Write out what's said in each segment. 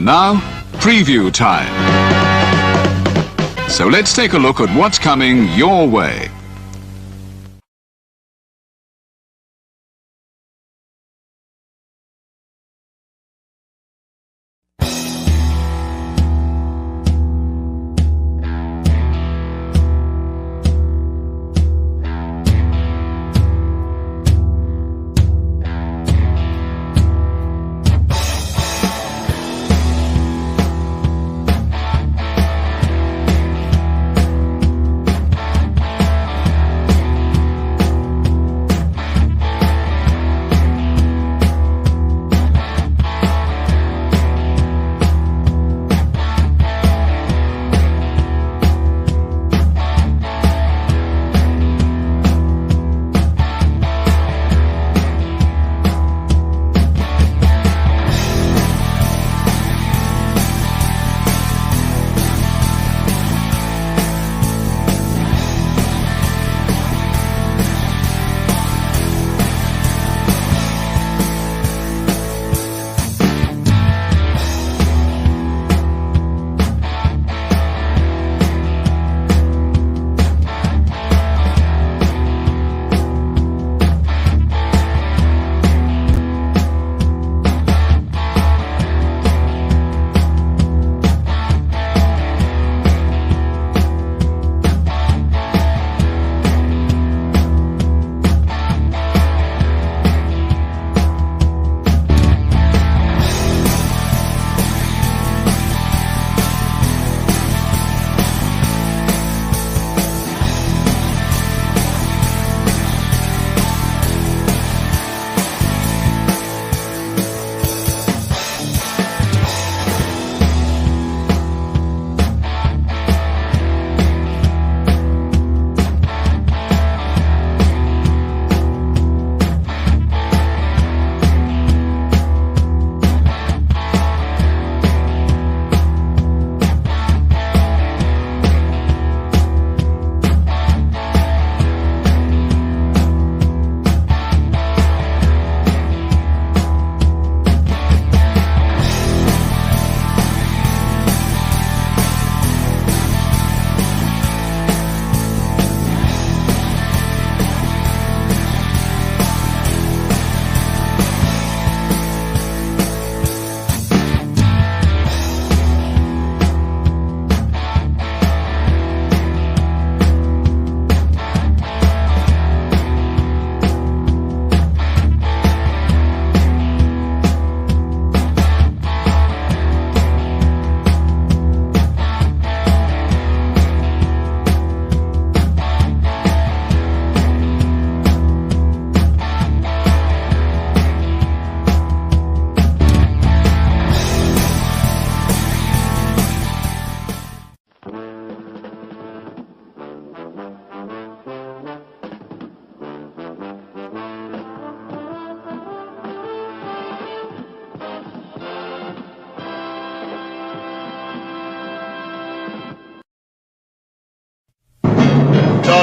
now, preview time. So let's take a look at what's coming your way.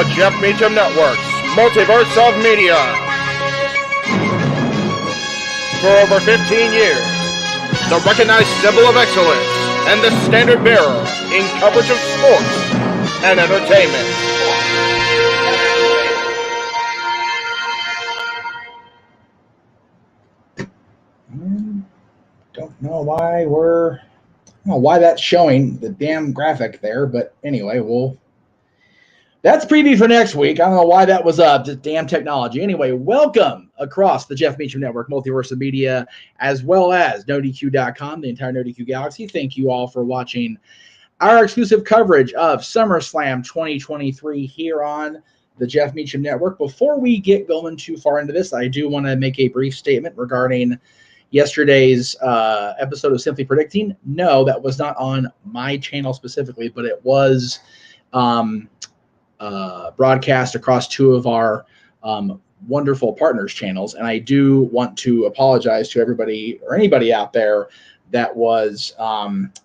The Jeff Meacham Network's Multiverse of Media. For over 15 years, the recognized symbol of excellence and the standard bearer in coverage of sports and entertainment. Don't know why that's showing the damn graphic there, but anyway, that's preview for next week. I don't know why that was up, just damn technology. Anyway, welcome across the Jeff Meacham Network, Multiverse of Media, as well as NoDQ.com, the entire NoDQ galaxy. Thank you all for watching our exclusive coverage of SummerSlam 2023 here on the Jeff Meacham Network. Before we get going too far into this, I do want to make a brief statement regarding yesterday's episode of Simply Predicting. No, that was not on my channel specifically, but it was broadcast across two of our wonderful partners channels. And I do want to apologize to everybody or anybody out there that was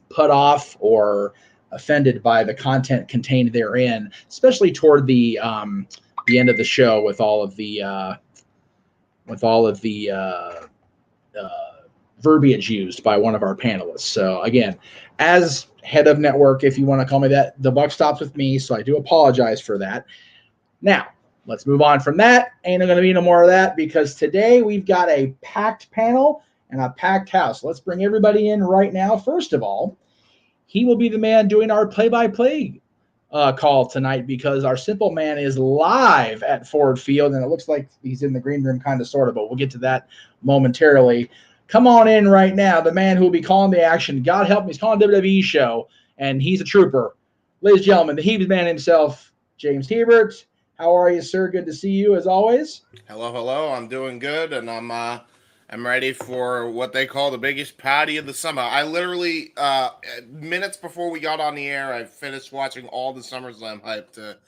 put off or offended by the content contained therein, especially toward the end of the show with all of the verbiage used by one of our panelists. So again, as head of network, if you want to call me that, the buck stops with me. So I do apologize for that. Now, let's move on from that. Ain't going to be no more of that because today we've got a packed panel and a packed house. Let's bring everybody in right now. First of all, he will be the man doing our play-by-play call tonight because our simple man is live at Ford Field, and it looks like he's in the green room kind of sort of, but we'll get to that momentarily. Come on in right now, the man who will be calling the action. God help me, he's calling WWE show, and he's a trooper. Ladies and gentlemen, the Hebes man himself, James Hebert. How are you, sir? Good to see you as always. Hello. I'm doing good, and I'm ready for what they call the biggest party of the summer. I literally minutes before we got on the air, I finished watching all the SummerSlam hype to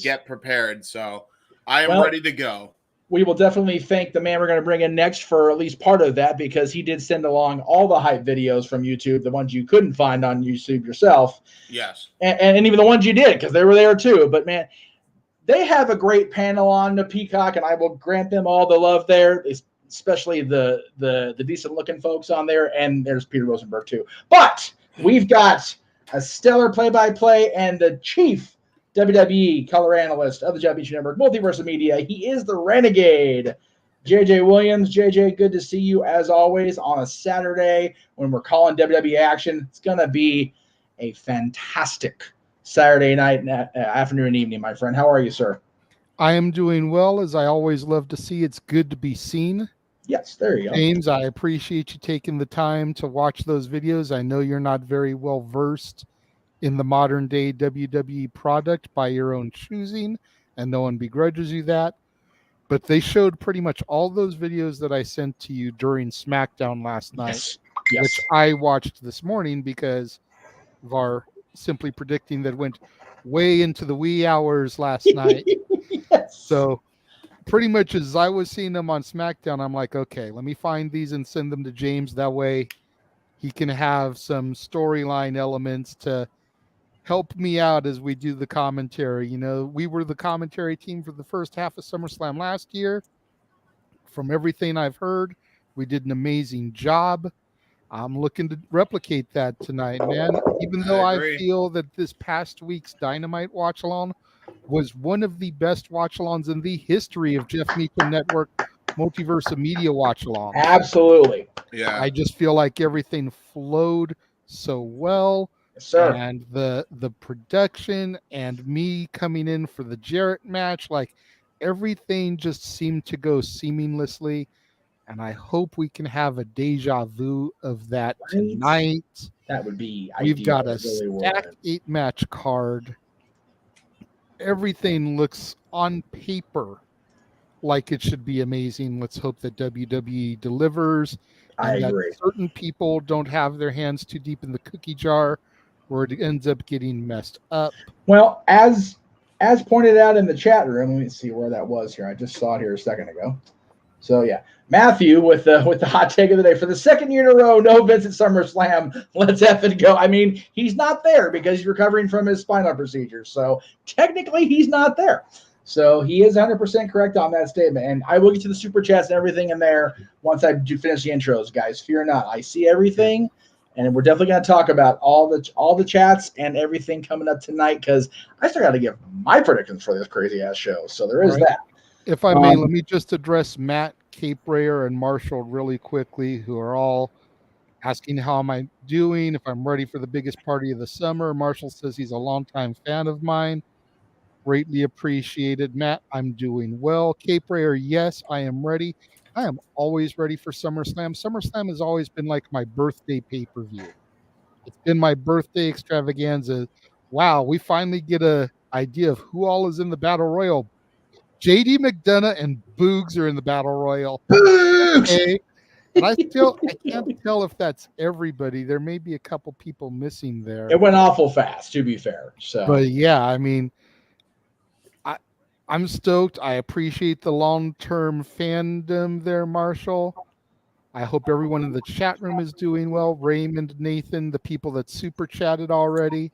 get prepared. So I am ready to go. We will definitely thank the man we're going to bring in next for at least part of that because he did send along all the hype videos from YouTube, the ones you couldn't find on YouTube yourself. Yes, and even the ones you did because they were there too. But man, they have a great panel on the Peacock, and I will grant them all the love there, especially the decent-looking folks on there, and there's Peter Rosenberg too. But we've got a stellar play-by-play and the chief WWE color analyst of the WWE Network, Multiverse of Media. He is the Renegade, JJ Williams. JJ, good to see you as always on a Saturday when we're calling WWE action. It's going to be a fantastic Saturday night, afternoon, and evening, my friend. How are you, sir? I am doing well, as I always love to see. It's good to be seen. Yes, there you go. James, I appreciate you taking the time to watch those videos. I know you're not very well versed in the modern day WWE product by your own choosing, and no one begrudges you that. But they showed pretty much all those videos that I sent to you during SmackDown last night, which I watched this morning because of our Simply Predicting that went way into the wee hours last night. So pretty much as I was seeing them on SmackDown, I'm like, okay, let me find these and send them to James. That way he can have some storyline elements to help me out as we do the commentary. You know, we were the commentary team for the first half of SummerSlam last year. From everything I've heard, we did an amazing job. I'm looking to replicate that tonight, man. Even though I feel that this past week's Dynamite watch-along was one of the best watch-alongs in the history of Jeff Meacham Network Multiverse of Media watch-alongs. Absolutely. Yeah. I just feel like everything flowed so well. Yes, sir. And the production and me coming in for the Jarrett match, like everything just seemed to go seamlessly. And I hope we can have a deja vu of that tonight. That would be We've ideal. got a stacked 8-match card. Everything looks on paper like it should be amazing. Let's hope that WWE delivers. I and agree. That certain people don't have their hands too deep in the cookie jar where it ends up getting messed up. Well, as pointed out in the chat room, let me see where that was here. I just saw it here a second ago. So yeah, Matthew with the hot take of the day for the second year in a row. No Vince at SummerSlam. Let's effing go. I mean, he's not there because he's recovering from his spinal procedure. So technically, he's not there. So he is 100% correct on that statement. And I will get to the super chats and everything in there once I do finish the intros, guys. Fear not. I see everything, and we're definitely going to talk about all the chats and everything coming up tonight because I still got to give my predictions for this crazy ass show. So there is that. If I may, let me just address Matt, Cape Rayer, and Marshall really quickly, who are all asking how am I doing, if I'm ready for the biggest party of the summer. Marshall says he's a longtime fan of mine. Greatly appreciated. Matt, I'm doing well. Cape Rayer, yes, I am ready. I am always ready for SummerSlam. SummerSlam has always been like my birthday pay-per-view. It's been my birthday extravaganza. Wow, we finally get an idea of who all is in the Battle Royal. JD McDonough and Boogs are in the Battle Royal. Okay. But I can't tell if that's everybody. There may be a couple people missing there. It went awful fast, to be fair. So, but yeah, I mean, I'm stoked. I appreciate the long-term fandom there, Marshall. I hope everyone in the chat room is doing well. Raymond, Nathan, the people that super chatted already.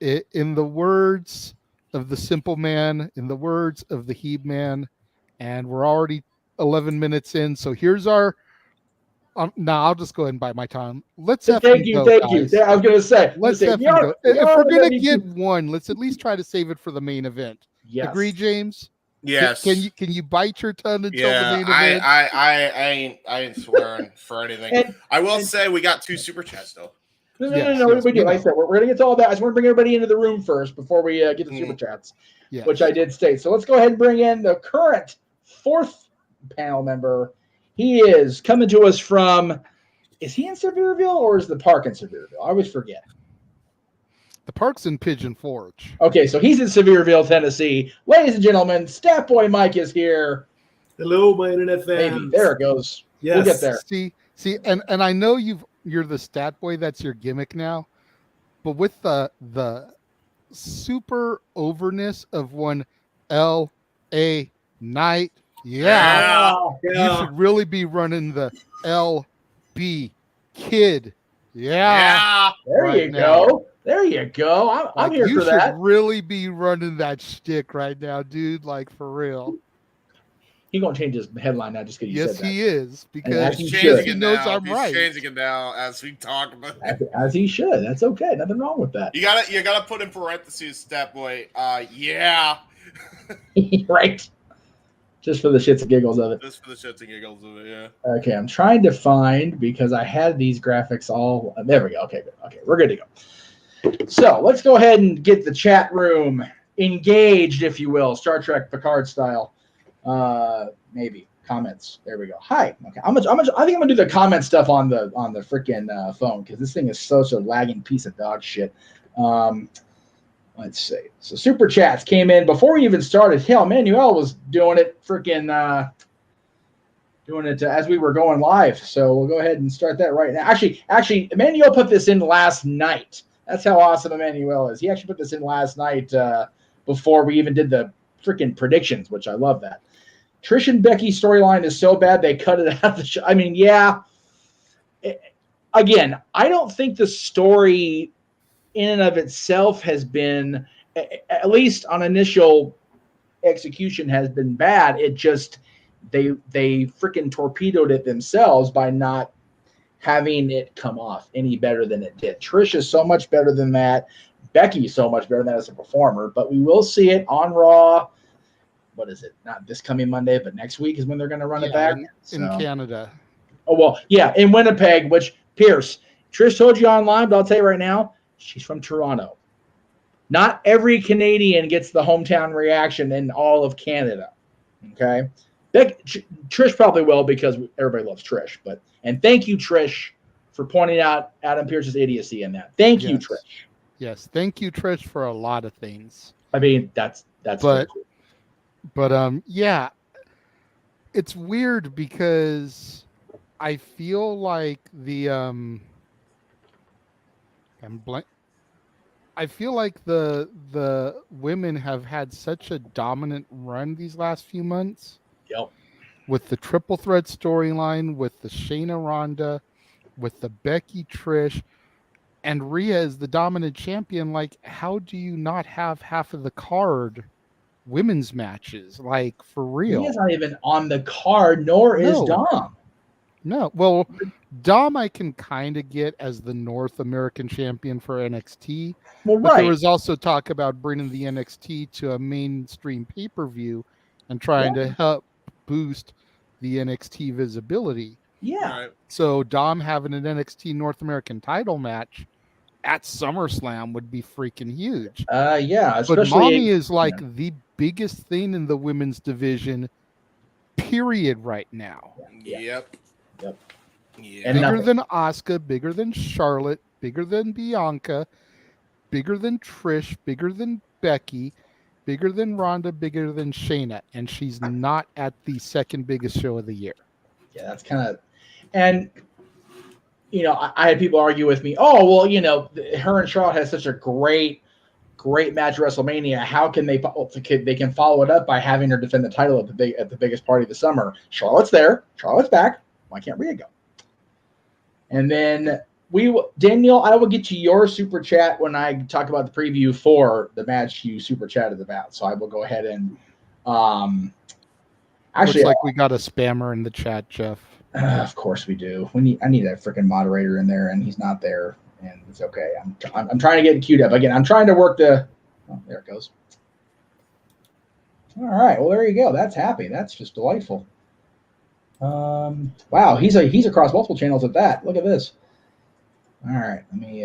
In the words of the simple man, in the words of the Heeb man, and we're already 11 minutes in. So here's our No, I'll just go ahead and bite my tongue. Let's Thank effing you, go, thank guys. you. I was gonna say, Let's say, effing go. If we're gonna WWE get one, let's at least try to save it for the main event. Yes. Agree, James? Yes. Can you bite your tongue until the main event? I ain't swearing for anything. And- I will say we got 2 super chats though. No, Yes, we do. we Like I know. said, we're gonna get to all that. I just want to bring everybody into the room first before we get to super chats, Yes. which I did state. So let's go ahead and bring in the current 4th panel member. He is coming to us from. Is he in Sevierville or is the park in Sevierville? I always forget. The park's in Pigeon Forge. Okay, so he's in Sevierville, Tennessee. Ladies and gentlemen, Stat Boy Mike is here. Hello, my internet fans. Maybe there it goes. Yes. We'll get there. See, and I know you're the Stat Boy. That's your gimmick now. But with the super overness of one L.A. Knight, Yeah. you should really be running the L.B. Kid. Yeah. There Right you now. go. There you go. I'm Like, here you for that. should really be running that shtick right now, dude. Like, for real. He's gonna change his headline now just because you Yes, said that. he is, because as He's he changing should. it knows now. I'm He's right. changing it now as we talk about it. As he should. That's okay. Nothing wrong with that. You gotta put in parentheses, Stat Boy. Yeah. Right. Just for the shits and giggles of it. Just for the shits and giggles of it, yeah. Okay, I'm trying to find because I had these graphics all. There we go. Okay, good. Okay, we're good to go. So let's go ahead and get the chat room engaged, if you will, Star Trek Picard style. Maybe comments. There we go. Hi. Okay, I think I'm gonna do the comment stuff on the freaking phone because this thing is such a lagging piece of dog shit. Let's see. So super chats came in before we even started. Hell, Manuel was doing it as we were going live. So we'll go ahead and start that right now. Actually, Emmanuel put this in last night. That's how awesome Emmanuel is. He actually put this in last night before we even did the freaking predictions, which I love that. Trish and Becky storyline is so bad they cut it out of the show. I mean, yeah. Again, I don't think the story in and of itself has been, at least on initial execution, has been bad. It just they freaking torpedoed it themselves by not having it come off any better than it did. Trish is so much better than that. Becky is so much better than that as a performer, but we will see it on Raw. What is it? Not this coming Monday, but next week is when they're going to run it back. In Canada. Oh, well, yeah, in Winnipeg, which, Pierce, Trish told you online, but I'll tell you right now, she's from Toronto. Not every Canadian gets the hometown reaction in all of Canada. Okay? Trish probably will because everybody loves Trish. And thank you, Trish, for pointing out Adam Pierce's idiocy in that. Thank you, Trish. Yes, thank you, Trish, for a lot of things. I mean, that's but cool. Yeah, it's weird because I feel like I feel like the women have had such a dominant run these last few months. Yep. With the triple threat storyline, with the Shayna Ronda, with the Becky Trish, and Rhea is the dominant champion. Like, how do you not have half of the card women's matches? Like, for real. Rhea's not even on the card, nor is Dom. No. Well, Dom I can kind of get as the North American champion for NXT. Well, but right. There was also talk about bringing the NXT to a mainstream pay-per-view and trying to help boost the NXT visibility. Yeah. Right. So Dom having an NXT North American title match at SummerSlam would be freaking huge. Yeah. But Mommy is like the biggest thing in the women's division, period, right now. Yep. And bigger than Asuka, bigger than Charlotte, bigger than Bianca, bigger than Trish, bigger than Becky, bigger than Ronda, bigger than Shayna, and she's not at the second biggest show of the year. Yeah, that's kind of, and I had people argue with me. Oh, well, her and Charlotte has such a great match at WrestleMania. How can they can follow it up by having her defend the title at the biggest party of the summer? Charlotte's there. Charlotte's back. Why can't Rhea go? And then Daniel, I will get to your super chat when I talk about the preview for the match you super chatted about. So I will go ahead and actually, looks like we got a spammer in the chat, Jeff. Of course we do. I need a freaking moderator in there, and he's not there, and it's okay. I'm trying to get queued up again. I'm trying to work the. Oh, there it goes. All right. Well, there you go. That's happy. That's just delightful. Wow. He's across multiple channels at that. Look at this. All right. Let me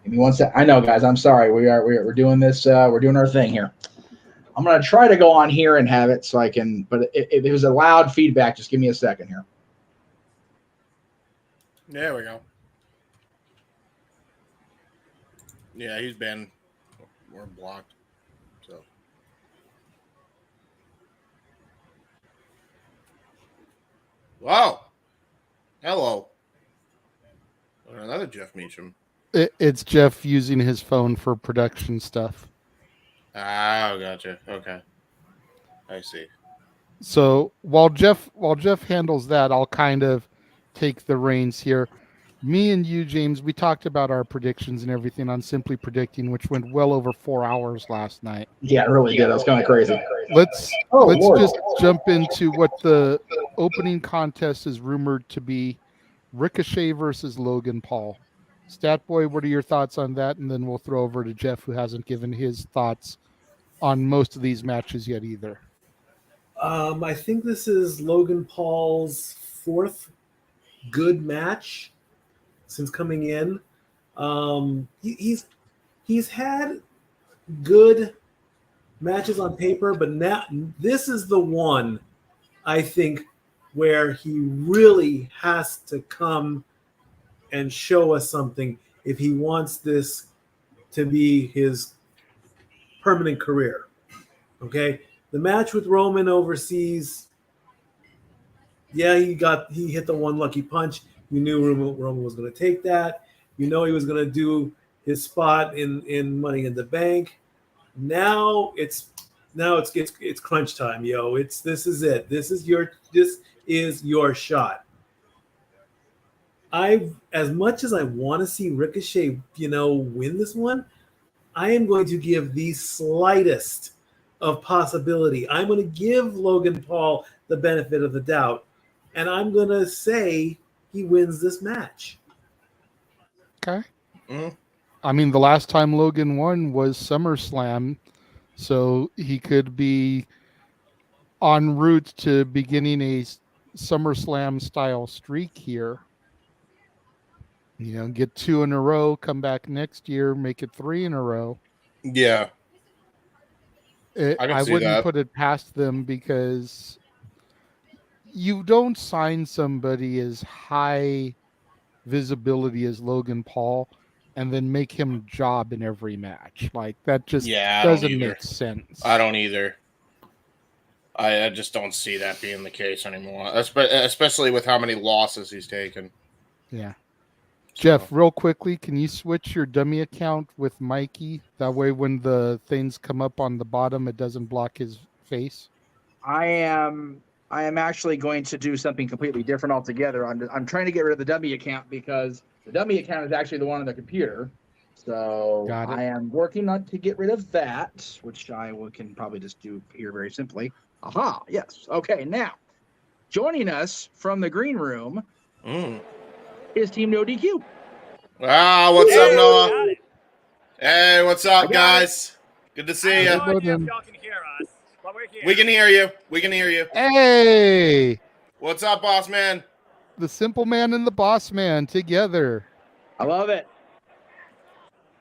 give me one sec. I know, guys. I'm sorry. We're doing this. We're doing our thing here. I'm gonna try to go on here and have it so I can. But if there's a loud feedback, just give me a second here. There we go. Yeah, he's been. We're blocked. So. Wow. Hello. Another Jeff Meacham. It's Jeff using his phone for production stuff. Oh, gotcha. Okay. I see. So while Jeff handles that, I'll kind of take the reins here. Me and you, James, we talked about our predictions and everything on Simply Predicting, which went well over 4 hours last night. Yeah, it really did. That was kind of crazy. Let's just jump into what the opening contest is rumored to be: Ricochet versus Logan Paul. Statboy, what are your thoughts on that? And then we'll throw over to Jeff, who hasn't given his thoughts on most of these matches yet either. I think this is Logan Paul's fourth good match since coming in. He's had good matches on paper, but now this is the one I think where he really has to come and show us something if he wants this to be his permanent career. Okay, the match with Roman overseas, yeah, he hit the one lucky punch. You knew Roman was going to take that. You know he was going to do his spot in Money in the Bank. Now it's crunch time, yo. This is it. This is your shot. As much as I want to see Ricochet, win this one, I am going to give the slightest of possibility. I'm going to give Logan Paul the benefit of the doubt, and I'm going to say he wins this match. Okay. I mean, the last time Logan won was SummerSlam, so he could be en route to beginning a SummerSlam style streak here. Get 2 in a row, come back next year, make it 3 in a row. Yeah. I wouldn't put it past them, because you don't sign somebody as high visibility as Logan Paul and then make him job in every match. Like, that just doesn't make sense. I don't either. I just don't see that being the case anymore, especially with how many losses he's taken. Yeah. Jeff, real quickly, can you switch your dummy account with Mikey? That way when the things come up on the bottom, it doesn't block his face. I am actually going to do something completely different altogether. I'm trying to get rid of the dummy account because the dummy account is actually the one on the computer. So I am working on to get rid of that, which can probably just do here very simply. Aha, yes. Okay, now, joining us from the green room is Team No DQ. Ah, what's up, Noah? Hey, what's up, guys? Good to see you. I don't know if y'all can hear us, but we're here. We can hear you. We can hear you. Hey! What's up, boss man? The Simple Man and the Boss Man together. I love it.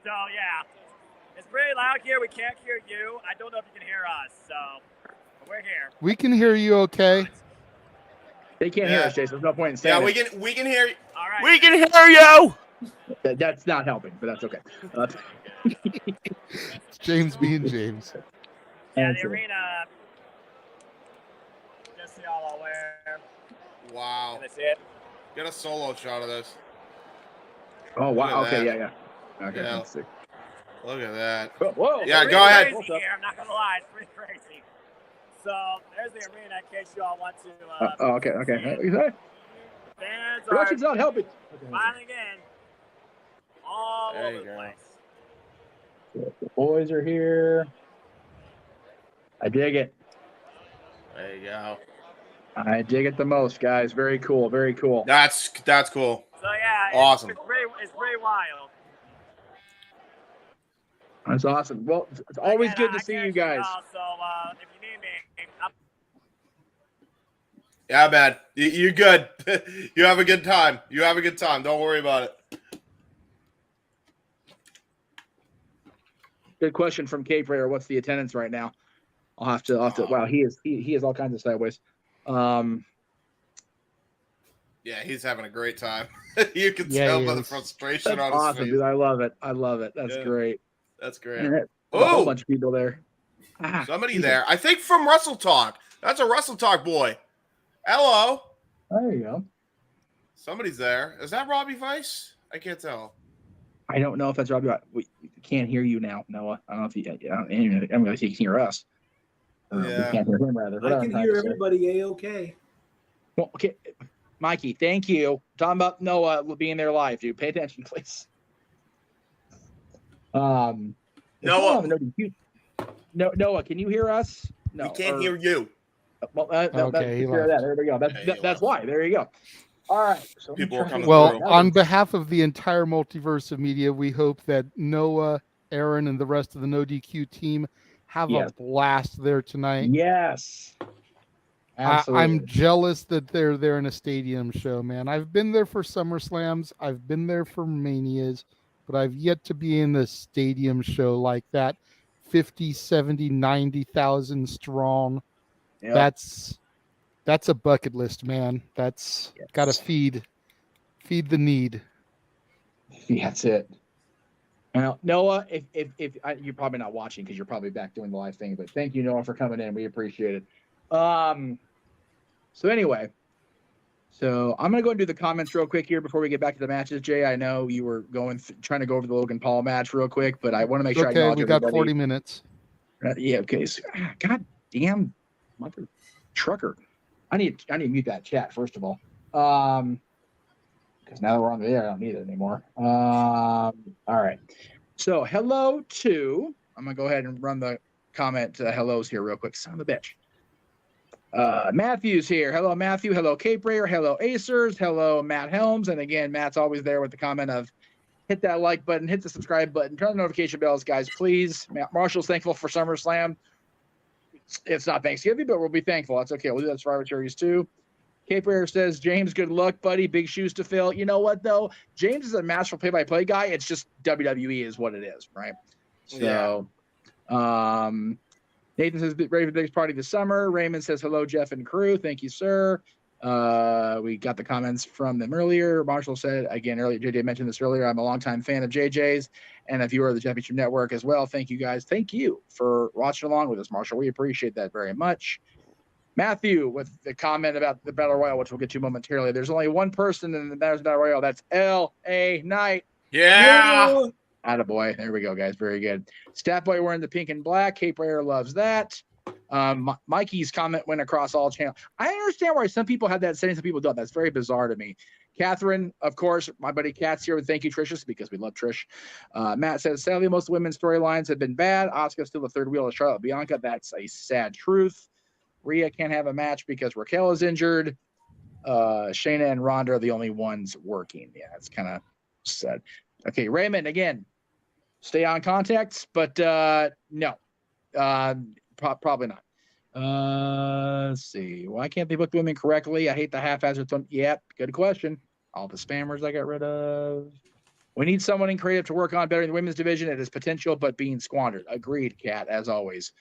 So, yeah. It's pretty loud here. We can't hear you. I don't know if you can hear us, so we're here. We can hear you okay. They can't hear us, Jason. There's no point in saying we can hear you. All right. We can hear you. That's not helping, but that's okay. It's James being James. Yeah, the arena, just so y'all are aware. Wow. Can I see it? Get a solo shot of this. Oh, wow. Look at Okay, that. yeah. Okay, Yeah. let's see. Look at that. Whoa. Yeah, It's go ahead. crazy here. I'm not going to lie. It's pretty crazy. So, there's the arena in case you all want to. Okay. Fans Production's are not helping. filing in all There over you the go. place. The boys are here. I dig it. There you go. I dig it the most, guys. Very cool. Very cool. That's cool. So yeah, Awesome. It's pretty wild. That's awesome. Well, it's always Again, good to I see can't you guys. call, so if you need me, Yeah, man. You're good. You have a good time. Don't worry about it. Good question from Cape Rare. What's the attendance right now? I'll have to. Wow, he is all kinds of sideways. Yeah, he's having a great time. You can Yeah, tell he by the is. frustration That's on his awesome, face. dude. I love it. That's Yeah. great. That's great. And a whole Oh, bunch of people there. somebody Jesus. there. I think from Wrestle Talk. That's a Wrestle Talk boy. Hello. There you go. Somebody's there. Is that Robbie Vice? I can't tell. I don't know if that's Robbie. We can't hear you now, Noah. I don't know if you. I'm going to see you can hear us. We Yeah. can't hear him rather. I can hear everybody A-okay. Well, okay, Mikey, thank you. Talking about Noah being there live, dude. Pay attention, please. Noah. Noah, can you hear us? No, We can't hear you. Well, Okay, he there we go. That's why. There you go. All right. So People are coming Well, through. on behalf of the entire multiverse of media, we hope that Noah, Aaron, and the rest of the No DQ team have Yes. a blast there tonight. Yes. Absolutely. I'm jealous that they're there in a stadium show, man. I've been there for SummerSlams. I've been there for Manias, but I've yet to be in a stadium show like that. 50, 70, 90,000 strong. Yep. That's a bucket list, man. That's got to feed the need. That's it. Now, Noah, if you're probably not watching because you're probably back doing the live thing, but thank you, Noah, for coming in. We appreciate it. So anyway, I'm gonna go and do the comments real quick here before we get back to the matches. Jay, I know you were trying to go over the Logan Paul match real quick, but I want to make sure I acknowledge We got everybody. 40 minutes. Yeah. Okay. So, God damn, mother trucker. I need to mute that chat first of all. Because now that we're on the air, I don't need it anymore. All right. So hello to. I'm gonna go ahead and run the comment hellos here real quick. Son of a bitch. Matthew's here. Hello, Matthew. Hello, Cape Rayer. Hello, Acers. Hello, Matt Helms. And again, Matt's always there with the comment of hit that like button, hit the subscribe button, turn the notification bells, guys, please. Matt Marshall's thankful for SummerSlam. It's not Thanksgiving, but we'll be thankful. That's okay. We'll do that Survivor Series too. Cape Rayer says, James, good luck, buddy. Big shoes to fill. You know what, though? James is a masterful play-by-play guy. It's just WWE is what it is, right? So, Nathan says, ready for the biggest party this summer. Raymond says, hello, Jeff and crew. Thank you, sir. We got the comments from them earlier. Marshall said, again, earlier, JJ mentioned this earlier, I'm a longtime fan of JJ's and a viewer of the Championship Network as well. Thank you, guys. Thank you for watching along with us, Marshall. We appreciate that very much. Matthew with the comment about the Battle Royal, which we'll get to momentarily. There's only one person in the Battle Royal. That's L.A. Knight. Yeah. Attaboy. There we go, guys. Very good. Stat Boy wearing the pink and black. Cape Rayer loves that. Mikey's comment went across all channels. I understand why some people have that setting, some people don't. That's very bizarre to me. Catherine, of course, my buddy Kat's here. Thank you, Trish, because we love Trish. Matt says, sadly, most women's storylines have been bad. Asuka's still the third wheel of Charlotte Bianca. That's a sad truth. Rhea can't have a match because Raquel is injured. Shayna and Ronda are the only ones working. Yeah, it's kind of sad. Okay, Raymond, again, stay on contacts, but no, probably not. Let's see. Why can't they book the women correctly? I hate the half-hazard. Yep, good question. All the spammers I got rid of. We need someone in creative to work on better in the women's division. It is potential, but being squandered. Agreed, Kat, as always.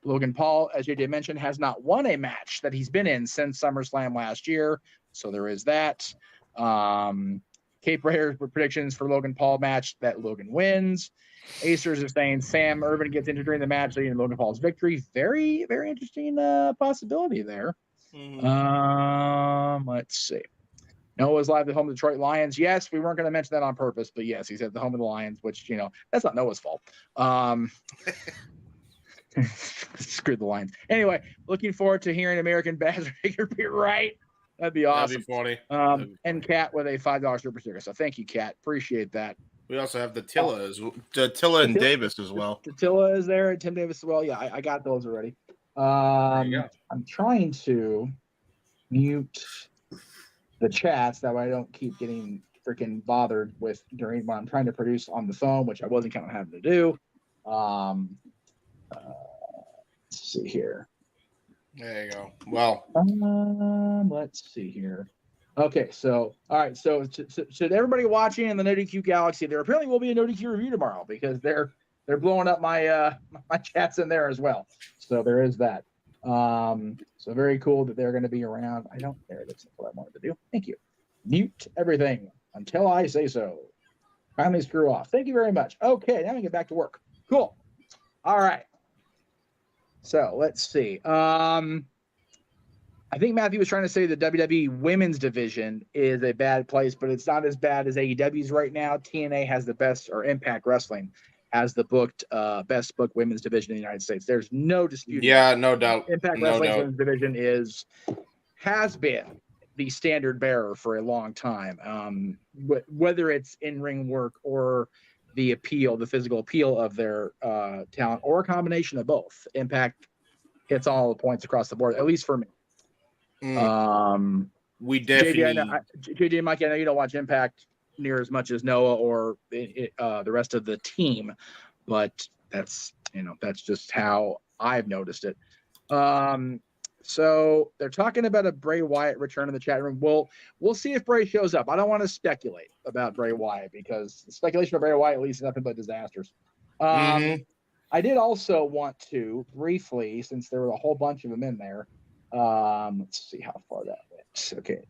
Logan Paul, as JJ mentioned, has not won a match that he's been in since SummerSlam last year. So there is that. Cape Rayer's predictions for Logan Paul match that Logan wins. Acers is saying Sam Urban gets injured during the match, leading to Logan Paul's victory. Very, very interesting possibility there. Let's see. Noah's live at home of the Detroit Lions. Yes, we weren't going to mention that on purpose, but yes, he's at the home of the Lions, which, that's not Noah's fault. Screw the Lions. Anyway, looking forward to hearing American Badass figure be right. That'd be awesome. That'd be funny. And Kat with a $5 super sticker. So thank you, Kat. Appreciate that. We also have the Tilla and Davis as well. Tilla is there and Tim Davis as well. Yeah, I got those already. go. I'm trying to mute the chats that way I don't keep getting freaking bothered with during when I'm trying to produce on the phone, which I wasn't kind of having to do. Let's see here. There you go. Well, let's see here. Okay, so all right, so should everybody watching in the NoDQ Galaxy, there apparently will be a NoDQ review tomorrow because they're blowing up my my chats in there as well. So there is that. So very cool that they're going to be around. There it is. That's what I wanted to do. Thank you. Mute everything until I say so. Kindly screw off. Thank you very much. Okay, now we get back to work. Cool. All right. So let's see. I think Matthew was trying to say the WWE women's division is a bad place, but it's not as bad as AEW's right now. TNA has the best, or Impact Wrestling has the best booked women's division in the United States. There's no dispute. Yeah, no doubt. Impact Wrestling's women's division has been the standard bearer for a long time. Whether it's in-ring work or the physical appeal of their talent, or a combination of both. Impact hits all the points across the board, at least for me. We definitely JJ Mike, I know you don't watch Impact near as much as Noah or the rest of the team, but that's just how I've noticed it. So they're talking about a Bray Wyatt return in the chat room. We'll see if Bray shows up. I don't want to speculate about Bray Wyatt because speculation of Bray Wyatt leads to nothing but disasters. I did also want to briefly, since there were a whole bunch of them in there, let's see how far that went. Okay.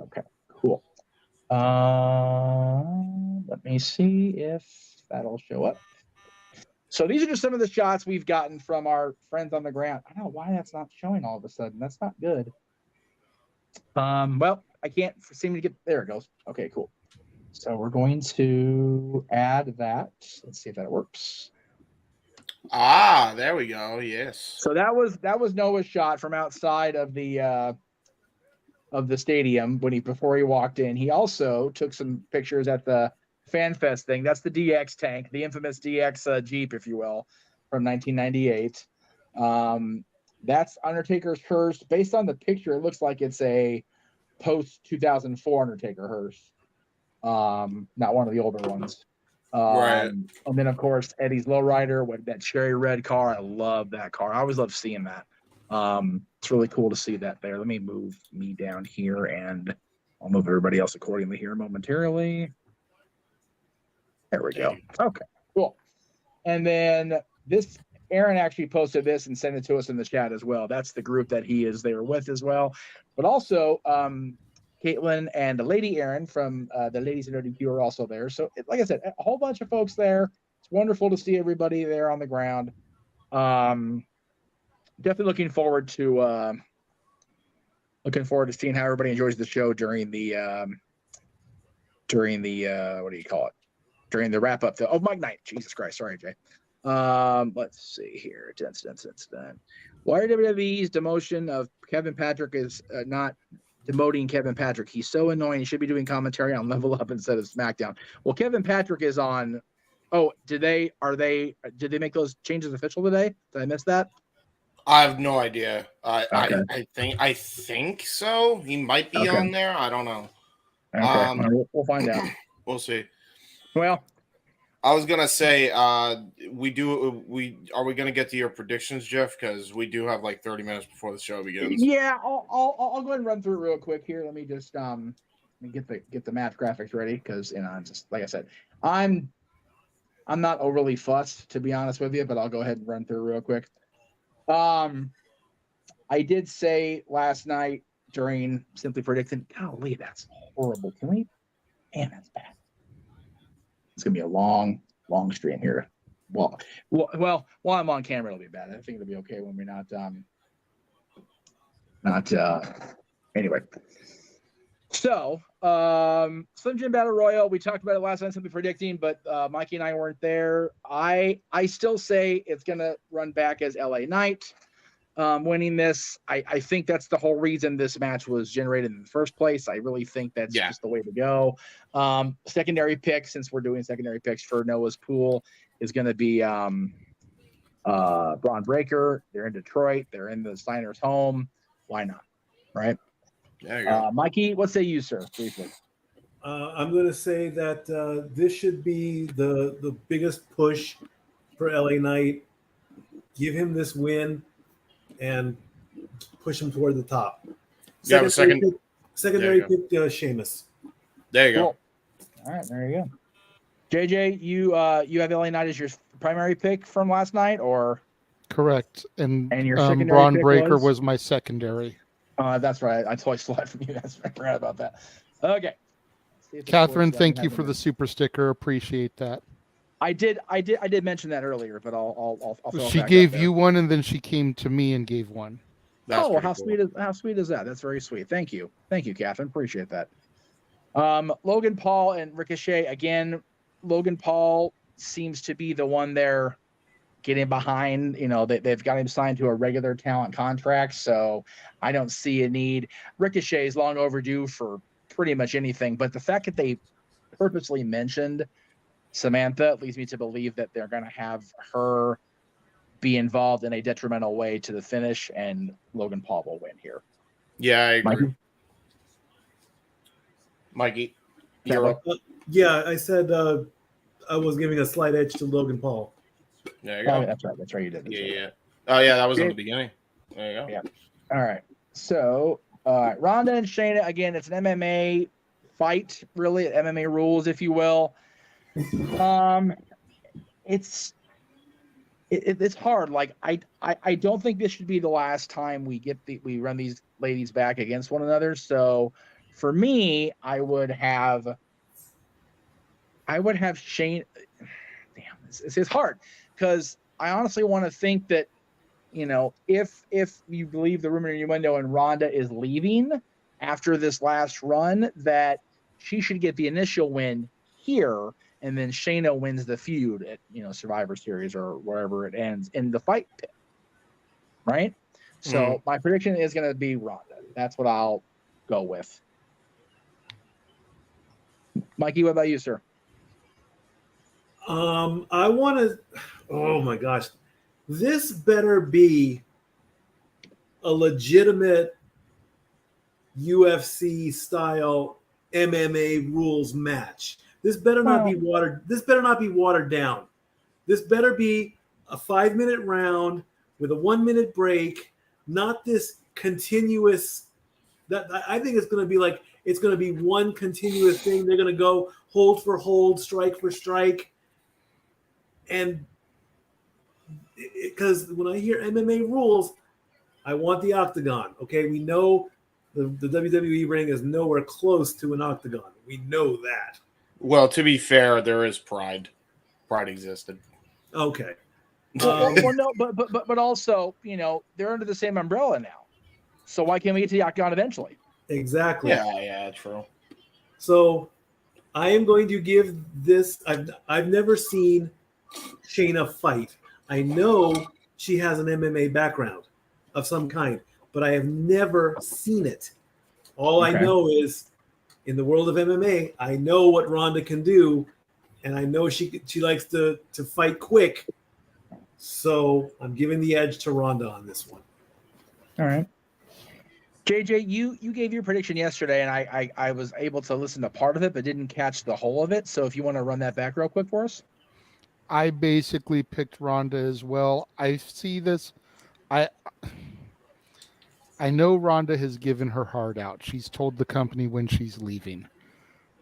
Okay, cool. Let me see if that'll show up. So these are just some of the shots we've gotten from our friends on the ground. I don't know why that's not showing all of a sudden. That's not good. Well, I can't seem to get there. It goes. Okay, cool. So we're going to add that. Let's see if that works. There we go. Yes. So that was Noah's shot from outside of the stadium before he walked in. He also took some pictures at the FanFest thing. That's the DX tank, the infamous DX Jeep, if you will, from 1998. That's Undertaker's hearse. Based on the picture, it looks like it's a post 2004 Undertaker hearse, not one of the older ones. Right. And then, of course, Eddie's lowrider with that cherry red car. I love that car. I always love seeing that. It's really cool to see that there. Let me move me down here, and I'll move everybody else accordingly here momentarily. There we go. Okay, cool. And then Aaron actually posted this and sent it to us in the chat as well. That's the group that he is there with as well. But also, Caitlin and Lady Aaron from the Ladies in ODQ are also there. So, like I said, a whole bunch of folks there. It's wonderful to see everybody there on the ground. Definitely looking forward to seeing how everybody enjoys the show during the what do you call it? During the wrap up of Mike Night. Jesus Christ. Sorry, Jay. Let's see here. Dun. Why are WWE's demotion of Kevin Patrick is not demoting Kevin Patrick? He's so annoying. He should be doing commentary on Level Up instead of SmackDown. Well, Kevin Patrick is on. Oh, did they make those changes official today? Did I miss that? I have no idea. Okay. I think so. He might be on there. I don't know. Okay. We'll find out. We'll see. Well, I was gonna say, are we gonna get to your predictions, Jeff? Because we do have like 30 minutes before the show begins. Yeah, I'll go ahead and run through it real quick here. Let me just get the match graphics ready because just like I said, I'm not overly fussed, to be honest with you, but I'll go ahead and run through real quick. I did say last night during Simply Predicting, golly, that's horrible. Man, that's bad. It's gonna be a long stream here. Well, while I'm on camera, it'll be bad. I think it'll be okay when we're not. Anyway. So, Slim Jim Battle Royal, we talked about it last night, Simply Predicting, but Mikey and I weren't there. I still say it's gonna run back as LA Knight winning this. I think that's the whole reason this match was generated in the first place. I really think that's just the way to go. Secondary pick, since we're doing secondary picks for Noah's pool, is going to be Braun Breaker. They're in Detroit. They're in the Steiner's home. Why not? Right? There you go. Mikey, what say you, sir? Briefly. I'm going to say that this should be the biggest push for LA Knight. Give him this win and push him toward the top. Yeah, Secondary pick Sheamus. There you go. Cool. All right, there you go. JJ, you have LA Knight as your primary pick from last night, or Correct. And your secondary Braun pick Breaker was? was my secondary. That's right. I totally stole that from you. I forgot about that. Okay. Catherine, thank you for the super sticker. Appreciate that. I did mention that earlier, but I'll throw it She back gave up there. you one, and then she came to me and gave one. That's how pretty cool. sweet is that? That's very sweet. Thank you, Catherine. Appreciate that. Logan Paul and Ricochet again. Logan Paul seems to be the one they're getting behind. You know, they've got him signed to a regular talent contract, so I don't see a need. Ricochet is long overdue for pretty much anything, but the fact that they purposely mentioned Samantha leads me to believe that they're going to have her be involved in a detrimental way to the finish, and Logan Paul will win here. Yeah, I agree. Mikey? Yeah, I said I was giving a slight edge to Logan Paul. There you go. Oh, that's right. That's right. You did. Yeah. Oh, yeah, that was in the beginning. There you go. Yeah. All right. So, Ronda and Shayna, again, it's an MMA fight, really, MMA rules, if you will. It's hard. Like, I don't think this should be the last time we run these ladies back against one another. So, for me, I would have Shayna. Damn, this is hard because I honestly want to think that, you know, if you believe the rumor innuendo and Ronda is leaving after this last run, that she should get the initial win here, and then Shayna wins the feud at, you know, Survivor Series or wherever it ends in the fight pit. Right? So my prediction is going to be Ronda. That's what I'll go with. Mikey, what about you, sir? I want to. Oh my gosh, this better be a legitimate UFC style MMA rules match. This better not be watered. This better not be watered down. This better be a 5-minute round with a 1-minute break. Not this continuous. That I think it's going to be like it's going to be one continuous thing. They're going to go hold for hold, strike for strike. And because when I hear MMA rules, I want the octagon. Okay, we know the WWE ring is nowhere close to an octagon. We know that. Well, to be fair, there is pride. Pride existed. Okay. Well, no, but also, you know, they're under the same umbrella now. So why can't we get to the octagon eventually? Exactly. Yeah, true. So I am going to give this. I've never seen Shayna fight. I know she has an MMA background of some kind, but I have never seen it. All I know is in the world of MMA, I know what Ronda can do, and I know she likes to fight quick. So I'm giving the edge to Ronda on this one. All right. JJ, you gave your prediction yesterday, and I was able to listen to part of it, but didn't catch the whole of it. So if you want to run that back real quick for us. I basically picked Ronda as well. I see this. I know Ronda has given her heart out. She's told the company when she's leaving.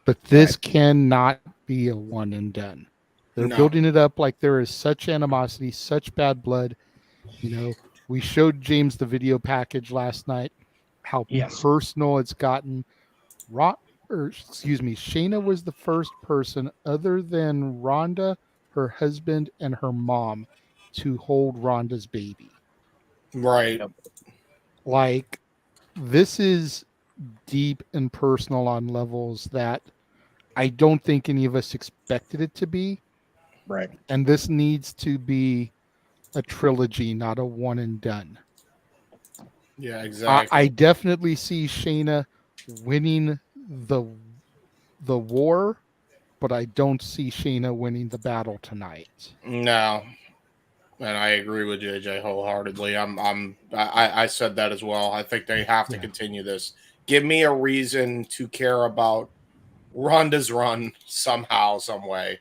But this cannot be a one and done. They're building it up like there is such animosity, such bad blood. You know, we showed James the video package last night, how personal it's gotten. Shayna was the first person other than Ronda, her husband, and her mom to hold Ronda's baby. Right. Like, this is deep and personal on levels that I don't think any of us expected it to be. Right. And this needs to be a trilogy, not a one and done. Yeah, exactly. I definitely see Shayna winning the war, but I don't see Shayna winning the battle tonight. No. And I agree with JJ wholeheartedly. I said that as well. I think they have to continue this. Give me a reason to care about Ronda's run somehow, some way.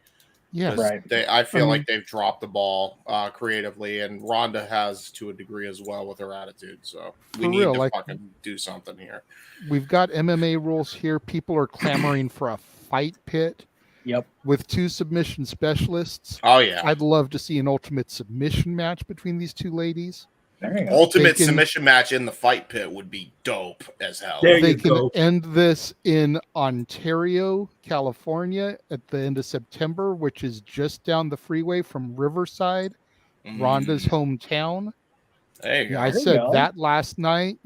Yeah, Right. I feel like they've dropped the ball creatively, and Ronda has to a degree as well with her attitude. So we need to fucking do something here. We've got MMA rules here. People are clamoring for a fight pit. Yep. With 2 submission specialists. Oh yeah. I'd love to see an ultimate submission match between these 2 ladies. There you go. Ultimate submission match in the fight pit would be dope as hell. They can end this in Ontario, California at the end of September, which is just down the freeway from Riverside, Ronda's hometown. There you go. I said that last night,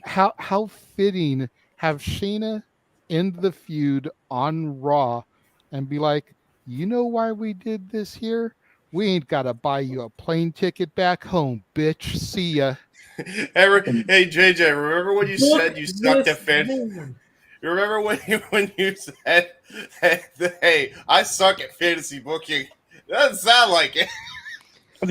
how fitting have Shayna end the feud on Raw and be like, you know why we did this here? We ain't got to buy you a plane ticket back home, bitch. See ya. Hey, JJ, remember when you said you sucked at fantasy? Remember when you said, hey, I suck at fantasy booking? Doesn't sound like it.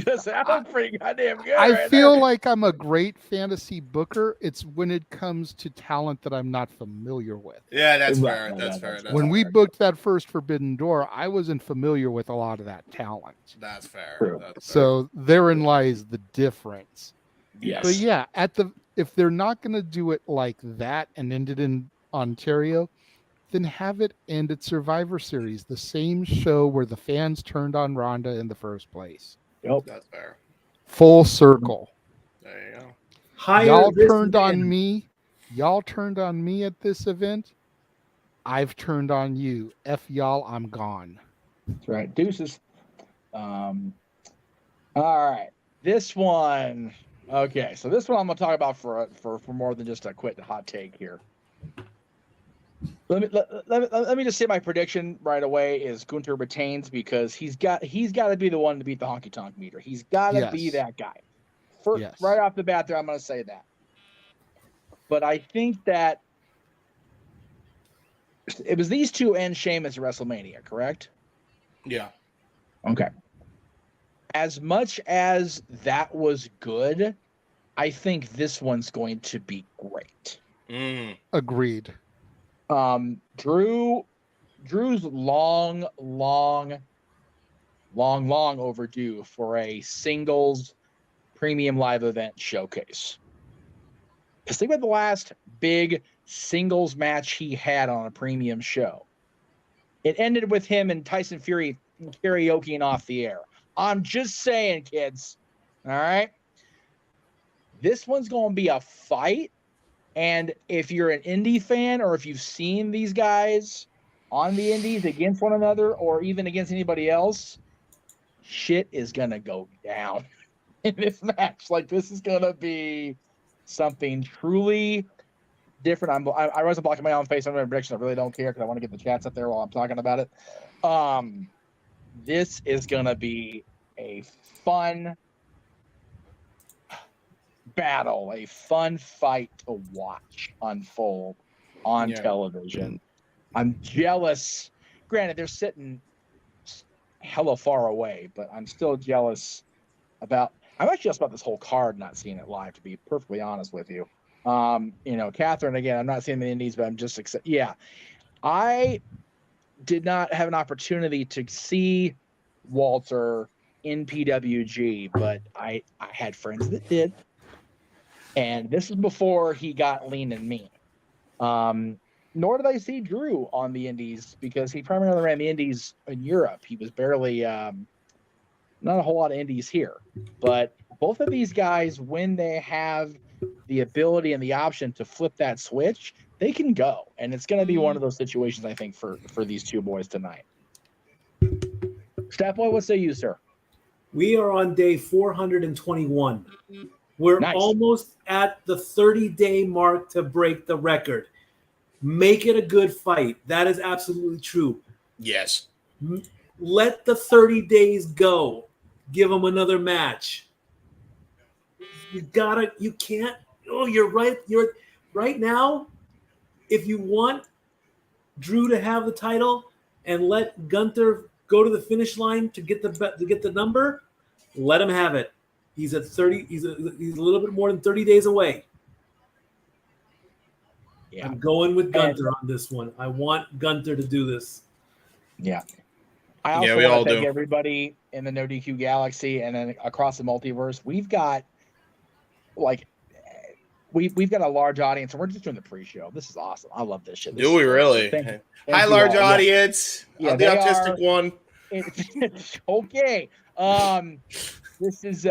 That sounds pretty goddamn good. I feel like I'm a great fantasy booker. It's when it comes to talent that I'm not familiar with. Yeah, that's fair. That's fair. When we booked that first Forbidden Door, I wasn't familiar with a lot of that talent. That's fair. So therein lies the difference. Yes. But yeah, if they're not going to do it like that and end it in Ontario, then have it end at Survivor Series, the same show where the fans turned on Ronda in the first place. Yep. That's fair. Full circle. There you go. Y'all turned on me. Y'all turned on me at this event. I've turned on you. F y'all, I'm gone. That's right. Deuces. All right. This one. Okay, so this one I'm gonna talk about for more than just a quick hot take here. Let me just say my prediction right away is Gunther retains because he's got to be the one to beat the honky tonk meter. He's got to be that guy. Right off the bat there, I'm going to say that. But I think that it was these 2 and Sheamus at WrestleMania, correct? Yeah. Okay. As much as that was good, I think this one's going to be great. Agreed. Drew's long overdue for a singles premium live event showcase. Because think about the last big singles match he had on a premium show. It ended with him and Tyson Fury karaokeing off the air. I'm just saying, kids. All right? This one's going to be a fight. And if you're an indie fan or if you've seen these guys on the indies against one another or even against anybody else, shit is going to go down in this match. Like, this is going to be something truly different. I wasn't blocking my own face on my prediction. I really don't care because I want to get the chats up there while I'm talking about it. This is going to be a fun battle, a fun fight to watch unfold on television. I'm jealous. Granted, they're sitting hella far away, but I'm still jealous I'm actually jealous about this whole card not seeing it live, to be perfectly honest with you. Catherine, again, I'm not seeing the indies, but I'm just excited. Yeah. I did not have an opportunity to see Walter in PWG, but I had friends that did. And this is before he got lean and mean. Nor did I see Drew on the indies because he primarily ran the indies in Europe. He was barely, not a whole lot of indies here. But both of these guys, when they have the ability and the option to flip that switch, they can go. And it's going to be one of those situations, I think, for these 2 boys tonight. Stat Boy, what say you, sir? We are on day 421. We're Nice. almost at the 30-day mark to break the record. Make it a good fight. That is absolutely true. Yes. Let the 30 days go. Give them another match. You can't. Oh, you're right. Right now, if you want Drew to have the title and let Gunther go to the finish line to get the number, Let him have it. He's at 30. He's a little bit more than 30 days away. Yeah. I'm going with Gunther on this one. I want Gunther to do this. Yeah. I also we all want to thank do. everybody in the No DQ Galaxy and then across the multiverse. We've got we've got a large audience, and we're just doing the pre-show. This is awesome. I love this shit. This Do we is great. really? Thank Hi, you large all. audience. Yeah, I'm the they autistic are- one. Okay. This is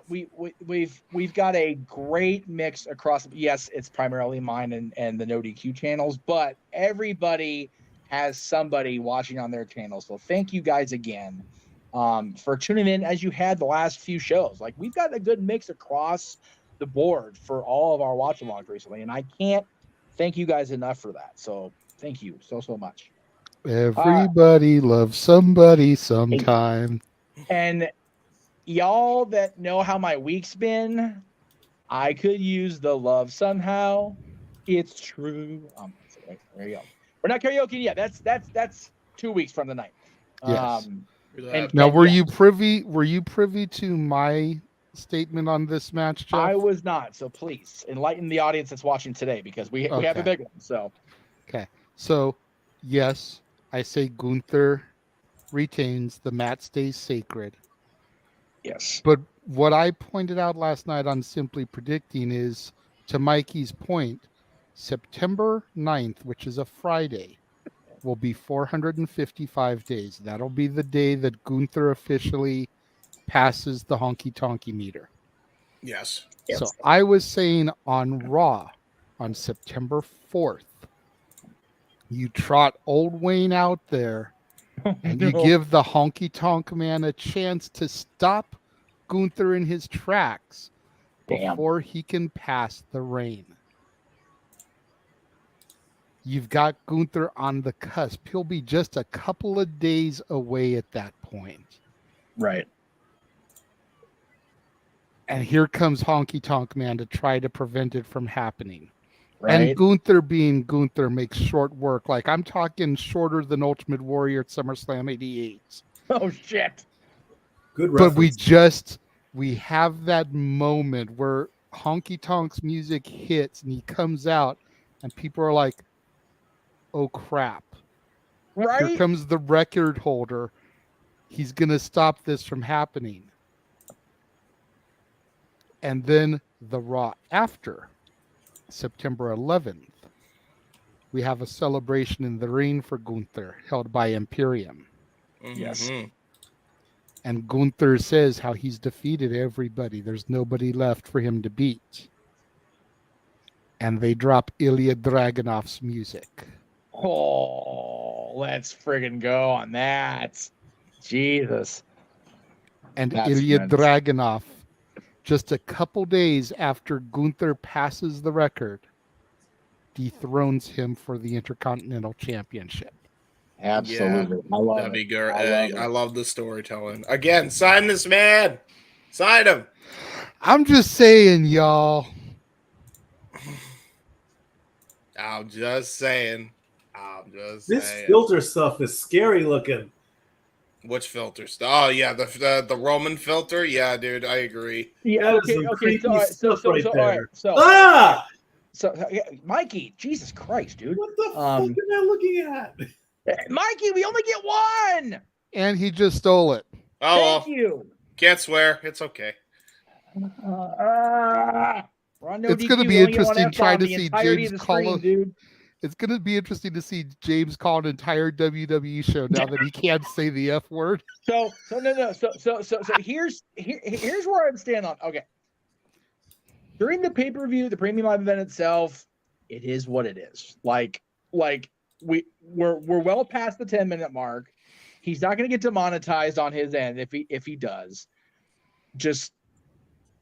we've got a great mix across. Yes, it's primarily mine and the No DQ channels, but everybody has somebody watching on their channel. So thank you guys again for tuning in as you had the last few shows. Like, we've got a good mix across the board for all of our watch alongs recently, and I can't thank you guys enough for that. So thank you so much. Everybody loves somebody sometime. And y'all that know how my week's been, I could use the love somehow. It's true. There you go. We're not karaoke yet. That's 2 weeks from the night. Yes. Now, Were you privy to my statement on this match, Jeff? I was not. So please enlighten the audience that's watching today, because we have a big one. So So yes, I say Gunther retains, the mat stays sacred. yes. But what I pointed out last night on Simply Predicting is, to Mikey's point, September 9th, which is a Friday, will be 455 days. That'll be the day that Gunther officially passes the honky-tonky meter. Yes. So I was saying on Raw on September 4th, you trot old Wayne out there and you give the honky-tonk man a chance to stop Gunther in his tracks before he can pass the reign. You've got Gunther on the cusp. He'll be just a couple of days away at that point. Right. And here comes Honky Tonk Man to try to prevent it from happening. Right. And Gunther being Gunther makes short work. Like, I'm talking shorter than Ultimate Warrior at SummerSlam 88. Oh, shit. Good reference. But we have that moment where Honky Tonk's music hits and he comes out and people are like, oh crap. Right. Here comes the record holder. He's going to stop this from happening. And then the Raw after, September 11th, we have a celebration in the ring for Gunther held by Imperium. Yes. And Gunther says how he's defeated everybody. There's nobody left for him to beat. And they drop Ilya Dragunov's music. Oh, let's friggin' go on that. Jesus. And That's Ilya good. Dragunov, just a couple days after Gunther passes the record, dethrones him for the Intercontinental Championship. Absolutely. I love That'd be it. great. I love the storytelling. Again, sign this man. Sign him. I'm just saying, y'all. I'm just saying. This filter stuff is scary looking. Which filter stuff? Oh yeah, the Roman filter. Yeah, dude, I agree. Yeah. That is some Okay. creepy stuff right All there. right. So, Ah! Mikey, Jesus Christ, dude. What the fuck am I looking at? Mikey, we only get one. And he just stole it. Oh, well, Thank you. can't swear. It's okay. It's going to be interesting trying to see James call. It's going to be interesting to see James call an entire WWE show now that he can't say the F word. So here's where I'm standing on. Okay. During the pay-per-view, the premium live event itself, it is what it is. Like we're well past the 10-minute mark. He's not going to get demonetized on his end if he does. Just,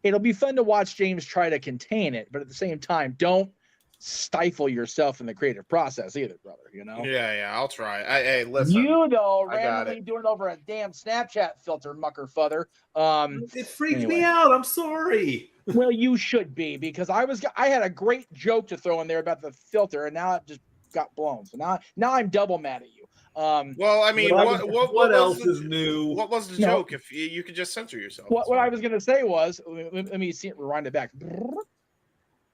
it'll be fun to watch James try to contain it, but at the same time, don't stifle yourself in the creative process either, brother. You know? Yeah, I'll try. Hey, listen. You though, I got randomly doing it over a damn Snapchat filter, mucker father. It freaked me out. I'm sorry. Well, you should be, because I had a great joke to throw in there about the filter, and now it just got blown. So now I'm double mad at you. Well, I mean, what else is new? What was the No. joke? If you could just censor yourself. What I was going to say was, let me rewind it back.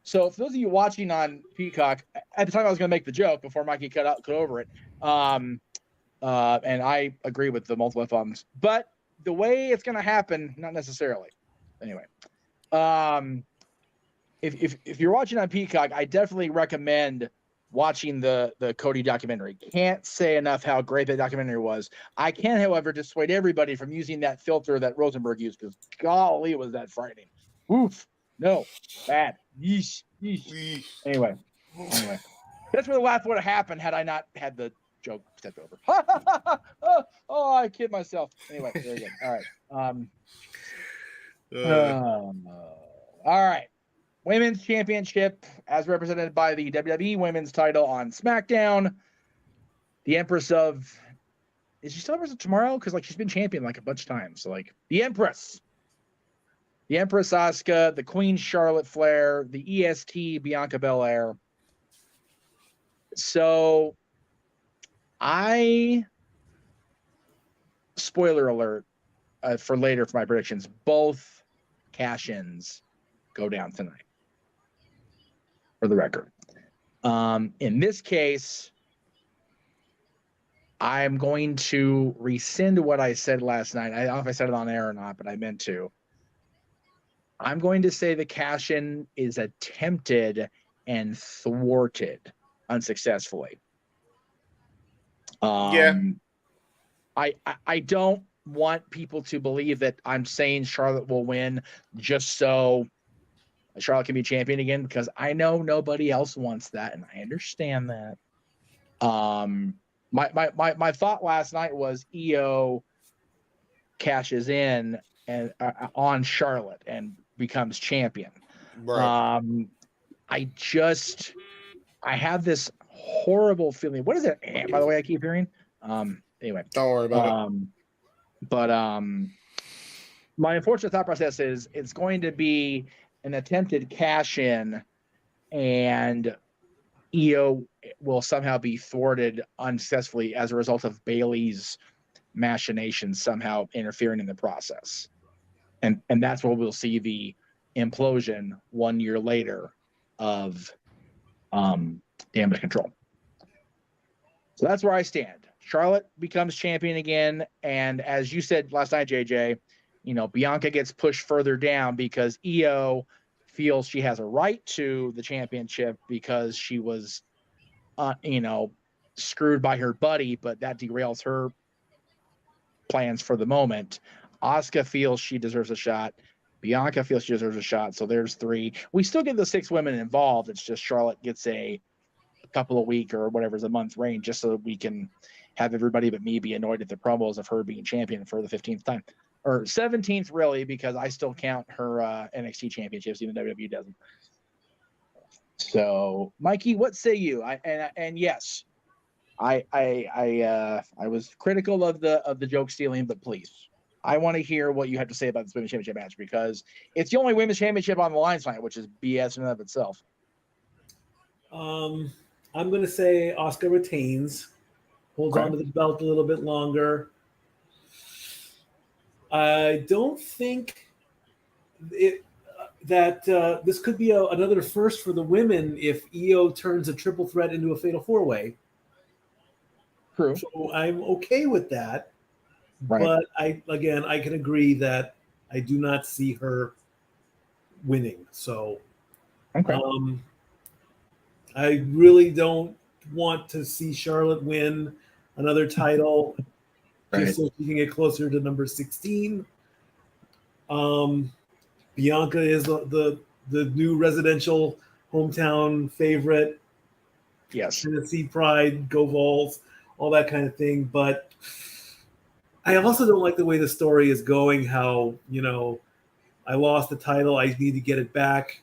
So, for those of you watching on Peacock, at the time I was going to make the joke before Mikey cut over it, and I agree with the multiple F-bombs, but the way it's going to happen, not necessarily. Anyway, if you're watching on Peacock, I definitely recommend watching the Cody documentary. Can't say enough how great that documentary was. I can, however, dissuade everybody from using that filter that Rosenberg used, because golly, was that frightening. Oof. No. Bad. Yeesh. Anyway. That's where the laugh would have happened had I not had the joke stepped over. Oh, I kid myself. Anyway, there you go. All right. All right. Women's Championship, as represented by the WWE Women's title on SmackDown. The Empress of... Is she still Empress of Tomorrow? Because, she's been champion, a bunch of times. So, the Empress. The Empress Asuka, the Queen Charlotte Flair, the EST Bianca Belair. So, spoiler alert for later for my predictions, both cash-ins go down tonight. For the record. In this case, I'm going to rescind what I said last night. I don't know if I said it on air or not, but I meant to. I'm going to say the cash-in is attempted and thwarted unsuccessfully. Yeah. I don't want people to believe that I'm saying Charlotte will win just so Charlotte can be champion again, because I know nobody else wants that, and I understand that. My thought last night was Io cashes in and on Charlotte and becomes champion. Right. I have this horrible feeling. What is it? By the way, I keep hearing. Anyway, Don't worry about it. But my unfortunate thought process is it's going to be an attempted cash in, and Io will somehow be thwarted unsuccessfully as a result of Bayley's machinations somehow interfering in the process. And that's where we'll see the implosion 1 year later of Damage Control. So that's where I stand. Charlotte becomes champion again, and as you said last night, JJ, Bianca gets pushed further down because Io feels she has a right to the championship because she was, screwed by her buddy, but that derails her plans for the moment. Asuka feels she deserves a shot. Bianca feels she deserves a shot. So there's 3. We still get the 6 women involved. It's just Charlotte gets a couple of week or whatever's a month reign, just so we can have everybody but me be annoyed at the promos of her being champion for the 15th time. Or 17th, really, because I still count her NXT championships, even WWE doesn't. So, Mikey, what say you? Yes, I was critical of the joke stealing, but please, I want to hear what you have to say about this women's championship match, because it's the only women's championship on the line tonight, which is BS in and of itself. I'm going to say Asuka retains, holds on to the belt a little bit longer. I don't think that this could be another first for the women if Io turns a triple threat into a fatal 4-way. True. So I'm okay with that. Right. But I can agree that I do not see her winning. So I really don't want to see Charlotte win another title just so she can get closer to number 16. Bianca is the new residential hometown favorite. Yes. Tennessee pride, go Vols, all that kind of thing. But I also don't like the way the story is going, how, I lost the title, I need to get it back,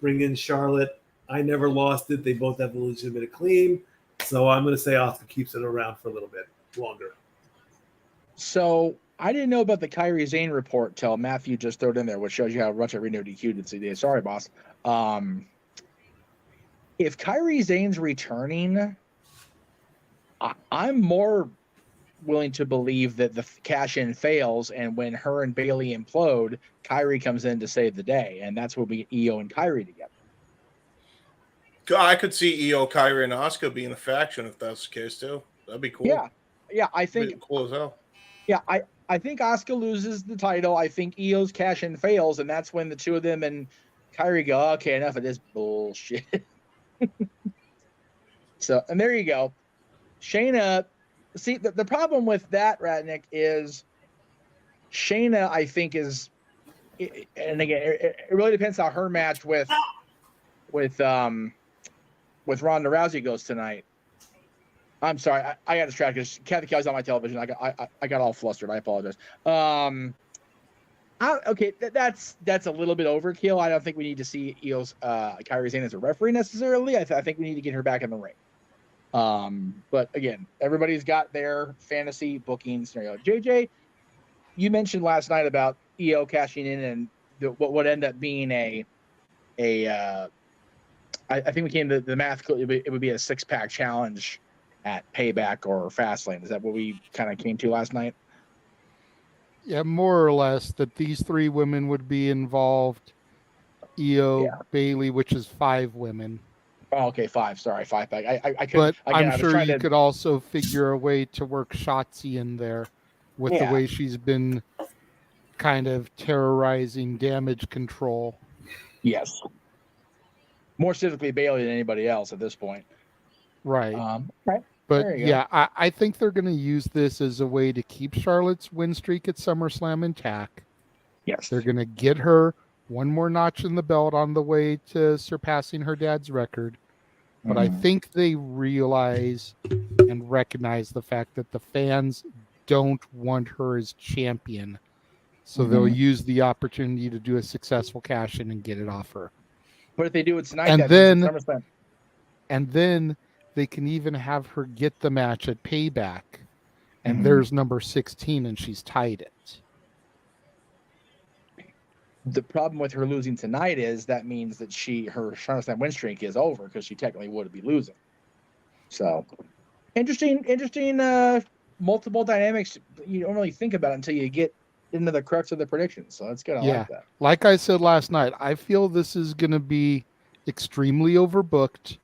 bring in Charlotte. I never lost it. They both have a legitimate claim. So I'm going to say Asuka keeps it around for a little bit longer. So I didn't know about the Kairi Sane report till Matthew just threw it in there, which shows you how much I renewed DQ did today. Sorry, boss. If Kairi Sane's returning, I'm more willing to believe that the cash-in fails, and when her and Bailey implode, Kyrie comes in to save the day, and that's where we get Io and Kyrie together. I could see Io, Kyrie, and Asuka being a faction if that's the case too. That'd be cool. Yeah, I think cool as hell. Yeah, I think Asuka loses the title. I think Io's cash-in fails, and that's when the two of them and Kyrie go, okay, enough of this bullshit. So, and there you go. Shayna, see, the problem with that, Ratnick, is Shayna, I think, is, and again, it really depends how her match with Ronda Rousey goes tonight. I'm sorry, I got distracted because Kathy Kelly's on my television. I got all flustered. I apologize. Okay, that's a little bit overkill. I don't think we need to see Io's Kairi Sane as a referee necessarily. I think we need to get her back in the ring. But again, everybody's got their fantasy booking scenario. JJ, you mentioned last night about Io cashing in and what would end up being I think we came to the math. It would be a 6-pack challenge at Payback or Fastlane. Is that what we kind of came to last night? Yeah, more or less, that these 3 women would be involved. Io, Bailey, which is 5 women. Oh, okay, 5. Sorry, 5-pack. I could. But again, I'm sure you could also figure a way to work Shotzi in there with the way she's been kind of terrorizing Damage Control. Yes. More specifically Bailey than anybody else at this point. Right. Right. But yeah, I think they're going to use this as a way to keep Charlotte's win streak at SummerSlam intact. Yes. They're going to get her one more notch in the belt on the way to surpassing her dad's record. But I think they realize and recognize the fact that the fans don't want her as champion. So they'll use the opportunity to do a successful cash-in and get it off her. But if they do it tonight, and then they can even have her get the match at Payback, and there's number 16, and she's tied it. The problem with her losing tonight is that means that her SummerSlam win streak is over because she technically would be losing. So, interesting, multiple dynamics. You don't really think about it until you get into the crux of the predictions. So that's good. I like that. Like I said last night, I feel this is going to be extremely overbooked.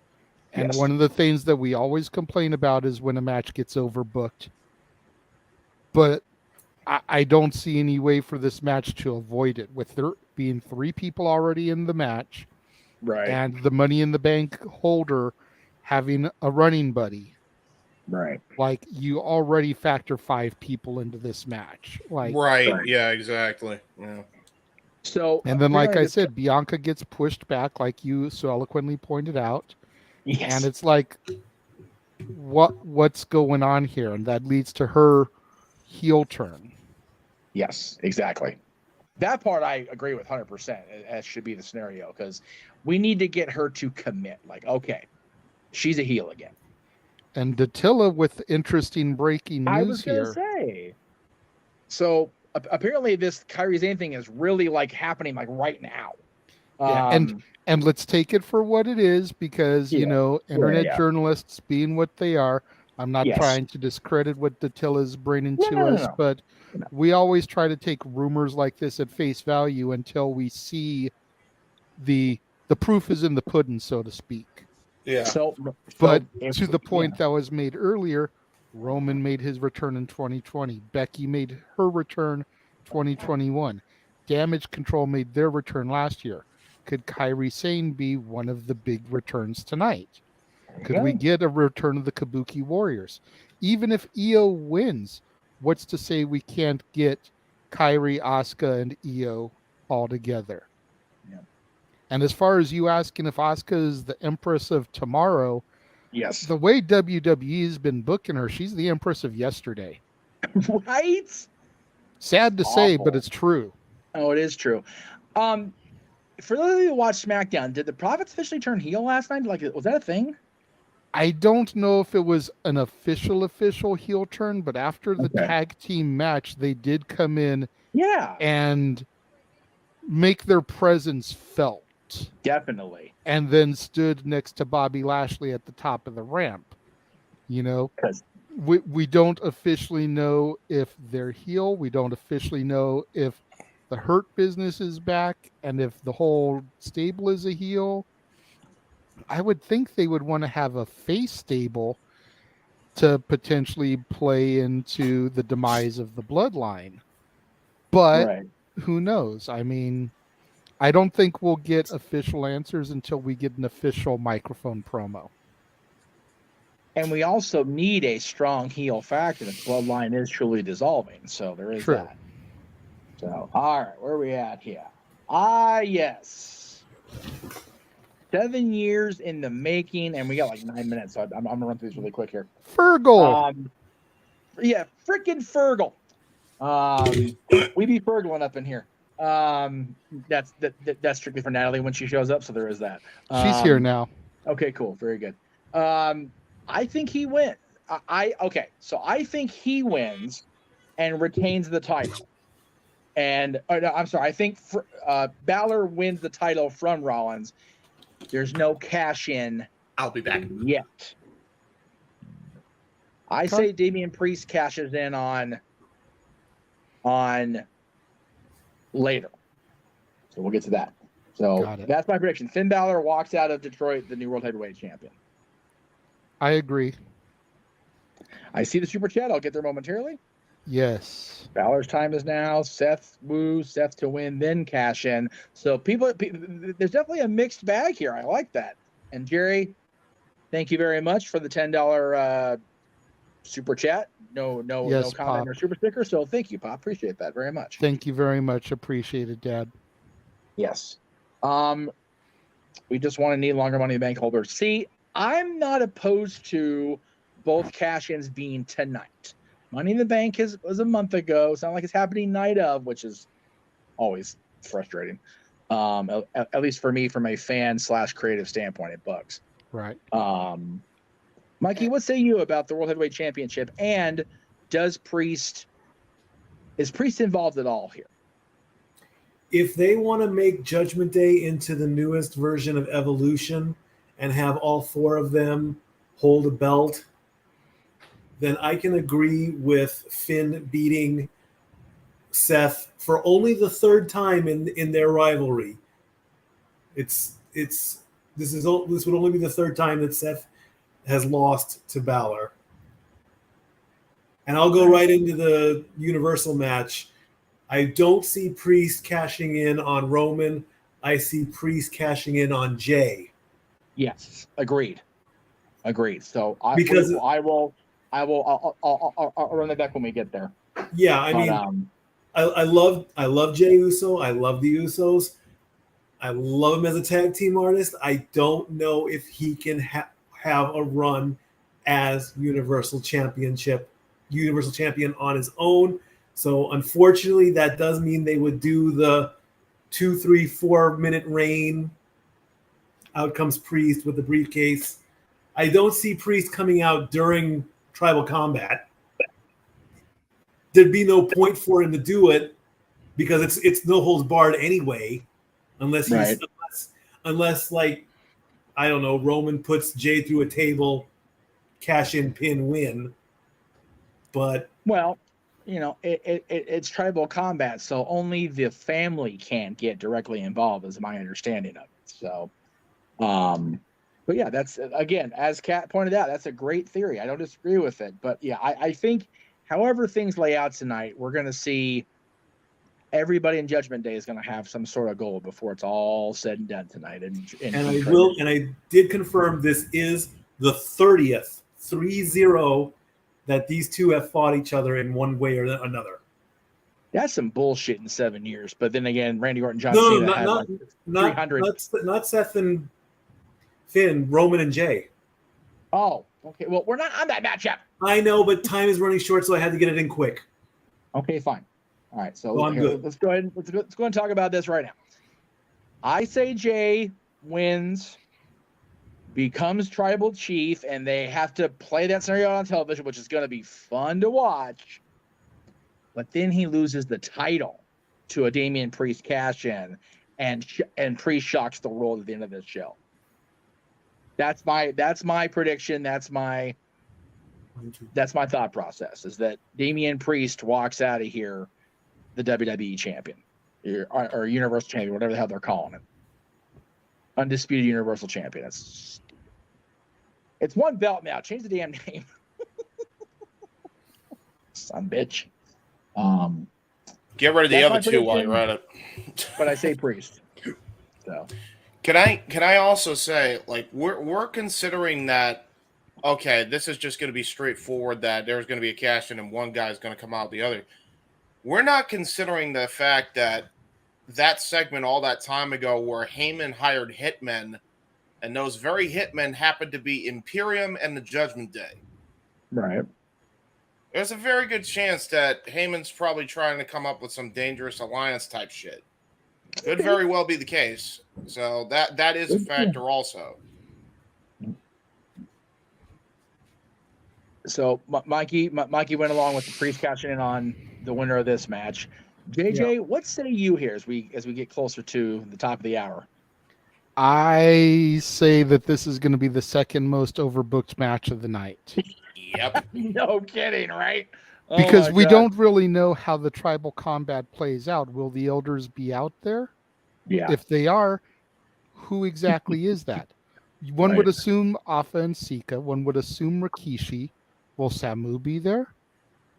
And one of the things that we always complain about is when a match gets overbooked. But I don't see any way for this match to avoid it, with there being 3 people already in the match, right? And the Money in the Bank holder having a running buddy, right? Like, you already factor 5 people into this match, like right. Yeah, exactly. Yeah. So, and then, like I said, Bianca gets pushed back, like you so eloquently pointed out. Yes. And it's like, what's going on here? And that leads to her heel turn. Yes, exactly. That part I agree with 100%. That should be the scenario, because we need to get her to commit. Like, okay, she's a heel again. And Dattila with interesting breaking news I was going here. to say. So apparently this Kairi Sane thing is really like happening like right now. Yeah, and let's take it for what it is, because, you know, internet journalists being what they are, I'm not trying to discredit what Dattila is bringing to us, but we always try to take rumors like this at face value until we see the proof is in the pudding, so to speak. Yeah. But to the point that was made earlier, Roman made his return in 2020. Becky made her return 2021. Damage Control made their return last year. Could Kairi Sane be one of the big returns tonight? Could we get a return of the Kabuki Warriors? Even if Io wins, what's to say we can't get Kairi, Asuka, and Io all together? Yeah. And as far as you asking if Asuka is the Empress of tomorrow, yes, the way WWE has been booking her, she's the Empress of yesterday. Right? Sad to say, but it's true. Oh, it is true. For those of you who watched SmackDown, did the Profits officially turn heel last night? Like, was that a thing? I don't know if it was an official heel turn, but after the tag team match, they did come in and make their presence felt. Definitely. And then stood next to Bobby Lashley at the top of the ramp. You know? we don't officially know if they're heel. We don't officially know if the Hurt Business is back and if the whole stable is a heel. I would think they would want to have a face stable to potentially play into the demise of the bloodline. But Right. who knows? I mean, I don't think we'll get official answers until we get an official microphone promo. And we also need a strong heel factor. The bloodline is truly dissolving, so there is True. that. So, all right, where are we at here? Yes. 7 years in the making, and we got like 9 minutes, so I'm gonna run through these really quick here. Fergal. Yeah, freaking Fergal. We be Fergaling up in here. That's strictly for Natalie when she shows up, so there is that. She's here now. Okay, cool, very good. I think he wins. So I think he wins and retains the title. And no, I'm sorry, I think Balor wins the title from Rollins. There's no cash in. I'll be back. Yet. I say Damian Priest cashes in on later. So we'll get to that. So that's my prediction. Finn Balor walks out of Detroit the new World Heavyweight Champion. I agree. I see the super chat. I'll get there momentarily. Yes. Balor's time is now. Seth to win, then cash in. So there's definitely a mixed bag here. I like that. And Jerry, thank you very much for the $10 super chat. No comment Pop. or super sticker. So thank you, Pop. Appreciate that very much. Thank you very much. Appreciate it, Dad. Yes. We just want to need longer Money in the Bank holders. See, I'm not opposed to both cash-ins being tonight. Money in the Bank was a month ago. It's not like it's happening night of, which is always frustrating. At least for me, from a fan/creative standpoint, it bugs. Right. Mikey, what say you about the World Heavyweight Championship? And is Priest involved at all here? If they want to make Judgment Day into the newest version of Evolution and have all four of them hold a belt, then I can agree with Finn beating Seth for only the third time in their rivalry. This would only be the third time that Seth has lost to Balor. And I'll go right into the Universal match. I don't see Priest cashing in on Roman. I see Priest cashing in on Jay. Yes, agreed. So I'll run that back when we get there. Yeah, I mean, I love Jey Uso. I love the Usos. I love him as a tag team artist. I don't know if he can have a run as Universal Champion on his own. So unfortunately, that does mean they would do the 2, 3, 4 minute reign. Out comes Priest with the briefcase. I don't see Priest coming out during Tribal Combat. There'd be no point for him to do it because it's no holds barred anyway, unless like, I don't know, Roman puts Jay through a table, cash in, pin, win. But it's Tribal Combat, so only the family can get directly involved, is my understanding of it. So, but yeah, that's, again, as Kat pointed out, that's a great theory. I don't disagree with it. But yeah, I think however things lay out tonight, we're going to see everybody in Judgment Day is going to have some sort of goal before it's all said and done tonight. And I did confirm this is the 30th 3-0 that these two have fought each other in one way or another. That's some bullshit in 7 years. But then again, Randy Orton, John Cena had like 300. Not Seth and Finn, Roman and Jay. Oh, okay. Well, we're not on that matchup. I know, but time is running short, so I had to get it in quick. Okay, fine. All right, so good. Let's go ahead and talk about this right now. I say Jay wins, becomes tribal chief, and they have to play that scenario on television, which is going to be fun to watch. But then he loses the title to a Damian Priest cash-in, and Priest shocks the world at the end of this show. That's my prediction. That's my That's my thought process, is that Damian Priest walks out of here the WWE champion or Universal champion, whatever the hell they're calling it. Undisputed Universal champion. It's one belt now. Change the damn name. Son bitch. Get rid of the That's other my two while prediction. you're at it. But I say Priest. So Can I also say, like, we're considering that, okay, this is just going to be straightforward, that there's going to be a cash in and one guy's going to come out the other. We're not considering the fact that segment all that time ago where Heyman hired hitmen, and those very hitmen happened to be Imperium and the Judgment Day. right. There's a very good chance that Heyman's probably trying to come up with some dangerous alliance type shit. Could very well be the case. So that is a factor also. So Mikey went along with the Priest cashing in on the winner of this match. JJ, what say you here as we get closer to the top of the hour? I say that this is going to be the second most overbooked match of the night. Yep. No kidding, right? Oh Because my we God. don't really know how the tribal combat plays out. Will the elders be out there? Yeah. If they are, who exactly is that? One would assume Afa and Sika. One would assume Rikishi. Will Samu be there?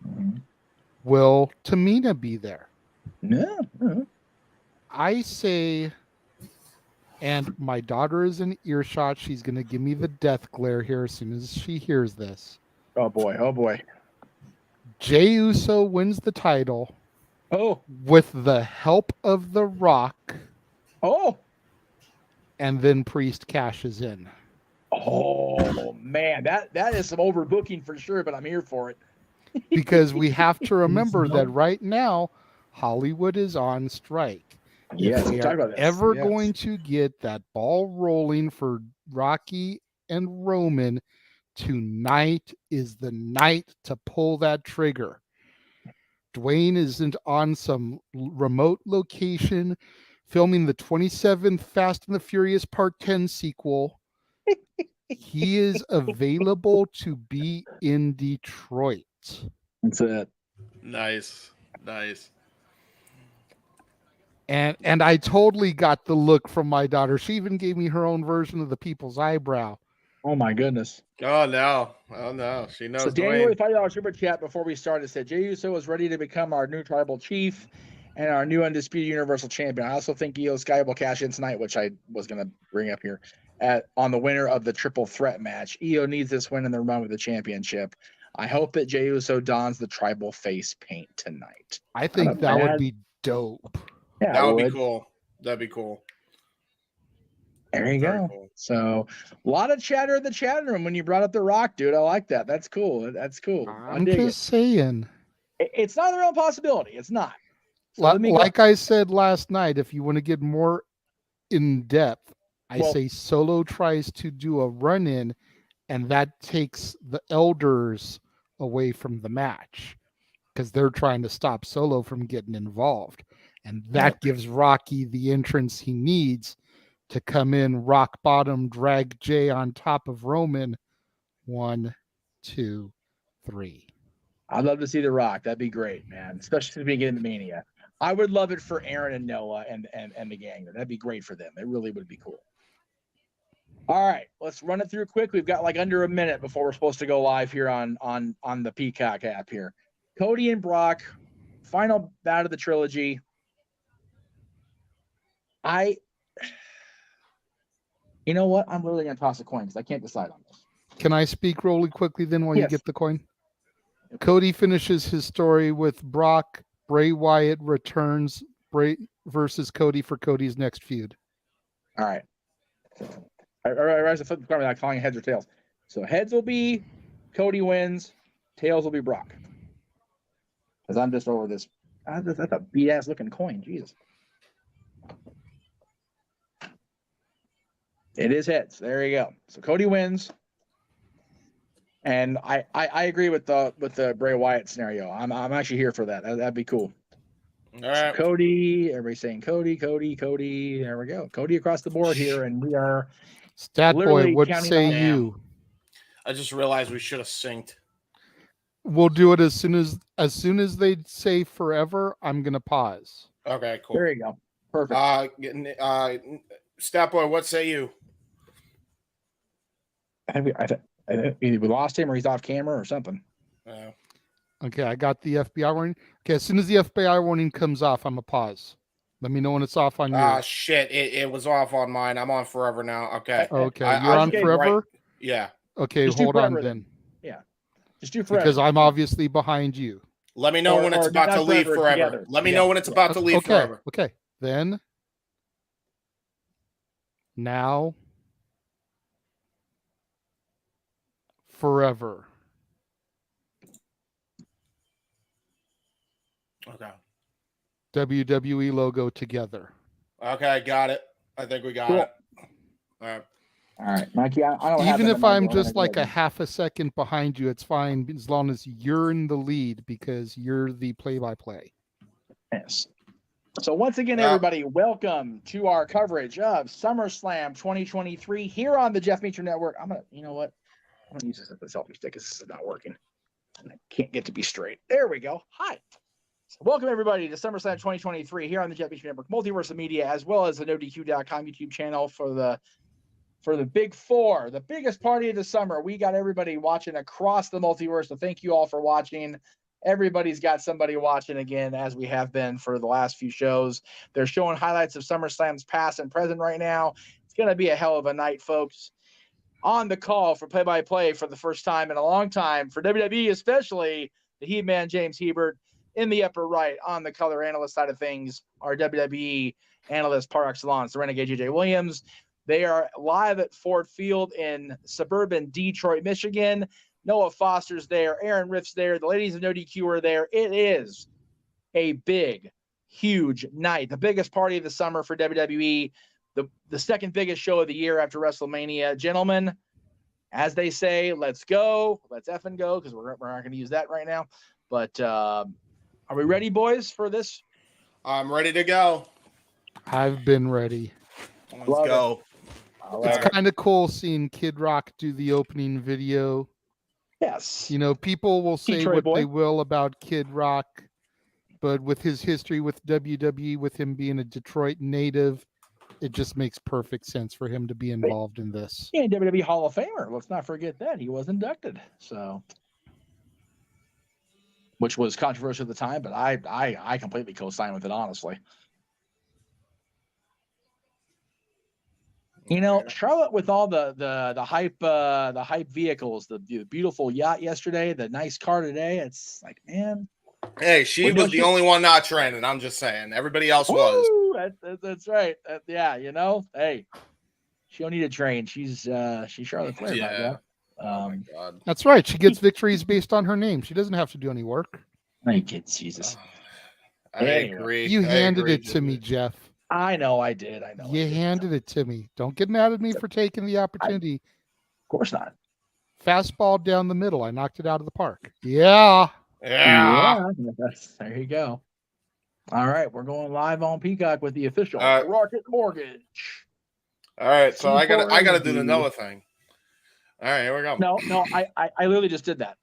Mhm. Will Tamina be there? No. No. I say, and my daughter is in earshot. She's going to give me the death glare here as soon as she hears this. Oh boy. Oh boy. Jey Uso wins the title Oh. with the help of The Rock, Oh. and then Priest cashes in. Oh man, that is some overbooking for sure, but I'm here for it. Because we have to remember that right now, Hollywood is on strike. Yes, If we they talked are about this. ever Yes. going to get that ball rolling for Rocky and Roman, tonight is the night to pull that trigger. Dwayne isn't on some remote location filming the 27th Fast and the Furious Part 10 sequel. He is available to be in Detroit. That's it. Nice. And I totally got the look from my daughter. She even gave me her own version of the people's eyebrow. Oh my goodness. Oh no. She knows So Daniel Dwayne. with $5 super chat before we started said Jey Uso is ready to become our new tribal chief and our new undisputed universal champion. I also think Io Sky will cash in tonight, which I was going to bring up here, on the winner of the triple threat match. Io needs this win in the run with the championship. I hope that Jey Uso dons the tribal face paint tonight. I think that would be dope. Yeah, That would be cool. That'd be cool. There you Very go. cool. So a lot of chatter in the chat room when you brought up The Rock, dude. I like that. That's cool. That's cool. I'm just saying. It's not a real possibility. It's not. So Like I said last night, if you want to get more in depth, I say Solo tries to do a run in, and that takes the elders away from the match because they're trying to stop Solo from getting involved. And that gives Rocky the entrance he needs to come in rock bottom, drag Jay on top of Roman. 1, 2, 3. I'd love to see The Rock. That'd be great, man. Especially at the beginning of Mania. I would love it for Aaron and Noah and the gang. That'd be great for them. It really would be cool. All right, let's run it through quick. We've got like under a minute before we're supposed to go live here on the Peacock app here. Cody and Brock, final bout of the trilogy. You know what? I'm literally gonna toss a coin because I can't decide on this. Can I speak really quickly then while you get the coin? Cody finishes his story with Brock. Bray Wyatt returns Bray versus Cody for Cody's next feud. All right. I rise to flip the coin without calling heads or tails. So heads will be Cody wins. Tails will be Brock. Because I'm just over this. That's a beat ass looking coin. Jesus. It is heads. There you go. So Cody wins. And I agree with the Bray Wyatt scenario. I'm actually here for that. That'd be cool. All right. So Cody, everybody's saying Cody. There we go. Cody across the board here, and we are Stat boy, what say on. you? I just realized we should have synced. We'll do it as soon as they say forever. I'm gonna pause. Okay, cool. There you go. Perfect. Stepboy, what say you? I think either we lost him or he's off camera or something. Okay, I got the FBI warning. Okay, as soon as the FBI warning comes off, I'm a pause. Let me know when it's off on yours. Shit, it was off on mine. I'm on forever now. Okay. Okay, you're on forever? Right. Yeah. Okay, Just hold on then. then. Yeah. Just do forever. Because I'm obviously behind you. Let me know when it's about to leave forever. Let me know when it's about to leave forever. Okay. Then. Now. Forever. Okay. WWE logo together. Okay, got it. I think we got it. All right, Mikey. I don't Even if I'm just like a half a second behind you, it's fine as long as you're in the lead because you're the play-by-play. Yes. So once again, everybody, welcome to our coverage of SummerSlam 2023 here on the Jeff Meacher Network. You know what? I'm gonna use this as a selfie stick because this is not working. I can't get to be straight. There we go. Hi. So welcome everybody to SummerSlam 2023 here on the Jeff Meacher Network, Multiverse of Media, as well as the NoDQ.com YouTube channel for the Big Four, the biggest party of the summer. We got everybody watching across the multiverse. So thank you all for watching. Everybody's got somebody watching again, as we have been for the last few shows. They're showing highlights of SummerSlam's past and present right now. It's going to be a hell of a night, folks. On the call for play-by-play for the first time in a long time, for WWE especially, the He-Man James Hebert. In the upper right, on the color analyst side of things, our WWE analyst par excellence, the Renegade JJ Williams. They are live at Ford Field in suburban Detroit, Michigan. Noah Foster's there. Aaron Riff's there. The ladies of No DQ are there. It is a big, huge night. The biggest party of the summer for WWE. The second biggest show of the year after WrestleMania. Gentlemen, as they say, let's go. Let's effing go, because we're not going to use that right now. But are we ready, boys, for this? I'm ready to go. I've been ready. Let's go. It's kind of cool seeing Kid Rock do the opening video. Yes. You know, people will say Detroit what they will about Kid Rock, but with his history with WWE, with him being a Detroit native, it just makes perfect sense for him to be involved in this. Yeah, WWE Hall of Famer. Let's not forget that. He was inducted. So, which was controversial at the time, but I completely co-sign with it, honestly. You know, Charlotte with all the hype vehicles, the beautiful yacht yesterday, the nice car today. It's like, man. Hey, she was the only one not training. I'm just saying. Everybody else was. That's right. Yeah, you know. Hey, she don't need to train. She's Charlotte Flair. Yeah. Oh my God. That's right. She gets victories based on her name. She doesn't have to do any work. Thank you, Jesus. I agree. You handed it to me, Jeff. I know I did. You handed it to me. Don't get mad at me for taking the opportunity. Of course not. Fastball down the middle. I knocked it out of the park. Yeah. Yeah. There you go. All right, we're going live on Peacock with the official Rocket Mortgage. All right, so I gotta do the Noah thing. All right, here we go. No, I literally just did that.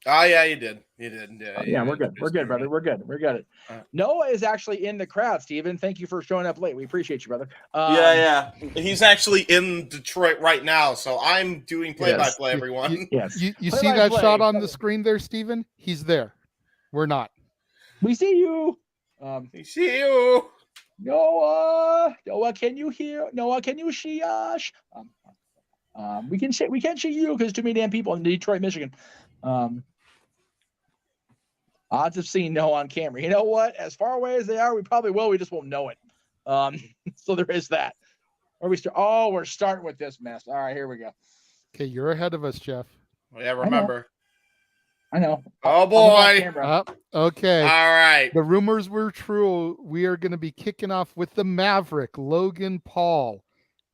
Oh yeah, you did. Yeah, we're good. We're good, brother. We're good. Noah is actually in the crowd, Steven. Thank you for showing up late. We appreciate you, brother. Yeah. He's actually in Detroit right now, so I'm doing play-by-play, everyone. Yes. You see that shot on the screen there, Steven? He's there. We're not. We see you. We see you. Noah, can you hear? Noah, can you see us? We can't see you because too many damn people in Detroit, Michigan. Odds of seeing Noah on camera. You know what? As far away as they are, we probably will. We just won't know it. So there is that. We're starting with this mess. All right, here we go. Okay, you're ahead of us, Jeff. Yeah, remember. I know. Oh boy. Okay. All right. The rumors were true. We are going to be kicking off with the Maverick, Logan Paul,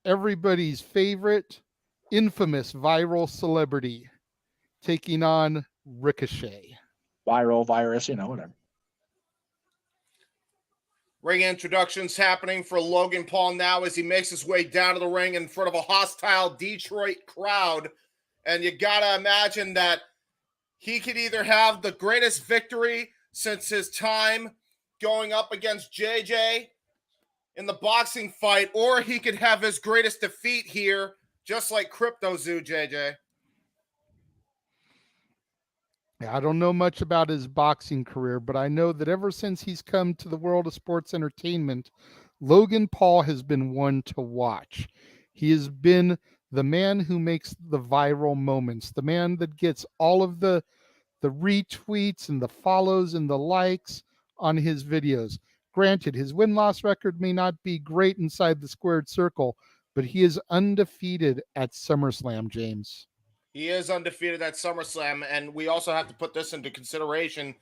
everybody's favorite, infamous viral celebrity, taking on Ricochet. Viral, virus, whatever. Ring introductions happening for Logan Paul now as he makes his way down to the ring in front of a hostile Detroit crowd. And you got to imagine that he could either have the greatest victory since his time going up against JJ in the boxing fight, or he could have his greatest defeat here, just like Crypto Zoo, JJ. I don't know much about his boxing career, but I know that ever since he's come to the world of sports entertainment, Logan Paul has been one to watch. He has been the man who makes the viral moments, the man that gets all of the retweets and the follows and the likes on his videos. Granted, his win-loss record may not be great inside the squared circle, but he is undefeated at SummerSlam, James. He is undefeated at SummerSlam, and we also have to put this into consideration.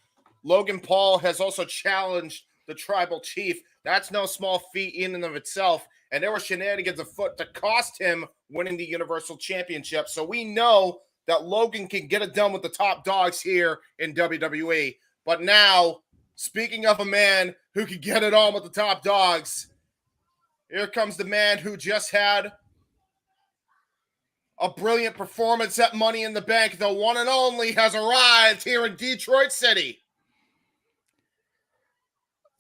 Logan Paul has also challenged the Tribal Chief. That's no small feat in and of itself, and there were shenanigans afoot to cost him winning the Universal Championship. So we know that Logan can get it done with the top dogs here in WWE. But now, speaking of a man who can get it on with the top dogs, here comes the man who just had a brilliant performance at Money in the Bank. The one and only has arrived here in Detroit City.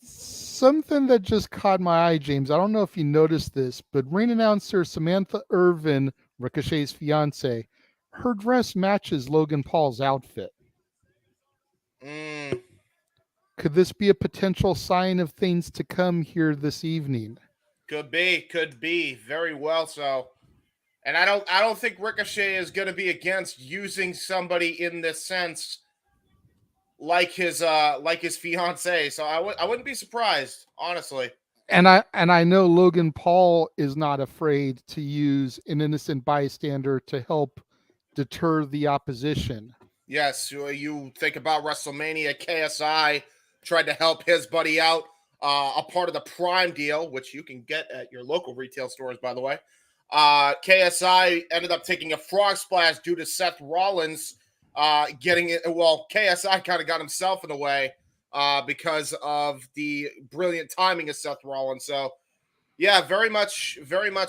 Something that just caught my eye, James. I don't know if you noticed this, but ring announcer Samantha Irvin, Ricochet's fiance, her dress matches Logan Paul's outfit. Could this be a potential sign of things to come here this evening? Could be. Very well so. And I don't think Ricochet is going to be against using somebody in this sense like his fiance. So I wouldn't be surprised, honestly. And I know Logan Paul is not afraid to use an innocent bystander to help deter the opposition. Yes, you think about WrestleMania, KSI tried to help his buddy out, a part of the Prime deal, which you can get at your local retail stores, by the way. KSI ended up taking a frog splash due to Seth Rollins getting it. Well, KSI kind of got himself in the way because of the brilliant timing of Seth Rollins. So, yeah, very much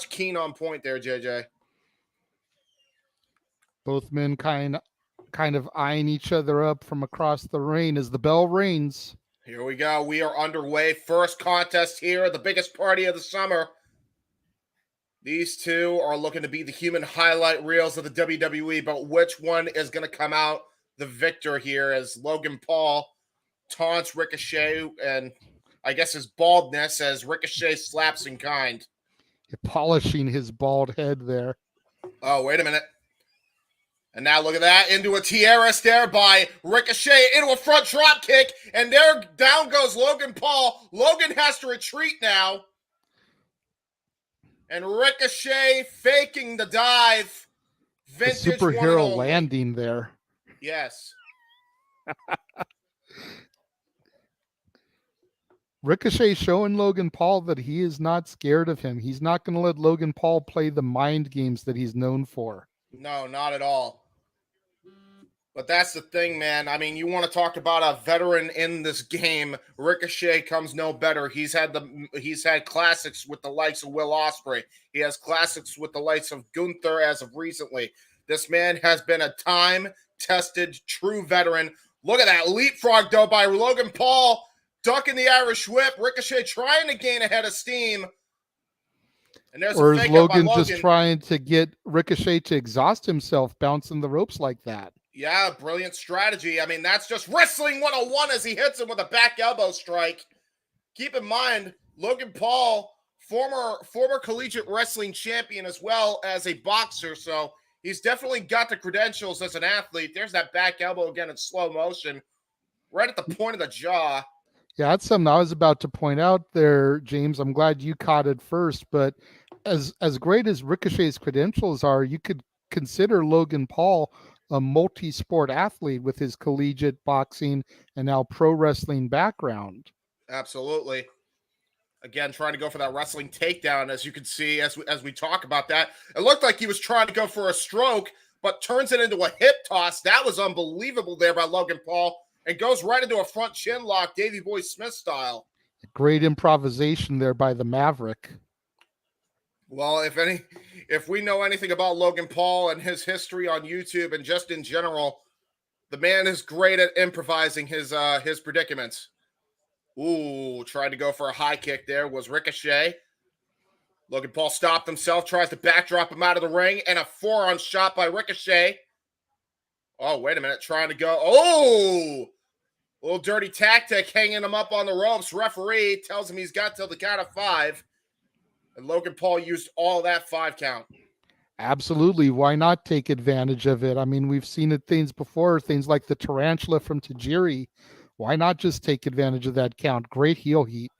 keen on point there, JJ. Both men kind of eyeing each other up from across the ring as the bell rings. Here we go. We are underway. First contest here, the biggest party of the summer. These two are looking to be the human highlight reels of the WWE, but which one is going to come out the victor here as Logan Paul taunts Ricochet and I guess his baldness as Ricochet slaps in kind. Polishing his bald head there. Oh, wait a minute. And now look at that, into a tiara stare by Ricochet, into a front drop kick, and there down goes Logan Paul. Logan has to retreat now. And Ricochet faking the dive. Vintage the superhero landing there. Yes. Ricochet showing Logan Paul that he is not scared of him. He's not going to let Logan Paul play the mind games that he's known for. No, not at all. But that's the thing, man. I mean, you want to talk about a veteran in this game. Ricochet comes no better. He's had classics with the likes of Will Ospreay. He has classics with the likes of Gunther as of recently. This man has been a time-tested, true veteran. Look at that leapfrog, though, by Logan Paul, ducking the Irish whip. Ricochet trying to gain a head of steam. And there's or is Logan just trying to get Ricochet to exhaust himself, bouncing the ropes like that? Yeah, brilliant strategy. I mean, that's just wrestling 101 as he hits him with a back elbow strike. Keep in mind, Logan Paul, former collegiate wrestling champion as well as a boxer, so he's definitely got the credentials as an athlete. There's that back elbow again in slow motion, right at the point of the jaw. Yeah, that's something I was about to point out there, James. I'm glad you caught it first, but as great as Ricochet's credentials are, you could consider Logan Paul a multi-sport athlete with his collegiate boxing and now pro wrestling background. Absolutely. Again, trying to go for that wrestling takedown, as you can see, as we talk about that. It looked like he was trying to go for a stroke, but turns it into a hip toss. That was unbelievable there by Logan Paul, and goes right into a front chin lock, Davey Boy Smith style. Great improvisation there by the Maverick. Well, if we know anything about Logan Paul and his history on YouTube and just in general, The man is great at improvising his predicaments. Ooh, tried to go for a high kick there. Was Ricochet. Logan Paul stopped himself, tries to backdrop him out of the ring, and a forearm shot by Ricochet. Oh, wait a minute. Trying to go. Oh! Little dirty tactic, hanging him up on the ropes. Referee tells him he's got till the count of 5. And Logan Paul used all that 5 count. Absolutely. Why not take advantage of it? I mean, we've seen it things before, things like the tarantula from Tajiri. Why not just take advantage of that count? Great heel heat.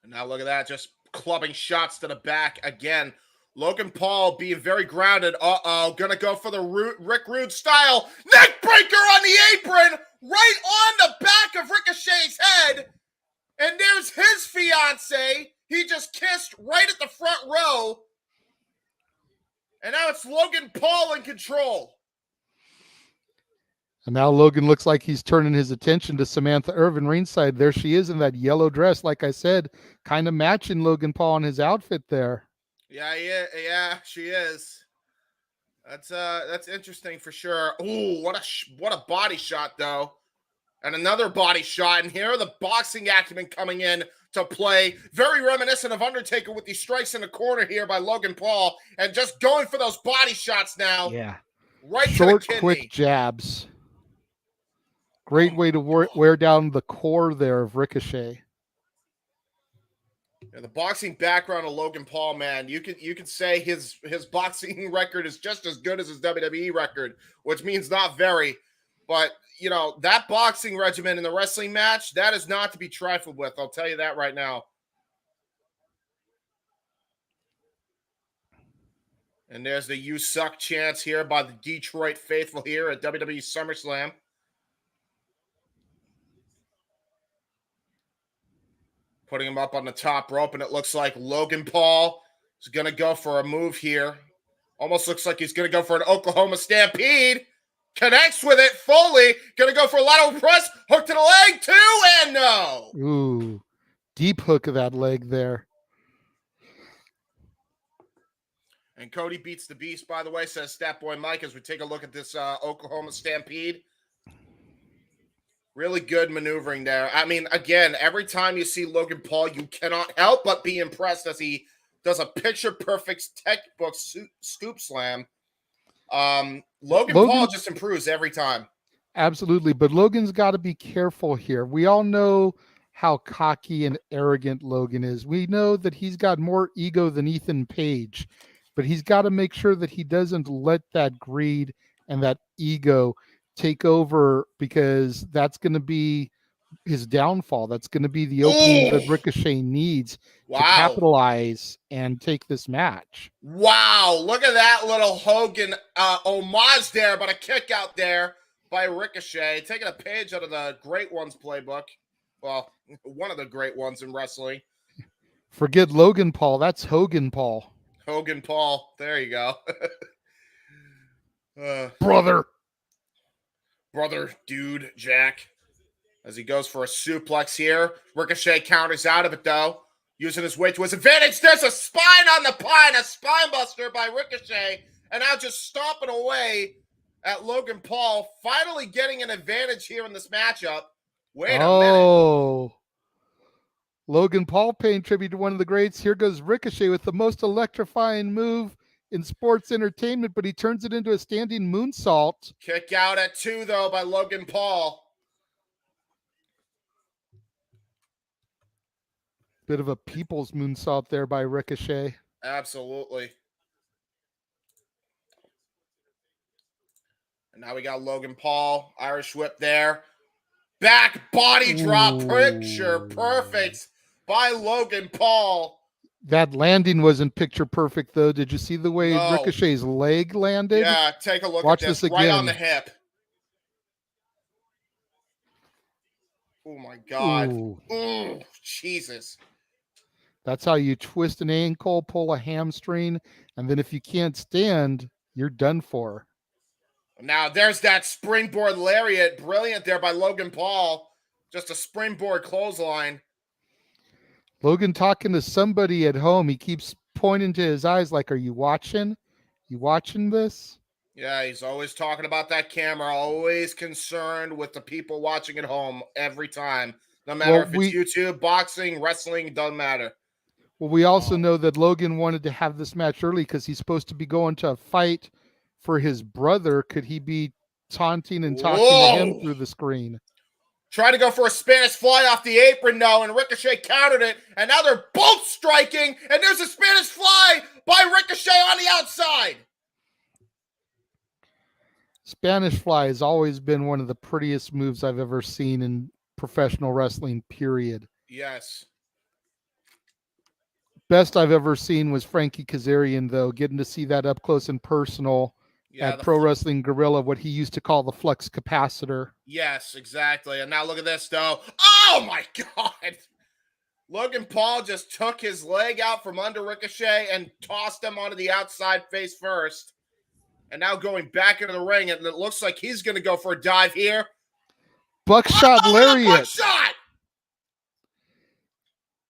And now look at that, just clubbing shots to the back again. Logan Paul being very grounded. Uh-oh, gonna go for the Rick Rude style. Neck breaker on the apron, right on the back of Ricochet's head. And there's his fiance. He just kissed right at the front row. And now it's Logan Paul in control. And now Logan looks like he's turning his attention to Samantha Irvin ringside. There she is in that yellow dress, like I said, kind of matching Logan Paul in his outfit there. Yeah, she is. That's interesting for sure. Ooh, what a body shot though, and another body shot. And here the boxing acumen coming in to play, very reminiscent of Undertaker with these strikes in the corner here by Logan Paul, and just going for those body shots now. Yeah, right short, to the kidney. quick jabs. Great way to wear down the core there of Ricochet. Yeah, the boxing background of Logan Paul, man, you could say his boxing record is just as good as his WWE record, which means not very. But, you know, that boxing regimen in the wrestling match, that is not to be trifled with. I'll tell you that right now. And there's the "You Suck" chants here by the Detroit faithful here at WWE SummerSlam. Putting him up on the top rope, and it looks like Logan Paul is going to go for a move here. Almost looks like he's going to go for an Oklahoma Stampede. Connects with it. Foley going to go for a lateral press. Hook to the leg, too, and no. Ooh, deep hook of that leg there. And Cody beats the beast, by the way, says Stat Boy Mike, as we take a look at this Oklahoma Stampede. Really good maneuvering there. I mean, again, every time you see Logan Paul, you cannot help but be impressed as he does a picture-perfect textbook scoop slam. Logan Paul just improves every time. Absolutely, but Logan's got to be careful here. We all know how cocky and arrogant Logan is. We know that he's got more ego than Ethan Page, but he's got to make sure that he doesn't let that greed and that ego take over, because that's going to be his downfall. That's going to be the opening that Ricochet needs to capitalize and take this match. Wow, look at that little Hogan homage there, but a kick out there by Ricochet, taking a page out of the Great Ones playbook. Well, one of the great ones in wrestling. Forget Logan Paul, that's Hogan Paul. Hogan Paul, there you go. Brother, dude, Jack. As he goes for a suplex here. Ricochet counters out of it, though. Using his weight to his advantage. There's a spine on the pine. A spine buster by Ricochet. And now just stomping away at Logan Paul. Finally getting an advantage here in this matchup. Wait a minute. Logan Paul paying tribute to one of the greats. Here goes Ricochet with the most electrifying move in sports entertainment, but he turns it into a standing moonsault. Kick out at 2, though, by Logan Paul. Bit of a people's moonsault there by Ricochet. Absolutely. And now we got Logan Paul. Irish whip there. Back body drop. Picture perfect by Logan Paul. That landing wasn't picture perfect, though. Did you see the way Ricochet's leg landed? Yeah, take a look Watch at this. Again. Right on the hip. Oh, my God. Ooh, Jesus. That's how you twist an ankle, pull a hamstring, and then if you can't stand, you're done for. Now, there's that springboard lariat. Brilliant there by Logan Paul. Just a springboard clothesline. Logan talking to somebody at home. He keeps pointing to his eyes like, are you watching? You watching this? Yeah, he's always talking about that camera, always concerned with the people watching at home every time. No matter Well, if it's YouTube, boxing, wrestling, it doesn't matter. we also know that Logan wanted to have this match early because he's supposed to be going to a fight for his brother. Could he be taunting and talking to him Whoa! through the screen? Tried to go for a Spanish fly off the apron, no, and Ricochet countered it, and now they're both striking, and there's a Spanish fly by Ricochet on the outside. Spanish fly has always been one of the prettiest moves I've ever seen in professional wrestling, period. Yes. Best I've ever seen was Frankie Kazarian, though, getting to see that up close and personal at Pro Wrestling Guerrilla, what he used to call the flux capacitor. Yes, exactly. And now look at this, though. Oh, my God. Logan Paul just took his leg out from under Ricochet and tossed him onto the outside face first. And now going back into the ring, and it looks like he's going to go for a dive here. Buckshot lariat. Buckshot!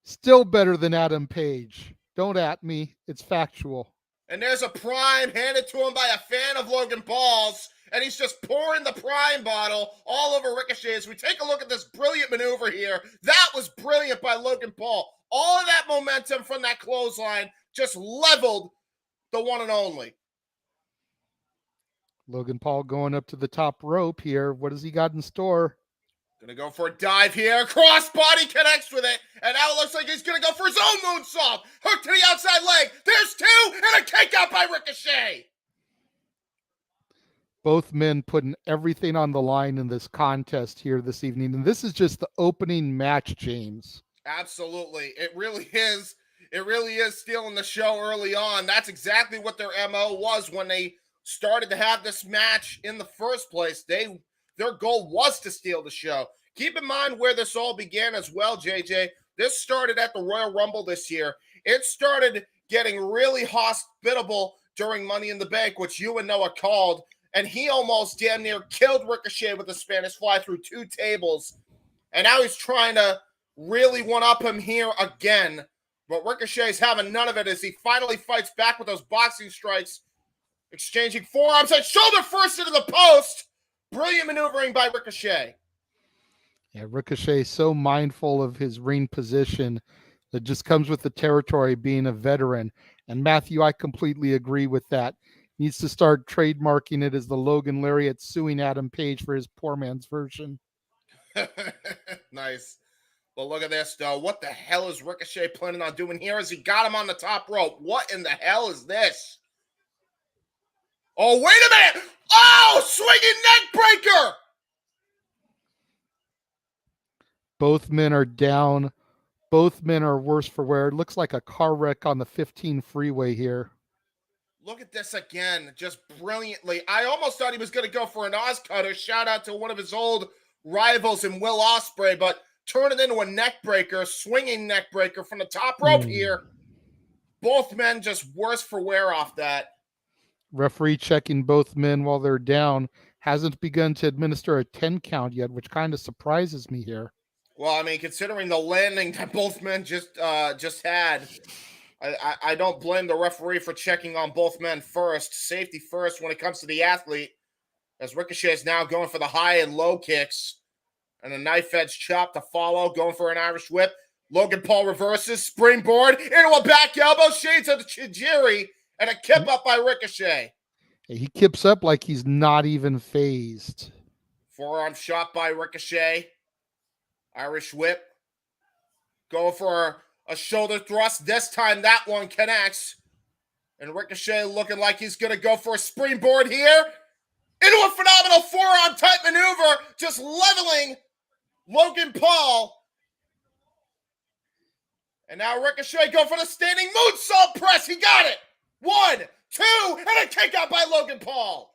Still better than Adam Page. Don't at me. It's factual. And there's a prime handed to him by a fan of Logan Paul's, and he's just pouring the prime bottle all over Ricochet. As we take a look at this brilliant maneuver here, that was brilliant by Logan Paul. All of that momentum from that clothesline just leveled the one and only. Logan Paul going up to the top rope here. What has he got in store? Gonna go for a dive here. Crossbody connects with it. And now it looks like he's gonna go for his own moonsault. Hook to the outside leg. There's two, and a kick out by Ricochet. Both men putting everything on the line in this contest here this evening. And this is just the opening match, James. Absolutely. It really is. It really is stealing the show early on. That's exactly what their MO was when they started to have this match in the first place. Their goal was to steal the show. Keep in mind where this all began as well, JJ. This started at the Royal Rumble this year. It started getting really hospitable during Money in the Bank, which you and Noah called, and he almost damn near killed Ricochet with a Spanish fly through two tables. And now he's trying to really one-up him here again. But Ricochet's having none of it as he finally fights back with those boxing strikes, exchanging forearms and shoulder first into the post. Brilliant maneuvering by Ricochet. Yeah, Ricochet so mindful of his ring position that just comes with the territory being a veteran. And Matthew, I completely agree with that. Needs to start trademarking it as the Logan Lariat suing Adam Page for his poor man's version. Nice. But look at this, though. What the hell is Ricochet planning on doing here as he got him on the top rope? What in the hell is this? Oh, wait a minute! Oh, swinging neck breaker! Both men are down. Both men are worse for wear. It looks like a car wreck on the 15 freeway here. Look at this again, just brilliantly. I almost thought he was going to go for an Oz cutter. Shout out to one of his old rivals in Will Ospreay, but turn it into a neck breaker, swinging neck breaker from the top rope here. Both men just worse for wear off that. Referee checking both men while they're down. Hasn't begun to administer a 10 count yet, which kind of surprises me here. Well, I mean, considering the landing that both men just had, I don't blame the referee for checking on both men first. Safety first when it comes to the athlete, as Ricochet is now going for the high and low kicks. And a knife edge chop to follow, going for an Irish whip. Logan Paul reverses, springboard, into a back elbow, shades of the Chijiri, and a kip up by Ricochet. He kips up like he's not even phased. Forearm shot by Ricochet. Irish whip. Going for a shoulder thrust. This time that one connects. And Ricochet looking like he's going to go for a springboard here. Into a phenomenal forearm type maneuver. Just leveling Logan Paul. And now Ricochet going for the standing moonsault press. He got it. 1, 2, and a kick out by Logan Paul.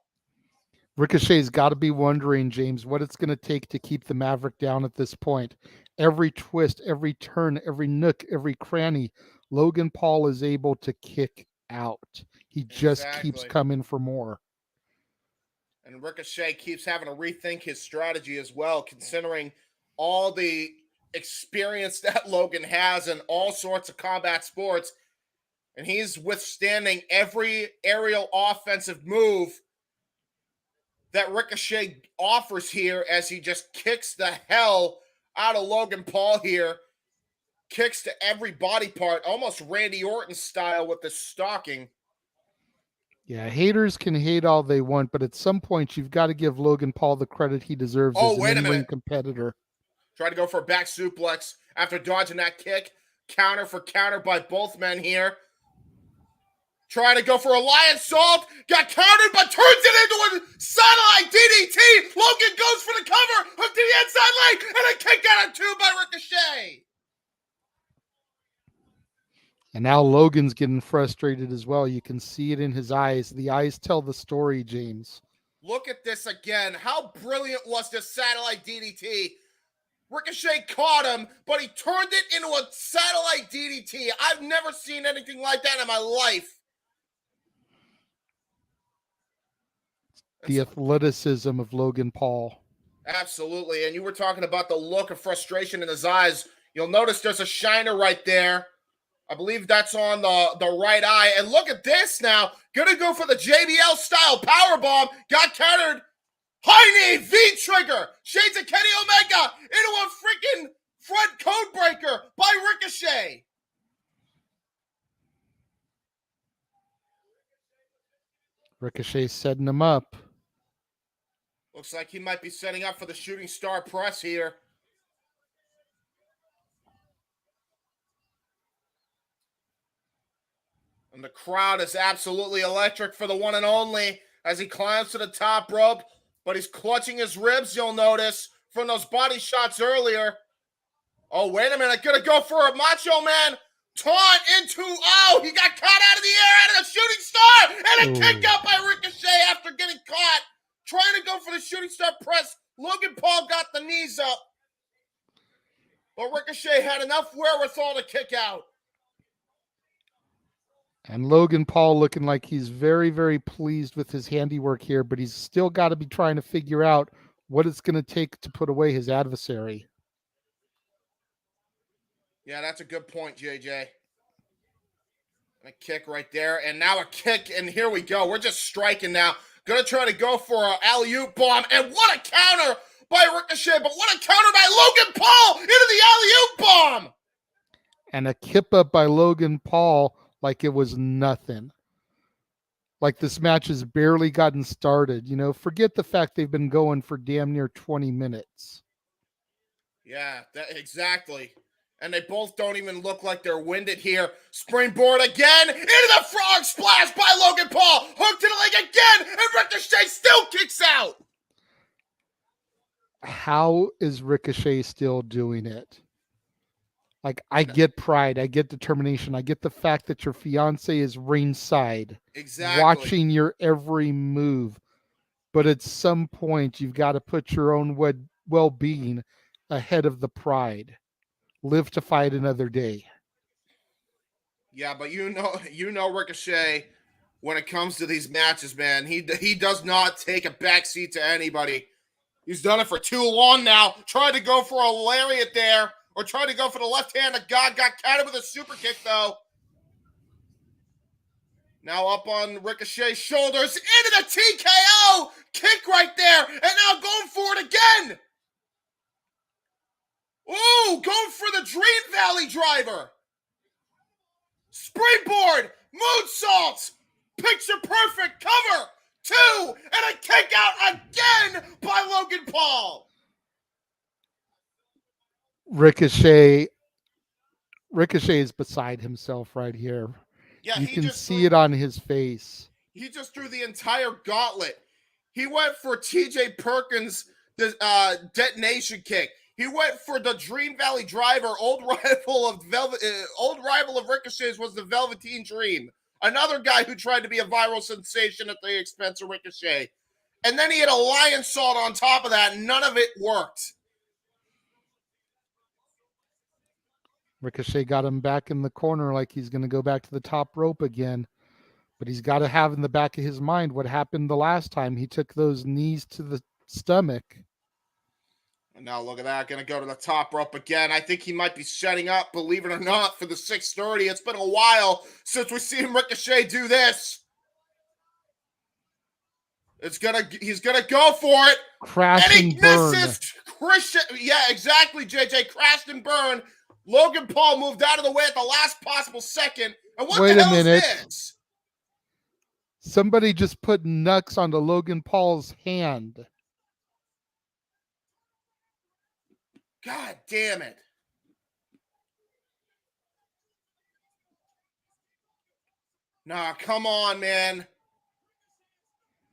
Ricochet's got to be wondering, James, what it's going to take to keep the Maverick down at this point. Every twist, every turn, every nook, every cranny, Logan Paul is able to kick out. He just keeps coming for more. And Ricochet keeps having to rethink his strategy as well, considering all the experience that Logan has in all sorts of combat sports. And he's withstanding every aerial offensive move that Ricochet offers here as he just kicks the hell out of Logan Paul here. Kicks to every body part, almost Randy Orton style with the stalking. Yeah, haters can hate all they want, but at some point you've got to give Logan Paul the credit he deserves as an in-ring competitor. Try to go for a back suplex after dodging that kick. Counter for counter by both men here. Trying to go for a lion salt. Got countered, but turns it into a satellite DDT. Logan goes for the cover. Hook to the inside leg. And a kick out of two by Ricochet. And now Logan's getting frustrated as well. You can see it in his eyes. The eyes tell the story, James. Look at this again. How brilliant was this satellite DDT? Ricochet caught him, but he turned it into a satellite DDT. I've never seen anything like that in my life. The athleticism of Logan Paul. Absolutely. And you were talking about the look of frustration in his eyes. You'll notice there's a shiner right there. I believe that's on the right eye. And look at this now. Gonna go for the JBL style powerbomb. Got countered. High knee, V-trigger. Shades of Kenny Omega into a freaking front code breaker by Ricochet. Ricochet setting him up. Looks like he might be setting up for the shooting star press here. And the crowd is absolutely electric for the one and only as he climbs to the top rope. But he's clutching his ribs, you'll notice, from those body shots earlier. Oh, wait a minute. Gonna go for a Macho Man taunt into... Oh, he got caught out of the air out of the shooting star! And a kick out by Ricochet after getting caught. Trying to go for the shooting star press. Logan Paul got the knees up. But Ricochet had enough wherewithal to kick out. And Logan Paul looking like he's very, very pleased with his handiwork here, but he's still got to be trying to figure out what it's going to take to put away his adversary. Yeah, that's a good point, JJ. And a kick right there, and now a kick, and here we go. We're just striking now. Gonna try to go for an alley-oop bomb, and what a counter by Ricochet, but what a counter by Logan Paul into the alley-oop bomb! And a kip up by Logan Paul like it was nothing. Like this match has barely gotten started. You know, forget the fact they've been going for damn near 20 minutes. Yeah, exactly. And they both don't even look like they're winded here. Springboard again into the frog splash by Logan Paul. Hook to the leg again, and Ricochet still kicks out. How is Ricochet still doing it? Like, I get pride, I get determination, I get the fact that your fiance is ringside, exactly, watching your every move. But at some point, you've got to put your own well-being ahead of the pride. Live to fight another day. Yeah, but you know Ricochet, when it comes to these matches, man, he does not take a backseat to anybody. He's done it for too long now. Tried to go for a lariat there, or tried to go for the left hand of God. Got countered with a super kick, though. Now up on Ricochet's shoulders into the TKO. Kick right there, and now going for it again. Ooh, going for the Dream Valley driver. Springboard, moonsaults, picture perfect cover, 2, and a kick out again by Logan Paul. Ricochet is beside himself right here. Yeah, you can see it on his face. He just threw the entire gauntlet. He went for TJ Perkins' detonation kick. He went for the Dream Valley driver. Old rival of Ricochet's was the Velveteen Dream. Another guy who tried to be a viral sensation at the expense of Ricochet. And then he had a lion salt on top of that, and none of it worked. Ricochet got him back in the corner like he's going to go back to the top rope again. But he's got to have in the back of his mind what happened the last time. He took those knees to the stomach. And now look at that, going to go to the top rope again. I think he might be setting up, believe it or not, for the 630. It's been a while since we've seen Ricochet do this. He's gonna go for it. Crash And he and burn. misses. Christian. Yeah, exactly, JJ. Crashed and burned. Logan Paul moved out of the way at the last possible second. And what Wait the a hell minute. is this? Somebody just put Nux onto Logan Paul's hand. God damn it. Nah, come on, man.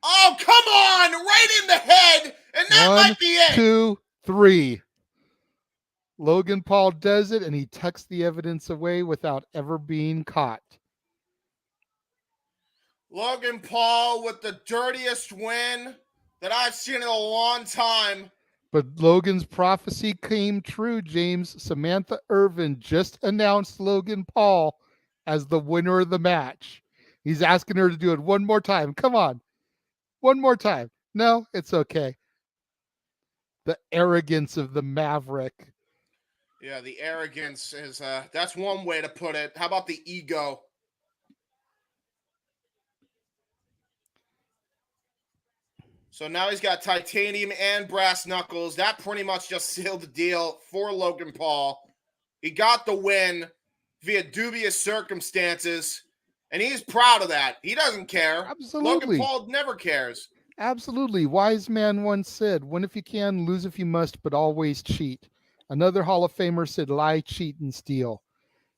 Oh, come on! Right in the head! And that might be it! 1, 2, 3. Logan Paul does it, and he tucks the evidence away without ever being caught. Logan Paul with the dirtiest win that I've seen in a long time. But Logan's prophecy came true, James. Samantha Irvin just announced Logan Paul as the winner of the match. He's asking her to do it one more time. Come on. One more time. No, it's okay. The arrogance of the Maverick. Yeah, the arrogance is, that's one way to put it. How about the ego? So now he's got titanium and brass knuckles. That pretty much just sealed the deal for Logan Paul. He got the win via dubious circumstances, and he's proud of that. He doesn't care. Absolutely. Logan Paul never cares. Absolutely. Wise man once said, win if you can, lose if you must, but always cheat. Another Hall of Famer said, lie, cheat, and steal.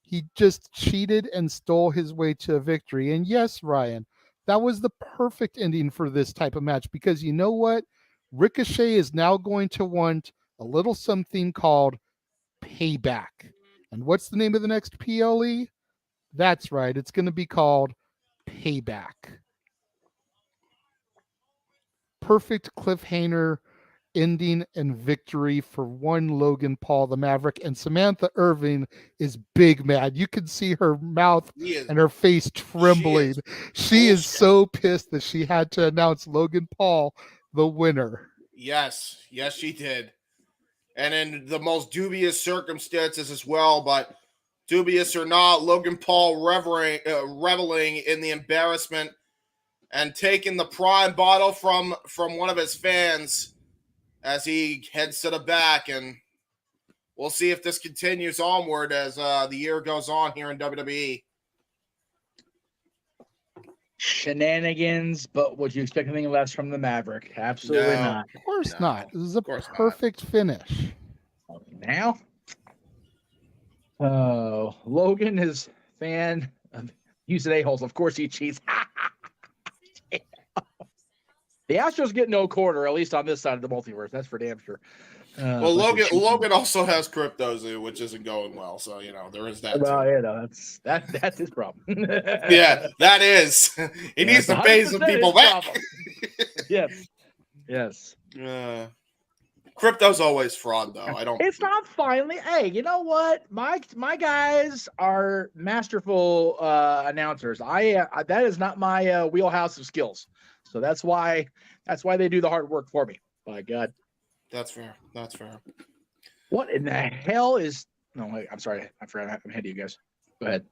He just cheated and stole his way to a victory. And yes, Ryan, that was the perfect ending for this type of match, because you know what? Ricochet is now going to want a little something called payback. And what's the name of the next PLE? That's right. It's going to be called Payback. Perfect cliffhanger ending and victory for one Logan Paul, the Maverick. And Samantha Irvin is big mad. You can see her mouth and her face trembling. She is so pissed that she had to announce Logan Paul the winner. Yes, she did. And in the most dubious circumstances as well, but dubious or not, Logan Paul reveling in the embarrassment and taking the prime bottle from one of his fans as he heads to the back. And we'll see if this continues onward as the year goes on here in WWE. Shenanigans, but would you expect anything less from the Maverick? Absolutely not. Of course not. This is a perfect finish. Now, Logan is fan of using a-holes. Of course he cheats. The Astros get no quarter, at least on this side of the multiverse. That's for damn sure. Well, Logan also has cryptos, which isn't going well. So, there is that. Well, that's his problem. Yeah, that is. He needs to pay some people back. Yes. Crypto's always fraud, though. It's not finally. Hey, you know what? My guys are masterful announcers. That is not my wheelhouse of skills. So that's why they do the hard work for me. By God. That's fair. What in the hell is? No, wait, I'm sorry. I forgot. I'm ahead of you guys. Go ahead.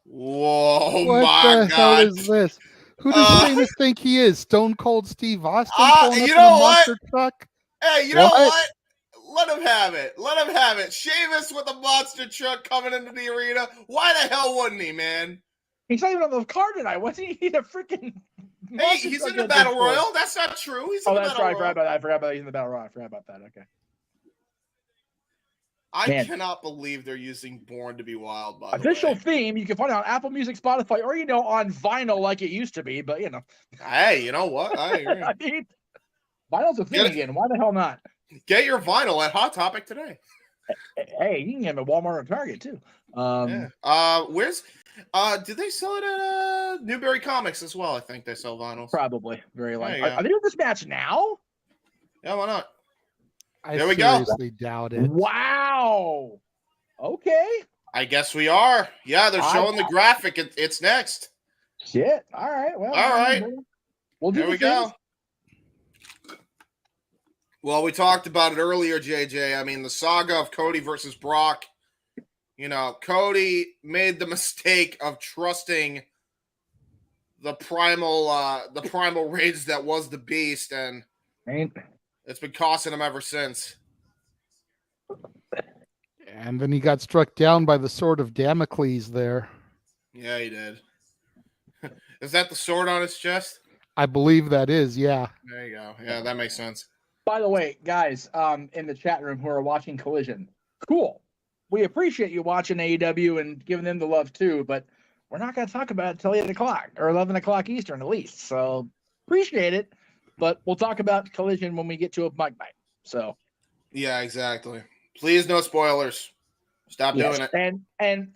Whoa! What the hell is this? Who does Sheamus think he is? Stone Cold Steve Austin? You know what? Truck? Hey, you know what? Let him have it. Sheamus with a monster truck coming into the arena. Why the hell wouldn't he, man? He's not even on the card tonight. Wasn't he? He's a freaking. Hey, he's in the Battle Royal. That's not true. He's in the Battle Royal. I forgot about that. I forgot he's in the Battle Royal. I forgot about that. Okay. I cannot believe they're using Born to Be Wild, by the way. Official theme, you can find it on Apple Music, Spotify, or, on vinyl like it used to be, but, Hey, you know what? I agree. I mean, vinyl's a thing again. Why the hell not? Get your vinyl at Hot Topic today. Hey, you can get them at Walmart or Target, too. Where's... did they sell it at Newberry Comics as well? I think they sell vinyls. Probably. Very likely. Are they doing this match now? Yeah, why not? I seriously doubt it. Wow. Okay. I guess we are. Yeah, they're showing the graphic. It's next. Shit. All right. Well. All right. We'll do There we go. Well, we talked about it earlier, JJ. I mean, the saga of Cody versus Brock. Cody made the mistake of trusting the primal rage that was the Beast, and it's been costing him ever since. And then he got struck down by the sword of Damocles there. Yeah, he did. Is that the sword on his chest? I believe that is, yeah. There you go. Yeah, that makes sense. By the way, guys, in the chat room who are watching Collision, cool. We appreciate you watching AEW and giving them the love too, but we're not going to talk about it till 8 o'clock or 11 o'clock Eastern at least. So appreciate it, but we'll talk about Collision when we get to a mic night. So yeah, exactly. Please, no spoilers. Stop doing it. And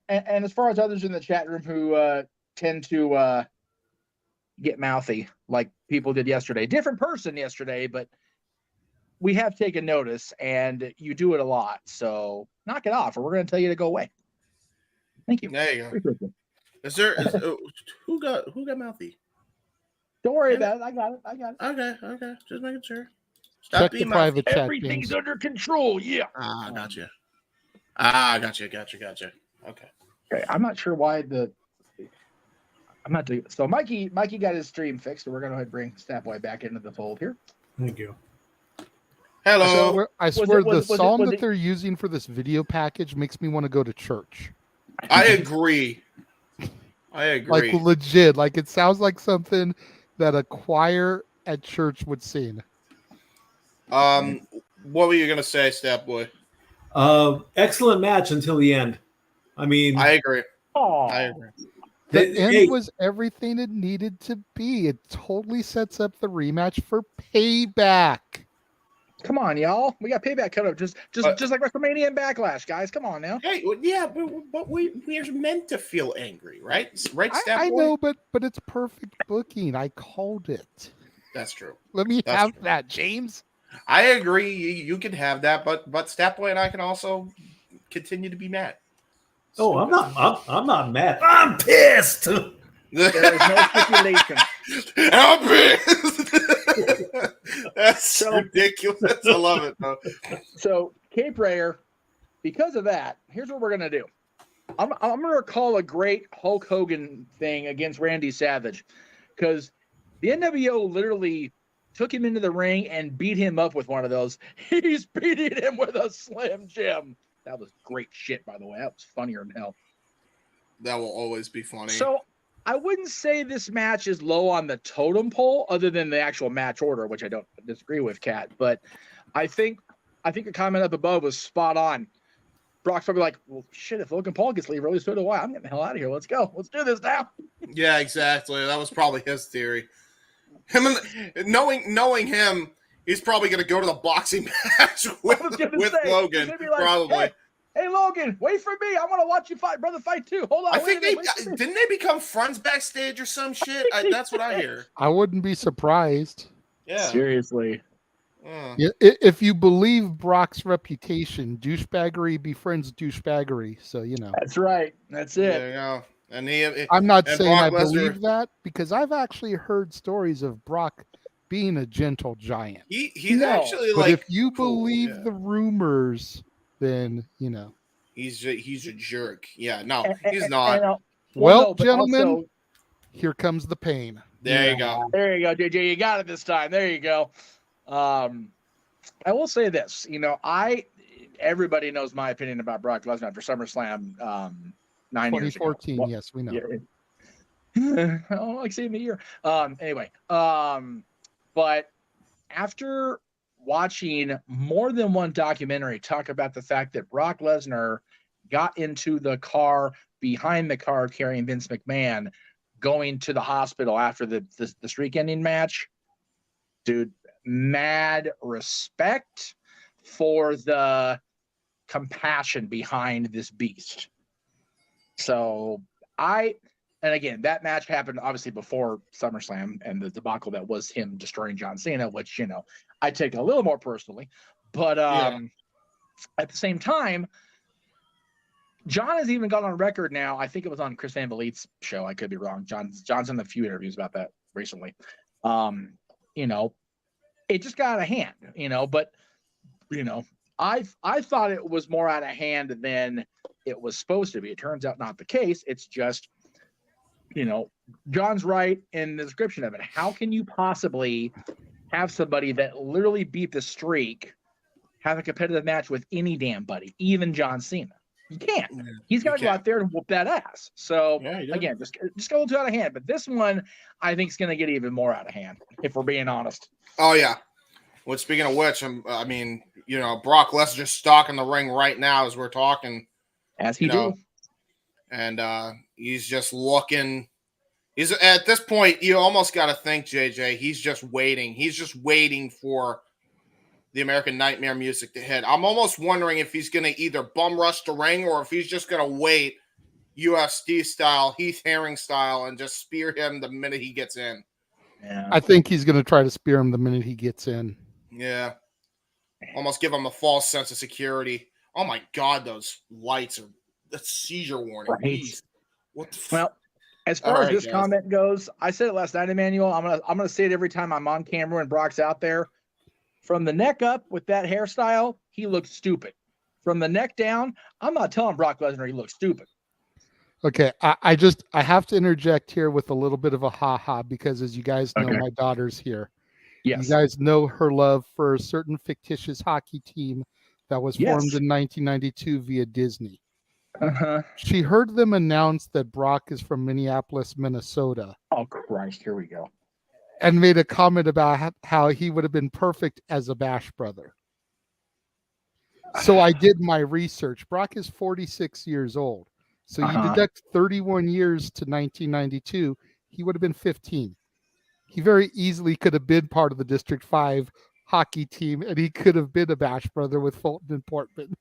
as far as others in the chat room who tend to get mouthy like people did yesterday, different person yesterday, but we have taken notice, and you do it a lot. So knock it off, or we're going to tell you to go away. Thank you. There you go. Who got mouthy? Don't worry about it. I got it. Okay. Just making sure. Check the private chat. Everything's under control. Yeah. Gotcha. Okay. I'm not sure why I'm not doing. So Mikey got his stream fixed, so we're going to bring Snapboy back into the fold here. Thank you. Hello. I swear the song that they're using for this video package makes me want to go to church. I agree. Like legit. Like it sounds like something that a choir at church would sing. What were you gonna say, Stat Boy? Excellent match until the end. I mean, I agree. The end was everything it needed to be. It totally sets up the rematch for Payback. Come on, y'all. We got Payback cut up just like WrestleMania and Backlash, guys. Come on now. Hey, yeah, but we are meant to feel angry, right? Right, Stat Boy? I know, but it's perfect booking. I called it. That's true. Let me have that, James. I agree. You can have that, but Stat Boy and I can also continue to be mad. Oh, I'm not mad. I'm pissed. There is no stipulation. I'm pissed. That's ridiculous. I love it, though. So, Cape Rayer, because of that, here's what we're gonna do. I'm gonna recall a great Hulk Hogan thing against Randy Savage, because the NWO literally took him into the ring and beat him up with one of those. He's beating him with a Slim Jim. That was great shit, by the way. That was funnier than hell. That will always be funny. So I wouldn't say this match is low on the totem pole, other than the actual match order, which I don't disagree with, Kat. But I think a comment up above was spot on. Brock's probably like, well, shit, if Logan Paul gets leave early, so do I. I'm getting the hell out of here. Let's go. Let's do this now. Yeah, exactly. That was probably his theory. Knowing him, he's probably going to go to the boxing match with Logan. Like, probably. Hey, Logan, wait for me. I want to watch you fight, brother. Fight too. Hold on. I think didn't they become friends backstage or some shit? That's what I hear. I wouldn't be surprised. Yeah. Seriously. Yeah, if you believe Brock's reputation, douchebaggery befriends douchebaggery. So you know. That's right. That's it. There you go. And I'm not saying I believe that, because I've actually heard stories of Brock being a gentle giant. He's actually but like. If you believe the rumors, then you know he's a jerk. Yeah, no, he's not. Gentlemen, here comes the pain. There you go. There you go, JJ. You got it this time. There you go. I will say this. Everybody knows my opinion about Brock Lesnar for SummerSlam 9 years ago. 2014. Yes, we know. Yeah. I don't like seeing the year. Anyway, but after watching more than one documentary talk about the fact that Brock Lesnar got into the car behind the car carrying Vince McMahon, going to the hospital after the streak ending match, dude, mad respect for the compassion behind this beast. So and again, that match happened obviously before SummerSlam and the debacle that was him destroying John Cena, which, I take a little more personally. But at the same time, John has even gone on record now. I think it was on Chris Van Vliet's show. I could be wrong. John's done a few interviews about that recently. It just got out of hand, but I thought it was more out of hand than it was supposed to be. It turns out not the case. It's just John's right in the description of it. How can you possibly have somebody that literally beat the streak have a competitive match with any damn buddy, even John Cena? You can't. He's got to go out there and whoop that ass. So again, just go a little out of hand. But this one, I think, is going to get even more out of hand, if we're being honest. Oh yeah. Well, speaking of which, Brock Lesnar's stalking the ring right now as we're talking. As he do. And he's just looking. He's at this point, you almost got to think, JJ, he's just waiting. He's just waiting for the American Nightmare music to hit. I'm almost wondering if he's going to either bum rush the ring or if he's just going to wait UFC style, Heath Herring style, and just spear him the minute he gets in. Yeah. I think he's going to try to spear him the minute he gets in. Yeah. Almost give him a false sense of security. Oh my God, those lights are a seizure warning. Right. Well, as far as this comment goes, I said it last night, Emmanuel. I'm gonna say it every time I'm on camera and Brock's out there. From the neck up with that hairstyle, he looks stupid. From the neck down, I'm not telling Brock Lesnar he looks stupid. Okay, I have to interject here with a little bit of a ha-ha because, as you guys know, my daughter's here. Yes. You guys know her love for a certain fictitious hockey team that was formed in 1992 via Disney. Uh-huh. She heard them announce that Brock is from Minneapolis, Minnesota. Oh, Christ, here we go. And made a comment about how he would have been perfect as a Bash brother. So I did my research. Brock is 46 years old. So you deduct 31 years to 1992, he would have been 15. He very easily could have been part of the District 5 hockey team, and he could have been a Bash brother with Fulton and Portman.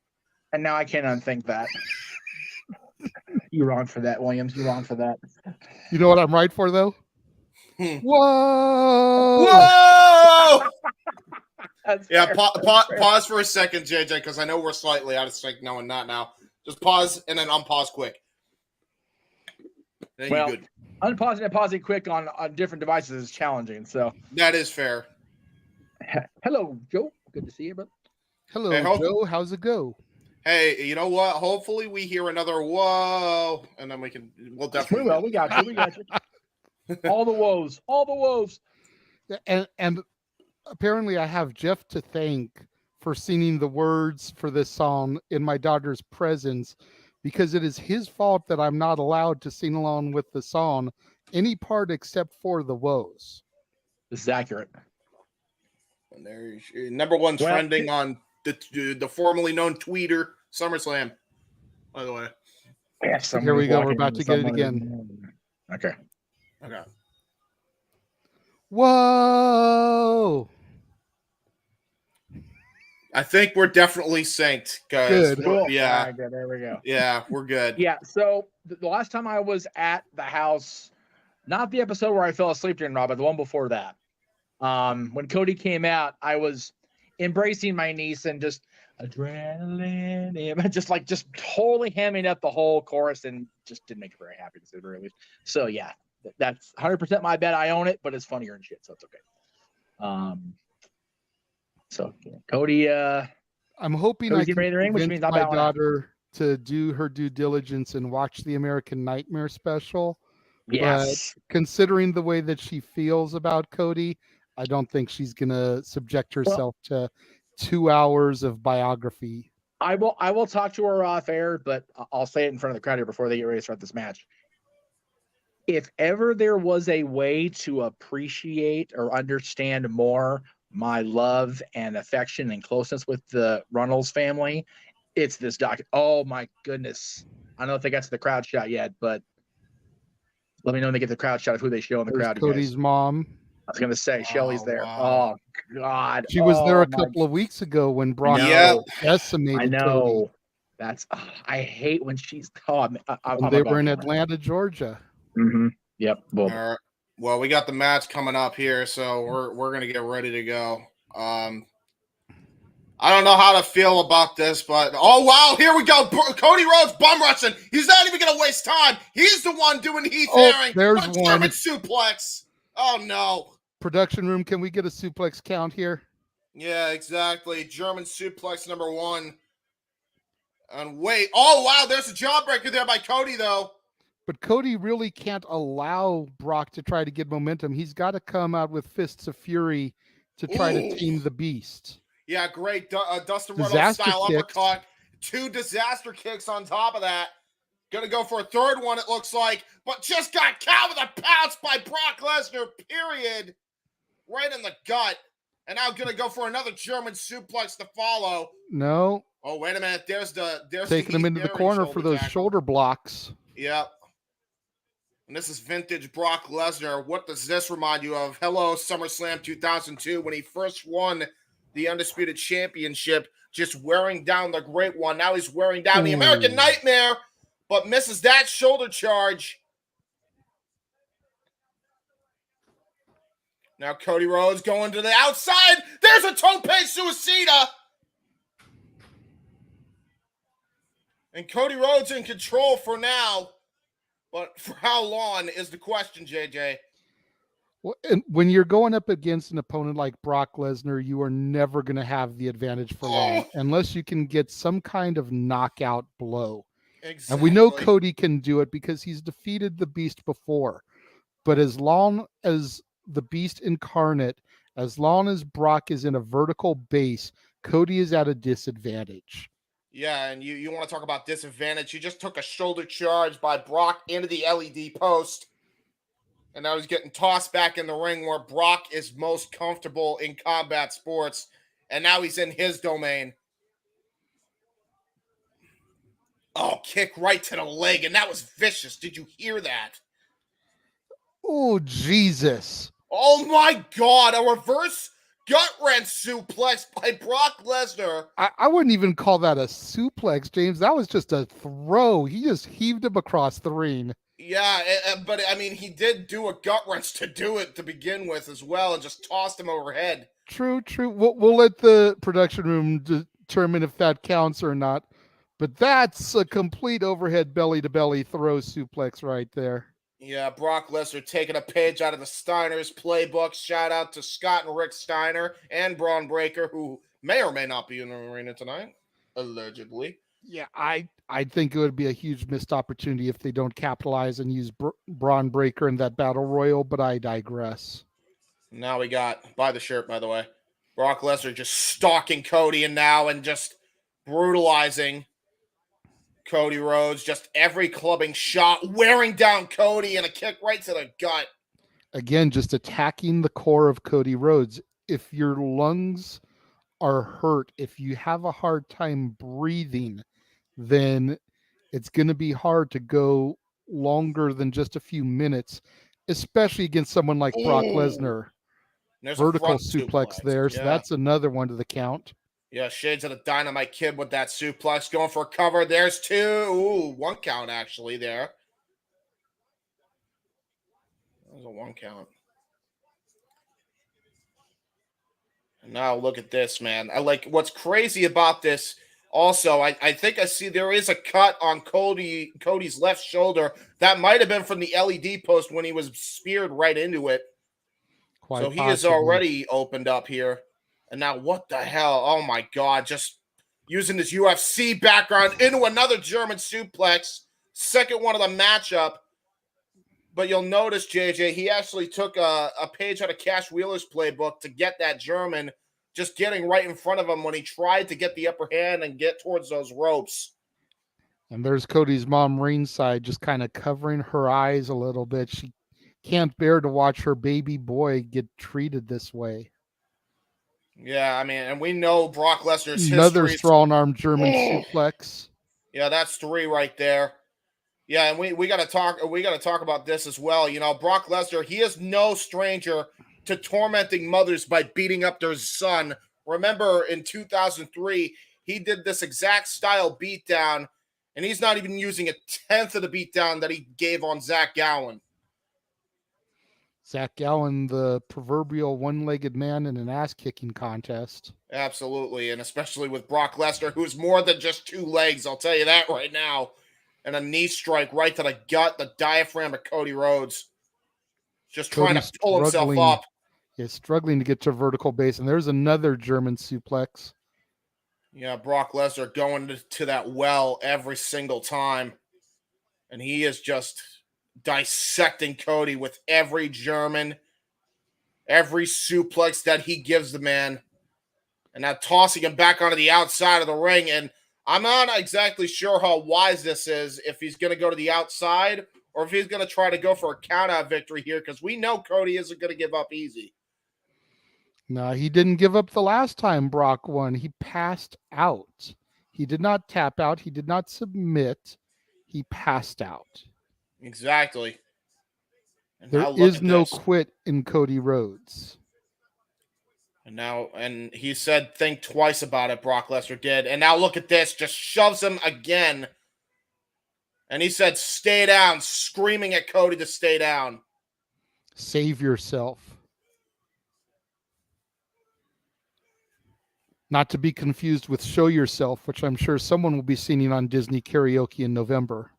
And now I can't unthink that. You're wrong for that, Williams. You're wrong for that. You know what I'm right for, though? Whoa! Whoa! Yeah, pause for a second, JJ, because I know we're slightly out of sync. No, and not now. Just pause and then unpause quick. Then well, you're good. Unpausing and pausing quick on different devices is challenging. So that is fair. Hello, Joe. Good to see you, brother. Hello, Joe. How's it go? Hey, you know what? Hopefully we hear another whoa, and then we'll definitely. We got you. We got you. All the woes. All the woes. And apparently I have Jeff to thank for singing the words for this song in my daughter's presence, because it is his fault that I'm not allowed to sing along with the song any part except for the woes. This is accurate. And there's number one trending on the formerly known tweeter SummerSlam, by the way. Yes, here we go. We're about to get it again. Okay. Whoa! I think we're definitely synced, guys. Good. Cool. Yeah. Right, good. There we go. Yeah, we're good. Yeah. So the last time I was at the house, not the episode where I fell asleep during Raw, but the one before that, when Cody came out, I was embracing my niece and just adrenaline, just totally hamming up the whole chorus, and just didn't make her very happy, to say the very least. So yeah, that's 100% my bet. I own it, but it's funnier and shit, so it's okay. So Cody, I'm hoping I can convince my daughter to do her due diligence and watch the American Nightmare special. Yes. But considering the way that she feels about Cody, I don't think she's gonna subject herself to 2 hours of biography. I will talk to her off air, but I'll say it in front of the crowd here before they get ready to start this match. If ever there was a way to appreciate or understand more my love and affection and closeness with the Runnels family, it's this doc. Oh my goodness. I don't know if they got to the crowd shot yet, but let me know when they get the crowd shot of who they show in the crowd. Cody's mom. I was going to say, Shelly's there. Wow. Oh, God. She was there a couple of weeks ago when Brock decimated I know. Cody. That's, I hate when she's, they were in Atlanta, Georgia. Mm-hmm. Yep. All right. Well, we got the match coming up here, so we're going to get ready to go. I don't know how to feel about this, but oh, wow, here we go. Cody Rhodes bum rushing. He's not even going to waste time. He's the one doing Heath Herring. There's one. German suplex. Oh, no. Production room, can we get a suplex count here? Yeah, exactly. German suplex number 1. And wait. Oh, wow, there's a jawbreaker there by Cody, though. But Cody really can't allow Brock to try to get momentum. He's got to come out with fists of fury to try to Ooh. tame the beast. Yeah, great Dustin Reynolds Disaster style kicks. uppercut. 2 disaster kicks on top of that. Gonna go for a third one, it looks like, but just got caught with a pounce by Brock Lesnar, period. Right in the gut. And now gonna go for another German suplex to follow. No. Oh, wait a minute. There's Taking him into the corner for those shoulder blocks. Yep. And this is vintage Brock Lesnar. What does this remind you of? Hello, SummerSlam 2002, when he first won the Undisputed Championship, just wearing down the Great One. Now he's wearing down the American Nightmare, but misses that shoulder charge. Now Cody Rhodes going to the outside. There's a tope suicida. And Cody Rhodes in control for now. But for how long is the question, JJ? Well, and when you're going up against an opponent like Brock Lesnar, you are never going to have the advantage for long unless you can get some kind of knockout blow. Exactly. And we know Cody can do it because he's defeated the Beast before. But as long as the Beast incarnate, as long as Brock is in a vertical base, Cody is at a disadvantage. Yeah, and you want to talk about disadvantage. He just took a shoulder charge by Brock into the LED post. And now he's getting tossed back in the ring where Brock is most comfortable in combat sports. And now he's in his domain. Oh, kick right to the leg. And that was vicious. Did you hear that? Oh, Jesus. Oh, my God. A reverse gut-wrench suplex by Brock Lesnar. I wouldn't even call that a suplex, James. That was just a throw. He just heaved him across the ring. Yeah, but I mean, he did do a gut wrench to do it to begin with as well, and just tossed him overhead. True. We'll let the production room determine if that counts or not. But that's a complete overhead belly-to-belly throw suplex right there. Yeah, Brock Lesnar taking a page out of the Steiner's playbook. Shout out to Scott and Rick Steiner and Braun Breaker, who may or may not be in the arena tonight, allegedly. Yeah, I think it would be a huge missed opportunity if they don't capitalize and use Braun Breaker in that battle royal, but I digress. Now we got, buy the shirt, by the way, Brock Lesnar just stalking Cody and just brutalizing Cody Rhodes. Just every clubbing shot, wearing down Cody, and a kick right to the gut. Again, just attacking the core of Cody Rhodes. If your lungs are hurt, if you have a hard time breathing, then it's going to be hard to go longer than just a few minutes, especially against someone like Brock Lesnar. Vertical suplex there, so that's another one to the count. Yeah, shades of the Dynamite Kid with that suplex, going for a cover. There's 2. Ooh, 1 count actually there. That was a 1 count. And now look at this, man. I like what's crazy about this. Also, I think I see there is a cut on Cody's left shoulder. That might have been from the LED post when he was speared right into it. So he is already opened up here. And now what the hell? Oh, my God. Just using this UFC background into another German suplex. Second one of the matchup. But you'll notice, JJ, he actually took a page out of Cash Wheeler's playbook to get that German just getting right in front of him when he tried to get the upper hand and get towards those ropes. And there's Cody's mom ringside just kind of covering her eyes a little bit. She can't bear to watch her baby boy get treated this way. Yeah, I mean, and we know Brock Lesnar's another history. strong arm German suplex. Yeah, that's 3 right there. Yeah, and we got to talk about this as well. You know, Brock Lesnar, he is no stranger to tormenting mothers by beating up their son. Remember in 2003, he did this exact style beatdown, and he's not even using a 10th of the beatdown that he gave on Zach Gowen. Zach Gowen, the proverbial one-legged man in an ass-kicking contest. Absolutely, and especially with Brock Lesnar, who's more than just 2 legs, I'll tell you that right now. And a knee strike right to the gut, the diaphragm of Cody Rhodes. Just trying to pull himself up. He's struggling to get to vertical base, and there's another German suplex. Yeah, Brock Lesnar going to that well every single time. And he is just dissecting Cody with every German, every suplex that he gives the man. And now tossing him back onto the outside of the ring. And I'm not exactly sure how wise this is, if he's going to go to the outside or if he's going to try to go for a count-out victory here, because we know Cody isn't going to give up easy. No, he didn't give up the last time Brock won. He passed out. He did not tap out. He did not submit. He passed out. Exactly. And There is no quit in Cody Rhodes. And he said, think twice about it, Brock Lesnar did. And now look at this, just shoves him again. And he said, stay down, screaming at Cody to stay down. Save yourself. Not to be confused with Show Yourself, which I'm sure someone will be singing on Disney Karaoke in November.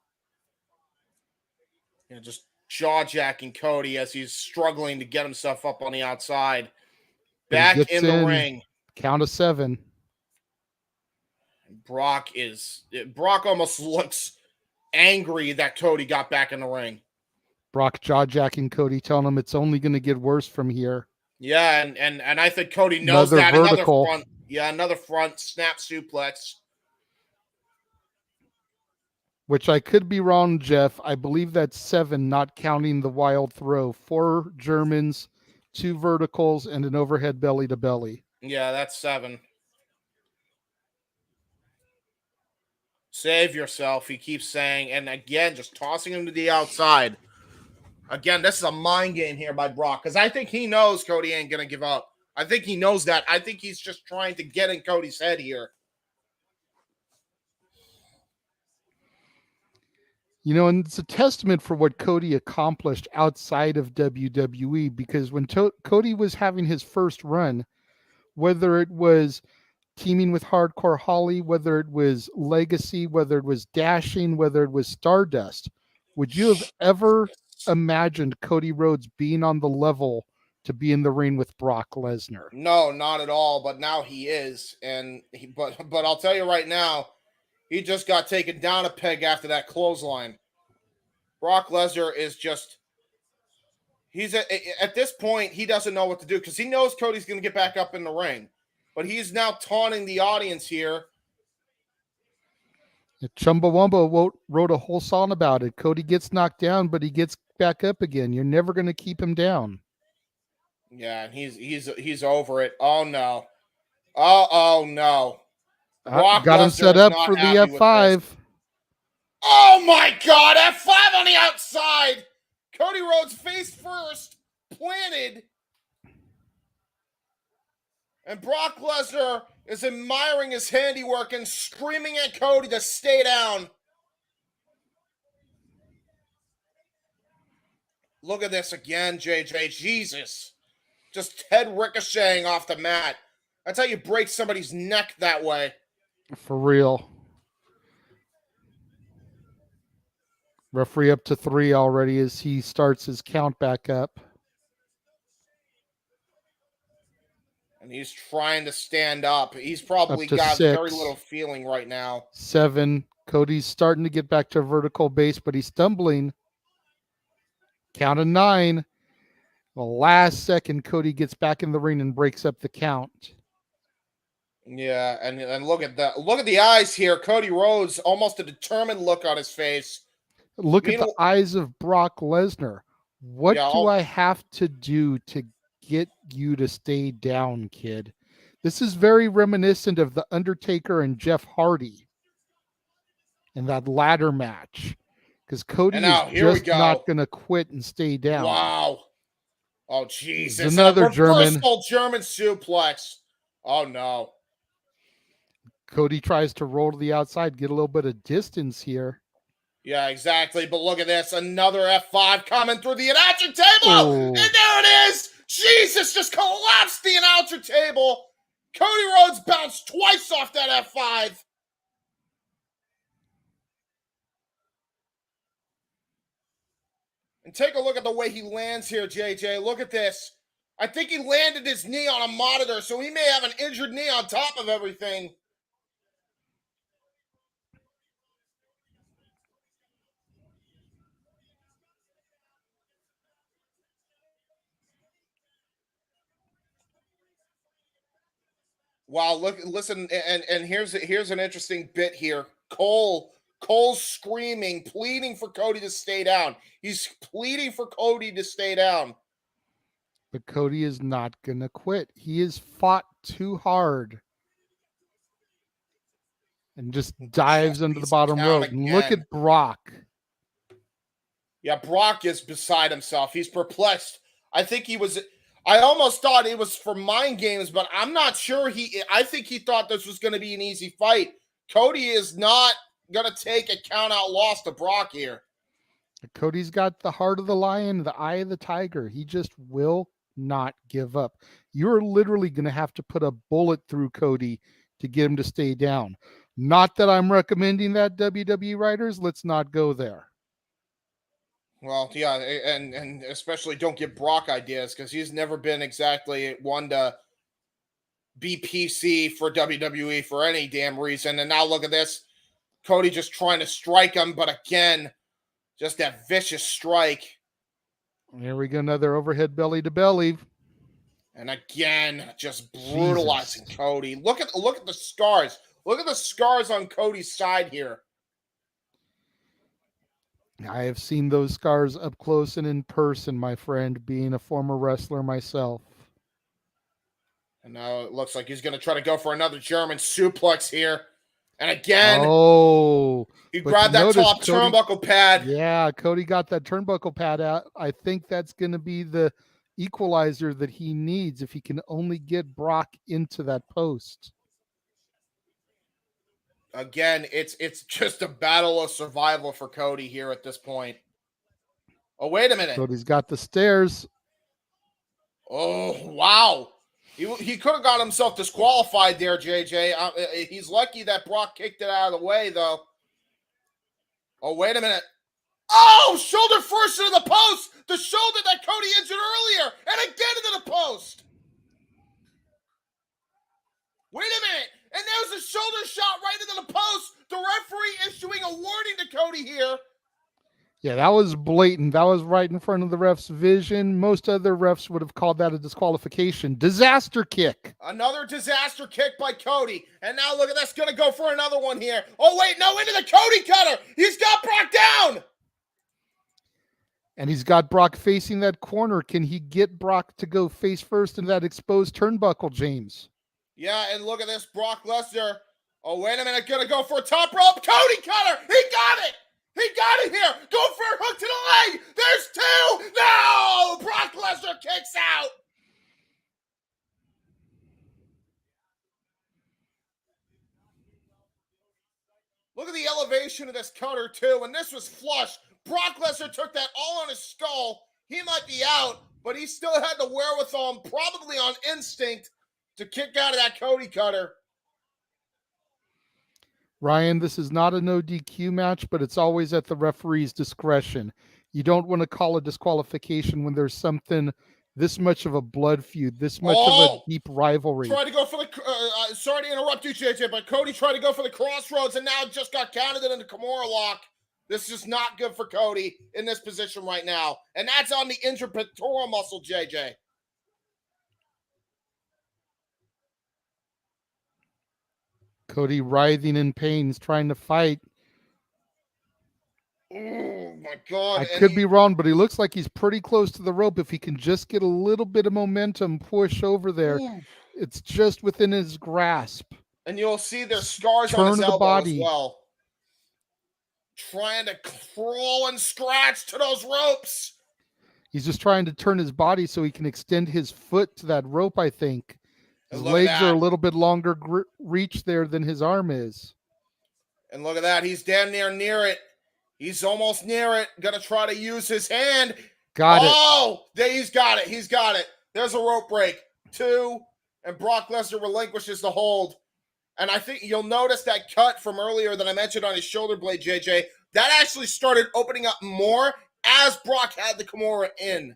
You know, just jaw-jacking Cody as he's struggling to get himself up on the outside. Back in the ring. Count of 7. Brock almost looks angry that Cody got back in the ring. Brock jaw-jacking Cody, telling him it's only going to get worse from here. Yeah, and I think Cody knows that. Vertical. Another front snap suplex. Which I could be wrong, Jeff. I believe that's 7, not counting the wild throw. 4 Germans, 2 verticals, and an overhead belly to belly. Yeah, that's 7. Save yourself, he keeps saying. And again, just tossing him to the outside. Again, this is a mind game here by Brock, because I think he knows Cody ain't going to give up. I think he knows that. I think he's just trying to get in Cody's head here. You know, and it's a testament for what Cody accomplished outside of WWE, because when Cody was having his first run, whether it was teaming with Hardcore Holly, whether it was Legacy, whether it was Dashing, whether it was Stardust, would you have ever imagined Cody Rhodes being on the level to be in the ring with Brock Lesnar? No, not at all. But now he is, but I'll tell you right now, he just got taken down a peg after that clothesline. Brock Lesnar is just, at this point, he doesn't know what to do, because he knows Cody's going to get back up in the ring. But he's now taunting the audience here. Chumbawamba wrote a whole song about it. Cody gets knocked down, but he gets back up again. You're never going to keep him down. Yeah, and he's over it. Oh, no. Oh, no. Got him set up for the F5. Oh my God, F5 on the outside. Cody Rhodes face first, planted. And Brock Lesnar is admiring his handiwork and screaming at Cody to stay down. Look at this again, JJ. Jesus. Just head ricocheting off the mat. That's how you break somebody's neck that way. For real. Referee up to 3 already as he starts his count back up. And he's trying to stand up. He's probably got 6. very little feeling right now. 7. Cody's starting to get back to vertical base, but he's stumbling. Count of 9. The last second, Cody gets back in the ring and breaks up the count. Yeah, and look at that. Look at the eyes here. Cody Rhodes, almost a determined look on his face. Look at the eyes of Brock Lesnar. What do I have to do to get you to stay down, kid? This is very reminiscent of The Undertaker and Jeff Hardy in that ladder match, because Cody is just not going to quit and stay down. Wow. Oh, Jesus. Another German suplex. Oh, no. Cody tries to roll to the outside, get a little bit of distance here. Yeah, exactly. But look at this. Another F5 coming through the announcer table. Oh. And there it is. Jesus just collapsed the announcer table. Cody Rhodes bounced twice off that F5. And take a look at the way he lands here, JJ. Look at this. I think he landed his knee on a monitor, so he may have an injured knee on top of everything. Wow, listen, and here's an interesting bit here. Cole's screaming, pleading for Cody to stay down. He's pleading for Cody to stay down. But Cody is not going to quit. He has fought too hard. And just dives under the bottom rope. And look at Brock. Yeah, Brock is beside himself. He's perplexed. I almost thought it was for mind games, but I'm not sure. I think he thought this was going to be an easy fight. Cody is not going to take a count-out loss to Brock here. Cody's got the heart of the lion, the eye of the tiger. He just will not give up. You're literally going to have to put a bullet through Cody to get him to stay down. Not that I'm recommending that, WWE writers. Let's not go there. Well, yeah, and especially don't give Brock ideas, because he's never been exactly one to be PC for WWE for any damn reason. And now look at this. Cody just trying to strike him, but again, just that vicious strike. Here we go, another overhead belly to belly. And again, just brutalizing Cody. Look at the scars. Look at the scars on Cody's side here. I have seen those scars up close and in person, my friend, being a former wrestler myself. And now it looks like he's going to try to go for another German suplex here. And again, he grabbed that top turnbuckle pad. Yeah, Cody got that turnbuckle pad out. I think that's going to be the equalizer that he needs if he can only get Brock into that post. Again, it's just a battle of survival for Cody here at this point. Oh, wait a minute. Cody's got the stairs. Oh, wow. He could have got himself disqualified there, JJ. He's lucky that Brock kicked it out of the way, though. Oh, wait a minute. Oh, shoulder first into the post. The shoulder that Cody injured earlier. And again into the post. Wait a minute. And there's a shoulder shot right into the post. The referee issuing a warning to Cody here. Yeah, that was blatant. That was right in front of the ref's vision. Most other refs would have called that a disqualification. Disaster kick. Another disaster kick by Cody. And now look at this. Going to go for another one here. Oh, wait. No, into the Cody cutter. He's got Brock down. And he's got Brock facing that corner. Can he get Brock to go face first into that exposed turnbuckle, James? Yeah, and look at this. Brock Lesnar. Oh, wait a minute. Going to go for a top rope. Cody cutter. He got it. He got it here. Go for a hook to the leg. There's two. No! Brock Lesnar kicks out. Look at the elevation of this cutter, too. And this was flush. Brock Lesnar took that all on his skull. He might be out, but he still had the wherewithal, probably on instinct, to kick out of that Cody cutter. Ryan, this is not a no DQ match, but it's always at the referee's discretion. You don't want to call a disqualification when there's something this much of a blood feud, this much of a deep rivalry. Tried to go for the, sorry to interrupt you, JJ, but Cody tried to go for the crossroads and now just got counted in the Kimura lock. This is just not good for Cody in this position right now. And that's on the injured pectoral muscle, JJ. Cody writhing in pain, he's trying to fight. Oh, my God. I could be wrong, but he looks like he's pretty close to the rope. If he can just get a little bit of momentum, push over there, it's just within his grasp. And you'll see there's scars on his elbow as well. Trying to crawl and scratch to those ropes. He's just trying to turn his body so he can extend his foot to that rope, I think. His legs are a little bit longer reach there than his arm is. And look at that. He's damn near it. He's almost near it. Gonna try to use his hand. Got it. Oh, he's got it. He's got it. There's a rope break. 2. And Brock Lesnar relinquishes the hold. And I think you'll notice that cut from earlier that I mentioned on his shoulder blade, JJ, that actually started opening up more as Brock had the Kimura in.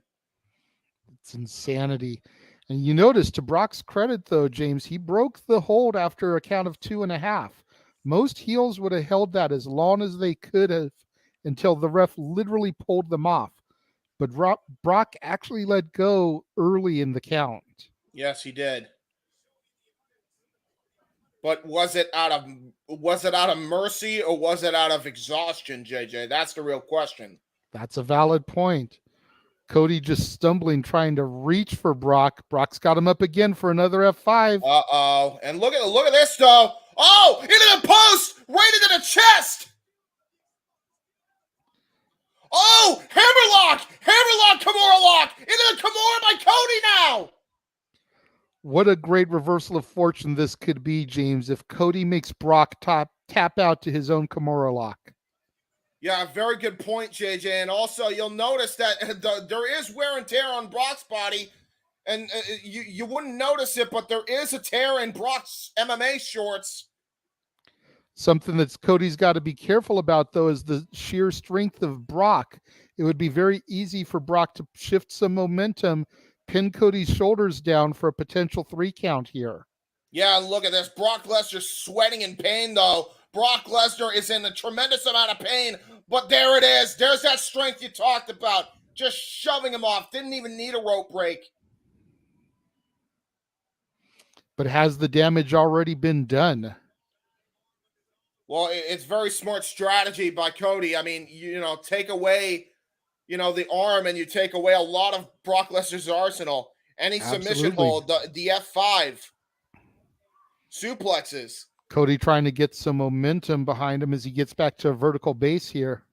It's insanity. And you notice, to Brock's credit, though, James, he broke the hold after a count of 2.5. Most heels would have held that as long as they could have until the ref literally pulled them off. But Brock actually let go early in the count. Yes, he did. But was it out of mercy or was it out of exhaustion, JJ? That's the real question. That's a valid point. Cody just stumbling, trying to reach for Brock. Brock's got him up again for another F5. Uh-oh. And look at this, though. Oh, into the post! Right into the chest! Oh, hammerlock, Kimura lock! Into the Kimura by Cody now! What a great reversal of fortune this could be, James, if Cody makes Brock tap out to his own Kimura lock. Yeah, very good point, JJ. And also, you'll notice that there is wear and tear on Brock's body. And you wouldn't notice it, but there is a tear in Brock's MMA shorts. Something that Cody's got to be careful about, though, is the sheer strength of Brock. It would be very easy for Brock to shift some momentum, pin Cody's shoulders down for a potential 3 count here. Yeah, look at this. Brock Lesnar sweating in pain, though. Brock Lesnar is in a tremendous amount of pain, but there it is. There's that strength you talked about. Just shoving him off. Didn't even need a rope break. But has the damage already been done? Well, it's very smart strategy by Cody. I mean, take away, the arm and you take away a lot of Brock Lesnar's arsenal. Any submission hold, the F5, suplexes. Cody trying to get some momentum behind him as he gets back to a vertical base here.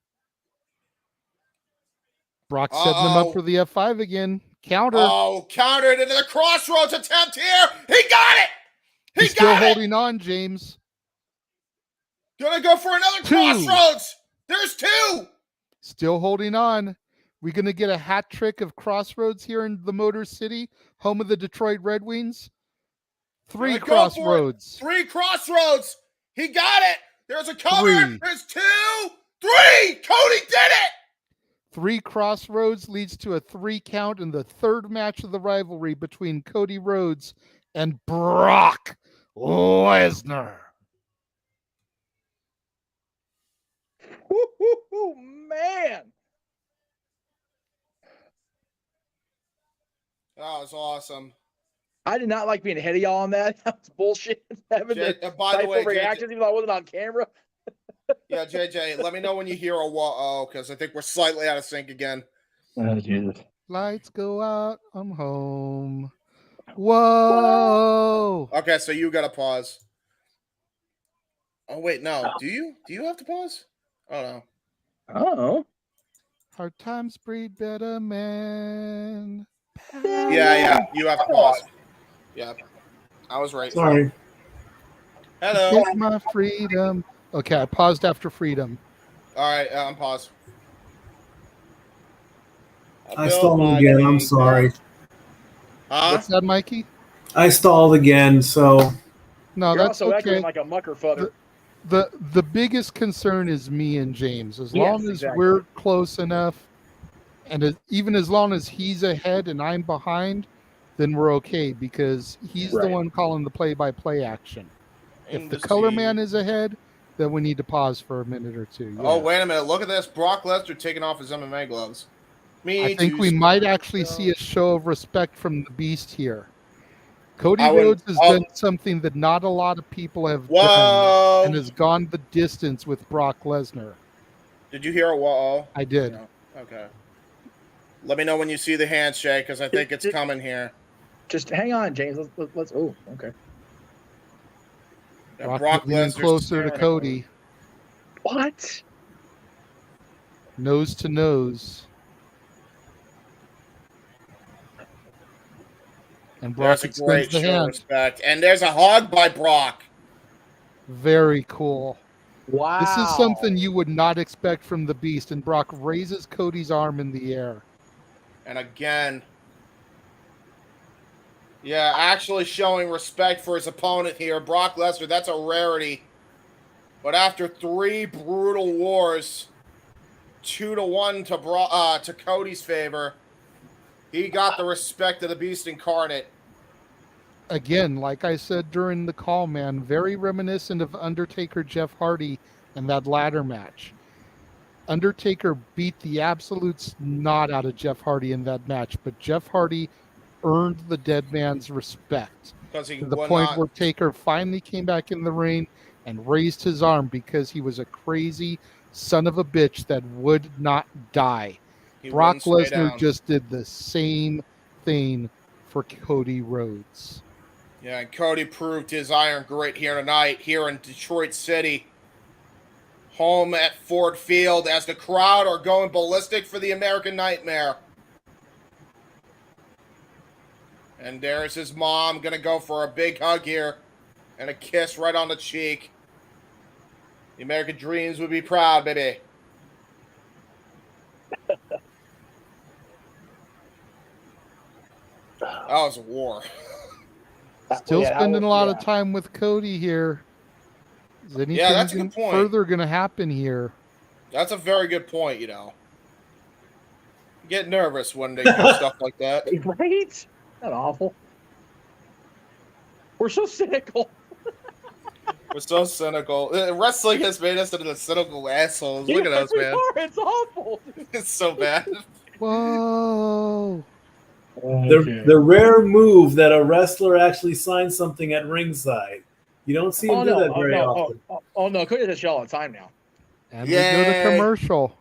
Brock setting him up for the F5 again. Counter. Oh, countered into the crossroads attempt here. He got it. He's still holding on, James. Gonna go for another crossroads. There's 2. Still holding on. We gonna get a hat trick of crossroads here in the Motor City, home of the Detroit Red Wings. 3 crossroads. 3 crossroads. He got it. There's a cover. 3. There's 2, 3. Cody did it. 3 crossroads leads to a 3 count in the 3rd match of the rivalry between Cody Rhodes and Brock Lesnar. Man. That was awesome. I did not like being ahead of y'all on that. That was bullshit. Having by the way, reactions, even though I wasn't on camera. Yeah, JJ, let me know when you hear a whoa, because I think we're slightly out of sync again. Oh, Jesus. Lights go out, I'm home. Whoa. Okay, so you got to pause. Oh, wait, no. Do you? Do you have to pause? Oh, no. Oh. Hard times breed better men. Yeah, you have to pause. Yeah, I was right. Sorry. Hello. Take my freedom. Okay, I paused after freedom. All right, I'm paused. I stalled again. I'm sorry. What's that, Mikey? I stalled again, so. No, You're that's also okay. acting like a mucker fudder. The biggest concern is me and James. As long as exactly. we're close enough, and even as long as he's ahead and I'm behind, then we're okay, because he's the one calling the play-by-play action. If the color man is ahead, then we need to pause for a minute or 2. Yeah. Oh, wait a minute. Look at this. Brock Lesnar taking off his MMA gloves. I think we might actually see a show of respect from the Beast here. Cody Rhodes has done something that not a lot of people have done, and has gone the distance with Brock Lesnar. Did you hear a whoa? I did. No. Okay. Let me know when you see the handshake, because I think it's coming here. Just hang on, James. Let's oh, okay. Brock Lesnar closer to Cody. What? Nose to nose. And Brock There's a great extends the show of hand. respect. And there's a hug by Brock. Very cool. Wow. This is something you would not expect from the Beast, and Brock raises Cody's arm in the air. And again, yeah, actually showing respect for his opponent here. Brock Lesnar, that's a rarity. But after 3 brutal wars, 2-1 to Cody's favor, he got the respect of the Beast incarnate. Again, like I said during the call, man, very reminiscent of Undertaker Jeff Hardy in that ladder match. Undertaker beat the absolute snot out of Jeff Hardy in that match, but Jeff Hardy earned the dead man's respect. Because he To the will point not. where Taker finally came back in the ring and raised his arm because he was a crazy son of a bitch that would not die. He Brock wouldn't stay Lesnar down. just did the same thing for Cody Rhodes. Yeah, and Cody proved his iron grit here tonight, here in Detroit City. Home at Ford Field as the crowd are going ballistic for the American Nightmare. And there's his mom going to go for a big hug here and a kiss right on the cheek. The American Dreams would be proud, baby. That was a war. Still Yeah, spending a lot of yeah. time with Cody here. Is anything Yeah, that's a good point. further going to happen here? That's a very good point, you know. You get nervous when they do stuff like that. Right? Not awful. We're so cynical. We're so cynical. Wrestling has made us into the cynical assholes. Look at us, We man. are. It's awful. It's so bad. Whoa. The rare move that a wrestler actually signs something at ringside. You don't see him do that very often. Oh no, Cody does that shit all the time now. And we go to Yay. commercial.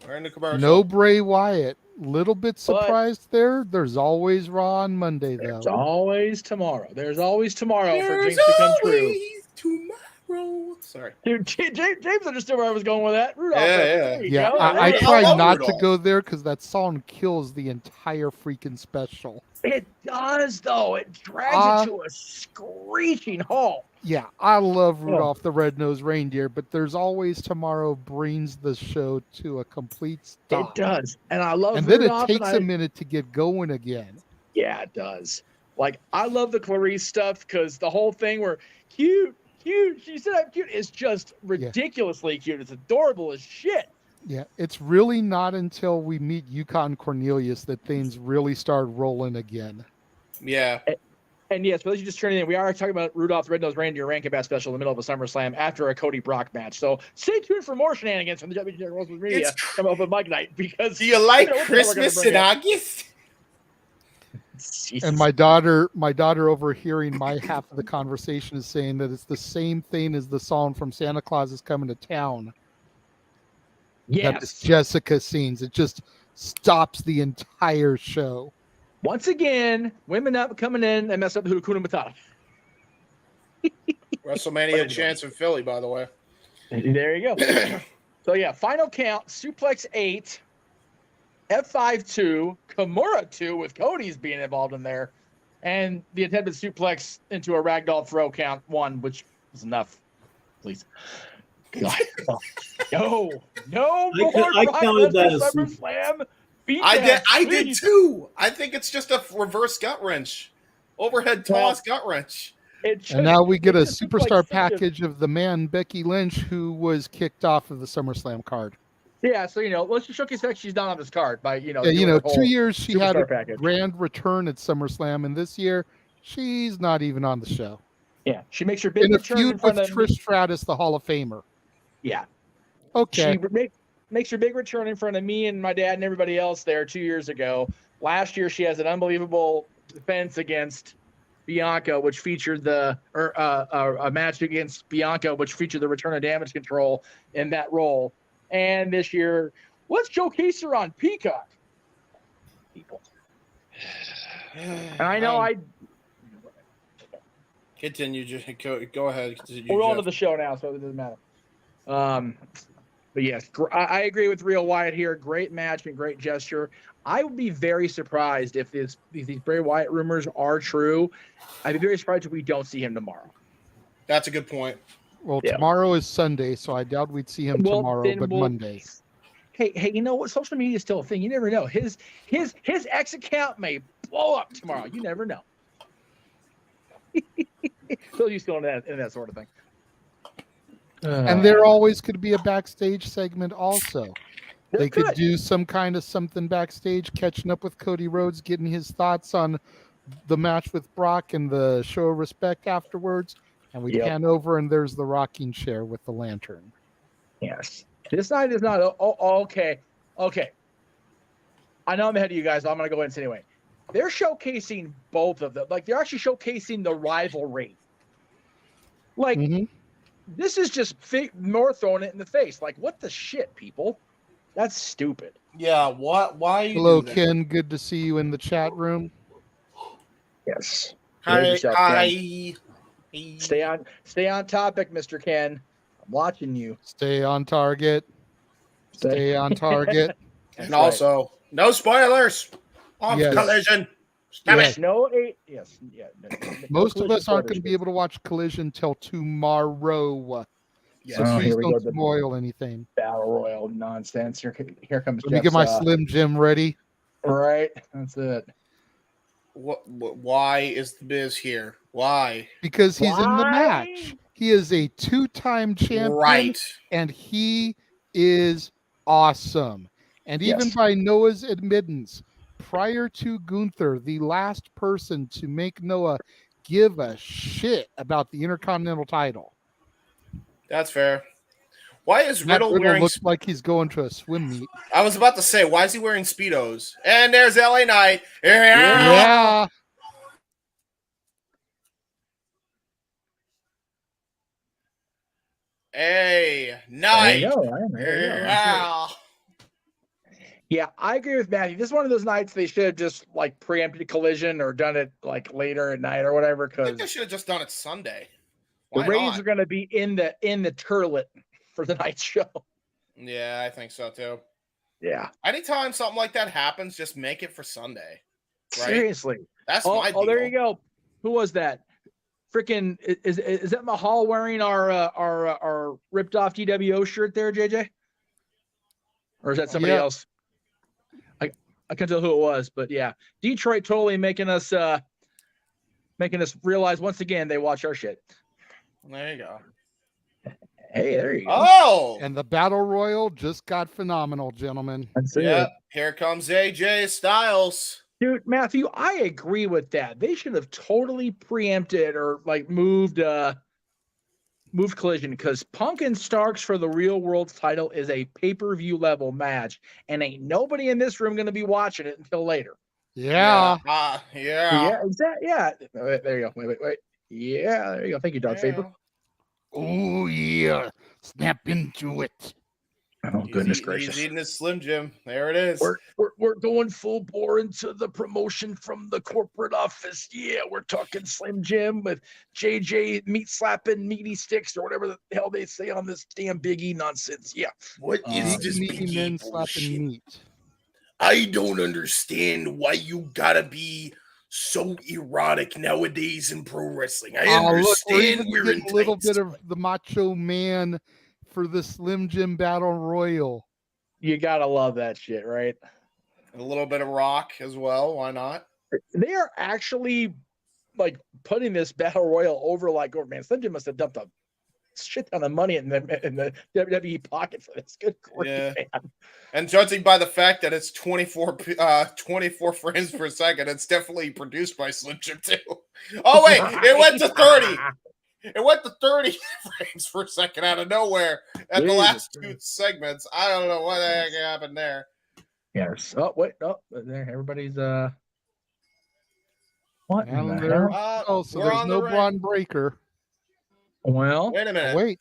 We're in the commercial. No Bray Wyatt. Little bit surprised there. There's always Raw on Monday, though. There's always tomorrow. There's always tomorrow for There's dreams to come true. always tomorrow. Sorry. Dude, James understood where I was going with that. Rudolph, Yeah, there you Yeah, go. I I try love not to Rudolph. go there because that song kills the entire freaking special. It does, though. It drags it to a screeching halt. Yeah, I love Rudolph the Red-Nosed Reindeer, but There's Always Tomorrow brings the show to a complete stop. It does. And I love And then Rudolph. it takes a minute to get going again. Yeah, it does. Like, I love the Clarice stuff because the whole thing where cute, she said I'm cute is just ridiculously cute. It's adorable as shit. Yeah, it's really not until we meet Yukon Cornelius that things really start rolling again. Yeah. And yes, for those of you just turning in, we are talking about Rudolph the Red-Nosed Reindeer Rankin Bass special in the middle of a SummerSlam after a Cody Brock match. So stay tuned for more shenanigans from the WWE World Media coming up with Mike Night because Do you like what the hell we're gonna Christmas bring in up. August? And my daughter overhearing my half of the conversation is saying that it's the same thing as the song from Santa Claus is Coming to Town. That is Yes. Jessica sings. It just stops the entire show. Once again, women up coming in and mess up the Hakuna Matata. WrestleMania chance in Philly, by the way. There you go. So yeah, final count: suplex 8, F5 2, Kimura 2 with Cody's being involved in there, and the attempted suplex into a ragdoll throw count 1, which is enough. Please. God. No more. I counted that as SummerSlam. I did too. I think it's just a reverse gut wrench, overhead toss gut wrench. And now we get a it's just superstar like package of the man Becky Lynch, who was kicked off of the SummerSlam card. Yeah, so let's just showcase that she's not on this card by Yeah, doing the whole 2 years she had a superstar package. grand return at SummerSlam, and this year she's not even on the show. Yeah, she makes her big In a return in feud with front of Trish Stratus, the Hall of Famer. Yeah. Okay. She makes her big return in front of me and my dad and everybody else there 2 years ago. Last year, she has an unbelievable defense against Bianca, which featured a match against Bianca, which featured the return of Damage Control in that role. And this year, let's showcase her on Peacock. People. And I know Continue. Go ahead. Continue, we're on to Jeff. the show now, so it doesn't matter. But yes, I agree with Real Wyatt here. Great match and great gesture. I would be very surprised if these Bray Wyatt rumors are true. I'd be very surprised if we don't see him tomorrow. That's a good point. Well, tomorrow is Sunday, so I doubt we'd see him tomorrow, but Monday. Hey, you know what? Social media is still a thing. You never know. His X account may blow up tomorrow. You never know. Still used to going into that sort of thing. And there always could be a backstage segment also. They could do some kind of something backstage, catching up with Cody Rhodes, getting his thoughts on the match with Brock and the show of respect afterwards. And we pan over and there's the rocking chair with the lantern. Yes. This night is not okay. I know I'm ahead of you guys. So I'm going to go ahead and say anyway. they're showcasing both of them. Like they're actually showcasing the rivalry. Like this is just more throwing it in the face. Like what the shit, people? That's stupid. Yeah, what? Why you Hello, do that? Ken. Good to see you in the chat room. Yes. Hi, Yourself, hi. Stay on topic, Mr. Ken. I'm watching you. Stay on target. Stay on target. And also, no spoilers of Yes. Collision. Stop Yes. it. No eight. Yes. Yeah. Most of us aren't going to be able to watch Collision till tomorrow. Yes. So please here we go. don't spoil anything. Battle Royal nonsense. Here comes. Let me get my Slim Jim ready. Right. That's it. Why is the Miz here? Why? Because he's in the match. He is a 2-time champion. Right. And he is awesome. And even by Noah's admittance, prior to Gunther, the last person to make Noah give a shit about the Intercontinental title. That's fair. Why is Riddle wearing? Looks like he's going to a swim meet. I was about to say, why is he wearing Speedos? And there's LA Knight. Yeah. Hey, Knight. Yeah. Yeah, I agree with Matthew. This is one of those nights they should have just like preempted Collision or done it like later at night or whatever. I think they Because should have just done it Sunday. the Why ratings not? are going to be in the turlet for the night show. Yeah, I think so too. Yeah. Anytime something like that happens, just make it for Sunday. Right? Seriously. That's my deal. Oh, there you go. Who was that? Freaking is that Mahal wearing our ripped off DWO shirt there, JJ? Or is that somebody else? I can't tell who it was, but yeah, Detroit totally making us realize once again they watch our shit. There you go. Hey, there you go. Oh, And the Battle Royal just got phenomenal, gentlemen. That's yeah. it. Here comes AJ Styles. Dude, Matthew, I agree with that. They should have totally preempted or like moved Collision because Punk and Starks for the Real World title is a pay-per-view level match, and ain't nobody in this room going to be watching it until later. Yeah. Yeah. Exactly. Yeah. There you go. Wait. Yeah, there you go. Thank you, Dog Faber. Oh, yeah. Snap into it. Oh, goodness gracious. He's eating his Slim Jim. There it is. We're going full bore into the promotion from the corporate office. Yeah, we're talking Slim Jim with JJ meat slapping meaty sticks or whatever the hell they say on this damn Big E nonsense. Yeah. What is this meaty Big E men bullshit? slapping meat? I don't understand why you gotta be so erotic nowadays in pro wrestling. I understand we're in a little bit of the Macho Man for the Slim Jim Battle Royal. You gotta love that shit, right? A little bit of Rock as well. Why not? They are actually like putting this battle royal over like, oh man, Slim Jim must have dumped a shit ton of money in the WWE pocket for this. Good grief, man. And judging by the fact that it's 24 frames per second, it's definitely produced by Slim Jim too. Oh wait, it went to 30. It went to 30 frames per second out of nowhere at the last two segments. I don't know what the heck happened there. Yes. Oh wait. Oh, there. Everybody's What? So We're there's on no the Braun Breaker. Well, wait a minute. Wait.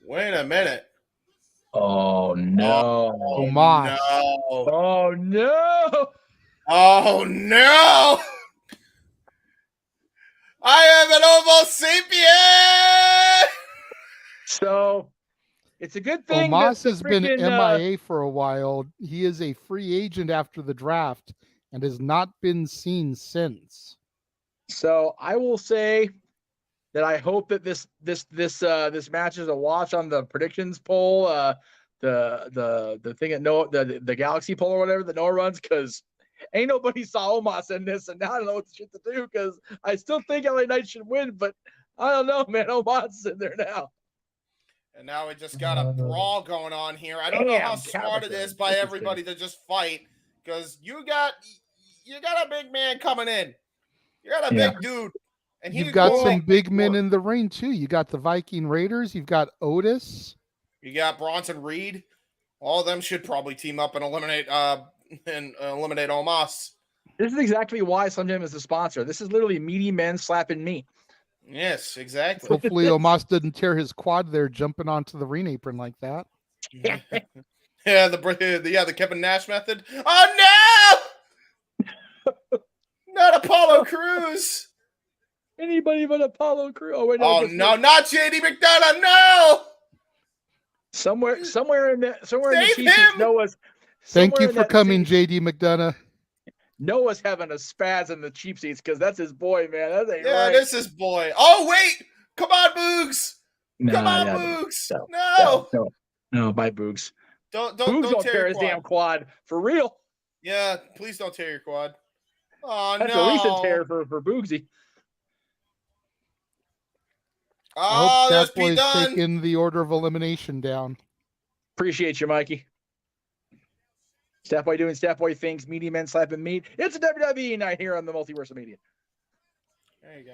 Wait a minute. Oh no. Oh my. No. Oh no. Oh no. I am an Homo sapien. So it's a good thing. Omos has been MIA for a while. He is a free agent after the draft and has not been seen since. So I will say that I hope that this match is a watch on the predictions poll, the thing at Noah, the Galaxy poll or whatever that Noah runs, because ain't nobody saw Omos in this, and now I don't know what shit to do because I still think LA Knight should win, but I don't know, man. Omos is in there now. And now we just got a brawl going on here. I don't know how smart it is by everybody to just fight, because you got a big man coming in. You got a big dude. And you've got some big men in the ring too. You got the Viking Raiders. You've got Otis. You got Bronson Reed. All of them should probably team up and eliminate Omos. This is exactly why Slim is the sponsor. This is literally meaty men slapping meat. Yes, exactly. Hopefully Omos didn't tear his quad there jumping onto the ring apron like that. Yeah, the Kevin Nash method. Oh no! Not Apollo Crews. Anybody but Apollo Crews. Oh, wait, no, not JD McDonough. No. Somewhere in the Save cheap seats, him! Noah's. Thank somewhere you in for that coming, seat, JD McDonough. Noah's having a spaz in the cheap seats because that's his boy, man. That ain't Yeah, right. this is boy. Oh wait, come on, Boogs. Come on, no, Boogs. No, bye, Boogs. Don't Boogs tear his your damn quad for real. Yeah, please don't tear your quad. Oh That's no. a recent tear for Boogsy. I hope Oh, Stat let's be Boy's done. taking the order of elimination down. Appreciate you, Mikey. Stat Boy doing Stat Boy things, meaty men slapping meat. It's a WWE night here on the Multiverse of Media. There you go.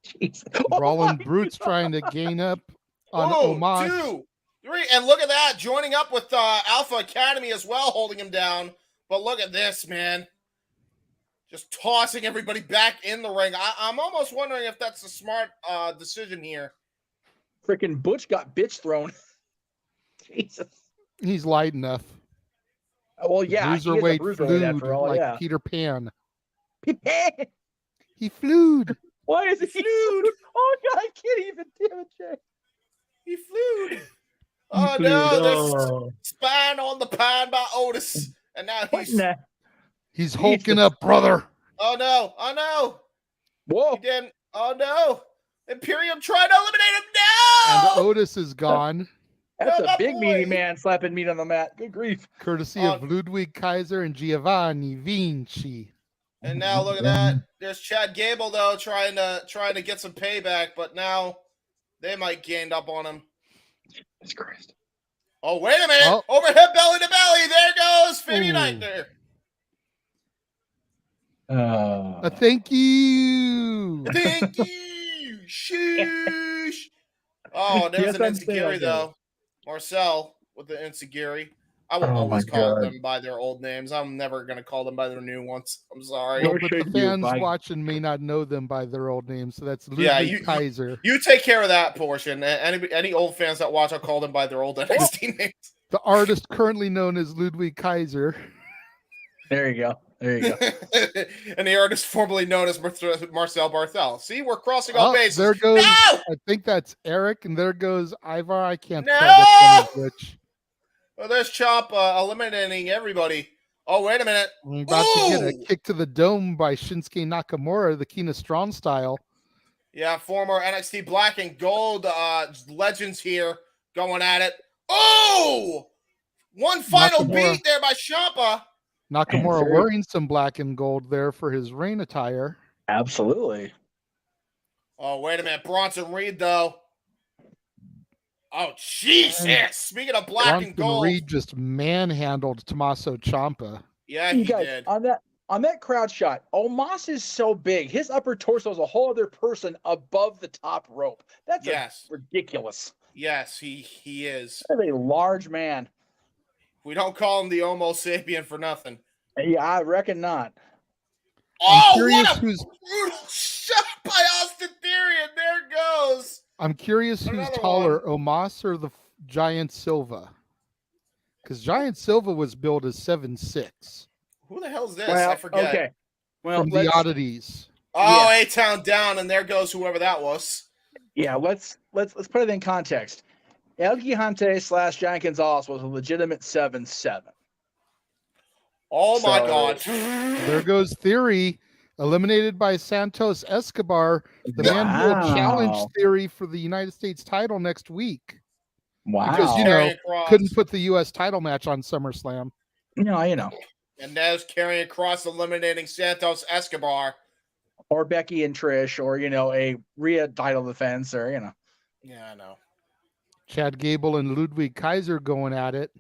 Jeez. Brawling my Brutes God. trying to gain up on Oh, Omos. 2, 3, and look at that, joining up with Alpha Academy as well, holding him down. But look at this, man. Just tossing everybody back in the ring. I'm almost wondering if that's a smart decision here. Freaking Butch got bitch thrown. Jesus. He's light enough. Well, yeah, he is a Bruiserweight bruiserweight flued after all. like Yeah. Peter Pan. He flued. Why is it He flued? Oh God, I can't even. Damn it, Jay. He flew. Oh no, there's spine on the pine by Otis. And now He's hulking up, brother. Oh no, oh no. Whoa. He didn't. Oh no. Imperium tried to eliminate him. And No! Otis is gone, That's No, a my big boy. meaty man slapping meat on the mat. Good grief. courtesy of Ludwig Kaiser and Giovanni Vinci. And now look at that. There's Chad Gable though trying to get some payback, but now they might gained up on him. Jesus Christ. Oh, wait a minute. Oh. Overhead belly to belly. There goes Finn Unite there. Thank you. Thank you. Sheesh. Oh, there's Yes, an I'm saying Enziguri okay. though. Marcel with the Enziguri. I will always call them by their old names. I'm never going to call them by their new ones. I'm sorry. No, Nor but the should you, fans Mike. watching may not know them by their old names. So that's Ludwig Yeah, Kaiser. You take care of that portion. Any old fans that watch, I'll call them by their old NXT names. The artist currently known as Ludwig Kaiser. There you go. There you go. And the artist formerly known as Marcel Barthel. See, we're crossing all bases. There goes, No! I think that's Eric, and there goes Ivar. I can't No! tell which one is which. Well, there's Chop eliminating everybody. Oh, wait a minute. We're about to get a kick to the dome by Shinsuke Nakamura, the Kina Strong style. Yeah, former NXT Black and Gold legends here going at it. Oh! One final Nakamura. beat there by Ciampa. Nakamura wearing some black and gold there for his rain attire. Absolutely. Oh, wait a minute. Bronson Reed, though. Oh, Jesus. Speaking of black and Bronson gold. Reed just manhandled Tommaso Ciampa. Yeah, You he guys, did. on that crowd shot, Omos is so big. His upper torso is a whole other person above the top rope. That's ridiculous. Yes, he is. That's a large man. We don't call him the Homo sapien for nothing. Yeah, I reckon not. Oh, curious what a who's- brutal shot by Austin Theory, and there it goes. I'm curious who's Another taller, Omos or the Giant Silva? Because Giant Silva was billed as 7'6". Who the hell's this? Well, I forget. okay. Well, From the oddities. Oh, A-Town down, and there goes whoever that was. Yeah, let's put it in context. El Gigante / Giant Gonzalez was a legitimate 7'7". Oh my God! There goes Theory, eliminated by Santos Escobar, the man who will challenge Theory for the United States title next week. Wow. Because, Karrion Kross. couldn't put the U.S. title match on SummerSlam. No, you know. And there's Karrion Kross eliminating Santos Escobar. Or Becky and Trish, or a Rhea title defense, or Yeah, I know. Chad Gable and Ludwig Kaiser going at it.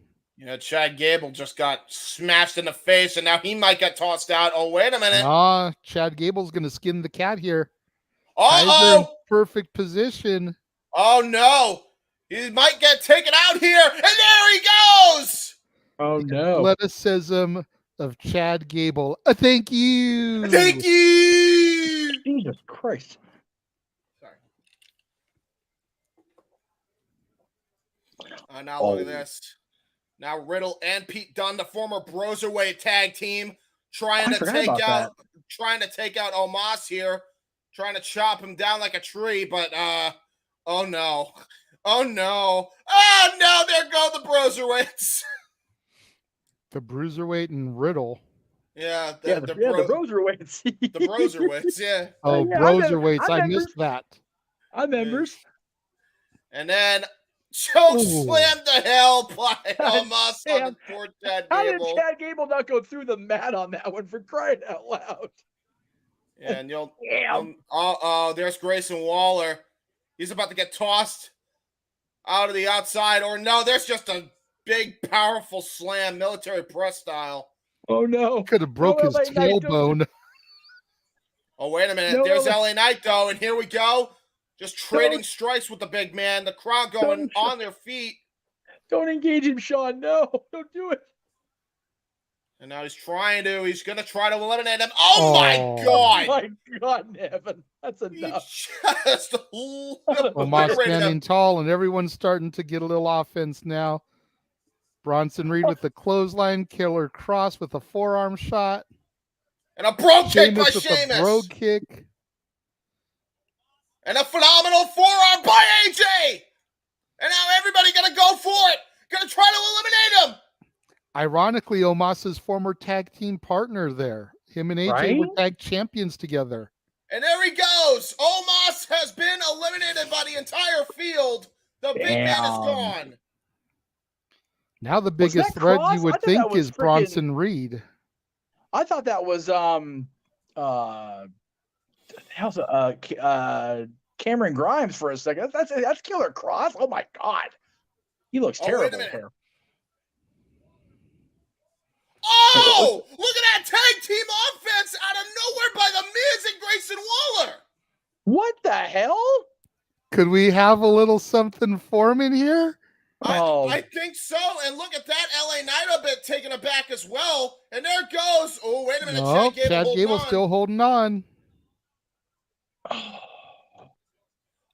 Chad Gable just got smashed in the face, and now he might get tossed out. Oh, wait a minute. Chad Gable's going to skin the cat here. Uh-oh! Kaiser in perfect position. Oh, no. He might get taken out here, and there he goes! Oh no! Athleticism of Chad Gable. Thank you. Thank you! Jesus Christ! Sorry. Now look at this. Now Riddle and Pete Dunne, the former Broserweight tag team, trying to take out Omos here, trying to chop him down like a tree, but oh no. Oh no. Oh no, there go the Broserweights. The Bruiserweight and Riddle. Yeah, the Broserweights. The Broserweights, yeah. Oh, Yeah, Broserweights. I members. missed that. I'm members. And then choke Ooh. slam the hell by Omos on Damn. the poor Chad How did Gable. Chad Gable not go through the mat on that one, for crying out loud? And Damn. there's Grayson Waller. He's about to get tossed out of the outside. Or no, there's just a big, powerful slam, military press style. Oh no! Could have broke his LA Knight, tailbone. Oh, wait a minute. No, There's no. LA Knight, though, and here we go. Just trading strikes with the big man. The crowd going Don't- on their feet. Don't engage him, Sean. No, don't do it. And now he's going to try to eliminate him. Oh, my Oh. God. My God, Nevin, that's He enough. just Omos standing tall, and everyone's starting to get a little offense now. Bronson Reed with the clothesline, Killer Cross with a forearm shot. And a bro kick by Sheamus with a bro Sheamus. kick. And a phenomenal forearm by AJ. And now everybody going to go for it. Going to try to eliminate him. Ironically, Omos's former tag team partner there. Him and AJ were tag champions together. And there he goes. Omos has been eliminated by the entire field. The big man is gone. Now the Was biggest that threat Cross? you I would thought think that was is Bronson Reed. I thought that was Cameron Grimes for a second. That's Killer Cross. Oh my God, he looks Oh, wait a terrible minute. there. Oh, look at that tag team offense out of nowhere by The Miz and Grayson Waller. What the hell? Could we have a little something for him in here? I think so. And look at that. LA Knight a bit taken aback as well. And there it goes. Oh, wait a minute. No, Chad holding Gable's on. still holding on.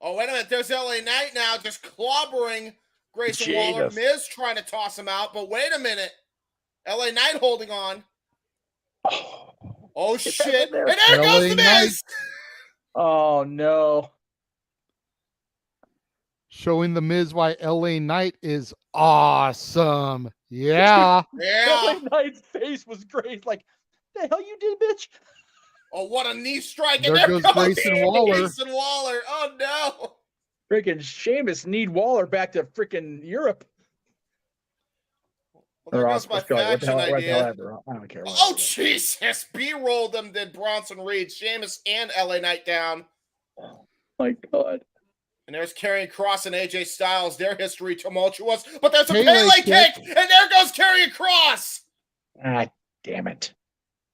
Oh, wait a minute. There's LA Knight now just clobbering Grayson Waller. Jesus. Miz trying to toss him out. But wait a minute. LA Knight holding on. Oh, shit. there. And there LA goes the Knight. Miz. Oh no! Showing the Miz why LA Knight is awesome. Yeah. Yeah. LA Knight's face was great. Like, the hell you did, bitch? Oh, what a knee strike. There And goes there goes Grayson Waller. Grayson Waller. Oh, no. Freaking Sheamus need Waller back to freaking Europe. Well, there goes my faction idea. I don't care. Oh, Jesus. B-rolled them, did Bronson Reed, Sheamus, and LA Knight down. My God. And there's Karrion Kross and AJ Styles. Their history tumultuous. But there's a Pele Pele kick. kick. And there goes Karrion Kross. Ah, damn it.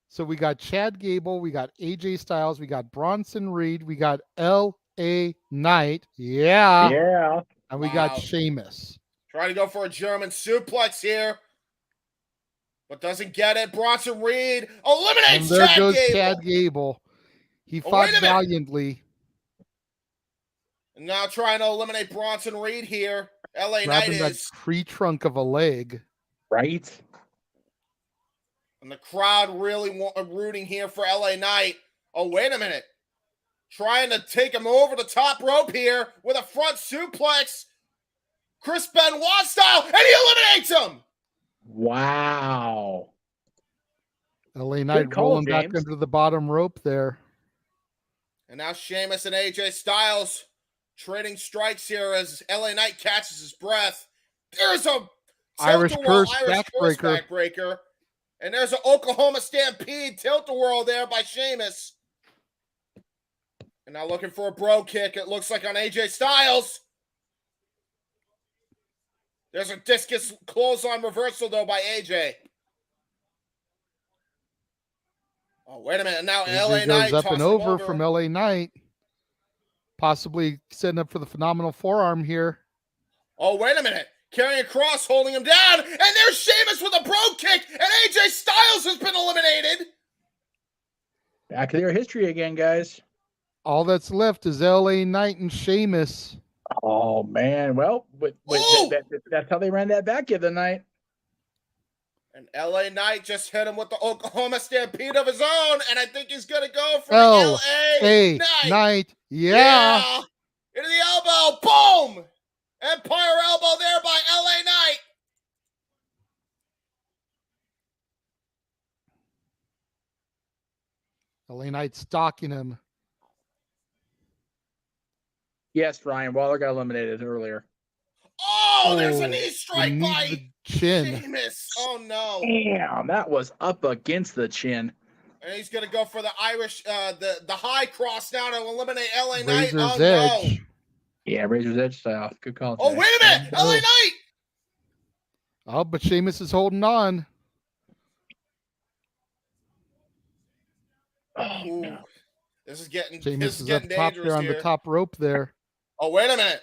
So we got Chad Gable, we got AJ Styles, we got Bronson Reed, we got LA Knight. Yeah. Yeah. And we Wow. got Sheamus. Trying to go for a German suplex here. But doesn't get it. Bronson Reed And eliminates there Chad goes Gable. Chad Gable. He Oh, fought wait a minute. valiantly. And now trying to eliminate Bronson Reed here. LA Knight Grabbing that is. tree trunk of a leg. Right? And the crowd really rooting here for LA Knight. Oh, wait a minute. Trying to take him over the top rope here with a front suplex. Chris Benoit style. And he eliminates him. Wow. LA Knight call, rolling back James. under the bottom rope there. And now Sheamus and AJ Styles trading strikes here as LA Knight catches his breath. There's a Irish tilt-a-whirl curse backbreaker. backbreaker. And there's an Oklahoma Stampede tilt-a-whirl there by Sheamus. And now looking for a bro kick, it looks like on AJ Styles. There's a discus clothesline reversal, though, by AJ. Oh, wait a minute. Now LA AJ Knight goes up tosses and him over from LA Knight. Possibly setting up for the phenomenal forearm here. Oh, wait a minute. Carrying Cross, holding him down. And there's Sheamus with a brogue kick. And AJ Styles has been eliminated. Back to their history again, guys. All that's left is LA Knight and Sheamus. Oh, man. Well, that's how they ran that back the other night. And LA Knight just hit him with the Oklahoma Stampede of his own. And I think he's going to go for LA LA Knight. Yeah. Into the elbow. Boom. Empire elbow there by LA Knight. LA Knight stalking him. Yes, Ryan Waller got eliminated earlier. Oh, there's a knee strike by the chin. Sheamus. Oh, no. Damn, that was up against the chin. And he's going to go for the Irish, the high cross now to eliminate LA Knight. Razor's Oh, Edge. no. Yeah, Razor's Edge style. Good call. Oh, wait a minute. LA Knight. Oh, but Sheamus is holding on. Oh, Ooh. no. This is getting Sheamus is up dangerous top there on here. the top rope there. Oh, wait a minute.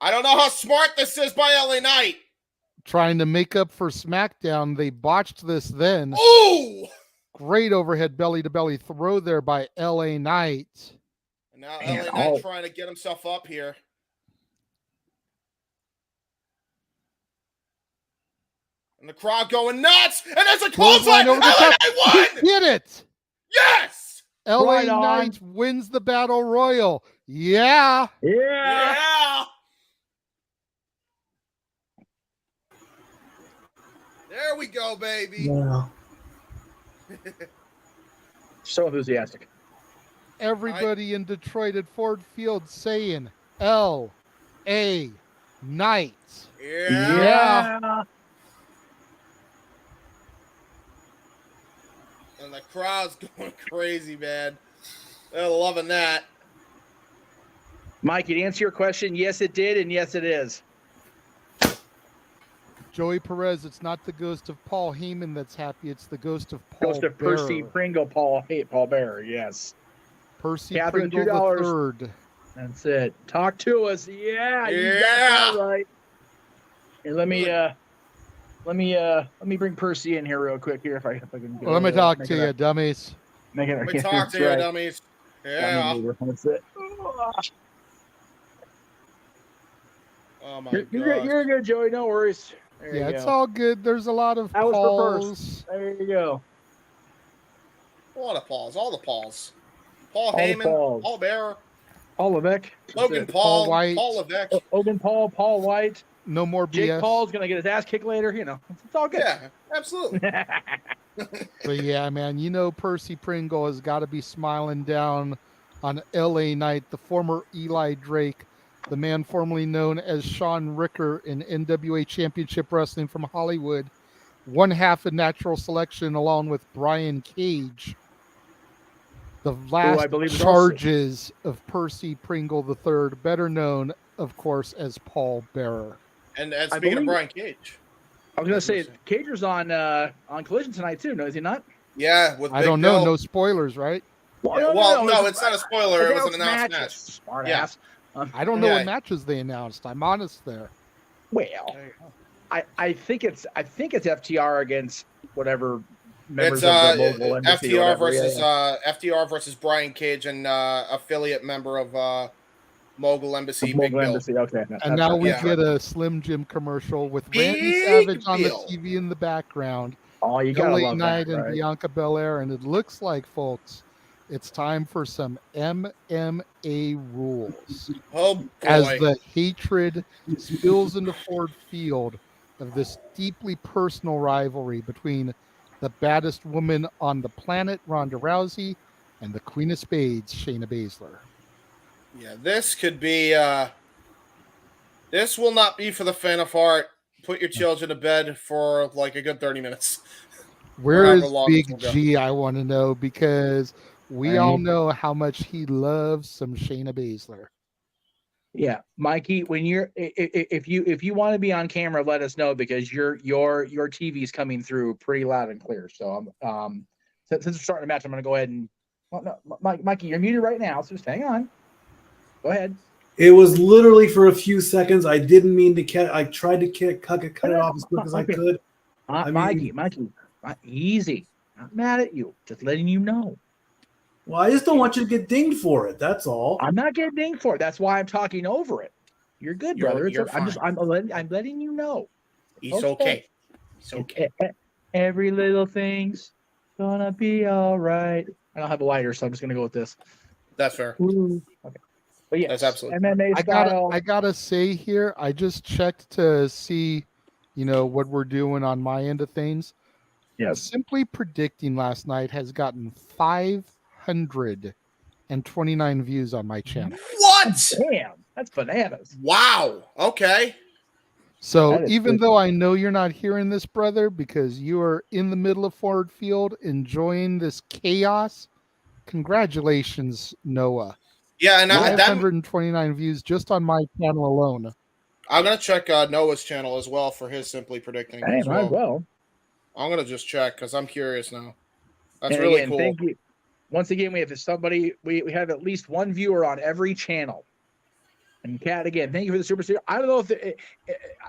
I don't know how smart this is by LA Knight. Trying to make up for SmackDown. They botched this then. Ooh. Great overhead belly-to-belly throw there by LA Knight. And now Man, LA Knight trying to get himself up here. And the crowd going nuts. And there's a clothesline. LA Knight won. He did it. Yes. LA Right on. Knight wins the Battle Royal. Yeah. Yeah. There we go, baby. Yeah. So enthusiastic. Everybody in Detroit at Ford Field saying L.A. Knight. Yeah. And the crowd's going crazy, man. They're loving that. Mike, to answer your question, yes, it did, and yes, it is. Joey Perez, it's not the ghost of Paul Heyman that's happy. It's the ghost of Paul Ghost of Bearer. Percy Pringle, Paul Bearer, yes. Percy Catherine, Pringle $2. the third. That's it. Talk to us. Yeah, you got Yeah. that right. Here, let me bring Percy in here real quick here if I can Well, let me talk to you, dummies. Make it. Let me talk to you, right. dummies. Yeah. That's it. Oh, my You're good, Joey. No worries. There Yeah, you it's go. all good. There's a lot of That was calls. There you go. All the Pauls. All the Pauls. Paul All the Heyman. Pauls. Paul Bearer. Paul Levesque. Logan That's it. Paul. Paul White. Paul Levesque. Logan Paul. Paul White. No more Jake BS. Paul's gonna get his ass kicked later. You know, it's all good. Yeah, absolutely. But yeah, man, you know Percy Pringle has got to be smiling down on LA Knight, the former Eli Drake, the man formerly known as Sean Ricker in NWA Championship Wrestling from Hollywood, one half of Natural Selection along with Brian Cage. The last I believe is charges of Percy Pringle III, better known, of course, as Paul Bearer. And speaking of believe- Brian Cage. I was gonna say Cager's on Collision tonight too. No, is he not? Yeah, with I Big don't know. Bill. No spoilers, right? No, it's not a spoiler. It was an announced match. Smart Yeah. ass. I don't know Yeah. what matches they announced. I'm honest there. Well, I think it's FTR against whatever members It's of the local embassy or FTR whatever. versus Yeah. FTR versus Brian Cage and affiliate member of Mogul Embassy. Big Mogul Bill. Embassy. Okay. And now we yeah. get a Slim Jim commercial with Randy Big Savage on the Bill. TV in the background. Oh, you gotta LA love Knight that, and right? Bianca Belair, and it looks like, folks, it's time for some MMA rules. Oh boy. As the hatred spills into Ford Field of this deeply personal rivalry between the baddest woman on the planet, Ronda Rousey, and the Queen of Spades, Shayna Baszler. Yeah, this could be. This will not be for the faint of heart. Put your children to bed for like a good 30 minutes. Where However is long this Big will go. G? I want to know, because we Right. all know how much he loves some Shayna Baszler. Yeah, Mikey, when you're if you want to be on camera, let us know, because your TV's coming through pretty loud and clear. So since we're starting the match, I'm going to go ahead and Mikey, you're muted right now, so just hang on. Go ahead. It was literally for a few seconds. I didn't mean to cut. I tried to cut it off as quick as I could. Mikey, easy. Not mad at you. Just letting you know. Well, I just don't want you to get dinged for it. That's all. I'm not getting dinged for it. That's why I'm talking over it. You're good, brother. I'm letting you know. He's okay. It's okay. Every little thing's gonna be all right. I don't have a lighter, so I'm just gonna go with this. That's fair. Okay. But yeah, That's absolutely. MMA style. I gotta say here, I just checked to see, what we're doing on my end of things. Yes. Simply Predicting last night has gotten 529 views on my channel. What? Damn, that's bananas. Wow. Okay. So even though I know you're not hearing this, brother, because you are in the middle of Ford Field enjoying this chaos, congratulations, Noah. Yeah, and 529 views just on my channel alone. I'm gonna check Noah's channel as well for his Simply Predicting as well. I'm gonna just check because I'm curious now. That's really cool. Thank you. Once again, we have somebody. We have at least one viewer on every channel. And Kat, again, thank you for the super sticker. I don't know if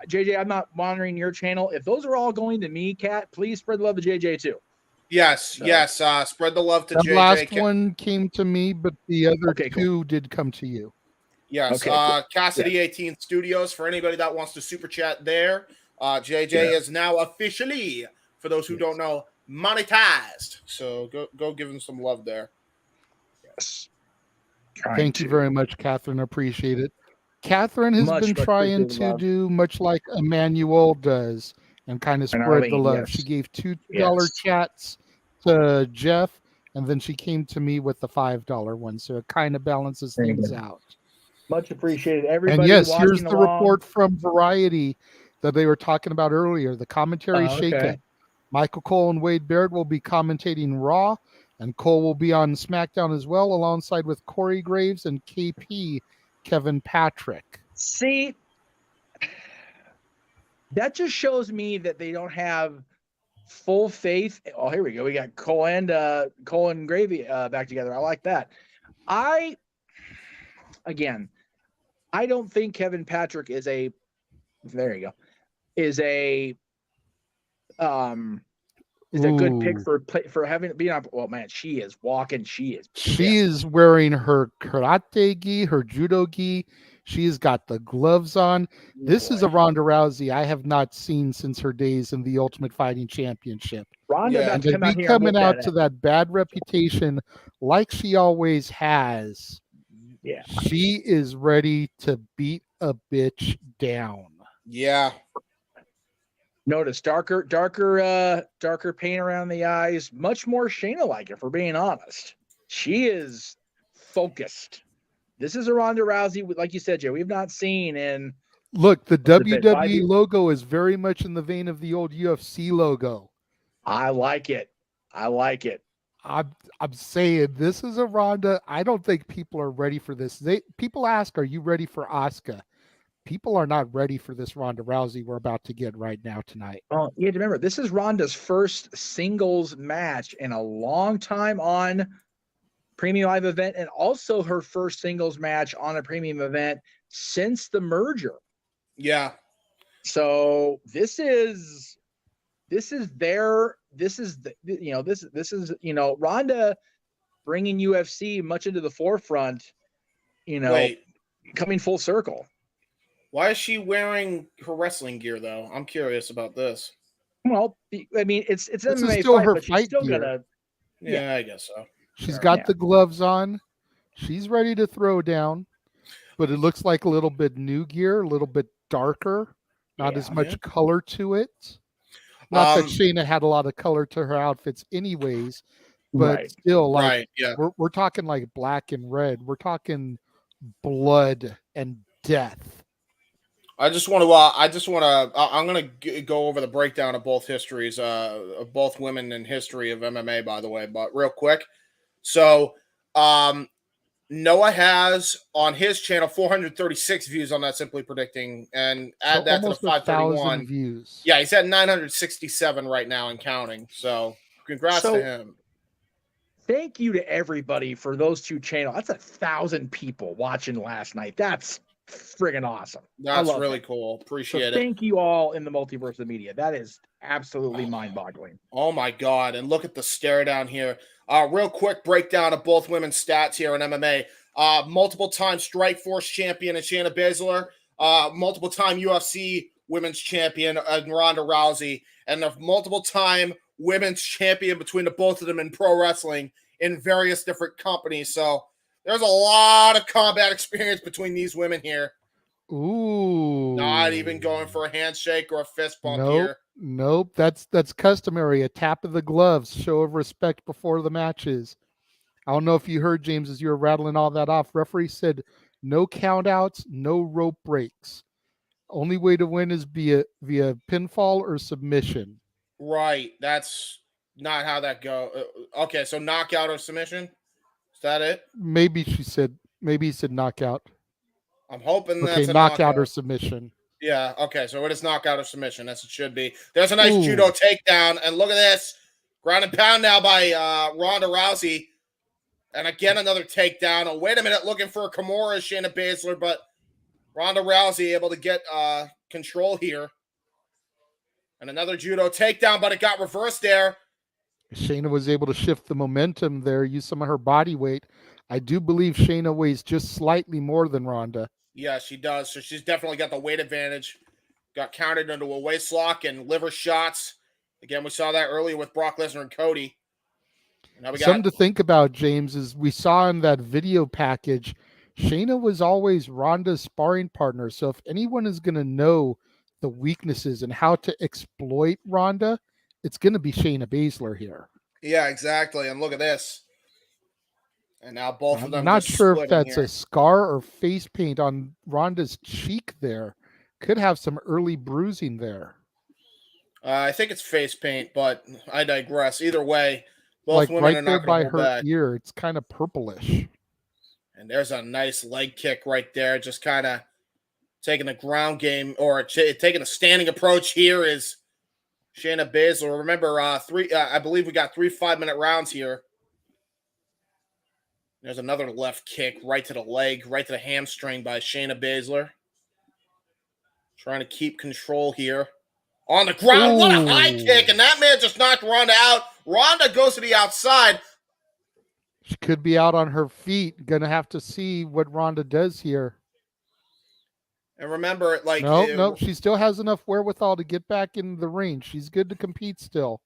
JJ, I'm not monitoring your channel. If those are all going to me, Kat, please spread the love to JJ too. Yes. Spread the love to JJ. The last one came to me, but the other two did come to you. Yes. Cassidy 18 Studios, for anybody that wants to super chat there. JJ is now officially, for those who don't know, monetized. So go give him some love there. Yes. Thank you very much, Catherine. Appreciate it. Catherine has been trying to do much like Emmanuel does and kind of spread the love. Yes. She gave $2 chats to Jeff, and then she came to me with the $5 one. So it kind of balances things out. Much appreciated. Everybody. And yes, here's the report from Variety that they were talking about earlier. The commentary shake-up. Michael Cole and Wade Barrett will be commentating Raw, and Cole will be on SmackDown as well, alongside with Corey Graves and KP Kevin Patrick. See, that just shows me that they don't have full faith. Oh, here we go. We got Cole and Gravy back together. I like that. I don't think Kevin Patrick is a good pick for having being on. Well, man, she is walking. She is wearing her karate gi, her judo gi. She's got the gloves on. This is a Ronda Rousey I have not seen since her days in the Ultimate Fighting Championship. Ronda coming out to that bad reputation like she always has. Yeah, she is ready to beat a bitch down. Yeah. Notice darker paint around the eyes. Much more Shayna-like, if we're being honest. She is focused. This is a Ronda Rousey, like you said, Joe. We've not seen in. Look, the WWE logo is very much in the vein of the old UFC logo. I like it. I'm saying this is a Ronda. I don't think people are ready for this. People ask, "Are you ready for Asuka?" People are not ready for this Ronda Rousey we're about to get right now tonight. Oh, you have to remember, this is Ronda's first singles match in a long time on Premium Live Event, and also her first singles match on a premium event since the merger. Yeah. So this is Ronda bringing UFC much into the forefront, coming full circle. Why is she wearing her wrestling gear though? I'm curious about this. Well, I mean, it's MMA still her fight gear. Yeah, I guess so. She's got the gloves on. She's ready to throw down, but it looks like a little bit new gear, a little bit darker, not as much color to it. Not that Shayna had a lot of color to her outfits anyways, but still, we're talking like black and red. We're talking blood and death. I'm going to go over the breakdown of both histories, of both women in history of MMA, by the way, but real quick. So, Noah has on his channel 436 views on that Simply Predicting, and add that to the 531 views. Yeah, he's at 967 right now and counting. So, congrats to him. thank you to everybody for those two channels. That's 1,000 people watching last night. That's friggin' awesome. That's really cool. Appreciate it. Thank you all in the multiverse of media. That is absolutely mind-boggling. Oh my God. And look at the stare down here. Real quick breakdown of both women's stats here in MMA. Multiple time Strikeforce champion and Shayna Baszler. Multiple time UFC women's champion Ronda Rousey. And the multiple time women's champion between the both of them in pro wrestling in various different companies. So there's a lot of combat experience between these women here. Ooh. Not even going for a handshake or a fist bump Nope. here. Nope. That's customary. A tap of the gloves, show of respect before the matches. I don't know if you heard, James, as you were rattling all that off. Referee said no countouts, no rope breaks. Only way to win is via pinfall or submission. Right. That's not how that go. Okay, so knockout or submission? Is that it? Maybe he said knockout. I'm hoping Okay, that's a knockout or submission. Yeah, okay, so it is knockout or submission, as it should be. There's a nice judo takedown, and look at this. Ground and pound now by Ronda Rousey. And again, another takedown. Oh, wait a minute, looking for a Kimura, Shayna Baszler, but Ronda Rousey able to get control here. And another judo takedown, but it got reversed there. Shayna was able to shift the momentum there, use some of her body weight. I do believe Shayna weighs just slightly more than Ronda. Yeah, she does. So she's definitely got the weight advantage. Got counted into a waist lock and liver shots. Again, we saw that earlier with Brock Lesnar and Cody. Now we got something to think about, James, is we saw in that video package, Shayna was always Ronda's sparring partner. So if anyone is going to know the weaknesses and how to exploit Ronda, it's going to be Shayna Baszler here. Yeah, exactly. And look at this. And now both of them. I'm not sure if that's a scar or face paint on Ronda's cheek there. Could have some early bruising there. I think it's face paint, but I digress. Either way, both like women right are there not by going to her hold back. ear, it's kind of purplish. And there's a nice leg kick right there. Just kind of taking the ground game or taking a standing approach here is Shayna Baszler. Remember, I believe we got 3 5-minute rounds here. There's another left kick right to the leg, right to the hamstring by Shayna Baszler. Trying to keep control here. On the ground, What a high kick, and that man just knocked Ronda out. Ronda goes to the outside. She could be out on her feet. Gonna have to see what Ronda does here. And remember, nope, she still has enough wherewithal to get back in the ring. She's good to compete still.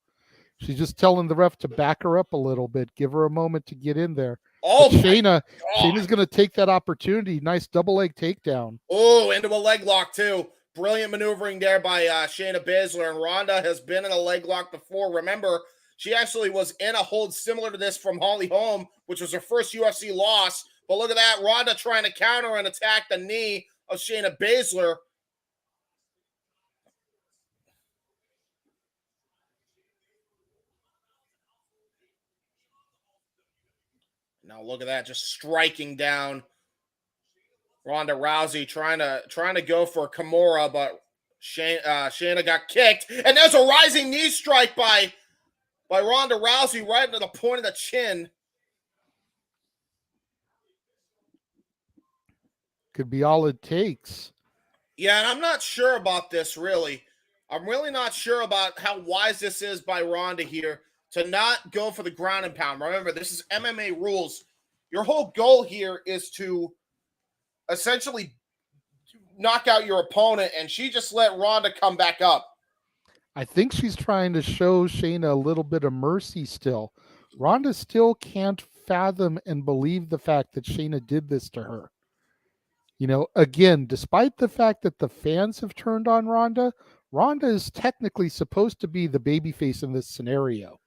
She's just telling the ref to back her up a little bit, give her a moment to get in there. Oh, Shayna's going to take that opportunity. Nice double leg takedown. Oh, into a leg lock too. Brilliant maneuvering there by Shayna Baszler. And Ronda has been in a leg lock before. Remember, she actually was in a hold similar to this from Holly Holm, which was her first UFC loss. But look at that. Ronda trying to counter and attack the knee of Shayna Baszler. Now look at that, just striking down Ronda Rousey, trying to go for a Kimura, but Shayna got kicked, and there's a rising knee strike by Ronda Rousey right into the point of the chin. Could be all it takes. Yeah, and I'm not sure about this, really. I'm really not sure about how wise this is by Ronda here to not go for the ground and pound. Remember, this is MMA rules. Your whole goal here is to essentially knock out your opponent, and she just let Ronda come back up. I think she's trying to show Shayna a little bit of mercy still. Ronda still can't fathom and believe the fact that Shayna did this to her. You know, again, despite the fact that the fans have turned on Ronda, Ronda is technically supposed to be the babyface in this scenario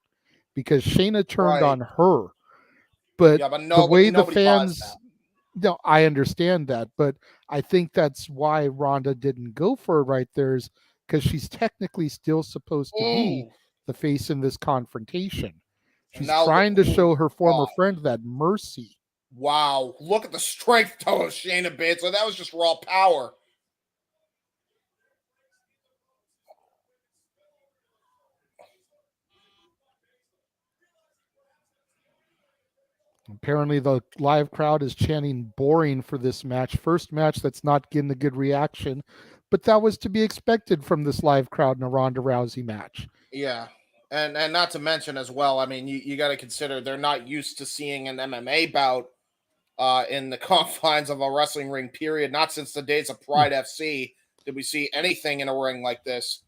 because Shayna turned on her. But, the way the fans, no, I understand that, but I think that's why Ronda didn't go for it right there is because she's technically still supposed to be the face in this confrontation. She's trying to show her former friend that mercy. Wow, look at the strength of Shayna Baszler. That was just raw power. Apparently, the live crowd is chanting boring for this match. First match that's not getting a good reaction, but that was to be expected from this live crowd in a Ronda Rousey match. Yeah. And not to mention as well, I mean, you got to consider they're not used to seeing an MMA bout in the confines of a wrestling ring, period. Not since the days of Pride FC did we see anything in a ring like this.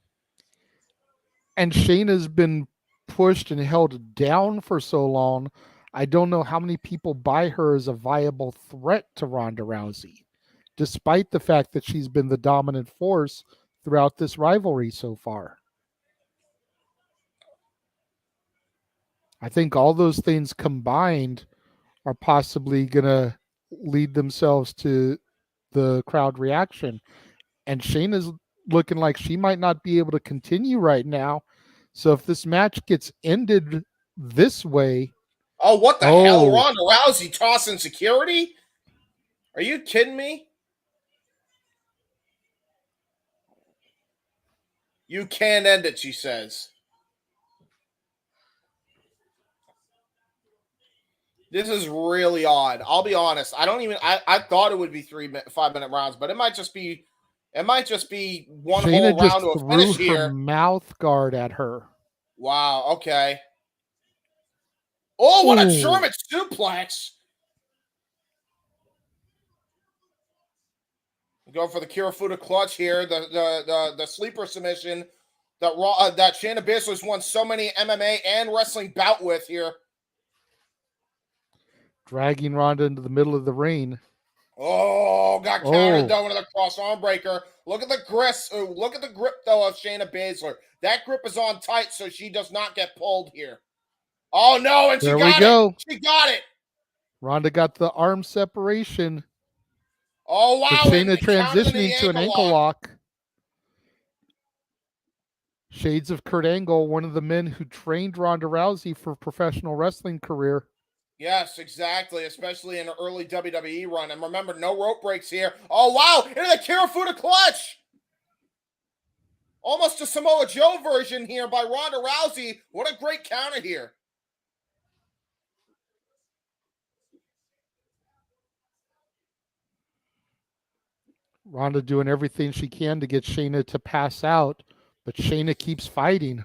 And Shayna's been pushed and held down for so long. I don't know how many people buy her as a viable threat to Ronda Rousey, despite the fact that she's been the dominant force throughout this rivalry so far. I think all those things combined are possibly going to lead themselves to the crowd reaction. And Shayna's looking like she might not be able to continue right now. So if this match gets ended this way. Oh, what the hell? Ronda Rousey tossing security? Are you kidding me? You can't end it, she says. This is really odd. I'll be honest. I thought it would be 5-minute rounds, but it might just be one Shayna whole round to a finish threw here. her mouth guard at her. Wow, okay. Oh, what a German suplex. Go for the Kirifuda clutch here. The sleeper submission that Shayna Baszler's won so many MMA and wrestling bout with here. Dragging Ronda into the middle of the ring. Oh, got countered though with a cross arm breaker. Look at the grip. Look at the grip though of Shayna Baszler. That grip is on tight, so she does not get pulled here. Oh no, and there we go. She got it. Ronda got the arm separation. Oh wow! Shayna transitioning to an ankle lock. Shades of Kurt Angle, one of the men who trained Ronda Rousey for a professional wrestling career. Yes, exactly, especially in an early WWE run. And remember, no rope breaks here. Oh, wow, into the Kirifuda clutch. Almost a Samoa Joe version here by Ronda Rousey. What a great counter here. Ronda doing everything she can to get Shayna to pass out, but Shayna keeps fighting.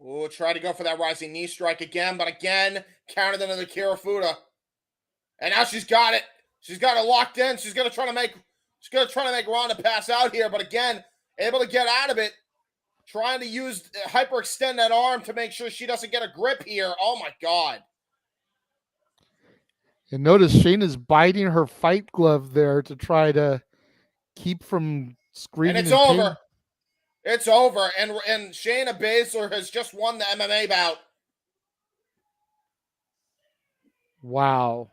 Oh, try to go for that rising knee strike again, but again, countered into the Kirifuda. And now she's got it. She's got it locked in. She's gonna try to make Ronda pass out here, but again, able to get out of it. Trying to hyperextend that arm to make sure she doesn't get a grip here. Oh my God. And notice Shayna's biting her fight glove there to try to keep from screaming. And it's over. Pain. It's over. And Shayna Baszler has just won the MMA bout. Wow.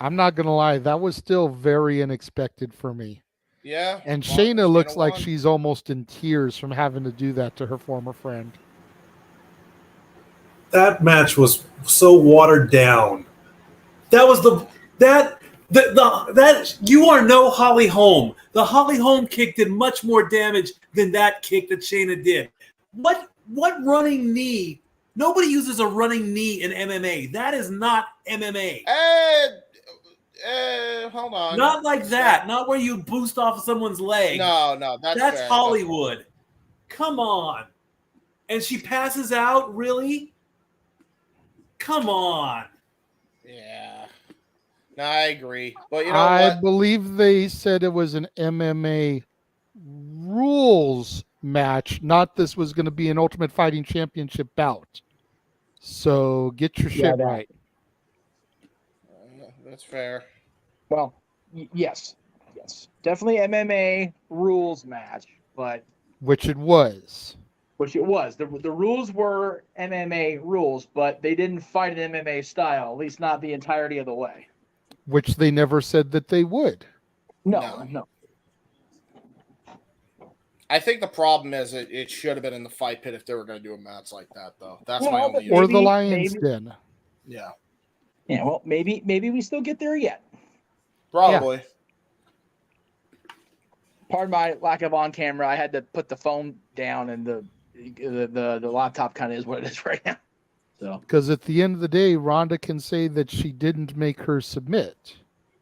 I'm not going to lie. That was still very unexpected for me. Yeah. And Shayna looks like she's almost in tears from having to do that to her former friend. That match was so watered down. That was that you are no Holly Holm. The Holly Holm kick did much more damage than that kick that Shayna did. What running knee? Nobody uses a running knee in MMA. That is not MMA. Hold on. Not like that. Not where you boost off of someone's leg. No, that's fair. Hollywood. Come on. And she passes out, really? Come on. Yeah. No, I agree. But you know I what? believe they said it was an MMA rules match, not this was going to be an Ultimate Fighting Championship bout. So get your shit right. That's fair. Well, yes. Definitely MMA rules match, but... Which it was. The rules were MMA rules, but they didn't fight an MMA style, at least not the entirety of the way. Which they never said that they would. No. I think the problem is it should have been in the fight pit if they were going to do a match like that, though. That's my only... Or the Lions Den. Yeah. Yeah, well, maybe we still get there yet. Probably. Pardon my lack of on camera. I had to put the phone down, and the laptop kind of is what it is right now. So Because at the end of the day, Ronda can say that she didn't make her submit.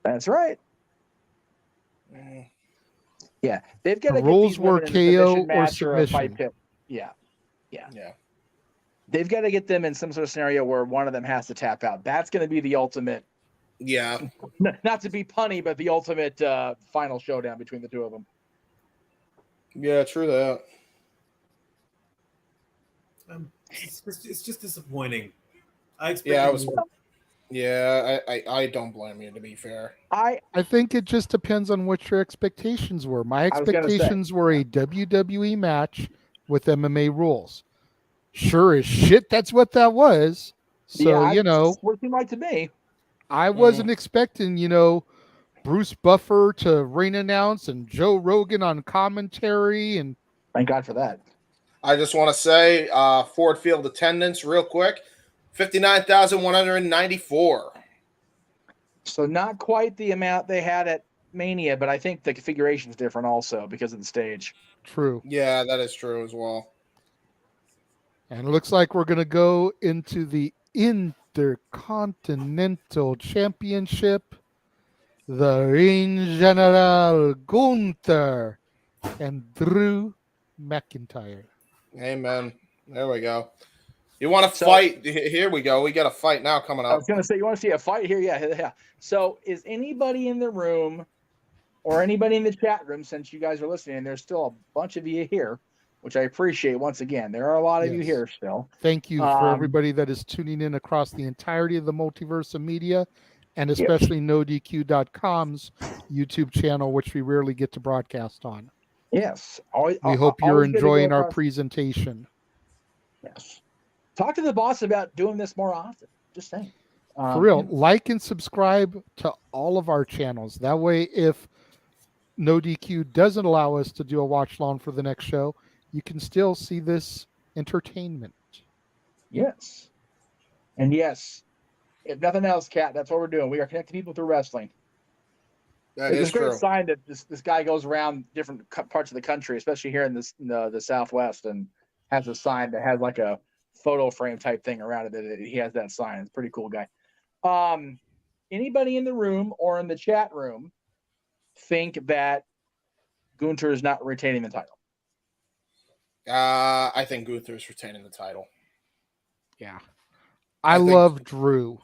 that's right. Yeah, they've got The to get rules these were women in a KO submission or match or a fight submission. pit. Yeah. They've got to get them in some sort of scenario where one of them has to tap out. That's going to be the ultimate. Yeah. Not to be punny, but the ultimate final showdown between the two of them. Yeah, true that. It's just disappointing. I expected Yeah, I was. more. Yeah, I don't blame you, to be fair. I think it just depends on what your expectations were. My I was gonna say, expectations were a WWE match with MMA rules. Sure as shit, that's what that was. So, that's what it seemed like to me. I wasn't expecting, Bruce Buffer to ring announce and Joe Rogan on commentary. And Thank God for that. I just want to say Ford Field attendance real quick, 59,194. So not quite the amount they had at Mania, but I think the configuration is different also because of the stage. True. Yeah, that is true as well. And it looks like we're going to go into the Intercontinental Championship. The Ring General Gunther and Drew McIntyre. Amen. There we go. You want to fight? Here we go. We got a fight now coming up. I was going to say, you want to see a fight here? Yeah. So is anybody in the room or anybody in the chat room, since you guys are listening, and there's still a bunch of you here, which I appreciate once again. There are a lot of you here still. Thank you for everybody that is tuning in across the entirety of the Multiverse of Media, and especially NoDQ.com's YouTube channel, which we rarely get to broadcast on. Yes. We hope you're enjoying our presentation. Yes. Talk to the boss about doing this more often. Just saying. For real, like and subscribe to all of our channels. That way, if NoDQ doesn't allow us to do a watch along for the next show, you can still see this entertainment. Yes. And yes, if nothing else, Kat, that's what we're doing. We are connecting people through wrestling. It's a great sign that this guy goes around different parts of the country, especially here in the Southwest, and has a sign that has like a photo frame type thing around it. He has that sign. It's a pretty cool guy. Anybody in the room or in the chat room think that Gunther is not retaining the title? I think Gunther is retaining the title. Yeah. I love Drew.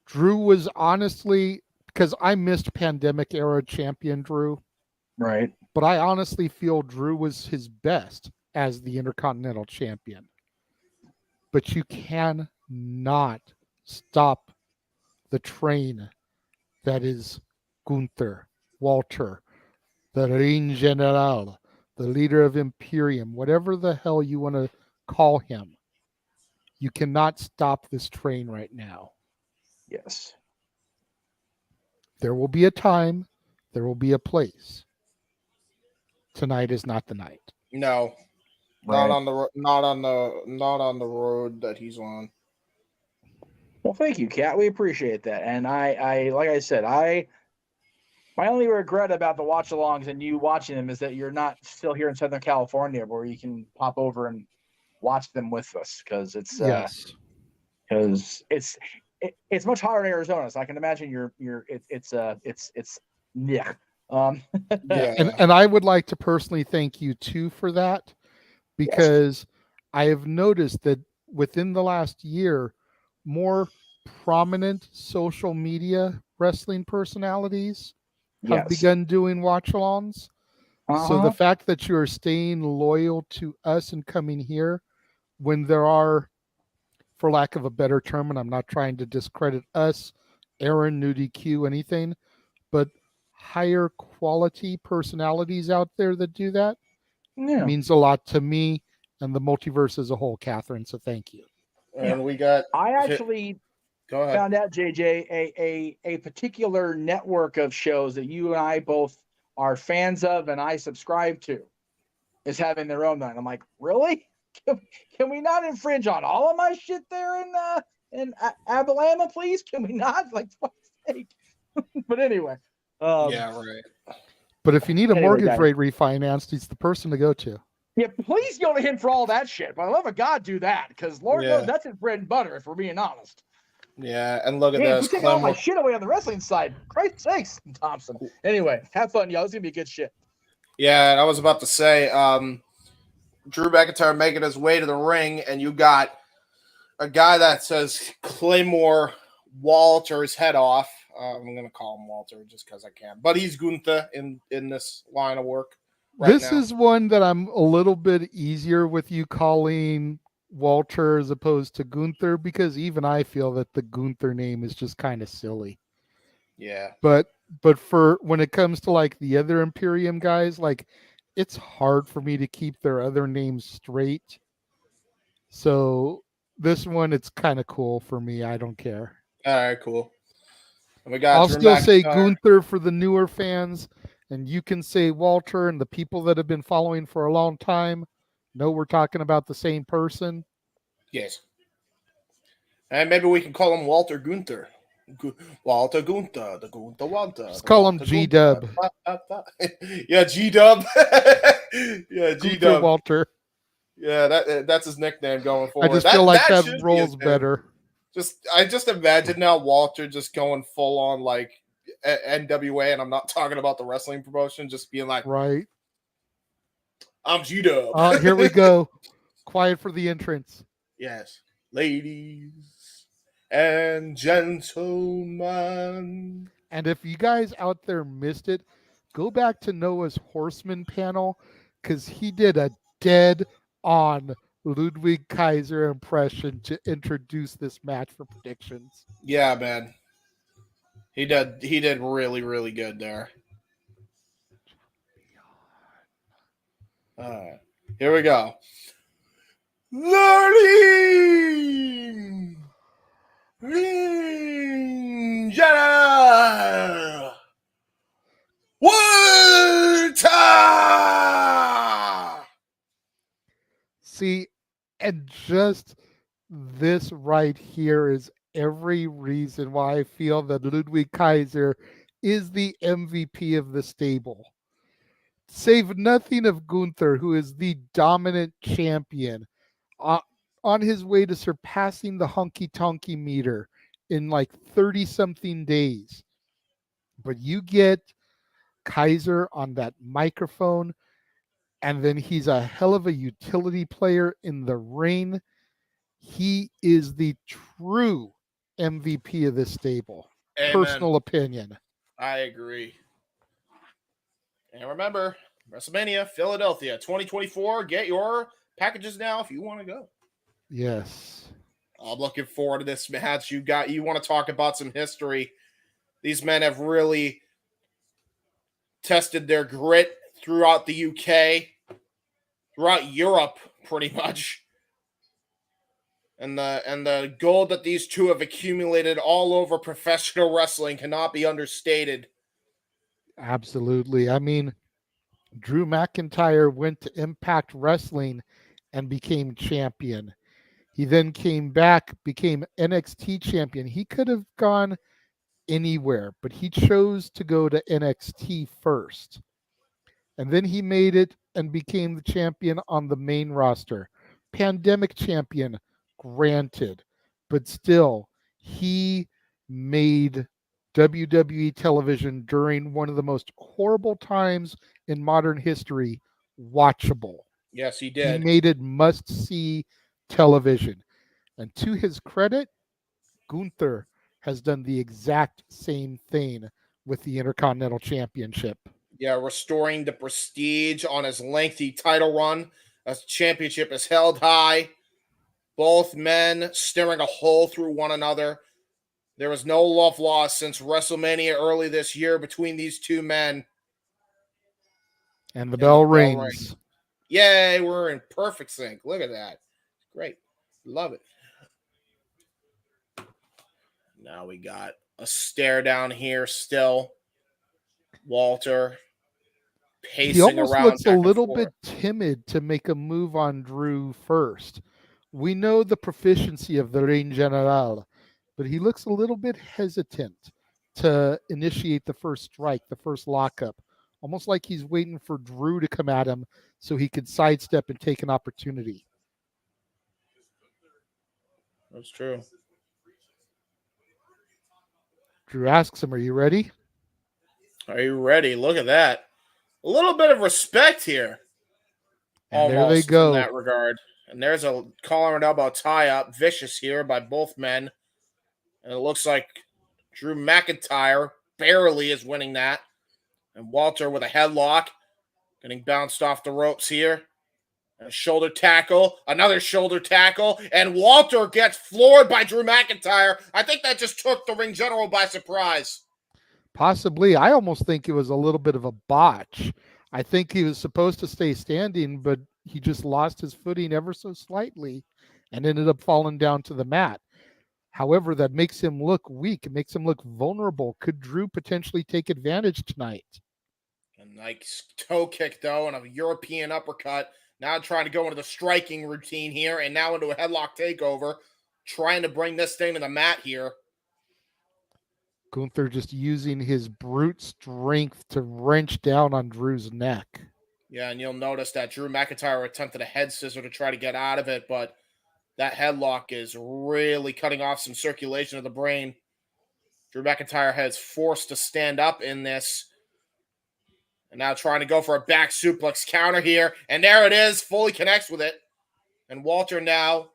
Drew was honestly, because I missed pandemic era champion Drew. Right. But I honestly feel Drew was his best as the Intercontinental Champion. But you cannot stop the train that is Gunther, Walter, the Ring General, the leader of Imperium, whatever the hell you want to call him. You cannot stop this train right now. Yes. There will be a time, there will be a place. Tonight is not the night. No. Right. Not on the road that he's on. Well, thank you, Kat. We appreciate that. And I like I said, my only regret about the watch-alongs and you watching them is that you're not still here in Southern California where you can pop over and watch them with us, because it's it's much hotter in Arizona, so I can imagine it's yeah. And I would like to personally thank you too for that, because I have noticed that within the last year, more prominent social media wrestling personalities have begun doing watch-alongs. So the fact that you are staying loyal to us and coming here when there are, for lack of a better term, and I'm not trying to discredit us, Aaron, NudiQ, anything, but higher quality personalities out there that do that means a lot to me and the multiverse as a whole, Catherine. So thank you. And we got. I actually found out, JJ, a particular network of shows that you and I both are fans of and I subscribe to is having their own night. I'm like, really? Can we not infringe on all of my shit there in Alabama, please? Can we not? Like, for fuck's sake. But anyway. Yeah, right. But if you need a Anyway, mortgage guys. rate refinanced, he's the person to go to. Yeah, please go to him for all that shit. By the love of God, do that, because Lord knows that's his bread and butter. If we're being honest. Yeah, and look at Damn, this. you taking all my shit away on the wrestling side. Christ's sakes, Thompson. Anyway, have fun, y'all. It's gonna be good shit. Yeah, and I was about to say, Drew McIntyre making his way to the ring, and you got a guy that says Claymore Walter's head off. I'm going to call him Walter just because I can. But he's Gunther in this line of work This is one that I'm a little bit easier with you calling Walter as opposed to Gunther, because even I feel that the Gunther name is just kind of silly. Yeah. But for when it comes to like the other Imperium guys, like it's hard for me to keep their other names straight. So this one, it's kind of cool for me. I don't care. All right, cool. And we got I'll Drew still say McIntyre. Gunther for the newer fans, and you can say Walter, and the people that have been following for a long time know we're talking about the same person. Yes. And maybe we can call him Walter Gunther. Walter Gunther, the Gunther Walter. Let's call him G-Dub. Yeah, G-Dub. Yeah, G-Dub. Walter. Yeah, that's his nickname going forward. I just feel like that should be rolls his name. better. I just imagine now Walter just going full on like NWA, and I'm not talking about the wrestling promotion, just being like, right. I'm G-Dub. Here we go. Quiet for the entrance. Yes. Ladies and gentlemen. And if you guys out there missed it, go back to Noah's Horseman panel, because he did a dead-on Ludwig Kaiser impression to introduce this match for predictions. Yeah, man. He did really, really good there. All right. Here we go. Learning General Walter. See, and just this right here is every reason why I feel that Ludwig Kaiser is the MVP of the stable. Save nothing of Gunther, who is the dominant champion, on his way to surpassing the honky tonky meter in like 30-something days. But you get Kaiser on that microphone, and then he's a hell of a utility player in the ring. He is the true MVP of this stable. Amen. Personal opinion. I agree. And remember, WrestleMania, Philadelphia, 2024. Get your packages now if you want to go. Yes. I'm looking forward to this match. You want to talk about some history. These men have really tested their grit throughout the UK, throughout Europe, pretty much. And the gold that these two have accumulated all over professional wrestling cannot be understated. Absolutely. I mean, Drew McIntyre went to Impact Wrestling and became champion. He then came back, became NXT champion. He could have gone anywhere, but he chose to go to NXT first. And then he made it and became the champion on the main roster. Pandemic champion, granted, but still, he made WWE television during one of the most horrible times in modern history watchable. Yes, he did. He made it must-see television. And to his credit, Gunther has done the exact same thing with the Intercontinental Championship. Yeah, restoring the prestige on his lengthy title run. As championship is held high. Both men staring a hole through one another. There was no love lost since WrestleMania early this year between these two men. And the bell rings. Yay, we're in perfect sync. Look at that. Great. Love it. Now we got a stare down here still. Walter pacing around. He almost looks a little bit timid to make a move on Drew first. We know the proficiency of the Reign General, but he looks a little bit hesitant to initiate the first strike, the first lockup. almost like he's waiting for Drew to come at him so he could sidestep and take an opportunity. That's true. Drew asks him, "Are you ready?" Are you ready? Look at that. A little bit of respect here. And there they go. In that regard. And there's a collar and elbow tie-up. Vicious here by both men. And it looks like Drew McIntyre barely is winning that. And Walter with a headlock. Getting bounced off the ropes here. And a shoulder tackle. Another shoulder tackle. And Walter gets floored by Drew McIntyre. I think that just took the ring general by surprise. Possibly. I almost think it was a little bit of a botch. I think he was supposed to stay standing, but he just lost his footing ever so slightly and ended up falling down to the mat. However, that makes him look weak. It makes him look vulnerable. Could Drew potentially take advantage tonight? A nice toe kick, though, and a European uppercut. Now trying to go into the striking routine here, and now into a headlock takeover. Trying to bring this thing to the mat here. Gunther just using his brute strength to wrench down on Drew's neck. Yeah, and you'll notice that Drew McIntyre attempted a head scissor to try to get out of it, but that headlock is really cutting off some circulation of the brain. Drew McIntyre has forced to stand up in this. And now trying to go for a back suplex counter here. And there it is, fully connects with it. And Walter now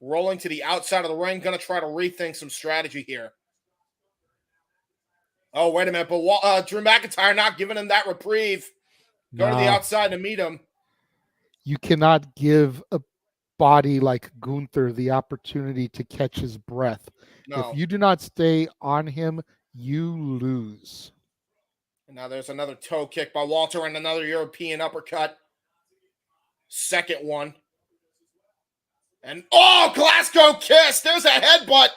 rolling to the outside of the ring, going to try to rethink some strategy here. Oh, wait a minute, but Drew McIntyre not giving him that reprieve. Go to the outside to meet him. You cannot give a body like Gunther the opportunity to catch his breath. No. If you do not stay on him, you lose. And now there's another toe kick by Walter and another European uppercut. Second one. And, Glasgow kiss! There's a headbutt!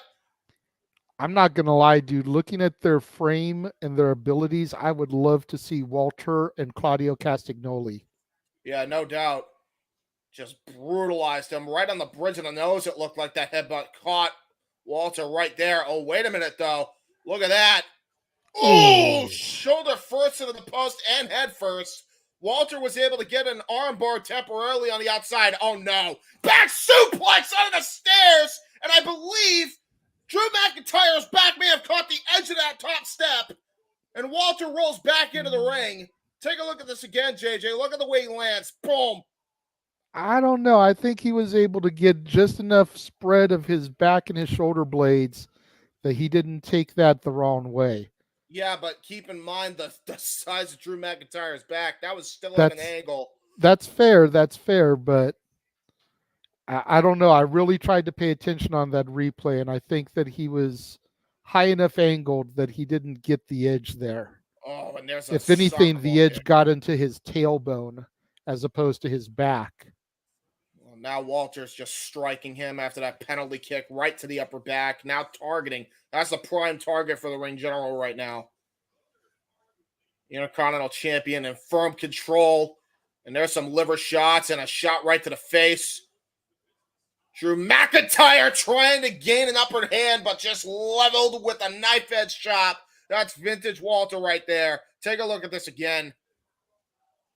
I'm not going to lie, dude. Looking at their frame and their abilities, I would love to see Walter and Claudio Castagnoli. Yeah, no doubt. Just brutalized him right on the bridge of the nose. It looked like that headbutt caught Walter right there. Oh, wait a minute, though. Look at that. Oh, shoulder first into the post and head first. Walter was able to get an armbar temporarily on the outside. Oh, no. Back suplex out of the stairs. And I believe Drew McIntyre's back may have caught the edge of that top step. And Walter rolls back into the ring. Take a look at this again, JJ. Look at the way he lands. Boom. I don't know. I think he was able to get just enough spread of his back and his shoulder blades that he didn't take that the wrong way. Yeah, but keep in mind the size of Drew McIntyre's back. That was still at an angle. That's fair. That's fair, but I don't know. I really tried to pay attention on that replay, and I think that he was high enough angled that he didn't get the edge there. Oh, and there's if anything, the edge got into his tailbone as opposed to his back. Well, now Walter's just striking him after that penalty kick right to the upper back. Now targeting. That's the prime target for the ring general right now. Intercontinental champion in firm control. And there's some liver shots and a shot right to the face. Drew McIntyre trying to gain an upper hand, but just leveled with a knife edge chop. That's vintage Walter right there. Take a look at this again.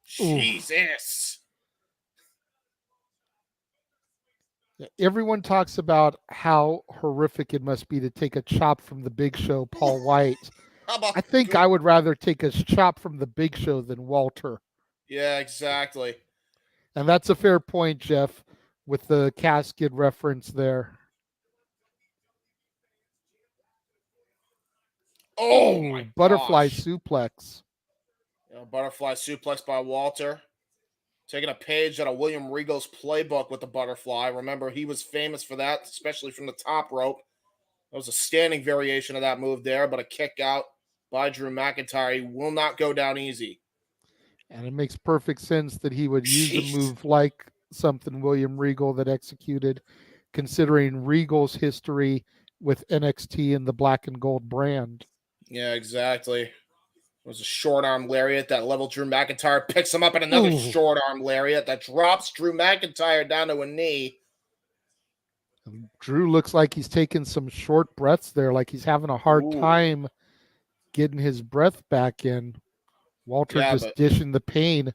Jesus. Everyone talks about how horrific it must be to take a chop from the Big Show, Paul White. I think I would rather take a chop from the Big Show than Walter. Yeah, exactly. And that's a fair point, Jeff, with the casket reference there. Oh, my butterfly gosh. suplex. Butterfly suplex by Walter. Taking a page out of William Regal's playbook with the butterfly. Remember, he was famous for that, especially from the top rope. There was a standing variation of that move there, but a kick out by Drew McIntyre. He will not go down easy. And it makes perfect sense that he would use a move like something William Regal that executed, considering Regal's history with NXT and the black and gold brand. Yeah, exactly. It was a short arm lariat that leveled Drew McIntyre, picks him up in another short arm lariat that drops Drew McIntyre down to a knee. Drew looks like he's taking some short breaths there, like he's having a hard time getting his breath back in. Walter Yeah, just dishing the pain.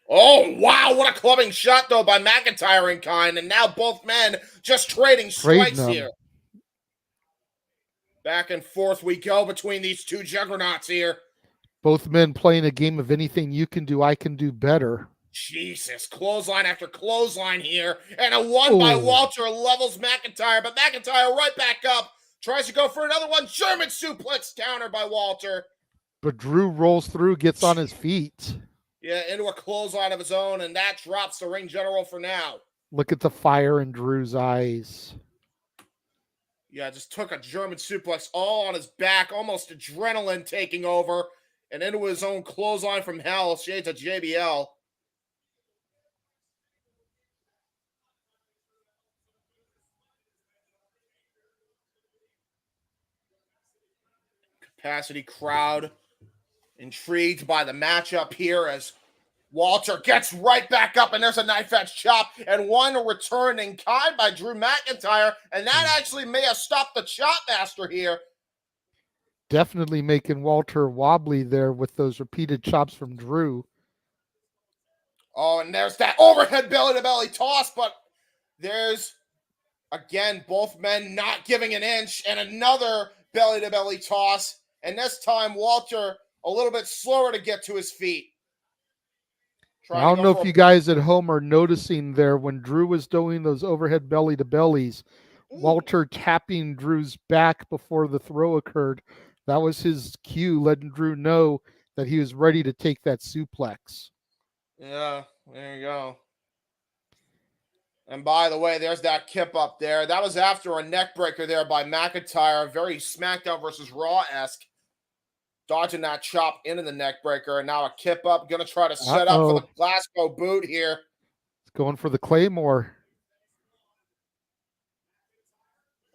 Oh, wow. What a clubbing shot, though, by McIntyre in kind. And now both men just trading strikes them. here. Back and forth we go between these two juggernauts here. Both men playing a game of anything you can do, I can do better. Jesus, clothesline after clothesline here. And a one by Walter levels McIntyre, but McIntyre right back up. Tries to go for another one. German suplex counter by Walter. But Drew rolls through, gets on his feet. Yeah, into a clothesline of his own, and that drops the ring general for now. Look at the fire in Drew's eyes. Yeah, just took a German suplex all on his back, almost adrenaline taking over, and into his own clothesline from hell, shades of JBL. Capacity crowd intrigued by the matchup here as Walter gets right back up, and there's a knife edge chop and one return in kind by Drew McIntyre, and that actually may have stopped the chop master here. Definitely making Walter wobbly there with those repeated chops from Drew. Oh, and there's that overhead belly-to-belly toss, but there's, again, both men not giving an inch, and another belly-to-belly toss, and this time Walter a little bit slower to get to his feet. I don't know if you guys at home are noticing there when Drew was doing those overhead belly-to-bellies, Walter tapping Drew's back before the throw occurred. That was his cue, letting Drew know that he was ready to take that suplex. Yeah, there you go. And by the way, there's that kip up there. That was after a neck breaker there by McIntyre. Very SmackDown versus Raw-esque. Dodging that chop into the neck breaker. And now a kip up. Going to try to set up for the Glasgow boot here. It's going for the Claymore.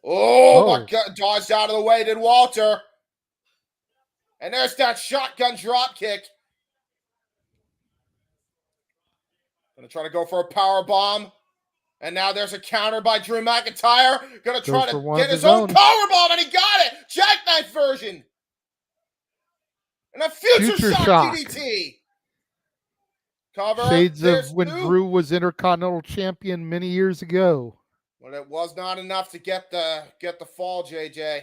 But dodged out of the way did Walter. And there's that shotgun drop kick. Going to try to go for a power bomb. And now there's a counter by Drew McIntyre. Going to try to get his own power bomb, and he got it. Jackknife version. And a future shock DDT. Cover shades of when Drew was Intercontinental Champion many years ago. But it was not enough to get the fall, JJ.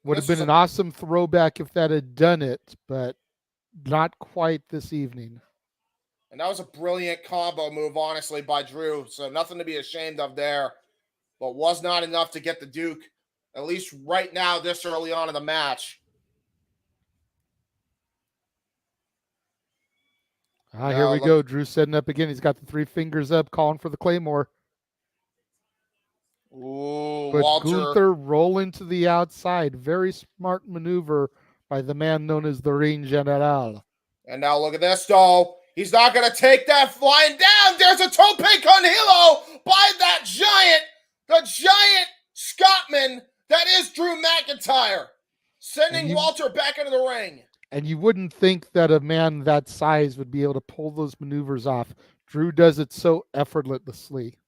Would have been an awesome throwback if that had done it, but not quite this evening. And that was a brilliant combo move, honestly, by Drew. So nothing to be ashamed of there. But was not enough to get the Duke, at least right now, this early on in the match. Here we go. Drew setting up again. He's got the three fingers up, calling for the Claymore. But Walter. Gunther rolling to the outside. Very smart maneuver by the man known as the Ring General. And now look at this, though. He's not going to take that flying down. There's a tope con hilo by that the giant Scotsman that is Drew McIntyre, sending Walter back into the ring. And you wouldn't think that a man that size would be able to pull those maneuvers off. Drew does it so effortlessly.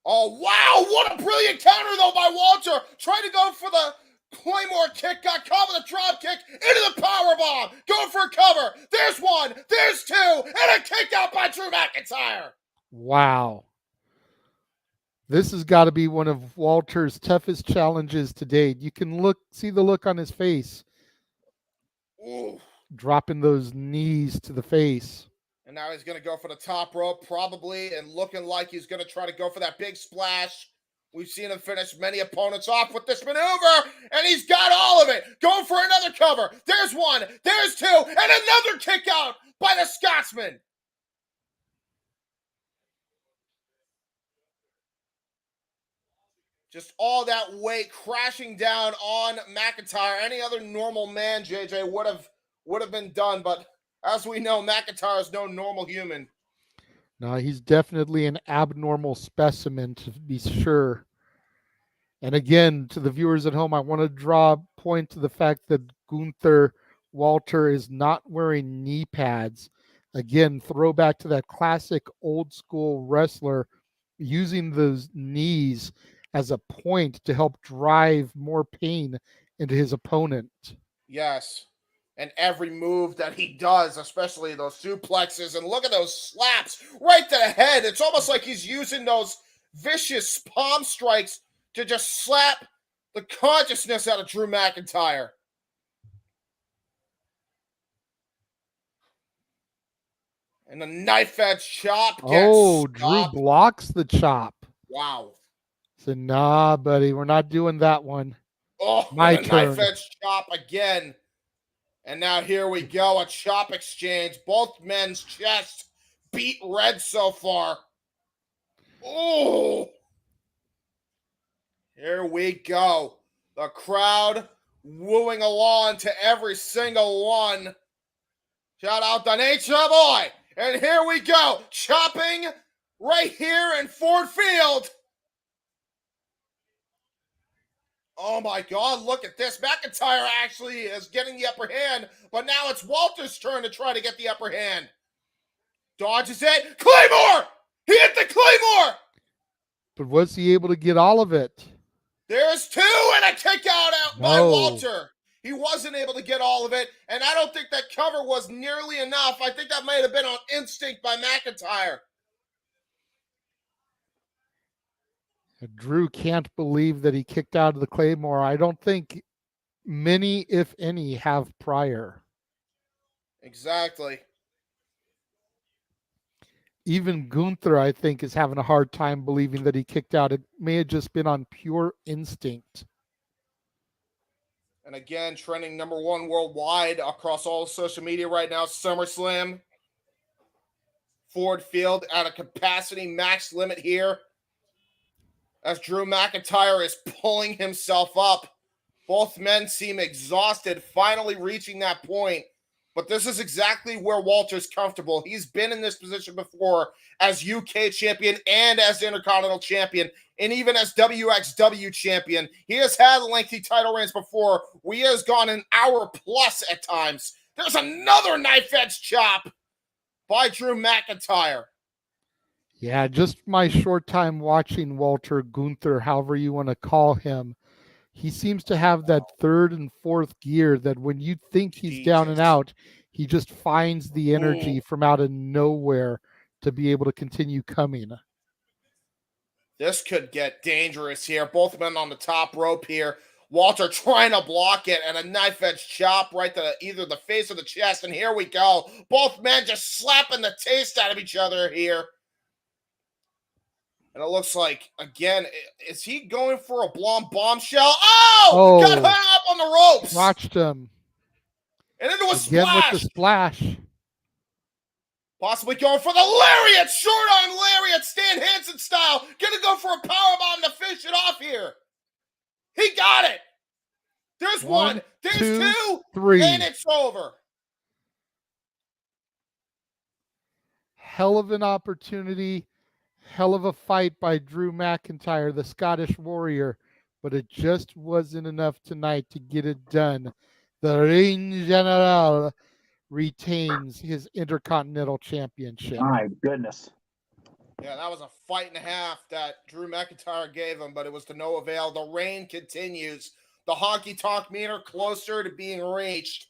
Oh, wow. What a brilliant counter, though, by Walter. Trying to go for the Claymore kick. Got caught with a drop kick into the powerbomb. Going for a cover. There's one. There's two. And a kick out by Drew McIntyre. Wow. This has got to be one of Walter's toughest challenges to date. You can see the look on his face. Ooh. Dropping those knees to the face. And now he's going to go for the top rope, probably, and looking like he's going to try to go for that big splash. We've seen him finish many opponents off with this maneuver, and he's got all of it. Going for another cover. There's one. There's two. And another kick out by the Scotsman. Just all that weight crashing down on McIntyre. Any other normal man, JJ, would have been done. But as we know, McIntyre is no normal human. No, he's definitely an abnormal specimen, to be sure. And again, to the viewers at home, I want to draw a point to the fact that Gunther Walter is not wearing knee pads. Again, throwback to that classic old school wrestler using those knees as a point to help drive more pain into his opponent. Yes. and every move that he does, especially those suplexes. And look at those slaps right to the head. It's almost like he's using those vicious palm strikes to just slap the consciousness out of Drew McIntyre. And the knife edge chop gets Drew stopped. blocks the chop. Wow. So, nah, buddy, we're not doing that one. Oh, My and a knife turn. edge chop again. And now here we go, a chop exchange. Both men's chests beat red so far. Oh, here we go. The crowd wooing along to every single one. Shout out to Nature Boy. And here we go, chopping right here in Ford Field. Oh my God, look at this. McIntyre actually is getting the upper hand, but now it's Walter's turn to try to get the upper hand. Dodges it. Claymore! He hit the Claymore! But was he able to get all of it? There's two and a kick out by Walter. He wasn't able to get all of it, and I don't think that cover was nearly enough. I think that might have been on instinct by McIntyre. Drew can't believe that he kicked out of the Claymore. I don't think many, if any, have prior. Exactly. Even Gunther, I think, is having a hard time believing that he kicked out. It may have just been on pure instinct. And again, trending #1 worldwide across all social media right now, SummerSlam. Ford Field at a capacity max limit here. As Drew McIntyre is pulling himself up. Both men seem exhausted, finally reaching that point. But this is exactly where Walter's comfortable. He's been in this position before as UK champion and as Intercontinental champion, and even as WXW champion. He has had lengthy title reigns before. He has gone an hour plus at times. There's another knife edge chop by Drew McIntyre. Yeah, just my short time watching Walter, Gunther, however you want to call him, he seems to have that third and fourth gear that when you think he's down and out, he just finds the energy from out of nowhere to be able to continue coming. This could get dangerous here. Both men on the top rope here. Walter trying to block it, and a knife edge chop right to either the face or the chest. And here we go. Both men just slapping the taste out of each other here. And it looks like, again, is he going for a blonde bombshell? Oh! Got hung up on the ropes. Watched him. And into a again splash. With the splash. Possibly going for the lariat. Short arm lariat, Stan Hansen style. Gonna go for a powerbomb to finish it off here. He got it. There's one. There's two. Three. And it's over. Hell of an opportunity. Hell of a fight by Drew McIntyre, the Scottish Warrior, but it just wasn't enough tonight to get it done. The Reign General retains his Intercontinental Championship. My goodness. Yeah, that was a fight and a half that Drew McIntyre gave him, but it was to no avail. The reign continues. The honky-tonk meter closer to being reached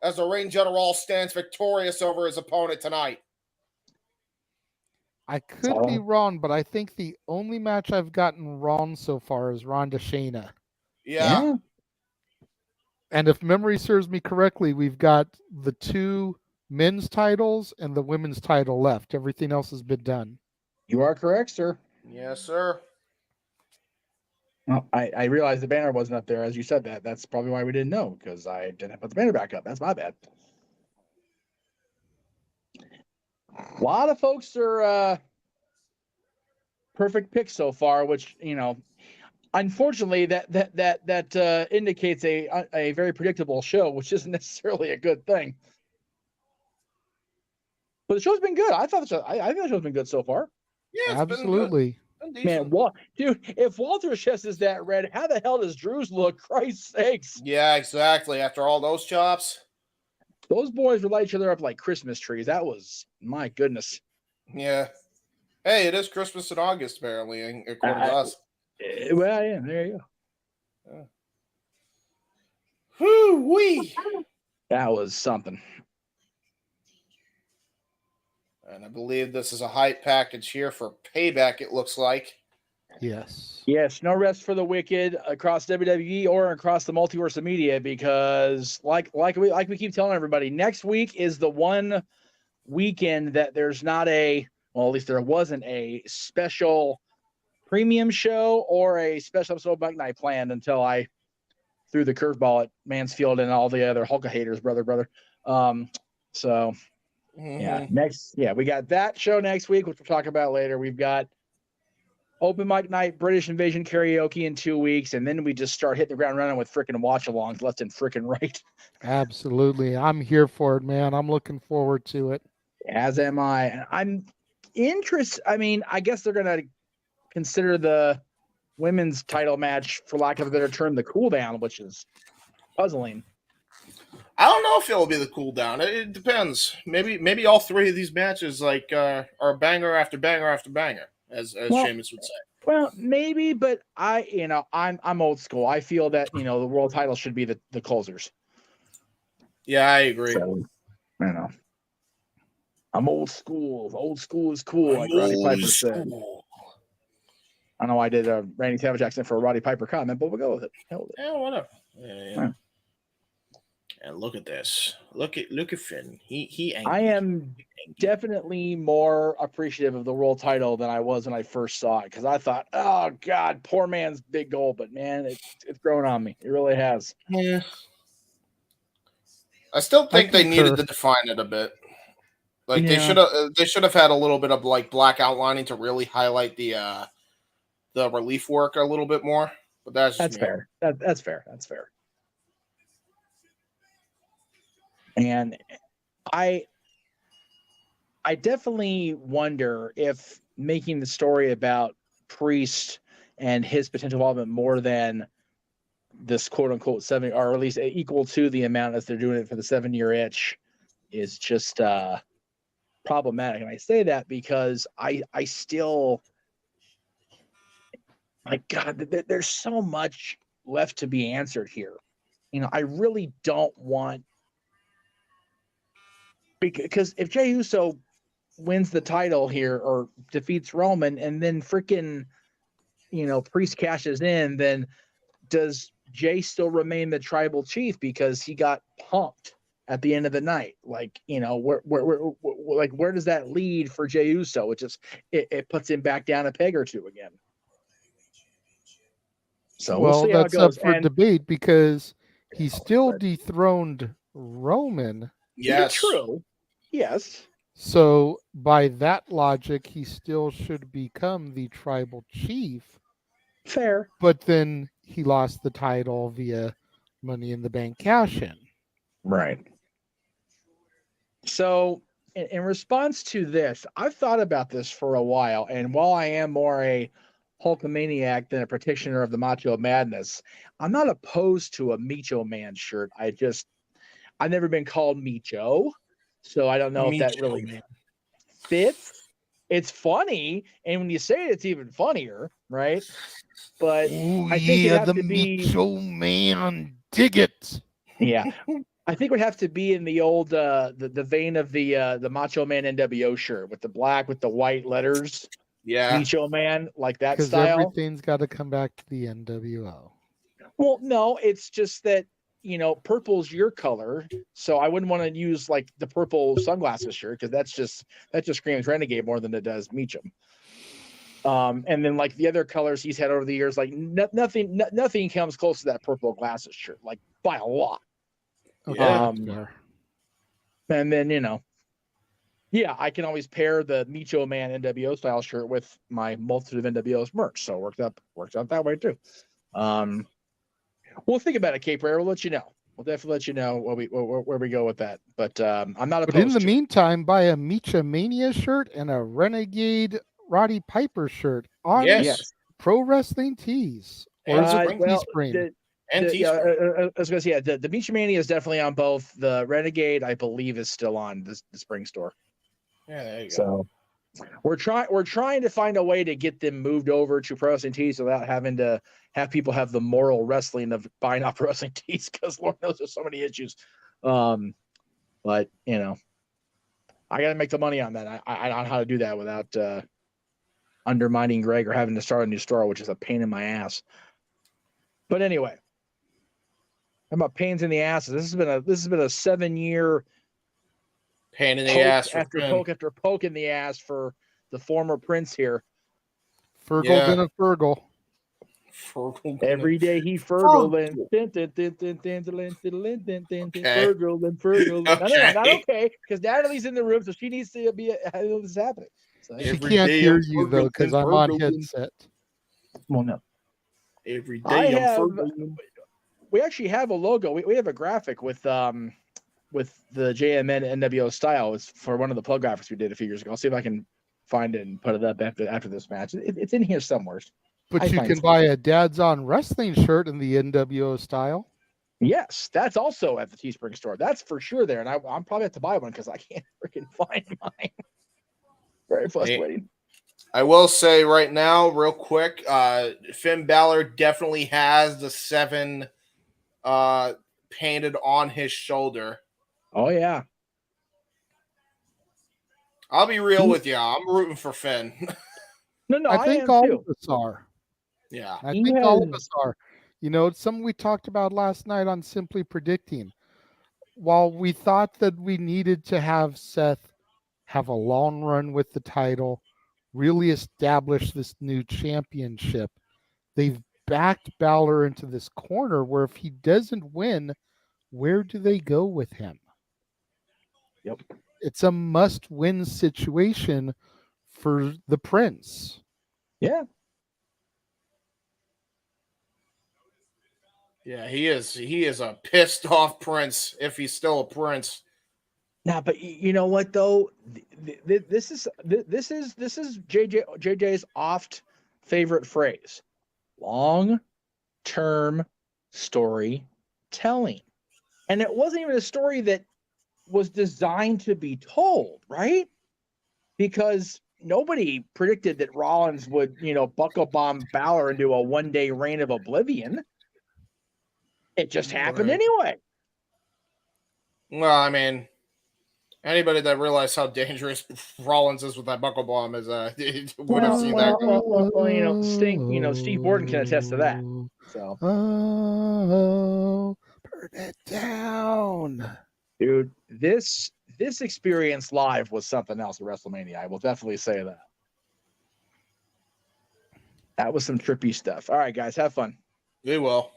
as the Reign General stands victorious over his opponent tonight. I could be wrong, but I think the only match I've gotten wrong so far is Ronda Shayna. Yeah. And if memory serves me correctly, we've got the two men's titles and the women's title left. Everything else has been done. You are correct, sir. Yes, sir. Well, I realized the banner wasn't up there as you said that. That's probably why we didn't know, because I didn't put the banner back up. That's my bad. A lot of folks are perfect picks so far, which, you know, unfortunately that indicates a very predictable show, which isn't necessarily a good thing. But the show's been good. I think the show's been good so far. Yeah, absolutely. Man, dude, if Walter's chest is that red, how the hell does Drew's look? Christ's sakes. Yeah, exactly. After all those chops. Those boys would light each other up like Christmas trees. That was, my goodness. Yeah. Hey, it is Christmas in August, apparently, according to us. Well, yeah, there you go. Yeah. Whoo-wee. That was something. And I believe this is a hype package here for Payback, it looks like. Yes. Yes, no rest for the wicked across WWE or across the multiverse of media, because like we keep telling everybody, next week is the one weekend that there's not a, well, at least there wasn't a special premium show or a special episode of Black Knight planned until I threw the curveball at Mansfield and all the other Hulk haters, brother. So yeah, we got that show next week, which we'll talk about later. We've got Open Mic Night, British Invasion karaoke in 2 weeks, and then we just start hitting the ground running with freaking watch-alongs left and freaking right. Absolutely. I'm here for it, man. I'm looking forward to it. As am I. I'm interested. I mean, I guess they're going to consider the women's title match, for lack of a better term, the cool down, which is puzzling. I don't know if it'll be the cool down. It depends. Maybe all three of these matches are banger after banger after banger, as Sheamus would say. Well, maybe, but I'm old school. I feel that the world title should be the closers. Yeah, I agree. So, I'm old school. Old school is cool, like Roddy Piper said. I know I did a Randy Savage accent for a Roddy Piper comment, but we'll go with it. Yeah, whatever. Yeah. And look at this. Look at Finn. He angry. I am definitely more appreciative of the world title than I was when I first saw it, because I thought, oh God, poor man's big goal, but man, it's grown on me. It really has. Yeah. I still think they needed to define it a bit. Like they should have had a little bit of like black outlining to really highlight the relief work a little bit more. But that's fair. That's fair. And I definitely wonder if making the story about Priest and his potential involvement more than this quote unquote 7, or at least equal to the amount as they're doing it for the 7-year itch, is just problematic. And I say that because I still, my God, there's so much left to be answered here. I really don't want, because if Jey Uso wins the title here or defeats Roman and then freaking, Priest cashes in, then does Jey still remain the tribal chief because he got pumped at the end of the night? Like, where does that lead for Jey Uso? It puts him back down a peg or two again. So we'll see how it goes. That's up for debate, because he still dethroned Roman. Yes. True. Yes. So by that logic, he still should become the tribal chief. Fair. But then he lost the title via Money in the Bank cash-in. Right. So in response to this, I've thought about this for a while, and while I am more a Hulkamaniac than a practitioner of the Macho Madness, I'm not opposed to a Macho Man shirt. I've never been called Micho, so I don't know if that really fits. It's funny, and when you say it, it's even funnier, right? But I think it has to be Macho Man. Dig it. Yeah, I think it would have to be in the old the vein of the Macho Man NWO shirt with the black with the white letters. Yeah, Macho Man, like that because style. Everything's got to come back to the NWO. Well, no, it's just that purple's your color, so I wouldn't want to use like the purple sunglasses shirt, because that just screams Renegade more than it does Meacham. And then like the other colors he's had over the years, like nothing comes close to that purple glasses shirt, like by a lot. Yeah. And then I can always pair the Macho Man NWO style shirt with my multitude of NWO's merch, so it works out that way too. We'll think about it, Cape Rare. We'll let you know. We'll definitely let you know where we go with that. But I'm not opposed. But in the meantime, buy a Micha Mania shirt and a Renegade Roddy Piper shirt on Pro Wrestling Tees or Teespring. I was going to say, the Micha Mania is definitely on both. The Renegade, I believe, is still on the spring store. Yeah, there you go. So we're trying to find a way to get them moved over to Pro Wrestling Tees without having to have people have the moral wrestling of buying off Pro Wrestling Tees, because Lord knows there's so many issues But you know, I got to make the money on that. I don't know how to do that without undermining Greg or having to start a new store, which is a pain in my ass. But anyway, how about pains in the asses? This has been a 7-year Pain in the ass for after Finn. poke after poke in the ass for the former prince here. Fergal Yeah. been a Fergal. Every day he Fergal and Fergal and Fergal. No, not okay, because Natalie's in the room, so she needs to be. I know this is happening. So, She Every can't day hear I'm you though Fergal because and I'm on Fergal. headset. well, no. Every I day I'm have. Fergal. We actually have a logo. We have a graphic with the JMN NWO style. It's for one of the plug graphics we did a few years ago. I'll see if I can find it and put it up after this match. It's in here somewhere. But I you find can it. buy a Dad's on Wrestling shirt in the NWO style. Yes, that's also at the Teespring store. That's for sure there, and I'm probably have to buy one because I can't freaking find mine. Very frustrating. I will say right now, real quick, Finn Balor definitely has the 7 painted on his shoulder. Oh yeah. I'll be real with you. I'm rooting for Finn. No, I think am all too. of us are. Yeah. I He think all of has- us are. You know, it's something we talked about last night on Simply Predicting. While we thought that we needed to have Seth have a long run with the title, really establish this new championship, they've backed Balor into this corner where if he doesn't win, where do they go with him? Yep. It's a must-win situation for the Prince. Yeah. Yeah, he is. He is a pissed off prince if he's still a prince. Now, but you know what though? This is JJ's oft favorite phrase: long-term storytelling. And it wasn't even a story that was designed to be told, right? Because nobody predicted that Rollins would, buckle bomb Balor into a one-day reign of oblivion. It just happened Right. anyway. Well, I mean, anybody that realized how dangerous Rollins is with that buckle bomb is would have seen that. Steve Borden can attest to that. So, oh, burn it down. dude, this experience live was something else at WrestleMania. I will definitely say that. That was some trippy stuff. All right, guys, have fun. We will.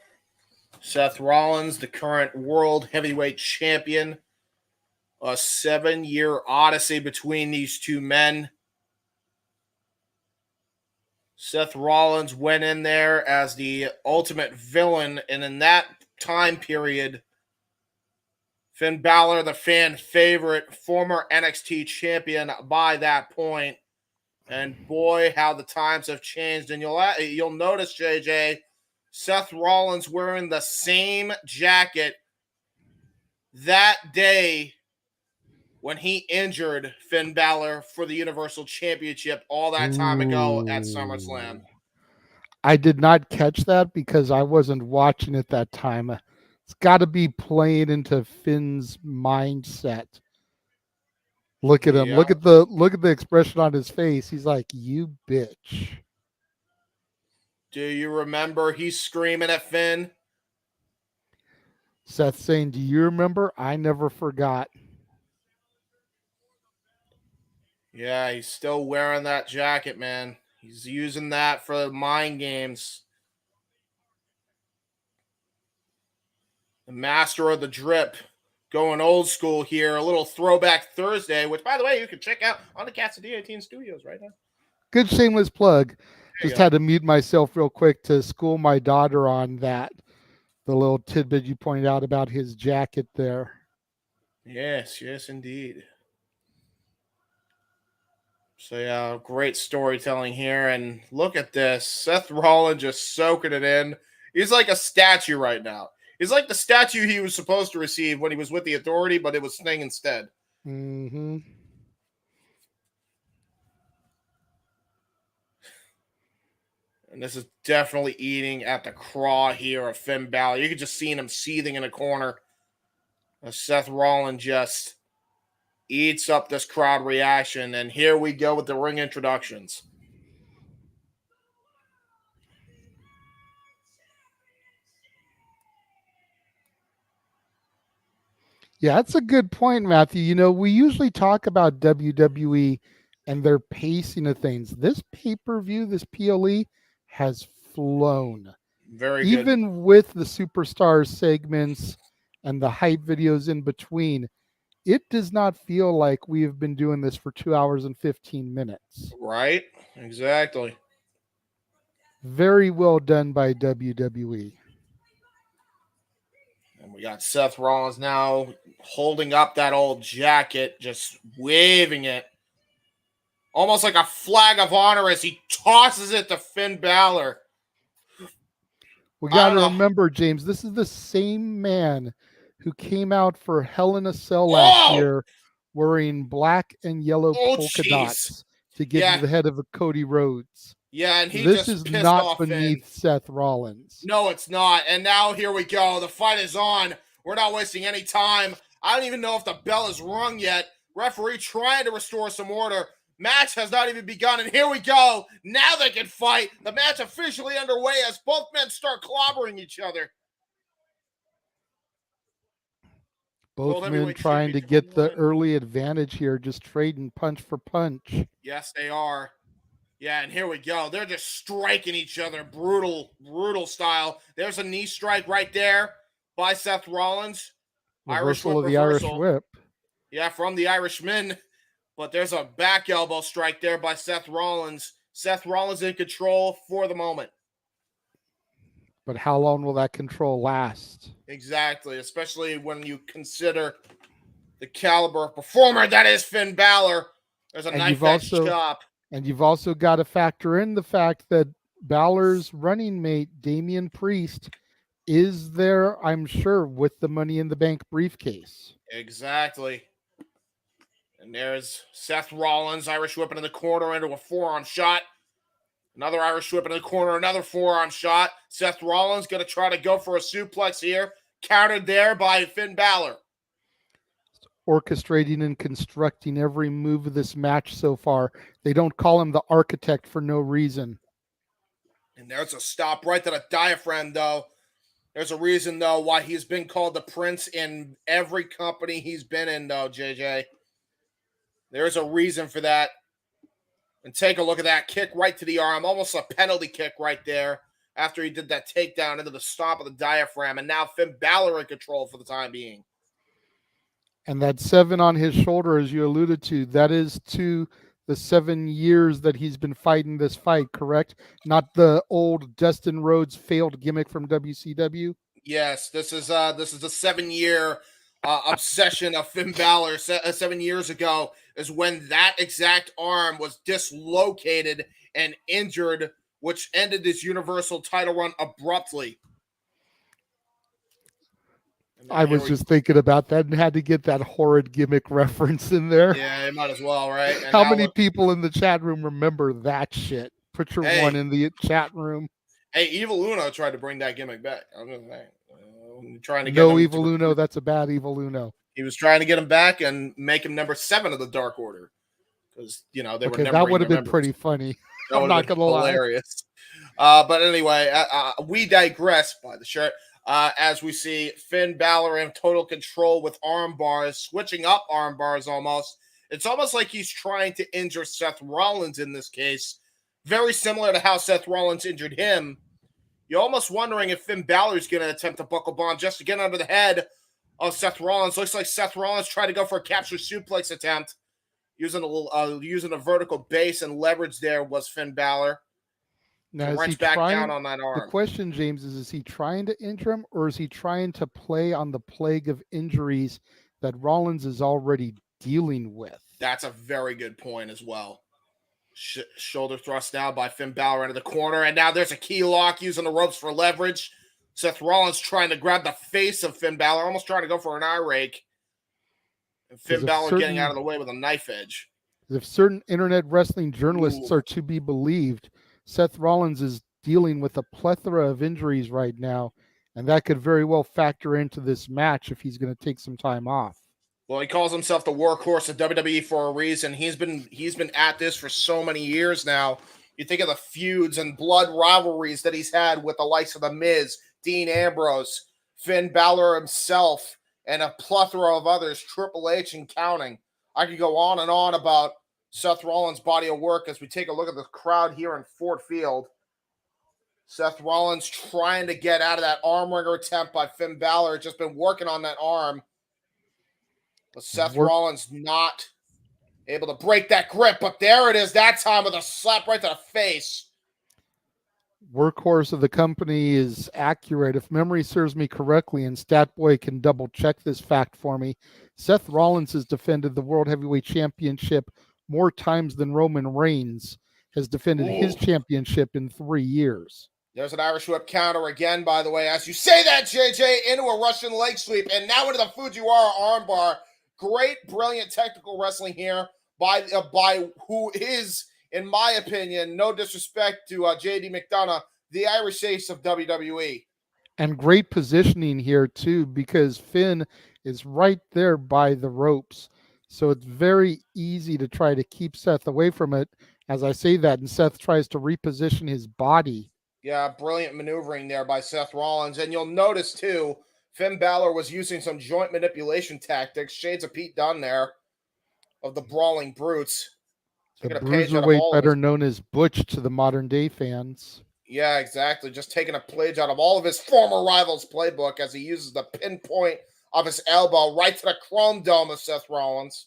Seth Rollins, the current world heavyweight champion. A 7-year odyssey between these two men. Seth Rollins went in there as the ultimate villain, and in that time period, Finn Balor, the fan favorite, former NXT champion by that point. And boy, how the times have changed. And you'll notice, JJ, Seth Rollins wearing the same jacket that day when he injured Finn Balor for the Universal Championship all that time ago at SummerSlam. I did not catch that because I wasn't watching at that time. It's got to be playing into Finn's mindset. Look at him. Yeah. Look at the expression on his face. He's like, "You bitch." Do you remember he's screaming at Finn? Seth saying, "Do you remember? I never forgot." Yeah, he's still wearing that jacket, man. He's using that for mind games. The master of the drip. Going old school here. A little throwback Thursday, which, by the way, you can check out on the Cassidy 18 Studios right now. Good shameless plug. you Just go. had to mute myself real quick to school my daughter on that. The little tidbit you pointed out about his jacket there. Yes, indeed. So, yeah, great storytelling here. And look at this. Seth Rollins just soaking it in. He's like a statue right now. He's like the statue he was supposed to receive when he was with the Authority, but it was Sting instead. Mm-hmm. And this is definitely eating at the craw here of Finn Balor. You can just see him seething in a corner. Seth Rollins just eats up this crowd reaction. And here we go with the ring introductions. Yeah, that's a good point, Matthew. You know, we usually talk about WWE and their pacing of things. This pay-per-view, this PLE, has flown. Very good. Even with the Superstars segments and the hype videos in between, it does not feel like we have been doing this for 2 hours and 15 minutes. Right? Exactly. Very well done by WWE. And we got Seth Rollins now holding up that old jacket, just waving it. Almost like a flag of honor as he tosses it to Finn Balor. We got to remember, James, this is the same man who came out for Hell in a Cell last year wearing black and yellow polka dots to get to the head of Cody Rhodes. Yeah, and this is not beneath Seth Rollins. No, it's not. And now here we go. The fight is on. We're not wasting any time. I don't even know if the bell is rung yet. Referee trying to restore some order. Match has not even begun, and here we go. Now they can fight. The match officially underway as both men start clobbering each other. Both men trying to get the early advantage here, just trading punch for punch. Yes, they are. Yeah, and here we go. They're just striking each other. Brutal, brutal style. There's a knee strike right there by Seth Rollins. Reversal of the Irish whip. Yeah, from the Irishman. But there's a back elbow strike there by Seth Rollins. Seth Rollins in control for the moment. But how long will that control last? Exactly, especially when you consider the caliber of performer that is Finn Balor. There's a knife-edge chop. And you've also got to factor in the fact that Balor's running mate, Damian Priest, is there, I'm sure, with the Money in the Bank briefcase. Exactly. And there's Seth Rollins, Irish whipping in the corner into a forearm shot. Another Irish whip in the corner, another forearm shot. Seth Rollins going to try to go for a suplex here. Countered there by Finn Balor. Orchestrating and constructing every move of this match so far. They don't call him the architect for no reason. And there's a stop right to the diaphragm, though. There's a reason, though, why he's been called the Prince in every company he's been in, though, JJ. There's a reason for that. And take a look at that kick right to the arm. Almost a penalty kick right there after he did that takedown into the stomp of the diaphragm. And now Finn Balor in control for the time being. And that 7 on his shoulder, as you alluded to, that is to the 7 years that he's been fighting this fight, correct? Not the old Dustin Rhodes failed gimmick from WCW? Yes, this is a 7-year obsession of Finn Balor. 7 years ago is when that exact arm was dislocated and injured, which ended his Universal title run abruptly. I was just thinking about that and had to get that horrid gimmick reference in there. Yeah, you might as well, right? And how many people in the chat room remember that shit? Put your one in the chat room. Hey, Evil Uno tried to bring that gimmick back. I'm just saying. Trying to get no Evil Uno, that's a bad Evil Uno. He was trying to get him back and make him number 7 of the Dark Order. Because, they were never. That would have been pretty funny. I'm not going to lie. Hilarious. But anyway, we digress by the shirt. As we see Finn Balor in total control with arm bars, switching up arm bars almost. It's almost like he's trying to injure Seth Rollins in this case. Very similar to how Seth Rollins injured him. You're almost wondering if Finn Balor's going to attempt a buckle bomb just to get under the head of Seth Rollins. Looks like Seth Rollins tried to go for a capture suplex attempt. Using a vertical base and leverage there was Finn Balor. Now, is he back down on that arm. The question, James, is he trying to injure him, or is he trying to play on the plague of injuries that Rollins is already dealing with? That's a very good point as well. Shoulder thrust now by Finn Balor into the corner, and now there's a key lock using the ropes for leverage. Seth Rollins trying to grab the face of Finn Balor, almost trying to go for an eye rake. And Finn Balor getting out of the way with a knife edge. If certain internet wrestling journalists are to be believed, Seth Rollins is dealing with a plethora of injuries right now, And that could very well factor into this match if he's going to take some time off. Well, he calls himself the workhorse of WWE for a reason. He's been at this for so many years now. You think of the feuds and blood rivalries that he's had with the likes of The Miz, Dean Ambrose, Finn Balor himself, and a plethora of others, Triple H and counting. I could go on and on about Seth Rollins' body of work as we take a look at the crowd here in Ford Field. Seth Rollins trying to get out of that arm wringer attempt by Finn Balor. Just been working on that arm. But Seth Rollins not able to break that grip. But there it is that time with a slap right to the face. Workhorse of the company is accurate. If memory serves me correctly, and Statboy can double check this fact for me, Seth Rollins has defended the World Heavyweight Championship more times than Roman Reigns has defended his championship in 3 years. There's an Irish whip counter again, by the way. As you say that, JJ, into a Russian leg sweep, and now into the Fujiwara armbar. Great, brilliant technical wrestling here by who is, in my opinion, no disrespect to JD McDonough, the Irish ace of WWE. And great positioning here, too, because Finn is right there by the ropes. So it's very easy to try to keep Seth away from it. As I say that, and Seth tries to reposition his body. Yeah, brilliant maneuvering there by Seth Rollins. And you'll notice, too, Finn Balor was using some joint manipulation tactics. Shades of Pete Dunne there of the Brawling Brutes. The bruiserweight, better known as Butch to the modern day fans. Yeah, exactly. Just taking a page out of all of his former rivals' playbook as he uses the pinpoint of his elbow right to the chrome dome of Seth Rollins.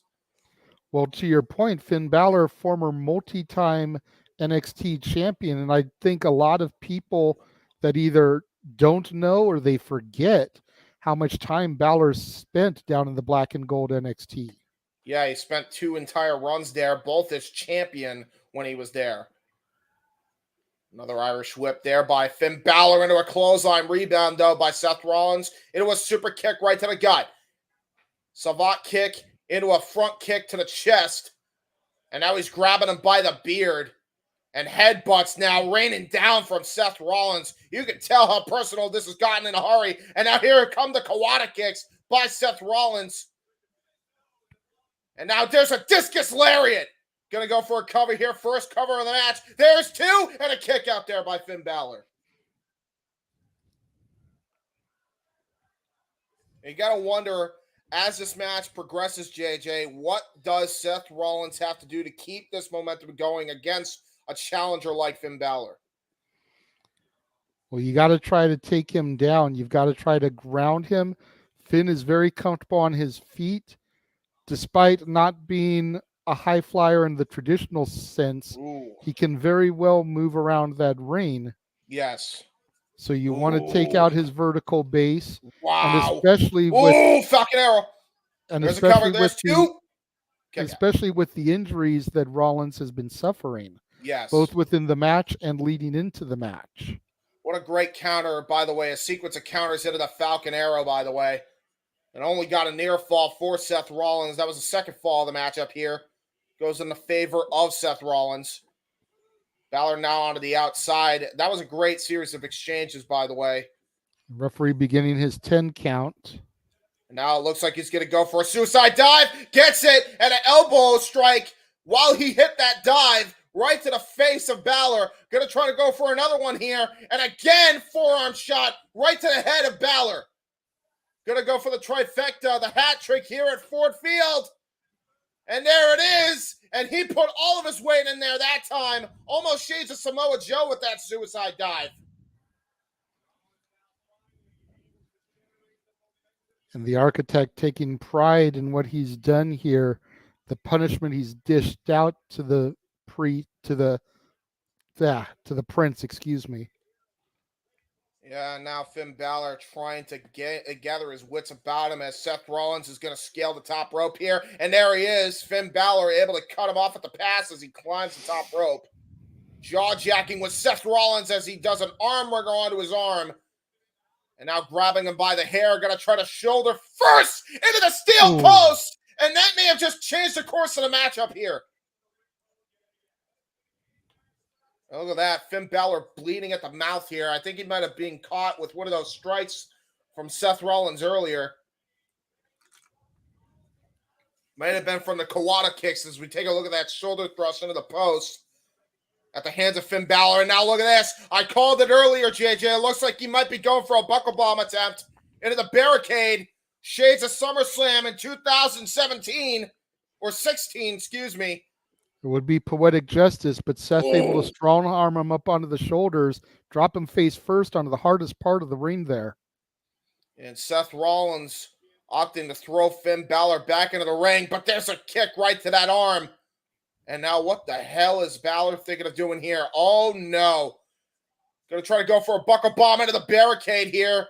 Well, to your point, Finn Balor, former multi-time NXT champion, and I think a lot of people that either don't know or they forget how much time Balor spent down in the black and gold NXT. Yeah, he spent 2 entire runs there, both as champion when he was there. Another Irish whip there by Finn Balor into a clothesline rebound, though, by Seth Rollins. Into a super kick right to the gut. Savate kick into a front kick to the chest. And now he's grabbing him by the beard. And headbutts now raining down from Seth Rollins. You can tell how personal this has gotten in a hurry. And now here come the Kawada kicks by Seth Rollins. And now there's a discus lariat. Going to go for a cover here. First cover of the match. There's 2 and a kick out there by Finn Balor. And you got to wonder, as this match progresses, JJ, what does Seth Rollins have to do to keep this momentum going against a challenger like Finn Balor? Well, you got to try to take him down. You've got to try to ground him. Finn is very comfortable on his feet, despite not being a high flyer in the traditional sense. Ooh. He can very well move around that ring. Yes. So you want to take out his vertical base. Wow. And especially with Falcon Arrow. And there's a cover. Especially with the injuries that Rollins has been suffering. Yes. Both within the match and leading into the match. What a great counter, by the way. A sequence of counters into the Falcon Arrow, by the way. And only got a near fall for Seth Rollins. That was the second fall of the matchup here. Goes in the favor of Seth Rollins. Balor now onto the outside. That was a great series of exchanges, by the way. Referee beginning his 10 count. And now it looks like he's going to go for a suicide dive. Gets it. And an elbow strike while he hit that dive right to the face of Balor. Going to try to go for another one here. And again, forearm shot right to the head of Balor. Going to go for the trifecta, the hat trick here at Ford Field. And there it is. And he put all of his weight in there that time. Almost shades of Samoa Joe with that suicide dive. And the Architect taking pride in what he's done here. The punishment he's dished out to the prince, excuse me. Yeah, now Finn Balor trying to gather his wits about him as Seth Rollins is going to scale the top rope here. And there he is. Finn Balor able to cut him off at the pass as he climbs the top rope. Jaw-jacking with Seth Rollins as he does an arm wringer onto his arm. And now grabbing him by the hair. Going to try to shoulder first into the steel post. And that may have just changed the course of the matchup here. Look at that. Finn Balor bleeding at the mouth here. I think he might have been caught with one of those strikes from Seth Rollins earlier. Might have been from the Kawada kicks as we take a look at that shoulder thrust into the post at the hands of Finn Balor. And now look at this. I called it earlier, JJ. It looks like he might be going for a buckle bomb attempt into the barricade. Shades of SummerSlam in 2017 or 16, excuse me. It would be poetic justice, but Seth able to strong arm him up onto the shoulders, drop him face first onto the hardest part of the ring there. And Seth Rollins opting to throw Finn Balor back into the ring, but there's a kick right to that arm. And now what the hell is Balor thinking of doing here? Oh, no. Going to try to go for a buckle bomb into the barricade here.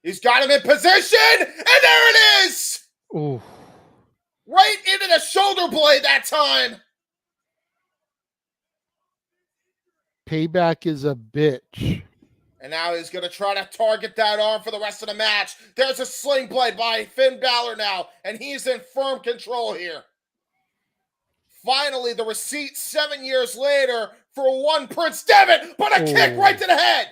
He's got him in position, and there it is! Ooh. Right into the shoulder blade that time. Payback is a bitch. And now he's going to try to target that arm for the rest of the match. There's a sling blade by Finn Balor now, and he's in firm control here. Finally, the receipt 7 years later for one Prince Devitt, but a kick right to the head.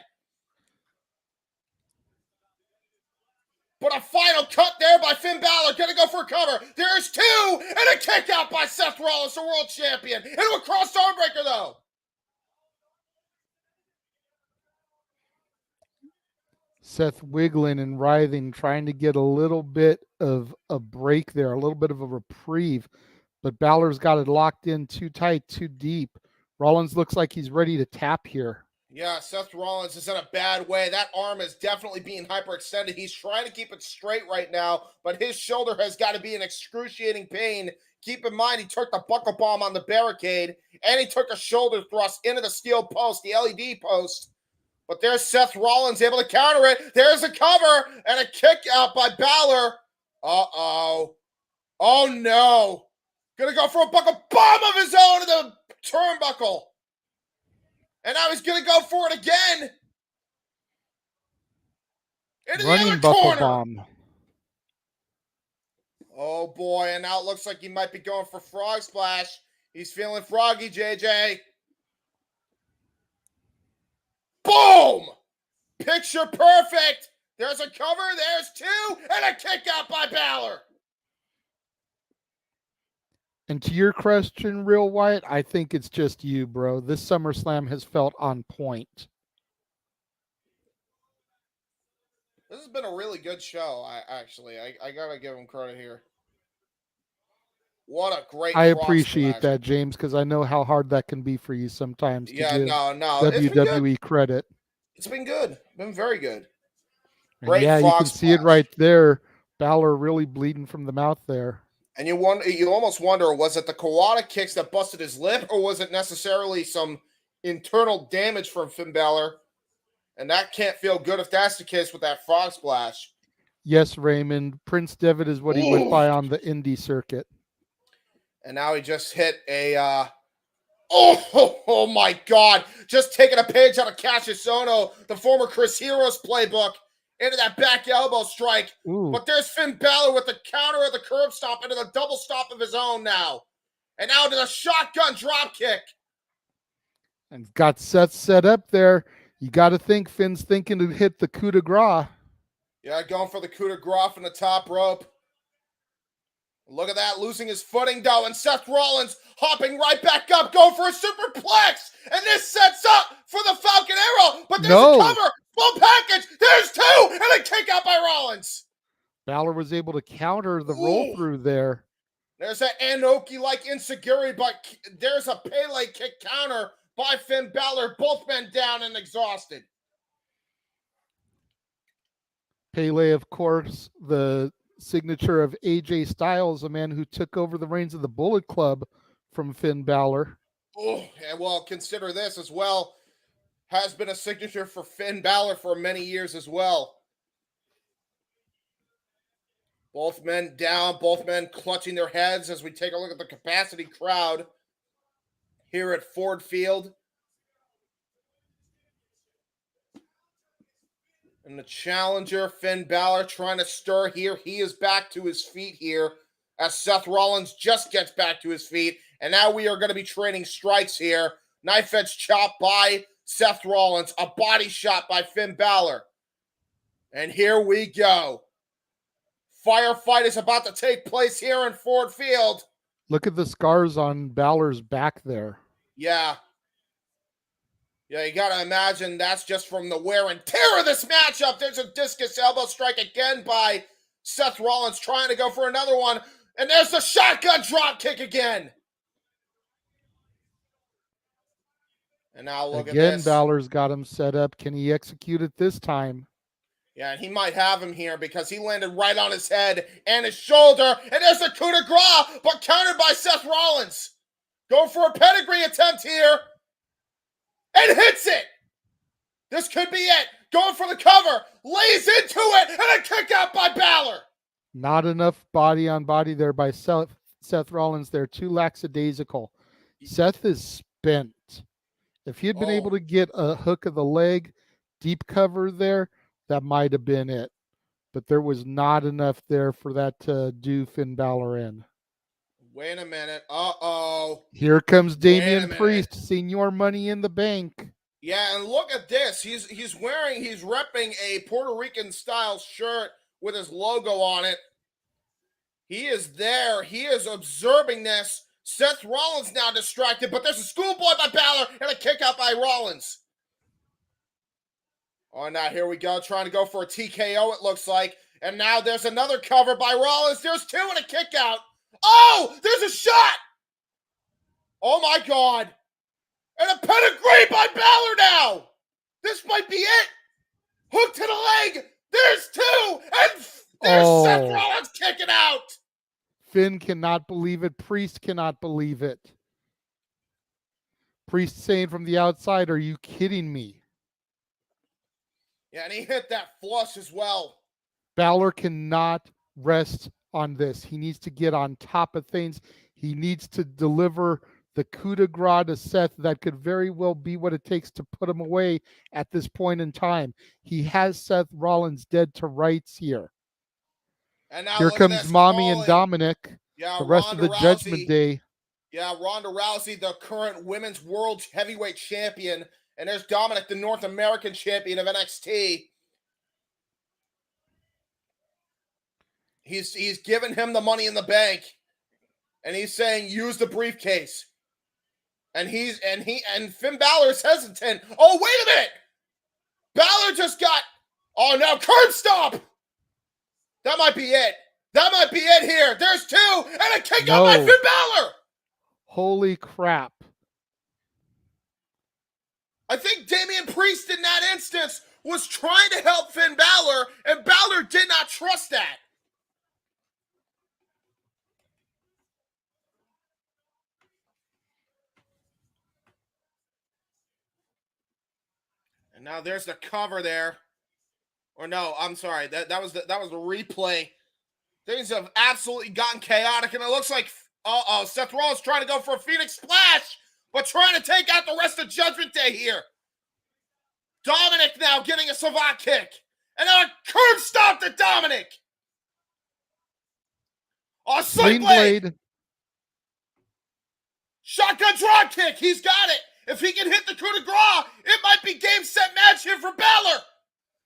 But a final cut there by Finn Balor. Going to go for a cover. There's two, and a kick out by Seth Rollins, the world champion. Into a cross arm breaker, though. Seth wiggling and writhing, trying to get a little bit of a break there, a little bit of a reprieve. But Balor's got it locked in too tight, too deep. Rollins looks like he's ready to tap here. Yeah, Seth Rollins is in a bad way. That arm is definitely being hyperextended. He's trying to keep it straight right now, but his shoulder has got to be in excruciating pain. Keep in mind, he took the buckle bomb on the barricade, and he took a shoulder thrust into the steel post, the LED post. But there's Seth Rollins able to counter it. There's a cover and a kick out by Balor. Uh-oh. Oh, no. Gonna go for a buckle bomb of his own to the turnbuckle. And now he's gonna go for it again. Into Running the other buckle corner. bomb. Oh, boy. And now it looks like he might be going for frog splash. He's feeling froggy, JJ. Boom! Picture perfect. There's a cover. There's two. And a kick out by Balor. And to your question, Real Wyatt, I think it's just you, bro. This SummerSlam has felt on point. This has been a really good show, I got to give him credit here. What a great I frog appreciate splash. that, James, because I know how hard that can be for you sometimes to Yeah, give no. It's been good. WWE credit. It's been good. Been very good. And Great yeah, you frog can see it splash. right there. Balor really bleeding from the mouth there. And you almost wonder, was it the Kawada kicks that busted his lip, or was it necessarily some internal damage from Finn Balor? And that can't feel good if that's the case with that frog splash. Yes, Raymond. Prince Devitt is what he went by on the indie circuit. And now he just hit a oh my God. Just taking a page out of Cassius Ohno, the former Chris Heroes playbook, into that back elbow strike. Ooh. But there's Finn Balor with the counter of the curb stomp into the double stomp of his own now. And now to the shotgun drop kick. And got Seth set up there. You got to think Finn's thinking to hit the coup de grace. Yeah, going for the coup de grace from the top rope. Look at that, losing his footing, though, and Seth Rollins hopping right back up, going for a superplex, and this sets up for the Falcon Arrow, but there's a cover, full package, there's two, and a kick out by Rollins. Balor was able to counter the roll through there. There's that Inoki-like insecurity, but there's a Pele kick counter by Finn Balor, both men down and exhausted. Pele, of course, the signature of AJ Styles, a man who took over the reins of the Bullet Club from Finn Balor. Oh, and well, consider this as well. Has been a signature for Finn Balor for many years as well. Both men down, both men clutching their heads as we take a look at the capacity crowd here at Ford Field. And the challenger, Finn Balor, trying to stir here. He is back to his feet here as Seth Rollins just gets back to his feet. And now we are going to be trading strikes here. Knife edge chop by Seth Rollins. A body shot by Finn Balor. And here we go. Firefight is about to take place here in Ford Field. Look at the scars on Balor's back there. Yeah. Yeah, you got to imagine that's just from the wear and tear of this matchup. There's a discus elbow strike again by Seth Rollins trying to go for another one. And there's the shotgun drop kick again. And now look at this. Again, Balor's got him set up. Can he execute it this time? Yeah, and he might have him here because he landed right on his head and his shoulder. And there's a coup de grace, but countered by Seth Rollins. Going for a pedigree attempt here. And hits it. This could be it. Going for the cover. Lays into it. And a kick out by Balor. Not enough body on body there by Seth Rollins. They're too lackadaisical. Seth is spent. If he had been able to get a hook of the leg, deep cover there, that might have been it. But there was not enough there for that to do Finn Balor in. Wait a minute. Uh-oh. Here comes Damian Priest, Senior Money in the Bank. Yeah, and look at this. He's repping a Puerto Rican style shirt with his logo on it. He is there. He is observing this. Seth Rollins now distracted, but there's a schoolboy by Balor and a kick out by Rollins. Oh, now here we go, trying to go for a TKO, it looks like. And now there's another cover by Rollins. There's two and a kick out. Oh, there's a shot. Oh, my God. And a pedigree by Balor now. This might be it. Hook to the leg. There's two. And there's Seth Rollins kicking out. Finn cannot believe it. Priest cannot believe it. Priest saying from the outside, are you kidding me? Yeah, and he hit that flush as well. Balor cannot rest on this. He needs to get on top of things. He needs to deliver the coup de grace to Seth that could very well be what it takes to put him away at this point in time. He has Seth Rollins dead to rights here. And now here comes Mommy and Dominic, the rest of the Judgment Day. Yeah, Ronda Rousey, the current women's world heavyweight champion. And there's Dominic, the North American champion of NXT. He's giving him the money in the bank. And he's saying, use the briefcase. And Finn Balor is hesitant. Oh, wait a minute. Balor just got, oh no, curb stomp. That might be it. That might be it here. There's two and a kick out by Finn Balor. Holy crap. I think Damian Priest in that instance was trying to help Finn Balor, and Balor did not trust that. And now there's the cover there. Or no, I'm sorry. That was the replay. Things have absolutely gotten chaotic, and it looks like Seth Rollins trying to go for a Phoenix Splash, but trying to take out the rest of Judgment Day here. Dominic now getting a savate kick. And then a curb stop to Dominic. Oh, sling blade. Shotgun drop kick. He's got it. If he can hit the coup de grace, it might be game, set, match here for Balor.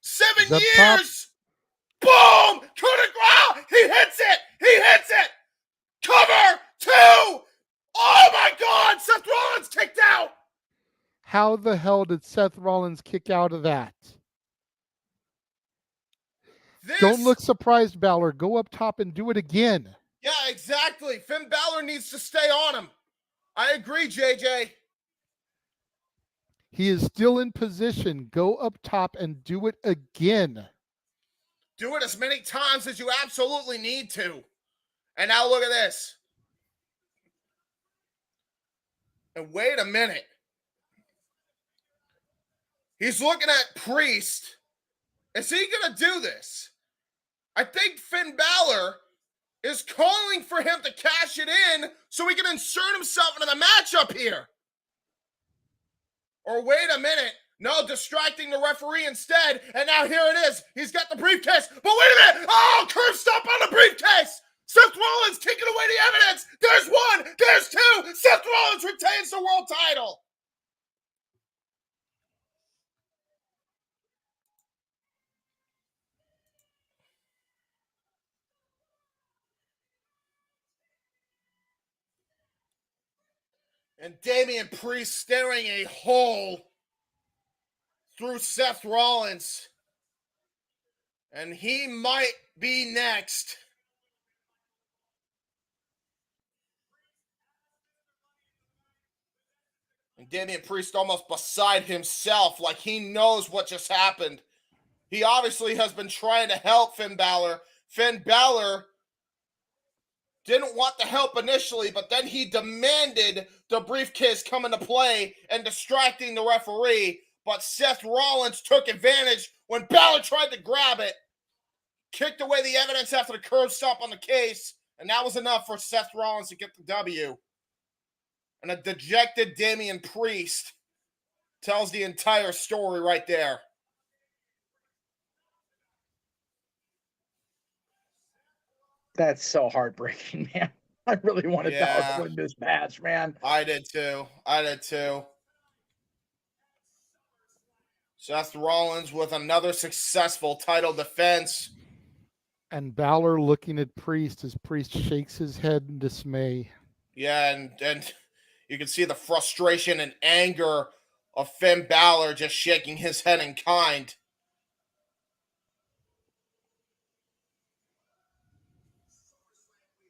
7 years. Boom. Coup de grace. He hits it. He hits it. Cover. Two. Oh, my God. Seth Rollins kicked out. How the hell did Seth Rollins kick out of that? Don't look surprised, Balor. Go up top and do it again. Yeah, exactly. Finn Balor needs to stay on him. I agree, JJ. He is still in position. Go up top and do it again. Do it as many times as you absolutely need to. And now look at this. And wait a minute. He's looking at Priest. Is he going to do this? I think Finn Balor is calling for him to cash it in so he can insert himself into the matchup here. Or wait a minute. No, distracting the referee instead. And now here it is. He's got the briefcase. But wait a minute. Oh, curve stop on the briefcase. Seth Rollins taking away the evidence. There's one. There's two. Seth Rollins retains the world title. And Damian Priest staring a hole through Seth Rollins. And he might be next. And Damian Priest almost beside himself, like he knows what just happened. He obviously has been trying to help Finn Balor. Finn Balor didn't want the help initially, but then he demanded the briefcase come into play and distracting the referee. But Seth Rollins took advantage when Balor tried to grab it, kicked away the evidence after the curb stop on the case, and that was enough for Seth Rollins to get the W. And a dejected Damian Priest tells the entire story right there. That's so heartbreaking, man. I really wanted Balor to win this match, man. I did too. Seth Rollins with another successful title defense. And Balor looking at Priest as Priest shakes his head in dismay. Yeah, and you can see the frustration and anger of Finn Balor just shaking his head in kind.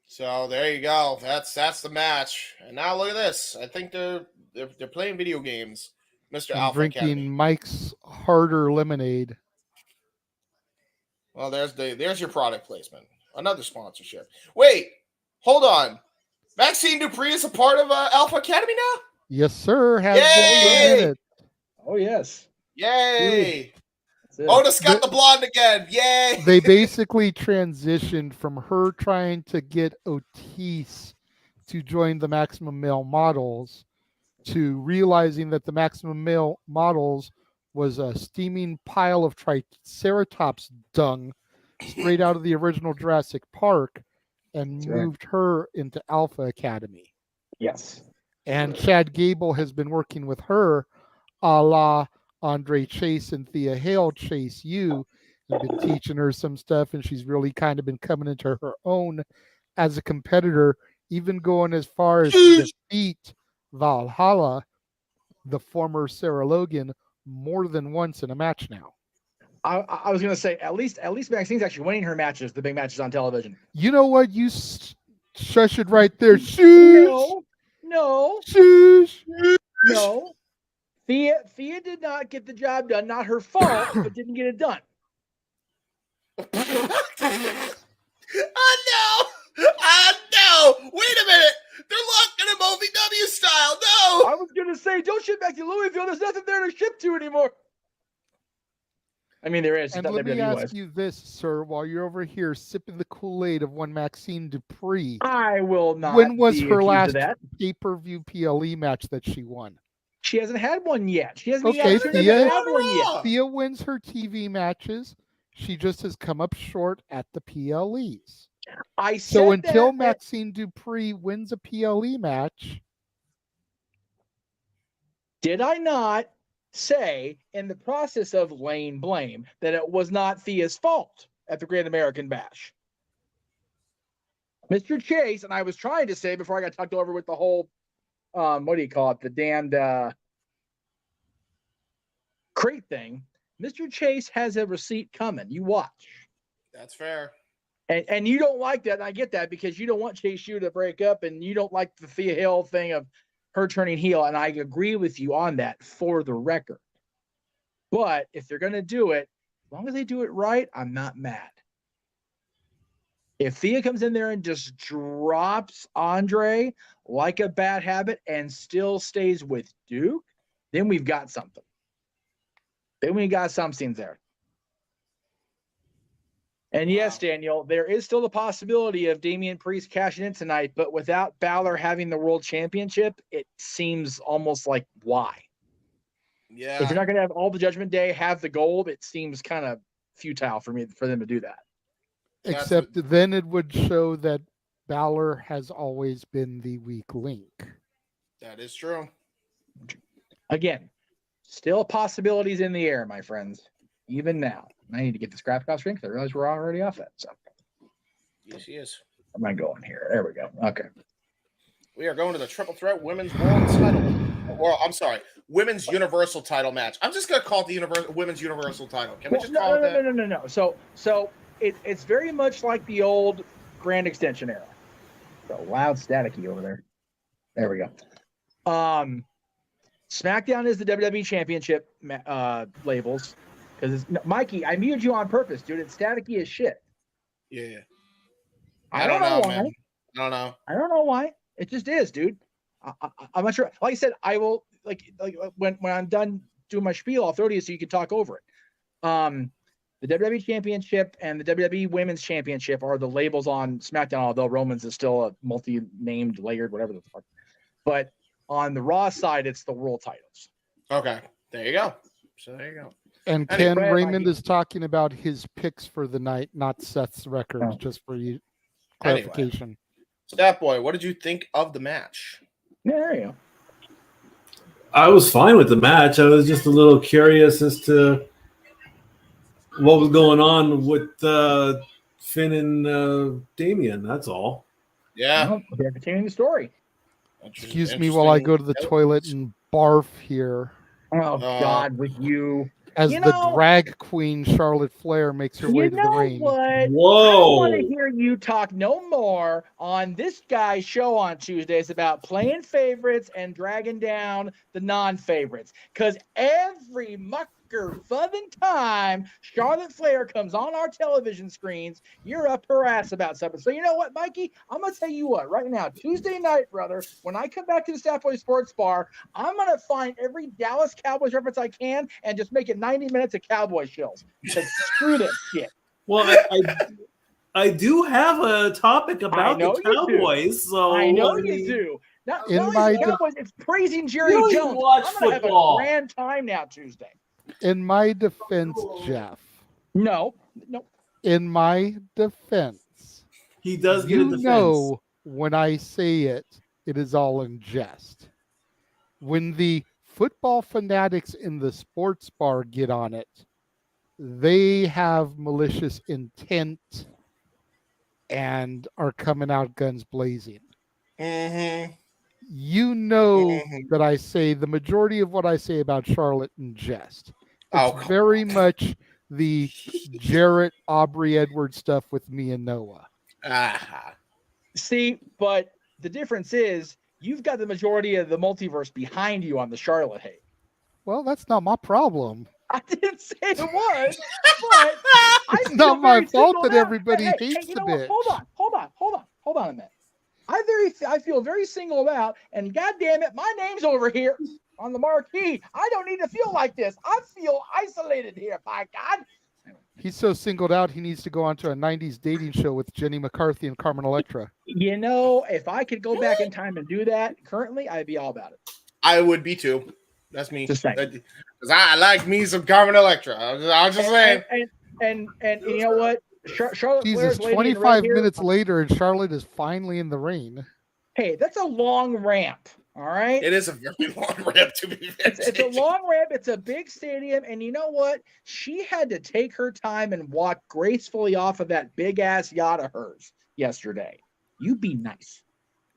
So there you go. That's the match. And now look at this. I think they're playing video games, Mr. And Alpha drinking Academy. Mike's Harder lemonade. Well, there's your product placement. Another sponsorship. Wait, hold on. Maxine Dupree is a part of Alpha Academy now? Yes, sir. Has Yay! been in it. Oh, yes. Yay! Otis got the blonde again. Yay! They basically transitioned from her trying to get Otis to join the Maximum Male Models to realizing that the Maximum Male Models was a steaming pile of Triceratops dung straight out of the original Jurassic Park and moved her into Alpha Academy. Yes. And Chad Gable has been working with her a la Andre Chase and Thea Hale Chase U, and been teaching her some stuff, and she's really kind of been coming into her own as a competitor, even going as far as to defeat Valhalla, the former Sarah Logan, more than once in a match now. I was going to say, at least Maxine's actually winning her matches, the big matches on television. You know what? You shush it right there. Shush! No. Shush! No. Thea did not get the job done. Not her fault, but didn't get it done. No! Wait a minute! They're locking him OVW style. No! I was going to say, don't ship back to Louisville. There's nothing there to ship to anymore. I mean, there is. And let me ask you this, sir, while you're over here sipping the Kool-Aid of one Maxine Dupree. I will not. When was her last pay-per-view PLE match that she won? She hasn't had one yet. She hasn't had one yet. Thea wins her TV matches. She just has come up short at the PLEs. So until Maxine Dupree wins a PLE match. Did I not say in the process of laying blame that it was not Thea's fault at the Great American Bash? Mr. Chase, and I was trying to say before I got tucked over with the whole, what do you call it? The damned crate thing. Mr. Chase has a receipt coming. You watch. That's fair. And you don't like that. And I get that because you don't want Chase U to break up and you don't like the Thea Hill thing of her turning heel. And I agree with you on that for the record. But if they're going to do it, as long as they do it right, I'm not mad. If Thea comes in there and just drops Andre like a bad habit and still stays with Duke, then we've got something. Then we got something there. And yes, Daniel, there is still the possibility of Damian Priest cashing in tonight, but without Balor having the world championship, it seems almost like why? Yeah. If you're not going to have all the Judgment Day have the gold, it seems kind of futile for them to do that. Except then it would show that Balor has always been the weak link. That is true. Again, still possibilities in the air, my friends. Even now. I need to get this graphic off screen because I realize we're already off that. So. Yes, he is. Where am I going here? There we go. Okay. We are going to the Triple Threat Women's World Title. Well, I'm sorry, Women's Universal Title match. I'm just gonna call it the Women's Universal Title. Can we just call it that? No. So it's very much like the old Grand Extension era. So loud, staticky over there. There we go. SmackDown is the WWE Championship labels because Mikey. I muted you on purpose, dude. It's staticky as shit. Yeah. I don't know why. man. I don't know. I don't know why. It just is, dude. I'm not sure. Like I said, I will like when I'm done doing my spiel, I'll throw it to you so you can talk over it. The WWE Championship and the WWE Women's Championship are the labels on SmackDown, although Roman's is still a multi-named, layered, whatever the fuck. But on the Raw side, it's the world titles. Okay, there you go. So there you go. And Ken Raymond is talking about his picks for the night, not Seth's records, just for you clarification. Anyway, Stat Boy, what did you think of the match? Yeah, there you go. I was fine with the match. I was just a little curious as to what was going on with Finn and Damian. That's all. Yeah. Well, they're continuing the story. Excuse me while I go to the toilet and barf here. Oh, God, with you. As the drag queen Charlotte Flair makes her way to the ring. What? Whoa. I want to hear you talk no more on this guy's show on Tuesdays about playing favorites and dragging down the non-favorites. Because every fucking time Charlotte Flair comes on our television screens, you're up her ass about something. So you know what, Mikey? I'm going to tell you what, right now, Tuesday night, brother, when I come back to the Stat Boy Sports Bar, I'm going to find every Dallas Cowboys reference I can and just make it 90 minutes of Cowboy shills. Because screw this shit. Well, I do have a topic about the Cowboys. So I know you do. Not only the Cowboys, it's praising Jerry Jones. I'm going to have a grand time now Tuesday. In my defense, Jeff. No. In my defense. He does get a defense. You know, when I say it, it is all in jest. When the football fanatics in the sports bar get on it, they have malicious intent and are coming out guns blazing. Mm-hmm. You know that I say the majority of what I say about Charlotte in jest. It's very much the Jarrett Aubrey Edwards stuff with me and Noah. See, but the difference is you've got the majority of the multiverse behind you on the Charlotte hate. Well, that's not my problem. I didn't say it was, but it's not my fault that everybody hates the bitch. Hold on a minute. I feel very single about, and goddamn it, my name's over here on the marquee. I don't need to feel like this. I feel isolated here, by God. He's so singled out, he needs to go onto a 90s dating show with Jenny McCarthy and Carmen Electra. You know, if I could go back in time and do that currently, I'd be all about it. I would be too. That's me. Just saying. Because I like me some Carmen Electra. I'm just saying. And you know what? Charlotte Jesus, Flair's 25 minutes later, and Charlotte is finally in the ring. Hey, that's a long ramp. All right. It is a very long ramp to be fair. It's a long ramp. It's a big stadium. And you know what? She had to take her time and walk gracefully off of that big ass yacht of hers yesterday. You be nice.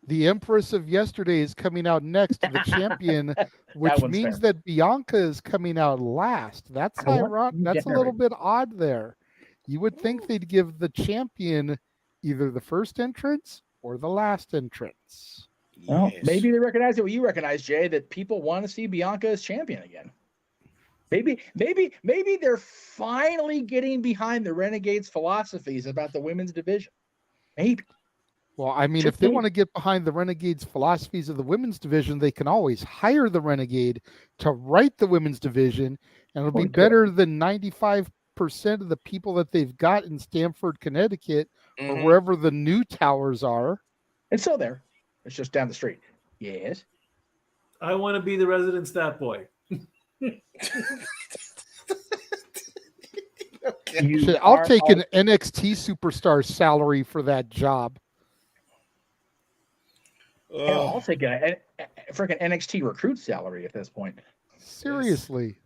The Empress of Yesterday is coming out next to the champion, which means that Bianca is coming out last. That's ironic. That's a little bit odd there. You would think they'd give the champion either the first entrance or the last entrance. Well, maybe they recognize it. What you recognize, Jay, that people want to see Bianca as champion again. Maybe they're finally getting behind the Renegades' philosophies about the women's division. Maybe. Well, I mean, if they want to get behind the Renegades' philosophies of the women's division, they can always hire the Renegade to write the women's division, and it'll be better than 95% of the people that they've got in Stamford, Connecticut, or wherever the new towers are. It's still there. It's just down the street. Yes. I want to be the resident Stat Boy. Okay. I'll take an NXT superstar salary for that job. I'll take a freaking NXT recruit salary at this point. Seriously.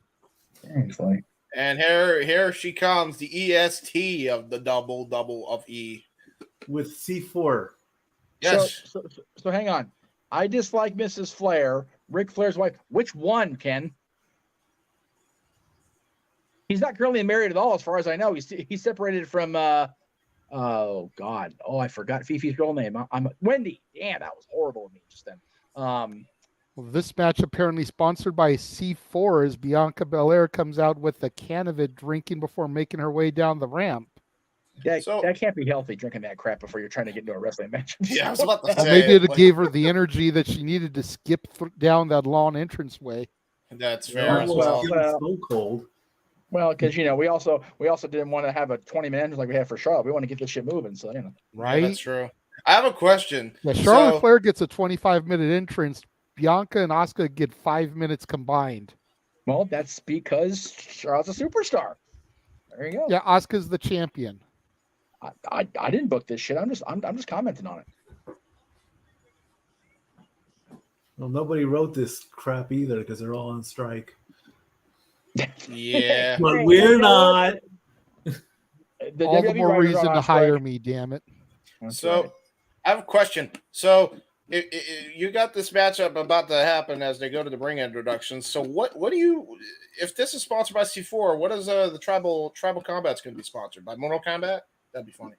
And here she comes, the EST of the double of E. With C4. Yes. So hang on. I dislike Mrs. Flair, Ric Flair's wife. Which one, Ken? He's not currently married at all, as far as I know. He's separated from oh God, I forgot Fifi's real name. I'm Wendy. Damn, that was horrible of me just then. Well, this match apparently sponsored by C4 as Bianca Belair comes out with a can of it, drinking before making her way down the ramp. That can't be healthy, drinking that crap before you're trying to get into a wrestling match. Yeah, I was about to Well, say. maybe it gave her the energy that she needed to skip down that long entranceway. That's fair as Well, well. So cold. Well, because we also didn't want to have a 20 minutes like we had for Charlotte. We want to get this shit moving, so Right? Yeah, that's true. I have a question. Yeah, Charlotte Flair gets a 25-minute entrance. Bianca and Asuka get 5 minutes combined. Well, that's because Charlotte's a superstar. There you go. Yeah, Asuka's the champion. I didn't book this shit. I'm just commenting on it. Well, nobody wrote this crap either because they're all on strike. Yeah. But we're not. All the more reason to hire me, damn it. So, I have a question. So, you got this matchup about to happen as they go to the ring introductions. So, what do you? If this is sponsored by C4, what is the tribal combat's going to be sponsored by? Mortal Kombat? That'd be funny.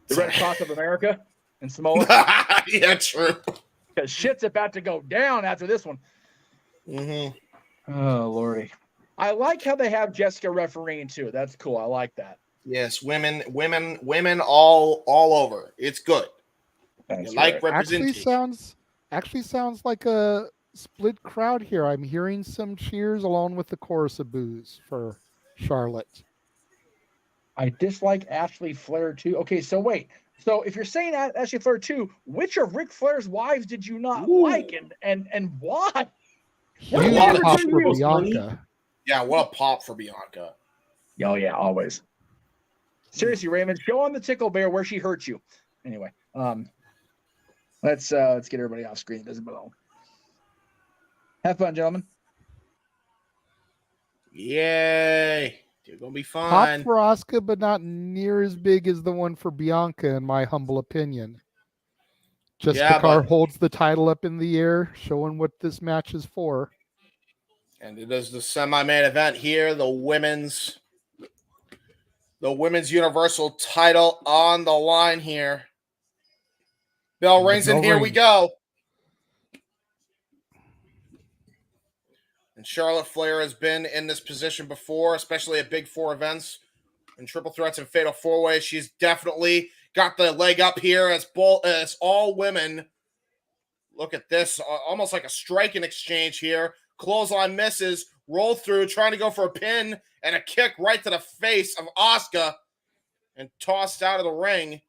The Red Cross of America and Samoa. Yeah, true. Because shit's about to go down after this one. Mm-hmm. Oh Lordy, I like how they have Jessica refereeing too. That's cool. I like that. Yes, women all over. It's good. That's You like right. representation. Actually sounds like a split crowd here. I'm hearing some cheers along with the chorus of boos for Charlotte. I dislike Ashley Flair too. Okay, so wait. So if you're saying Ashley Flair too, which of Ric Flair's wives did you not like, and why? Huge What? pop for Bianca. Yeah, what a pop for Bianca. Oh yeah, always. Seriously, Raymond, show on the tickle bear where she hurt you. Anyway, let's get everybody off screen. It doesn't belong. Have fun, gentlemen. Yay. It's gonna be Pop fun. for Asuka, but not near as big as the one for Bianca, in my humble opinion. Jessica Carr holds the title up in the air, showing what this match is for. And it is the semi-main event here, the women's Universal title on the line here. Bell rings, and here we go. And Charlotte Flair has been in this position before, especially at Big Four events and triple threats and fatal four-ways. She's definitely got the leg up here as all women. Look at this, almost like a striking exchange here. Clothesline misses, roll through, trying to go for a pin and a kick right to the face of Asuka and tossed out of the ring.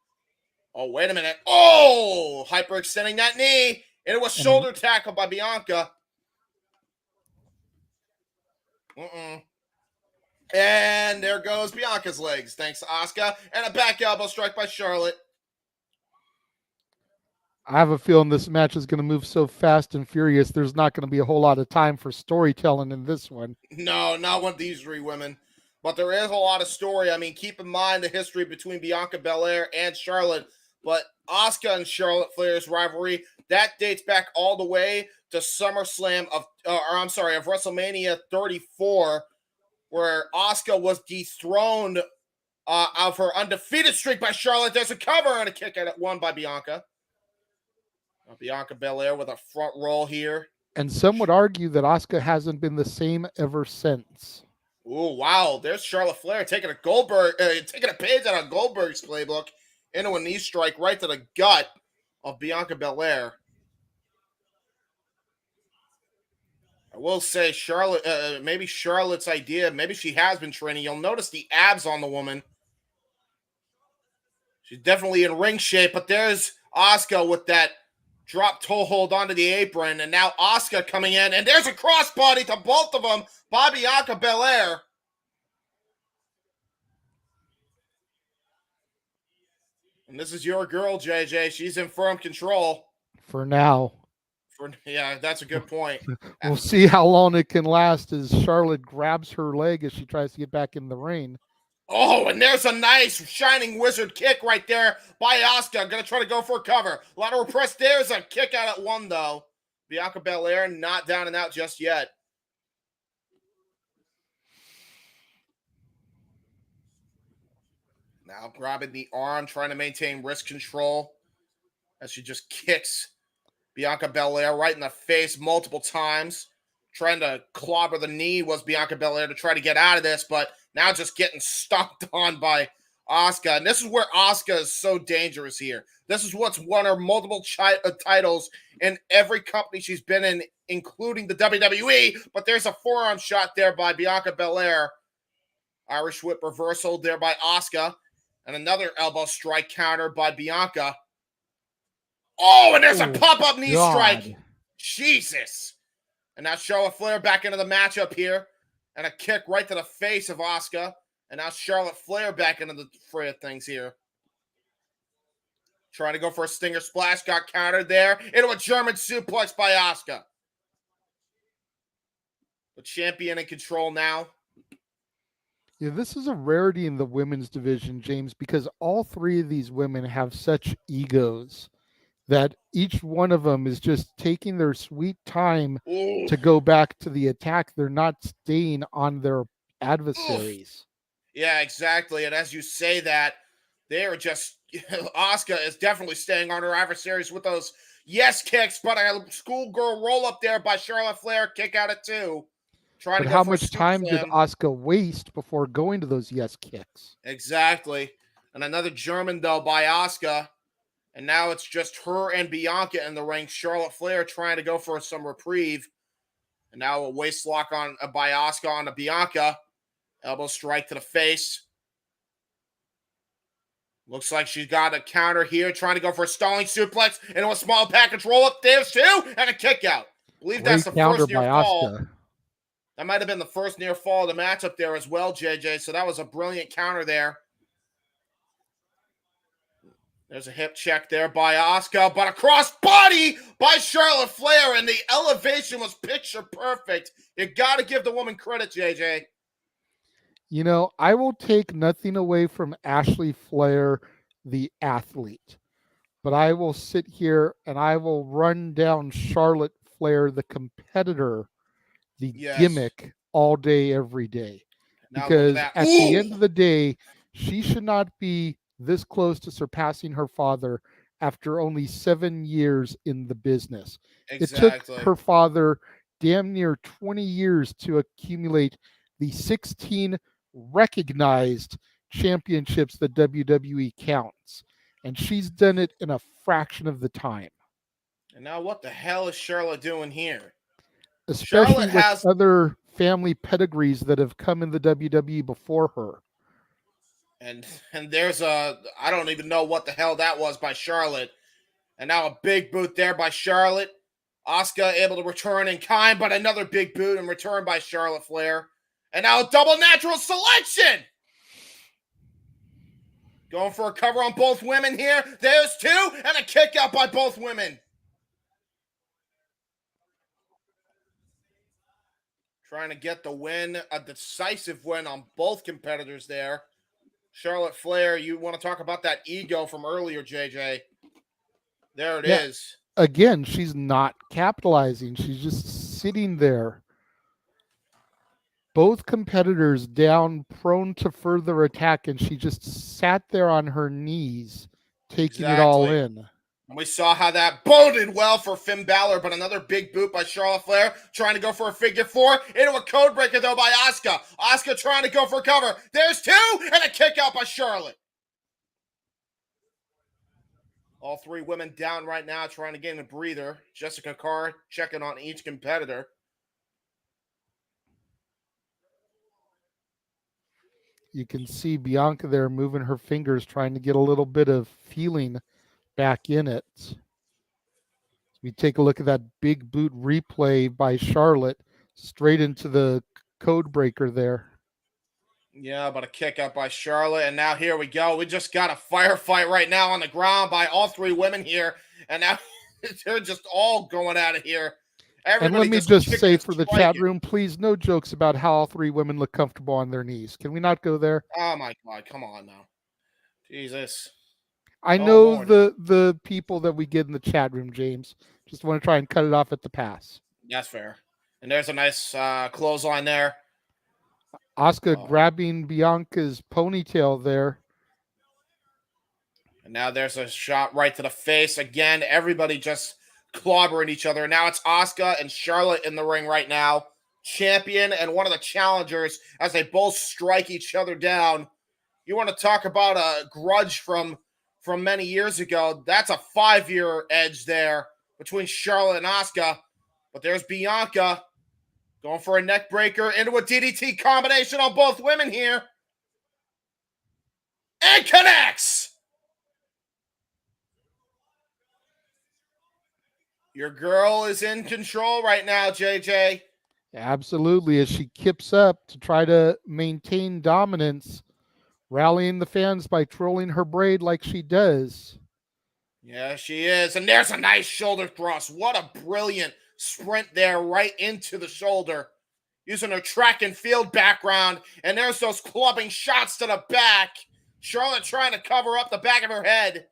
Oh, wait a minute. Oh, hyperextending that knee. And it was shoulder tackle by Bianca. And there goes Bianca's legs, thanks to Asuka. And a back elbow strike by Charlotte. I have a feeling this match is going to move so fast and furious, there's not going to be a whole lot of time for storytelling in this one. No, not with these three women. But there is a lot of story. I mean, keep in mind the history between Bianca Belair and Charlotte. But Asuka and Charlotte Flair's rivalry, that dates back all the way to SummerSlam of WrestleMania 34, where Asuka was dethroned of her undefeated streak by Charlotte. There's a cover and a kick at it, won by Bianca. Bianca Belair with a front roll here. And some would argue that Asuka hasn't been the same ever since. Oh, wow. There's Charlotte Flair taking a page out of Goldberg's playbook into a knee strike right to the gut of Bianca Belair. I will say maybe Charlotte's idea, maybe she has been training. You'll notice the abs on the woman. She's definitely in ring shape, but there's Asuka with that drop toe hold onto the apron, and now Asuka coming in, and there's a crossbody to both of them by Bianca Belair. And this is your girl, JJ. She's in firm control. For now. Yeah, that's a good point. We'll see how long it can last as Charlotte grabs her leg as she tries to get back in the ring. Oh, and there's a nice shining wizard kick right there by Asuka. Gonna try to go for a cover. Lateral press. There's a kick out at one, though. Bianca Belair not down and out just yet. Now grabbing the arm, trying to maintain wrist control as she just kicks Bianca Belair right in the face multiple times. Trying to clobber the knee was Bianca Belair to try to get out of this, but now just getting stomped on by Asuka. And this is where Asuka is so dangerous here. This is what's won her multiple titles in every company she's been in, including the WWE. But there's a forearm shot there by Bianca Belair. Irish whip reversal there by Asuka. And another elbow strike counter by Bianca. Oh, and there's a pop-up knee strike. Jesus. And now Charlotte Flair back into the matchup here. And a kick right to the face of Asuka. And now Charlotte Flair back into the fray of things here. Trying to go for a Stinger Splash. Got countered there into a German suplex by Asuka. The champion in control now. Yeah, this is a rarity in the women's division, James, because all three of these women have such egos that each one of them is just taking their sweet time to go back to the attack. They're not staying on their adversaries. Yeah, exactly. And as you say that, they are just, Asuka is definitely staying on her adversaries with those yes kicks, but a schoolgirl roll up there by Charlotte Flair, kick out at two. But how much time did Asuka waste before going to those yes kicks? Exactly. And another German, though, by Asuka. And now it's just her and Bianca in the ring. Charlotte Flair trying to go for some reprieve. And now a waist lock on by Asuka on Bianca. Elbow strike to the face. Looks like she's got a counter here. Trying to go for a stalling suplex into a small package roll up. There's two. And a kick out. I believe that's the first near fall. Asuka. That might have been the first near fall of the matchup there as well, JJ. So that was a brilliant counter there. There's a hip check there by Asuka, but a cross body by Charlotte Flair, and the elevation was picture perfect. You got to give the woman credit, JJ. You know, I will take nothing away from Ashley Flair, the athlete, but I will sit here and I will run down Charlotte Flair, the competitor, the gimmick all day, every day. Because at the end of the day, she should not be this close to surpassing her father after only 7 years in the business. Exactly. It took her father damn near 20 years to accumulate the 16 recognized championships that WWE counts. And she's done it in a fraction of the time. And now what the hell is Charlotte doing here? Especially with other family pedigrees that have come in the WWE before her. And there's I don't even know what the hell that was by Charlotte. And now a big boot there by Charlotte. Asuka able to return in kind, but another big boot and return by Charlotte Flair. And now a double natural selection. Going for a cover on both women here. There's two and a kick out by both women. Trying to get the win, a decisive win on both competitors there. Charlotte Flair, you want to talk about that ego from earlier, JJ? There it is. Again, she's not capitalizing. She's just sitting there. Both competitors down, prone to further attack, and she just sat there on her knees, taking it all in. And we saw how that boded well for Finn Balor, but another big boot by Charlotte Flair, trying to go for a figure four, into a code breaker, though, by Asuka. Asuka trying to go for a cover. There's two, and a kick out by Charlotte. All three women down right now, trying to get a breather. Jessica Carr checking on each competitor. You can see Bianca there moving her fingers, trying to get a little bit of feeling back in it. We take a look at that big boot replay by Charlotte, straight into the code breaker there. Yeah, but a kick out by Charlotte, and now here we go. We just got a firefight right now on the ground by all three women here, and now they're just all going at it here. And let me just say for the chat room, please, no jokes about how all three women look comfortable on their knees. Can we not go there? Oh my God, come on now. Jesus. I know the people that we get in the chat room, James. Just want to try and cut it off at the pass. That's fair. And there's a nice clothesline there. Asuka grabbing Bianca's ponytail there. And now there's a shot right to the face. Again, everybody just clobbering each other. Now it's Asuka and Charlotte in the ring right now. Champion and one of the challengers as they both strike each other down. You want to talk about a grudge from many years ago. That's a 5-year edge there between Charlotte and Asuka. But there's Bianca going for a neck breaker into a DDT combination on both women here. And connects! Your girl is in control right now, JJ. Absolutely, as she kips up to try to maintain dominance, rallying the fans by twirling her braid like she does. Yeah, she is. And there's a nice shoulder thrust. What a brilliant sprint there right into the shoulder. Using her track and field background. And there's those clubbing shots to the back. Charlotte trying to cover up the back of her head.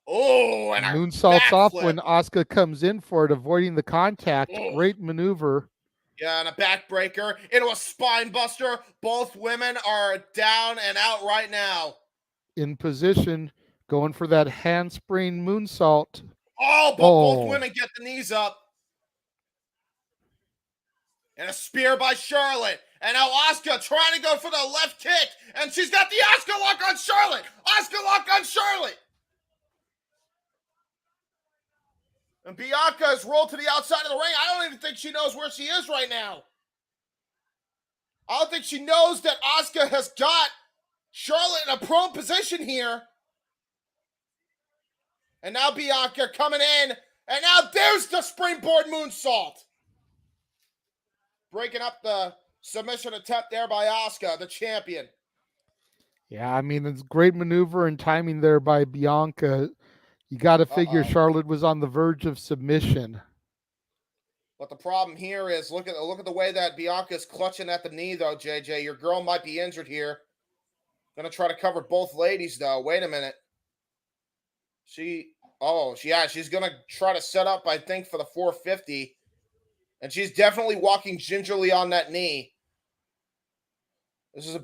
Oh, and moonsaults off when Asuka comes in for it, avoiding the contact. Great maneuver. Yeah, and a backbreaker into a spine buster. Both women are down and out right now. In position, going for that handspring moonsault. But both women get the knees up. And a spear by Charlotte. And now Asuka trying to go for the left kick. And she's got the Asuka lock on Charlotte. Asuka lock on Charlotte. And Bianca has rolled to the outside of the ring. I don't even think she knows where she is right now. I don't think she knows that Asuka has got Charlotte in a prone position here. And now Bianca coming in. And now there's the springboard moonsault. Breaking up the submission attempt there by Asuka, the champion. Yeah, I mean, it's great maneuver and timing there by Bianca. You got to figure Charlotte was on the verge of submission. But the problem here is look at the way that Bianca's clutching at the knee, though, JJ. Your girl might be injured here. Gonna try to cover both ladies, though. Wait a minute. She's gonna try to set up, I think, for the 450. And she's definitely walking gingerly on that knee. This is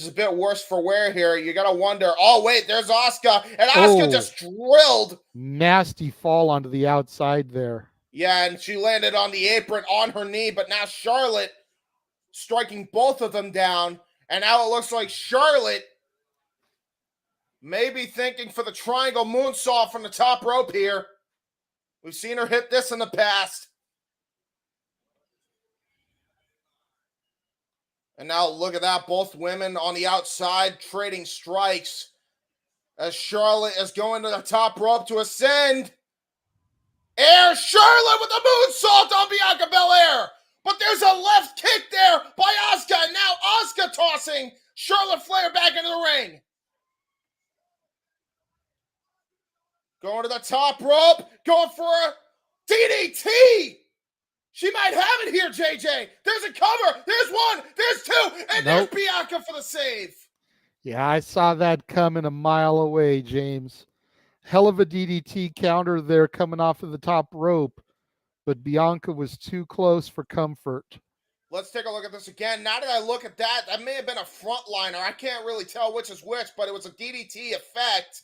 a bit worse for wear here. You gotta wonder. Oh, wait, there's Asuka. And Asuka just drilled. Nasty fall onto the outside there. Yeah, and she landed on the apron on her knee, but now Charlotte striking both of them down. And now it looks like Charlotte may be thinking for the triangle moonsault from the top rope here. We've seen her hit this in the past. And now look at that. Both women on the outside trading strikes as Charlotte is going to the top rope to ascend. Charlotte with a moonsault on Bianca Belair. But there's a left kick there by Asuka. And now Asuka tossing Charlotte Flair back into the ring. Going to the top rope. Going for a DDT. She might have it here, JJ. There's a cover. There's one. There's two. And there's Bianca for the save. Yeah, I saw that coming a mile away, James. Hell of a DDT counter there coming off of the top rope. But Bianca was too close for comfort. Let's take a look at this again. Now that I look at that, that may have been a frontliner. I can't really tell which is which, but it was a DDT effect.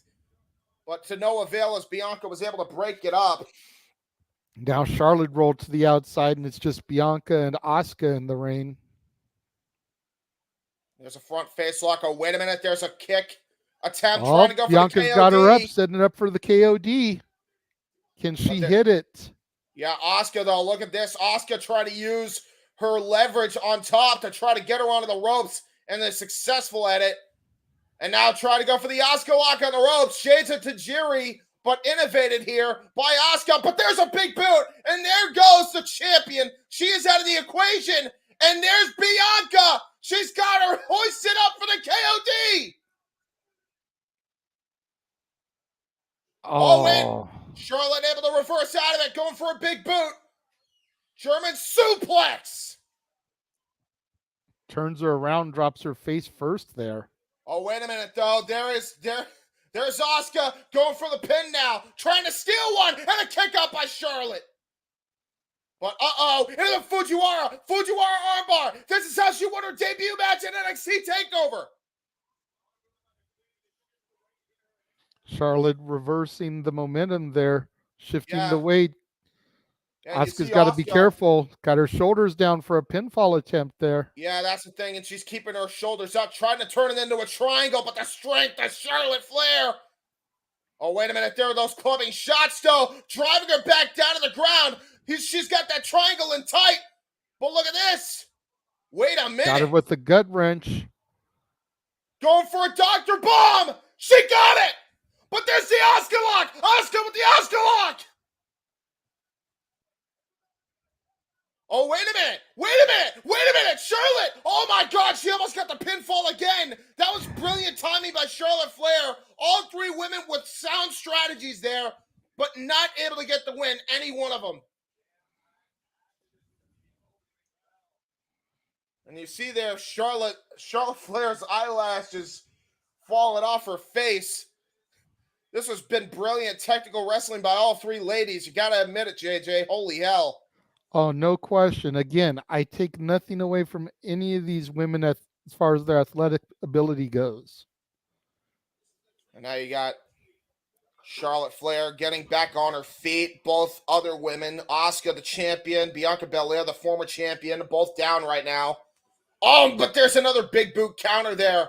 But to no avail as Bianca was able to break it up. Now Charlotte rolled to the outside, and it's just Bianca and Asuka in the ring. There's a front face lock. Oh, wait a minute. There's a kick attempt trying to go for Bianca's the KOD. got her up, setting it up for the KOD. Can she hit it? Yeah, Asuka, though. Look at this. Asuka trying to use her leverage on top to try to get her onto the ropes, and they're successful at it. And now try to go for the Asuka lock on the ropes. Shades of Tajiri, but innovated here by Asuka. But there's a big boot, and there goes the champion. She is out of the equation, and there's Bianca. She's got her hoisted up for the KOD. Oh, and Charlotte able to reverse out of it, going for a big boot. German suplex. Turns her around, drops her face first there. Oh, wait a minute, though. There's Asuka going for the pin now, trying to steal one, and a kick out by Charlotte. But into the Fujiwara armbar. This is how she won her debut match in NXT TakeOver. Charlotte reversing the momentum there, shifting Yeah. the weight. And you Asuka's see got to be Asuka- careful. Got her shoulders down for a pinfall attempt there. Yeah, that's the thing, and she's keeping her shoulders up, trying to turn it into a triangle, but the strength of Charlotte Flair. Oh, wait a minute, there are those clubbing shots, though, driving her back down to the ground. She's got that triangle in tight, but look at this. Wait a minute. Got her with the gut wrench. Going for a Dr. Bomb. She got it, but there's the Asuka lock. Asuka with the Asuka lock. Oh, wait a minute. Charlotte. Oh, my God. She almost got the pinfall again. That was brilliant timing by Charlotte Flair. All three women with sound strategies there, but not able to get the win, any one of them. And you see there, Charlotte Flair's eyelashes falling off her face. This has been brilliant technical wrestling by all three ladies. You got to admit it, JJ. Holy hell. Oh, no question. Again, I take nothing away from any of these women as far as their athletic ability goes. And now you got Charlotte Flair getting back on her feet. Both other women, Asuka, the champion, Bianca Belair, the former champion, both down right now. Oh, but there's another big boot counter there.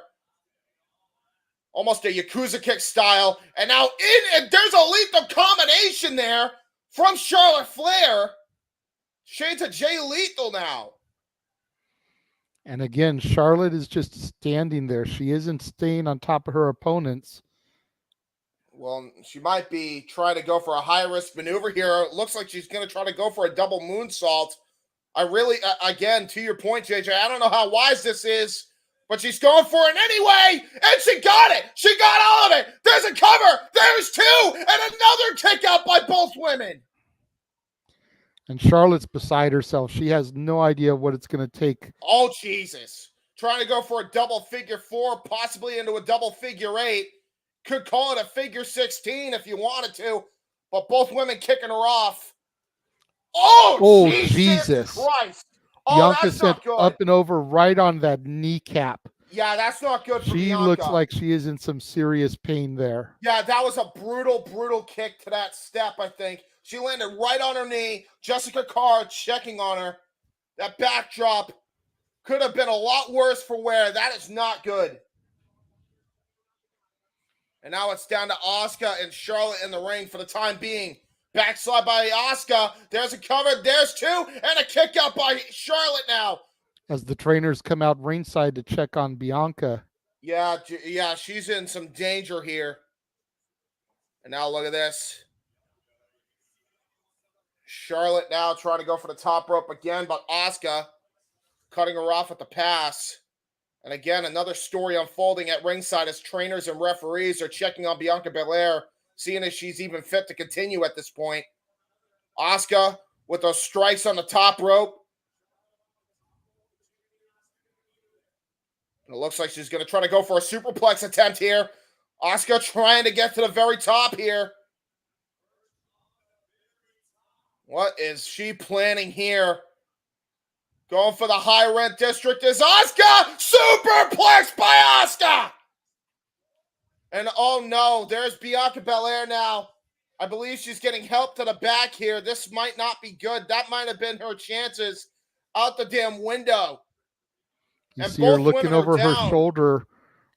Almost a Yakuza kick style. And now there's a lethal combination there from Charlotte Flair. Shades of Jay Lethal now. And again, Charlotte is just standing there. She isn't staying on top of her opponents. Well, she might be trying to go for a high-risk maneuver here. It looks like she's going to try to go for a double moonsault. I really, again, to your point, JJ, I don't know how wise this is, but she's going for it anyway, and she got it. She got all of it. There's a cover. There's two, and another kick out by both women. And Charlotte's beside herself. She has no idea what it's going to take. Oh, Jesus. Trying to go for a double figure 4, possibly into a double figure 8. Could call it a figure 16 if you wanted to, but both women kicking her off. Oh, Jesus Christ. Oh, Bianca that's not sent good. up and over right on that kneecap. Yeah, that's not good for She Bianca. looks like she is in some serious pain there. Yeah, that was a brutal kick to that step, I think. She landed right on her knee. Jessica Carr checking on her. That backdrop could have been a lot worse for wear. That is not good. And now it's down to Asuka and Charlotte in the ring for the time being. Backslide by Asuka. There's a cover. There's two. And a kick out by Charlotte now. As the trainers come out ringside to check on Bianca. Yeah, she's in some danger here. And now look at this. Charlotte now trying to go for the top rope again, but Asuka cutting her off at the pass. And again, another story unfolding at ringside as trainers and referees are checking on Bianca Belair, seeing if she's even fit to continue at this point. Asuka with those strikes on the top rope. And it looks like she's going to try to go for a superplex attempt here. Asuka trying to get to the very top here. What is she planning here? Going for the high rent district is Asuka! Superplex by Asuka! And oh no, there's Bianca Belair now. I believe she's getting help to the back here. This might not be good. That might have been her chances out the damn window. You And see her both looking women are over her down. shoulder,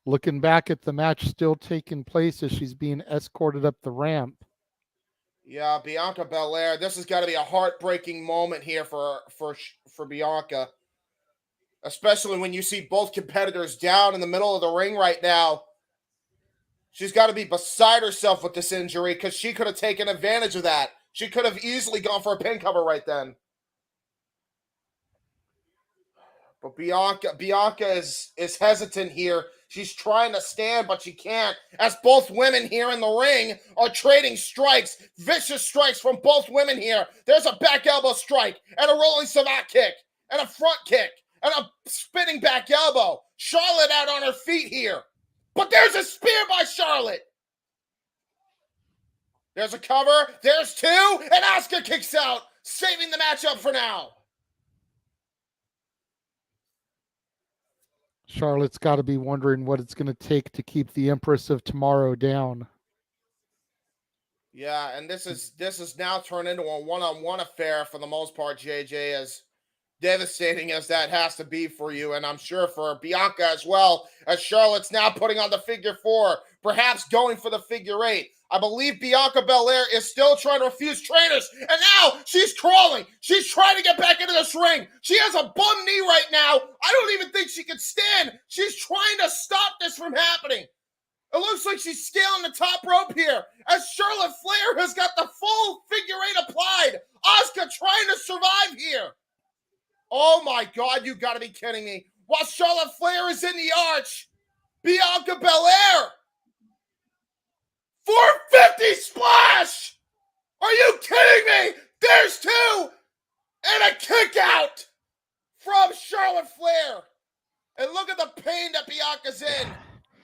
looking back at the match still taking place as she's being escorted up the ramp. Yeah, Bianca Belair. This has got to be a heartbreaking moment here for Bianca. Especially when you see both competitors down in the middle of the ring right now. She's got to be beside herself with this injury because she could have taken advantage of that. She could have easily gone for a pin cover right then. But Bianca is hesitant here. She's trying to stand, but she can't, as both women here in the ring are trading strikes, vicious strikes from both women here. There's a back elbow strike, and a rolling savate kick, and a front kick, and a spinning back elbow. Charlotte out on her feet here. But there's a spear by Charlotte. There's a cover. There's two. And Asuka kicks out, saving the matchup for now. Charlotte's got to be wondering what it's going to take to keep the Empress of Tomorrow down. Yeah, and this is now turned into a one-on-one affair for the most part, JJ, as devastating as that has to be for you, and I'm sure for Bianca as well, as Charlotte's now putting on the figure four, perhaps going for the figure eight. I believe Bianca Belair is still trying to refuse trainers, and now she's crawling. She's trying to get back into this ring. She has a bum knee right now. I don't even think she can stand. She's trying to stop this from happening. It looks like she's scaling the top rope here, as Charlotte Flair has got the full figure eight applied. Asuka trying to survive here. Oh my God, you gotta be kidding me. While Charlotte Flair is in the arch, Bianca Belair, 450 splash! Are you kidding me? There's two! And a kick out from Charlotte Flair. And look at the pain that Bianca's in.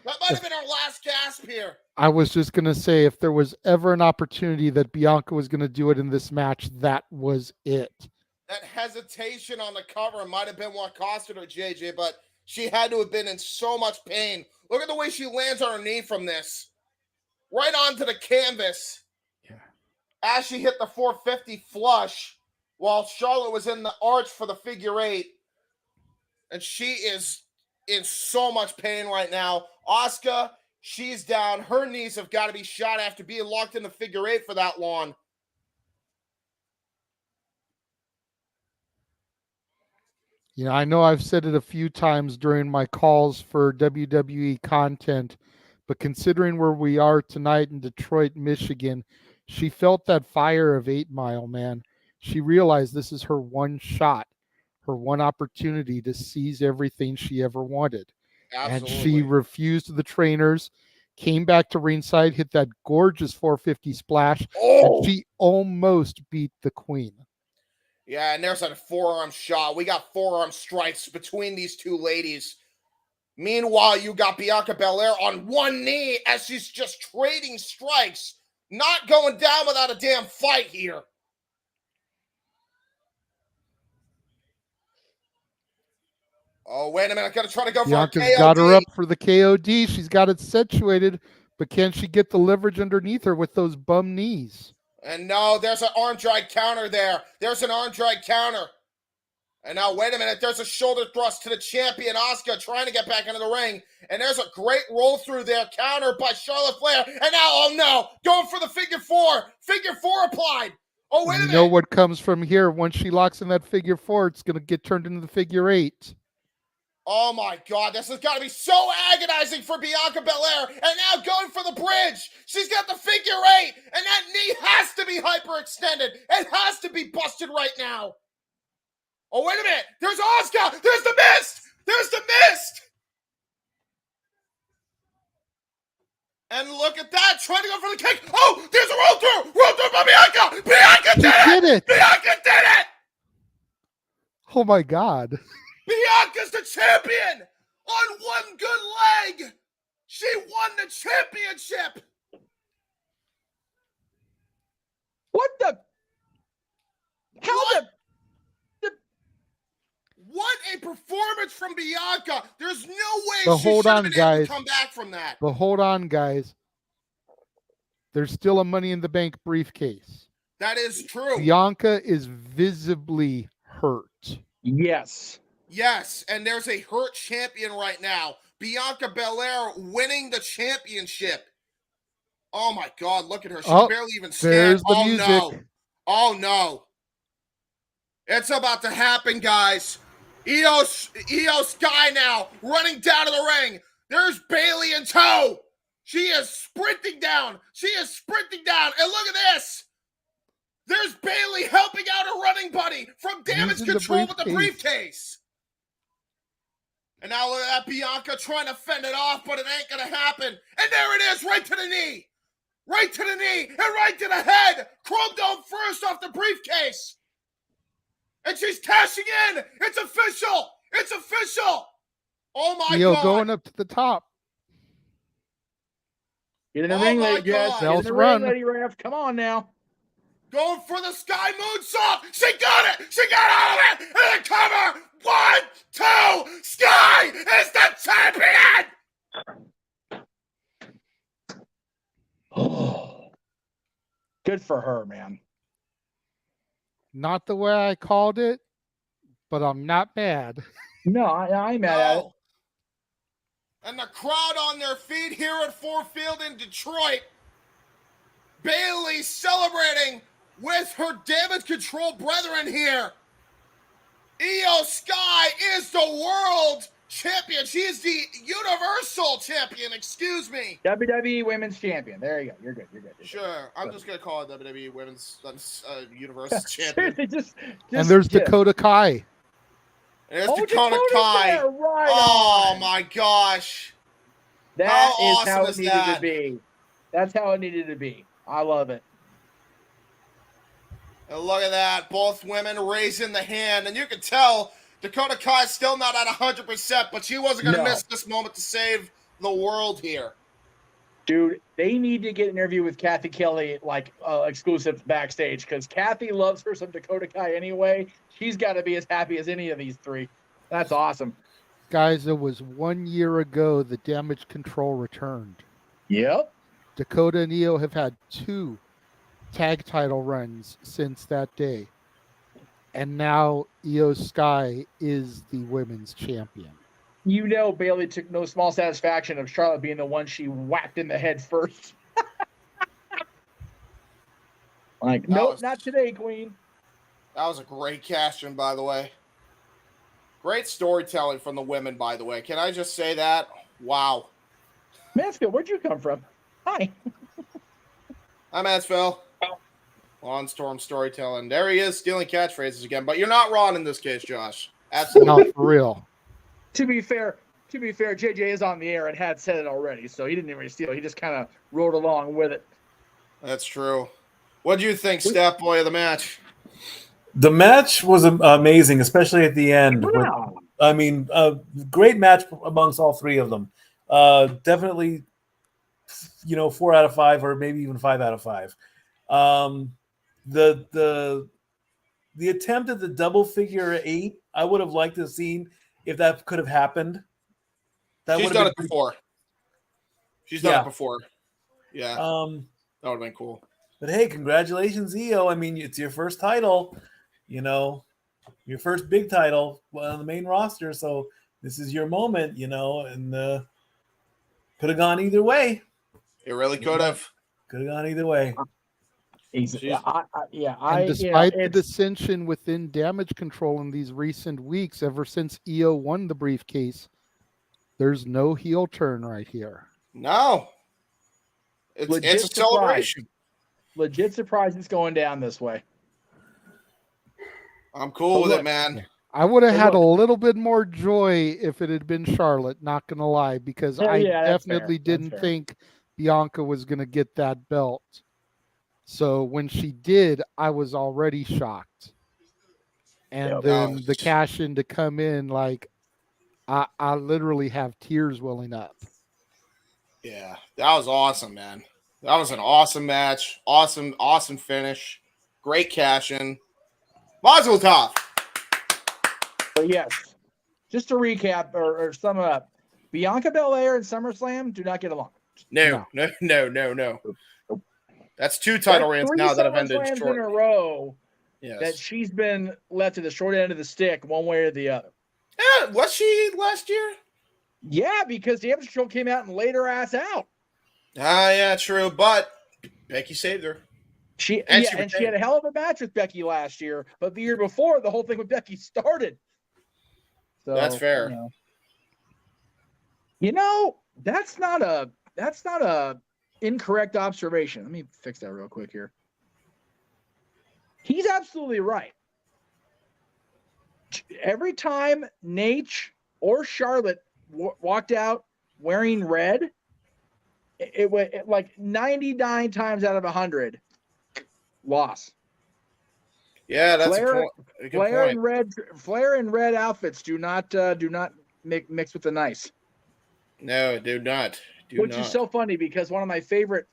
That might have been our last gasp here. I was just going to say, if there was ever an opportunity that Bianca was going to do it in this match, that was it. That hesitation on the cover might have been what cost her, JJ, but she had to have been in so much pain. Look at the way she lands on her knee from this. Right onto the canvas. Yeah. As she hit the 450 flush while Charlotte was in the arch for the figure eight. And she is in so much pain right now. Asuka, she's down. Her knees have got to be shot after being locked in the figure eight for that long. Yeah, I know I've said it a few times during my calls for WWE content, but considering where we are tonight in Detroit, Michigan, she felt that fire of 8 Mile, man. She realized this is her one shot, her one opportunity to seize everything she ever wanted. Absolutely. And she refused the trainers, came back to ringside, hit that gorgeous 450 splash, and she almost beat the Queen. Yeah, and there's a forearm shot. We got forearm strikes between these two ladies. Meanwhile, you got Bianca Belair on one knee as she's just trading strikes. Not going down without a damn fight here. Oh, wait a minute. Got to try to go Bianca's for a KOD. got her up for the KOD. She's got it situated, but can she get the leverage underneath her with those bum knees? And no, there's an arm drag counter there. There's an arm drag counter. And now, wait a minute. There's a shoulder thrust to the champion, Asuka, trying to get back into the ring. And there's a great roll through there, counter by Charlotte Flair. And now, oh no, going for the figure four. Figure four applied. Oh, wait a minute. You know what comes from here? Once she locks in that figure four, it's going to get turned into the figure eight. Oh my God, this has got to be so agonizing for Bianca Belair. And now going for the bridge. She's got the figure eight. And that knee has to be hyperextended. It has to be busted right now. Oh, wait a minute. There's Asuka. There's the mist. There's the mist. And look at that. Trying to go for the kick. Oh, there's a roll through. Roll through by Bianca. Bianca did it. Bianca did it. Oh, my God. Bianca's the champion on one good leg. She won the championship. What the? How the? What a performance from Bianca. There's no way But she hold should have on, been able guys. to come back from that. But hold on, guys. There's still a Money in the Bank briefcase. That is true. Bianca is visibly hurt. Yes. Yes, and there's a hurt champion right now. Bianca Belair winning the championship. Oh my God, look at her. She can barely even stand. There's the Oh music. no. Oh no. It's about to happen, guys. Io Sky now running down to the ring. There's Bayley in tow. She is sprinting down. She is sprinting down. And look at this. There's Bayley helping out her running buddy from damage Using the control with the briefcase. briefcase. And now look at that Bianca trying to fend it off, but it ain't going to happen. And there it is, right to the knee. Right to the knee and right to the head. Chrome Dome first off the briefcase. And she's cashing in. It's official. It's official. Oh, my God. Going up to the top. Get in the ring, lady Jess. Get in the ring, lady Ref. Come on now. Going for the sky moonsault. She got it. She got all of it. And the cover. 1, 2. Sky is the champion. Oh, good for her, man. Not the way I called it, but I'm not mad. No, I'm mad at it. And the crowd on their feet here at Ford Field in Detroit. Bayley celebrating with her damage control brethren here. Io Sky is the world champion. She is the universal champion, excuse me. WWE Women's Champion. There you go. You're good. Sure. I'm just going to call it WWE Women's Universal Champion. And there's Dakota Kai. There's Dakota Kai. Right on. My gosh. That is how it needed to be. That's how it needed to be. I love it. And look at that. Both women raising the hand. And you can tell Dakota Kai's still not at 100%, but she wasn't going to miss this moment to save the world here. Dude, they need to get an interview with Kathy Kelly, like exclusive backstage, because Kathy loves her some Dakota Kai anyway. She's got to be as happy as any of these three. That's awesome. Guys, it was 1 year ago the Damage Control returned. Yep. Dakota and Io have had 2 tag title runs since that day. And now Io Sky is the women's champion. You know Bayley took no small satisfaction of Charlotte being the one she whacked in the head first. Like, nope, not today, Queen. That was a great cash-in, by the way. Great storytelling from the women, by the way. Can I just say that? Wow. Mansfield, where'd you come from? Hi. Hi, Mansfield. On Storm storytelling. There he is, stealing catchphrases again. But you're not wrong in this case, Josh. Absolutely. No, for real. To be fair, JJ is on the air and had said it already, so he didn't even steal. He just kind of rode along with it. That's true. What do you think, Stat Boy, of the match? The match was amazing, especially at the end. Wow. Great match amongst all 3 of them. Definitely, 4 out of 5, or maybe even 5 out of 5. The attempt at the double figure 8, I would have liked to have seen if that could have happened. She's done it before. She's done it before. Yeah. That would have been cool. But hey, congratulations, Io. I mean, it's your first title, your first big title on the main roster. So this is your moment, and could have gone either way. It really could have. Could have gone either way. And despite the dissension within Damage Control in these recent weeks, ever since Io won the briefcase, there's no heel turn right here. No. It's a celebration. Legit surprise it's going down this way. I'm cool with it, man. I would have had a little bit more joy if it had been Charlotte, not going to lie, because I definitely didn't think Bianca was going to get that belt. So when she did, I was already shocked. And then the cash in to come in, like, I literally have tears welling up. Yeah, that was awesome, man. That was an awesome match. Awesome finish. Great cash in. Mazel tov. But yes, just to recap or sum it up, Bianca Belair and SummerSlam do not get along. No. That's 2 title reigns now that have ended shortly. In a row that she's been left to the short end of the stick one way or the other. Yeah, was she last year? Yeah, because Damage Control came out and laid her ass out. Yeah, true. But Becky saved her. She had a hell of a match with Becky last year, but the year before, the whole thing with Becky started. So, that's fair. That's not a incorrect observation. Let me fix that real quick here. He's absolutely right. Every time Nate or Charlotte walked out wearing red, it went like 99 times out of 100 loss. Yeah, that's Flair, a good point. Flair and red outfits do not mix with the nice. No, do not. Which is so funny because one of my favorite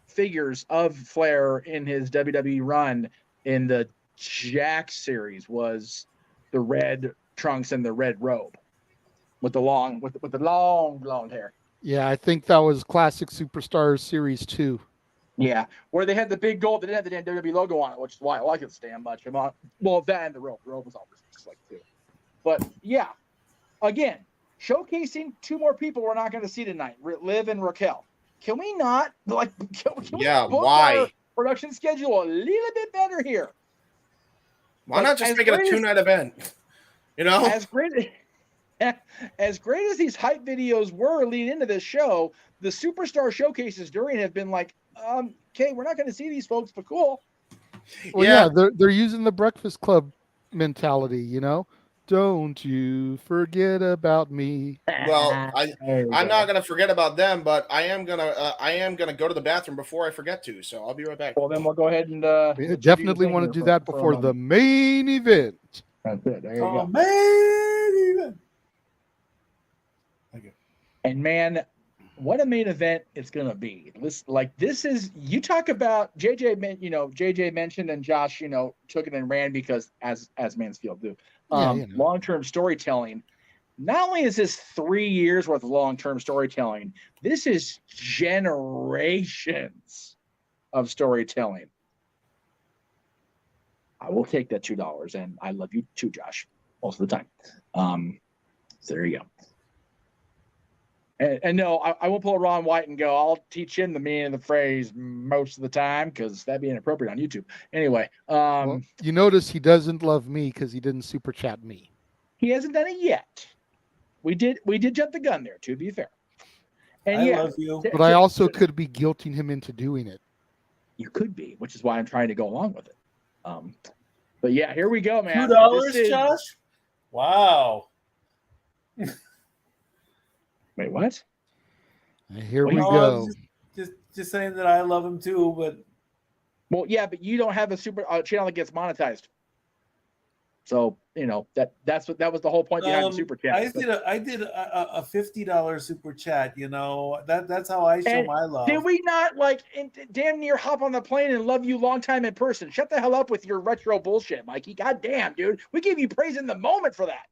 figures of Flair in his WWE run in the Jack series was the red trunks and the red robe with the long blonde hair. Yeah, I think that was Classic Superstars Series 2. Yeah, where they had the big gold, they didn't have the damn WWE logo on it, which is why I like it so damn much. Well, that and the robe. The robe was always just like too. But yeah, again, showcasing two more people we're not going to see tonight, Liv and Raquel. Can we not can we book our production schedule a little bit better here? Why not just make it a 2-night event? You know, as great as these hype videos were leading into this show, the superstar showcases during have been like, okay, we're not going to see these folks, but cool. Well, yeah, they're using the Breakfast Club mentality, you know. Don't you forget about me. Well, I'm not gonna forget about them, but I am gonna go to the bathroom before I forget to. So I'll be right back. Well, then we'll go ahead and definitely want to do that before the main event. That's it. There you go. Main event. Thank you. And man, what a main event it's gonna be. This is, you talk about JJ mentioned and Josh, took it and ran because as Mansfield do. Long-term storytelling. Not only is this 3 years worth of long-term storytelling, this is generations of storytelling. I will take that $2, and I love you too, Josh, most of the time. So there you go. And no, I won't pull a Ron White and go, I'll teach him the meaning of the phrase most of the time, because that'd be inappropriate on YouTube. Anyway. Well, you notice he doesn't love me because he didn't super chat me. He hasn't done it yet. We did jump the gun there, to be fair. And I love you. But I also could be guilting him into doing it. You could be, which is why I'm trying to go along with it. But yeah, here we go, man. $2, Josh? Wow. Wait, what? Here we go. Just saying that I love him too, but yeah, but you don't have a super channel that gets monetized. So that was the whole point behind the super chat. I did a $50 super chat. That's how I show my love. Did we not damn near hop on the plane and love you long time in person? Shut the hell up with your retro bullshit, Mikey. God damn, dude, we gave you praise in the moment for that.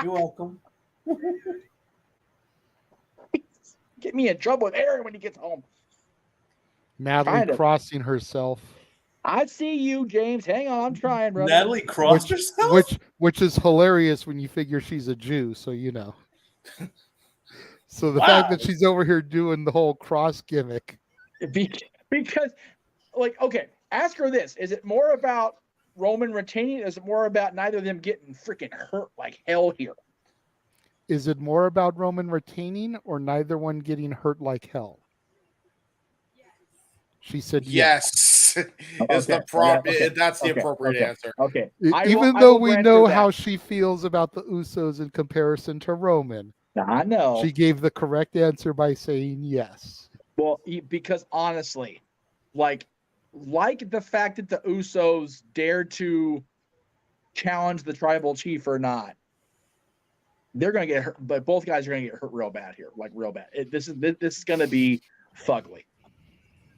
You're welcome. Get me in trouble with Aaron when he gets home. Natalie crossing herself. I see you, James. Hang on, I'm trying, brother. Natalie crossed herself? Which is hilarious when you figure she's a Jew, so you know. So the fact that she's over here doing the whole cross gimmick. Because, okay, ask her this. Is it more about Roman retaining? Is it more about neither of them getting freaking hurt like hell here? Is it more about Roman retaining or neither one getting hurt like hell? She said yes. Is the that's the appropriate answer. Okay. Even though we know how she feels about the Usos in comparison to Roman. I know. She gave the correct answer by saying yes. Well, because honestly, like the fact that the Usos dared to challenge the tribal chief or not, they're going to get hurt, but both guys are going to get hurt real bad here, real bad. This is going to be fugly,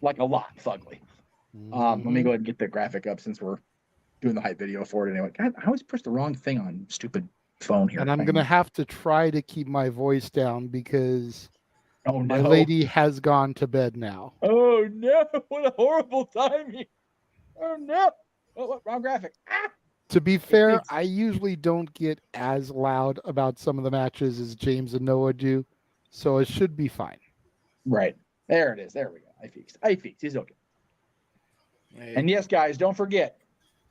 a lot fugly. Let me go ahead and get the graphic up since we're doing the hype video for it anyway. God, I always push the wrong thing on stupid phone here. And I'm going to have to try to keep my voice down because my no. lady has gone to bed now. Oh no! What a horrible timing! Oh no! Oh, wrong graphic. Ah! To be fair, I usually don't get as loud about some of the matches as James and Noah do, so it should be fine. Right. There it is. There we go. I fixed. He's okay. And yes, guys, don't forget,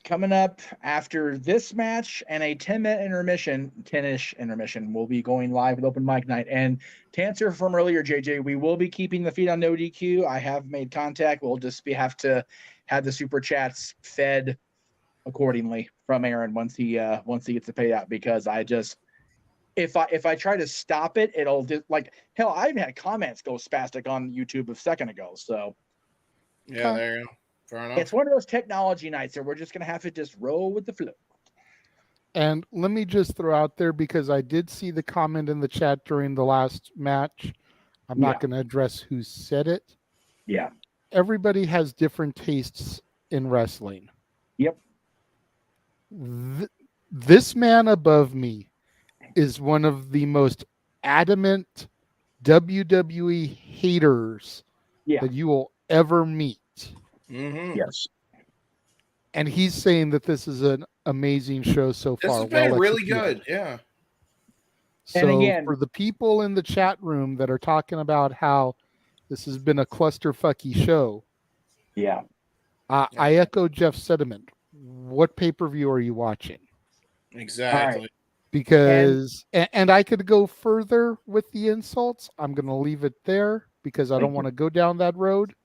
coming up after this match and a 10-minute intermission, 10-ish intermission, we'll be going live with open mic night. And to answer from earlier, JJ, we will be keeping the feed on no DQ. I have made contact. We'll just have to have the super chats fed accordingly from Aaron once he gets the payout, because if I try to stop it, it'll just like hell. I even had comments go spastic on YouTube a second ago. So Yeah, there you go. Fair enough. it's one of those technology nights that we're just gonna have to just roll with the flow. And let me just throw out there, because I did see the comment in the chat during the last match. I'm not going to address who said it. Yeah. Everybody has different tastes in wrestling. Yep. This man above me is one of the most adamant WWE haters that you will ever meet. Mm-hmm. Yes. And he's saying that this is an amazing show so far. This has been really good. Yeah. So and again, for the people in the chat room that are talking about how this has been a clusterfucky show, I echo Jeff's sentiment. What pay-per-view are you watching? Exactly. Right. Because and I could go further with the insults. I'm going to leave it there because I don't want to go down that road.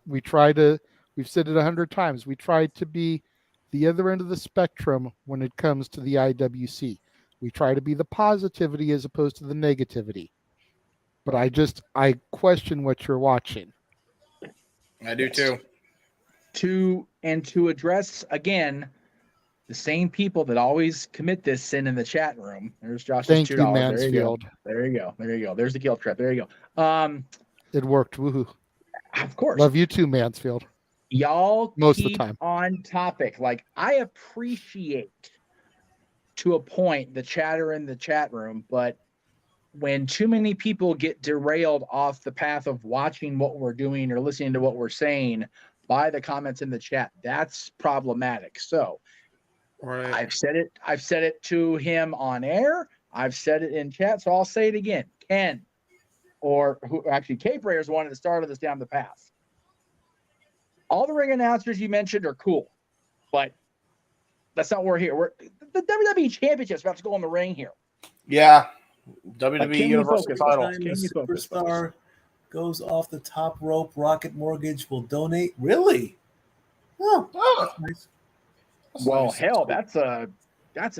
We've said it 100 times. We try to be the other end of the spectrum when it comes to the IWC. We try to be the positivity as opposed to the negativity. But I question what you're watching. I do too. To address again the same people that always commit this sin in the chat room. There's Josh's Thank you, $2. Mansfield. There you go. There's the guilt trip. There you go. It worked. Woohoo. Of course. Love you too, Mansfield. Y'all most keep of the time on topic. Like, I appreciate to a point the chatter in the chat room, but when too many people get derailed off the path of watching what we're doing or listening to what we're saying by the comments in the chat, that's problematic. So I've said it to him on air. I've said it in chat. So I'll say it again. Ken, or who actually Cape Rayers wanted to start this down the path. All the ring announcers you mentioned are cool, but that's not what we're here. The WWE Championship's about to go in the ring here. Yeah. WWE Universal title. Superstar goes off the top rope. Rocket Mortgage will donate. Really? Oh, that's nice. Well, hell, that's a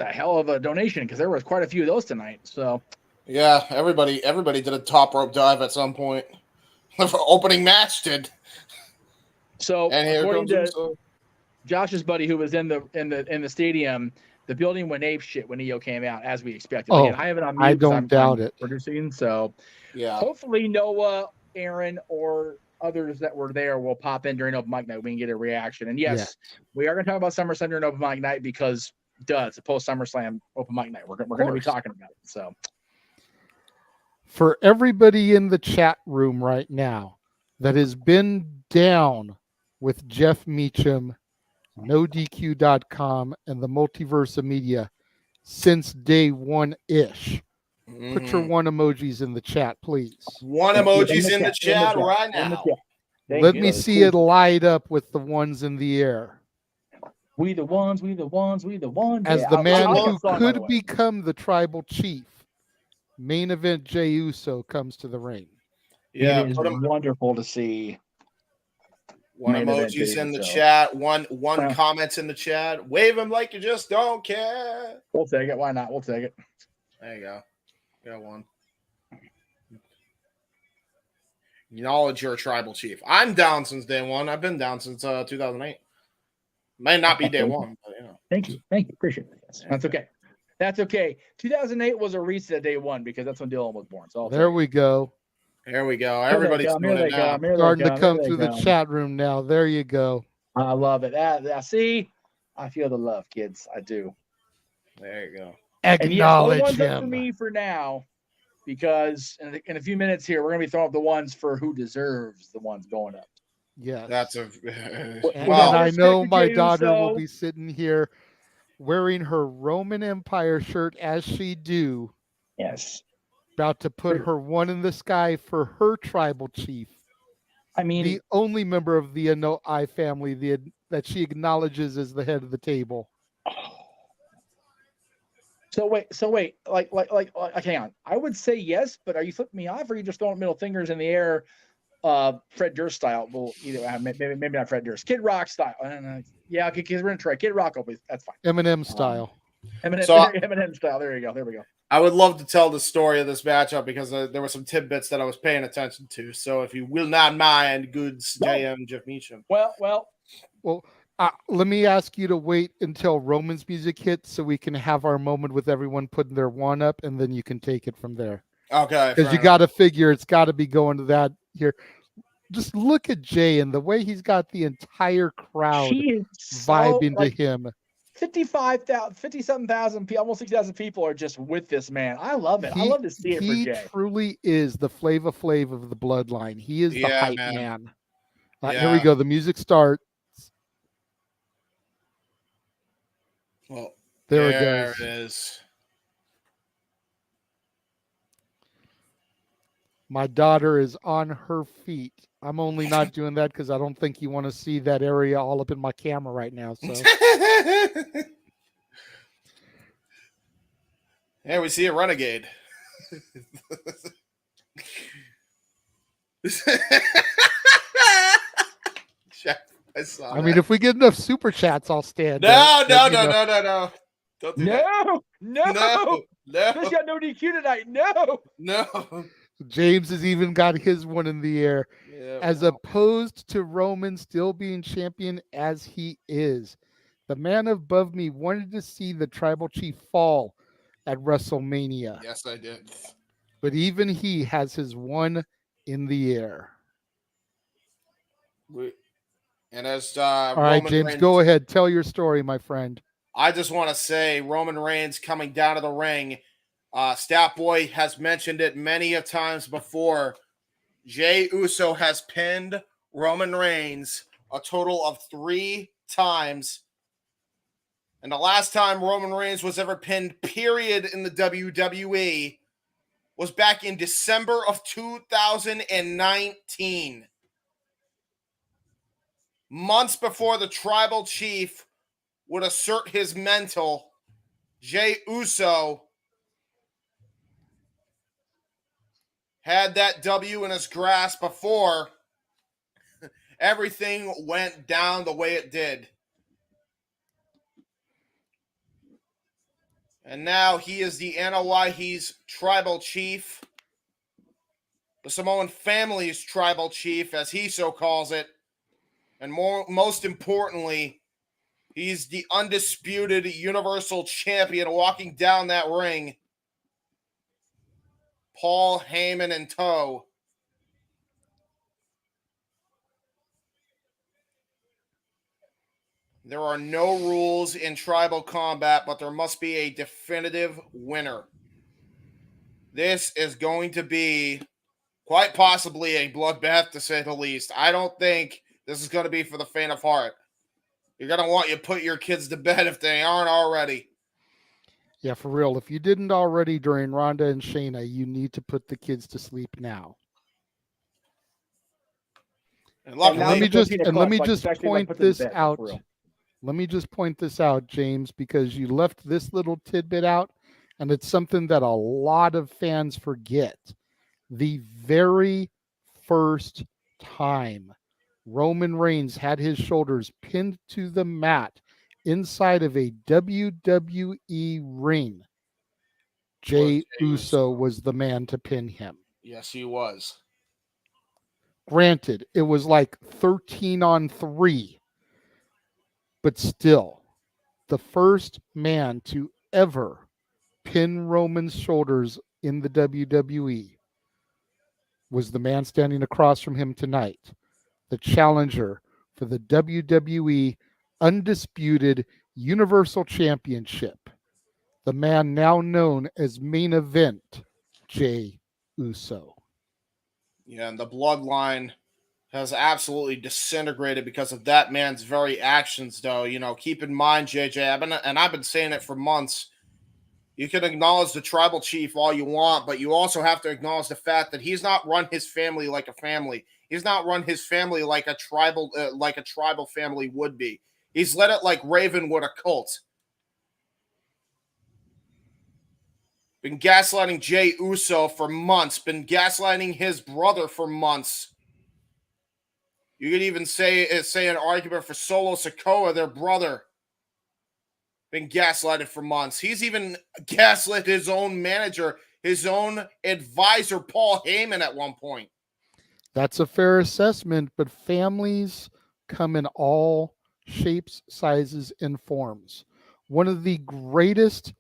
hell of a donation because there was quite a few of those tonight. So yeah, everybody did a top rope dive at some point. The opening match did. So and here according comes to Josh's buddy who was in the stadium, the building went ape shit when EO came out, as we expected. Oh, again, I have it on mute. I don't doubt it. Producing, so yeah. Hopefully Noah, Aaron, or others that were there will pop in during open mic night. We can get a reaction. And yes, we are going to talk about SummerSlam during open mic night because it's a post SummerSlam open mic night. We're going to be talking about it. So for everybody in the chat room right now that has been down with Jeff Meacham, NoDQ.com, and the Multiverse of Media since day one-ish, put your one emojis in the chat, please. One emojis in the chat right now. Let me see it light up with the ones in the air. We the ones, we the ones, we the ones. As the man who could become the tribal chief, main event Jey Uso comes to the ring. Yeah, it is wonderful to see. One emojis in the chat. One comments in the chat. Wave them like you just don't care. We'll take it. Why not? We'll take it. There you go. Got one. Acknowledge you're a tribal chief. I'm down since day one. I've been down since 2008. Might not be day one, but you know. Thank you. Appreciate it. Yes. That's okay. 2008 was a reset day one because that's when Dylan was born. So there we go. There we go. Everybody's doing it now. Starting to come through the chat room now. There you go. I love it. See, I feel the love, kids. I do. There you go. Acknowledge him. For me for now, because in a few minutes here, we're going to be throwing up the ones for who deserves the ones going up. Yes. That's a. And I know my daughter will be sitting here wearing her Roman Empire shirt as she do. Yes. About to put her one in the sky for her tribal chief. I mean, the only member of the Anoa'i family that she acknowledges as the head of the table. So wait, like, hang on. I would say yes, but are you flipping me off, or are you just throwing middle fingers in the air, Fred Durst style? Well, either maybe not Fred Durst, Kid Rock style. Yeah, okay, because we're gonna try Kid Rock. That's fine. Eminem style. Eminem style. There you go. There we go. I would love to tell the story of this matchup because there were some tidbits that I was paying attention to. So if you will not mind, goods, JM, Jeff Meacham. Well, let me ask you to wait until Roman's music hits so we can have our moment with everyone putting their one up, and then you can take it from there. Okay. Because you got to figure it's got to be going to that here. Just look at Jay and the way he's got the entire crowd vibing to him. 57,000 people, almost 60,000 people are just with this man. I love it. I love to see it for Jay. He truly is the Flava Flav of the bloodline. He is the hype man. Here we go. The music starts. Well, there it goes. It is. My daughter is on her feet. I'm only not doing that because I don't think you want to see that area all up in my camera right now. So yeah, we see a renegade. I mean, if we get enough super chats, I'll stand. No. Don't do no. This got no DQ tonight. No. James has even got his one in the air. Yeah, as opposed to Roman still being champion as he is. The man above me wanted to see the tribal chief fall at WrestleMania. Yes, I did. But even he has his one in the air. And as all right, Roman James, Reigns, go ahead. Tell your story, my friend. I just want to say Roman Reigns coming down to the ring. Stat Boy has mentioned it many a times before. Jey Uso has pinned Roman Reigns a total of 3 times. And the last time Roman Reigns was ever pinned, period, in the WWE was back in December of 2019. Months before the tribal chief would assert his mental, Jey Uso had that W in his grasp before everything went down the way it did. And now he is the NOI's tribal chief, the Samoan family's tribal chief, as he so calls it. And most importantly, he's the undisputed Universal Champion walking down that ring. Paul Heyman in tow. There are no rules in tribal combat, but there must be a definitive winner. This is going to be quite possibly a bloodbath, to say the least. I don't think this is going to be for the faint of heart. You're going to want you to put your kids to bed if they aren't already. Yeah, for real. If you didn't already during Ronda and Shayna, you need to put the kids to sleep now. And let me just point this out. Let me just point this out, James, because you left this little tidbit out, and it's something that a lot of fans forget. The very first time Roman Reigns had his shoulders pinned to the mat inside of a WWE ring, Jey Uso was the man to pin him. Yes, he was. Granted, it was like 13-on-3, but still, the first man to ever pin Roman's shoulders in the WWE was the man standing across from him tonight, the challenger for the WWE Undisputed Universal Championship, the man now known as Main Event, Jey Uso. Yeah, and the bloodline has absolutely disintegrated because of that man's very actions, though. You know, keep in mind, JJ, I've been saying it for months. You can acknowledge the tribal chief all you want, but you also have to acknowledge the fact that he's not run his family like a family. He's not run his family like a tribal family would be. He's led it like Raven would a cult. Been gaslighting Jey Uso for months. Been gaslighting his brother for months. You could even say an argument for Solo Sikoa, their brother. been gaslighted for months. He's even gaslit his own manager, his own advisor, Paul Heyman, at one point. That's a fair assessment, but families come in all shapes, sizes, and forms. One of the greatest,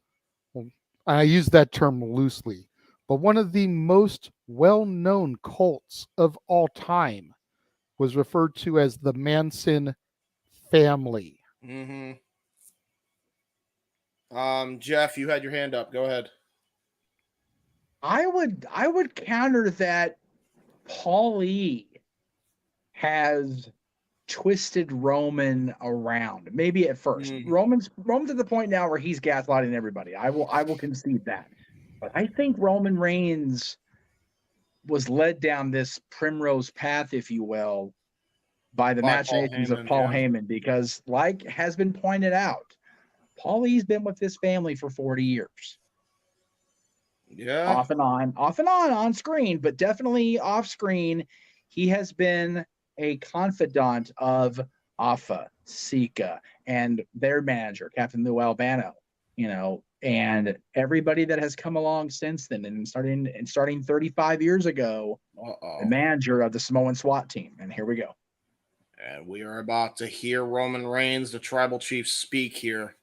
well, I use that term loosely, but one of the most well-known cults of all time was referred to as the Manson family. Mm-hmm. Jeff, you had your hand up. Go ahead. I would counter that Paulie has twisted Roman around. Maybe at first. Roman's at the point now where he's gaslighting everybody. I will concede that. But I think Roman Reigns was led down this primrose path, if you will, by the machinations of Paul Heyman, because like has been pointed out, Paulie's been with this family for 40 years. Yeah. Off and on screen, but definitely off screen, he has been a confidant of Alpha, Sika, and their manager, Captain Lou Albano, and everybody that has come along since then, and starting 35 years ago, the manager of the Samoan SWAT team. And here we go. And we are about to hear Roman Reigns, the tribal chief, speak here.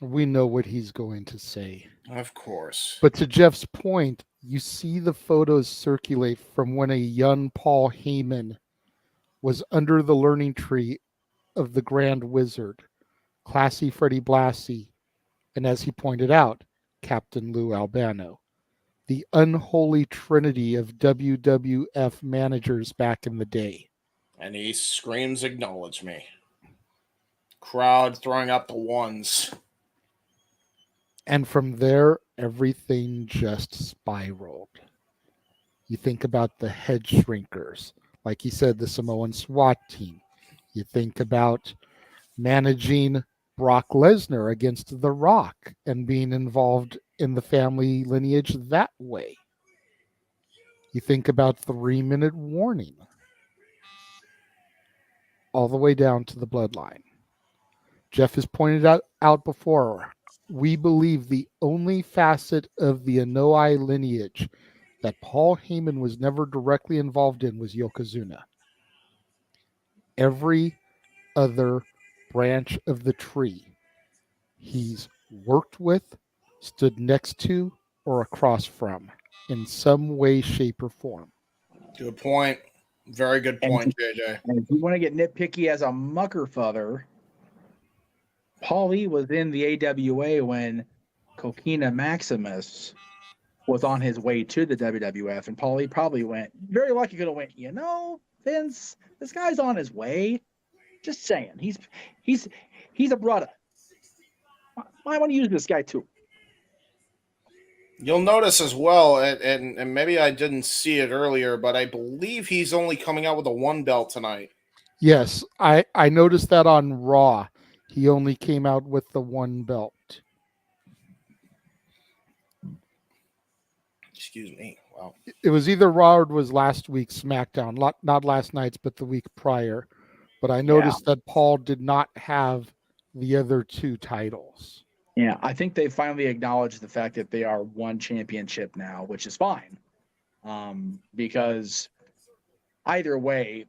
We know what he's going to say. Of course. But to Jeff's point, you see the photos circulate from when a young Paul Heyman was under the learning tree of the Grand Wizard, Classy Freddie Blassie, and as he pointed out, Captain Lou Albano, the unholy trinity of WWF managers back in the day. And he screams, "Acknowledge me." Crowd throwing up the ones. And from there, everything just spiraled. You think about the head shrinkers, like he said, the Samoan SWAT team. You think about managing Brock Lesnar against The Rock and being involved in the family lineage that way. You think about 3-minute warning, all the way down to the bloodline. Jeff has pointed out before, we believe the only facet of the Anoa'i lineage that Paul Heyman was never directly involved in was Yokozuna. Every other branch of the tree he's worked with, stood next to, or across from in some way, shape, or form. Good point. Very good point, JJ. And if you want to get nitpicky as a muckerfather, Paulie was in the AWA when Coquina Maximus was on his way to the WWF, and Paulie probably went, very lucky could have went, Vince, this guy's on his way. Just saying. He's a brother. I want to use this guy too. You'll notice as well, and maybe I didn't see it earlier, but I believe he's only coming out with a 1 belt tonight. Yes, I noticed that on Raw. He only came out with the 1 belt. Excuse me. Wow. It was either Raw or it was last week's SmackDown. Not last night's, but the week prior. But I noticed that Paul did not have the other 2 titles. Yeah, I think they finally acknowledged the fact that they are 1 championship now, which is fine. Because either way,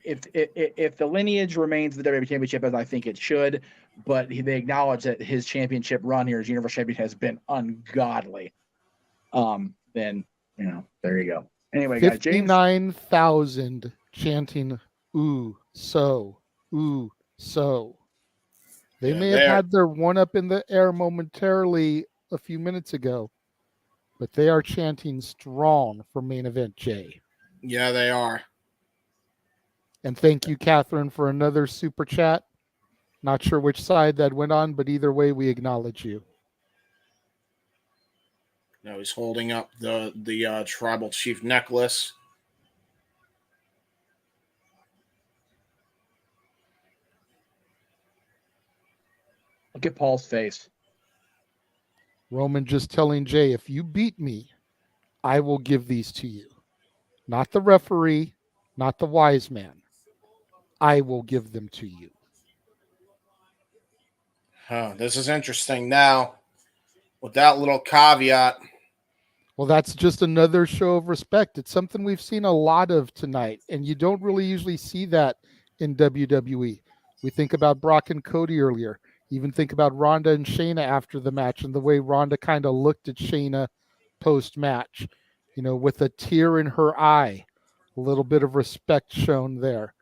if the lineage remains the WWE Championship, as I think it should, but they acknowledge that his championship run here as Universal Champion has been ungodly, then, there you go. Anyway, guys, 59,000 chanting, ooh, so, ooh, so. They may have had their one up in the air momentarily a few minutes ago, but they are chanting strong for main event, Jay. Yeah, they are. And thank you, Catherine, for another super chat. Not sure which side that went on, but either way, we acknowledge you. Now he's holding up the tribal chief necklace. Look at Paul's face. Roman just telling Jay, if you beat me, I will give these to you. Not the referee, not the wise man. I will give them to you. This is interesting. Now, with that little caveat, Well, that's just another show of respect. It's something we've seen a lot of tonight, and you don't really usually see that in WWE. We think about Brock and Cody earlier. Even think about Ronda and Shayna after the match and the way Ronda kind of looked at Shayna post-match, with a tear in her eye. A little bit of respect shown there.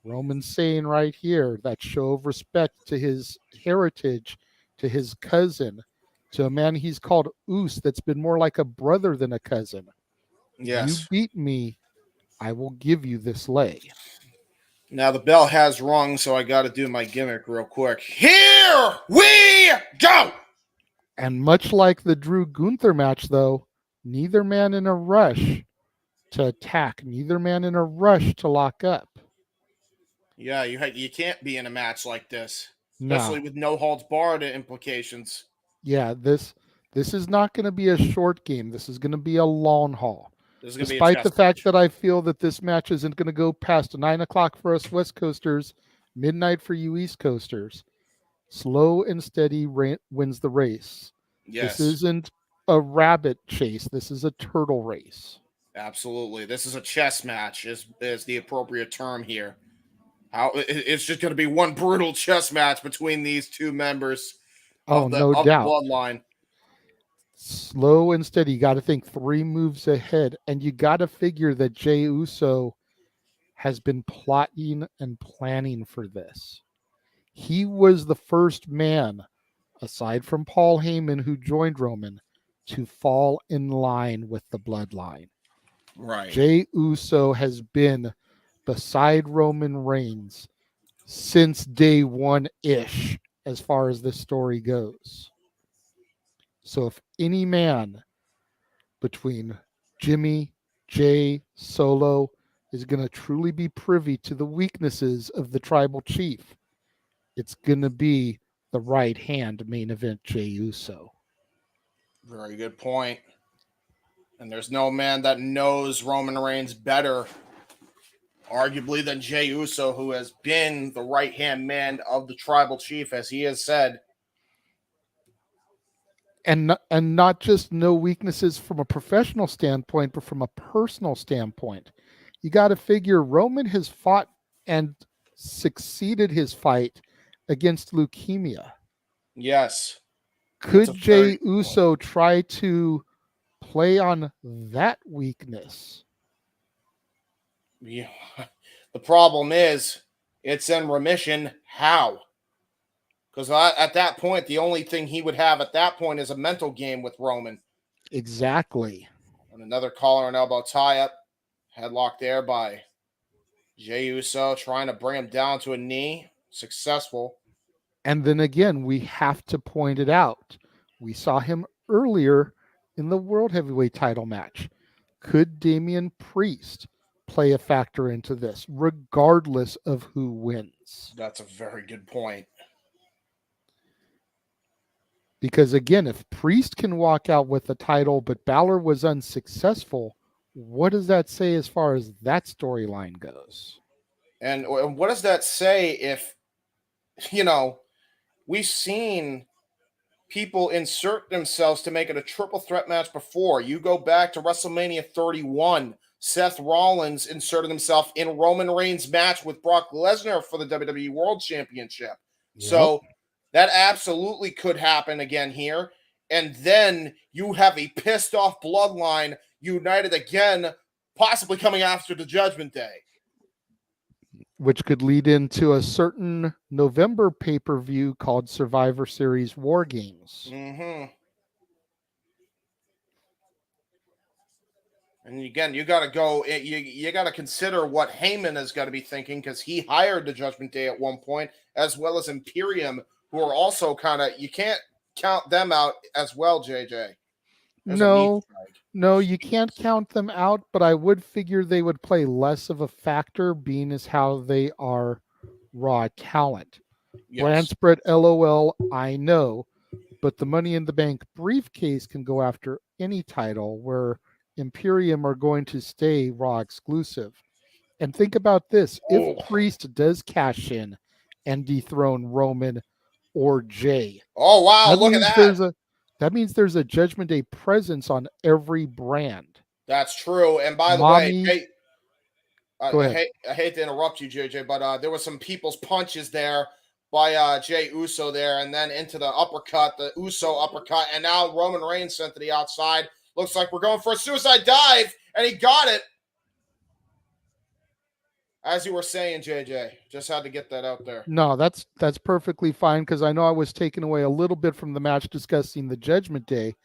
Roman saying right here that show of respect to his heritage, to his cousin, to a man he's called Oos that's been more like a brother than a cousin. yes. You beat me, I will give you this lay. Now the bell has rung, so I got to do my gimmick real quick. Here we go! And much like the Drew Gunther match, though, neither man in a rush to attack, neither man in a rush to lock up. Yeah, you can't be in a match like this, No. especially with no holds barred implications. Yeah, this is not going to be a short game. This is going to be a long haul. This is gonna Despite be a the fact that I feel that this match isn't going to go past 9 o'clock for us West Coasters, midnight for you East Coasters, slow and steady wins the race. yes, This isn't a rabbit chase. This is a turtle race. absolutely. This is a chess match, is the appropriate term here. It's just going to be one brutal chess match between these two members of the bloodline. Slow and steady. You got to think 3 moves ahead, and you got to figure that Jey Uso has been plotting and planning for this. He was the first man, aside from Paul Heyman, who joined Roman, to fall in line with the bloodline. Right. Jey Uso has been beside Roman Reigns since day 1-ish, as far as this story goes. So if any man between Jimmy, Jay, Solo is going to truly be privy to the weaknesses of the tribal chief, it's going to be the right-hand main event Jey Uso. Very good point. And there's no man that knows Roman Reigns better, arguably, than Jey Uso, who has been the right-hand man of the tribal chief, as he has said. And not just no weaknesses from a professional standpoint, but from a personal standpoint. You got to figure Roman has fought and succeeded his fight against leukemia. Yes. Could Jey Uso try to play on that weakness? Yeah. The problem is it's in remission. How? Because at that point, the only thing he would have at that point is a mental game with Roman. Exactly. And another collar and elbow tie-up. Headlock there by Jey Uso, trying to bring him down to a knee. Successful. And then again, we have to point it out. We saw him earlier in the World Heavyweight title match. Could Damian Priest play a factor into this, regardless of who wins? That's a very good point. Because again, if Priest can walk out with the title, but Balor was unsuccessful, what does that say as far as that storyline goes? And what does that say if, we've seen people insert themselves to make it a triple threat match before. You go back to WrestleMania 31, Seth Rollins inserted himself in Roman Reigns' match with Brock Lesnar for the WWE World Championship. Yep. So that absolutely could happen again here. And then you have a pissed off bloodline united again, possibly coming after the Judgment Day. Which could lead into a certain November pay-per-view called Survivor Series War Games. Mm-hmm. And again, you got to go. You got to consider what Heyman is going to be thinking, because he hired the Judgment Day at one point, as well as Imperium, who are also kind of. You can't count them out as well, JJ. No, you can't count them out, but I would figure they would play less of a factor, being as how they are raw talent. Yes. Brand spread, LOL, I know, but the Money in the Bank briefcase can go after any title, where Imperium are going to stay Raw exclusive. And think about this. If Priest does cash in and dethrone Roman or Jay. Oh, wow. That Look at means that. that means there's a Judgment Day presence on every brand. That's true. And by the Mommy, way, go ahead. I hate to interrupt you, JJ, but there was some people's punches there by Jay Uso there, and then into the uppercut, the Uso uppercut, and now Roman Reigns sent to the outside. Looks like we're going for a suicide dive, and he got it. As you were saying, JJ, just had to get that out there. No, that's perfectly fine, because I know I was taken away a little bit from the match discussing the Judgment Day.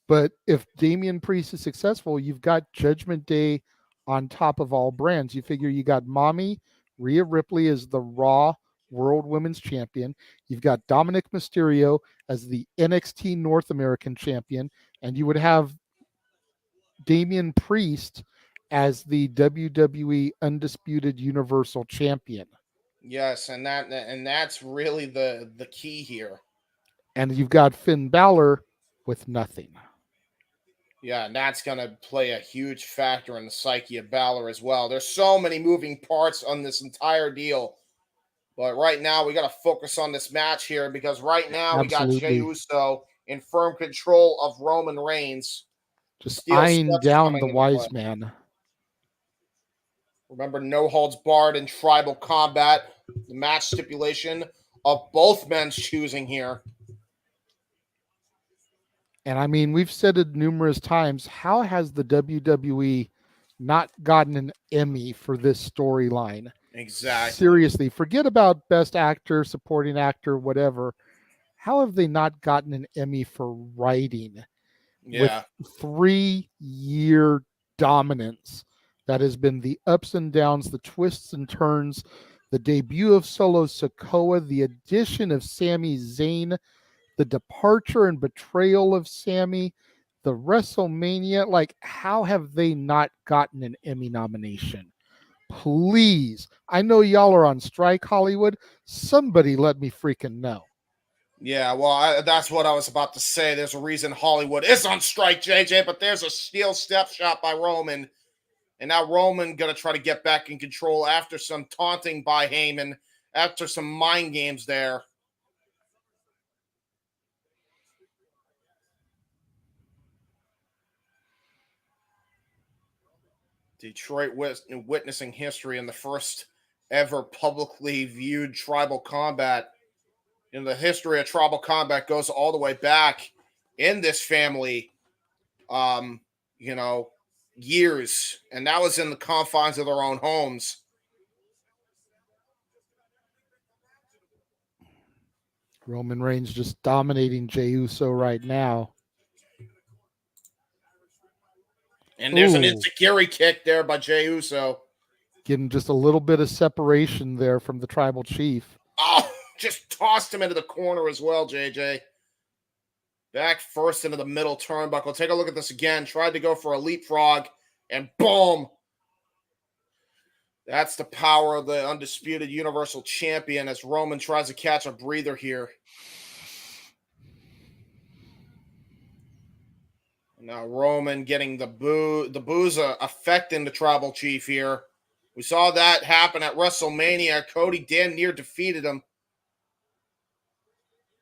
But if Damian Priest is successful, you've got Judgment Day on top of all brands. You figure you got Mommy, Rhea Ripley as the Raw World Women's Champion. You've got Dominic Mysterio as the NXT North American Champion. And you would have Damian Priest as the WWE Undisputed Universal Champion. Yes, and that's really the key here. And you've got Finn Balor with nothing. Yeah, and that's going to play a huge factor in the psyche of Balor as well. There's so many moving parts on this entire deal. But right now, we got to focus on this match here, because right now we got Jey Uso in firm control of Roman Reigns. Just eyeing down the wise man. Remember, no holds barred in tribal combat. The match stipulation of both men's choosing here. And I mean, we've said it numerous times. How has the WWE not gotten an Emmy for this storyline? Exactly. Seriously, forget about best actor, supporting actor, whatever. How have they not gotten an Emmy for writing? Yeah. With 3-year dominance that has been the ups and downs, the twists and turns, the debut of Solo Sikoa, the addition of Sami Zayn, the departure and betrayal of Sami, the WrestleMania. Like, how have they not gotten an Emmy nomination? Please. I know y'all are on strike, Hollywood. Somebody let me freaking know. Yeah, well, that's what I was about to say. There's a reason Hollywood is on strike, JJ, but there's a steel step shot by Roman. And now Roman going to try to get back in control after some taunting by Heyman, after some mind games there. Detroit witnessing history in the first ever publicly viewed tribal combat. In the history of tribal combat goes all the way back in this family, years. And that was in the confines of their own homes. Roman Reigns just dominating Jey Uso right now. And there's an enziguri kick there by Jey Uso. Getting just a little bit of separation there from the tribal chief. Oh, just tossed him into the corner as well, JJ. Back first into the middle turnbuckle. Take a look at this again. Tried to go for a leapfrog, and boom. That's the power of the Undisputed Universal Champion as Roman tries to catch a breather here. Now Roman getting the booza affecting the tribal chief here. We saw that happen at WrestleMania. Cody damn near defeated him.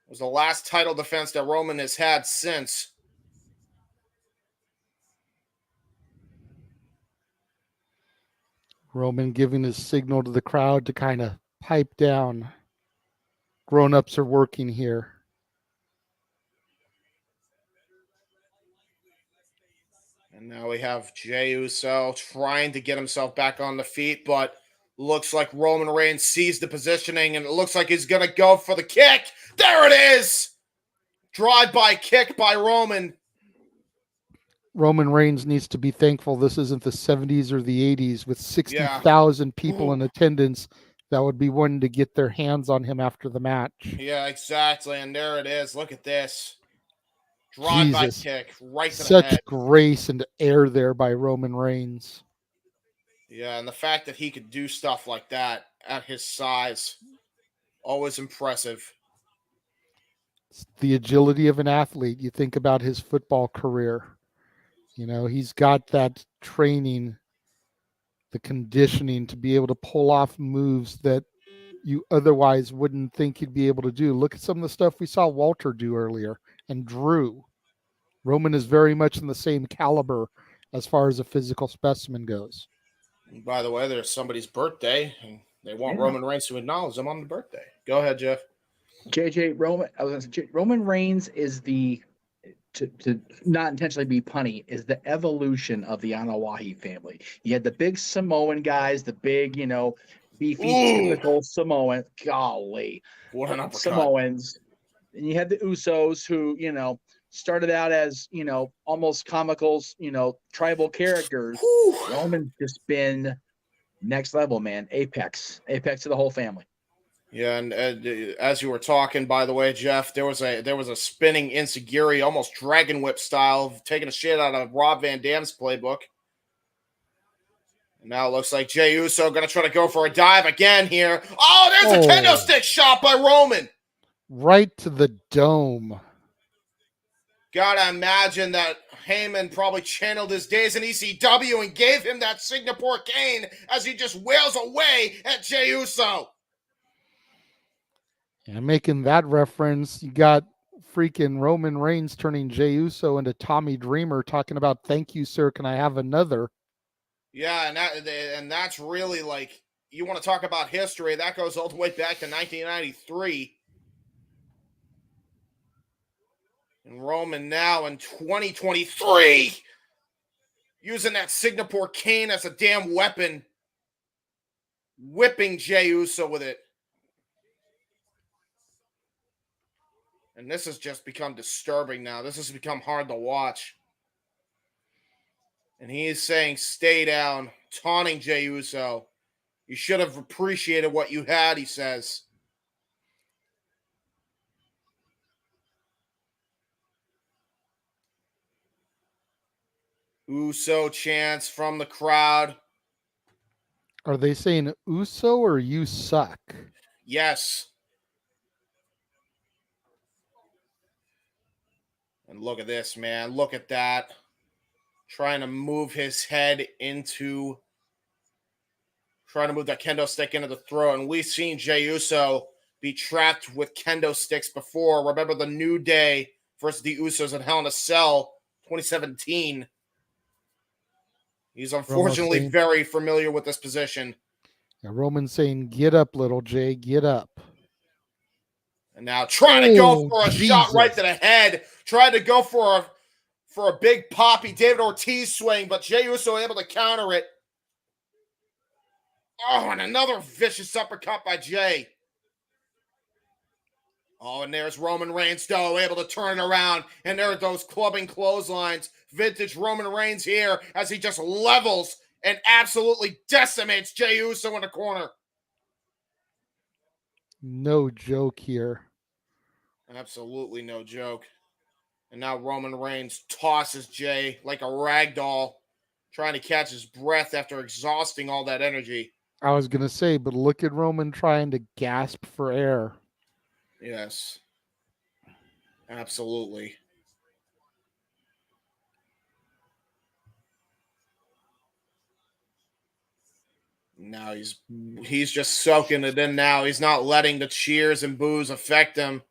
It was the last title defense that Roman has had since. Roman giving his signal to the crowd to kind of pipe down. Grown-ups are working here. And now we have Jey Uso trying to get himself back on the feet, but looks like Roman Reigns sees the positioning, and it looks like he's going to go for the kick. There it is! Drive-by kick by Roman. Roman Reigns needs to be thankful this isn't the 70s or the 80s with 60,000 people in attendance that would be wanting to get their hands on him after the match. Yeah, exactly. And there it is. Look at this. Drive-by kick right to the head. Such grace and air there by Roman Reigns. Yeah, and the fact that he could do stuff like that at his size, always impressive. It's the agility of an athlete. You think about his football career. You know, he's got that training, the conditioning to be able to pull off moves that you otherwise wouldn't think he'd be able to do. Look at some of the stuff we saw Walter do earlier and Drew. Roman is very much in the same caliber as far as a physical specimen goes. And by the way, there's somebody's birthday, and they want Yeah. Roman Reigns to acknowledge them on the birthday. Go ahead, Jeff. Roman Reigns is the, to not intentionally be punny, is the evolution of the Anawahi family. You had the big Samoan guys, the big, beefy, typical Samoan. Golly, What an uppercut. Samoans. And you had the Usos who, started out as, almost comicals, tribal characters. Roman's just been next level, man. Apex to the whole family. Yeah, and as you were talking, by the way, Jeff, there was a spinning enziguri, almost dragon whip style, taking a shit out of Rob Van Dam's playbook. And now it looks like Jey Uso going to try to go for a dive again here. Oh, there's a kendo stick shot by Roman. Right to the dome. Gotta imagine that Heyman probably channeled his days in ECW and gave him that Singapore cane as he just wails away at Jey Uso. And making that reference, you got freaking Roman Reigns turning Jey Uso into Tommy Dreamer, talking about, "Thank you, sir. Can I have another?" Yeah, and that's really, like, you want to talk about history, that goes all the way back to 1993. And Roman now in 2023 using that Singapore cane as a damn weapon, whipping Jey Uso with it. And this has just become disturbing now. This has become hard to watch. And he is saying, stay down, taunting Jey Uso. You should have appreciated what you had, he says. Uso chants from the crowd. Are they saying Uso or you suck? Yes. And look at this, man. Look at that. Trying to move his head into... Trying to move that kendo stick into the throat. And we've seen Jey Uso be trapped with kendo sticks before. Remember the New Day versus the Usos at Hell in a Cell 2017. He's unfortunately very familiar with this position. Yeah, Roman's saying, "Get up, little Jay, get up." And now trying to go for a shot right to the head. Tried to go for a big poppy David Ortiz swing, but Jey Uso able to counter it. Oh, and another vicious uppercut by Jey. Oh, and there's Roman Reigns, though, able to turn it around. And there are those clubbing clotheslines. Vintage Roman Reigns here as he just levels and absolutely decimates Jey Uso in the corner. No joke here. Absolutely no joke. And now Roman Reigns tosses Jey like a rag doll, trying to catch his breath after exhausting all that energy. I was going to say, but look at Roman trying to gasp for air. Yes. Absolutely. Now he's just soaking it in now. He's not letting the cheers and boos affect him.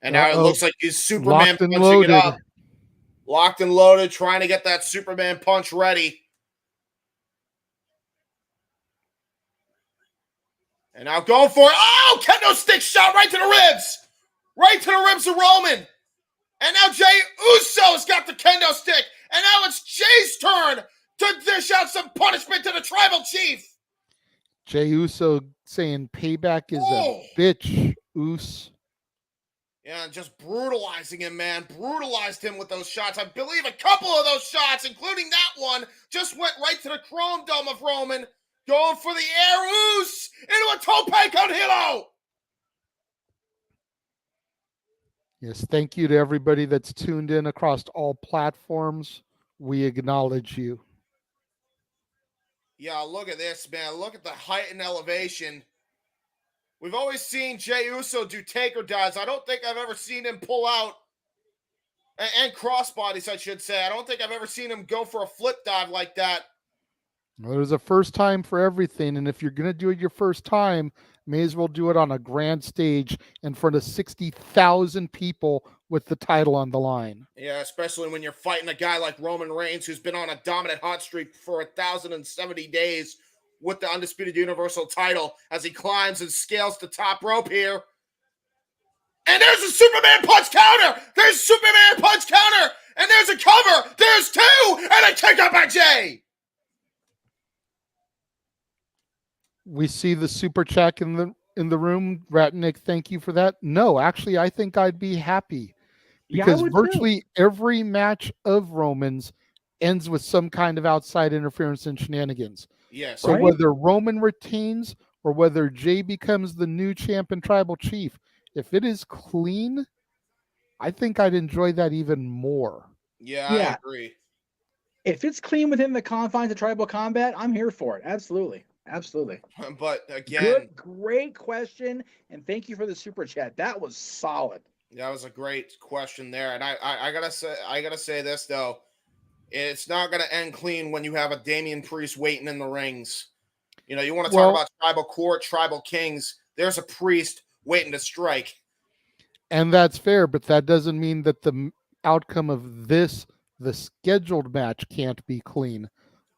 And now it looks like he's Superman punching it up. Locked and loaded, trying to get that Superman punch ready. And now going for it. Oh, kendo stick shot right to the ribs. Right to the ribs of Roman. And now Jey Uso's got the kendo stick. And now it's Jey's turn to dish out some punishment to the tribal chief. Jey Uso saying payback is a bitch, Us. Yeah, just brutalizing him, man. Brutalized him with those shots. I believe a couple of those shots, including that one, just went right to the chrome dome of Roman. Going for the air, Us into a tope con hilo. Yes, thank you to everybody that's tuned in across all platforms. We acknowledge you. Yeah, look at this, man. Look at the height and elevation. We've always seen Jey Uso do taker dives. I don't think I've ever seen him pull out, and crossbodies, I should say. I don't think I've ever seen him go for a flip dive like that. Well, there's a first time for everything, and if you're going to do it your first time, may as well do it on a grand stage in front of 60,000 people with the title on the line. Yeah, especially when you're fighting a guy like Roman Reigns, who's been on a dominant hot streak for 1,070 days with the Undisputed Universal title as he climbs and scales the top rope here. And there's a Superman punch counter! There's Superman punch counter! And there's a cover! There's two! And a kick up by Jay! We see the super chat in the room. Ratnick, thank you for that. No, actually, I think I'd be happy because virtually every match of Roman's ends with some kind of outside interference and shenanigans. Yes. So whether Roman retains or whether Jay becomes the new champ and tribal chief, if it is clean, I think I'd enjoy that even more. Yeah, I agree. If it's clean within the confines of tribal combat, I'm here for it. Absolutely. Absolutely. But again, great question, and thank you for the super chat. That was solid. That was a great question there, and I gotta say this though, it's not gonna end clean when you have a Damian Priest waiting in the rings. You know, you want to talk about tribal court, tribal kings. There's a priest waiting to strike, and that's fair, but that doesn't mean that the outcome of the scheduled match, can't be clean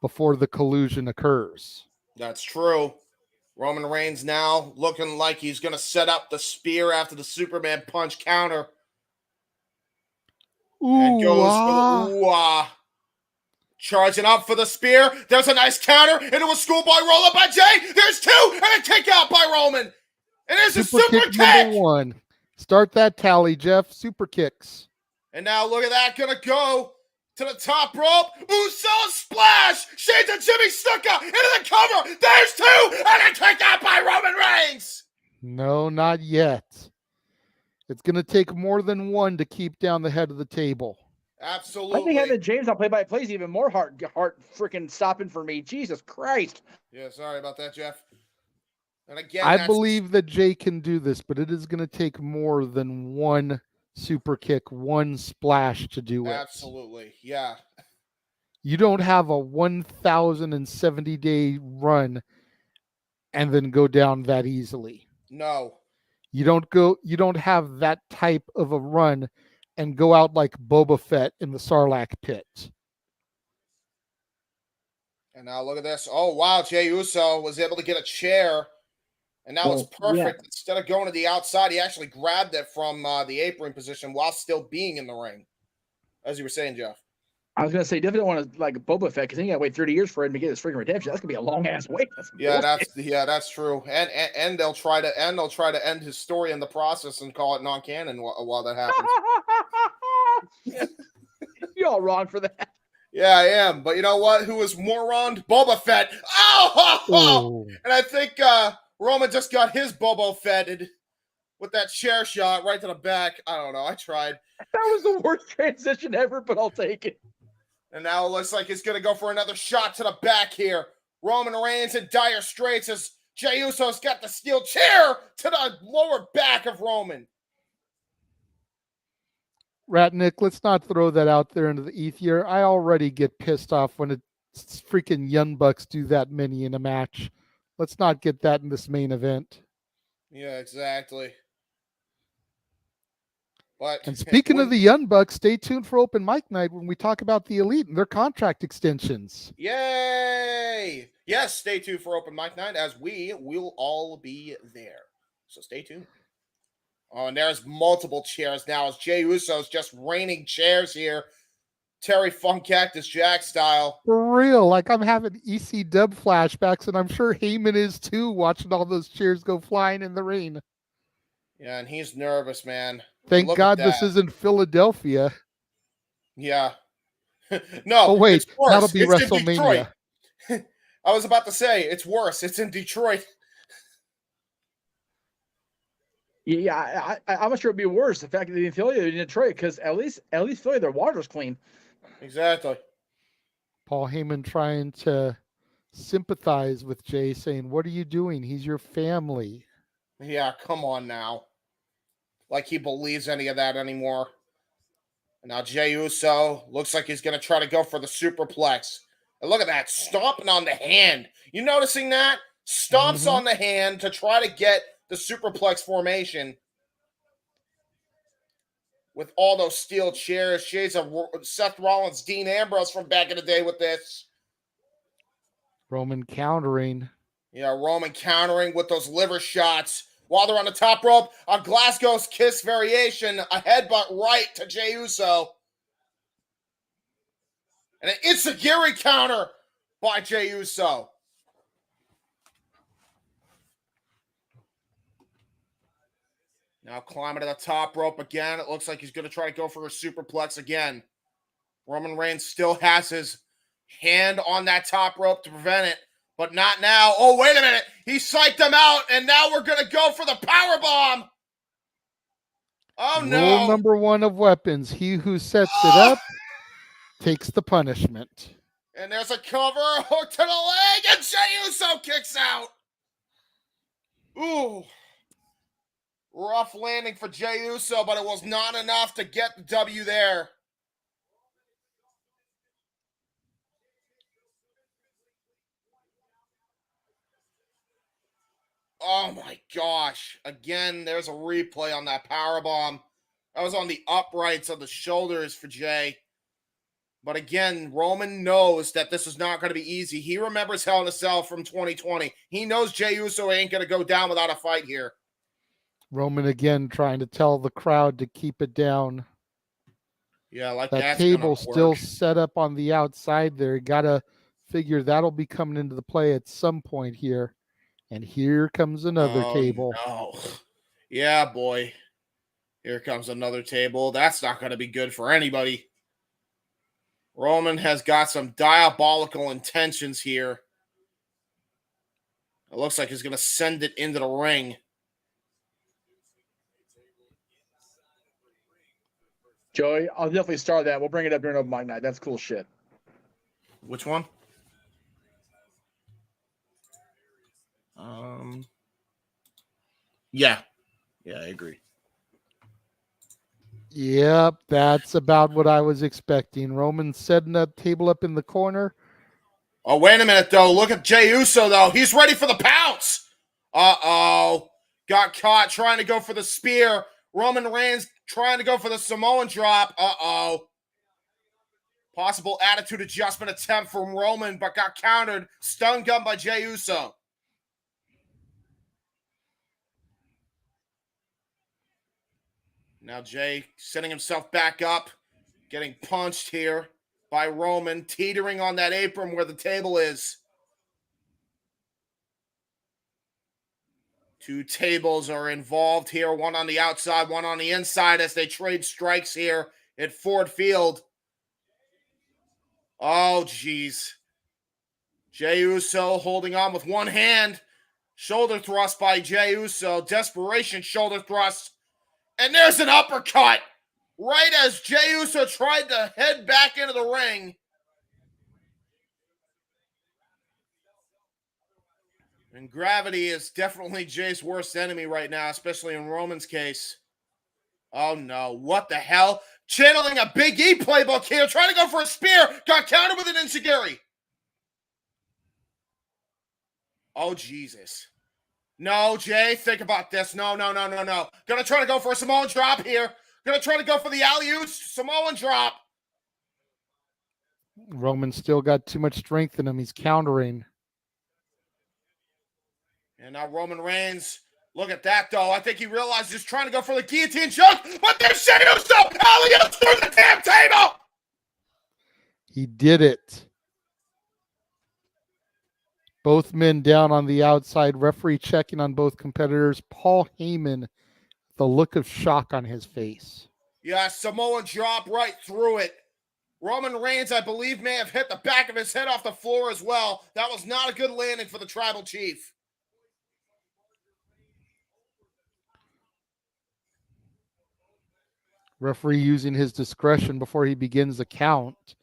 before the collusion occurs. That's true. Roman Reigns now looking like he's going to set up the spear after the Superman punch counter. And goes for the ooh-ah. Charging up for the spear. There's a nice counter into a schoolboy roll-up by Jay. There's two and a kick out by Roman. And there's a super kick. Number one. Start that tally, Jeff. Super kicks. And now look at that. Going to go to the top rope. Uso splash. Shades of Jimmy Snuka into the cover. There's two and a kick out by Roman Reigns. No, not yet. It's going to take more than one to keep down the head of the table. Absolutely. I think having James on play-by-play is even more heart freaking stopping for me. Jesus Christ. Yeah, sorry about that, Jeff. And again, I believe that Jay can do this, but it is going to take more than one super kick, one splash to do it. Absolutely, yeah. You don't have a 1,070-day run and then go down that easily. No. You don't have that type of a run and go out like Boba Fett in the Sarlacc pit. And now look at this. Oh, wow, Jey Uso was able to get a chair. And that was perfect. Yeah. Instead of going to the outside, he actually grabbed it from the apron position while still being in the ring. As you were saying, Jeff. I was going to say, definitely don't want to like Boba Fett because then you got to wait 30 years for him to get his freaking redemption. That's going to be a long ass wait. That's true. And they'll try to end his story in the process and call it non-canon while that happens. You're all wrong for that. Yeah, I am. But you know what? Who was more wronged? Boba Fett. Oh! And I think Roman just got his Boba Fetted with that chair shot right to the back. I don't know. I tried. That was the worst transition ever, but I'll take it. And now it looks like he's going to go for another shot to the back here. Roman Reigns in dire straits as Jey Uso's got the steel chair to the lower back of Roman. Ratnick, let's not throw that out there into the ether. I already get pissed off when it's freaking Young Bucks do that many in a match. Let's not get that in this main event. Yeah, exactly. And speaking of the Young Bucks, stay tuned for Open Mic Night when we talk about the Elite and their contract extensions. Yay! Yes, stay tuned for Open Mic Night as we will all be there. So stay tuned. Oh, and there's multiple chairs now as Jey Uso's just raining chairs here. Terry Funk Cactus Jack style. For real, like I'm having EC Dub flashbacks, and I'm sure Heyman is too, watching all those chairs go flying in the rain. Yeah, and he's nervous, man. Thank God this isn't Philadelphia. Yeah. No. Oh, wait, that'll be WrestleMania. I was about to say, it's worse. It's in Detroit. Yeah, I'm not sure it'd be worse. The fact that they in Philly or in Detroit, because at least Philly, their water's clean. Exactly. Paul Heyman trying to sympathize with Jay, saying, "What are you doing? He's your family." Yeah, come on now. Like he believes any of that anymore. And now Jey Uso looks like he's going to try to go for the superplex And look at that, stomping on the hand. You noticing that? Stomps on the hand to try to get the superplex formation. With all those steel chairs, shades of Seth Rollins, Dean Ambrose from back in the day with this. Roman countering. Yeah, Roman countering with those liver shots. While they're on the top rope, a Glasgow's Kiss variation, a headbutt right to Jey Uso. And an Itsugiri counter by Jey Uso. Now climbing to the top rope again. It looks like he's going to try to go for a superplex again. Roman Reigns still has his hand on that top rope to prevent it, but not now. Oh, wait a minute. He psyched him out, and now we're going to go for the powerbomb. Oh, no. Rule number 1 of weapons. He who sets it up takes the punishment. And there's a cover, hook to the leg, and Jey Uso kicks out. Ooh. Rough landing for Jey Uso, but it was not enough to get the W there. Oh my gosh. Again, there's a replay on that powerbomb. That was on the uprights of the shoulders for Jey. But again, Roman knows that this is not going to be easy. He remembers Hell in a Cell from 2020. He knows Jey Uso ain't going to go down without a fight here. Roman again trying to tell the crowd to keep it down. Yeah, like that table still set up on the outside there. You got to figure that'll be coming into the play at some point here. And here comes another table. No. Yeah, boy. Here comes another table. That's not going to be good for anybody. Roman has got some diabolical intentions here. It looks like he's going to send it into the ring. Joey, I'll definitely start that. We'll bring it up during open mic night. That's cool shit. Which one? Yeah, I agree. Yep, that's about what I was expecting. Roman setting that table up in the corner. Oh, wait a minute, though. Look at Jey Uso, though. He's ready for the pounce. Uh-oh. Got caught trying to go for the spear. Roman Reigns trying to go for the Samoan drop. Uh-oh. Possible attitude adjustment attempt from Roman, but got countered. Stun gun by Jey Uso. Now Jey setting himself back up, getting punched here by Roman, teetering on that apron where the table is. Two tables are involved here, one on the outside, one on the inside as they trade strikes here at Ford Field. Oh, geez. Jey Uso holding on with one hand. Shoulder thrust by Jey Uso. Desperation shoulder thrust. And there's an uppercut right as Jey Uso tried to head back into the ring. And gravity is definitely Jey's worst enemy right now, especially in Roman's case. Oh, no. What the hell? Channeling a Big E playbook here, trying to go for a spear. Got countered with an enziguri. Oh, Jesus. No, Jey, think about this. No. Gonna try to go for a Samoan drop here. Gonna try to go for the alley-oop Samoan drop. Roman still got too much strength in him. He's countering. And now Roman Reigns, look at that, though. I think he realized he's trying to go for the guillotine choke, but there's Jey Uso. Alley-oop through the damn table. He did it. Both men down on the outside. Referee checking on both competitors. Paul Heyman, the look of shock on his face. Yeah, Samoan drop right through it. Roman Reigns, I believe, may have hit the back of his head off the floor as well. That was not a good landing for the Tribal Chief. Referee using his discretion before he begins the count.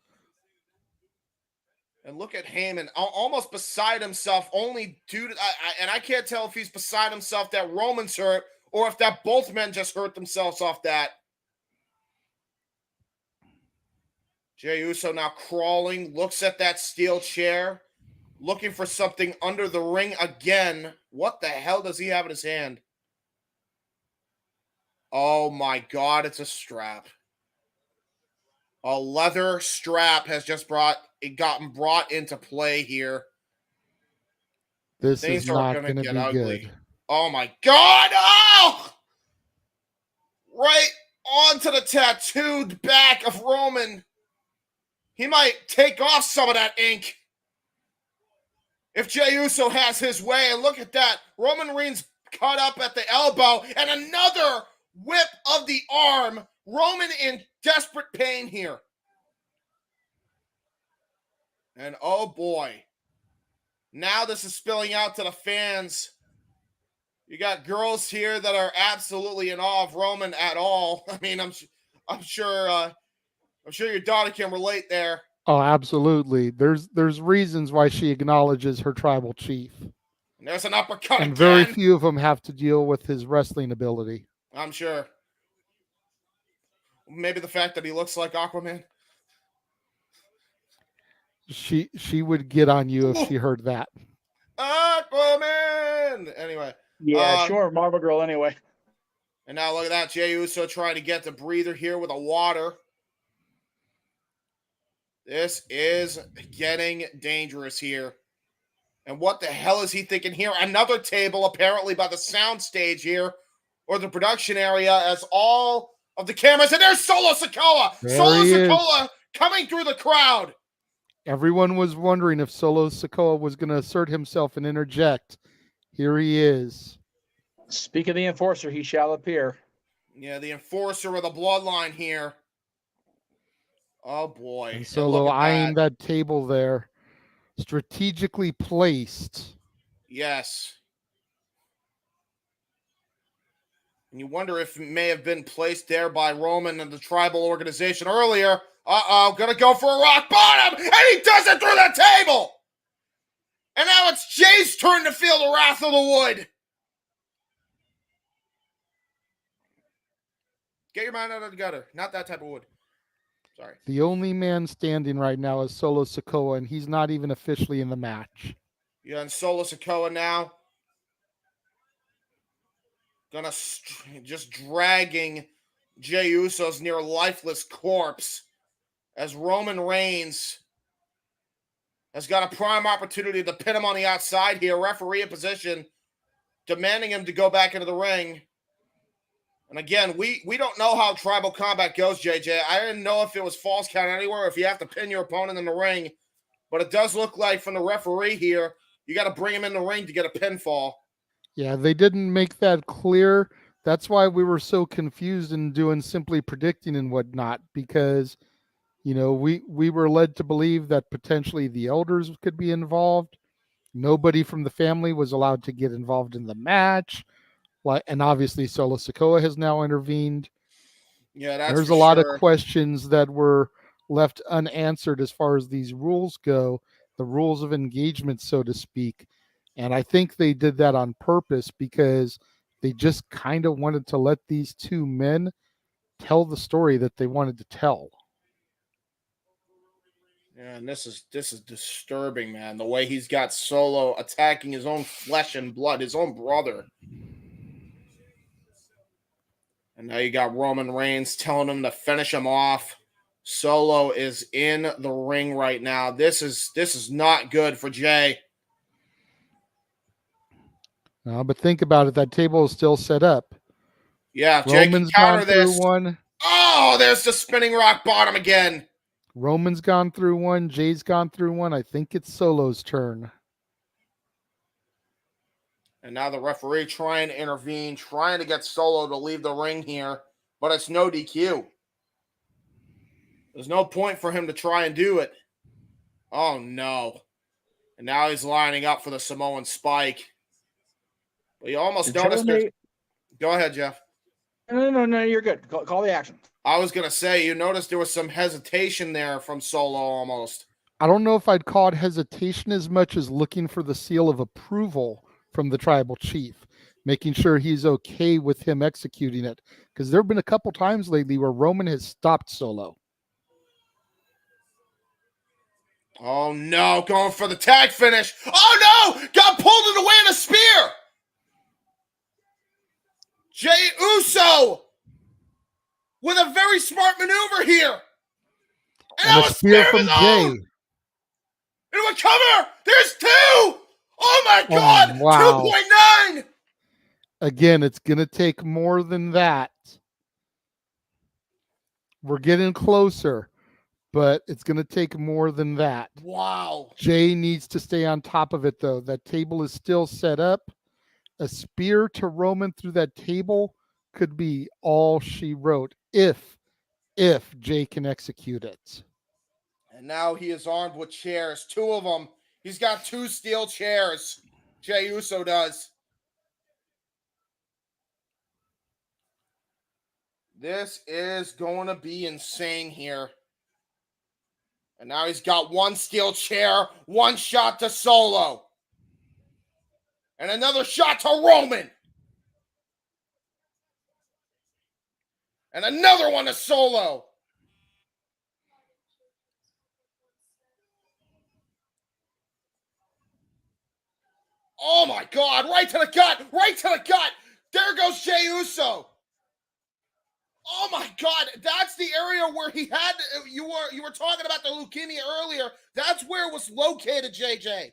And look at Heyman, almost beside himself, only due to, and I can't tell if he's beside himself that Roman's hurt or if that both men just hurt themselves off that. Jey Uso now crawling, looks at that steel chair, looking for something under the ring again. What the hell does he have in his hand? Oh my God, it's a strap. A leather strap has just gotten brought into play here. This Things is are not gonna going to get be ugly. good. Oh my God! Oh! Right onto the tattooed back of Roman. He might take off some of that ink if Jey Uso has his way. And look at that. Roman Reigns cut up at the elbow and another whip of the arm. Roman in desperate pain here. And oh boy. Now this is spilling out to the fans. You got girls here that are absolutely in awe of Roman at all. I mean, I'm sure your daughter can relate there. Oh, absolutely. There's reasons why she acknowledges her tribal chief. And there's an uppercut And again. very few of them have to deal with his wrestling ability. I'm sure. Maybe the fact that he looks like Aquaman. She would get on you if she heard that. Aquaman! Anyway. Yeah, sure, Marvel Girl anyway. And now look at that. Jey Uso trying to get the breather here with a water. This is getting dangerous here. And what the hell is he thinking here? Another table apparently by the sound stage here, or the production area, as all of the cameras. And there's Solo Sikoa! Solo Sikoa coming through the crowd. Everyone was wondering if Solo Sikoa was going to assert himself and interject. Here he is. Speak of the enforcer, he shall appear. Yeah, the enforcer of the bloodline here. Oh boy. And Solo eyeing that table there. Strategically placed. Yes. And you wonder if it may have been placed there by Roman and the tribal organization earlier. Gonna go for a rock bottom, and he does it through the table! And now it's Jay's turn to feel the wrath of the wood. Get your mind out of the gutter. Not that type of wood. Sorry. The only man standing right now is Solo Sikoa, and he's not even officially in the match. Yeah, and Solo Sikoa now. Just dragging Jey Uso's near lifeless corpse as Roman Reigns has got a prime opportunity to pin him on the outside here. Referee in position, demanding him to go back into the ring. And again, we don't know how tribal combat goes, JJ. I didn't know if it was false count anywhere, or if you have to pin your opponent in the ring. But it does look like from the referee here, you got to bring him in the ring to get a pinfall. Yeah, they didn't make that clear. That's why we were so confused in doing simply predicting and whatnot, because, you know, we were led to believe that potentially the elders could be involved. Nobody from the family was allowed to get involved in the match. And obviously Solo Sikoa has now intervened. Yeah, that's There's a lot of questions that were left unanswered as far as these rules go, the rules of engagement, so to speak. And I think they did that on purpose because they just kind of wanted to let these two men tell the story that they wanted to tell. Yeah, and this is disturbing, man. The way he's got Solo attacking his own flesh and blood, his own brother. And now you got Roman Reigns telling him to finish him off. Solo is in the ring right now. This is not good for Jay. But think about it. That table is still set up. Yeah, Jay can counter this. One. Oh, there's the spinning rock bottom again. Roman's gone through one. Jay's gone through one. I think it's Solo's turn. And now the referee trying to intervene, trying to get Solo to leave the ring here, but it's no DQ. There's no point for him to try and do it. Oh, no. And now he's lining up for the Samoan spike. But you almost noticed there's... Go ahead, Jeff. No, you're good. Call the action. I was going to say, you noticed there was some hesitation there from Solo almost. I don't know if I'd call it hesitation as much as looking for the seal of approval from the tribal chief, making sure he's okay with him executing it. Because there have been a couple times lately where Roman has stopped Solo. Oh no, going for the tag finish. Oh no, got pulled away in a spear. Jey Uso with a very smart maneuver here. And a spear from Jey. Into a cover. There's 2. Oh my God. Wow. 2.9. Again, it's going to take more than that. We're getting closer, but it's going to take more than that. Wow. Jey needs to stay on top of it, though. That table is still set up. A spear to Roman through that table could be all she wrote if Jey can execute it. And now he is armed with chairs, 2 of them. He's got 2 steel chairs. Jey Uso does. This is going to be insane here. And now he's got 1 steel chair, 1 shot to Solo. And another shot to Roman. And another one to Solo. Oh my God, right to the gut, right to the gut. There goes Jey Uso. Oh my God, that's the area where he had, you were talking about the leukemia earlier. That's where it was located, JJ.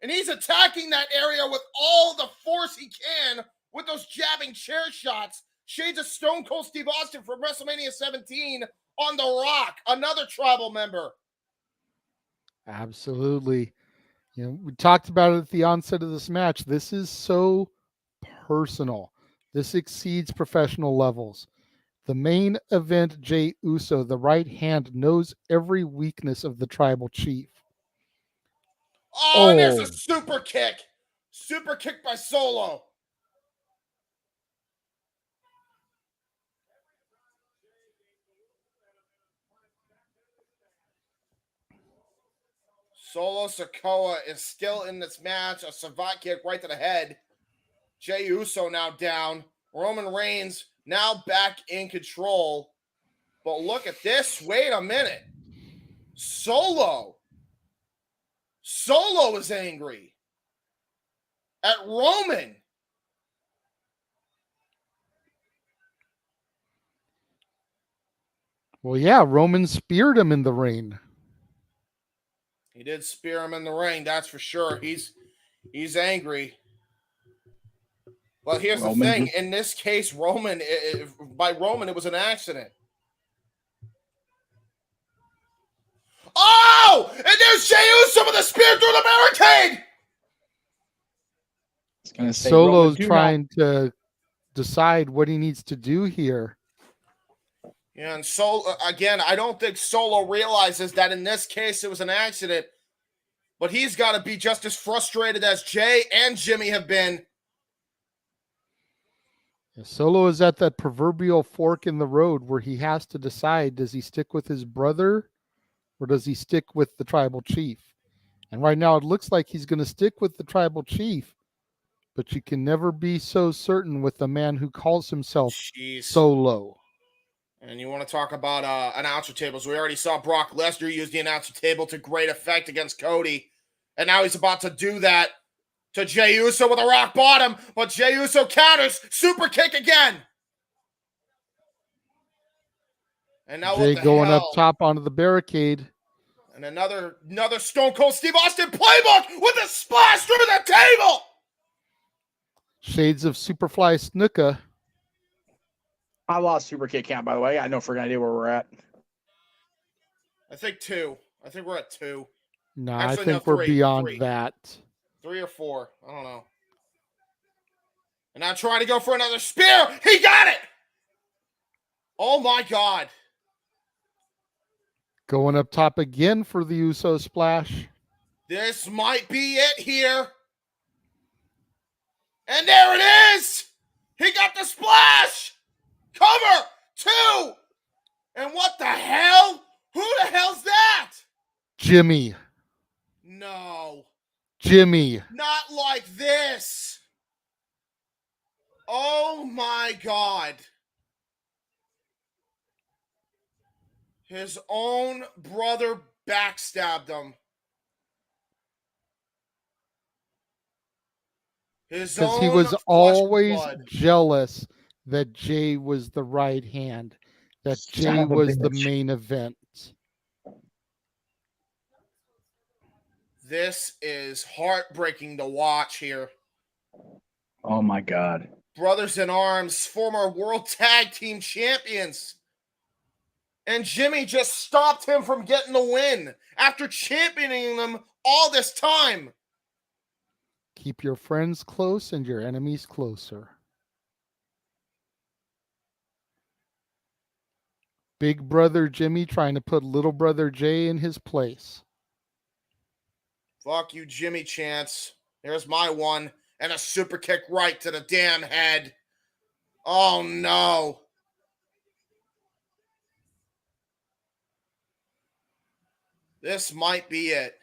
And he's attacking that area with all the force he can with those jabbing chair shots. Shades of Stone Cold Steve Austin from WrestleMania 17 on The Rock, another tribal member. Absolutely. You know, we talked about it at the onset of this match. This is so personal. This exceeds professional levels. The main event, Jey Uso, the right hand, knows every weakness of the tribal chief. Oh, and there's a super kick. Super kick by Solo. Solo Sikoa is still in this match. A savate kick right to the head. Jey Uso now down. Roman Reigns now back in control. But look at this. Wait a minute. Solo is angry at Roman. Well, yeah, Roman speared him in the ring. He did spear him in the ring, that's for sure. He's angry. But here's the thing. In this case, by Roman, it was an accident. Oh! And there's Jey Uso with a spear through the barricade! And Solo's trying to decide what he needs to do here. Yeah, and Solo, again, I don't think Solo realizes that in this case it was an accident. But he's got to be just as frustrated as Jey and Jimmy have been. Solo is at that proverbial fork in the road where he has to decide, does he stick with his brother or does he stick with the tribal chief? And right now it looks like he's going to stick with the tribal chief, but you can never be so certain with a man who calls himself Solo. And you want to talk about announcer tables. We already saw Brock Lesnar use the announcer table to great effect against Cody. And now he's about to do that to Jey Uso with a rock bottom. But Jey Uso counters. Super kick again. And now Jey going up top onto the barricade. And another Stone Cold Steve Austin playbook with a splash through the table. Shades of Superfly Snuka. I lost super kick count, by the way. I know for an idea where we're at. I think 2. I think we're at 2. No, actually, I think we're beyond that. 3 or 4. I don't know. And now trying to go for another spear. He got it. Oh, my God. Going up top again for the Uso splash. This might be it here. And there it is. He got the splash. Cover 2. And what the hell? Who the hell's that? Jimmy. No. Jimmy. Not like this. Oh my God. His own brother backstabbed him. His Because he own was flesh and always blood. jealous that Jay was the right hand, that Son Jay of a was the bitch. main event. This is heartbreaking to watch here. Oh my God. Brothers in arms, former world tag team champions. And Jimmy just stopped him from getting the win after championing them all this time. Keep your friends close and your enemies closer. Big brother Jimmy trying to put little brother Jay in his place. Fuck you, Jimmy Chance. There's my one. And a super kick right to the damn head. Oh, no. This might be it.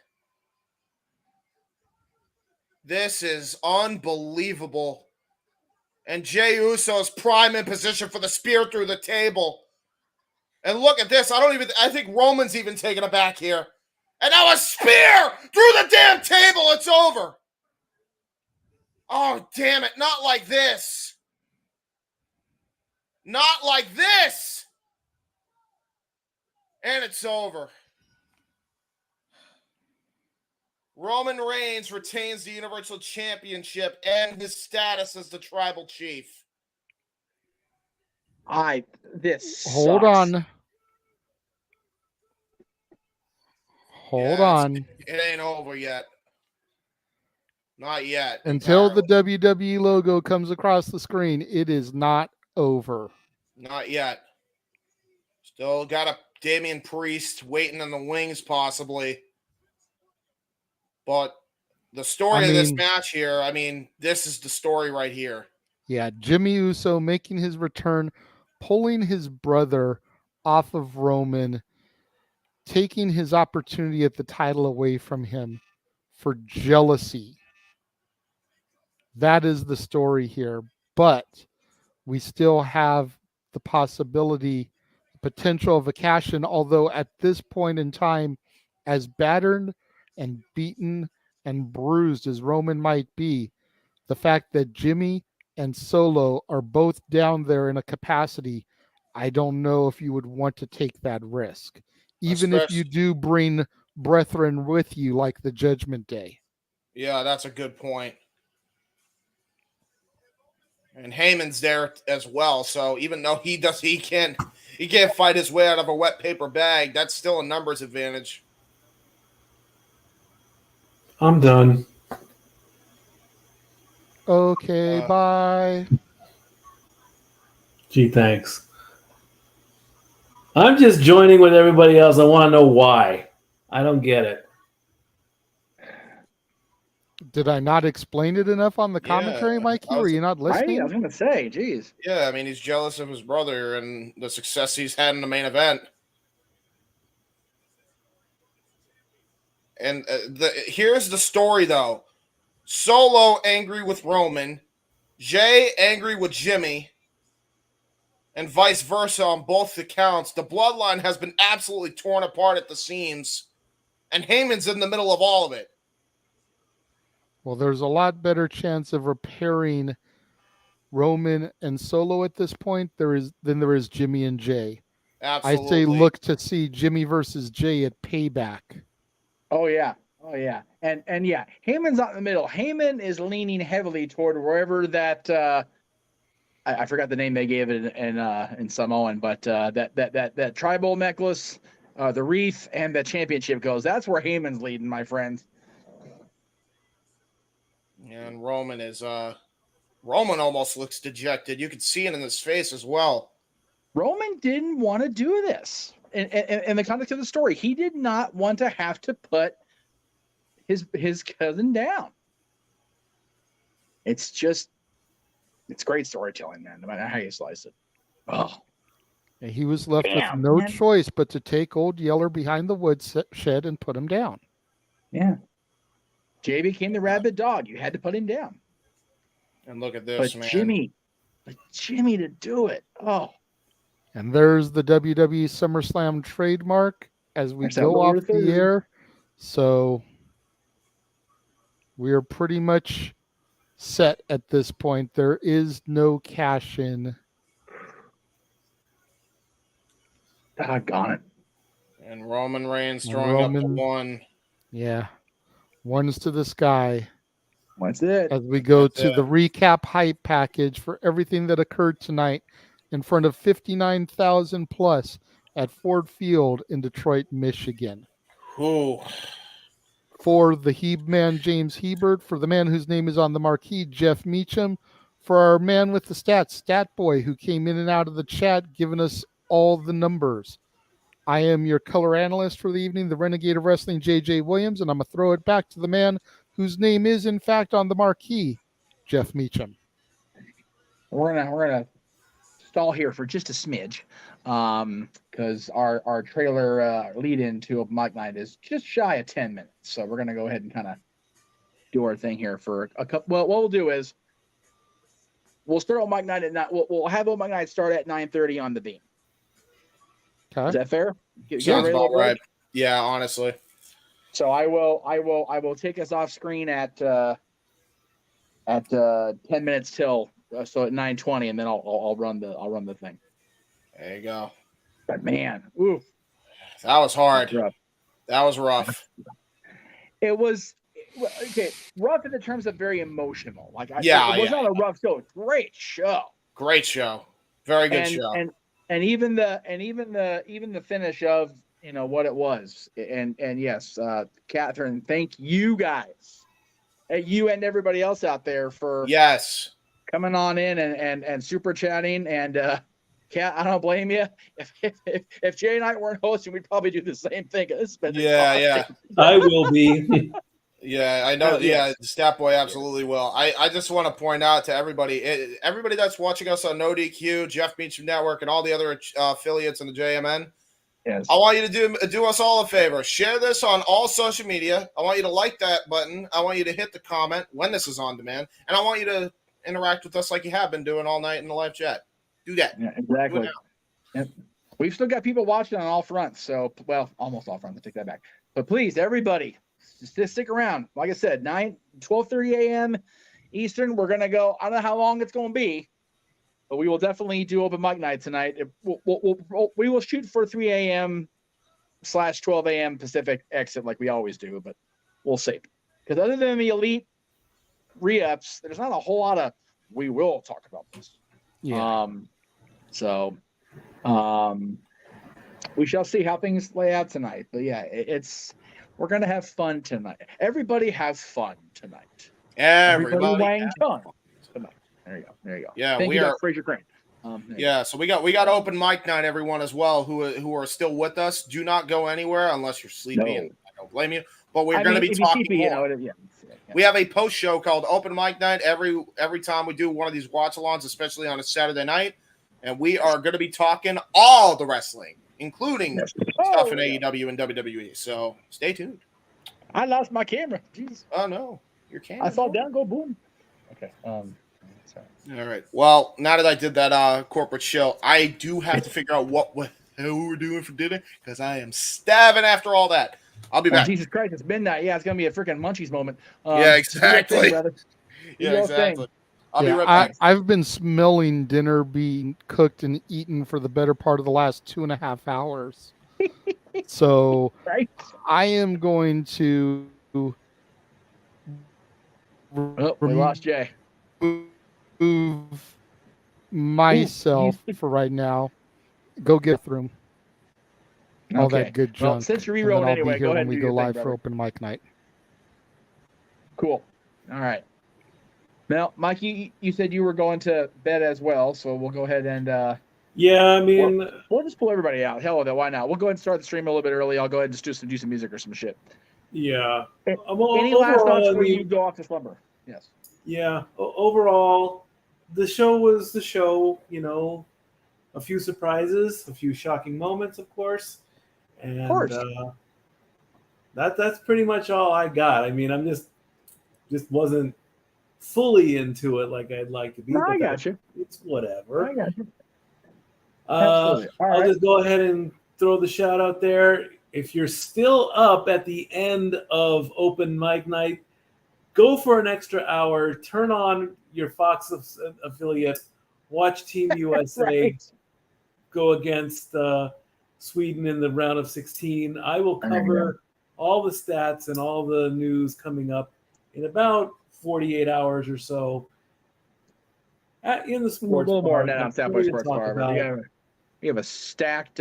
This is unbelievable. And Jey Uso's prime in position for the spear through the table. And look at this. I think Roman's even taken aback here. And now a spear through the damn table. It's over. Oh, damn it. Not like this. Not like this. And it's over. Roman Reigns retains the Universal Championship and his status as the Tribal Chief. This Hold sucks. on. Hold Yeah, on. It ain't over yet. Not yet. Until the WWE logo comes across the screen, it is not over. Not yet. Still got a Damian Priest waiting in the wings, possibly. But the story of this match here, this is the story right here. Yeah, Jimmy Uso making his return, pulling his brother off of Roman, taking his opportunity at the title away from him for jealousy. That is the story here. But we still have the possibility, potential of a cash-in, although at this point in time, as battered and beaten and bruised as Roman might be, the fact that Jimmy and Solo are both down there in a capacity, I don't know if you would want to take that risk. Even if you do bring brethren with you like the Judgment Day. Yeah, that's a good point. And Heyman's there as well, so even though he can't fight his way out of a wet paper bag, that's still a numbers advantage. I'm done. Okay, bye. Gee, thanks. I'm just joining with everybody else. I want to know why. I don't get it. Did I not explain it enough on the commentary, Mikey? Were you not listening? I was going to say, geez. Yeah, he's jealous of his brother and the success he's had in the main event. And here's the story, though. Solo angry with Roman, Jay angry with Jimmy, and vice versa on both accounts. The bloodline has been absolutely torn apart at the seams, and Heyman's in the middle of all of it. Well, there's a lot better chance of repairing Roman and Solo at this point than there is Jimmy and Jay. Absolutely. I say look to see Jimmy versus Jay at Payback. Oh yeah. And yeah, Heyman's not in the middle. Heyman is leaning heavily toward wherever that I forgot the name they gave it in Samoan, but that tribal necklace, the wreath, and the championship goes. That's where Heyman's leading, my friend. And Roman almost looks dejected. You can see it in his face as well. Roman didn't want to do this. In the context of the story, he did not want to have to put his cousin down. It's great storytelling, man, no matter how you slice it. Oh. And he was left with no choice but to take old Yeller behind the woodshed and put him down. Yeah. Jay became the rabid dog. You had to put him down. And look at this, but man. Jimmy to do it. Oh. And there's the WWE SummerSlam trademark as we go off the air. So we are pretty much set at this point. There is no cash in. Doggone it. And Roman Reigns throwing up the one. Yeah. One's to the sky. That's it. As we go That's to it. the recap hype package for everything that occurred tonight in front of 59,000 plus at Ford Field in Detroit, Michigan. Ooh. For the He-Man James Hebert, for the man whose name is on the marquee, Jeff Meacham, for our man with the stats, Stat Boy, who came in and out of the chat giving us all the numbers. I am your color analyst for the evening, the Renegade of Wrestling, JJ Williams, and I'm going to throw it back to the man whose name is, in fact, on the marquee, Jeff Meacham. We're gonna stall here for just a smidge, because our trailer lead into Open Mic Night is just shy of 10 minutes. So we're gonna go ahead and kind of do our thing here for a couple. Well, what we'll do is we'll start Open Mic Night at 9. We'll have Open Mic Night start at 9:30 on the beam. Okay. Is that fair? Get Sounds ready to about go? right. Yeah, honestly. So I will take us off screen at 10 minutes till so at 9:20, and then I'll run the thing. There you go. But man, ooh, That was hard. rough. That was rough. It was okay, rough in the terms of very emotional. Like it was not a rough show. Great show. Great show. Very good show. And even the finish of what it was. And yes, Catherine, thank you guys, you and everybody else out there for coming on in and super chatting. And Kat, I don't blame you. If Jay and I weren't hosting, we'd probably do the same thing. It's been exhausting. I will be. Yeah, I know. Yeah, Stat Boy absolutely will. I just want to point out to everybody that's watching us on No DQ, Jeff Meacham Network, and all the other affiliates in the JMN. Yes. I want you to do us all a favor. Share this on all social media. I want you to like that button. I want you to hit the comment when this is on demand, and I want you to interact with us like you have been doing all night in the live chat. Do that. Yeah, exactly. Yep. We've still got people watching on all fronts. So, well, almost all fronts. I take that back. But please, everybody, just stick around. Like I said, 12:30 a.m. Eastern. We're gonna go. I don't know how long it's gonna be, but we will definitely do Open Mic Night tonight. We will shoot for 3 a.m/12 a.m. Pacific exit like we always do, but we'll see. Because other than the elite re-ups, there's not a whole lot of. We will talk about this. Yeah. We shall see how things lay out tonight. But yeah, we're gonna have fun tonight. Everybody have fun tonight. Everybody wang fun tonight. There you go. Yeah, Thank you, Dr. Fraser Crane. So we got Open Mic Night, everyone, as well, who are still with us. Do not go anywhere unless you're sleepy. No. And I don't blame you. But we're going to be talking more. We have a post show called Open Mic Night every time we do one of these watch-alongs, especially on a Saturday night, and we are going to be talking all the wrestling, including stuff in AEW and WWE. So stay tuned. I lost my camera. Jeez. Oh no, your camera. I fall down. Go boom. Okay. All right. Well, now that I did that corporate show, I do have to figure out what we're doing for dinner because I am starving after all that. I'll be back. Jesus Christ, it's midnight. Yeah, it's gonna be a freaking munchies moment. Yeah, exactly. Exactly. I'll be right back. I've been smelling dinner being cooked and eaten for the better part of the last 2.5 hours. So right. I am going to. Oh, we lost Jay. Move myself for right now. Go get through all that good junk. Well, since you're rerolling anyway, go ahead when we go live for Open Mic Night. Cool. All right. Now, Mike, you said you were going to bed as well, so we'll go ahead and yeah, I mean, we'll just pull everybody out. Hell with it, why not? We'll go ahead and start the stream a little bit early. I'll go ahead and just do some music or some shit. Yeah. Any last thoughts before you go off to slumber? Yes. Yeah. Overall, the show was the show. You know, a few surprises, a few shocking moments, of course, and of course. That's pretty much all I got. I mean, I'm just wasn't fully into it like I'd like to be. No, I got you. It's whatever. I got you. I'll right. just go ahead and throw the shout out there. If you're still up at the end of Open Mic Night, go for an extra hour, turn on your Fox affiliate, watch Team USA Right. go against Sweden in the round of 16. I will There you cover all the stats and all the news coming up in about 48 hours or so in the A sports little more bar. than that on Southwest Plenty to Sports talk Bar. about. We have a stacked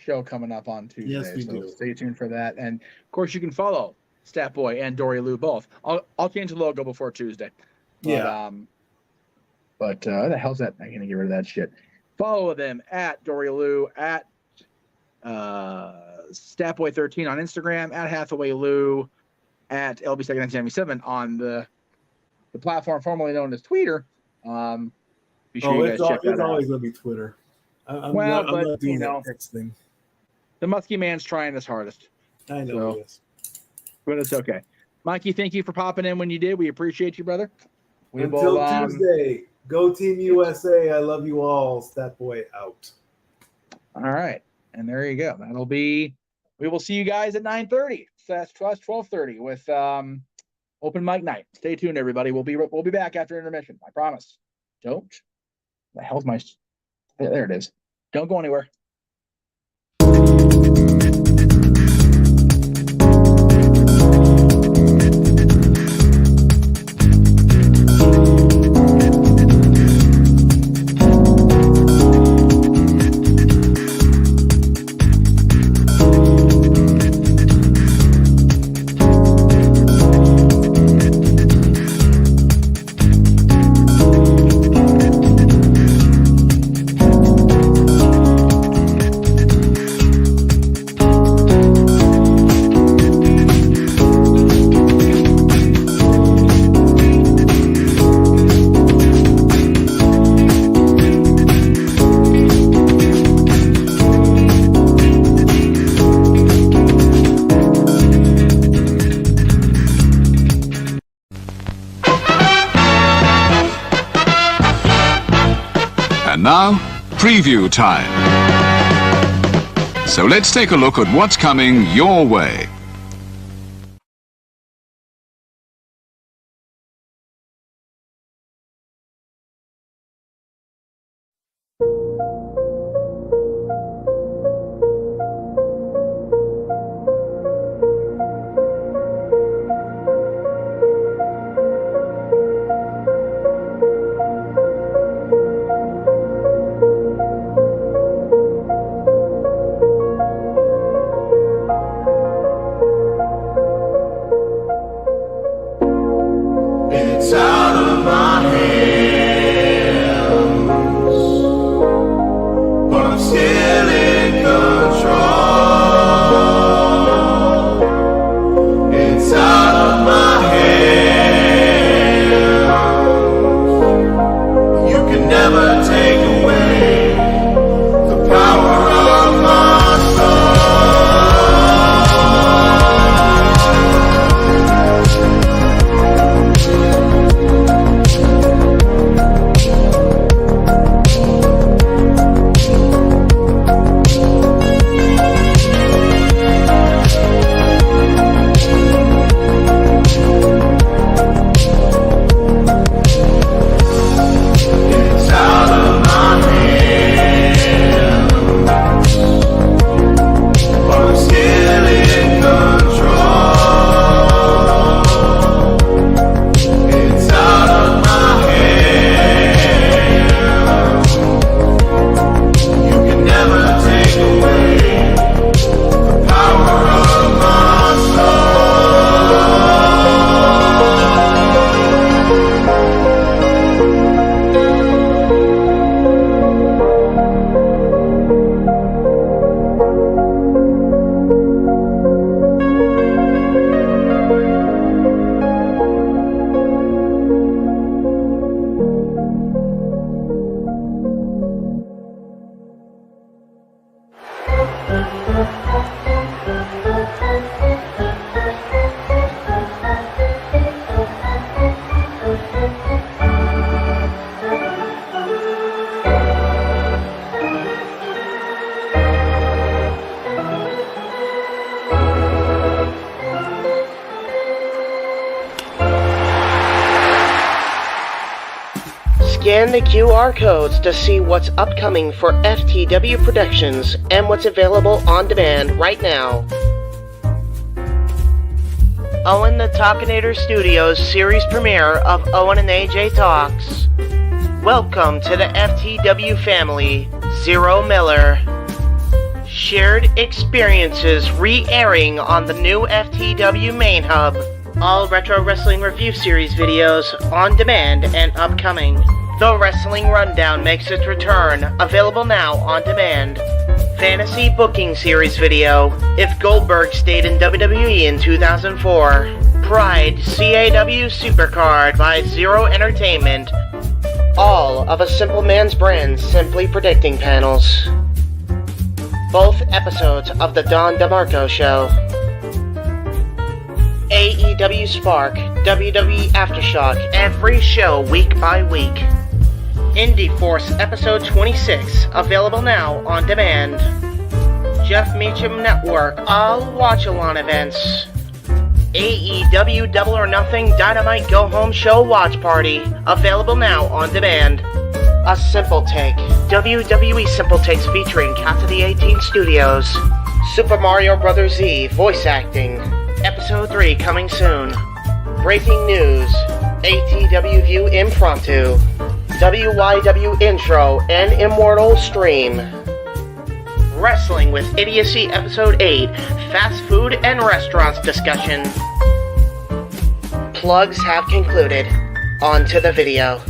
show coming up on Tuesday. Yes, we so do. Stay tuned for that. And of course, you can follow Stat Boy and Dory Lou both. I'll change the logo before Tuesday. But the hell's that? I'm gonna get rid of that shit. Follow them at Dory Lou, at Statboy13 on Instagram, at Hathaway Lou, at LB21977 on the platform formerly known as Twitter. Be sure you guys check that it's out. always going to be Twitter. I'm Well, not but, doing you know, that text thing. The Muskie Man's trying his hardest. I know So- it is. But it's okay. Mikey, thank you for popping in when you did. We appreciate you, brother. We Until will, Tuesday, go Team USA. I love you all. Stat Boy out. All right. And there you go. We will see you guys at 9:30. So that's 12:30 with open mic night. Stay tuned, everybody. We'll be back after intermission. I promise. Don't. The hell's my... There it is. Don't go anywhere. And now, preview time. So let's take a look at what's coming your way. Scan the QR codes to see what's upcoming for FTW Productions and what's available on demand right now. Owen the Talkinator Studios series premiere of Owen and AJ Talks. Welcome to the FTW family, Zero Miller. Shared experiences re-airing on the new FTW main hub. All Retro Wrestling Review Series videos on demand and upcoming. The Wrestling Rundown makes its return, available now on demand. Fantasy Booking Series video, If Goldberg Stayed in WWE in 2004. Pride CAW Supercard by Zero Entertainment. All of A Simple Man's Brand Simply Predicting panels. Both episodes of The Don DeMarco Show. AEW Spark, WWE Aftershock, every show week by week. Indie Force Episode 26, available now on demand. Jeff Meacham Network, all watch-along events. AEW Double or Nothing Dynamite Go Home Show Watch Party, available now on demand. A Simple Take, WWE Simple Takes featuring Cat to the 18 Studios. Super Mario Bros. Z voice acting, Episode 3 coming soon. Breaking news, ATW View Impromptu, WYW Intro and Immortal Stream. Wrestling with Idiocy Episode 8, Fast Food and Restaurants discussion. Plugs have concluded. On to the video.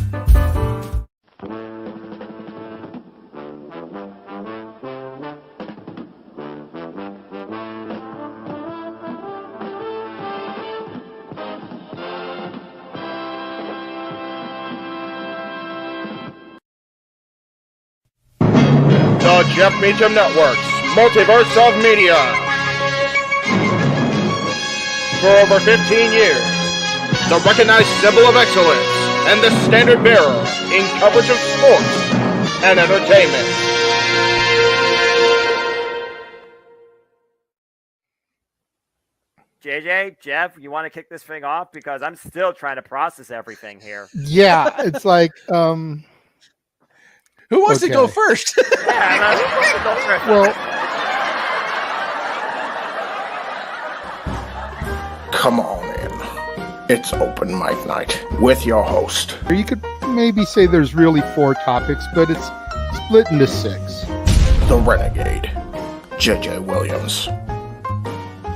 The Jeff Meacham Network's Multiverse of Media. For over 15 years, the recognized symbol of excellence and the standard bearer in coverage of sports and entertainment. JJ, Jeff, you want to kick this thing off? Because I'm still trying to process everything here. Yeah, it's like, who wants to go first? Well, Come on in. It's open mic night with your host. you could maybe say there's really 4 topics, but it's split into 6. The Renegade, JJ Williams.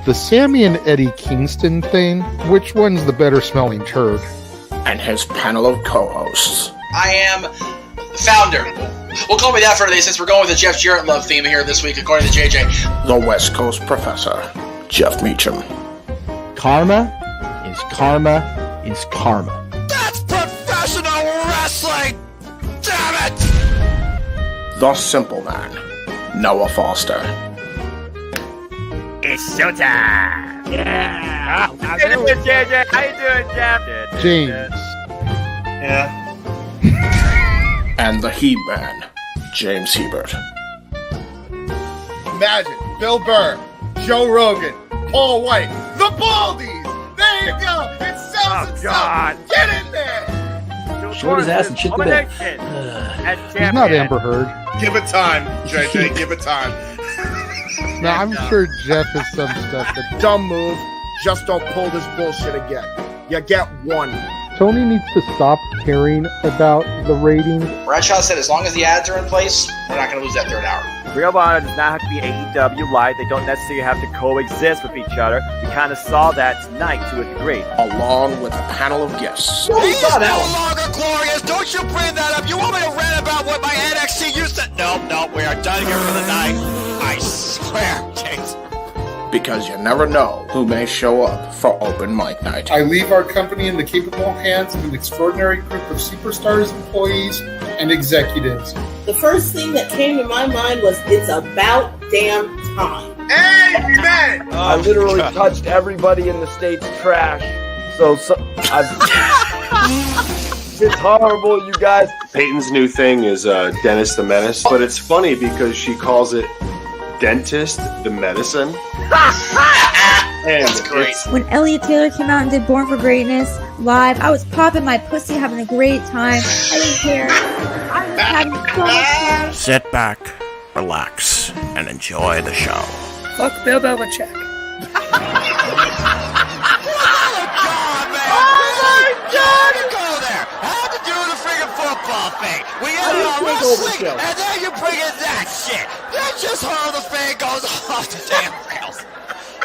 The Sammy and Eddie Kingston thing, which one's the better smelling turd? And his panel of co-hosts. I am the founder. We'll call me that for today since we're going with the Jeff Jarrett love theme here this week, according to JJ. The West Coast Professor, Jeff Meacham. Karma is karma is karma. That's professional wrestling! Damn it! The Simple Man, Noah Foster. It's showtime! Yeah! How you doing, JJ? How you doing, Jeff? James. Yeah. And the He-Man, James Hebert. Imagine Bill Burr, Joe Rogan, Paul White, the Baldies. There you go. It sells itself. Get in there. Short his ass and shit the bed. He's not Amber Heard. Give it time, JJ. Give it time. Now, I'm sure Jeff has some stuff that Dumb move. Just don't pull this bullshit again. You get one. Tony needs to stop caring about the ratings. Bradshaw said as long as the ads are in place, we're not going to lose that third hour. Ring of Honor does not have to be AEW Live. They don't necessarily have to coexist with each other. We kind of saw that tonight to a degree. Along with a panel of guests. He is no longer glorious. Don't you bring that up. You want me to rant about what my NXT used to... No, we are done here for the night. I swear, James. Because you never know who may show up for open mic night. I leave our company in the capable hands of an extraordinary group of Superstars employees and executives. The first thing that came to my mind was, it's about damn time. Amen! I literally touched everybody in the state's trash. So it's horrible, you guys. Peyton's new thing is Dennis the Menace, but it's funny because she calls it Dentist the Medicine. That's great. When Elliot Taylor came out and did Born for Greatness live, I was popping my pussy, having a great time. I didn't care. I was having so much fun. Sit back, relax, and enjoy the show. Fuck Bill Belichick. Football thing. We ended on wrestling, and then you bring in that shit. That's just how the fan goes off the damn rails.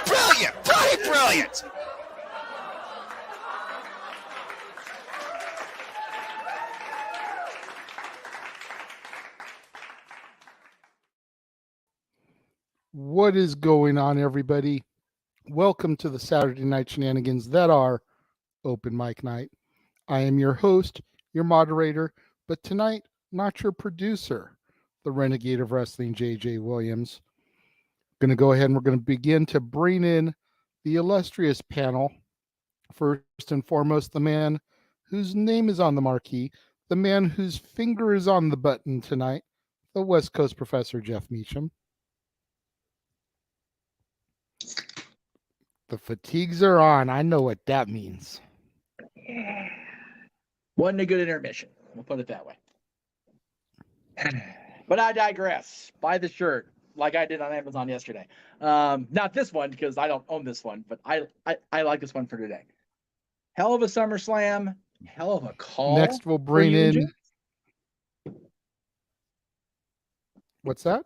Brilliant, bloody brilliant. What is going on, everybody? Welcome to the Saturday Night Shenanigans that are Open Mic Night. I am your host, your moderator, but tonight, not your producer, the renegade of wrestling, JJ Williams. Going to go ahead and we're going to begin to bring in the illustrious panel. First and foremost, the man whose name is on the marquee, the man whose finger is on the button tonight, the West Coast Professor, Jeff Meacham. The fatigues are on. I know what that means. Wasn't a good intermission. We'll put it that way. But I digress. Buy the shirt like I did on Amazon yesterday. Not this one because I don't own this one, but I like this one for today. Hell of a SummerSlam. Hell of a call. Next, we'll bring in. What's that?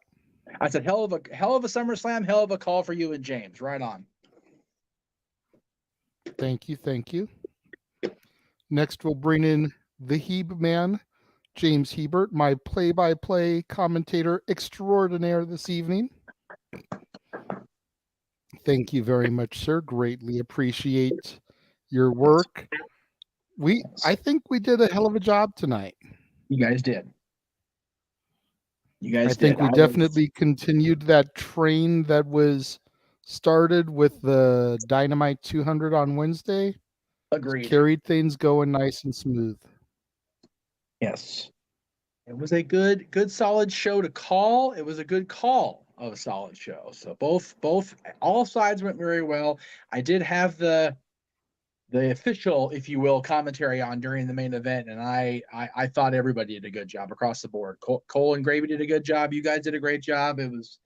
I said hell of a SummerSlam. Hell of a call for you and James. Right on. Thank you. Next, we'll bring in the Heeb man, James Hebert, my play-by-play commentator extraordinaire this evening. Thank you very much, sir. Greatly appreciate your work. I think we did a hell of a job tonight. You guys did. I think we definitely continued that train that was started with the Dynamite 200 on Wednesday. Agreed. Carried things going nice and smooth. Yes. It was a good solid show to call. It was a good call of a solid show. So all sides went very well. I did have the official, if you will, commentary on during the main event, and I thought everybody did a good job across the board. Cole and Gravy did a good job. You guys did a great job. It was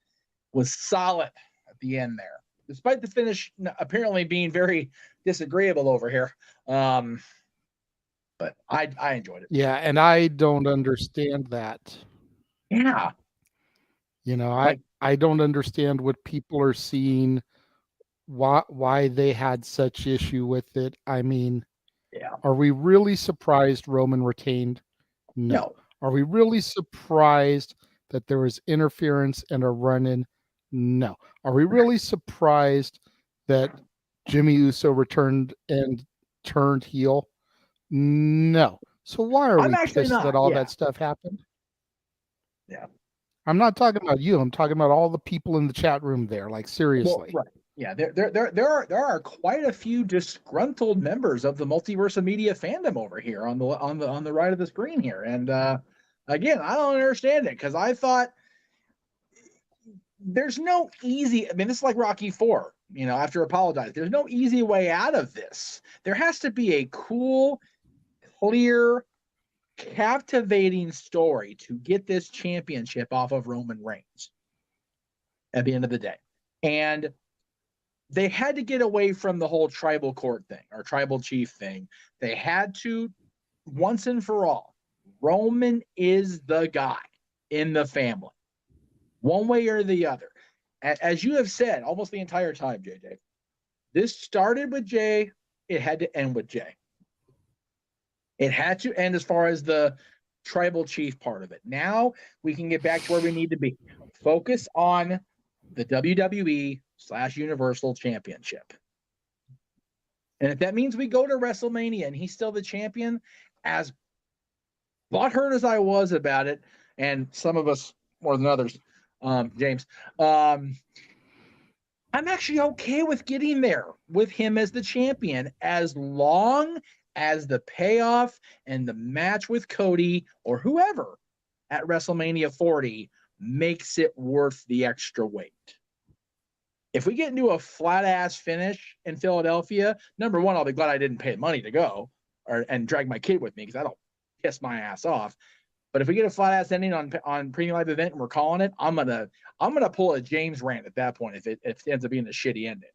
solid at the end there, despite the finish apparently being very disagreeable over here. But I enjoyed it. Yeah, and I don't understand that. Yeah. You know, I don't understand what people are seeing, why they had such issue with it. I mean, yeah. Are we really surprised Roman retained? No. Are we really surprised that there was interference and a run-in? No. Are we really surprised that Jimmy Uso returned and turned heel? No. So why are we pissed that all that stuff happened? Yeah. I'm not talking about you. I'm talking about all the people in the chat room there. Like, seriously. Well, right. Yeah, there are quite a few disgruntled members of the Multiverse of Media fandom over here on the right of the screen here. And again, I don't understand it because I thought there's no easy. I mean, this is like Rocky IV. You know, after apologize, there's no easy way out of this. There has to be a cool, clear, captivating story to get this championship off of Roman Reigns at the end of the day. And they had to get away from the whole tribal court thing or tribal chief thing. They had to, once and for all, Roman is the guy in the family, one way or the other. As you have said almost the entire time, JJ, this started with Jay. It had to end with Jay. It had to end as far as the tribal chief part of it. Now we can get back to where we need to be. Focus on the WWE/Universal Championship. And if that means we go to WrestleMania and he's still the champion, as butthurt as I was about it, and some of us more than others, James, I'm actually okay with getting there with him as the champion as long as the payoff and the match with Cody or whoever at WrestleMania 40 makes it worth the extra weight. If we get into a flat ass finish in Philadelphia, number one, I'll be glad I didn't pay money to go and drag my kid with me because that'll piss my ass off. But if we get a flat ass ending on Premium Live Event and we're calling it, I'm gonna pull a James rant at that point if it ends up being a shitty ending.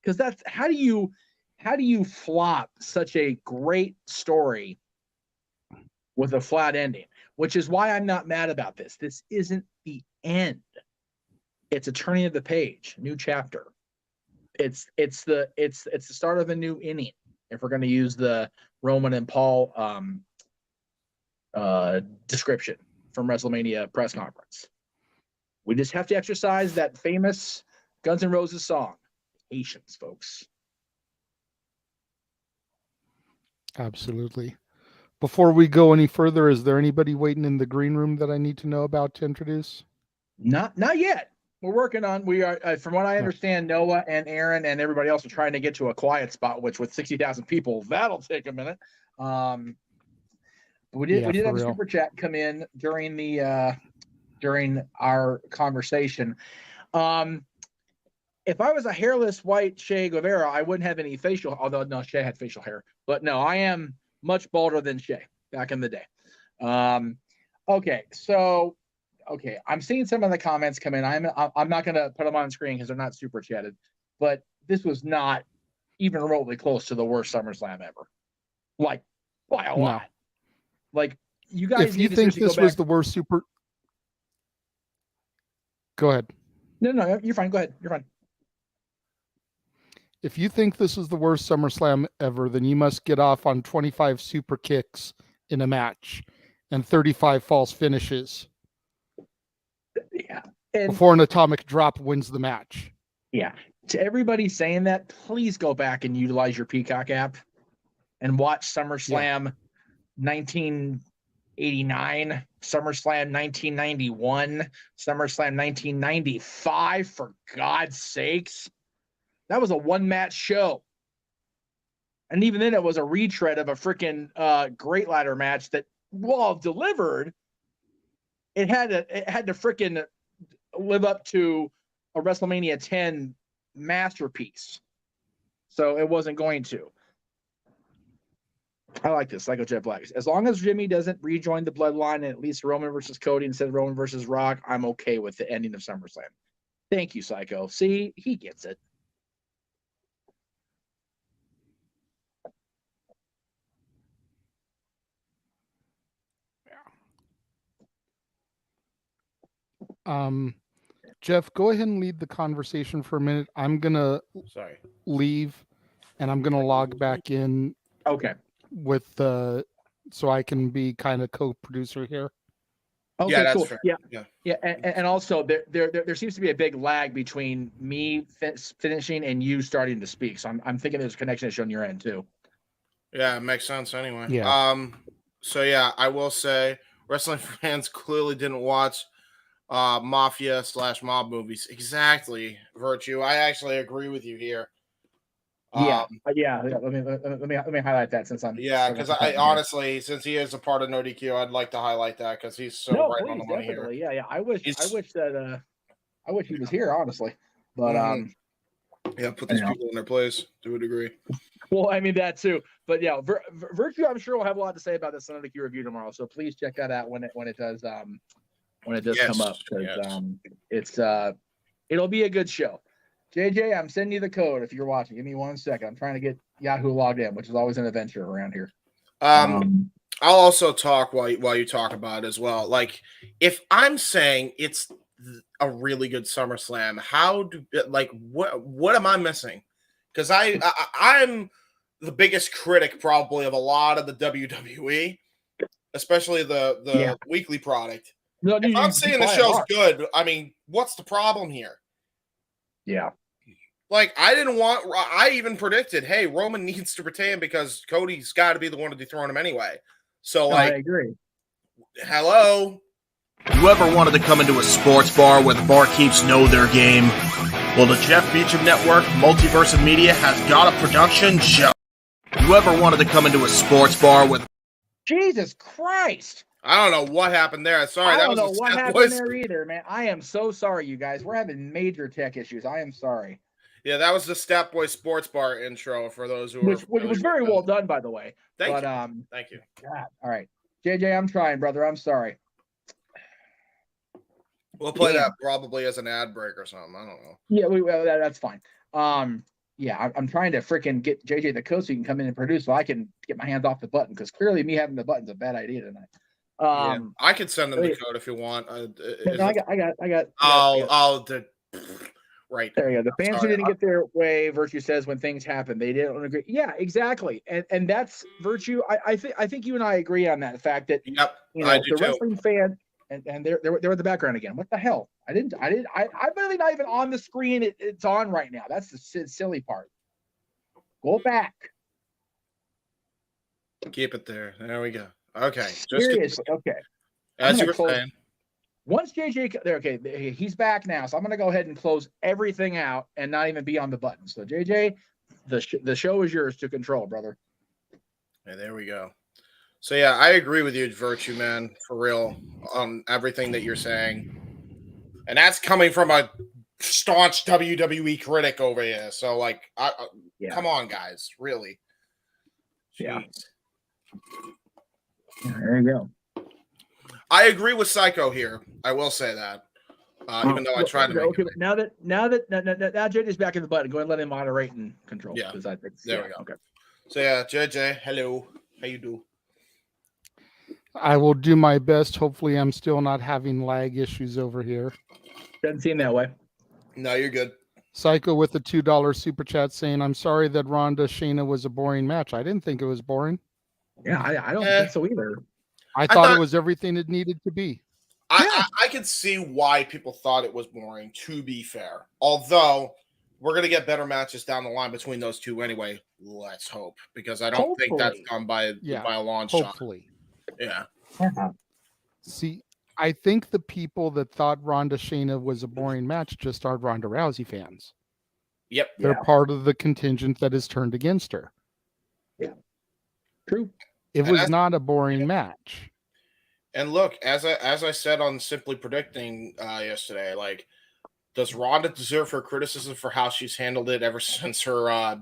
Because that's how do you flop such a great story with a flat ending? Which is why I'm not mad about this. This isn't the end. It's a turning of the page, new chapter. It's the start of a new inning. If we're going to use the Roman and Paul description from WrestleMania press conference, we just have to exercise that famous Guns N' Roses song, patience, folks. Absolutely. Before we go any further, is there anybody waiting in the green room that I need to know about to introduce? Not yet. We're working on. We are, from what I understand, Noah and Aaron and everybody else are trying to get to a quiet spot. Which, with 60,000 people, that'll take a minute. We did have a super chat come in during our conversation. If I was a hairless white Che Guevara, I wouldn't have any facial. Although no, Che had facial hair, but no, I am much balder than Che back in the day. Okay, I'm seeing some of the comments come in. I'm not going to put them on screen because they're not super chatted, but this was not even remotely close to the worst SummerSlam ever. Like, by a lot. Like, you guys. If you think this was the worst super, go ahead. No, you're fine. Go ahead. You're fine. If you think this is the worst SummerSlam ever, then you must get off on 25 super kicks in a match and 35 false finishes. Yeah. And before an atomic drop wins the match. Yeah. To everybody saying that, please go back and utilize your Peacock app and watch SummerSlam 1989, SummerSlam 1991, SummerSlam 1995, for God's sakes. That was a one-match show. And even then, it was a retread of a freaking great ladder match that, while delivered, it had to freaking live up to a WrestleMania 10 masterpiece. So it wasn't going to. I like this, Psycho Jet Black. As long as Jimmy doesn't rejoin the bloodline and at least Roman versus Cody instead of Roman versus Rock, I'm okay with the ending of SummerSlam. Thank you, Psycho. See, he gets it. Jeff, go ahead and lead the conversation for a minute. I'm gonna leave, and I'm gonna log back in. Okay. With so I can be kind of co-producer here. Okay, yeah, that's cool. fair. Yeah, and also there seems to be a big lag between me finishing and you starting to speak. So I'm thinking there's a connection issue on your end too. Yeah, it makes sense anyway. Yeah. So yeah, I will say wrestling fans clearly didn't watch mafia/mob movies. Exactly, Virtue. I actually agree with you here. Let me highlight that since I'm because I honestly, since he is a part of No DQ, I'd like to highlight that because he's so right on the money here. Yeah. I wish he was here, honestly. But put these people in their place to a degree. Well, I mean that too. But yeah, Virtue, I'm sure will have a lot to say about this No DQ review tomorrow. So please check that out when it does come up, because it'll be a good show. JJ, I'm sending you the code if you're watching. Give me 1 second. I'm trying to get Yahoo logged in, which is always an adventure around here. I'll also talk while you talk about it as well. Like, if I'm saying it's a really good SummerSlam, what am I missing? Because I'm the biggest critic probably of a lot of the WWE, especially the weekly product. No, if I'm saying the show's good, I mean, what's the problem here? Yeah. Like, I even predicted, hey, Roman needs to retain because Cody's got to be the one to dethrone him anyway. So, I agree. Hello? You ever wanted to come into a sports bar where the barkeeps know their game? Well, the Jeff Beecham Network, Multiverse of Media, has got a production show. You ever wanted to come into a sports bar with... Jesus Christ! I don't know what happened there. Sorry, I that don't was know the what Step happened Boys. there either, man. I am so sorry, you guys. We're having major tech issues. I am sorry. Yeah, that was the Step Boy Sports Bar intro for those who Which was very well done, by the way. Thank you. Thank you. God, all right, JJ, I'm trying, brother. I'm sorry. We'll play that probably as an ad break or something. I don't know. Yeah, that's fine. Yeah, I'm trying to freaking get JJ the coach so he can come in and produce so I can get my hands off the button because clearly me having the button's a bad idea tonight. Yeah, I could send them the code if you want. I got. Right there you go. The fans who didn't get their way, Virtue says when things happen, they didn't agree. Yeah, exactly. And that's Virtue. I think you and I agree on that. The fact that I do the too. wrestling fan and they're in the background again. What the hell? I'm really not even on the screen. It's on right now. That's the silly part. Go back. Keep it there. There we go. Okay. Seriously. Okay. As you were saying. Once JJ, okay, he's back now, so I'm going to go ahead and close everything out and not even be on the button. So JJ, the show is yours to control, brother. Yeah, there we go. So yeah, I agree with you, Virtue Man, for real, on everything that you're saying, and that's coming from a staunch WWE critic over here. So like, come on, guys, really. Yeah. There you go. I agree with Psycho here. I will say that, even though I tried to. Okay, now that JJ's back in the button, go ahead and let him moderate and control. Yeah, there we go. Okay. So yeah, JJ, hello, how you do? I will do my best. Hopefully, I'm still not having lag issues over here. Doesn't seem that way. No, you're good. Psycho with the $2 super chat saying, "I'm sorry that Ronda Shayna was a boring match. I didn't think it was boring. Yeah, I don't think so either. I thought it was everything it needed to be. I could see why people thought it was boring, to be fair. Although we're going to get better matches down the line between those two anyway. Let's hope, because I don't think that's gone by a long shot. Hopefully. Yeah. See, I think the people that thought Ronda Shayna was a boring match just are Ronda Rousey fans. Yep. They're part of the contingent that is turned against her. Yeah. True. It was not a boring match. And look, as I said on Simply Predicting yesterday, like, does Ronda deserve her criticism for how she's handled it ever since her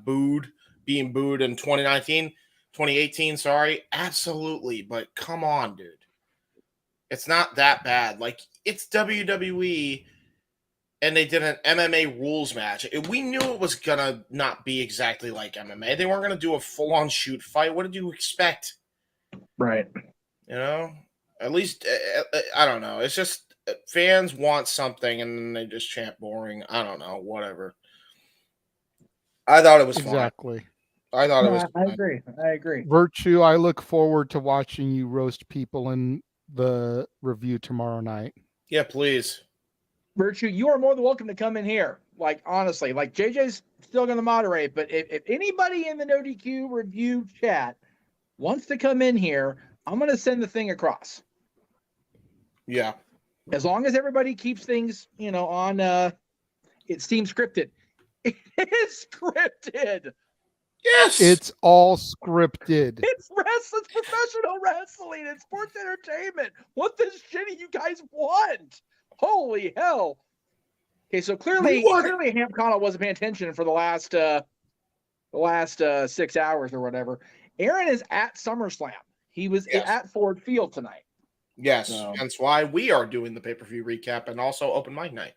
being booed in 2018, sorry? Absolutely. But come on, dude. It's not that bad. Like, it's WWE, and they did an MMA rules match. We knew it was going to not be exactly like MMA. They weren't going to do a full-on shoot fight. What did you expect? Right. You know? At least, I don't know. It's just fans want something, and then they just chant boring. I don't know. Whatever. I thought it was exactly. Fun. I thought it was fun. I agree. Virtue, I look forward to watching you roast people in the review tomorrow night. Yeah, please. Virtue, you are more than welcome to come in here. Like, honestly, like JJ's still going to moderate, but if anybody in the No DQ review chat wants to come in here, I'm going to send the thing across. Yeah. As long as everybody keeps things, on it seems scripted. It is scripted. Yes. It's all scripted. It's wrestling, it's professional wrestling, it's sports entertainment. What the shit do you guys want? Holy hell. Okay, so clearly Hamp Connell wasn't paying attention for the last 6 hours or whatever. Aaron is at SummerSlam. He was at Ford Field tonight. Yes, that's why we are doing the pay-per-view recap and also open mic night.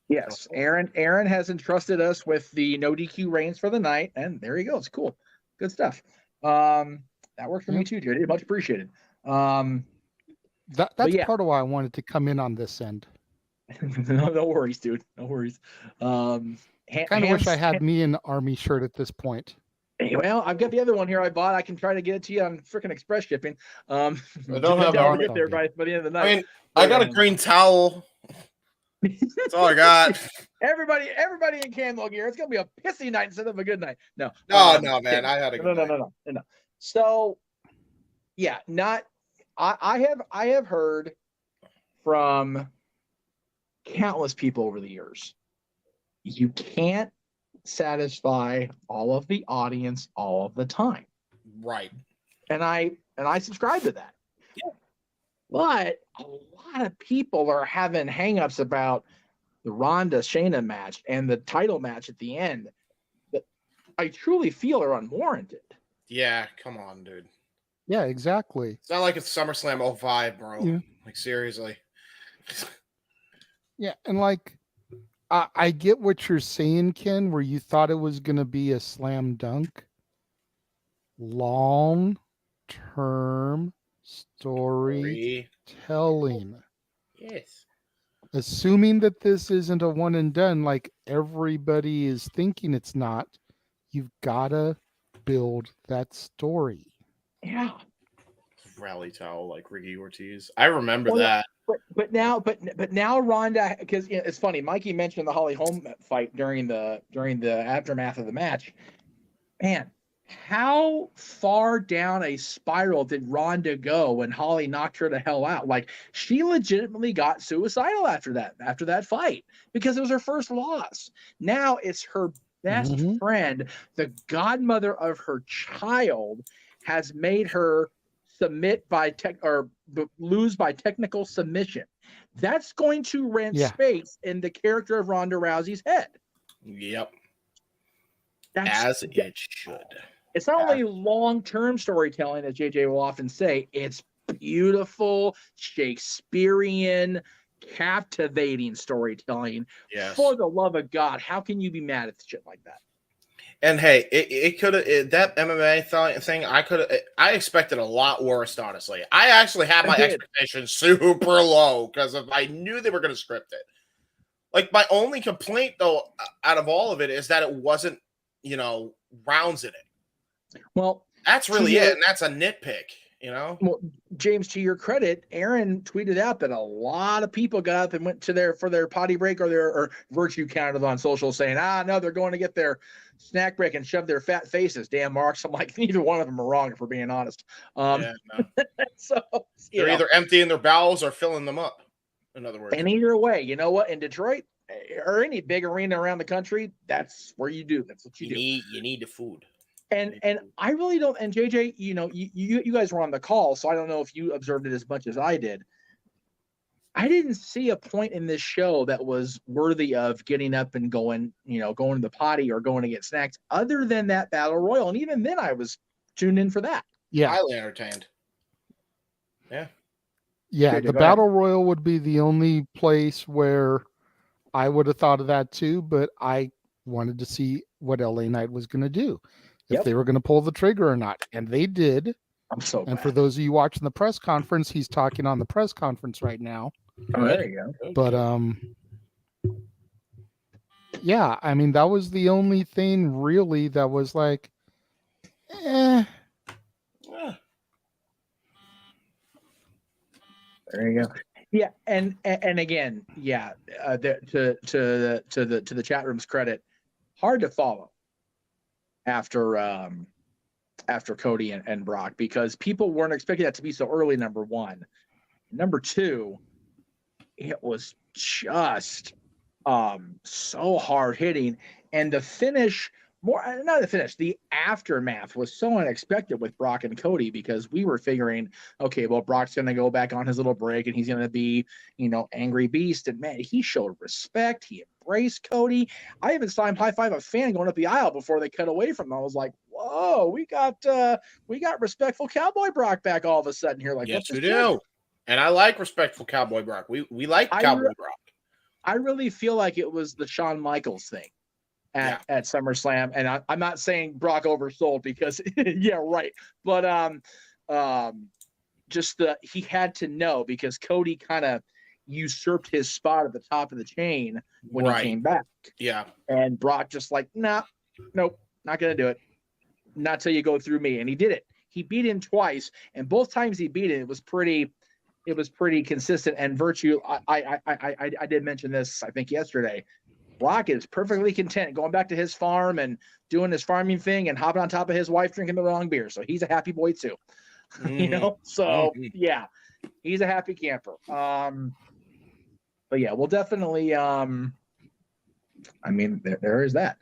Yes, Aaron has entrusted us with the no DQ reigns for the night, and there you go. It's cool. Good stuff. That worked for me too, dude. Much appreciated. That's part of why I wanted to come in on this end. No worries, dude. No worries. Kind of wish I had me an Army shirt at this point. Well, I've got the other one here I bought. I can try to get it to you on freaking express shipping. I don't have to get there by the end of the night. I mean, I got a green towel. That's all I got. Everybody in camo gear. It's gonna be a pissy night instead of a good night. No, man. I had a good night. No. So, yeah, I have heard from countless people over the years. You can't satisfy all of the audience all of the time. Right. And I subscribe to that. Yeah. But a lot of people are having hangups about the Ronda Shayna match and the title match at the end that I truly feel are unwarranted. Yeah, come on, dude. Yeah, exactly. It's not like it's SummerSlam 05, bro. Yeah. Like, seriously. Yeah, and like I get what you're saying, Ken, where you thought it was going to be a slam dunk. Long-term storytelling. Yes. Assuming that this isn't a one and done, like everybody is thinking it's not, you've got to build that story. Yeah. Rally towel like Ricky Ortiz. I remember that. But now Ronda, because it's funny. Mikey mentioned the Holly Holm fight during the aftermath of the match. Man, how far down a spiral did Ronda go when Holly knocked her the hell out? Like, she legitimately got suicidal after that fight because it was her first loss. Now it's her best friend, the godmother of her child, has made her submit by lose by technical submission. That's going to rent space in the character of Ronda Rousey's head. Yep. As it should. It's not only long-term storytelling, as JJ will often say, it's beautiful, Shakespearean, captivating storytelling. Yes. For the love of God, how can you be mad at shit like that? And hey, it could have that MMA thing. I expected a lot worse, honestly. I actually had my expectations super low because I knew they were going to script it. Like, my only complaint, though, out of all of it, is that it wasn't, rounds in it. Well, that's really it, and that's a nitpick. Well, James, to your credit, Aaron tweeted out that a lot of people got up and went to for their potty break or virtue counted on social saying, no, they're going to get their snack break and shove their fat faces. Damn marks. I'm like, neither one of them are wrong, if we're being honest. So they're either emptying their bowels or filling them up. In other words, and either way, you know what? In Detroit or any big arena around the country, that's where you do. That's what you do. You need the food. And I really don't. And JJ, you guys were on the call, so I don't know if you observed it as much as I did. I didn't see a point in this show that was worthy of getting up and going to the potty or going to get snacks, other than that battle royal. And even then, I was tuned in for that. Yeah, highly entertained. Yeah. Yeah, the battle royal would be the only place where I would have thought of that too, but I wanted to see what LA Knight was going to do. If they were going to pull the trigger or not. And they did. I'm so glad. And for those of you watching the press conference, he's talking on the press conference right now. Oh, there you go. But yeah, I mean, that was the only thing really that was like, There you go. Yeah, and again, yeah, to the chat room's credit, hard to follow after Cody and Brock, because people weren't expecting that to be so early. Number one. Number two, it was just so hard hitting, and the finish, the aftermath was so unexpected with Brock and Cody, because we were figuring, okay, well, Brock's going to go back on his little break and he's going to be, angry beast. And man, he showed respect. He embraced Cody. I even saw him high five a fan going up the aisle before they cut away from him. I was like, whoa, we got respectful cowboy Brock back all of a sudden here. Like, yes, we do. And I like respectful cowboy Brock. We like cowboy Brock. I really feel like it was the Shawn Michaels thing at SummerSlam. And I'm not saying Brock oversold, because yeah, right. But he had to know, because Cody kind of usurped his spot at the top of the chain when he came back. Yeah. And Brock just like, nope, not going to do it. Not till you go through me. And he did it. He beat him twice, and both times he beat it, it was pretty consistent. And Virtue, I did mention this, I think, yesterday. Brock is perfectly content going back to his farm and doing his farming thing and hopping on top of his wife drinking the wrong beer. So he's a happy boy too. So yeah, he's a happy camper. But yeah, we'll definitely there is that.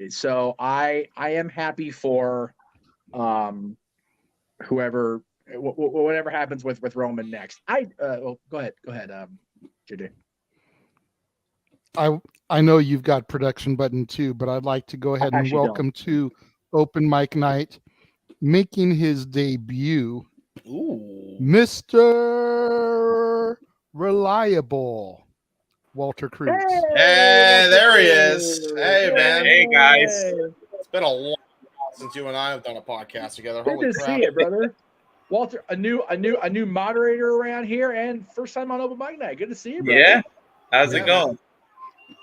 So I am happy for whoever whatever happens with Roman next. Go ahead, JD. I know you've got production button too, but I'd like to go ahead and welcome to Open Mic Night, making his debut, Mr. Reliable, Walter Cruz. Hey, there he is. Hey, man. Hey, guys. It's been a long while since you and I have done a podcast together. Good Holy to crap. see you, brother. Walter, a new moderator around here, and first time on Open Mic Night. Good to see you, brother. Yeah. How's it going?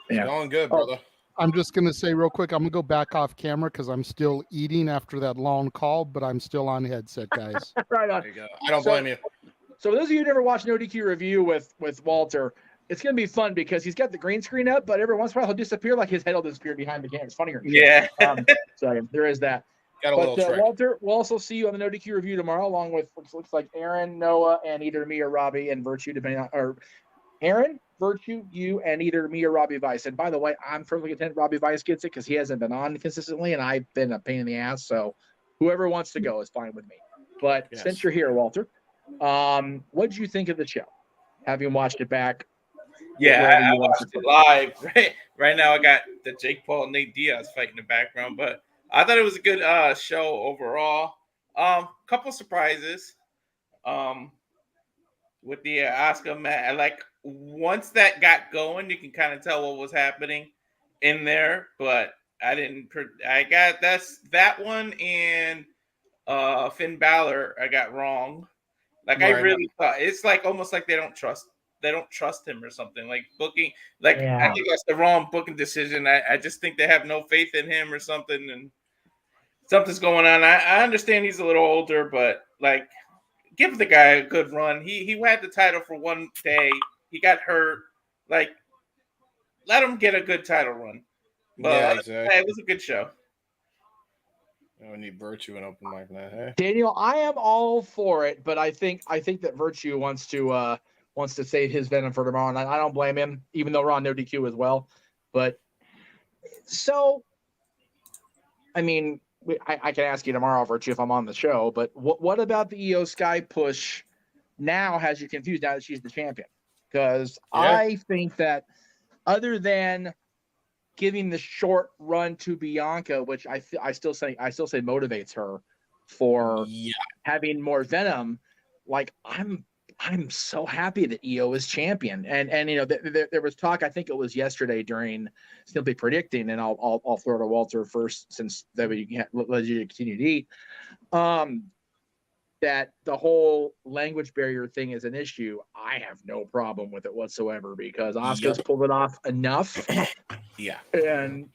It's going good, brother. I'm just going to say real quick, I'm going to go back off camera because I'm still eating after that long call, but I'm still on headset, guys. Right on. There you go. I don't blame you. So those of you who never watched No DQ Review with Walter, it's going to be fun because he's got the green screen up, but every once in a while he'll disappear, like his head will disappear behind the camera. It's funnier. Yeah. So there is that. Got a little trick. Walter, we'll also see you on the No DQ Review tomorrow, along with looks like Aaron, Noah, and either me or Robbie and Virtue, depending on, or Aaron, Virtue, you, and either me or Robbie Vice. And by the way, I'm perfectly content Robbie Vice gets it because he hasn't been on consistently, and I've been a pain in the ass. So whoever wants to go is fine with me. But since you're here, Walter, what did you think of the show? Having watched it back? Yeah, I watched it live. Right now, I got the Jake Paul, Nate Diaz fight in the background, but I thought it was a good show overall. Couple surprises. With the Oscar match, like once that got going, you can kind of tell what was happening in there. But I got that one and Finn Balor. I got wrong. Like I really thought it's like almost like they don't trust him or something. Like booking, like I think that's the wrong booking decision. I just think they have no faith in him or something, and something's going on. I understand he's a little older, but like, give the guy a good run. He had the title for one day. He got hurt. Like, let him get a good title run. But yeah, exactly. It was a good show. We need Virtue and Open Mic Night. Hey, Daniel, I am all for it, but I think that Virtue wants to save his venom for tomorrow, and I don't blame him, even though we're on No DQ as well. But so, I mean, I can ask you tomorrow, Virtue, if I'm on the show. But what about the Io Sky push now has you confused now that she's the champion? Because I think that other than giving the short run to Bianca, which I still say motivates her for having more venom, like I'm so happy that Io is champion. And you know, there was talk, I think it was yesterday during Simply Predicting, and I'll throw to Walter first since that we let you continue to eat. That the whole language barrier thing is an issue. I have no problem with it whatsoever because Asuka's pulled it off enough. And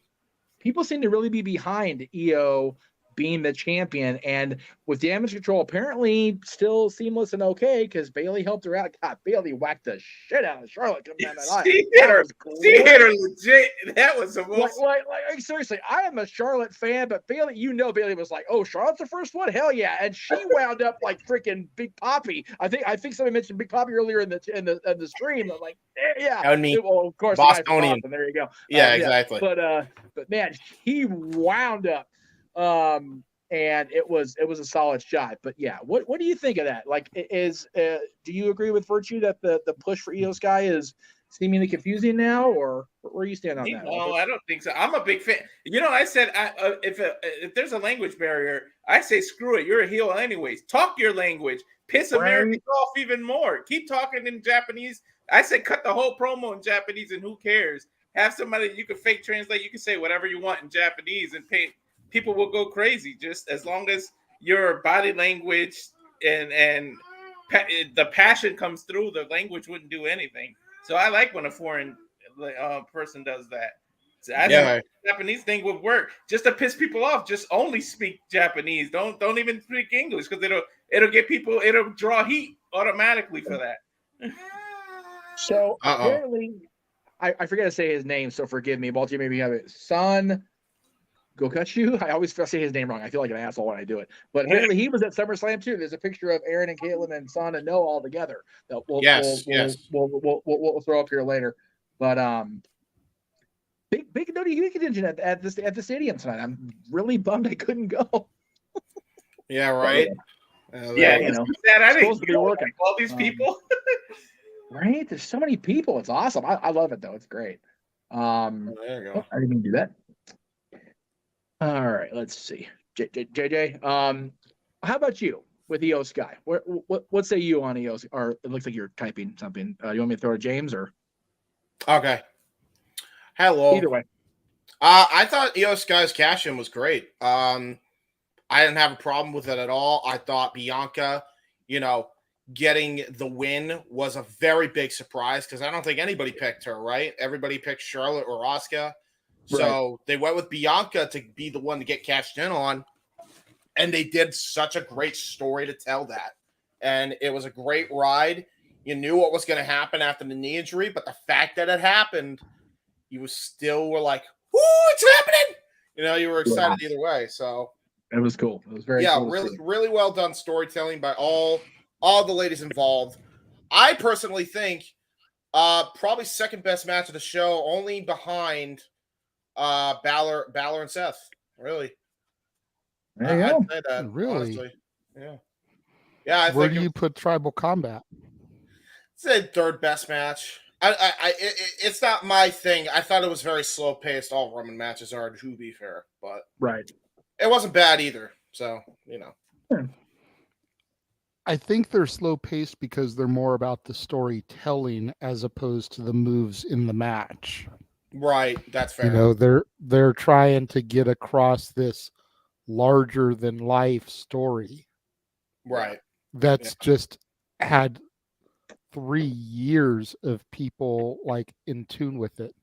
people seem to really be behind Io being the champion, and with Damage Control apparently still seamless and okay because Bailey helped her out. God, Bailey whacked the shit out of Charlotte coming down that aisle. She hit her legit. That was the most. Like seriously, I am a Charlotte fan, but Bailey, Bailey was like, "Oh, Charlotte's the first one, hell yeah!" And she wound up like freaking Big Poppy. I think somebody mentioned Big Poppy earlier in the stream. I'm like, yeah. Well, of course, Bostonian. And there you go. Yeah, exactly. But man, he wound up. And it was a solid shot. But yeah, what do you think of that? Like, do you agree with Virtue that the push for Io Sky is seemingly confusing now, or where you stand on that? No, I don't think so. I'm a big fan. You know, I said if there's a language barrier, I say screw it. You're a heel anyways. Talk your language. Piss Americans off even more. Keep talking in Japanese. I said cut the whole promo in Japanese, and who cares? Have somebody you can fake translate. You can say whatever you want in Japanese and pay. People will go crazy just as long as your body language and the passion comes through. The language wouldn't do anything. So I like when a foreign person does that. So I think the Japanese thing would work just to piss people off. Just only speak Japanese. Don't even speak English because it'll get people. It'll draw heat automatically for that. So apparently, I forget to say his name, so forgive me. Walter, maybe you have it. Son Gokachu? I always say his name wrong. I feel like an asshole when I do it. But apparently he was at SummerSlam too. There's a picture of Aaron and Caitlin and Son and Noah all together. That we'll throw up here later. But big no DQ contingent at the stadium tonight. I'm really bummed I couldn't go. Yeah, right. Yeah, you it's know, sad. I supposed think to be working. all these people. Right? There's so many people. It's awesome. I love it though. It's great. There you go. I didn't even do that. All right, let's see. JJ, how about you with EO Sky? What say you on EO? Or it looks like you're typing something. You want me to throw to James or? Okay. Hello. Either way. I thought EO Sky's cash-in was great. I didn't have a problem with it at all. I thought Bianca, getting the win was a very big surprise because I don't think anybody picked her, right? Everybody picked Charlotte or Asuka. So they went with Bianca to be the one to get cashed in on. And they did such a great story to tell that. And it was a great ride. You knew what was going to happen after the knee injury, but the fact that it happened, you were like, "Woo, it's happening!" You were excited either way. So it was cool. It was very cool really well done storytelling by all the ladies involved. I personally think probably second best match of the show, only behind Balor and Seth. Really. There you go. I'd say that, Really? honestly. Yeah. Yeah, Where do you put Tribal Combat? Say third best match. It's not my thing. I thought it was very slow paced. All Roman matches are, to be fair, but it wasn't bad either. So I think they're slow paced because they're more about the storytelling as opposed to the moves in the match. Right, that's fair. They're trying to get across this larger than life story. Right. That's just had 3 years of people like in tune with it.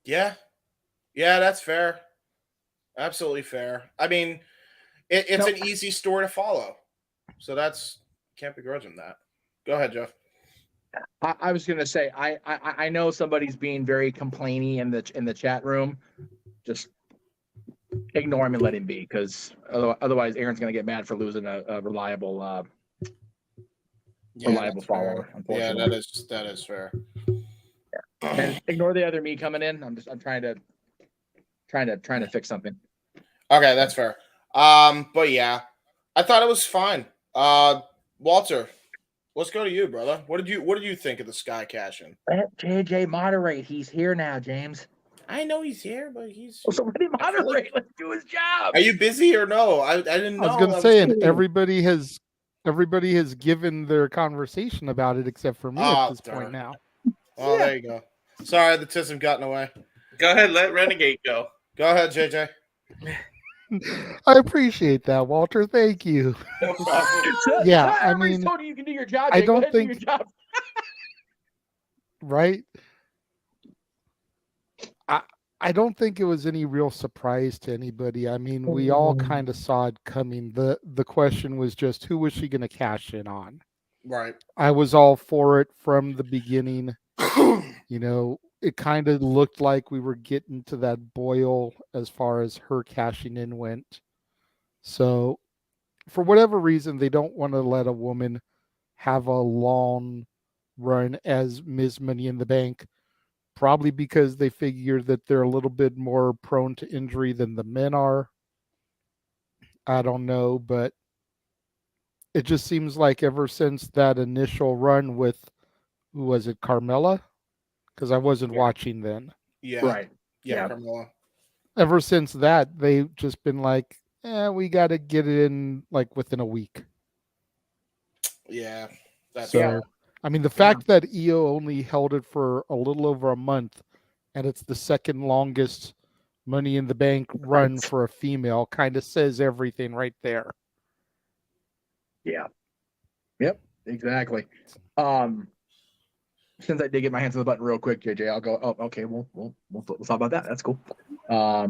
Yeah, that's fair. Absolutely fair. I mean, it's an easy story to follow, so can't begrudge him that. Go ahead, Jeff. I was gonna say I know somebody's being very complaining in the chat room. Just ignore him and let him be, because otherwise Aaron's gonna get mad for losing a reliable follower. Unfortunately, Yeah, that is fair. And ignore the other me coming in. I'm trying to fix something. Okay, that's fair. But yeah, I thought it was fine. Walter, let's go to you, brother. What did you think of the Sky cash-in? Let JJ moderate. He's here now, James. I know he's here, but he's so let him moderate. Let's do his job. Are you busy or no? I didn't know. I was going to say, and everybody has given their conversation about it except for me at this point now. Oh, there you go. Sorry, the tism got in the way. Go ahead, let Renegade go. Go ahead, JJ. I appreciate that, Walter. Thank you. No problem. Yeah, I mean, told you can do your job. I Jay. don't Go ahead and do think- your job. right? I don't think it was any real surprise to anybody. I mean, we all kind of saw it coming. The question was just, who was she going to cash in on? Right. I was all for it from the beginning. It kind of looked like we were getting to that boil as far as her cashing in went. So for whatever reason, they don't want to let a woman have a long run as Ms. Money in the Bank. Probably because they figure that they're a little bit more prone to injury than the men are. I don't know, but it just seems like ever since that initial run with, who was it, Carmella? Because I wasn't watching then. Yeah. Right. Yeah, Carmella. Ever since that, they've just been like, we got to get it in like within a week. Yeah. That's so. I mean, the fact that EO only held it for a little over a month, and it's the second longest Money in the Bank run for a female, kind of says everything right there. Yeah. Yep. Exactly. Since I did get my hands on the button real quick, JJ, I'll go. Oh, okay. We'll talk about that. That's cool. I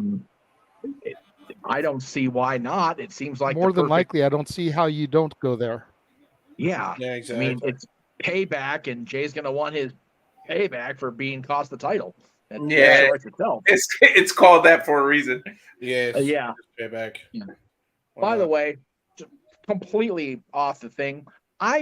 don't see why not. It seems like more than likely. I don't see how you don't go there. Yeah. Yeah. Exactly. I mean, it's payback, and Jay's gonna want his payback for being cost the title. Yeah, it's called that for a reason. Yeah, yeah. Payback. Yeah. By the way, completely off the thing. I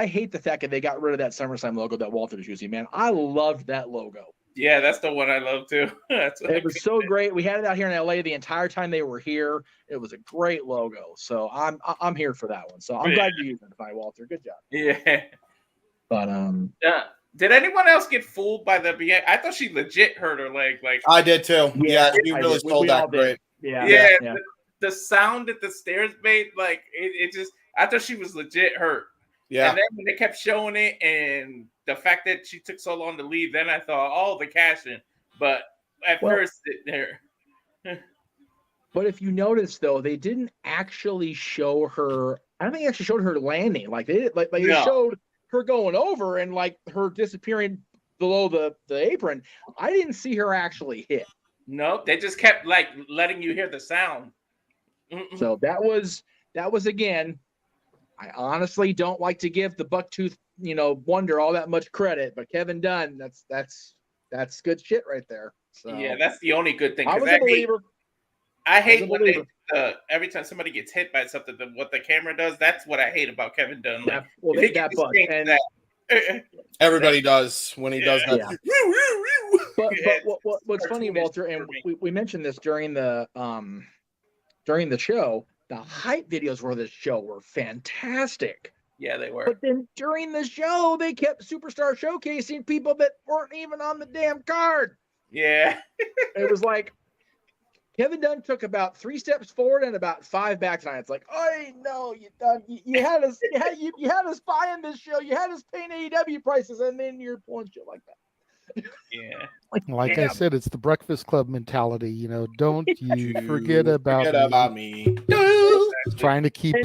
hate the fact that they got rid of that SummerSlam logo that Walter was using. Man, I loved that logo. Yeah, that's the one I love too. It was so great. We had it out here in LA the entire time they were here. It was a great logo. So I'm here for that one. So I'm glad you're using it tonight, Walter. Good job. Yeah. But did anyone else get fooled by the Bianca? I thought she legit hurt her leg. Like I did too. Yeah, you I really did. sold We all that did. great. Yeah. The sound that the stairs made, like it just. I thought she was legit hurt. Yeah. And then when they kept showing it, and the fact that she took so long to leave, then I thought, oh, the cash in. But at first, there. But if you notice, though, they didn't actually show her. I don't think they actually showed her landing. Like they did, they showed her going over and like her disappearing below the apron. I didn't see her actually hit. No, they just kept like letting you hear the sound. So that was again. I honestly don't like to give the Bucktooth, Wonder all that much credit, but Kevin Dunn, that's good shit right there. So yeah, that's the only good thing. I was a believer. I hate when they every time somebody gets hit by something, what the camera does. That's what I hate about Kevin Dunn. Like, everybody does when he does that. Yeah. But what's funny, Walter, and we mentioned this during the show. The hype videos for this show were fantastic. Yeah, they were. But then during the show, they kept Superstar showcasing people that weren't even on the damn card. Yeah. It was like Kevin Dunn took about 3 steps forward and about 5 back tonight. It's like, oh no, you had us buying this show, you had us paying AEW prices, and then you're pulling shit like that. Yeah. Like I said, it's the Breakfast Club mentality. Don't you forget about me. Trying to keep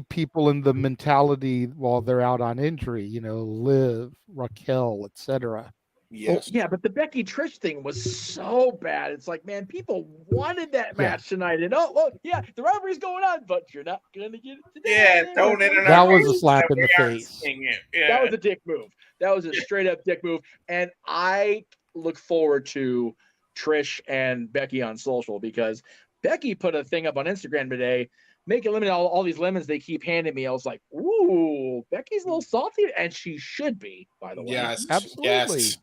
people in the mentality while they're out on injury. Liv, Raquel, etc. Yes. Yeah, but the Becky Trish thing was so bad. It's like, man, people wanted that match tonight, and the rivalry's going on, but you're not gonna get it today. Yeah, throwing it in that was a slap in the face. Yeah. That was a dick move. That was a straight up dick move, and I look forward to Trish and Becky on social because Becky put a thing up on Instagram today. Make a lemon, all these lemons they keep handing me. I was like, ooh, Becky's a little salty, and she should be, by the way. Yes, absolutely. Yes.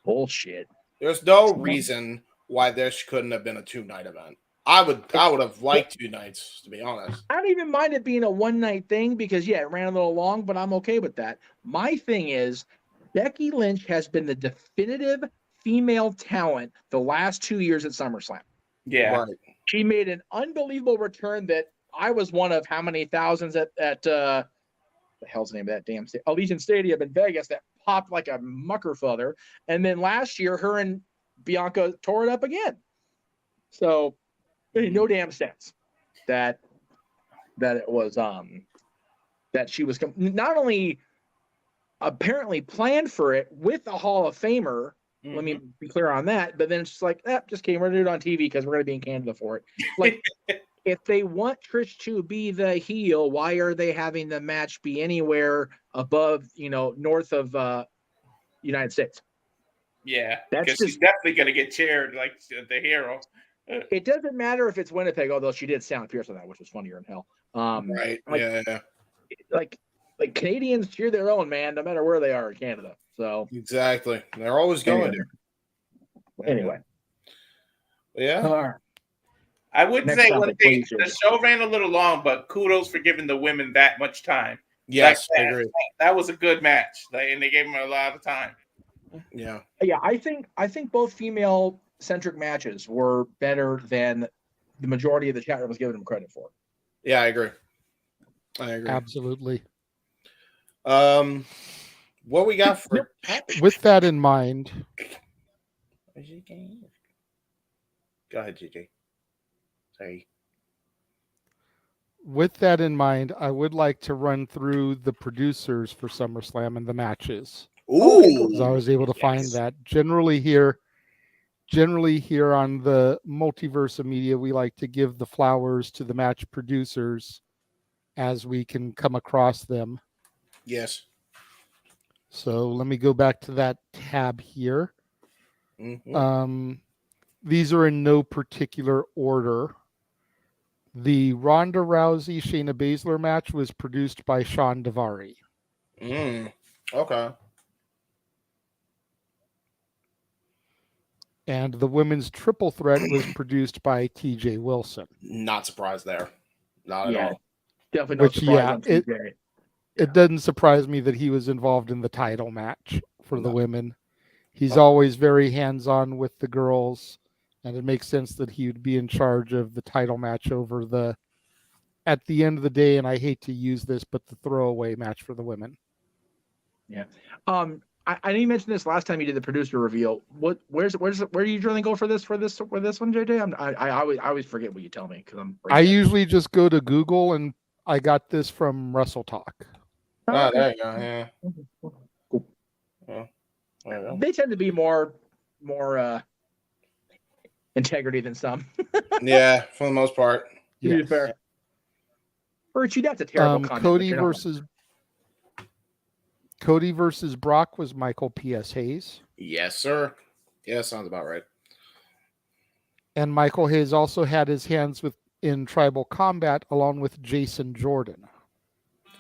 Bullshit. There's no reason why this couldn't have been a 2-night event. I would have liked 2 nights, to be honest. I don't even mind it being a 1-night thing because it ran a little long, but I'm okay with that. My thing is Becky Lynch has been the definitive female talent the last 2 years at SummerSlam. Yeah. Right. She made an unbelievable return that I was one of how many thousands at the hell's the name of that damn Allegiant Stadium in Vegas that popped like a mucker feather. And then last year, her and Bianca tore it up again. So it made no damn sense that it was that she was not only apparently planned for it with a Hall of Famer. Mm-hmm. Let me be clear on that. But then it's just like, just kidding. We're gonna do it on TV because we're gonna be in Canada for it. Like, if they want Trish to be the heel, why are they having the match be anywhere above, north of United States? Yeah, because she's definitely gonna get cheered like the hero. It doesn't matter if it's Winnipeg, although she did sound Pierce on that, which was funnier in hell. Right. Yeah. Like Canadians cheer their own, man, no matter where they are in Canada. So exactly, they're always going there. Anyway, yeah. I would say one thing: the show ran a little long, but kudos for giving the women that much time. Yes, I agree. That was a good match, and they gave them a lot of time. Yeah. I think both female-centric matches were better than the majority of the chat room was giving them credit for. Yeah, I agree. Absolutely. What we got for with that in mind? Go ahead, GJ. Sorry. With that in mind, I would like to run through the producers for SummerSlam and the matches. Ooh, because I was able to find that generally here on the Multiverse of Media, we like to give the flowers to the match producers as we can come across them. Yes. So let me go back to that tab here. Mm-hmm. These are in no particular order. The Ronda Rousey Shayna Baszler match was produced by Sean Davari. Okay. And the women's triple threat was produced by TJ Wilson. Not surprised there. Not at all. Definitely no surprise on TJ. It doesn't surprise me that he was involved in the title match for the women. He's always very hands-on with the girls, and it makes sense that he would be in charge of the title match over the, at the end of the day, and I hate to use this, but the throwaway match for the women. Yeah. I didn't mention this last time you did the producer reveal. Where do you usually go for this one, JJ? I always forget what you tell me because I usually just go to Google, and I got this from Wrestle Talk. Oh, there you go. Yeah. Cool. Yeah. There you go. They tend to be more integrity than some. Yeah, for the most part. To be fair. Virtue, that's a terrible comment. Cody versus Brock was Michael P.S. Hayes. Yes, sir. Yeah, sounds about right. And Michael Hayes also had his hands in Tribal Combat along with Jason Jordan.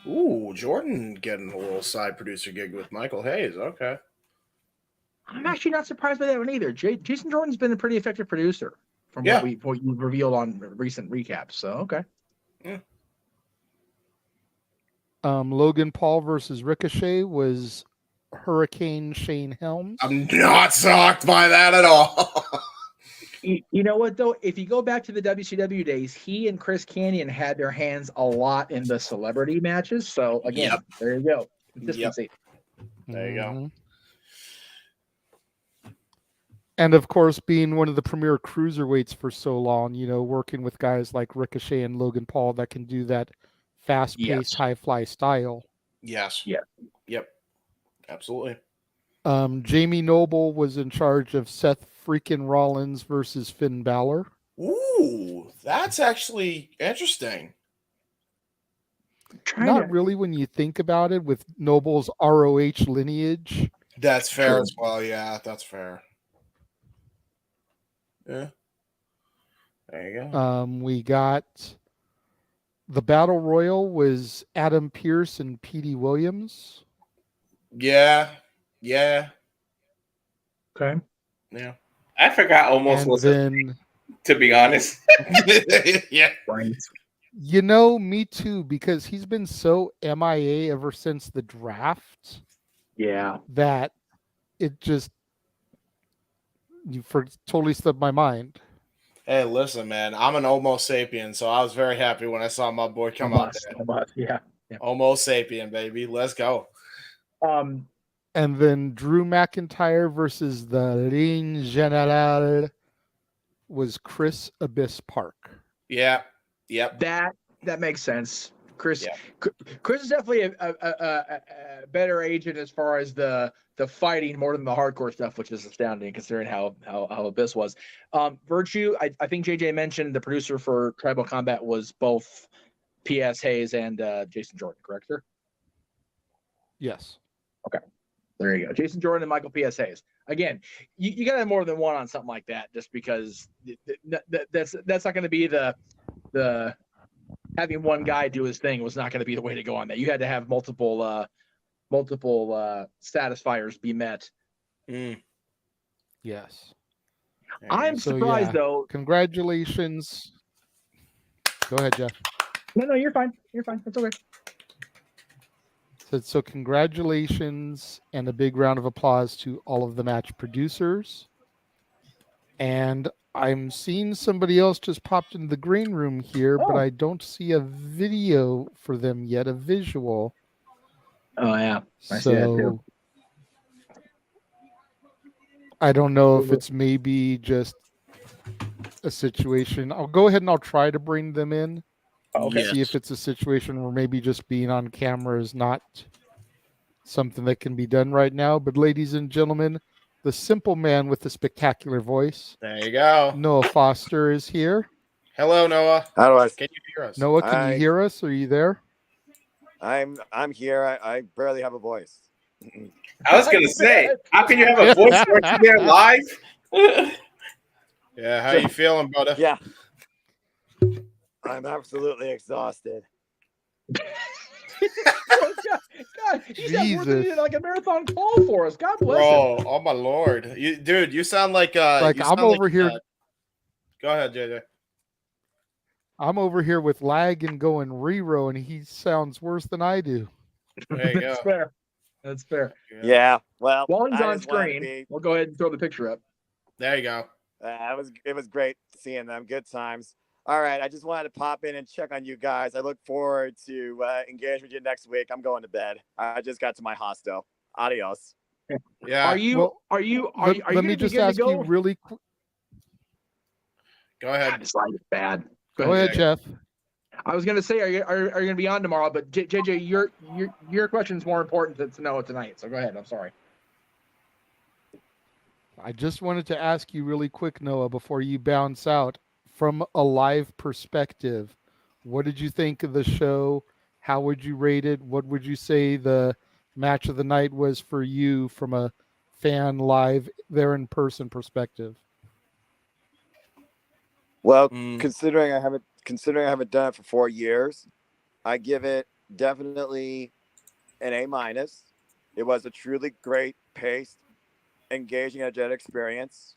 Ooh, Jordan getting a little side producer gig with Michael Hayes. Okay. I'm actually not surprised by that one either. Jason Jordan's been a pretty effective producer from what you revealed on recent recaps. So, okay. Yeah. Logan Paul versus Ricochet was Hurricane Shane Helms. I'm not shocked by that at all. You know what, though? If you go back to the WCW days, he and Chris Kanyon had their hands a lot in the celebrity matches. So, again, there you go. Consistency. There you go. And, of course, being one of the premier cruiserweights for so long, working with guys like Ricochet and Logan Paul that can do that fast-paced, high-fly style. Yes. Yeah. Yep. Absolutely. Jamie Noble was in charge of Seth freaking Rollins versus Finn Balor. Ooh, that's actually interesting. Not really when you think about it with Noble's ROH lineage. That's fair as well. Yeah, that's fair. Yeah. There you go. We got the Battle Royal was Adam Pearce and Petey Williams. Yeah. Yeah. Okay. Yeah. I forgot almost and what's then, to be honest. Yeah. Right. Me too, because he's been so MIA ever since the draft. Yeah. That it just totally slipped my mind. Hey, listen, man. I'm an Homo sapien, so I was very happy when I saw my boy come out there. Yeah. Homo sapien, baby. Let's go. And then Drew McIntyre versus the Ligne Generale was Chris Abyss Park. Yeah. Yep. That makes sense. Chris is definitely a better agent as far as the fighting more than the hardcore stuff, which is astounding considering how Abyss was. Virtue, I think JJ mentioned the producer for Tribal Combat was both P.S. Hayes and Jason Jordan, correct, sir? Yes. Okay. There you go. Jason Jordan and Michael P.S. Hayes. Again, you got to have more than one on something like that just because that's not going to be the having one guy do his thing was not going to be the way to go on that. You had to have multiple satisfiers be met. Yes. I'm surprised though. Congratulations. Go ahead, Jeff. No, you're fine. You're fine. That's okay. So congratulations and a big round of applause to all of the match producers. And I'm seeing somebody else just popped into the green room here, but I don't see a video for them yet, a visual. Oh, yeah. I see that too. I don't know if it's maybe just a situation. I'll go ahead and I'll try to bring them in. See if it's a situation where maybe just being on camera is not something that can be done right now. But ladies and gentlemen, the simple man with the spectacular voice. There you go. Noah Foster is here. Hello, Noah. Can you hear us? Noah, can you hear us? Are you there? I'm here. I barely have a voice. I was gonna say, how can you have a voice when you're there live? Yeah, how you feeling, brother? Yeah. I'm absolutely exhausted. God, He's at work and he did like a marathon call for us. God bless Bro, him. oh my lord, you sound like Like, you I'm sound over like, here. Go ahead, JJ. I'm over here with lag and going rero, and he sounds worse than I do. There you go. That's fair. That's fair. Yeah. Well, While he's I on just wanted to screen, we'll go ahead and throw the picture up. There you go. It was great seeing them. Good times. All right. I just wanted to pop in and check on you guys. I look forward to engaging with you next week. I'm going to bed. I just got to my hostel. Adios. Yeah. Are you Let me just ask you really quick. Go ahead. This line is bad. Go ahead, Jeff. I was gonna say, are you gonna be on tomorrow? But JJ, your question's more important to know tonight. So go ahead. I'm sorry. I just wanted to ask you really quick, Noah, before you bounce out. From a live perspective, what did you think of the show? How would you rate it? What would you say the match of the night was for you from a fan live there in person perspective? Well, considering I haven't done it for 4 years, I give it definitely an A-. It was a truly great paced, engaging, energetic experience,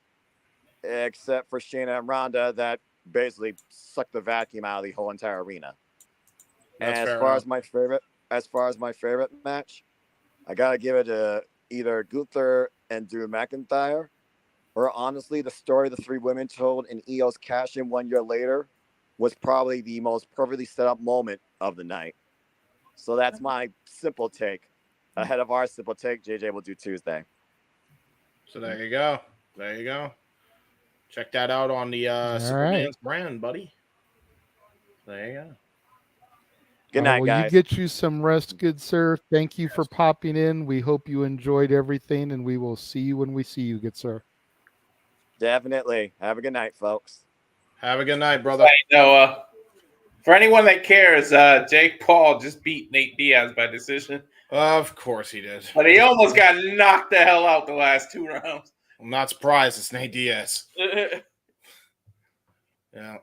except for Shayna and Ronda that basically sucked the vacuum out of the whole entire arena. That's and fair as far enough. as my favorite match, I gotta give it to either Gunther and Drew McIntyre, or honestly, the story the three women told in EO's cash-in 1 year later was probably the most perfectly set up moment of the night. So that's my simple take. Ahead of our simple take, JJ will do Tuesday. So there you go. There you go. Check that out on the Superman's brand, buddy. There you go. Good night, well, guys. You get you some rest, good sir. Thank you for popping in. We hope you enjoyed everything, and we will see you when we see you, good sir. Definitely. Have a good night, folks. Have a good night, brother. Hey, Noah. For anyone that cares, Jake Paul just beat Nate Diaz by decision. Of course he did. But he almost got knocked the hell out the last 2 rounds. I'm not surprised. It's Nate Diaz. Yeah.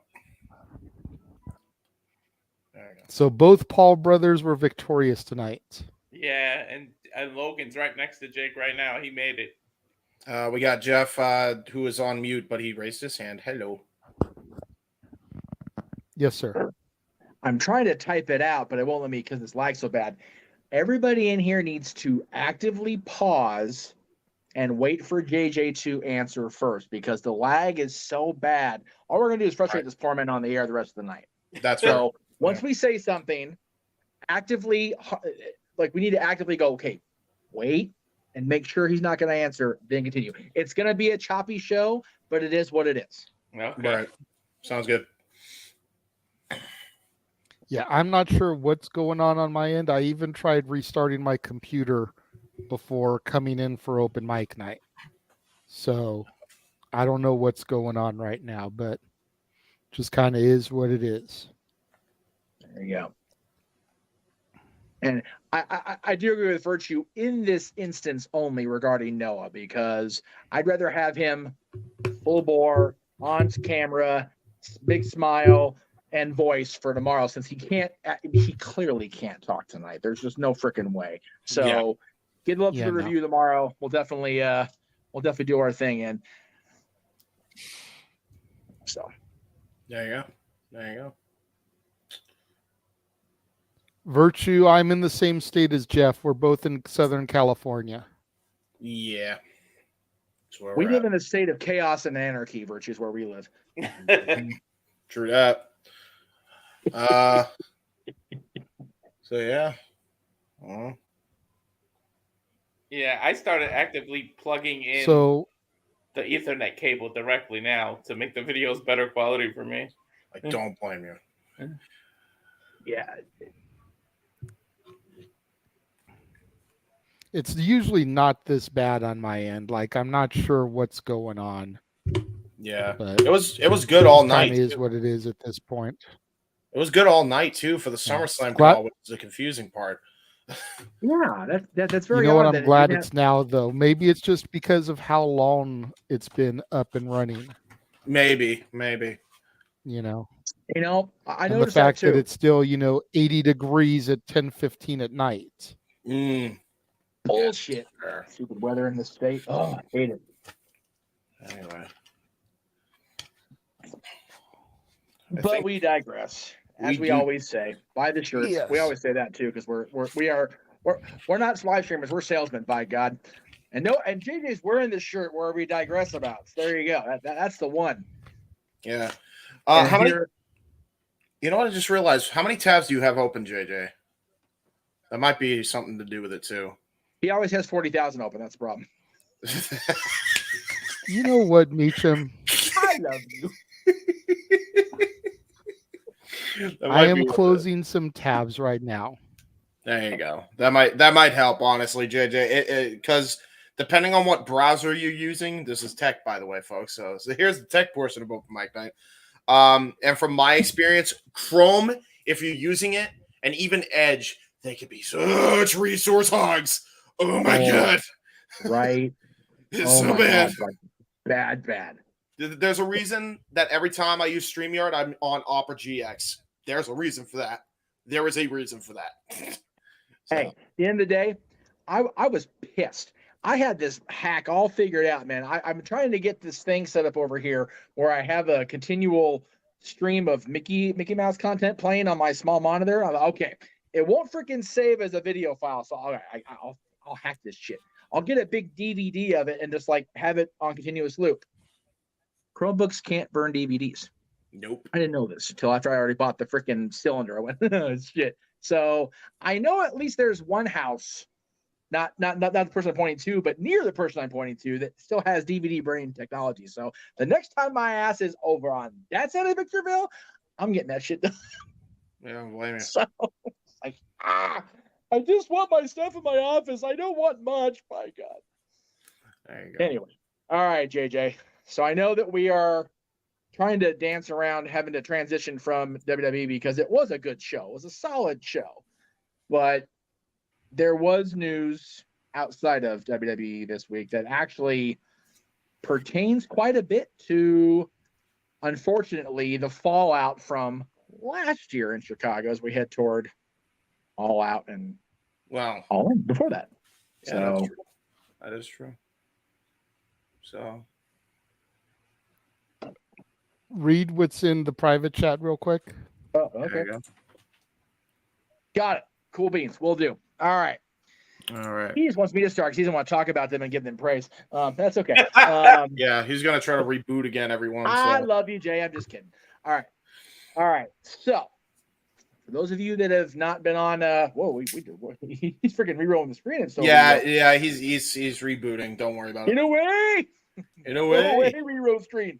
So both Paul brothers were victorious tonight. Yeah, and Logan's right next to Jake right now. He made it. We got Jeff, who is on mute, but he raised his hand. Hello. Yes, sir. I'm trying to type it out, but it won't let me because it's lag so bad. Everybody in here needs to actively pause and wait for JJ to answer first because the lag is so bad. All we're going to do is frustrate this poor man on the air the rest of the night. That's so. right. Once we say something, actively, we need to actively go, okay, wait, and make sure he's not going to answer, then continue. It's going to be a choppy show, but it is what it is. Okay. Right. Sounds good. Yeah, I'm not sure what's going on my end. I even tried restarting my computer before coming in for open mic night. So I don't know what's going on right now, but just kind of is what it is. There you go. And I do agree with Virtue in this instance only regarding Noah, because I'd rather have him full bore, on camera, big smile, and voice for tomorrow, since he clearly can't talk tonight. There's just no freaking way. So get up to the review tomorrow. We'll definitely do our thing. And so there you go. Virtue, I'm in the same state as Jeff. We're both in Southern California. Yeah. We live in a state of chaos and anarchy, Virtue is where we live. True that. So yeah. Yeah, I started actively plugging in the Ethernet cable directly now to make the videos better quality for me. I don't blame you. Yeah. It's usually not this bad on my end. Like, I'm not sure what's going on. Yeah, but it was good all night. It is what it is at this point. It was good all night too for the SummerSlam call, which is the confusing part. Yeah, that's very. You know what? I'm glad it's now though. Maybe it's just because of how long it's been up and running. Maybe. I know. I know the fact that it's still 80 degrees at 10:15 at night. bullshit. Stupid weather in the state. Oh, I hate it. Anyway. But we digress. As we always say, buy the shirts. Yes. We always say that too, because we're not live streamers, we're salesmen, by God. And JJ's wearing this shirt where we digress about. So there you go. That's the one. Yeah. How many? You know what? I just realized. How many tabs do you have open, JJ? That might be something to do with it too. He always has 40,000 open. That's the problem. You know what, Meacham? I love you. I am closing some tabs right now. There you go. That might help, honestly, JJ. Because depending on what browser you're using, this is tech, by the way, folks. So here's the tech portion of Open Mic Night. And from my experience, Chrome, if you're using it, and even Edge, they can be such resource hogs. Oh my God. Right. It's so bad. God, bad. There's a reason that every time I use StreamYard, I'm on Opera GX. There's a reason for that. There is a reason for that. Hey, at the end of the day, I was pissed. I had this hack all figured out, man. I'm trying to get this thing set up over here where I have a continual stream of Mickey Mouse content playing on my small monitor. I'm like, okay, it won't freaking save as a video file, so I'll hack this shit. I'll get a big DVD of it and just like have it on continuous loop. Chromebooks can't burn DVDs. Nope. I didn't know this until after I already bought the freaking cylinder. I went, shit. So I know at least there's one house, not the person I'm pointing to, but near the person I'm pointing to that still has DVD burning technology. So the next time my ass is over on that side of Victorville, I'm getting that shit done. Yeah, blame you. So like, I just want my stuff in my office. I don't want much. My God. There you go. Anyway. All right, JJ. So I know that we are trying to dance around having to transition from WWE because it was a good show. It was a solid show. But there was news outside of WWE this week that actually pertains quite a bit to, unfortunately, the fallout from last year in Chicago as we head toward All Out and All In before that. Yeah, So that's true. That is true. So read what's in the private chat real quick. Oh, okay. Got it. Cool beans. We'll do. All right. All right. He just wants me to start because he doesn't want to talk about them and give them praise. That's okay. Yeah, he's gonna try to reboot again, everyone. I love you, Jay. I'm just kidding. All right. All right. So, for those of you that have not been on, he's freaking re-rolling the screen. And so yeah, he's rebooting. Don't worry about it. In a way. In a way. Re-roll screen.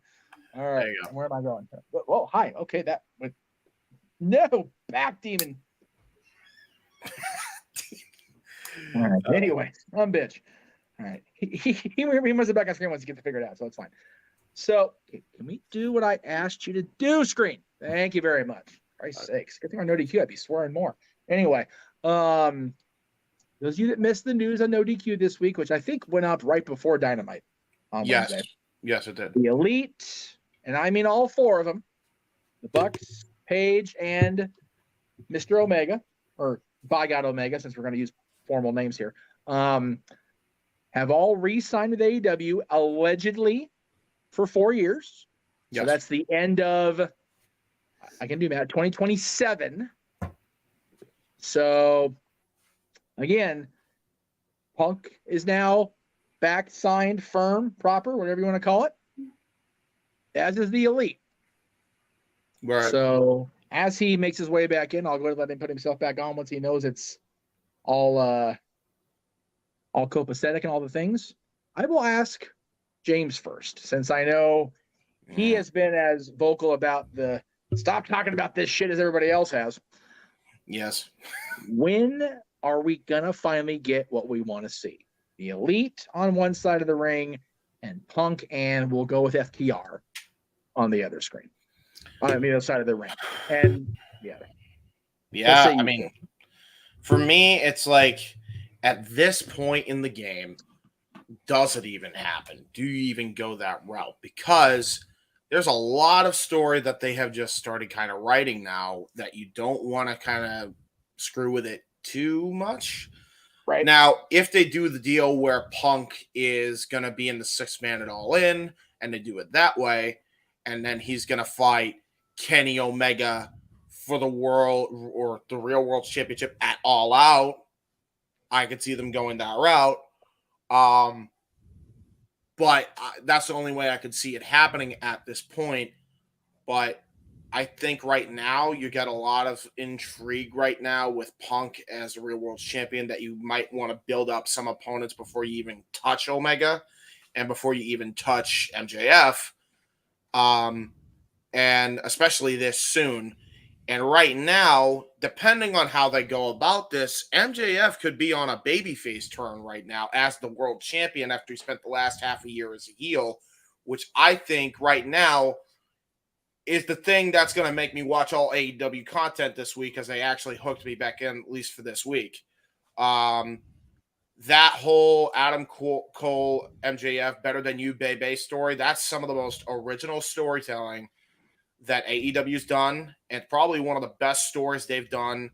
All right. There you go. Where am I going? Whoa, hi. Okay, that went. No, back demon. All right. Anyway, I'm bitch. All right. He must have back on screen once he gets to figure it out, so it's fine. So, can we do what I asked you to do, screen? Thank you very much. Christ's sakes. Good thing on No DQ, I'd be swearing more. Anyway, those of you that missed the news on No DQ this week, which I think went up right before Dynamite on Wednesday. Yes, it did. The Elite, and I mean all four of them, the Bucks, Paige, and Mr. Omega, or by God Omega, since we're going to use formal names here, have all re-signed with AEW allegedly for 4 years. Yes. So that's the end of, I can do math, 2027. So again, Punk is now back signed, firm, proper, whatever you want to call it, as is the Elite. Right. So as he makes his way back in, I'll go ahead and let him put himself back on once he knows it's all copacetic and all the things. I will ask James first, since I know he has been as vocal about the stop talking about this shit as everybody else has. Yes. When are we gonna finally get what we want to see? The Elite on one side of the ring and Punk, and we'll go with FTR on the other screen. On the other side of the ring. And yeah, I mean, for me, it's like at this point in the game, does it even happen? Do you even go that route? Because there's a lot of story that they have just started kind of writing now that you don't want to kind of screw with it too much. Right. Now, if they do the deal where Punk is going to be in the 6-man at All In, and they do it that way, and then he's going to fight Kenny Omega for the world or the Real World Championship at All Out, I could see them going that route. But that's the only way I could see it happening at this point. But I think right now you got a lot of intrigue right now with Punk as a Real World Champion that you might want to build up some opponents before you even touch Omega and before you even touch MJF. And especially this soon. And right now, depending on how they go about this, MJF could be on a babyface turn right now as the world champion after he spent the last half a year as a heel, which I think right now is the thing that's going to make me watch all AEW content this week, as they actually hooked me back in, at least for this week. That whole Adam Cole, MJF, Better Than You, Bebe story, that's some of the most original storytelling that AEW's done, and probably one of the best stories they've done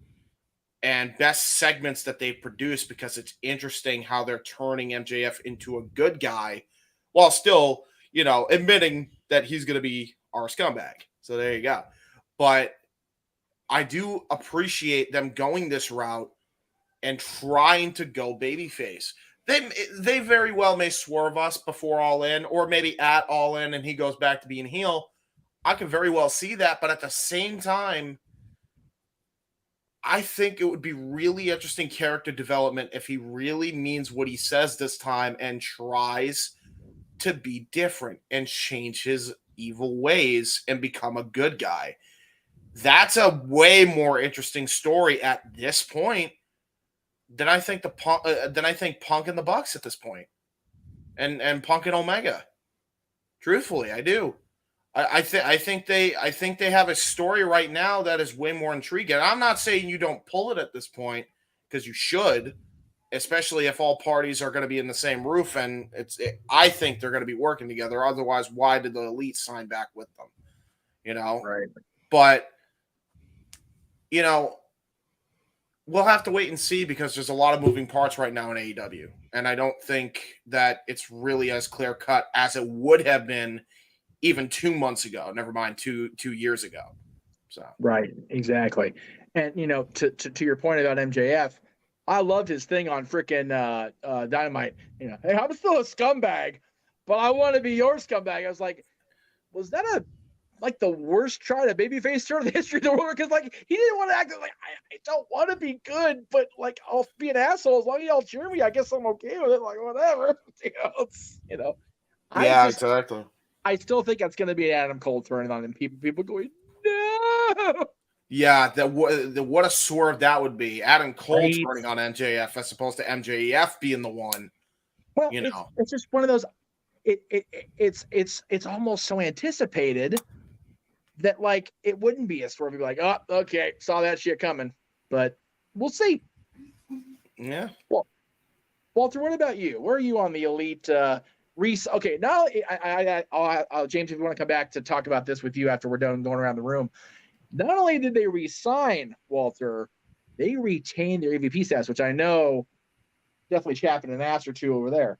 and best segments that they've produced, because it's interesting how they're turning MJF into a good guy while still, admitting that he's going to be our scumbag. So there you go. But I do appreciate them going this route and trying to go babyface. They very well may swerve us before All In, or maybe at All In and he goes back to being heel. I can very well see that, but at the same time, I think it would be really interesting character development if he really means what he says this time and tries to be different and change his evil ways and become a good guy. That's a way more interesting story at this point than I think Punk and the Bucks at this point, and Punk and Omega. Truthfully, I do. I think they have a story right now that is way more intriguing. I'm not saying you don't pull it at this point, because you should, especially if all parties are going to be in the same roof, and I think they're going to be working together. Otherwise, why did the Elite sign back with them? Right. But we'll have to wait and see, because there's a lot of moving parts right now in AEW, and I don't think that it's really as clear cut as it would have been even 2 months ago, never mind 2 years ago. So right, exactly. And to your point about MJF, I loved his thing on freaking Dynamite. Hey, I'm still a scumbag, but I want to be your scumbag. I was like, was that the worst try to babyface turn in the history of the world? Because he didn't want to act like I don't want to be good, but I'll be an asshole as long as y'all cheer me. I guess I'm okay with it. Whatever. Yeah, exactly. I still think that's going to be an Adam Cole turn on, and people going, no. Yeah, what a swerve that would be. Adam Cole turning on MJF as opposed to MJF being the one. Well, it's just one of those. It's almost so anticipated that it wouldn't be a swerve. You'd be like, oh, okay, saw that shit coming, but we'll see. Yeah. Well, Walter, what about you? Where are you on the Elite? Okay, now James, if you want to come back to talk about this with you after we're done going around the room, not only did they re-sign Walter, they retained their EVP status, which I know definitely chapping an ass or two over there.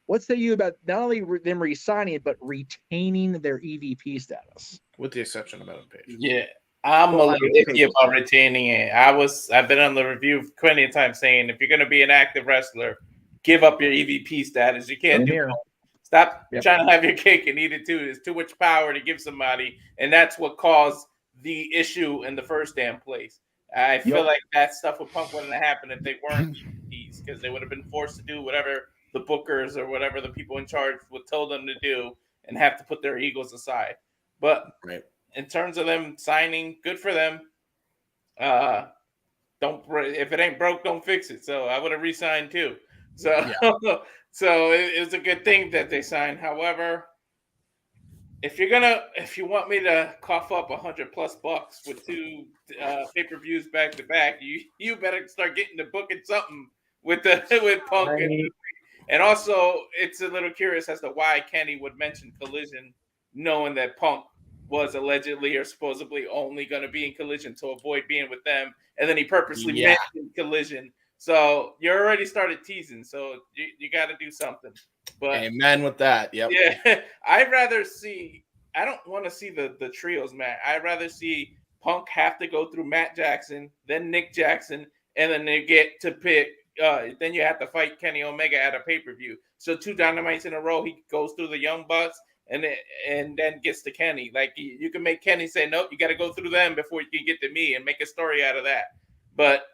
What say you about not only them re-signing it, but retaining their EVP status? With the exception of Adam Page. Yeah, I'm a little iffy about retaining it. I've been on the review plenty of times saying, if you're going to be an active wrestler, give up your EVP status. You can't do both. Stop trying to have your cake and eat it too. There's too much power to give somebody, and that's what caused the issue in the first damn place. I feel like that stuff with Punk wouldn't have happened if they weren't EVPs, because they would have been forced to do whatever the bookers or whatever the people in charge would tell them to do, and have to put their egos aside. But in terms of them signing, good for them. If it ain't broke, don't fix it. So I would have re-signed too. So so it was a good thing that they signed. However, if you want me to cough up $100+ with 2 pay-per-views back to back, you better start getting to booking something with Punk. And also, it's a little curious as to why Kenny would mention Collision, knowing that Punk was allegedly or supposedly only going to be in Collision to avoid being with them, and then he purposely mentioned Collision So you already started teasing. So you got to do something. But amen with that. Yep. Yeah, I'd rather see. I don't want to see the trios match. I'd rather see Punk have to go through Matt Jackson, then Nick Jackson, and then they get to pick. Then you have to fight Kenny Omega at a pay-per-view. So 2 Dynamites in a row. He goes through the Young Bucks and then gets to Kenny. Like you can make Kenny say, "Nope, you got to go through them before you can get to me," and make a story out of that. But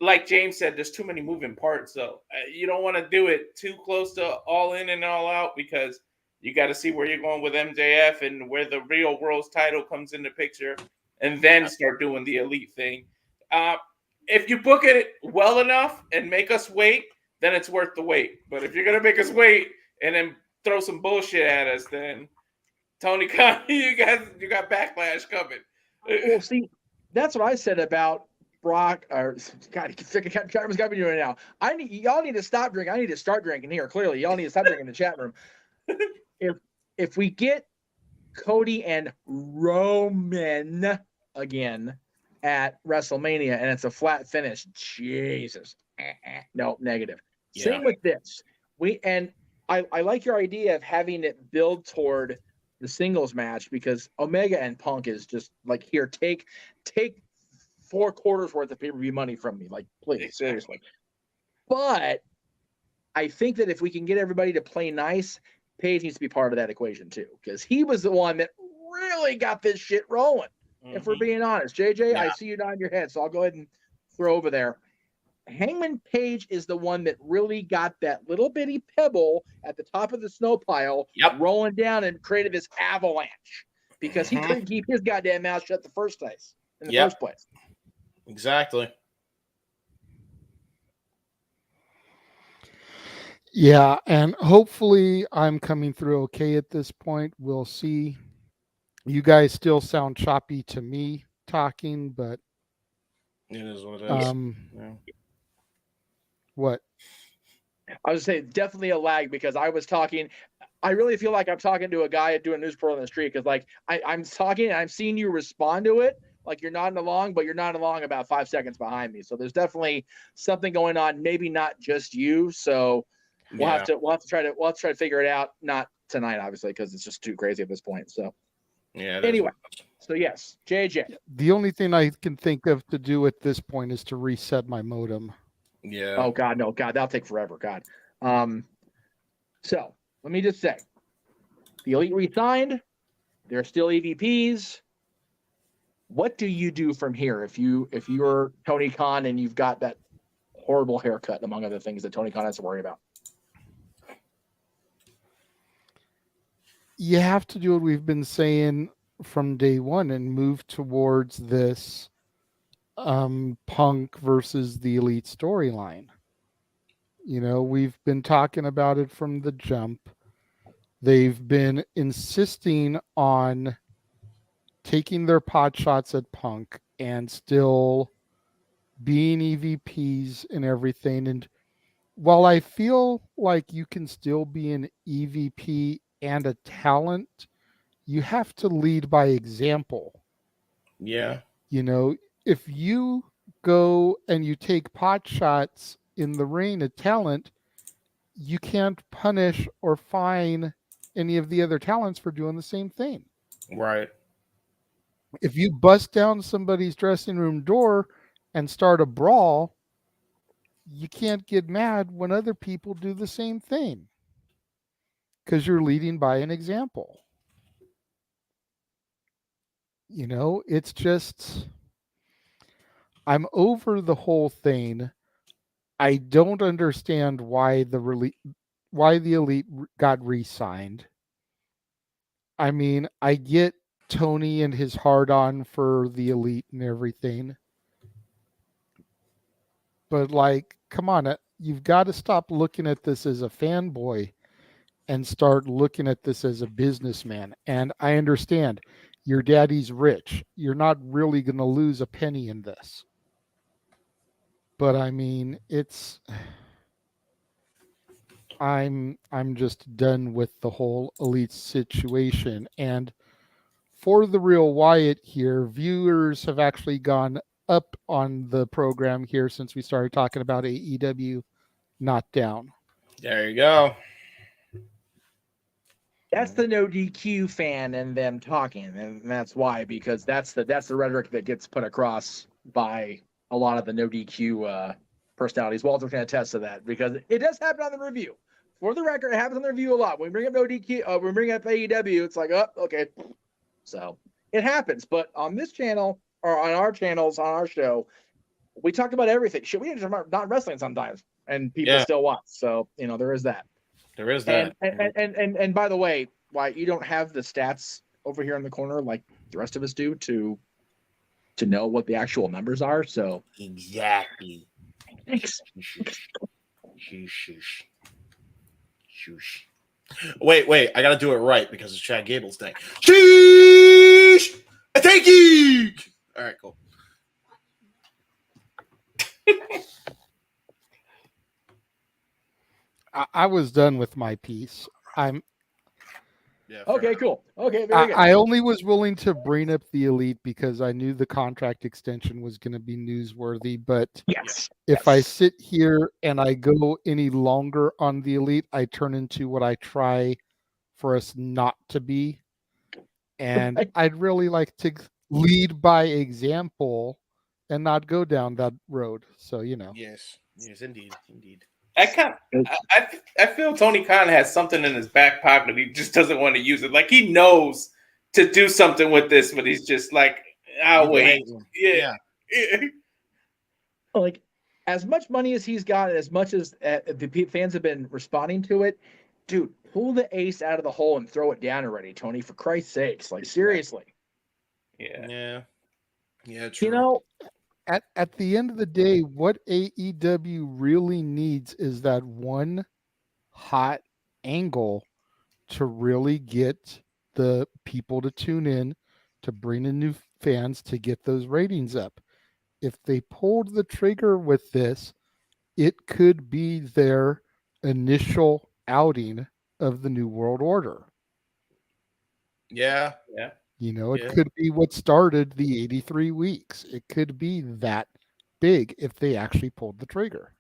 like James said, there's too many moving parts. So you don't want to do it too close to all in and all out, because you got to see where you're going with MJF and where the real world's title comes in the picture, and then start doing the elite thing. If you book it well enough and make us wait, then it's worth the wait. But if you're going to make us wait and then throw some bullshit at us, then Tony Khan, you got backlash coming. Well, see, that's what I said about Brock. Or God, Cameron's got me doing it now. Y'all need to stop drinking. I need to start drinking here. Clearly, y'all need to stop drinking in the chat room. If we get Cody and Roman again at WrestleMania and it's a flat finish, Jesus, no, negative. Yeah. Same with this. I like your idea of having it build toward the singles match, because Omega and Punk is just like, here, take 4 quarters worth of pay-per-view money from me, like, please, seriously. But I think that if we can get everybody to play nice, Paige needs to be part of that equation too, because he was the one that really got this shit rolling. If we're being honest, JJ, I see you nodding your head, so I'll go ahead and throw over there. Hangman Page is the one that really got that little bitty pebble at the top of the snow pile rolling down and created this avalanche, because he couldn't keep his goddamn mouth shut in the first place. Exactly. Yeah, and hopefully I'm coming through okay at this point. We'll see. You guys still sound choppy to me talking, but it is what it is. What? I was saying definitely a lag, because I was talking. I really feel like I'm talking to a guy doing news report on the street, because like I'm talking and I'm seeing you respond to it, like you're nodding along, but you're nodding along about 5 seconds behind me. So there's definitely something going on. Maybe not just you. So we'll have to try to figure it out. Not tonight, obviously, because it's just too crazy at this point. So anyway, so yes, JJ. The only thing I can think of to do at this point is to reset my modem. Yeah. Oh God, no, God, that'll take forever. God. So let me just say, the Elite re-signed. They're still EVPs. What do you do from here if you're Tony Khan and you've got that horrible haircut, among other things that Tony Khan has to worry about? You have to do what we've been saying from day one and move towards this Punk versus the Elite storyline. You know, we've been talking about it from the jump. They've been insisting on taking their pot shots at Punk and still being EVPs and everything. And while I feel like you can still be an EVP and a talent, you have to lead by example. Yeah. You know, if you go and you take pot shots in the ring at talent, you can't punish or fine any of the other talents for doing the same thing. Right. If you bust down somebody's dressing room door and start a brawl, you can't get mad when other people do the same thing, because you're leading by an example. You know, it's just, I'm over the whole thing. I don't understand why the Elite got re-signed. I mean, I get Tony and his hard-on for the Elite and everything, but like, come on, you've got to stop looking at this as a fanboy and start looking at this as a businessman. And I understand your daddy's rich. You're not really going to lose a penny in this. But I mean, I'm just done with the whole Elite situation. And for the real Wyatt here, viewers have actually gone up on the program here since we started talking about AEW, not down. There you go. That's the no DQ fan and them talking, and that's why, because that's the rhetoric that gets put across by a lot of the no DQ personalities. Walter can attest to that because it does happen on the review. For the record, it happens on the review a lot. When we bring up no DQ, when we bring up AEW, it's like, oh, okay. So it happens, but on this channel or on our channels, on our show, we talk about everything. Shit, we talk about not wrestling sometimes, and people still watch. So there is that. There is that. And by the way, why you don't have the stats over here in the corner like the rest of us do to know what the actual numbers are. So exactly. Thanks. Shush. Wait, I gotta do it right because it's Chad Gable's day. Sheesh! Thank you! Alright, cool. I was done with my piece. Okay, cool. Okay, very good. I only was willing to bring up the Elite because I knew the contract extension was going to be newsworthy. But if I sit here and I go any longer on the Elite, I turn into what I try for us not to be. And I'd really like to lead by example and not go down that road. So, Yes, indeed. I feel Tony Khan has something in his back pocket. He just doesn't want to use it. Like he knows to do something with this, but he's just like, I'll wait. Yeah. Like as much money as he's got, as much as the fans have been responding to it, dude, pull the ace out of the hole and throw it down already, Tony. For Christ's sakes, like seriously. Yeah. True. At the end of the day, what AEW really needs is that one hot angle to really get the people to tune in, to bring in new fans, to get those ratings up. If they pulled the trigger with this, it could be their initial outing of the New World Order. Yeah. It could be what started the 83 weeks. It could be that big if they actually pulled the trigger.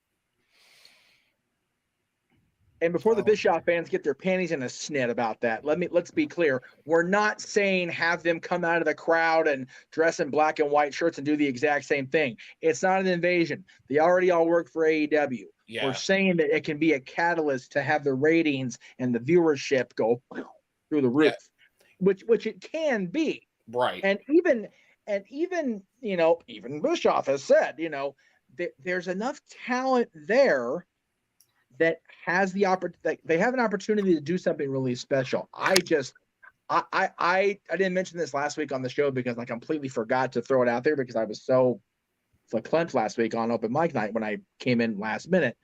And before the Bischoff fans get their panties in a snit about that, let's be clear. We're not saying have them come out of the crowd and dress in black and white shirts and do the exact same thing. It's not an invasion. They already all work for AEW. Yeah. We're saying that it can be a catalyst to have the ratings and the viewership go through the roof. Yeah. Which it can be. Right. And even Bischoff has said, there's enough talent there that has they have an opportunity to do something really special. I didn't mention this last week on the show because I completely forgot to throw it out there because I was so verklempt last week on open mic night when I came in last minute.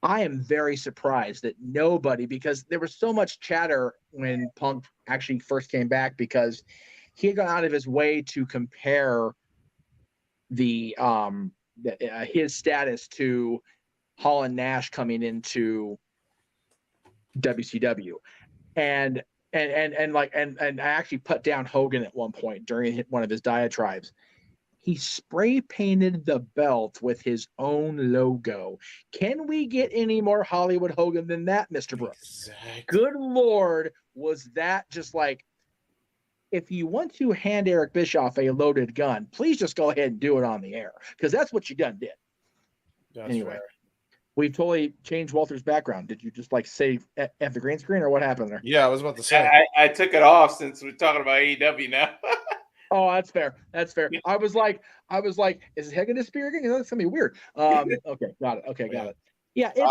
I am very surprised that nobody, because there was so much chatter when Punk actually first came back because he had gone out of his way to compare his status to Hall and Nash coming into WCW, and I actually put down Hogan at one point during one of his diatribes. He spray painted the belt with his own logo. Can we get any more Hollywood Hogan than that, Mr. Brooks? Exactly. Good Lord, was that just like, if you want to hand Eric Bischoff a loaded gun, please just go ahead and do it on the air, because that's what you done did. That's anyway, right. We totally changed Walter's background. Did you just say at the green screen, or what happened there? Yeah, I was about to say. I took it off since we're talking about AEW now. Oh, that's fair. That's fair. I was like, is his head gonna disappear again? That's gonna be weird. Okay, got it. Okay, got it. Yeah, it's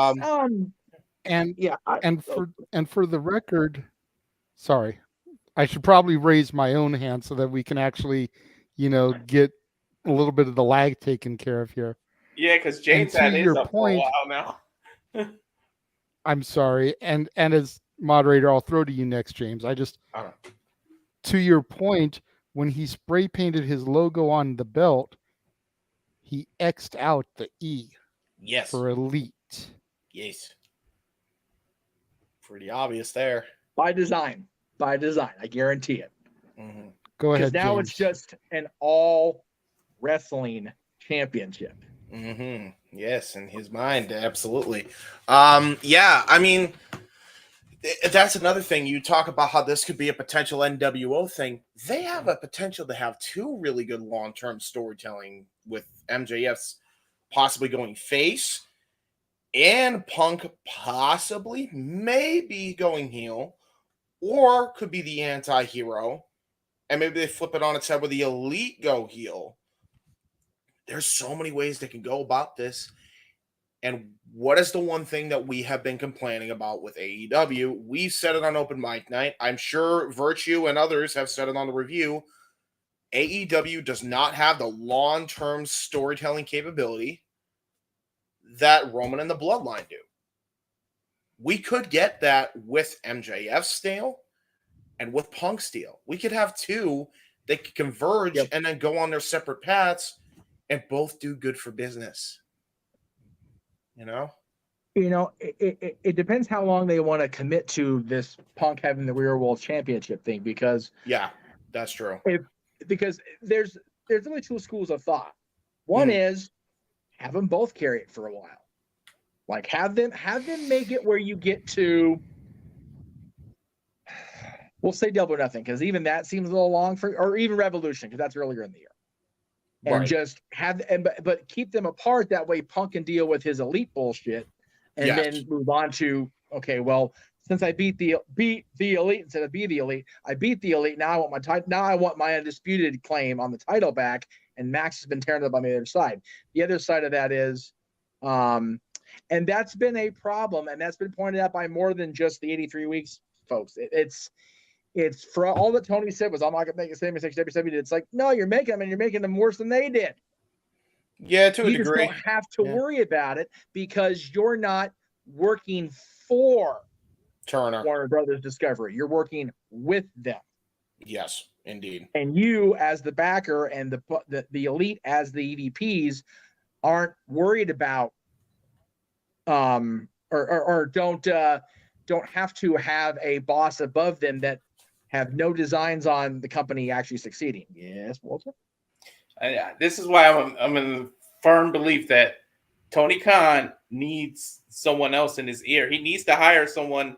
for the record, sorry, I should probably raise my own hand so that we can actually, get a little bit of the lag taken care of here. Yeah, because James had his up for a while now. I'm sorry, and as moderator, I'll throw to you next, James. To your point, when he spray painted his logo on the belt, he X'd out the E. Yes. For Elite. Yes. Pretty obvious there. By design. I guarantee it. Mm-hmm. Go Because ahead, now James. it's just an all wrestling championship. Mm-hmm. Yes, in his mind, absolutely. Yeah, I mean, that's another thing. You talk about how this could be a potential NWO thing. They have a potential to have two really good long-term storytelling with MJF's possibly going face and Punk possibly maybe going heel, or could be the anti-hero, and maybe they flip it on its head where the Elite go heel. There's so many ways they can go about this. And what is the one thing that we have been complaining about with AEW? We've said it on Open Mic Night. I'm sure Virtue and others have said it on the review. AEW does not have the long-term storytelling capability that Roman and the Bloodline do. We could get that with MJF style and with Punk style. We could have two that could converge and then go on their separate paths and both do good for business. You know, it depends how long they want to commit to this Punk having the Real World Championship thing, because that's true. Because there's only two schools of thought. One is have them both carry it for a while, like have them make it where you get to, we'll say Double or Nothing, because even that seems a little long or even Revolution, because that's earlier in the year. And just have, but keep them apart. That way Punk can deal with his Elite bullshit and then move on to, okay, well, since I beat the Elite instead of be the Elite, I beat the Elite. Now I want my undisputed claim on the title back. And Max has been tearing up on the other side. The other side of that is, and that's been a problem, and that's been pointed out by more than just the 83 weeks, folks. It's for all that Tony said was, I'm not going to make the same mistakes WWE did. It's like, no, you're making them, and you're making them worse than they did. Yeah, to a degree. You just don't have to worry about it because you're not working for Warner Brothers Discovery. You're working with them. Yes, indeed. And you, as the backer, and the Elite as the EVPs, aren't worried about, or don't have to have a boss above them that have no designs on the company actually succeeding. Yes, Walter? This is why I'm in firm belief that Tony Khan needs someone else in his ear. He needs to hire someone.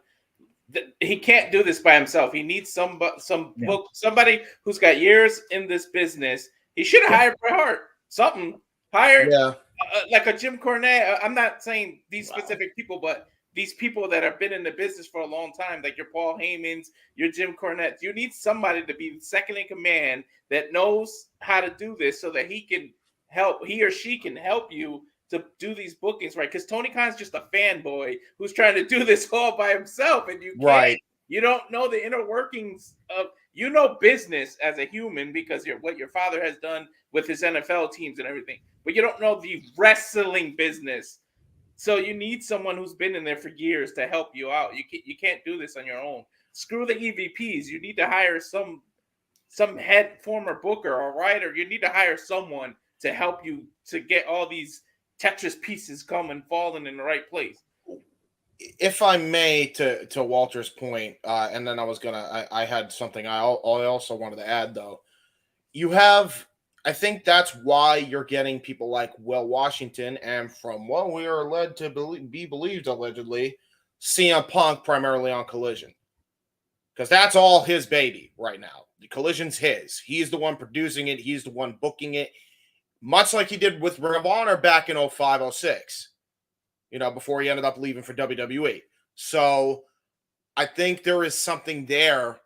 He can't do this by himself. He needs somebody who's got years in this business. He should have hired Bret Hart. Hired like a Jim Cornette. I'm not saying these specific people, but these people that have been in the business for a long time, like your Paul Heymans, your Jim Cornette. You need somebody to be second in command that knows how to do this so that he or she can help you to do these bookings right. Because Tony Khan's just a fanboy who's trying to do this all by himself. And you don't know the inner workings of, business as a human because what your father has done with his NFL teams and everything. But you don't know the wrestling business. So you need someone who's been in there for years to help you out. You can't do this on your own. Screw the EVPs. You need to hire some head former booker or writer. You need to hire someone to help you to get all these Tetris pieces falling in the right place. If I may, to Walter's point, and then I had something I also wanted to add, though. I think that's why you're getting people like Will Washington and from what we are led to be believed, allegedly, CM Punk primarily on Collision. Because that's all his baby right now. The Collision's his. He's the one producing it. He's the one booking it. Much like he did with Ring of Honor back in 05, 06. Before he ended up leaving for WWE. So I think there is something there,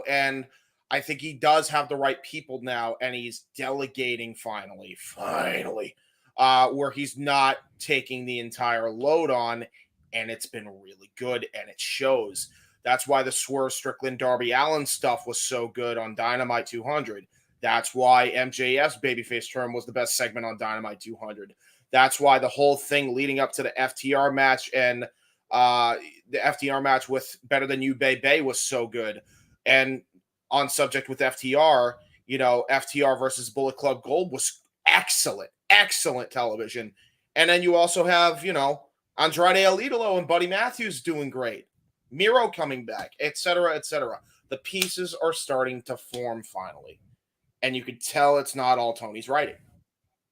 and I think he does have the right people now, and he's delegating finally, where he's not taking the entire load on, and it's been really good, and it shows. That's why the Swerve Strickland Darby Allin stuff was so good on Dynamite 200. That's why MJF's babyface turn was the best segment on Dynamite 200. That's why the whole thing leading up to the FTR match and the FTR match with Better Than You, Bay was so good. And on subject with FTR, FTR versus Bullet Club Gold was excellent television. And then you also have, Andrade El Idolo and Buddy Matthews doing great. Miro coming back, et cetera, et cetera. The pieces are starting to form finally. And you could tell it's not all Tony's writing.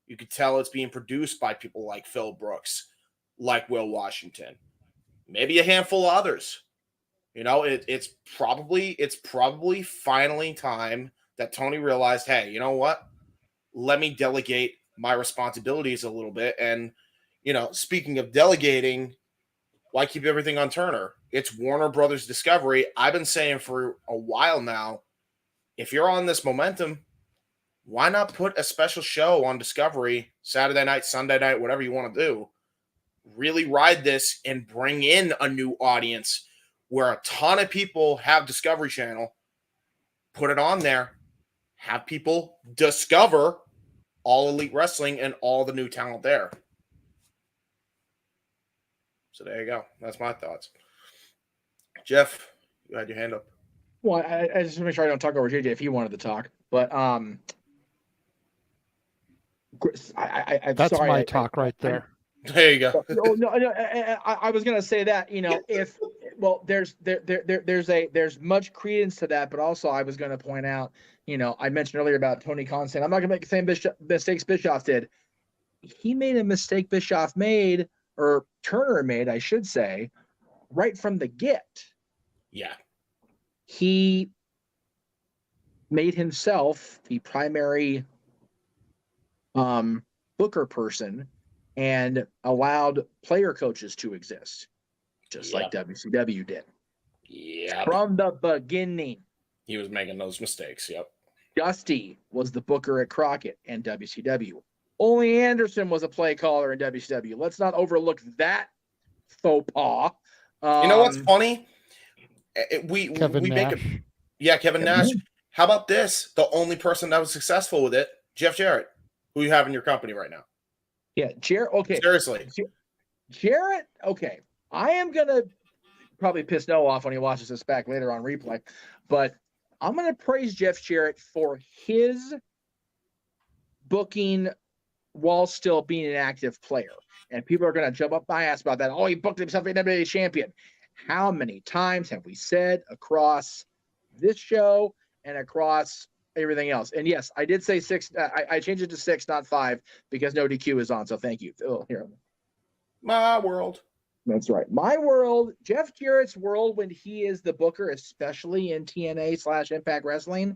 You could tell it's being produced by people like Phil Brooks, like Will Washington, maybe a handful of others. You know, it's probably finally time that Tony realized, hey, you know what? Let me delegate my responsibilities a little bit. And, you know, speaking of delegating, why keep everything on Turner? It's Warner Brothers Discovery. I've been saying for a while now, if you're on this momentum, why not put a special show on Discovery Saturday night, Sunday night, whatever you want to do? Really ride this and bring in a new audience where a ton of people have Discovery Channel. Put it on there. Have people discover All Elite Wrestling and all the new talent there. So there you go. That's my thoughts. Jeff, you had your hand up. Well, I just want to make sure I don't talk over JJ if he wanted to talk. But that's my talk right there. There you go. No, I was gonna say that, you know, if there's much credence to that, but also I was gonna point out, you know, I mentioned earlier about Tony Khan saying I'm not gonna make the same mistakes Bischoff did. He made a mistake Bischoff made, or Turner made, I should say, right from the get. Yeah. He made himself the primary booker person and allowed player coaches to exist, just like WCW did. Yeah. From the beginning. He was making those mistakes. Yep. Dusty was the booker at Crockett and WCW. Ole Anderson was a play caller in WCW. Let's not overlook that faux pas. You know what's funny? We Nash. make it. Yeah, Kevin Nash. How about this? The only person that was successful with it, Jeff Jarrett, who you have in your company right now. Yeah, Jarrett. Okay. Seriously. Jarrett. Okay. I am going to probably piss Noah off when he watches this back later on replay, but I'm going to praise Jeff Jarrett for his booking while still being an active player. And people are going to jump up my ass about that. Oh, he booked himself as WWE champion. How many times have we said across this show and across everything else? And yes, I did say 6. I changed it to 6, not 5, because no DQ is on. So thank you. Oh, here. My world. That's right. My world, Jeff Jarrett's world, when he is the booker, especially in TNA/Impact Wrestling.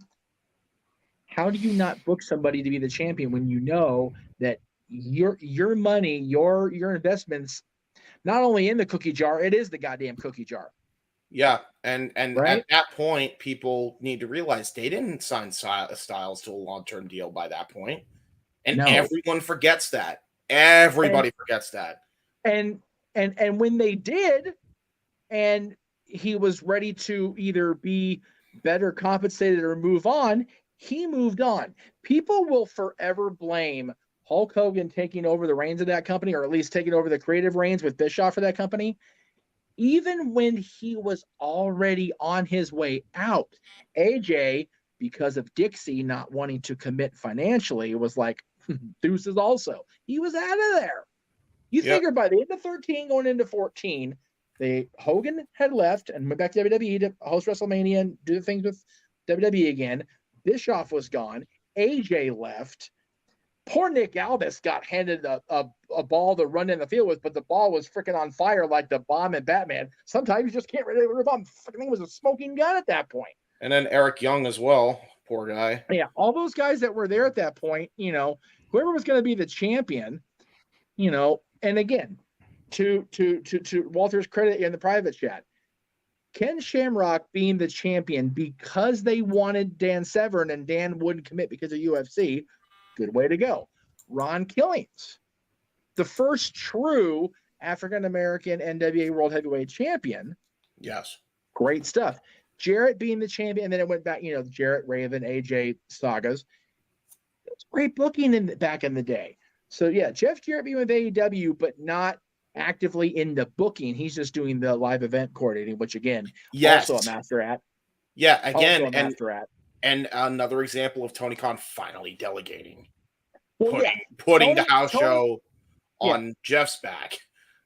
How do you not book somebody to be the champion when you know that your money, your investments, not only in the cookie jar, it is the goddamn cookie jar. Yeah, and right? At that point, people need to realize they didn't sign Styles to a long-term deal by that point, and everyone forgets that. Everybody forgets that. And when they did, and he was ready to either be better compensated or move on, he moved on. People will forever blame Hulk Hogan taking over the reins of that company, or at least taking over the creative reins with Bischoff for that company. Even when he was already on his way out, AJ, because of Dixie not wanting to commit financially, was like, deuces also. He was out of there. You figure by the end of 13 going into 14, Hogan had left and went back to WWE to host WrestleMania and do the things with WWE again. Bischoff was gone. AJ left. Poor Nick Aldis got handed a ball to run in the field with, but the ball was freaking on fire like the bomb in Batman. Sometimes you just can't really rip on. Freaking thing was a smoking gun at that point. And then Eric Young as well. Poor guy. Yeah, all those guys that were there at that point, you know, whoever was going to be the champion, you know, and again, to Walter's credit in the private chat, Ken Shamrock being the champion because they wanted Dan Severn and Dan wouldn't commit because of UFC. Good way to go. Ron Killings, the first true African-American NWA World Heavyweight Champion. Yes. Great stuff. Jarrett being the champion, and then it went back, you know, Jarrett, Raven, AJ sagas. It was great booking back in the day. So, yeah, Jeff Jarrett being with AEW, but not actively in the booking. He's just doing the live event coordinating, which, again, also a master at. Yeah, again, also a master at. And another example of Tony Khan finally delegating. Well, putting the house show on Jeff's back.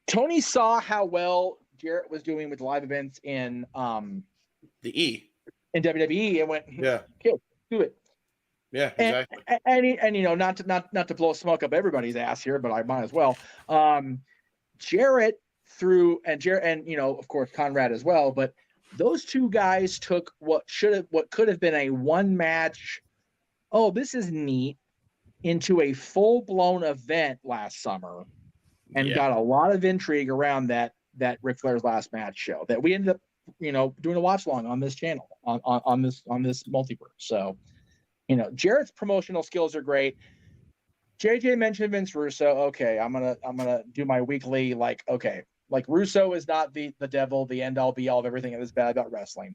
Tony saw how well Jarrett was doing with live events in the E. in WWE and went, Yeah. Okay, do it. Yeah, exactly. And you know, not to blow smoke up everybody's ass here, but I might as well. Jarrett and you know, of course, Conrad as well, but those two guys took what could have been a one match. Oh, this is neat, into a full blown event last summer, and got a lot of intrigue around that Ric Flair's last match show that we ended up, you know, doing a watch long on this channel on this multiverse. So, you know, Jarrett's promotional skills are great. JJ mentioned Vince Russo. Okay, I'm gonna do my weekly like Russo is not the devil, the end all be all of everything that is bad about wrestling.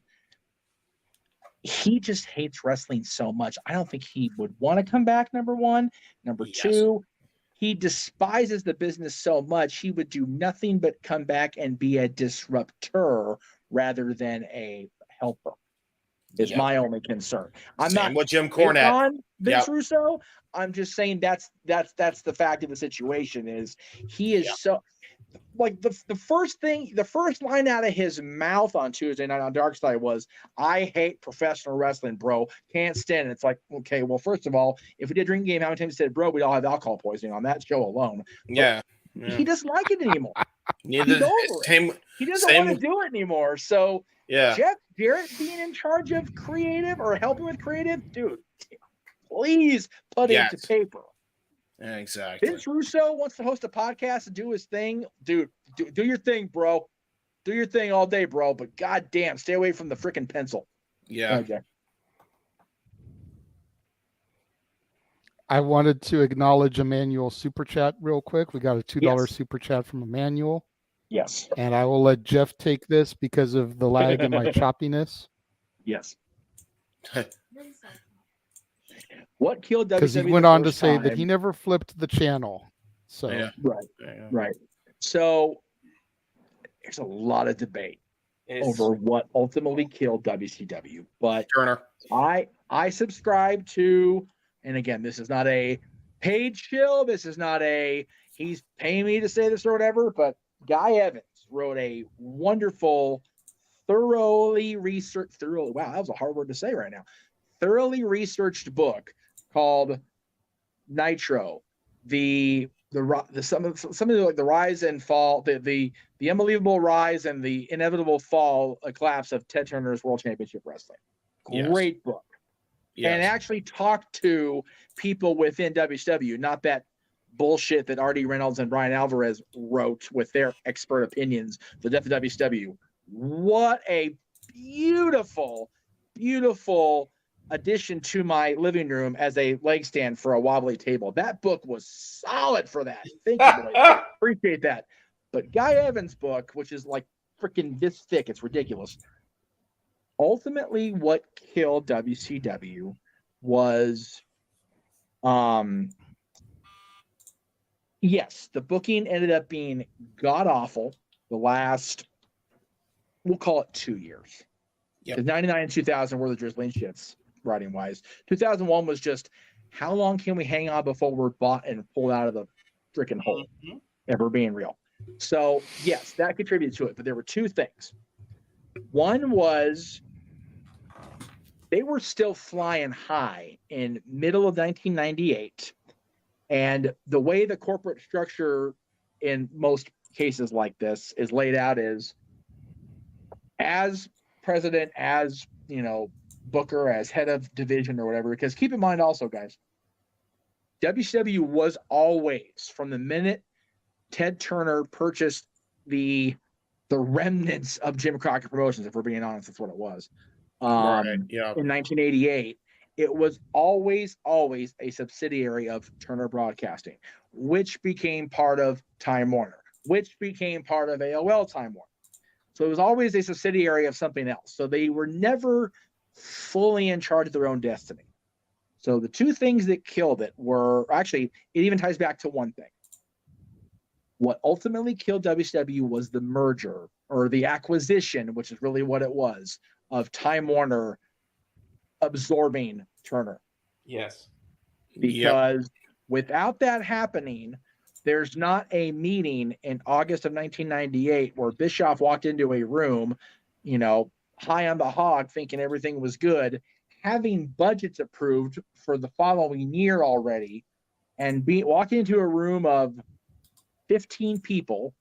He just hates wrestling so much. I don't think he would want to come back. Number one. Number two, he despises the business so much he would do nothing but come back and be a disruptor rather than a helper. Is my only concern. I'm Same not with Jim Cornette on Vince Russo. I'm just saying that's the fact of the situation. Is he is so like the first line out of his mouth on Tuesday night on Dark Side was, "I hate professional wrestling, bro. Can't stand it." It's like, okay, well, first of all, if we did drink game, how many times he said, "Bro," we'd all have alcohol poisoning on that show alone. Yeah. He doesn't like it anymore. He's over it. He doesn't want to do it anymore. So Jeff Jarrett being in charge of creative or helping with creative, dude, please put it to paper. Yeah, exactly. Vince Russo wants to host a podcast and do his thing. Dude, do your thing, bro. Do your thing all day, bro. But goddamn, stay away from the freaking pencil. Yeah. Okay. I wanted to acknowledge Emmanuel super chat real quick. We got a $2 super chat from Emmanuel. Yes. And I will let Jeff take this because of the lag and my choppiness. Yes. What killed WWE? Because he went on to say that he never flipped the channel. So right. So there's a lot of debate over what ultimately killed WCW. But Turner, I subscribe to, and again, this is not a paid shill. This is not a he's paying me to say this or whatever. But Guy Evans wrote a wonderful, thoroughly researched. Wow, that was a hard word to say right now. Thoroughly researched book called Nitro, some of like the rise and fall, the unbelievable rise and the inevitable fall, collapse of Ted Turner's World Championship Wrestling. Great book, and actually talked to people within WCW, not that bullshit that R.D. Reynolds and Brian Alvarez wrote with their expert opinions. The death of WCW. What a beautiful addition to my living room as a leg stand for a wobbly table. That book was solid for that. Thank you, boys. Appreciate that. But Guy Evans' book, which is like freaking this thick, it's ridiculous. Ultimately, what killed WCW was, yes, the booking ended up being god awful. The last, we'll call it 2 years. Because 99 and 2000 were the drizzling shits. Writing wise, 2001 was just how long can we hang on before we're bought and pulled out of the freaking hole? If we're being real. So yes, that contributed to it, but there were two things. One was they were still flying high in middle of 1998, and the way the corporate structure in most cases like this is laid out is as president, as you know, Booker, as head of division or whatever, because keep in mind also, guys, WCW was always, from the minute Ted Turner purchased the remnants of Jim Crockett Promotions, if we're being honest, that's what it was. In 1988, it was always a subsidiary of Turner Broadcasting, which became part of Time Warner, which became part of AOL Time Warner. So it was always a subsidiary of something else. So they were never fully in charge of their own destiny. So the two things that killed it were, actually, it even ties back to one thing. What ultimately killed WCW was the merger, or the acquisition, which is really what it was, of Time Warner absorbing Turner. Yes. Because without that happening, there's not a meeting in August of 1998 where Bischoff walked into a room, you know, high on the hog, thinking everything was good, having budgets approved for the following year already, and walking into a room of 15 people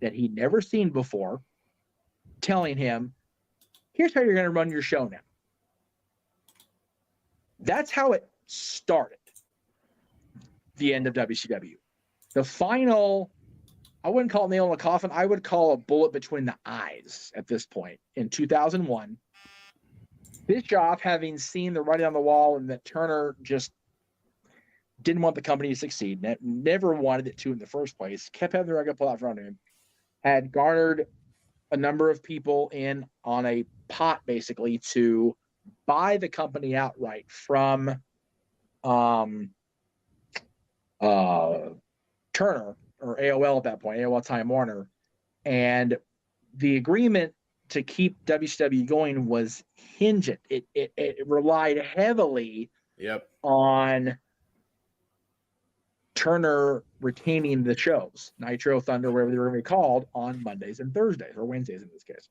that he'd never seen before, telling him, here's how you're going to run your show now. That's how it started, the end of WCW. The final, I wouldn't call it nail in the coffin, I would call a bullet between the eyes at this point. In 2001, Bischoff, having seen the writing on the wall and that Turner just didn't want the company to succeed, never wanted it to in the first place, kept having the rug pulled out in front of him, had garnered a number of people in on a pot, basically, to buy the company outright from Turner, or AOL at that point, AOL Time Warner. And the agreement to keep WCW going was hinged. It relied heavily on Turner retaining the shows, Nitro, Thunder, whatever they were going to be called, on Mondays and Thursdays, or Wednesdays in this case.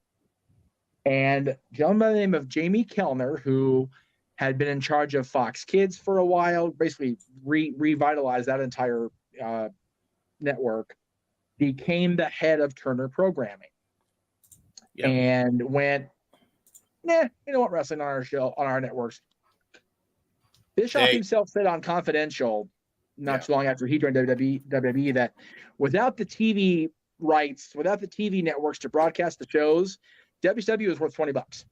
And a gentleman by the name of Jamie Kellner, who had been in charge of Fox Kids for a while, basically revitalized that entire network, became the head of Turner Programming. And went, you know what, wrestling on our show, on our networks. Bischoff himself said on Confidential not too long after he joined WWE that without the TV rights, without the TV networks to broadcast the shows, WCW is worth $20.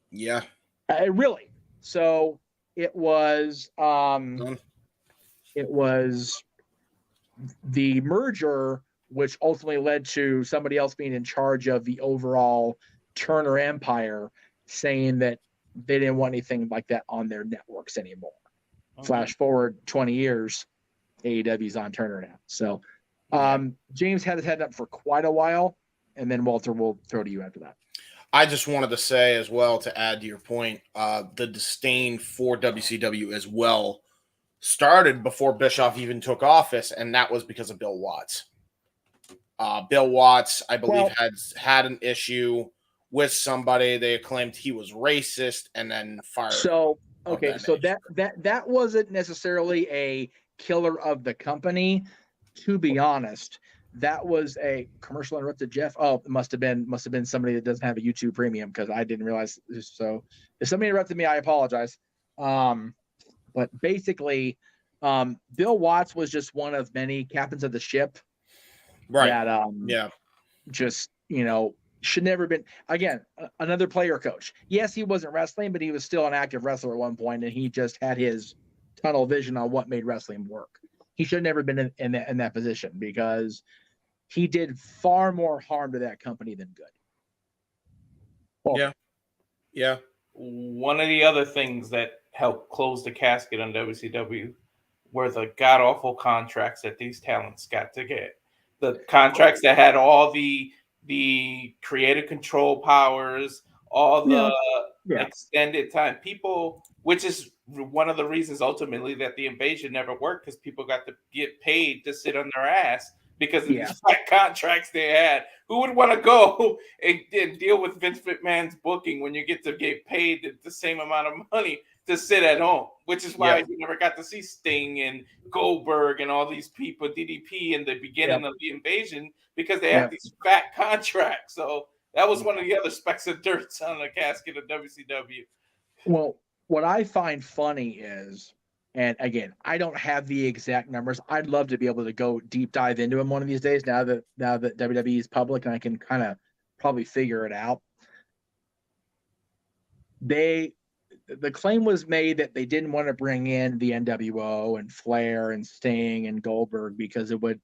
Yeah. Really. So it was the merger, which ultimately led to somebody else being in charge of the overall Turner empire, saying that they didn't want anything like that on their networks anymore. Flash forward 20 years, AEW's on Turner now. So James had his head up for quite a while, and then Walter will throw to you after that. I just wanted to say as well, to add to your point, the disdain for WCW as well started before Bischoff even took office, and that was because of Bill Watts. Bill Watts, I believe, had an issue with somebody. They claimed he was racist, and then fired. So okay, so that wasn't necessarily a killer of the company, to be honest. That was a commercial interrupted, Jeff. Oh, it must have been somebody that doesn't have a YouTube Premium, because I didn't realize. So if somebody interrupted me, I apologize. But basically, Bill Watts was just one of many captains of the ship, right? That just should never been. Again, another player coach. Yes, he wasn't wrestling, but he was still an active wrestler at one point, and he just had his tunnel vision on what made wrestling work. He should have never been in that position, because he did far more harm to that company than good. Well, yeah. One of the other things that helped close the casket on WCW were the god-awful contracts that these talents got to get. The contracts that had all the creative control powers, all the extended time. People, which is one of the reasons ultimately that the invasion never worked, because people got to get paid to sit on their ass because of these contracts they had. Who would want to go and deal with Vince McMahon's booking when you get to get paid the same amount of money to sit at home? Which is why you never got to see Sting and Goldberg and all these people, DDP, in the beginning of the invasion, because they had these fat contracts. So that was one of the other specks of dirt on the casket of WCW. Well, what I find funny is, and again, I don't have the exact numbers. I'd love to be able to go deep dive into them one of these days, now that WWE is public, and I can kind of probably figure it out. The claim was made that they didn't want to bring in the NWO and Flair and Sting and Goldberg because it would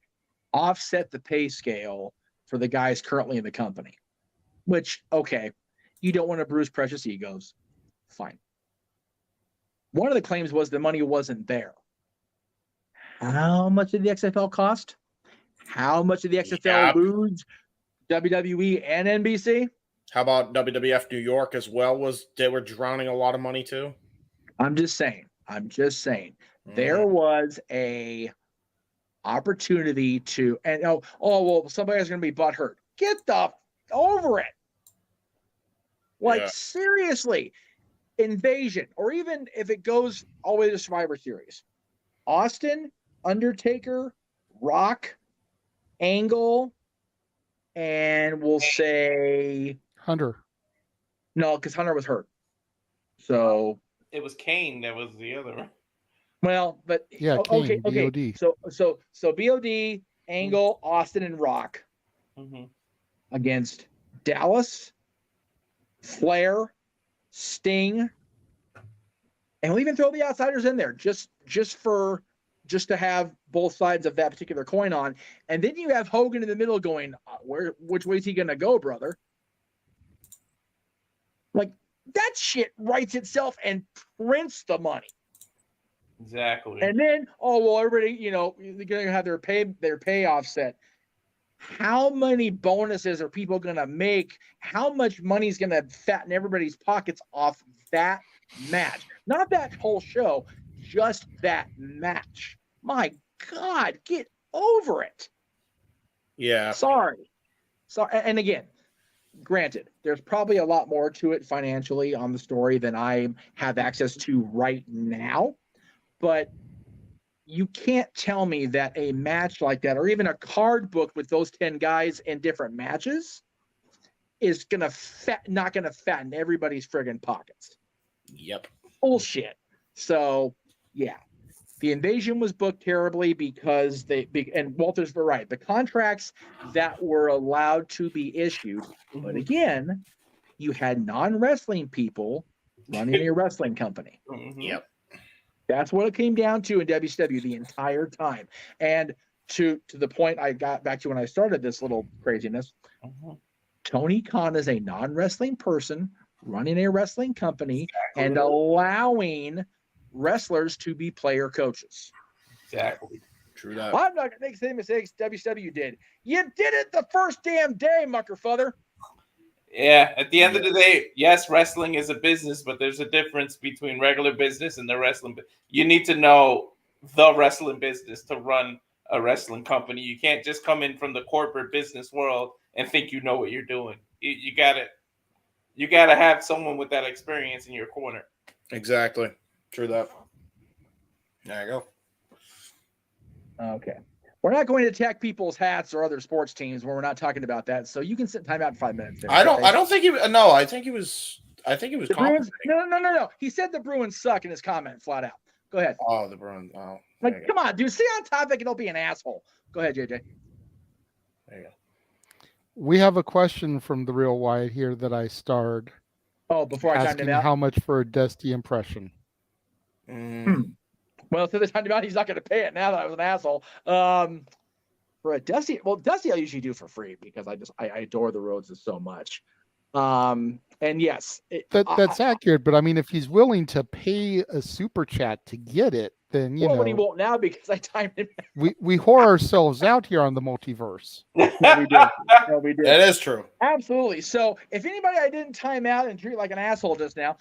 offset the pay scale for the guys currently in the company. Which, okay, you don't want to bruise precious egos. Fine. One of the claims was the money wasn't there. How much did the XFL cost? How much did the XFL lose WWE and NBC? How about WWF New York as well? They were drowning a lot of money too? I'm just saying. There was a opportunity to, and well, somebody's going to be butthurt. Get over it. Like, seriously, Invasion, or even if it goes all the way to Survivor Series, Austin, Undertaker, Rock, Angle, and we'll say Hunter. No, because Hunter was hurt. So it was Kane that was the other one. Well, but yeah, okay, Kane, okay. BOD. So BOD, Angle, Austin, and Rock against Dallas, Flair, Sting, and we'll even throw the outsiders in there just to have both sides of that particular coin on. And then you have Hogan in the middle going, which way is he gonna go, brother? Like, that shit writes itself and prints the money. Exactly. And then, everybody, they're gonna have their pay offset. How many bonuses are people gonna make? How much money is gonna fatten everybody's pockets off that match? Not that whole show, just that match. My God, get over it. Yeah. Sorry. So, and again, granted, there's probably a lot more to it financially on the story than I have access to right now. But you can't tell me that a match like that, or even a card book with those 10 guys in different matches, is not gonna fatten everybody's friggin' pockets. Yep. Bullshit. So yeah, the Invasion was booked terribly because and Walter's right. The contracts that were allowed to be issued, but again, you had non-wrestling people running a wrestling company. Yep. That's what it came down to in WCW the entire time. And to the point I got back to when I started this little craziness, Tony Khan is a non-wrestling person running a wrestling company and allowing wrestlers to be player coaches. Exactly. True that. I'm not going to make the same mistakes WCW did. You did it the first damn day, muckerfather. Yeah, at the end of the day, yes, wrestling is a business, but there's a difference between regular business and the wrestling. You need to know the wrestling business to run a wrestling company. You can't just come in from the corporate business world and think you know what you're doing. You gotta have someone with that experience in your corner. Exactly. True that. There you go. Okay. We're not going to attack people's hats or other sports teams when we're not talking about that. So you can sit time out in 5 minutes. There, I don't think he. No, I think he was. The Bruins. No. He said the Bruins suck in his comment, flat out. Go ahead. Oh, the Bruins. Oh, like, come on, dude. Stay on topic and don't be an asshole. Go ahead, JJ. There you go. We have a question from the Real Wyatt here that I starred. Oh, before I timed him out. How much for a Dusty impression? Well, to the time about, he's not going to pay it now that I was an asshole. For a Dusty, Dusty I usually do for free because I adore the Rhodeses so much. And yes, that's accurate. But I mean, if he's willing to pay a super chat to get it, then you know. But he won't now because I timed him out. We whore ourselves out here on the multiverse. No, we did. That is true. Absolutely. So if anybody I didn't time out and treat like an asshole just now,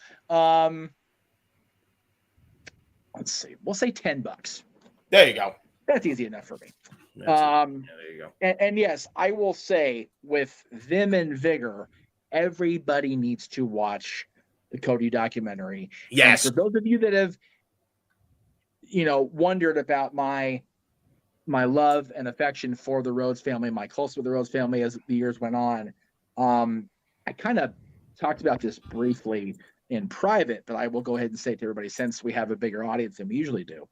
let's see. We'll say $10. There you go. That's easy enough for me. There you go. And yes, I will say with Vim and Vigor, everybody needs to watch the Cody documentary. Yes. And for those of you that have, wondered about my love and affection for the Rhodes family, my close with the Rhodes family as the years went on, I kind of talked about this briefly in private, but I will go ahead and say it to everybody since we have a bigger audience than we usually do.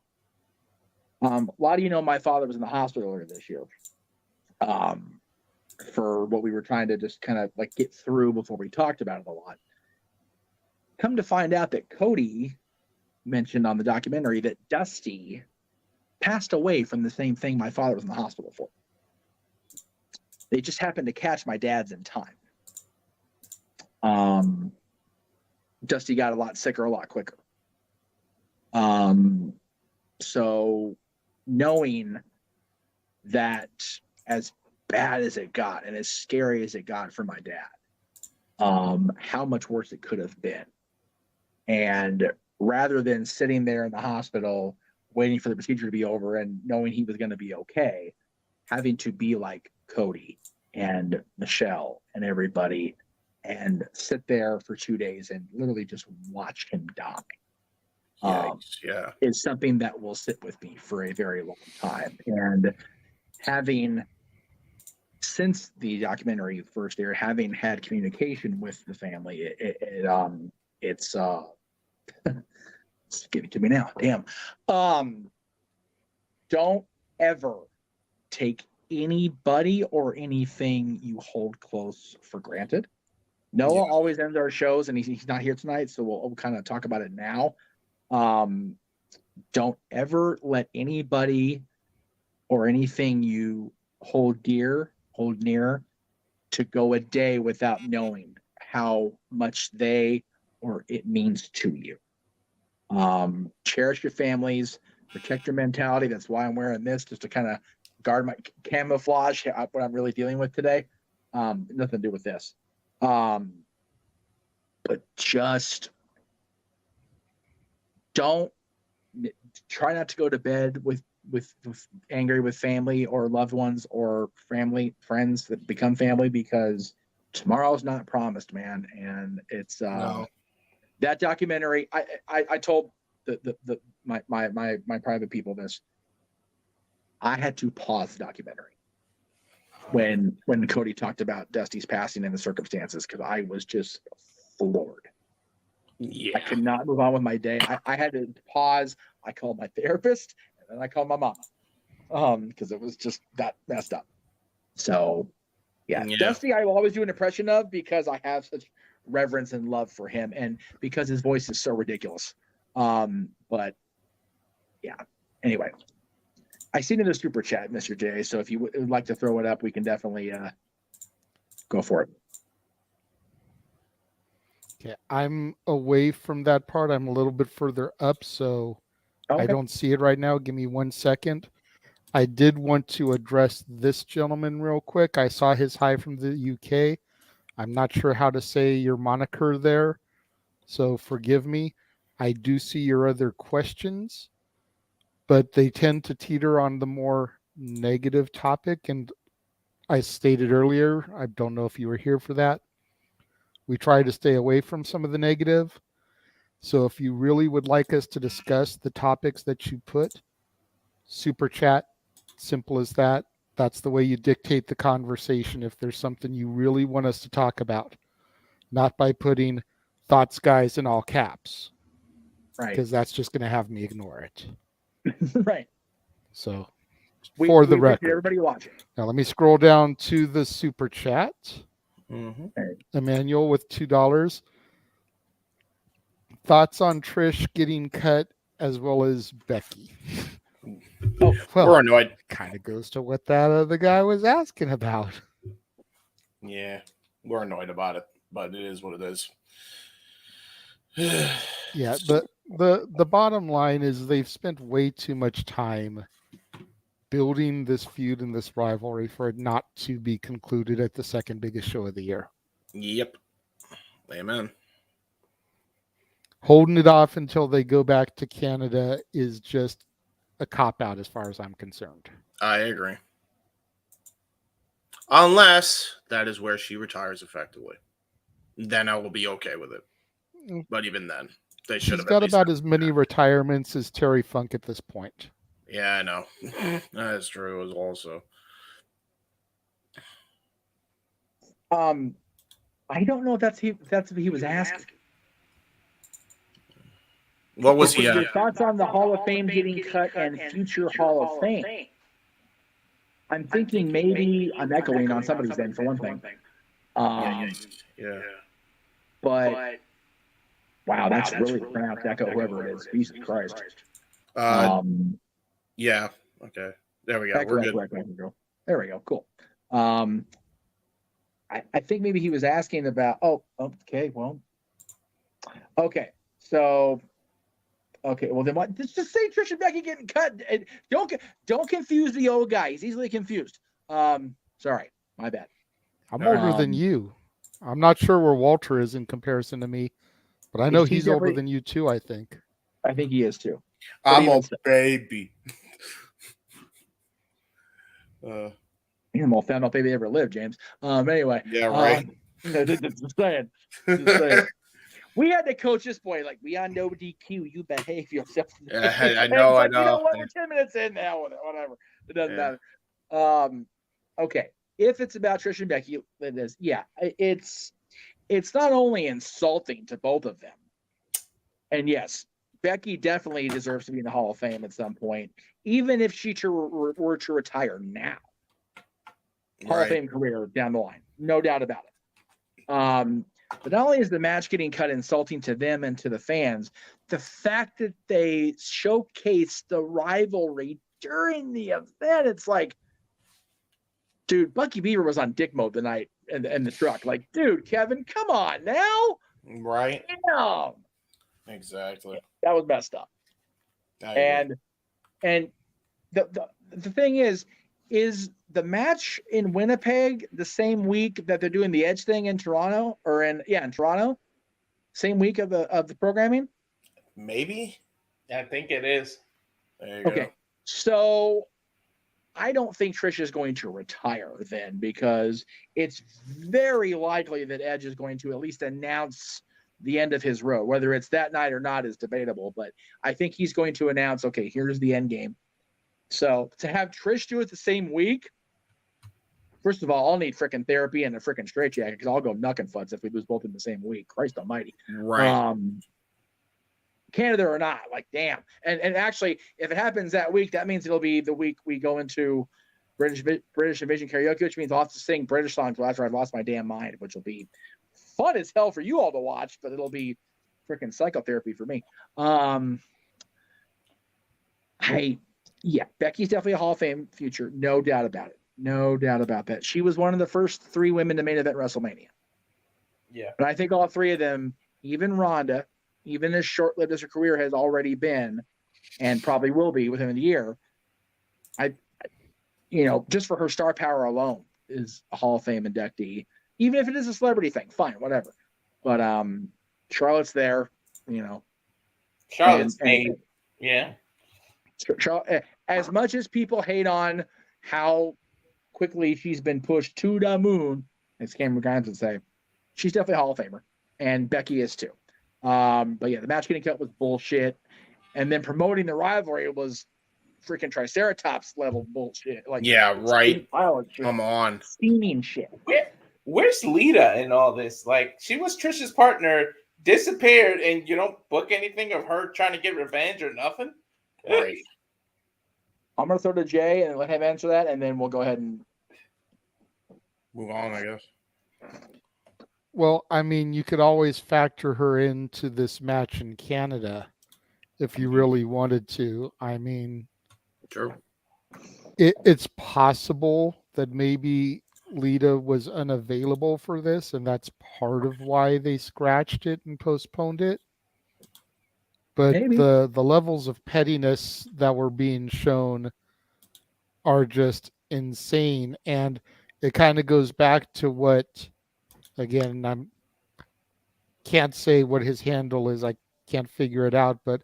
A lot of you know my father was in the hospital earlier this year for what we were trying to just kind of like get through before we talked about it a lot. Come to find out that Cody mentioned on the documentary that Dusty passed away from the same thing my father was in the hospital for. They just happened to catch my dad's in time. Dusty got a lot sicker a lot quicker. So knowing that as bad as it got and as scary as it got for my dad, how much worse it could have been. And rather than sitting there in the hospital waiting for the procedure to be over and knowing he was going to be okay, having to be like Cody and Michelle and everybody and sit there for 2 days and literally just watch him die. Yeah. Is something that will sit with me for a very long time. And having, since the documentary first aired, having had communication with the family, it's give it to me now. Damn. Don't ever take anybody or anything you hold close for granted. Noah always ends our shows, and he's not here tonight, so we'll kind of talk about it now. Don't ever let anybody or anything you hold dear, hold near, to go a day without knowing how much they or it means to you. Cherish your families, protect your mentality. That's why I'm wearing this, just to kind of guard my camouflage what I'm really dealing with today. Nothing to do with this. But just don't try not to go to bed with angry with family or loved ones or family friends that become family, because tomorrow's not promised, man. And it's that documentary. I told my private people this. I had to pause the documentary when Cody talked about Dusty's passing and the circumstances, because I was just floored. Yeah. I could not move on with my day. I had to pause. I called my therapist, and then I called my mama, because it was just that messed up. So, yeah. Dusty, I will always do an impression of, because I have such reverence and love for him, and because his voice is so ridiculous. But yeah. Anyway, I seen in the super chat, Mr. J. So if you would like to throw it up, we can definitely go for it. Okay, I'm away from that part. I'm a little bit further up, so I don't see it right now. Give me 1 second. I did want to address this gentleman real quick. I saw his hi from the UK. I'm not sure how to say your moniker there, so forgive me. I do see your other questions, but they tend to teeter on the more negative topic. And I stated earlier, I don't know if you were here for that, we try to stay away from some of the negative. So if you really would like us to discuss the topics that you put, super chat, simple as that. That's the way you dictate the conversation if there's something you really want us to talk about. Not by putting thoughts, guys, in all caps. Right. Because that's just going to have me ignore it. Right. So, we for the appreciate record. everybody watching. Now, let me scroll down to the super chat. Mm-hmm. Emmanuel with $2. Thoughts on Trish getting cut as well as Becky? Well, we're annoyed. Kind of goes to what that other guy was asking about. Yeah, we're annoyed about it, but it is what it is. Yeah, the bottom line is they've spent way too much time building this feud and this rivalry for it not to be concluded at the second biggest show of the year. Yep. Amen. Holding it off until they go back to Canada is just a cop-out as far as I'm concerned. I agree. Unless that is where she retires effectively. Then I will be okay with it. But even then, they should have. She's got about as many retirements as Terry Funk at this point. Yeah, I know. That's true as also. I don't know if that's what he was asking. What was he? Your thoughts on the Hall of Fame getting cut and future Hall of Fame? I'm thinking maybe I'm echoing on somebody's end for one thing. Yeah. But wow, that's really pronounced echo, whoever it is. Jesus Christ. Yeah. Okay. There we go. We're good. There we go. Cool. I think maybe he was asking about. Okay. Well. Okay. So. Okay. Well, then what? Just say Trish and Becky getting cut. Don't confuse the old guy. He's easily confused. Sorry. My bad. I'm older than you. I'm not sure where Walter is in comparison to me, but I know he's older than you too, I think. I think he is too. I'm a baby. You're the most found out baby ever lived, James. Anyway. Yeah, right. No, just saying. Just saying. We had to coach this boy like, we on no DQ. You behave yourself. I know. Like, you know what? We're 10 minutes in now. Whatever. It doesn't matter. Okay. If it's about Trish and Becky, it is. Yeah, it's not only insulting to both of them. And yes, Becky definitely deserves to be in the Hall of Fame at some point, even if she were to retire now. Hall of Fame career down the line, no doubt about it. But not only is the match getting cut insulting to them and to the fans, the fact that they showcased the rivalry during the event, it's like, dude, Bucky Beaver was on dick mode the night in the truck. Like, dude, Kevin, come on now. Right. Damn. Exactly. That was messed up. And the thing is the match in Winnipeg the same week that they're doing the Edge thing in Toronto, or in Toronto, same week of the programming? Maybe. I think it is. There you go. Okay. So I don't think Trish is going to retire then, because it's very likely that Edge is going to at least announce the end of his road. Whether it's that night or not is debatable, but I think he's going to announce, okay, here's the end game. So to have Trish do it the same week, first of all, I'll need freaking therapy and a freaking straitjacket, because I'll go knucking futz if we lose both in the same week. Christ almighty. Right. Canada or not, like, damn. And actually, if it happens that week, that means it'll be the week we go into British Invasion karaoke, which means I'll have to sing British songs after I've lost my damn mind, which will be fun as hell for you all to watch, but it'll be freaking psychotherapy for me. Becky's definitely a Hall of Fame future, no doubt about it. No doubt about that. She was one of the first 3 women to main event WrestleMania. Yeah. But I think all 3 of them, even Rhonda, even as short-lived as her career has already been, and probably will be within the year, just for her star power alone, is a Hall of Fame inductee. Even if it is a celebrity thing, fine, whatever. But Charlotte's there, Charlotte's name, yeah. As much as people hate on how quickly she's been pushed to the moon, as Cameron Grimes would say, she's definitely a Hall of Famer, and Becky is too. But yeah, the match getting cut was bullshit, and then promoting the rivalry was freaking Triceratops level bullshit. Like, yeah, right. Come on, steaming shit. Where's Lita in all this? Like, she was Trish's partner, disappeared, and you don't book anything of her trying to get revenge or nothing. Right. I'm gonna throw to Jay and let him answer that, and then we'll go ahead and move on, I guess. Well, I mean, you could always factor her into this match in Canada if you really wanted to. I mean, true. It's possible that maybe Lita was unavailable for this, and that's part of why they scratched it and postponed it. But maybe. the levels of pettiness that were being shown are just insane, and it kind of goes back to what, again, I can't say what his handle is. I can't figure it out, but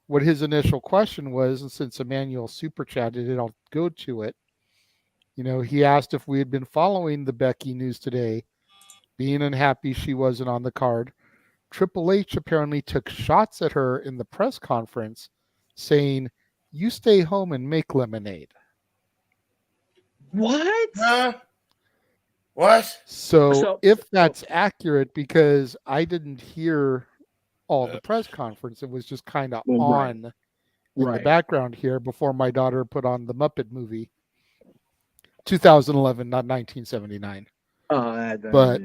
what his initial question was, and since Emmanuel super chatted it, I'll go to it. He asked if we had been following the Becky news today, being unhappy she wasn't on the card. Triple H apparently took shots at her in the press conference, saying, "You stay home and make lemonade." What? What? So if that's accurate, because I didn't hear all the press conference, it was just kind of on in the background here before my daughter put on the Muppet movie. 2011, not 1979. But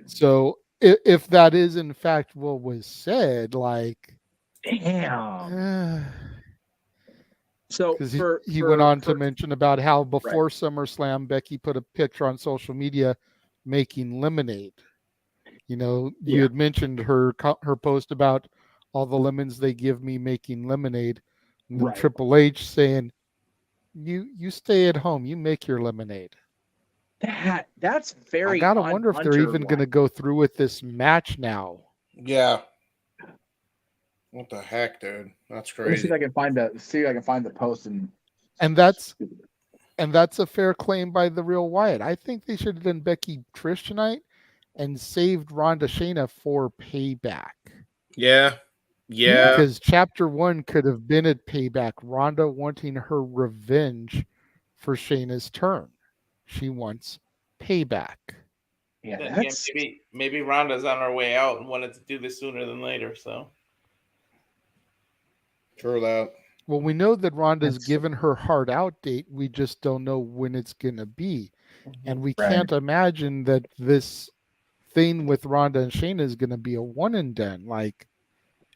so if that is in fact what was said, like, damn. So because he went on to mention about how before SummerSlam, Becky put a picture on social media making lemonade. You had mentioned her post about all the lemons they give me making lemonade, and then Triple H saying, "You stay at home, you make your lemonade." That's very. I gotta wonder if they're even going to go through with this match now. Yeah. What the heck, dude? That's crazy. Let me see if I can find the post and that's a fair claim by the Real Wyatt. I think they should have done Becky Trish tonight, and saved Ronda Shayna for Payback. Yeah. Because Chapter 1 could have been at Payback, Ronda wanting her revenge for Shayna's turn. She wants Payback. Yeah, Then that's... again, maybe Ronda's on her way out and wanted to do this sooner than later. So true that. Well, we know that Ronda's given her hard out date. We just don't know when it's going to be. And we can't imagine that this thing with Ronda and Shayna is going to be a one and done. Like,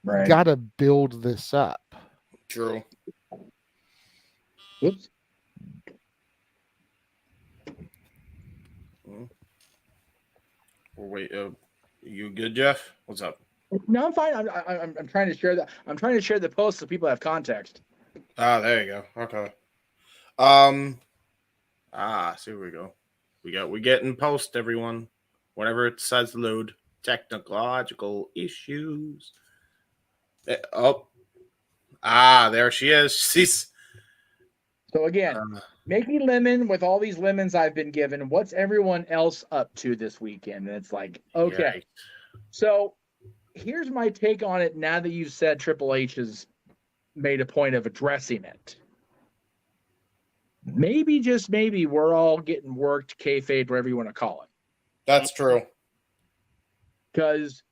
got to build this up. True. Whoops. Wait, you good, Jeff? What's up? No, I'm fine. I'm trying to share that. I'm trying to share the post so people have context. There you go. Okay. See where we go. We get in post, everyone. Whenever it decides to load, technological issues. There she is. She's... So again, Mickey Lemon, with all these lemons I've been given, what's everyone else up to this weekend? And it's like, okay. Yikes. So here's my take on it now that you've said Triple H has made a point of addressing it. Maybe, just maybe, we're all getting worked, kayfabe, whatever you want to call it. That's true. Because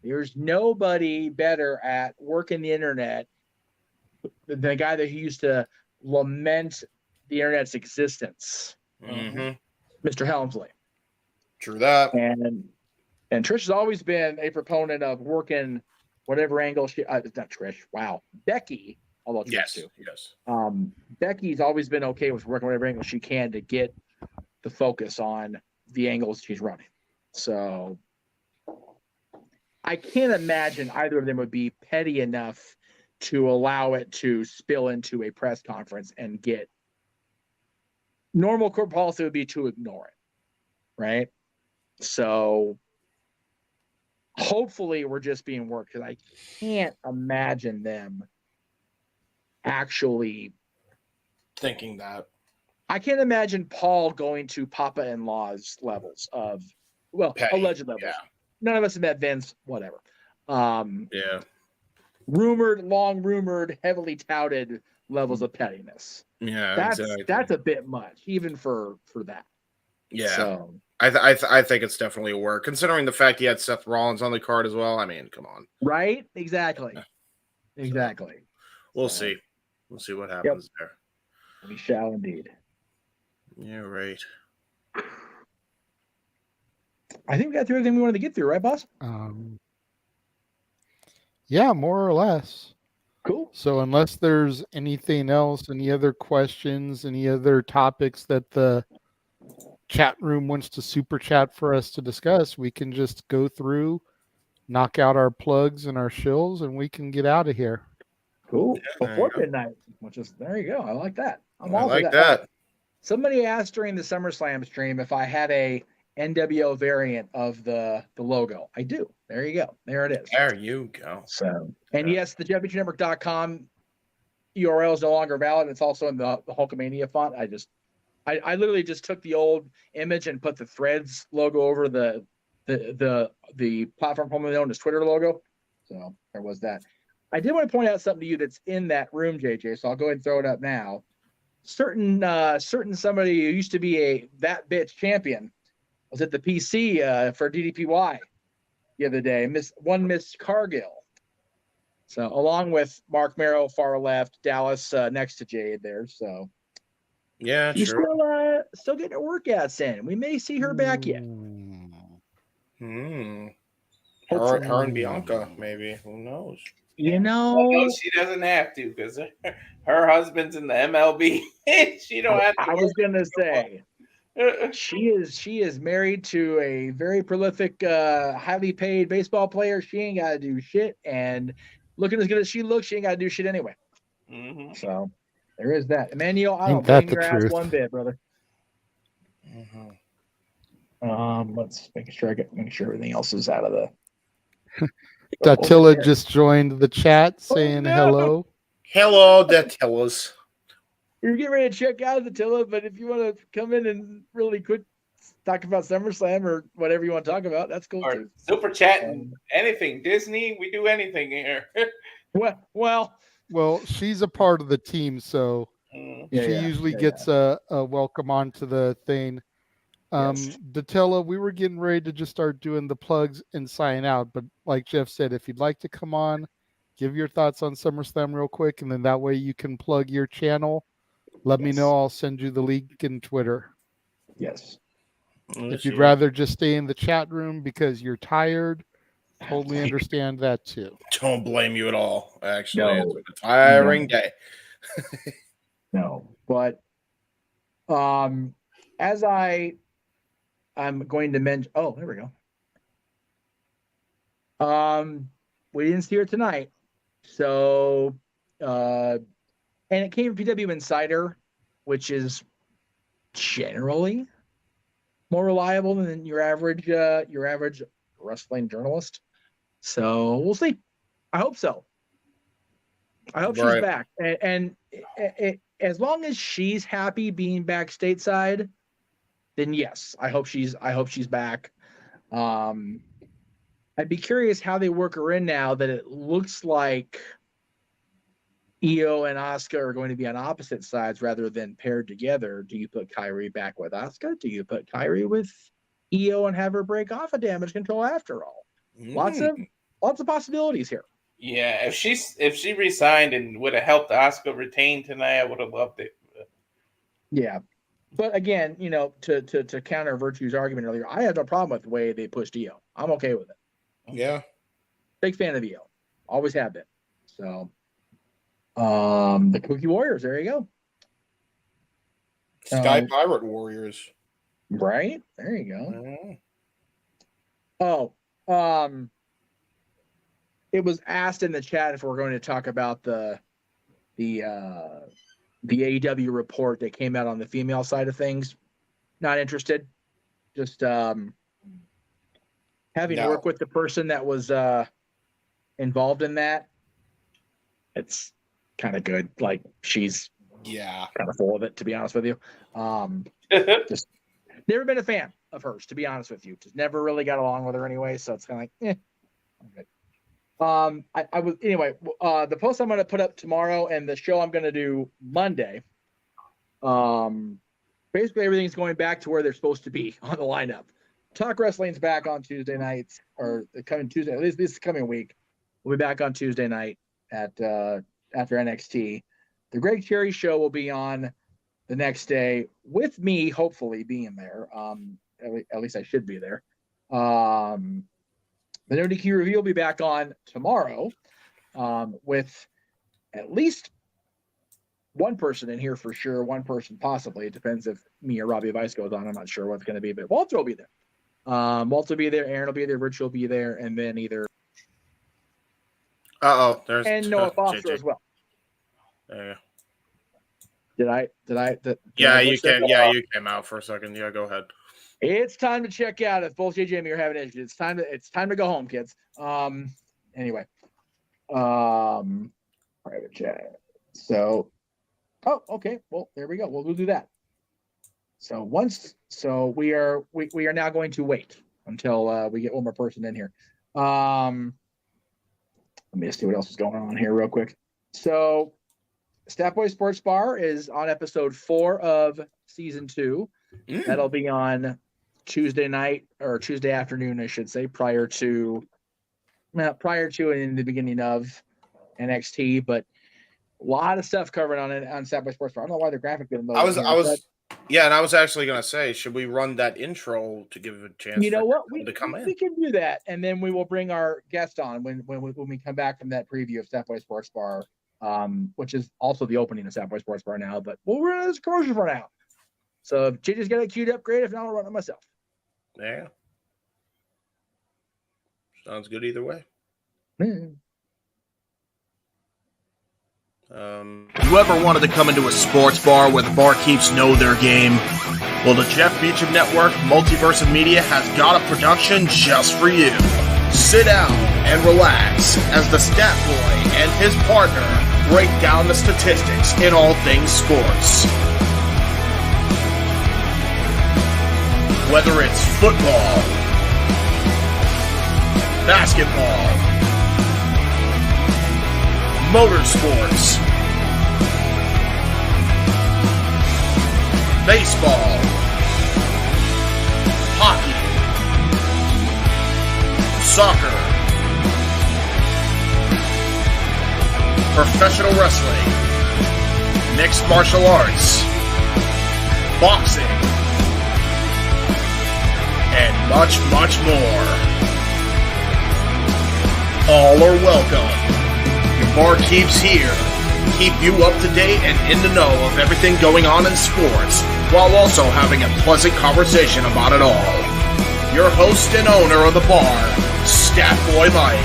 there's nobody better at working the internet than the guy that used to lament the internet's existence, Mr. Helmsley. True that. And Trish has always been a proponent of working whatever angle she. Not Trish. Wow, Becky. Although Trish too. Yes. Becky's always been okay with working whatever angle she can to get the focus on the angles she's running. So I can't imagine either of them would be petty enough to allow it to spill into a press conference and get. Normal court policy would be to ignore it, right? So hopefully we're just being worked, because I can't imagine them actually thinking that. I can't imagine Paul going to Papa-in-law's levels of, alleged levels. Yeah. None of us have met Vince, whatever. Long rumored, heavily touted levels of pettiness. Yeah, that's a bit much, even for that. Yeah, so, I think it's definitely a work, considering the fact he had Seth Rollins on the card as well. I mean, come on. Right? Exactly. We'll see. We'll see what happens there. We shall indeed. Yeah, right. I think we got through everything we wanted to get through, right, boss? Yeah, more or less. Cool. So unless there's anything else, any other questions, any other topics that the chat room wants to super chat for us to discuss, we can just go through, knock out our plugs and our shills, and we can get out of here. Cool. Before midnight, which is, there you go. I like that. I like that. Somebody asked during the SummerSlam stream if I had a NWO variant of the logo. I do. There you go. There it is. There you go. So, and yes, the JetBeachNetwork.com URL is no longer valid. It's also in the Hulkamania font. I literally just took the old image and put the Threads logo over the platform formerly known as Twitter logo. So there was that. I did want to point out something to you that's in that room, JJ. So I'll go ahead and throw it up now. Certain somebody who used to be that bitch champion was at the PC for DDPY the other day. Miss Cargill. So along with Mark Merrow, far left, Dallas next to Jade there. So yeah, she's still getting her workouts in. We may see her back yet. Her and Bianca, maybe. Who knows? You know, no, she doesn't have to, because her husband's in the MLB. She don't have to. I was gonna say she is married to a very prolific, highly paid baseball player. She ain't got to do shit, and looking as good as she looks, she ain't got to do shit anyway. So there is that. Emmanuel, I don't blame your ass one bit, brother. Let's make sure everything else is out of the. Datilla just joined the chat saying hello. Hello, Datillas. We're getting ready to check out Datilla, but if you want to come in and really quick talk about SummerSlam or whatever you want to talk about. That's cool or too. Super chatting anything. Disney, we do anything here. Well, she's a part of the team, so she usually gets a welcome onto the thing. Datella, we were getting ready to just start doing the plugs and sign out, but like Jeff said, if you'd like to come on, give your thoughts on SummerSlam real quick, and then that way you can plug your channel. Let me know. I'll send you the link in Twitter. Yes. If you'd rather just stay in the chat room because you're tired, totally understand that too. Don't blame you at all. Actually, it's been a tiring day. No, but as I'm going to mention. Oh, there we go. We didn't see her tonight, so and it came from PW Insider, which is generally more reliable than your average wrestling journalist. So we'll see. I hope so. I hope she's back, and as long as she's happy being back stateside, then yes, I hope she's back. I'd be curious how they work her in now that it looks like Io and Asuka are going to be on opposite sides rather than paired together. Do you put Kairi back with Asuka? Do you put Kairi with Io and have her break off of Damage Control after all? Lots of possibilities here. Yeah, if she resigned and would have helped Asuka retain tonight, I would have loved it. Yeah. But again, to counter Virtue's argument earlier, I had no problem with the way they pushed Io. I'm okay with it. Yeah. Big fan of Io. Always have been. So the Cookie Warriors, there you go. Sky Pirate Warriors. Right? There you go. It was asked in the chat if we're going to talk about the AEW report that came out on the female side of things. Not interested. Just having worked with the person that was involved in that. It's kind of good. Like she's kind of full of it, to be honest with you. Just never been a fan of hers, to be honest with you. Just never really got along with her anyway. So it's kind of like, okay. I was anyway. The post I'm going to put up tomorrow and the show I'm going to do Monday. Basically everything's going back to where they're supposed to be on the lineup. Talk Wrestling's back on Tuesday nights, or the coming Tuesday. At least this coming week, we'll be back on Tuesday night at after NXT. The Greg Cherry Show will be on the next day with me, hopefully being there. At least I should be there. The No DQ Review will be back on tomorrow with at least one person in here for sure, one person possibly. It depends if me or Robbie Vice goes on. I'm not sure what's going to be, but Walter will be there. Walter will be there, Aaron will be there, Rich will be there, and then either there's and Noah Foster JJ as well. There Did I you came out for a second. Yeah, go ahead. It's time to check out. If both JJ and me are having issues, it's time to go home, kids. Anyway. Private chat. So okay. Well, there we go. We'll do that. So we are now going to wait until we get one more person in here. Let me just see what else is going on here real quick. So Stat Boy Sports Bar is on episode 4 of season 2. That'll be on Tuesday night or Tuesday afternoon, I should say, prior to and in the beginning of NXT, but a lot of stuff covered on Stat Boy Sports Bar. I don't know why the graphic didn't load. I was actually going to say, should we run that intro to give a chance? You know what? We in? Can do that, and then we will bring our guest on when we come back from that preview of Stat Boy Sports Bar, which is also the opening of Stat Boy Sports Bar now. But we'll run this commercial for now. So if JJ's got it queued up, great. If not, I'll run it myself. Yeah. Sounds good either way. You ever wanted to come into a sports bar where the barkeeps know their game? Well, the Jeff Beecham Network Multiverse of Media has got a production just for you. Sit down and relax as the Stat Boy and his partner break down the statistics in all things sports. Whether it's football, basketball, motorsports, baseball, hockey, soccer, professional wrestling, mixed martial arts, boxing, and much, much more. All are welcome. Your barkeep's here. Keep you up to date and in the know of everything going on in sports, while also having a pleasant conversation about it all. Your host and owner of the bar, Stat Boy Mike.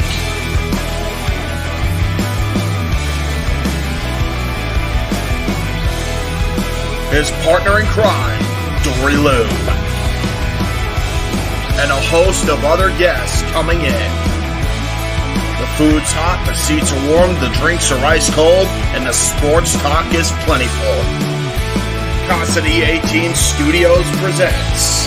His partner in crime, Dory Lou. And a host of other guests coming in. The food's hot, the seats are warm, the drinks are ice cold, and the sports talk is plentiful. Casa de 18 Studios presents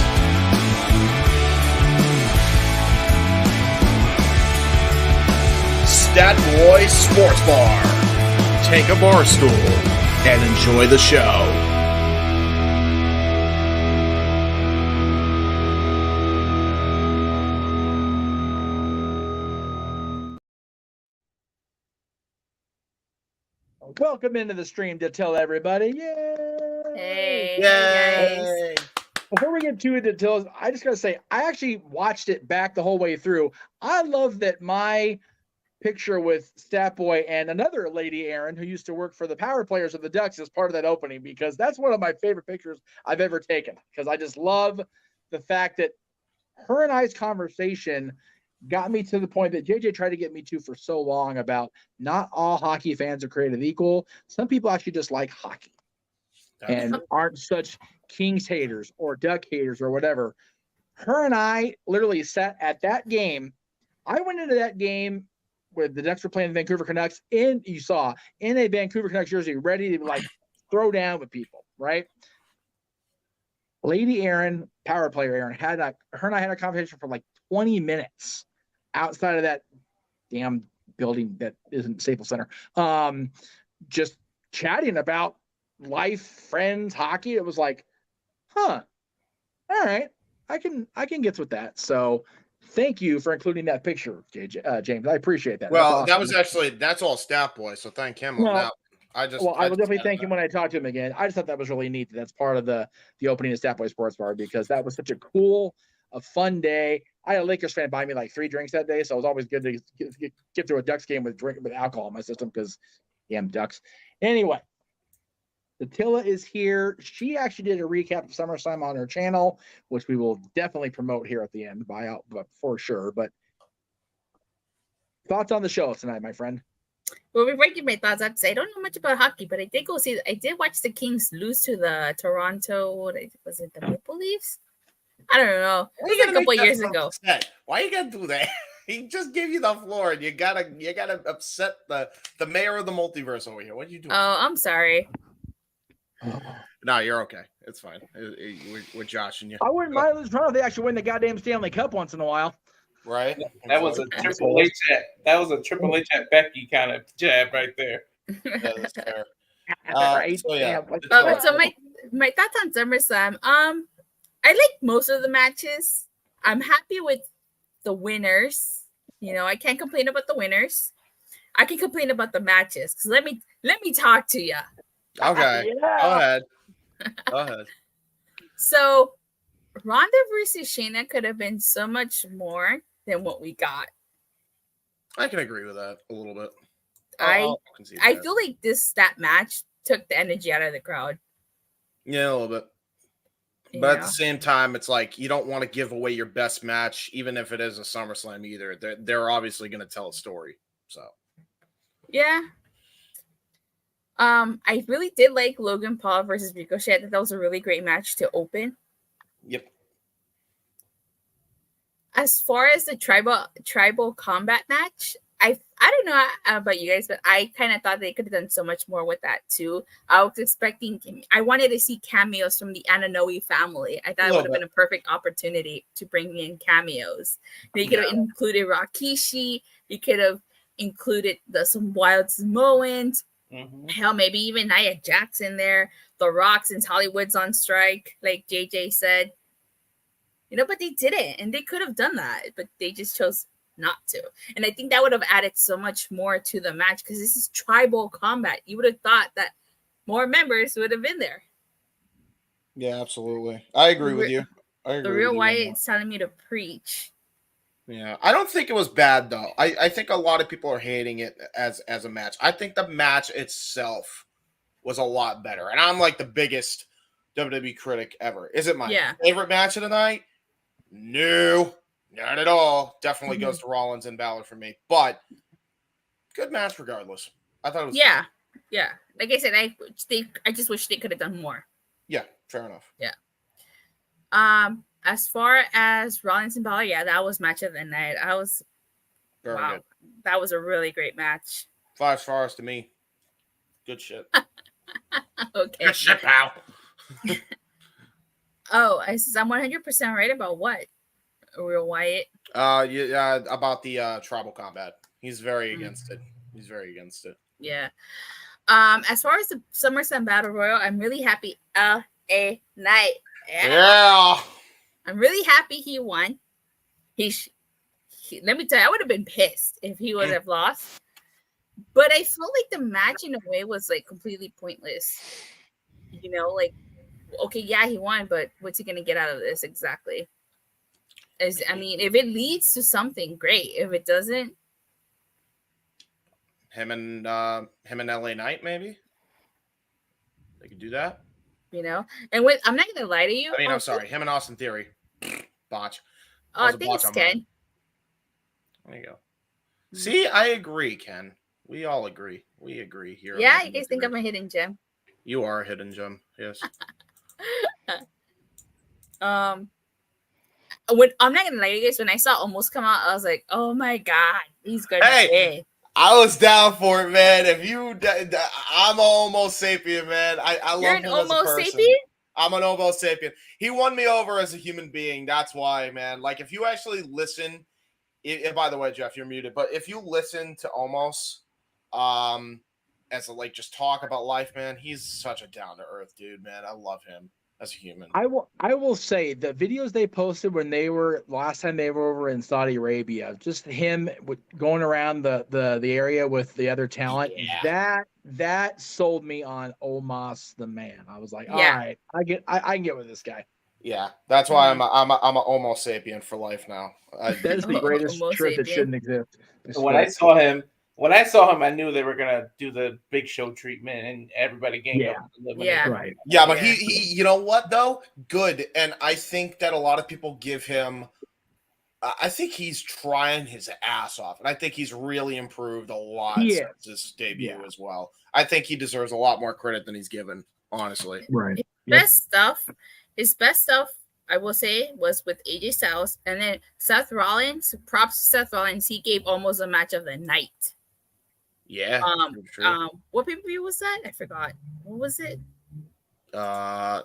Stat Boy Sports Bar. Take a bar stool and enjoy the show. Welcome into the stream to tell everybody. Yay! Hey, Yay! Before we get too into details, I just gotta say I actually watched it back the whole way through. I love that my picture with Stat Boy and another lady, Aaron, who used to work for the Power Players of the Ducks, is part of that opening, because that's one of my favorite pictures I've ever taken. Because I just love the fact that her and I's conversation got me to the point that JJ tried to get me to for so long about not all hockey fans are created equal. Some people actually just like hockey and aren't such Kings haters or Duck haters or whatever. Her and I literally sat at that game. I went into that game with the Ducks were playing the Vancouver Canucks in a Vancouver Canucks jersey, ready to like throw down with people, right? Lady Aaron, power player Aaron, her and I had a conversation for like 20 minutes outside of that damn building that isn't Staples Center. Just chatting about life, friends, hockey. It was like, all right, I can get with that. So thank you for including that picture, James. I appreciate that. Well, awesome. that's all Stat Boy, so thank him on that. I will definitely thank him when I talk to him again. I just thought that was really neat. That's part of the opening of Stat Boy Sports Bar, because that was such a fun day. I had a Lakers fan buy me like 3 drinks that day, so it was always good to get through a Ducks game with alcohol in my system, because damn Ducks. Anyway, Attila is here. She actually did a recap of SummerSlam on her channel, which we will definitely promote here at the end, but for sure. But thoughts on the show tonight, my friend? Well, before I give my thoughts, I have to say I don't know much about hockey, but I did watch the Kings lose to the Toronto. Was it the Maple Leafs? I don't know. It was a couple years ago. Why you gotta do that? He just gave you the floor, and you gotta upset the mayor of the multiverse over here. What are you doing? Oh, I'm sorry. No, you're okay. It's fine. We're joshing you. I wouldn't mind losing Toronto. They actually win the goddamn Stanley Cup once in a while. Right? That was a Triple H at Becky kind of jab right there. Yeah, that's fair. Right. So yeah. So my thoughts on SummerSlam. I like most of the matches. I'm happy with the winners. You know, I can't complain about the winners. I can complain about the matches. So let me talk to you. Okay. Yeah. Go ahead. So Ronda versus Shayna could have been so much more than what we got. I can agree with that a little bit. I feel like that match took the energy out of the crowd. Yeah, a little bit. But at the same time, it's like you don't want to give away your best match, even if it is a SummerSlam either. They're obviously going to tell a story. So, yeah. I really did like Logan Paul versus Ricochet. I thought that was a really great match to open. Yep. As far as the tribal combat match, I don't know about you guys, but I kind of thought they could have done so much more with that too. I was expecting, I wanted to see cameos from the Ananoe family. I thought it would have been a perfect opportunity to bring in cameos. You could have included Rikishi. You could have included some Wild Samoans. Hell, maybe even Nia Jax in there. The Rock, since Hollywood's on strike, like JJ said. But they didn't, and they could have done that, but they just chose not to. And I think that would have added so much more to the match because this is tribal combat. You would have thought that more members would have been there. Yeah, absolutely. I agree with you. The real Wyatt is telling me to preach. Yeah, I don't think it was bad though. I think a lot of people are hating it as a match. I think the match itself was a lot better, and I'm like the biggest WWE critic ever. Is it my favorite match of the night? No, not at all. Definitely goes to Rollins and Balor for me, but good match regardless. I thought it was yeah. Like I said, I just wish they could have done more. Yeah, fair enough. Yeah. As far as Rollins and Balor, that was match of the night. Very good. That was a really great match. 5 stars to me. Good shit. Okay. Good shit, pal. Oh, I'm 100% right about what? Real Wyatt? About the tribal combat. He's very against it. He's very against it. Yeah. As far as the SummerSlam Battle Royal, I'm really happy. LA Knight. Yeah. I'm really happy he won. Let me tell you, I would have been pissed if he would have lost. But I felt like the match in a way was like completely pointless. Like, okay, yeah, he won, but what's he gonna get out of this exactly? If it leads to something, great. If it doesn't, him and LA Knight, maybe they could do that. And I'm not gonna lie to you. I'm sorry, him and Austin Theory. Botch. Thanks, Ken. There you go. See, I agree, Ken. We all agree. We agree here. Yeah, you guys think I'm a hidden gem? You are a hidden gem. Yes. I'm not gonna lie to you guys. When I saw Almost come out, I was like, "Oh my god, he's gonna win." I was down for it, man. I'm an Homo sapien, man. I love him as a person. Sapien? I'm an Homo sapien. He won me over as a human being. That's why, man. Like, if you actually listen, by the way, Jeff, you're muted. But if you listen to Omos, as a, just talk about life, man, he's such a down to earth dude, man. I love him as a human. I will say the videos they posted when last time they were over in Saudi Arabia, just him going around the area with the other talent, that sold me on Omos the man. I was like, all right, I can get with this guy. Yeah, that's why I'm a Homo sapien for life now. That is the greatest truth that shouldn't exist. When I saw him, I knew they were gonna do the Big Show treatment and everybody ganged up. Right. Yeah, but he, you know what though? Good, and I think that a lot of people give him. I think he's trying his ass off, and I think he's really improved a lot since his debut as well. I think he deserves a lot more credit than he's given, honestly. Right. His best stuff, I will say, was with AJ Styles, and then Seth Rollins. Props to Seth Rollins. He gave almost a match of the night. Yeah. What pay-per-view was that? I forgot. What was it? Oh,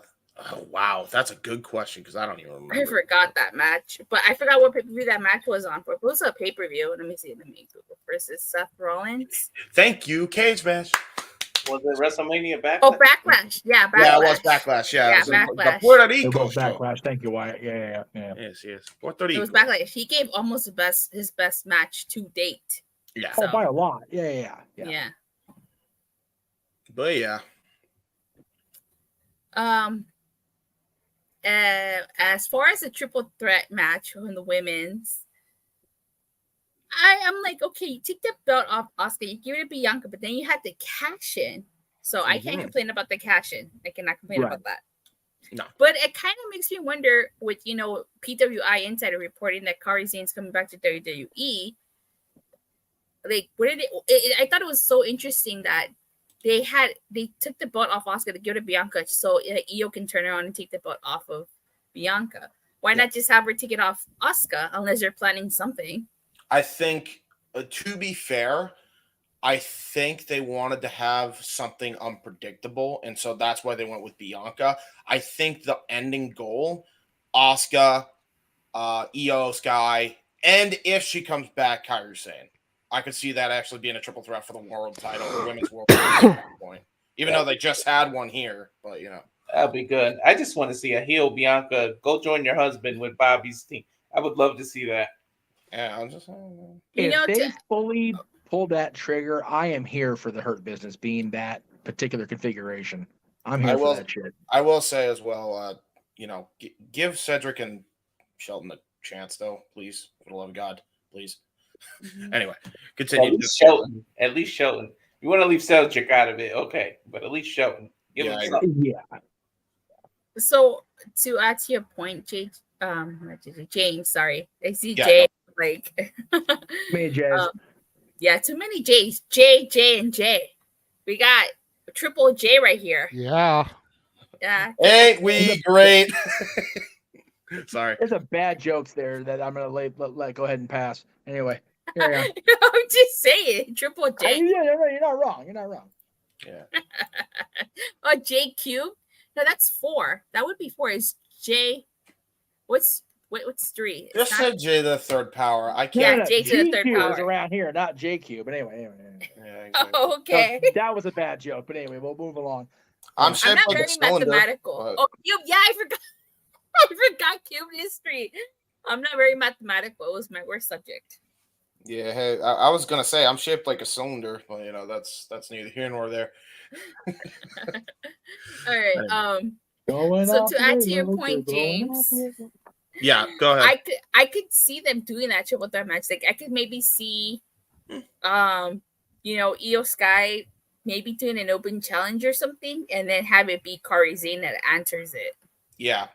wow, that's a good question because I don't even remember. I forgot that match, but I forgot what pay-per-view that match was on. It was a pay-per-view. Let me see. Let me Google versus Seth Rollins. Thank you, cage match. Was it WrestleMania Backlash? Oh, Backlash. Yeah, Backlash. Yeah, it was Backlash. Yeah, Backlash. The Puerto Rico Backlash. Thank you, Wyatt. Yeah. Yes. Puerto Rico. It was Backlash. He gave almost his best match to date. Yeah. So, by a lot. Yeah. But yeah. As far as the triple threat match in the women's, I'm like, okay, you take the belt off Asuka, you give it to Bianca, but then you had to cash in. So I can't complain about the cash in. I cannot complain about that. No. But it kind of makes me wonder with, PWI Insider reporting that Kairi Sane's coming back to WWE. Like, I thought it was so interesting that they took the belt off Asuka to give it to Bianca so Io can turn around and take the belt off of Bianca. Why not just have her take it off Asuka unless you're planning something? I think to be fair, I think they wanted to have something unpredictable, and so that's why they went with Bianca. I think the ending goal, Asuka, Io Sky, and if she comes back, Kairi Sane. I could see that actually being a triple threat for the world title, the women's world title at that point. Even though they just had one here, but that'll be good. I just want to see a heel Bianca go join your husband with Bobby's team. I would love to see that. Yeah, I'm just if they fully pull that trigger, I am here for the Hurt Business being that particular configuration. I'm here for that shit. I will say as well, give Cedric and Shelton a chance, though, please. For the love of God, please. Anyway, continue. At least Shelton. You want to leave Cedric out of it, okay? But at least Shelton. Give him something. Yeah. So to add to your point, James, sorry, I see Jay like many J's. Yeah, too many J's. J, and J. We got triple J right here. Yeah. Yeah. Ain't we great? Sorry. There's a bad jokes there that I'm gonna let go ahead and pass. Anyway, here we are. I'm just saying, triple J. You're not wrong. You're not wrong. Yeah. Oh, J cube. No, that's 4. That would be 4. Is J? What's 3? Just said J the third power. I can't. Yeah, J to the third power is around here, not J cube. But anyway. Yeah, exactly. Oh, okay. That was a bad joke. But anyway, we'll move along. I'm not very mathematical. Oh, cube. Yeah, I forgot. I forgot cube history. I'm not very mathematical. It was my worst subject. Yeah, hey, I was gonna say I'm shaped like a cylinder, but that's neither here nor there. All right. So to add to your point, James. Yeah, go ahead. I could see them doing that triple threat match. Like I could maybe see, Io Sky maybe doing an open challenge or something, and then have it be Kairi Sane that answers it. Yeah,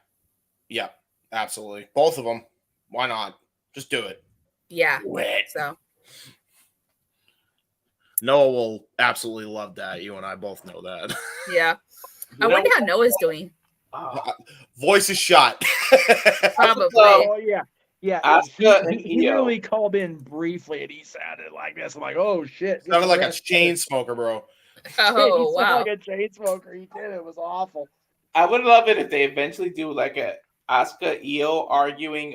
absolutely. Both of them. Why not? Just do it. Yeah. Wait. So Noah will absolutely love that. You and I both know that. Yeah. I wonder how Noah's doing. Voice is shot. Probably. Oh yeah. Yeah, he Io. really called in briefly, and he sounded like this. I'm like, oh shit! Sounded like a chain smoker, bro. Oh he wow! Like a chain smoker. He did. It was awful. I would love it if they eventually do like a Asuka Io arguing,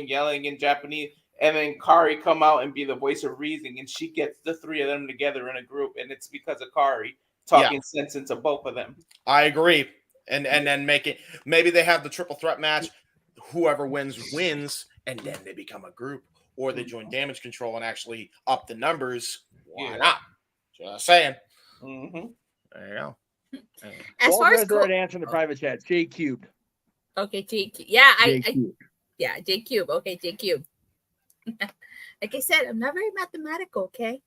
yelling in Japanese, and then Kairi come out and be the voice of reason, and she gets the 3 of them together in a group, and it's because of Kairi talking sense into both of them. I agree, and then make it. Maybe they have the triple threat match. Whoever wins, and then they become a group, or they join Damage Control and actually up the numbers. Why not? Just saying. Mm-hmm. There you go. As far as the right answer in the private chat, J cubed. Okay, J cube. Yeah, J J cube. Okay, J cube. Like I said, I'm not very mathematical. Okay.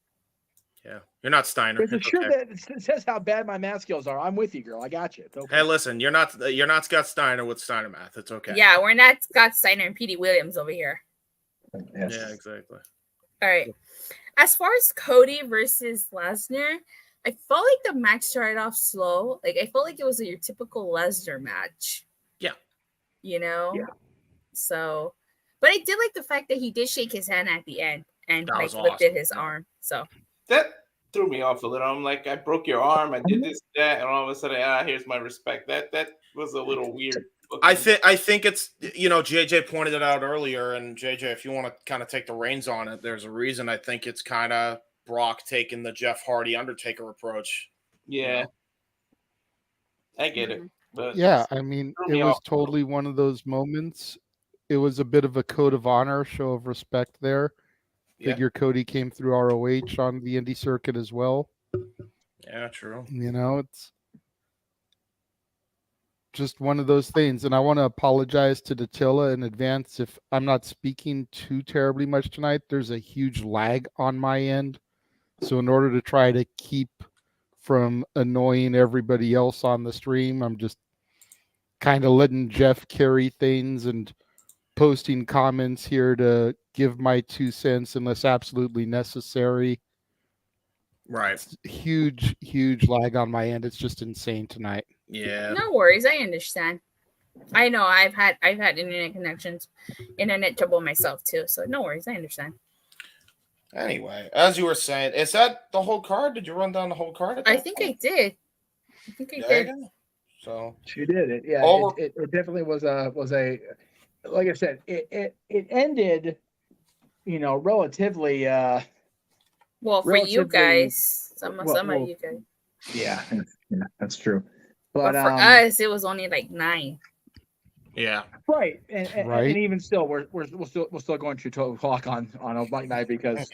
Yeah, you're not Steiner. It's sure that it says how bad my math skills are. I'm with you, girl. I got you. Okay. Hey, listen, you're not Scott Steiner with Steiner math. It's okay. Yeah, we're not Scott Steiner and Petey Williams over here. Yes. Yeah, exactly. All right. As far as Cody versus Lesnar, I felt like the match started off slow. Like I felt like it was your typical Lesnar match. Yeah. Yeah. So, but I did like the fact that he did shake his hand at the end and like lifted his arm. So that threw me off a little. I'm like, I broke your arm. I did this, that, and all of a sudden, here's my respect. That was a little weird. I think it's JJ pointed it out earlier, and JJ, if you want to kind of take the reins on it, there's a reason. I think it's kind of Brock taking the Jeff Hardy Undertaker approach. Yeah, I get it. But yeah, I mean, it was totally one of those moments. It was a bit of a code of honor, show of respect there. Figure Cody came through ROH on the indie circuit as well. Yeah, true. It's just one of those things. And I want to apologize to Datilla in advance if I'm not speaking too terribly much tonight. There's a huge lag on my end. So in order to try to keep from annoying everybody else on the stream, I'm just kind of letting Jeff carry things and posting comments here to give my 2 cents unless absolutely necessary. Right. It's huge lag on my end. It's just insane tonight. Yeah. No worries. I understand. I know I've had internet trouble myself too. So no worries. I understand. Anyway, as you were saying, is that the whole card? Did you run down the whole card? I think I did. I think I did. So she did it. Yeah, it definitely was a like I said, it ended, relatively. Well, for you guys, some of you guys. Yeah, that's true. But for us, it was only like 9. Yeah. Right, and even still, we're still going to 12 o'clock on a Black night because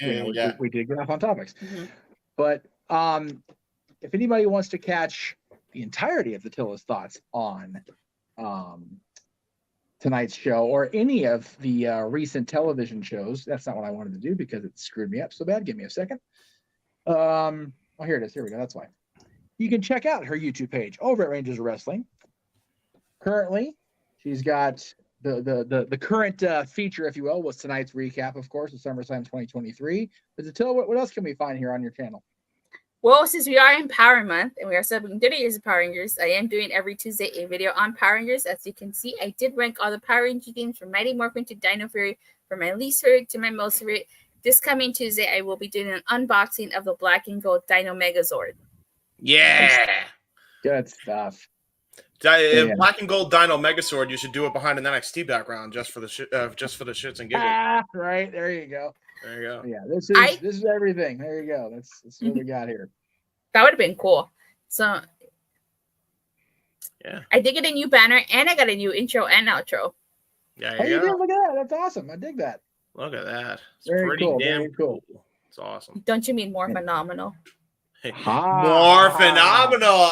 we did get off on topics. Mm-hmm. But if anybody wants to catch the entirety of Attila's thoughts on tonight's show or any of the recent television shows, that's not what I wanted to do because it screwed me up so bad. Give me a second. Oh, here it is. Here we go. That's why. You can check out her YouTube page over at Rangers of Wrestling. Currently, she's got the current feature, if you will, was tonight's recap, of course, of SummerSlam 2023. But Attila, what else can we find here on your channel? Well, since we are in Power Month and we are celebrating 30 years of Power Rangers, I am doing every Tuesday a video on Power Rangers. As you can see, I did rank all the Power Ranger games from Mighty Morphin to Dino Fury, from my least favorite to my most favorite. This coming Tuesday, I will be doing an unboxing of the Black and Gold Dino Megazord. Yeah. Good stuff. Black and Gold Dino Megazord, you should do it behind an NXT background just for the shits and giggles. Right, there you go. There you go. Yeah, this is everything. There you go. That's what we got here. That would have been cool. So yeah, I did get a new banner and I got a new intro and outro. Yeah, you did. Look at that. That's awesome. I dig that. Look at that. It's very pretty cool. damn very cool. It's awesome. Don't you mean more phenomenal? More phenomenal.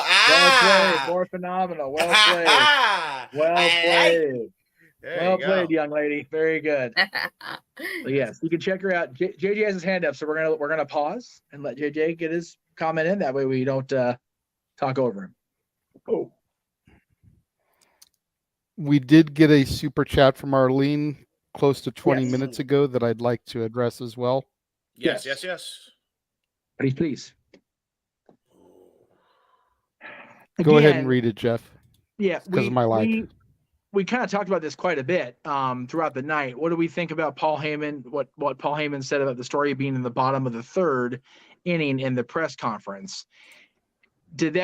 More phenomenal. Well played. Well played. Well played, young lady. Very good. So yes, you can check her out. JJ has his hand up, so we're gonna pause and let JJ get his comment in. That way we don't talk over him. Oh. We did get a super chat from Arlene close to 20 minutes ago that I'd like to address as well. Yes. Please. Go ahead and read it, Jeff. Yeah, because of my lag. We kind of talked about this quite a bit throughout the night. What do we think about Paul Heyman? What Paul Heyman said about the story being in the bottom of the third inning in the press conference? Did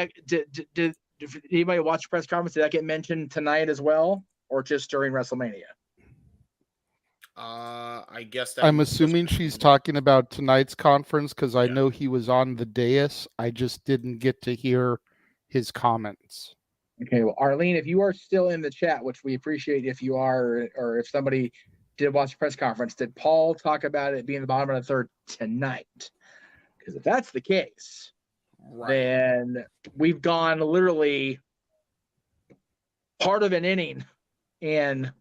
anybody watch the press conference? Did that get mentioned tonight as well, or just during WrestleMania? I guess I'm assuming she's talking about tonight's conference because I know he was on the dais. I just didn't get to hear his comments. Okay, well, Arlene, if you are still in the chat, which we appreciate if you are, or if somebody did watch the press conference, did Paul talk about it being the bottom of the third tonight? Because if that's the case, then we've gone literally part of an inning in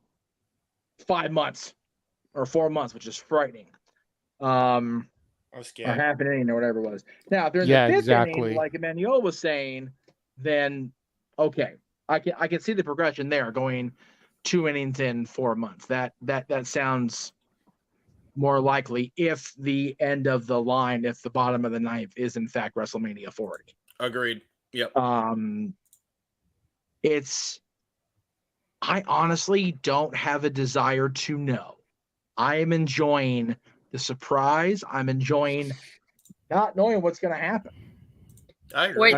5 months or 4 months, which is frightening. Or half an inning or whatever it was. Now, if they're in the fifth inning, like Emmanuel was saying, then okay, I can see the progression there, going 2 innings in 4 months. That sounds more likely if the end of the line, if the bottom of the ninth is in fact WrestleMania 40. Agreed. Yep. I honestly don't have a desire to know. I am enjoying the surprise. I'm enjoying not knowing what's going to happen. I agree.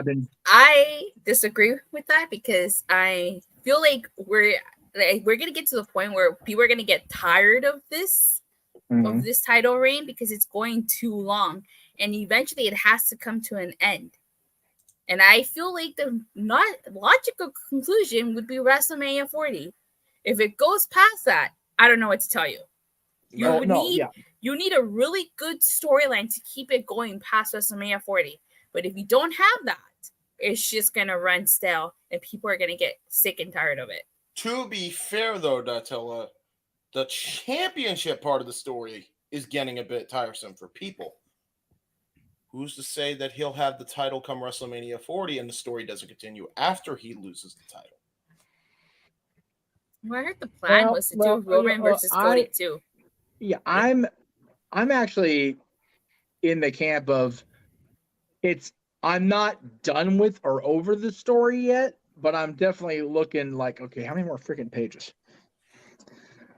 I disagree with that because I feel like we're going to get to the point where people are going to get tired of this title reign because it's going too long, and eventually it has to come to an end. And I feel like the not logical conclusion would be WrestleMania 40. If it goes past that, I don't know what to tell you. You need a really good storyline to keep it going past WrestleMania 40. But if you don't have that, it's just going to run stale and people are going to get sick and tired of it. To be fair, though, Datella, the championship part of the story is getting a bit tiresome for people. Who's to say that he'll have the title come WrestleMania 40 and the story doesn't continue after he loses the title? Well, I heard the plan was to do Roman versus Cody too. Yeah, I'm actually in the camp of I'm not done with or over the story yet, but I'm definitely looking like, okay, how many more freaking pages?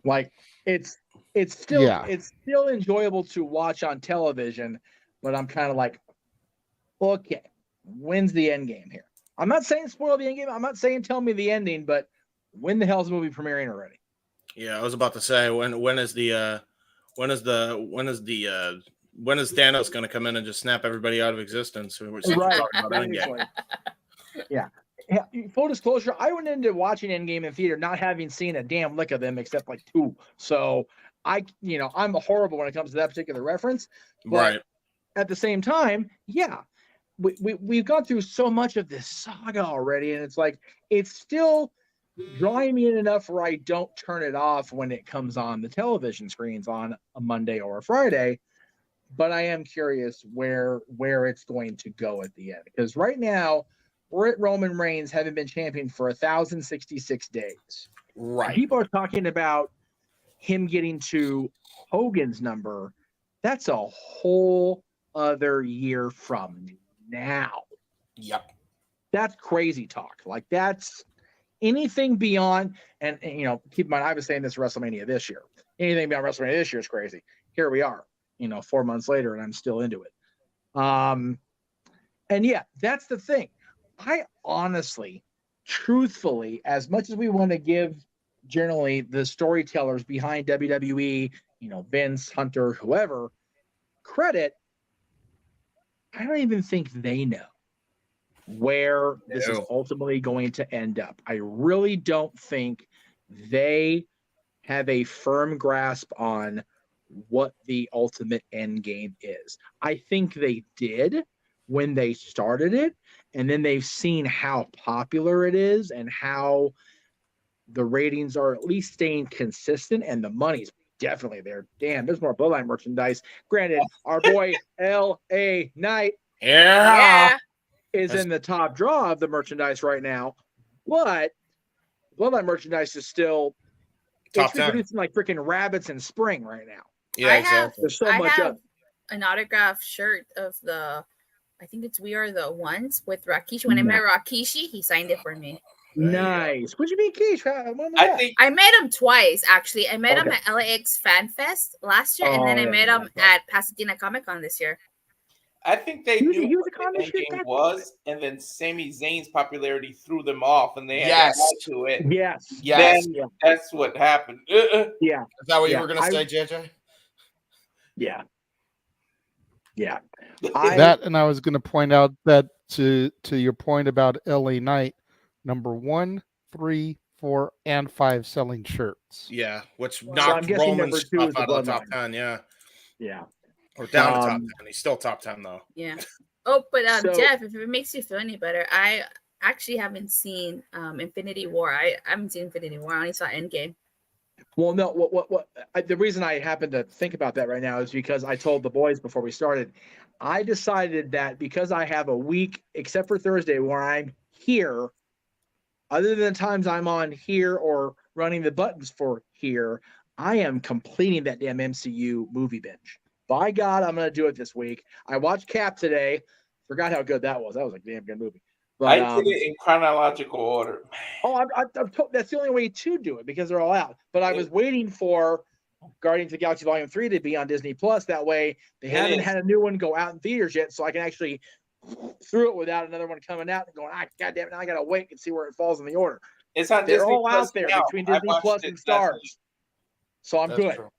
Like it's it's still enjoyable to watch on television, but I'm kind of like, okay, when's the end game here? I'm not saying spoil the end game. I'm not saying tell me the ending, but when the hell's the movie premiering already? Yeah, I was about to say when is Thanos going to come in and just snap everybody out of existence? We're Right. talking about Endgame. Yeah. Full disclosure, I went into watching Endgame in theater not having seen a damn lick of them except like 2. So I'm horrible when it comes to that particular reference. But Right. at the same time, yeah, we've gone through so much of this saga already, and it's like it's still drawing me in enough where I don't turn it off when it comes on the television screens on a Monday or a Friday. But I am curious where it's going to go at the end, because right now we're at Roman Reigns having been champion for 1,066 days. Right. People are talking about him getting to Hogan's number. That's a whole other year from now. Yep. That's crazy talk. Like, that's anything beyond, and keep in mind, I was saying this WrestleMania this year. Anything beyond WrestleMania this year is crazy. Here we are, 4 months later, and I'm still into it. And yeah, that's the thing. I honestly, truthfully, as much as we want to give generally the storytellers behind WWE, Vince, Hunter, whoever, credit, I don't even think they know where this is ultimately going to end up. I really don't think they have a firm grasp on what the ultimate end game is. I think they did when they started it, and then they've seen how popular it is and how the ratings are at least staying consistent, and the money's definitely there. Damn, there's more Bloodline merchandise. Granted, our boy L.A. Knight is in the top draw of the merchandise right now, but Bloodline merchandise is still producing like freaking rabbits in spring right now. Yeah, exactly. There's so much have up. An autographed shirt of I think it's We Are the Ones with Rakishi. When I met Rakishi, he signed it for me. Nice. What'd you mean, Keish? I met him twice, actually. I met him at LAX Fan Fest last year, and then I met him at Pasadena Comic Con this year. I think they knew what the end game was, and then Sami Zayn's popularity threw them off, and they had to add to it. Yes. Then that's what happened. Yeah. Is that what you were going to say, JJ? Yeah. Yeah. And I was going to point out that to your point about LA Knight, number 1, 3, 4, and 5 selling shirts. Yeah, which knocked Roman's stuff out of the top 10. Yeah. Yeah. Or down to top 10. He's still top 10 though. Yeah. Oh, but Jeff, if it makes you feel any better, I actually haven't seen Infinity War. I haven't seen Infinity War. I only saw Endgame. Well, no. The reason I happen to think about that right now is because I told the boys before we started, I decided that because I have a week, except for Thursday, where I'm here, other than the times I'm on here or running the buttons for here, I am completing that damn MCU movie binge. By God, I'm going to do it this week. I watched Cap today. Forgot how good that was. That was a damn good movie. But, I did it in chronological order. Oh, that's the only way to do it because they're all out. But I was waiting for Guardians of the Galaxy Volume 3 to be on Disney Plus. That way they haven't had a new one go out in theaters yet, so I can actually through it without another one coming out and going, God damn it, now I got to wait and see where it falls in the order. It's on They're Disney all Plus out there now. between Disney Plus and Stars. So I'm good. True.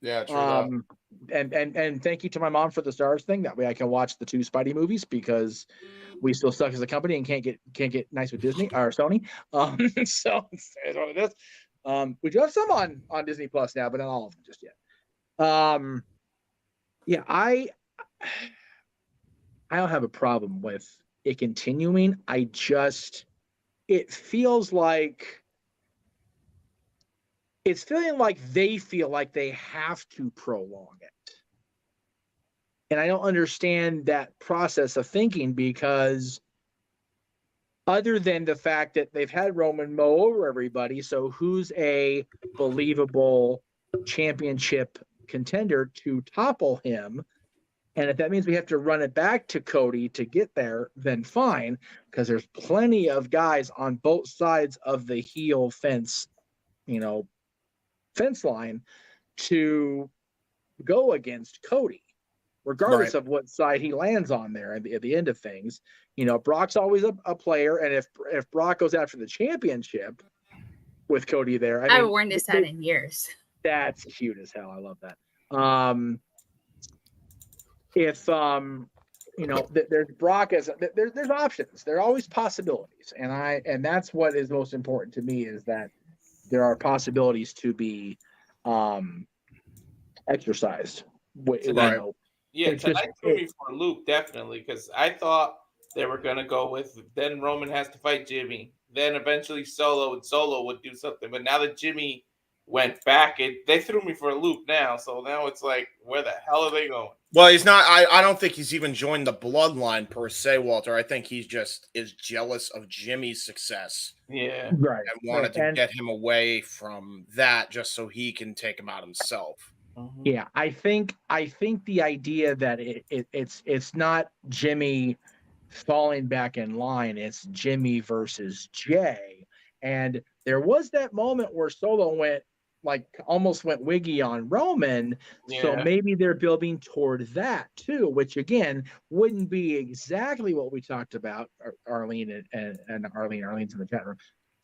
Yeah, true. And thank you to my mom for the Stars thing. That way I can watch the 2 Spidey movies because we still suck as a company and can't get nice with Disney or Sony. So it's what it is. We do have some on Disney Plus now, but not all of them just yet. Yeah, I don't have a problem with it continuing. It feels like it's feeling like they feel like they have to prolong it. And I don't understand that process of thinking because other than the fact that they've had Roman mow over everybody, so who's a believable championship contender to topple him? And if that means we have to run it back to Cody to get there, then fine, because there's plenty of guys on both sides of the heel fence line to go against Cody, regardless of what side he lands on there at the end of things. Brock's always a player, and if Brock goes after the championship with Cody there, I haven't worn this hat in years. That's cute as hell. I love that. If there's Brock there's options. There are always possibilities, and that's what is most important to me, is that there are possibilities to be exercised. Right. Yeah, tonight threw me for a loop, definitely, because I thought they were going to go with, then Roman has to fight Jimmy, then eventually Solo, and Solo would do something. But now that Jimmy went back, they threw me for a loop now. So now it's like, where the hell are they going? Well, he's not. I don't think he's even joined the bloodline per se, Walter. I think he just is jealous of Jimmy's success. Yeah. Right. And wanted to get him away from that just so he can take him out himself. Yeah, I think the idea that it's not Jimmy falling back in line, it's Jimmy versus Jay. And there was that moment where Solo almost went wiggy on Roman. Yeah. So maybe they're building toward that too, which again wouldn't be exactly what we talked about, Arlene and Arlene's in the chat room,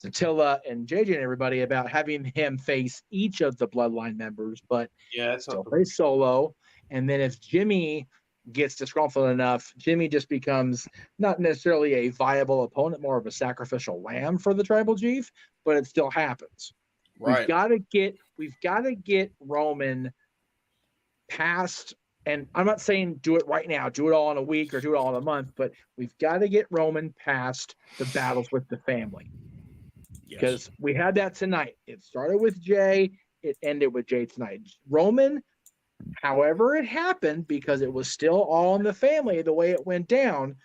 Attila and JJ and everybody, about having him face each of the bloodline members, but still play Solo. And then if Jimmy gets disgruntled enough, Jimmy just becomes not necessarily a viable opponent, more of a sacrificial lamb for the tribal chief, but it still happens. Right. We've got to get Roman past, and I'm not saying do it right now, do it all in a week or do it all in a month, but we've got to get Roman past the battles with the family. Because we had that tonight. It started with Jay. It ended with Jay tonight. Roman, however it happened, because it was still all in the family, the way it went down,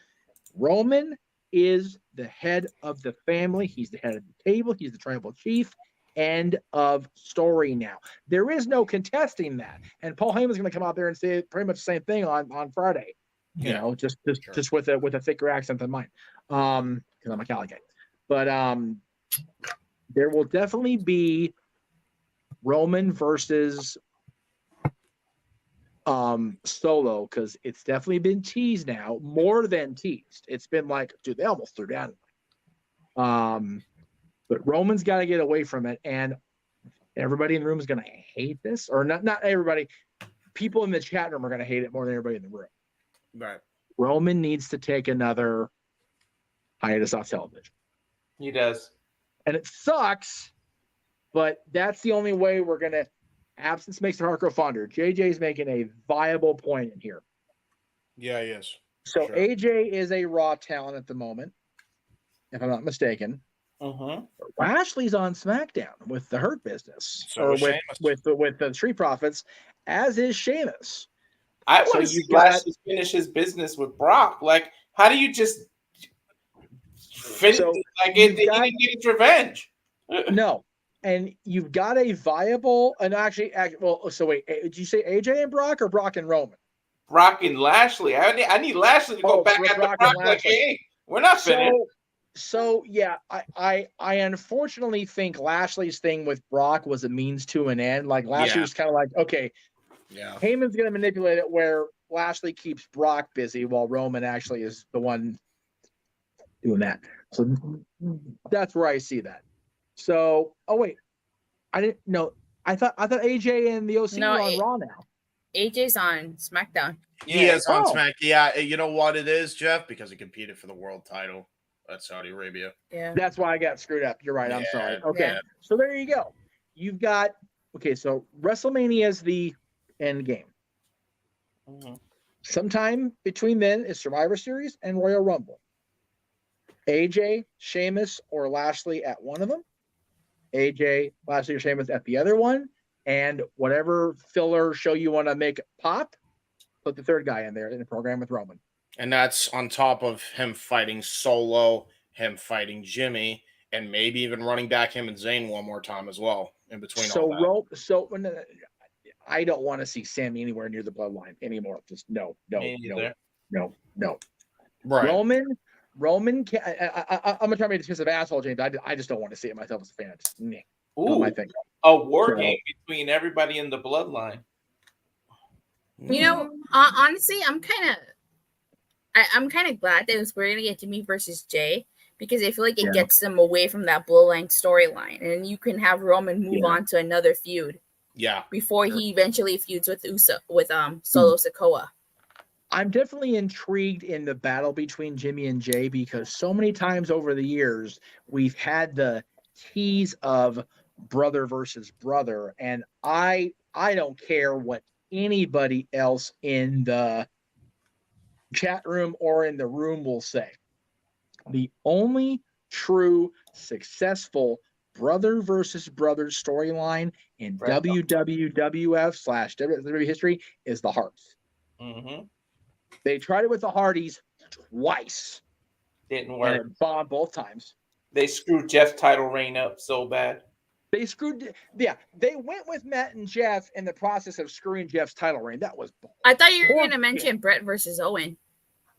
Roman is the head of the family. He's the head of the table. He's the tribal chief. End of story now. There is no contesting that. And Paul Heyman's going to come out there and say pretty much the same thing on Friday. Just with a thicker accent than mine. Because I'm a Cali guy. But there will definitely be Roman versus Solo, because it's definitely been teased now, more than teased. It's been like, dude, they almost threw down. But Roman's got to get away from it, and everybody in the room is going to hate this, or not everybody. People in the chat room are going to hate it more than everybody in the room. Right. Roman needs to take another hiatus off television. He does. And it sucks, but that's the only way we're going to. Absence makes the heart grow fonder. JJ's making a viable point in here. Yeah, he is. So sure. AJ is a Raw talent at the moment, if I'm not mistaken. Lashley's on SmackDown with the Hurt Business, or with the Street Profits, as is Sheamus. I want to see Lashley finish his business with Brock. Like, how do you just finish? He didn't get his revenge. No, and you've got a viable, and actually, so wait, did you say AJ and Brock or Brock and Roman? Brock and Lashley. I need Lashley to go back at the Brock like, hey, we're not finished. So yeah, I unfortunately think Lashley's thing with Brock was a means to an end. Like Lashley was kind of like, okay, Heyman's going to manipulate it where Lashley keeps Brock busy while Roman actually is the one doing that. So that's where I see that. So, I didn't know. I thought AJ and the OC were on Raw now. AJ's on SmackDown. He is on SmackDown. Yeah, you know what it is, Jeff? Because he competed for the world title at Saudi Arabia. Yeah. That's why I got screwed up. You're right. I'm sorry. Okay. So there you go. You've got, so WrestleMania is the end game. Sometime between then is Survivor Series and Royal Rumble. AJ, Sheamus, or Lashley at one of them. AJ, Lashley, or Sheamus at the other one. And whatever filler show you want to make pop, put the third guy in there in the program with Roman. And that's on top of him fighting Solo, him fighting Jimmy, and maybe even running back him and Zayn one more time as well in between all that. So I don't want to see Sammy anywhere near the bloodline anymore. Just no. Right. Roman I'm gonna try to be a dismissive asshole, James. I just don't want to see it myself as a fan. Not my thing. a war game between everybody in the bloodline. You know, honestly, I'm kind of glad that we're gonna get Jimmy versus Jay, because I feel like it gets them away from that bloodline storyline, and you can have Roman move on to another feud. Yeah. Before he eventually feuds with Solo Sikoa. I'm definitely intrigued in the battle between Jimmy and Jay, because so many times over the years we've had the tease of brother versus brother, and I don't care what anybody else in the chat room or in the room will say. The only true successful brother versus brother storyline in WWF/WWE history is the Hearts. Mm-hmm. They tried it with the Hardys twice. Didn't work. And it bombed both times. They screwed Jeff's title reign up so bad. They went with Matt and Jeff in the process of screwing Jeff's title reign. That was bull. I thought you were going to mention Brett versus Owen.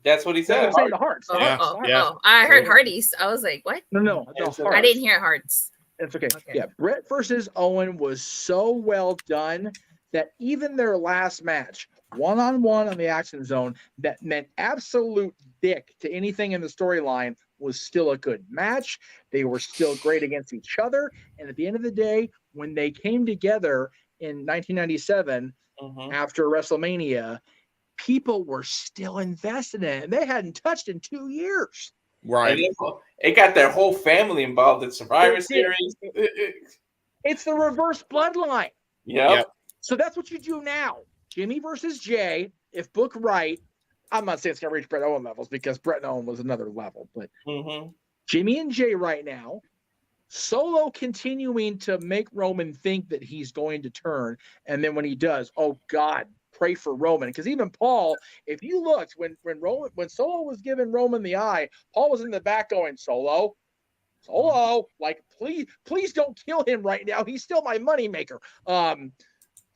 That's what he said. I'm saying the Hearts. I heard Hardys. I was like, what? No, I didn't hear Hearts. It's okay. Yeah, Brett versus Owen was so well done that even their last match, one-on-one on the Action Zone, that meant absolute dick to anything in the storyline, was still a good match. They were still great against each other. And at the end of the day, when they came together in 1997 after WrestleMania, people were still invested in it. And they hadn't touched in 2 years. Right. It got their whole family involved in Survivor Series. It's the reverse bloodline. Yep. So that's what you do now. Jimmy versus Jay, if booked right. I'm not saying it's going to reach Bret Owen levels, because Bret Owen was another level. But Jimmy and Jay right now, Solo continuing to make Roman think that he's going to turn. And then when he does, oh, God, pray for Roman. Because even Paul, if you looked, when Solo was giving Roman the eye, Paul was in the back going, Solo, like, please don't kill him right now. He's still my moneymaker.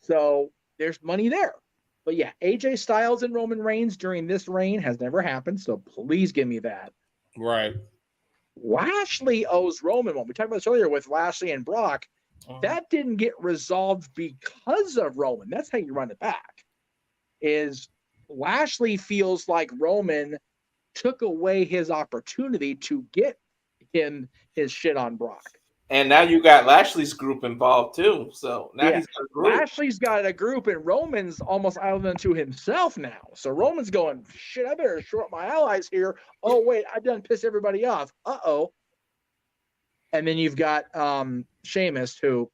So there's money there. But yeah, AJ Styles and Roman Reigns during this reign has never happened. So please give me that. Right. Lashley owes Roman one. We talked about this earlier with Lashley and Brock. That didn't get resolved because of Roman. That's how you run it back. Is Lashley feels like Roman took away his opportunity to get him his shit on Brock. And now you got Lashley's group involved too. So now he's got a group. Lashley's got a group, and Roman's almost island to himself now. So Roman's going, shit, I better short my allies here. Oh, wait, I done pissed everybody off. Uh-oh. And then you've got Sheamus, who,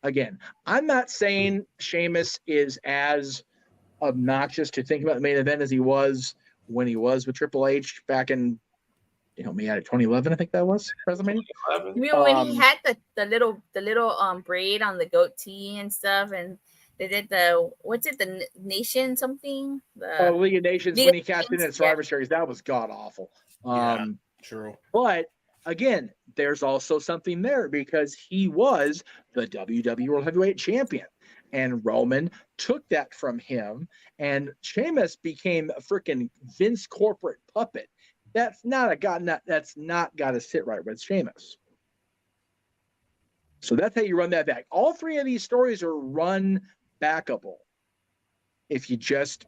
again, I'm not saying Sheamus is as obnoxious to think about the main event as he was when he was with Triple H back in, 2011, I think that was WrestleMania. You mean when he had the little braid on the goatee and stuff, and they did the Nation something? League of Nations, when he cast in at Survivor Series, that was god awful. True. But again, there's also something there, because he was the WWE World Heavyweight Champion, and Roman took that from him, and Sheamus became a freaking Vince corporate puppet. That's not got to sit right with Sheamus. So that's how you run that back. All three of these stories are run backable. If you just,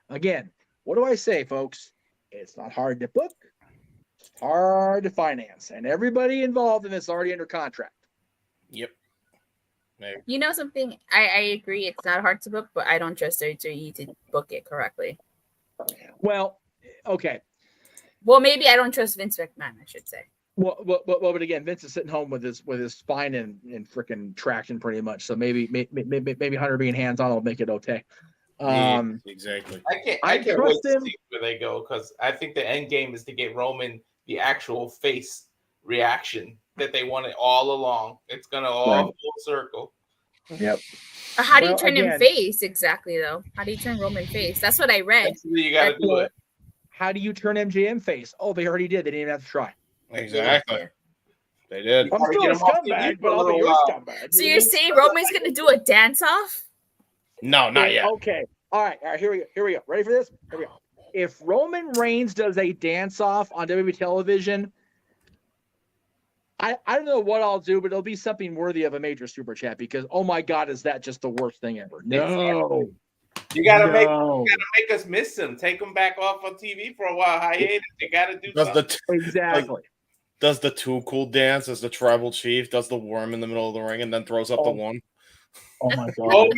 again, what do I say, folks? It's not hard to book. It's hard to finance. And everybody involved in this is already under contract. Yep. You know something? I agree. It's not hard to book, but I don't trust WWE to book it correctly. Well, okay. Well, maybe I don't trust Vince McMahon, I should say. Well, but again, Vince is sitting home with his spine in freaking traction pretty much. So maybe Hunter being hands on will make it okay. Exactly. I can't wait to see where they go, because I think the end game is to get Roman the actual face reaction that they wanted all along. It's gonna all full circle. Yep. How do you turn him face exactly though? How do you turn Roman face? That's what I read. You got to do it. How do you turn MJM face? Oh, they already did. They didn't even have to try. Exactly. They did. I'm still a scumbag, but I'll be your scumbag. So you're saying Roman's going to do a dance-off? No, not yet. Okay. All right. Here we go. Ready for this? Here we go. If Roman Reigns does a dance-off on WWE television, I don't know what I'll do, but it'll be something worthy of a major super chat because oh my god, is that just the worst thing ever? No. You gotta make us miss him. Take him back off on TV for a while. Hiatus. You gotta do something. Exactly. Does the Too Cool dance as the tribal chief? Does the worm in the middle of the ring and then throws up the one? Oh my god.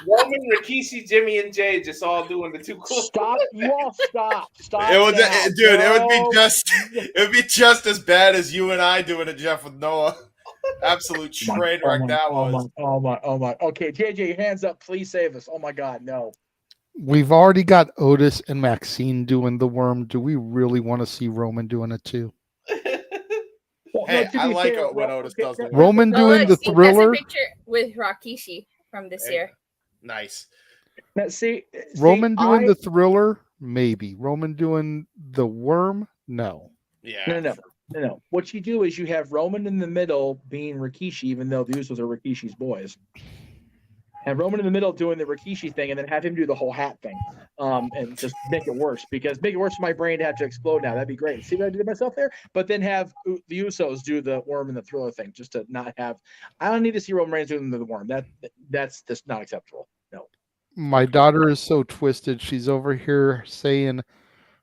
Roman, Rikishi, Jimmy, and Jay just all doing the Too Cool. Stop! You all stop! Stop! It would, now. dude. No. It would be just as bad as you and I doing it, Jeff, with Noah. Absolute train wreck that was. Oh my. Okay, JJ, your hands up. Please save us. Oh my god, no. We've already got Otis and Maxine doing the worm. Do we really want to see Roman doing it too? Hey, I like it when Otis does the Roman doing the Thriller. That's a picture with Rikishi from this year. Nice. Now, see, Roman doing the Thriller, maybe. Roman doing the worm, no. Yeah. No. What you do is you have Roman in the middle being Rikishi, even though the Usos are Rikishi's boys. Have Roman in the middle doing the Rikishi thing, and then have him do the whole hat thing, and just make it worse. Because make it worse for my brain to have to explode now. That'd be great. See what I did myself there? But then have the Usos do the worm and the Thriller thing, just to not have. I don't need to see Roman Reigns doing the worm. That's just not acceptable. No. My daughter is so twisted. She's over here saying,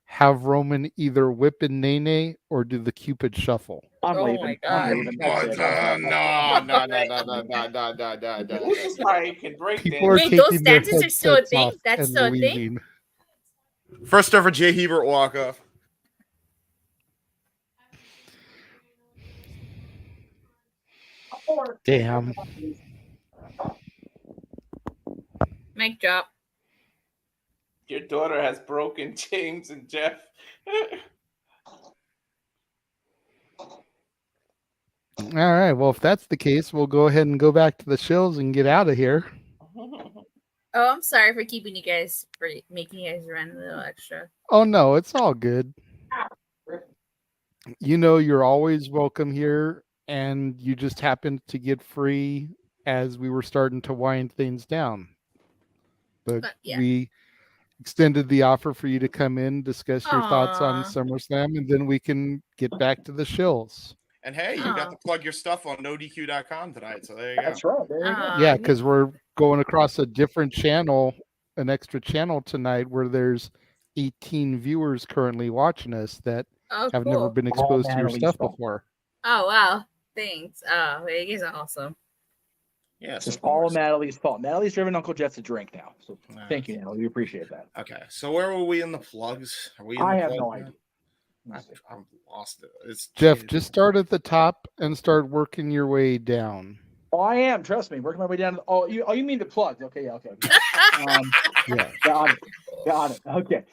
"Have Roman either whip and Nene or do the Cupid shuffle." I'm leaving. My God. I'm leaving. No. Who's like can break People are Wait, taking those their dances are still a headsets thing? off That's and still a thing? leaving. First ever Jay Hebert walk off. Damn. Mic drop. Your daughter has broken James and Jeff. All right. Well, if that's the case, we'll go ahead and go back to the shows and get out of here. Oh, I'm sorry for keeping you guys, for making you guys run a little extra. Oh, no, it's all good. You know, you're always welcome here, and you just happened to get free as we were starting to wind things down. But yeah. we extended the offer for you to come in, discuss your thoughts on SummerSlam, and then we can get back to the shills. And hey, you got to plug your stuff on nodq.com tonight. So there you go. That's right. There you go. Yeah, because we're going across a different channel, an extra channel tonight where there's 18 viewers currently watching us that have never been exposed to your stuff before. Oh, wow. Thanks. Oh, you guys are awesome. Yeah, it's all Natalie's fault. Natalie's driven Uncle Jeff to drink now. So thank you, Natalie. We appreciate that. Okay. So where were we in the plugs? Are we? I have no idea. I'm lost. It's Jeff, just start at the top and start working your way down. Oh, I am. Trust me. Working my way down. Oh, you mean the plugs? Okay. Yeah. Okay. Yeah. Got it. Okay.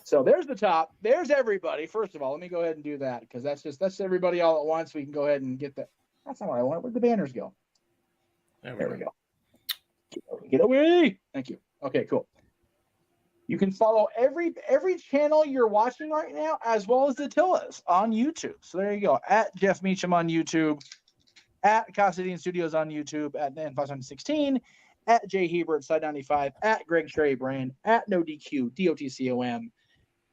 So there's the top. There's everybody. First of all, let me go ahead and do that because that's everybody all at once. We can go ahead and get that. That's not what I want. Where'd the banners go? There we go. Get away. Thank you. Okay, cool. You can follow every channel you're watching right now, as well as the Tillas on YouTube. So there you go. At Jeff Meacham on YouTube, at Cassadine Studios on YouTube, at Dan516, at Jay Hebert Side 95, at Greg Sherry Brand, at NoDQ, DOTCOM,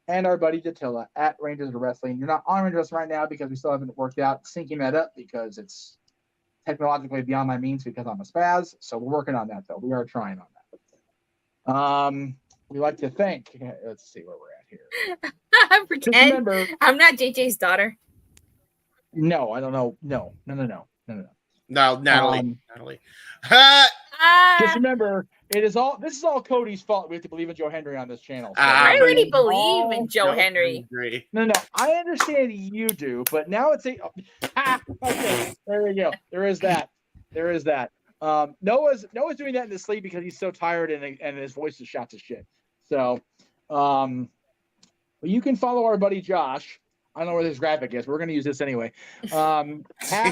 and our buddy Datilla at Rangers of Wrestling. You're not on Rangers Wrestling right now because we still haven't worked out syncing that up because it's technologically beyond my means because I'm a spaz. So we're working on that though. We are trying on that. We like to thank. Let's see where we're at here. Pretend remember, I'm not JJ's daughter. No, I don't know. No. No, Natalie. Just remember, this is all Cody's fault. We have to believe in Joe Henry on this channel. So I already believe in Joe Henry. No, I understand you do, but now it's okay. There we go. There is that. Noah's doing that in his sleep because he's so tired and his voice is shot to shit. So, but you can follow our buddy Josh. I don't know where this graphic is. We're going to use this anyway. At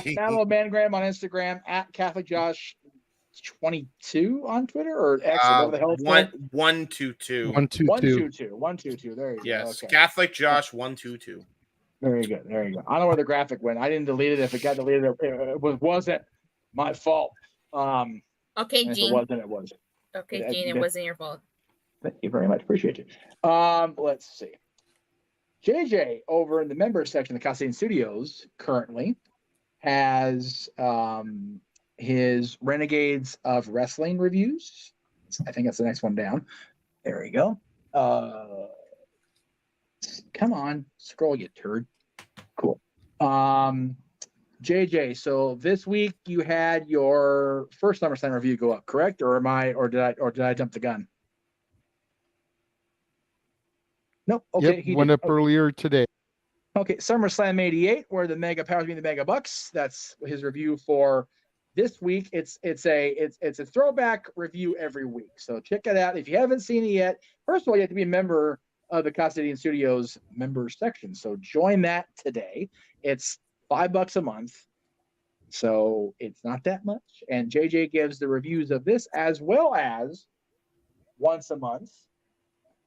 Natalie Mangram on Instagram, at Catholic Josh 22 on Twitter or X or whatever the hell it's called. 122. 122. There you go. Yes, okay. Catholic Josh 122. There you go. I don't know where the graphic went. I didn't delete it. If it got deleted, it wasn't my fault. Okay, Gene. If it wasn't, it was. Okay, Gene, it wasn't your fault. Thank you very much. Appreciate it. Let's see. JJ over in the members section of the Castine Studios currently has his Renegades of Wrestling reviews. I think that's the next one down. There we go. Come on, scroll, you turd. Cool. JJ, so this week you had your first SummerSlam review go up, correct? Or did I jump the gun? Nope. Okay. Yep, went up earlier today. Okay, SummerSlam 88, where the Mega Powers meet the Mega Bucks. That's his review for this week. It's a throwback review every week. So check it out. If you haven't seen it yet, first of all, you have to be a member of the Castadian Studios members section. So join that today. It's $5 a month. So it's not that much. And JJ gives the reviews of this as well as once a month.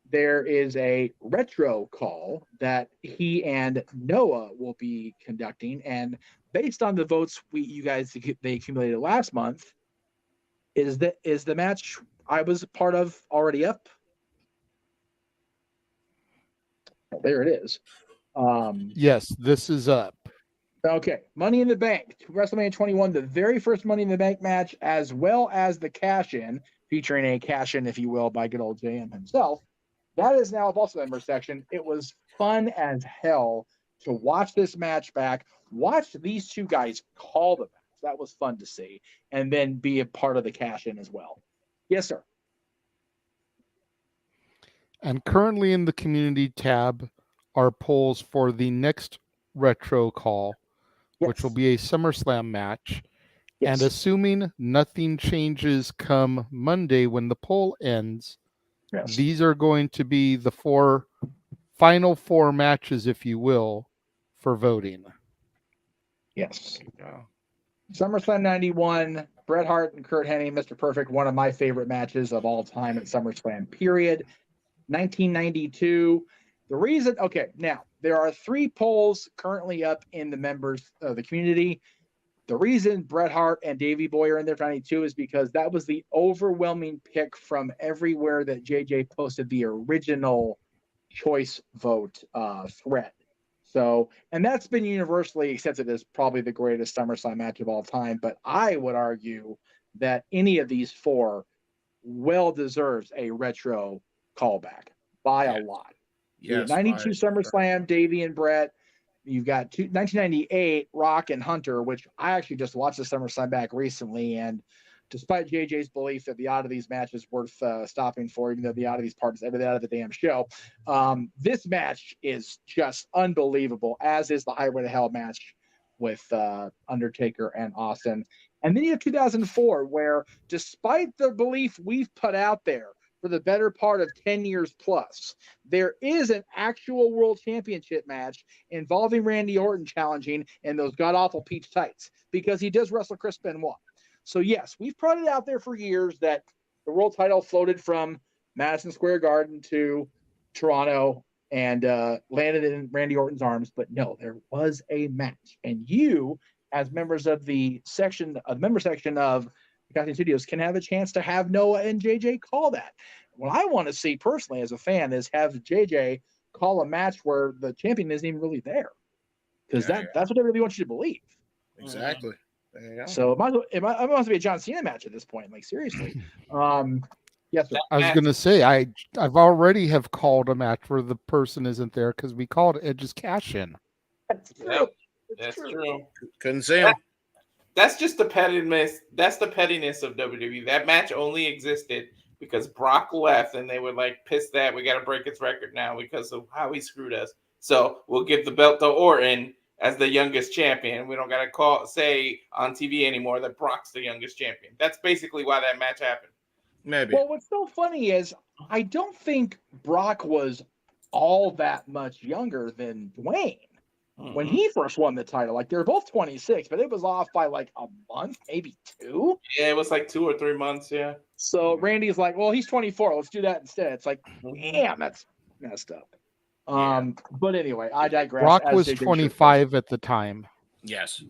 There is a retro call that he and Noah will be conducting, and based on the votes they accumulated last month, is the match I was part of already up? There it is. Yes, this is up. Okay, Money in the Bank, WrestleMania 21, the very first Money in the Bank match, as well as the cash-in, featuring a cash-in, if you will, by good old JM himself. That is now also member section. It was fun as hell to watch this match back, watch these two guys call the match. That was fun to see, and then be a part of the cash-in as well. Yes, sir. And currently in the community tab are polls for the next retro call, which will be a SummerSlam match. Yes. And assuming nothing changes come Monday when the poll ends, these are going to be the final four matches, if you will, for voting. Yes. SummerSlam 91, Bret Hart and Kurt Hennig, Mr. Perfect, one of my favorite matches of all time at SummerSlam, period. 1992. Now, there are 3 polls currently up in the members of the community. The reason Bret Hart and Davey Boy are in there for 92 is because that was the overwhelming pick from everywhere that JJ posted the original choice vote thread. So, and that's been universally accepted as probably the greatest SummerSlam match of all time. But I would argue that any of these 4 well deserves a retro callback by a lot. Yes, 92 SummerSlam, Davey and Bret. You've got 1998 Rock and Hunter, which I actually just watched the SummerSlam back recently, and despite JJ's belief that the oddities match is worth stopping for, even though the oddities part is everything out of the damn show, this match is just unbelievable, as is the Highway to Hell match with Undertaker and Austin. And then you have 2004, where despite the belief we've put out there for the better part of 10 years plus, there is an actual world championship match involving Randy Orton challenging in those god-awful peach tights, because he does wrestle Chris Benoit. So yes, we've put it out there for years that the world title floated from Madison Square Garden to Toronto and landed in Randy Orton's arms, but no, there was a match. And you, as members of the member section of Castadian Studios, can have a chance to have Noah and JJ call that. What I want to see personally as a fan is have JJ call a match where the champion isn't even really there, because that's what everybody wants you to believe. Exactly. There you go. So it must be a John Cena match at this point. Like, seriously. Yes, sir. I was going to say I've already have called a match where the person isn't there because we called Edge's cash in. That's true. Yep, that's true. Couldn't see him. That's just the pettiness. That's the pettiness of WWE. That match only existed because Brock left, and they were like pissed that we got to break its record now because of how he screwed us. So we'll give the belt to Orton as the youngest champion. We don't got to say on TV anymore that Brock's the youngest champion. That's basically why that match happened. Maybe. Well, what's so funny is I don't think Brock was all that much younger than Dwayne. When he first won the title. Like, they're both 26, but it was off by like a month, maybe 2. Yeah, it was like 2 or 3 months. Yeah. So Randy's like, well, he's 24. Let's do that instead. It's like, damn, that's messed up. But anyway, I digress. Brock was 25 at the time. Yes.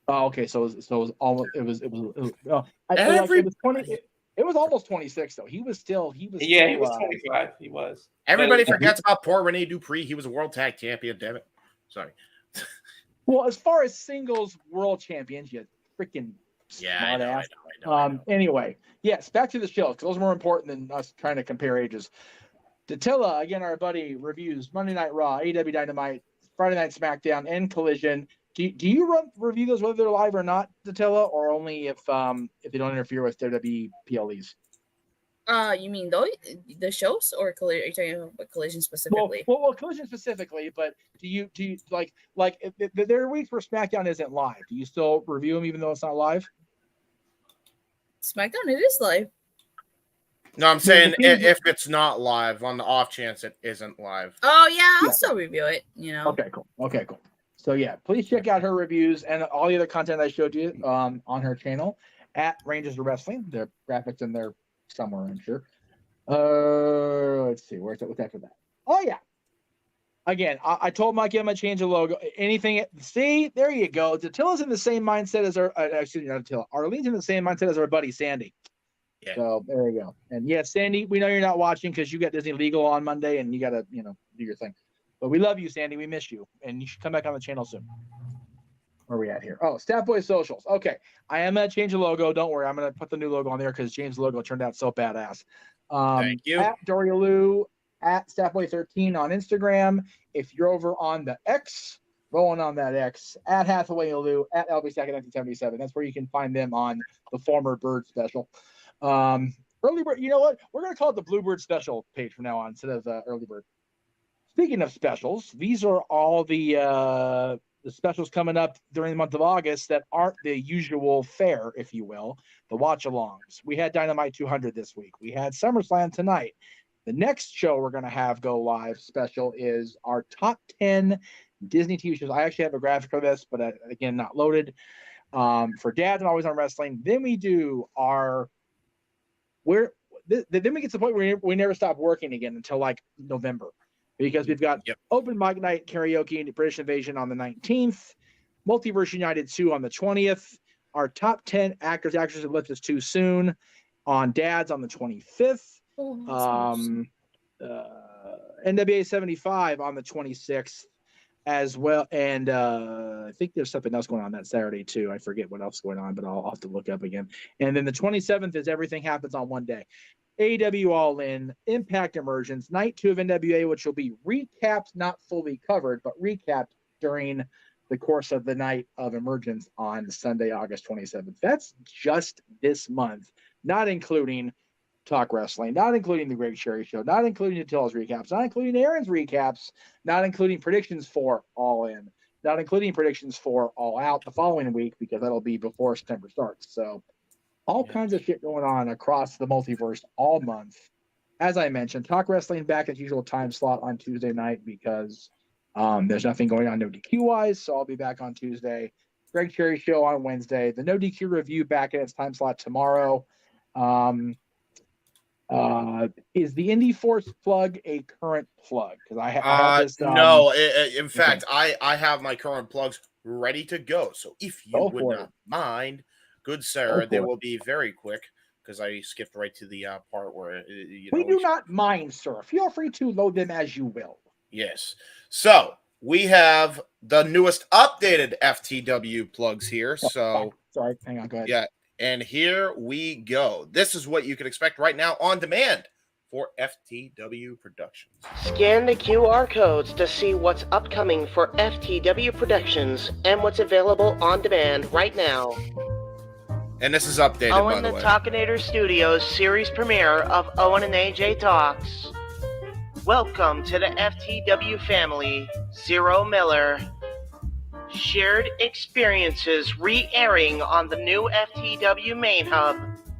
Oh, okay. So it was almost. It was 20. It was almost 26 though. He was still. He was 25. He was. Everybody forgets about poor Rene Dupree. He was a world tag champion. Damn it. Sorry. Well, as far as singles world champions, you freaking smart ass. I know. Anyway, yes, back to the show because those are more important than us trying to compare ages. Datilla, again, our buddy, reviews Monday Night Raw, AEW Dynamite, Friday Night SmackDown, and Collision. Do you review those whether they're live or not, Datilla, or only if they don't interfere with WWE PLEs? You mean the shows or Collision? Are you talking about Collision specifically? Well, Collision specifically, but do you like if there are weeks where SmackDown isn't live? Do you still review them even though it's not live? SmackDown, it is live. No, I'm saying if it's not live, on the off chance it isn't live. Oh yeah, I'll still review it. Okay, cool. So yeah, please check out her reviews and all the other content I showed you on her channel at Rangers of Wrestling. The graphics in there somewhere, I'm sure. Let's see, what's after that? Oh yeah. Again, I told Mike I'm gonna change the logo. Anything? See, there you go. Datilla's in the same mindset as our. Excuse me, not Datilla. Arlene's in the same mindset as our buddy Sandy. Yeah. So there you go. And yeah, Sandy, we know you're not watching because you got Disney Legal on Monday and you gotta, do your thing. But we love you, Sandy. We miss you, and you should come back on the channel soon. Where are we at here? Oh, Staff Boy Socials. Okay, I am gonna change the logo. Don't worry, I'm gonna put the new logo on there because James' logo turned out so badass. Thank you. At Doria Lou, at Staffboy13 on Instagram. If you're over on the X, rolling on that X, at Hathaway Lou, at LBStack1977. That's where you can find them on the former Bird special. Early Bird. You know what? We're gonna call it the Bluebird special page from now on instead of Early Bird. Speaking of specials, these are all the specials coming up during the month of August that aren't the usual fare, if you will, the watch-alongs. We had Dynamite 200 this week. We had SummerSlam tonight. The next show we're going to have go live special is our top 10 Disney TV shows. I actually have a graphic for this, but again, not loaded. For Dads and Always on Wrestling. Then we do then we get to the point where we never stop working again until like November. Because we've got Open Mic Night Karaoke and British Invasion on the 19th, Multiverse United 2 on the 20th, our top 10 actors, actresses left us too soon on Dads on the 25th, NWA 75 on the 26th as well. And I think there's something else going on that Saturday too. I forget what else is going on, but I'll have to look up again. And then the 27th is Everything Happens on One Day. AEW All In, Impact Emergence, Night 2 of NWA, which will be recapped, not fully covered, but recapped during the course of the night of Emergence on Sunday, August 27th. That's just this month, not including Talk Wrestling, not including the Greg Sherry Show, not including Attila's recaps, not including Aaron's recaps, not including predictions for All In, not including predictions for All Out the following week, because that'll be before September starts. So all kinds of shit going on across the multiverse all month. As I mentioned, Talk Wrestling back at usual time slot on Tuesday night because there's nothing going on no DQ wise. So I'll be back on Tuesday. Greg Cherry Show on Wednesday. The No DQ review back in its time slot tomorrow. Is the Indie Force plug a current plug? Because I have this. No, in fact, I have my current plugs ready to go. So if you would not mind, good sir, they will be very quick because I skipped right to the part where we do not mind, sir. Feel free to load them as you will. Yes. So we have the newest updated FTW plugs here. So sorry, hang on, go ahead. Yeah, and here we go. This is what you can expect right now on demand for FTW Productions. Scan the QR codes to see what's upcoming for FTW Productions and what's available on demand right now. And this is updated, Owen by the way. Talkinator Studios series premiere of Owen and AJ Talks. Welcome to the FTW family, Zero Miller. Shared experiences re-airing on the new FTW main hub.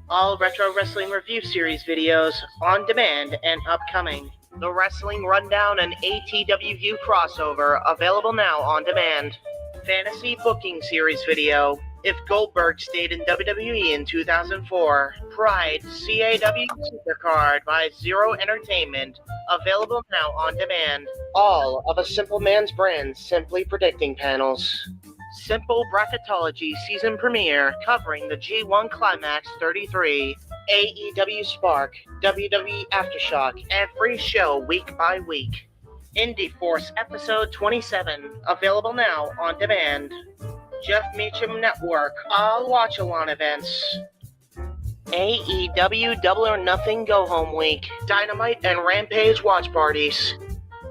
All Retro Wrestling Review Series videos on demand and upcoming. The Wrestling Rundown and ATW View crossover available now on demand. Fantasy Booking Series video. If Goldberg stayed in WWE in 2004. Pride CAW Supercard by Zero Entertainment. Available now on demand. All of A Simple Man's Brand Simply Predicting panels. Simple Bracketology season premiere covering the G1 Climax 33, AEW Spark, WWE Aftershock, and free show week by week. Indie Force episode 27, available now on demand. Jeff Meacham Network, all watch-along events. AEW Double or Nothing Go Home Week, Dynamite and Rampage watch parties.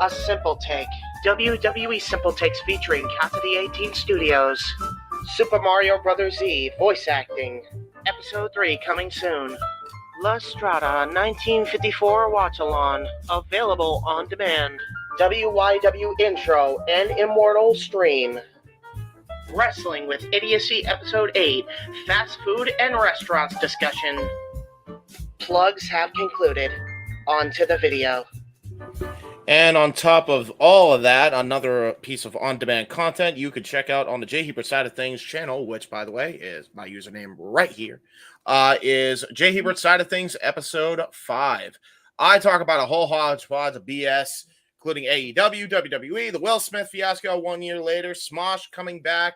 A Simple Take, WWE Simple Takes featuring Cassidy 18 Studios. Super Mario Bros. Z voice acting, episode 3 coming soon. La Strada 1954 watch-along, available on demand. WYW Intro and Immortal stream. Wrestling with Idiocy Episode 8, Fast Food and Restaurants discussion. Plugs have concluded. On to the video. And on top of all of that, another piece of on-demand content you could check out on the J Hebert Side of Things channel, which, by the way, is my username right here, is J Hebert Side of Things Episode 5. I talk about a whole hodgepodge of BS, including AEW, WWE, the Will Smith fiasco 1 year later, Smosh coming back,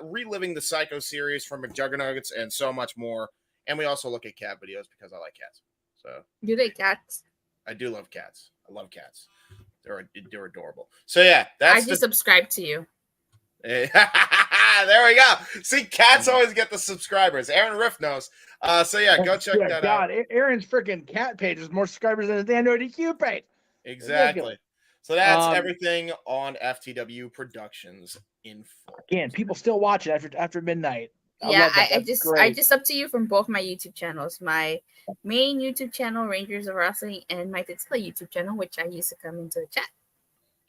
reliving the Psycho series from McJuggernauts, and so much more. And we also look at cat videos because I like cats. So You like cats? I do love cats. I love cats. They're adorable. So yeah, that's I just subscribe to you. There we go. See, cats always get the subscribers. Aaron Riff knows. So yeah, go check that out. Aaron's freaking cat page has more subscribers than his Android EQ page. Exactly. Ridiculous. So that's everything on FTW Productions info. Again, people still watch it after midnight. I just up to you from both my YouTube channels. My main YouTube channel, Rangers of Wrestling, and my Titsula YouTube channel, which I used to come into the chat.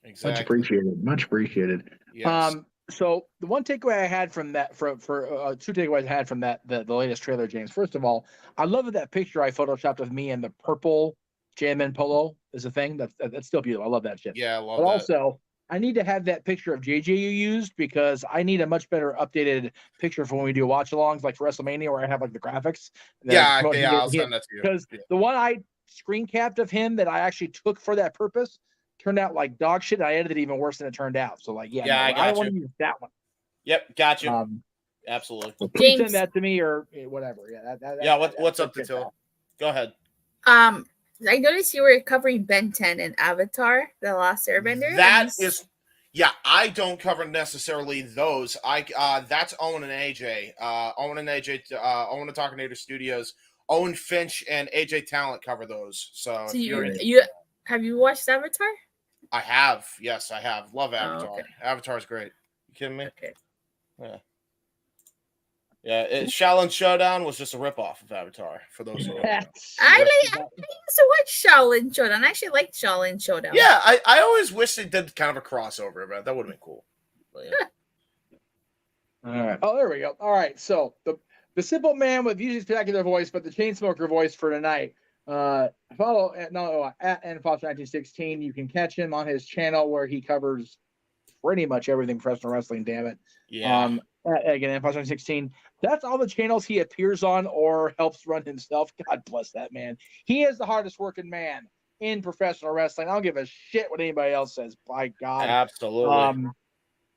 Exactly. Much appreciated. Yes. So the one takeaway I had from that, for two takeaways I had from that, the latest trailer, James. First of all, I love that picture I photoshopped of me and the purple JMN polo is a thing. That's still beautiful. I love that shit. Yeah, I love but that. Also, I need to have that picture of JJ you used because I need a much better updated picture for when we do watch-alongs, like for WrestleMania, where I have like the graphics. I'll send that to you. Because the one I screen capped of him that I actually took for that purpose turned out like dog shit. I edited it even worse than it turned out. So like, I don't want to use that one. Yep, got you. Absolutely. So please send that to me or whatever. Yeah. What's up to Till? Go ahead. I noticed you were covering Ben 10 and Avatar: The Last Airbender. I don't cover necessarily those. That's Owen and AJ. Owen and Owen and Talkinator Studios. Owen Finch and AJ Talent cover those. So you have you watched Avatar? I have. Yes, I have. Love Avatar. Oh, okay. Avatar's great. You kidding me? Okay. Yeah. Yeah, Shaolin Showdown was just a ripoff of Avatar. For those who don't know. I used to watch Shaolin Showdown. I actually liked Shaolin Showdown. Yeah, I always wish they did kind of a crossover, but that would have been cool. But, yeah. All right. Oh, there we go. All right. So the simple man with usually spectacular voice, but the chain smoker voice for tonight. Follow at nfoster1916. You can catch him on his channel where he covers pretty much everything professional wrestling. Damn it. Yeah. Again, nfoster1916. That's all the channels he appears on or helps run himself. God bless that man. He is the hardest working man in professional wrestling. I don't give a shit what anybody else says. By God. Absolutely.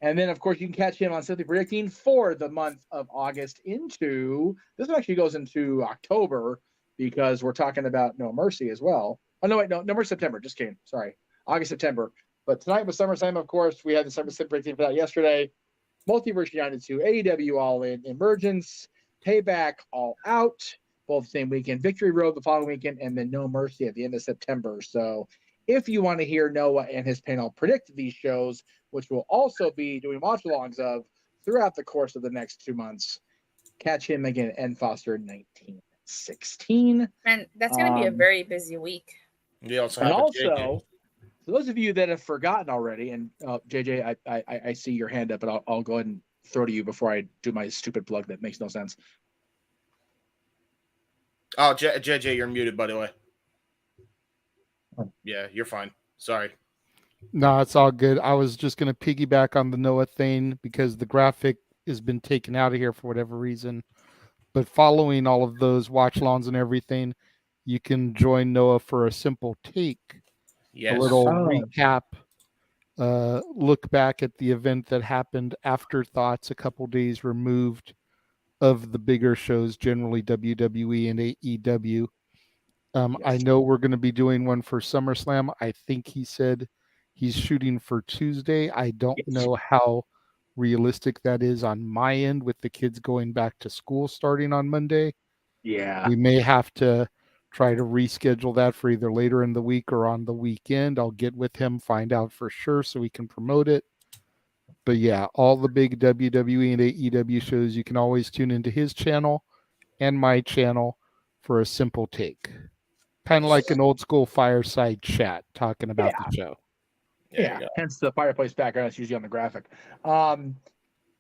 And then, of course, you can catch him on Simply Predicting for the month of August into – this one actually goes into October because we're talking about No Mercy as well. Oh, no, wait, no Mercy September. Just kidding. Sorry. August, September. But tonight was SummerSlam, of course. We had the Simply Predicting for that yesterday. Multiverse United 2, AEW All In, Emergence, Payback, All Out, both the same weekend. Victory Road the following weekend, and then No Mercy at the end of September. So if you want to hear Noah and his panel predict these shows, which we'll also be doing watch-alongs of throughout the course of the next 2 months, catch him again at nfoster1916. And that's going to be a very busy week. We also have for those of you that have forgotten already, and JJ, I see your hand up, but I'll go ahead and throw to you before I do my stupid plug that makes no sense. Oh, JJ, you're muted, by the way. Yeah, you're fine. Sorry. No, it's all good. I was just going to piggyback on the Noah thing because the graphic has been taken out of here for whatever reason. But following all of those watch-alongs and everything, you can join Noah for a simple take. Yes. A little recap look back at the event that happened, Afterthoughts, a couple days removed of the bigger shows, generally WWE and AEW. I know we're going to be doing one for SummerSlam. I think he said he's shooting for Tuesday. I don't know how realistic that is on my end with the kids going back to school starting on Monday. Yeah. We may have to try to reschedule that for either later in the week or on the weekend. I'll get with him, find out for sure so we can promote it. But yeah, all the big WWE and AEW shows, you can always tune into his channel and my channel for a simple take. Kind of like an old school fireside chat talking about the show. Yeah, hence the fireplace background that's usually on the graphic.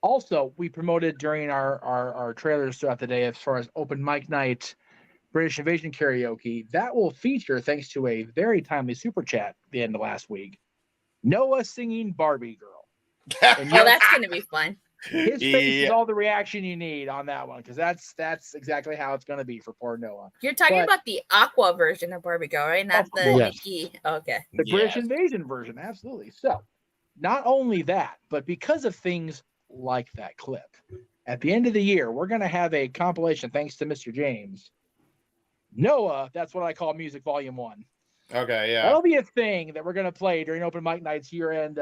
Also, we promoted during our trailers throughout the day as far as open mic night, British Invasion karaoke. That will feature, thanks to a very timely super chat at the end of last week, Noah singing Barbie Girl. Oh, that's going to be fun. His face is all the reaction you need on that one, because that's exactly how it's going to be for poor Noah. You're talking about the Aqua version of Barbie Girl, right? Not the Nikki. Okay. The British Invasion version, absolutely. So, not only that, but because of things like that clip, at the end of the year, we're going to have a compilation, thanks to Mr. James. Noah, that's what I call Music Volume 1. Okay, yeah. That'll be a thing that we're going to play during open mic nights, year-end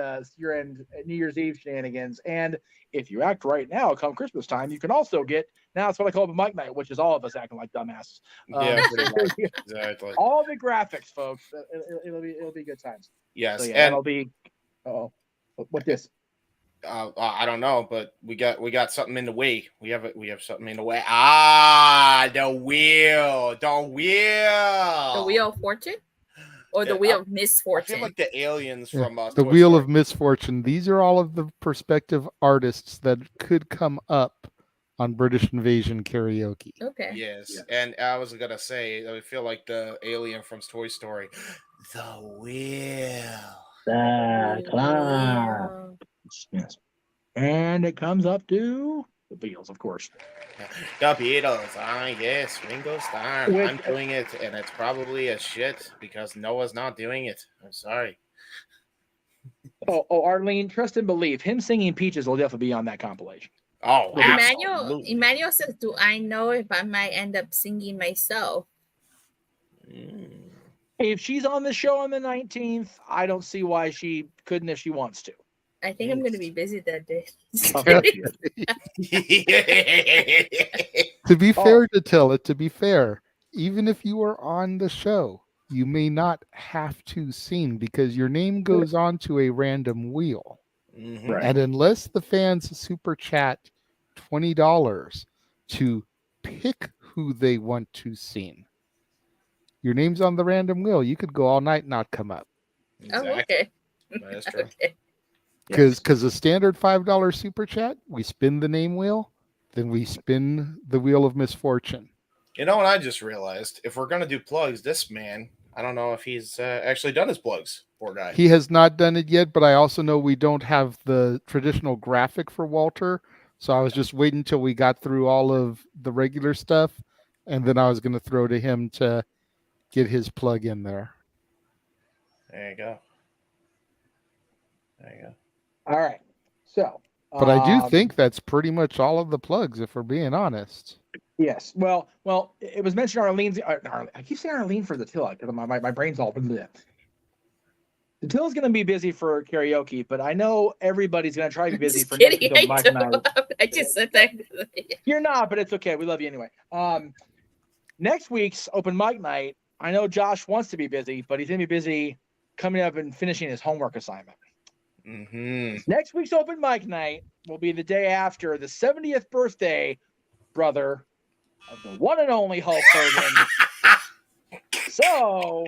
New Year's Eve shenanigans. And if you act right now, come Christmas time, you can also get, now it's what I call open mic night, which is all of us acting like dumbasses. Yeah, pretty much. Exactly. All the graphics, folks. It'll be good times. Yes, so, yeah, and that'll be. What this? I don't know, but we got something in the way. We have something in the way. The wheel. The Wheel of Fortune? Or the Wheel of Misfortune? I feel like the aliens from the Wheel of Misfortune. These are all of the prospective artists that could come up on British Invasion karaoke. Okay. Yes, and I was gonna say, I feel like the alien from Toy Story. The wheel. Yes. And it comes up to the Beatles, of course. The Beatles, yes, Ringo Starr. I'm doing it, and it's probably a shit because Noah's not doing it. I'm sorry. Arlene, trust and believe. Him singing Peaches will definitely be on that compilation. Oh, Emmanuel says, do I know if I might end up singing myself? If she's on the show on the 19th, I don't see why she couldn't if she wants to. I think I'm going to be busy that day. To be fair to be fair, even if you are on the show, you may not have to sing because your name goes on to a random wheel. Mm-hmm. And unless the fans super chat $20 to pick who they want to sing, your name's on the random wheel. You could go all night and not come up. Exactly. Oh, okay. That's true. Okay. Because a standard $5 super chat, we spin the name wheel, then we spin the Wheel of Misfortune. You know what I just realized? If we're going to do plugs, this man, I don't know if he's actually done his plugs. Poor guy. He has not done it yet, but I also know we don't have the traditional graphic for Walter. So I was just waiting until we got through all of the regular stuff, and then I was going to throw to him to get his plug in there. There you go. There you go. All right. So. But I do think that's pretty much all of the plugs, if we're being honest. Yes. Well, it was mentioned Arlene's. I keep saying Arlene for the till because my brain's all. The till's going to be busy for karaoke, but I know everybody's going to try to be busy for next week. I just said that. You're not, but it's okay. We love you anyway. Next week's open mic night, I know Josh wants to be busy, but he's going to be busy coming up and finishing his homework assignment. Mm-hmm. Next week's open mic night will be the day after the 70th birthday, brother, of the one and only Hulk Hogan. So,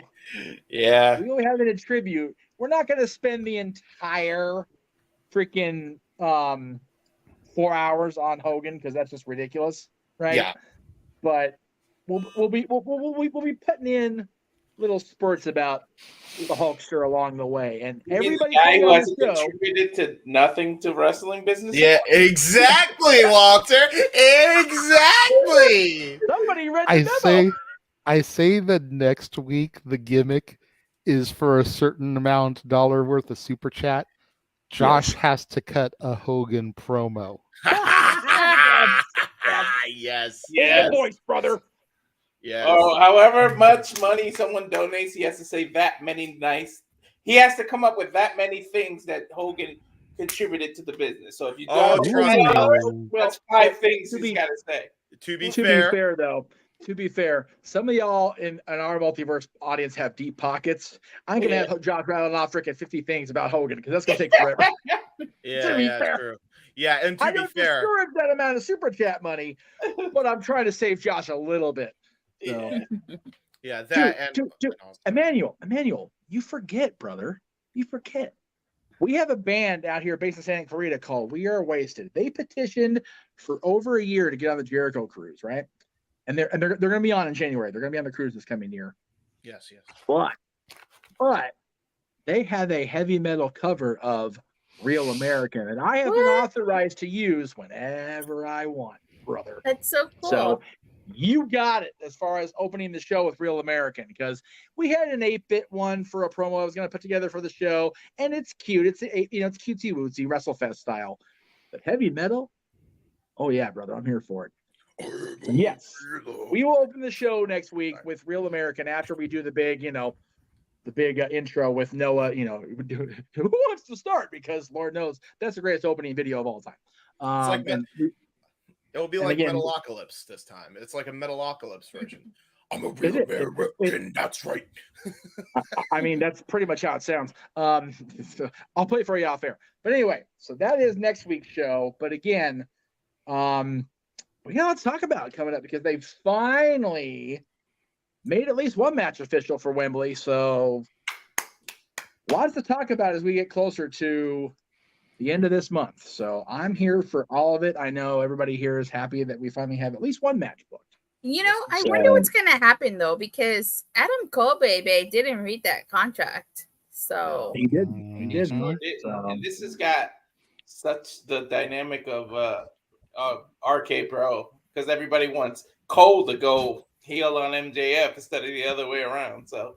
yeah, we will have it in tribute. We're not going to spend the entire freaking 4 hours on Hogan because that's just ridiculous, right? Yeah. But we'll be putting in little spurts about the Hulkster along the way, and everybody. The guy who hasn't contributed to nothing to wrestling business. Yeah, exactly, Walter. Exactly. Somebody read the memo. I say that next week the gimmick is for a certain amount dollar worth of super chat. Josh has to cut a Hogan promo. Yes. Yes. Points, brother. Yes. Oh, however much money someone donates, he has to say that many nice. He has to come up with that many things that Hogan contributed to the business. So if you trust me. that's 5 things he's got to say. To be fair, though, to be fair, some of y'all in our multiverse audience have deep pockets. I'm gonna have Josh rattling off freaking 50 things about Hogan because that's gonna take forever. That's true. Yeah, and to be fair, discourage that amount of super chat money, but I'm trying to save Josh a little bit. So. Yeah, that dude, Emmanuel, you forget, brother. You forget. We have a band out here based in Santa Clarita called We Are Wasted. They petitioned for over a year to get on the Jericho cruise, right? And they're going to be on in January. They're going to be on the cruise this coming year. Yes. But they have a heavy metal cover of Real American, and I have been authorized to use whenever I want, brother. That's so cool. So you got it as far as opening the show with Real American, because we had an 8-bit one for a promo I was going to put together for the show, and it's cute. It's it's cutesy wootsy WrestleFest style, but heavy metal. Oh yeah, brother, I'm here for it. So yes, we will open the show next week with Real American after we do the big, intro with Noah. Who wants to start? Because Lord knows that's the greatest opening video of all time. It will be like Metalocalypse this time. It's like a Metalocalypse version. I'm a real American. That's right. I mean, that's pretty much how it sounds. So I'll play it for you off air. But anyway, so that is next week's show. But again, we got lots to talk about coming up because they've finally made at least one match official for Wembley. So lots to talk about as we get closer to the end of this month. So I'm here for all of it. I know everybody here is happy that we finally have at least one match booked. I wonder what's going to happen though, because Adam Cole, baby, didn't read that contract. So he didn't. He didn't. And this has got such the dynamic of RK Bro, because everybody wants Cole to go heel on MJF instead of the other way around. So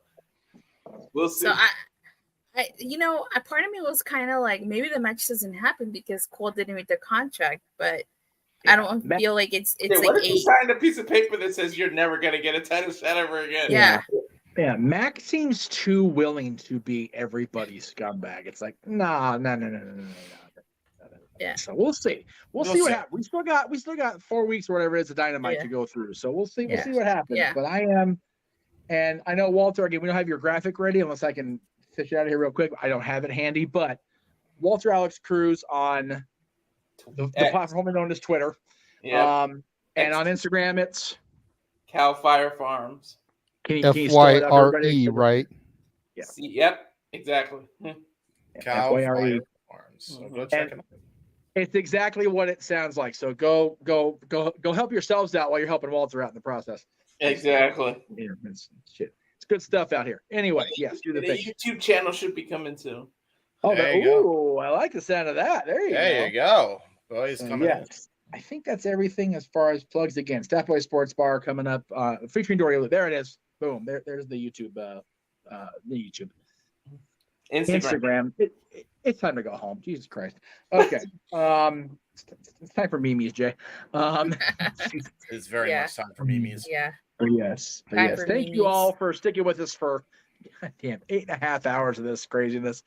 we'll see. So a part of me was kind of like, maybe the match doesn't happen because Cole didn't read the contract, but I don't feel like it's what like if you signed a piece of paper that says you're never going to get a title shot ever again? Yeah. Mac seems too willing to be everybody's scumbag. It's like, no. Yeah. So we'll see. We'll see what happens. We still got 4 weeks or whatever it is of Dynamite to go through. So we'll see. We'll see what happens. Yeah. But I am, and I know Walter. Again, we don't have your graphic ready unless I can fish it out of here real quick. I don't have it handy, but Walter Alex Cruz on the platform known as Twitter. Yeah. And on Instagram, it's Cal Fire Farms. Can you FYRE, right? Yeah. Yep. Exactly. Cal Fire Farms. So go check it out. It's exactly what it sounds like. So go help yourselves out while you're helping Walter out in the process. Exactly. It's good stuff out here. Anyway, yes, do the thing. YouTube channel should be coming soon. Oh, I like the sound of that. There you go. Boys coming in. I think that's everything as far as plugs. Again, Staff Boy Sports Bar coming up, featuring Dory. There it is. Boom. There's the YouTube. Instagram. It's time to go home. Jesus Christ. Okay. It's time for memes, Jay. It's very much time for memes. Yeah. Yes. Thank you all for sticking with us for 8.5 hours of this craziness.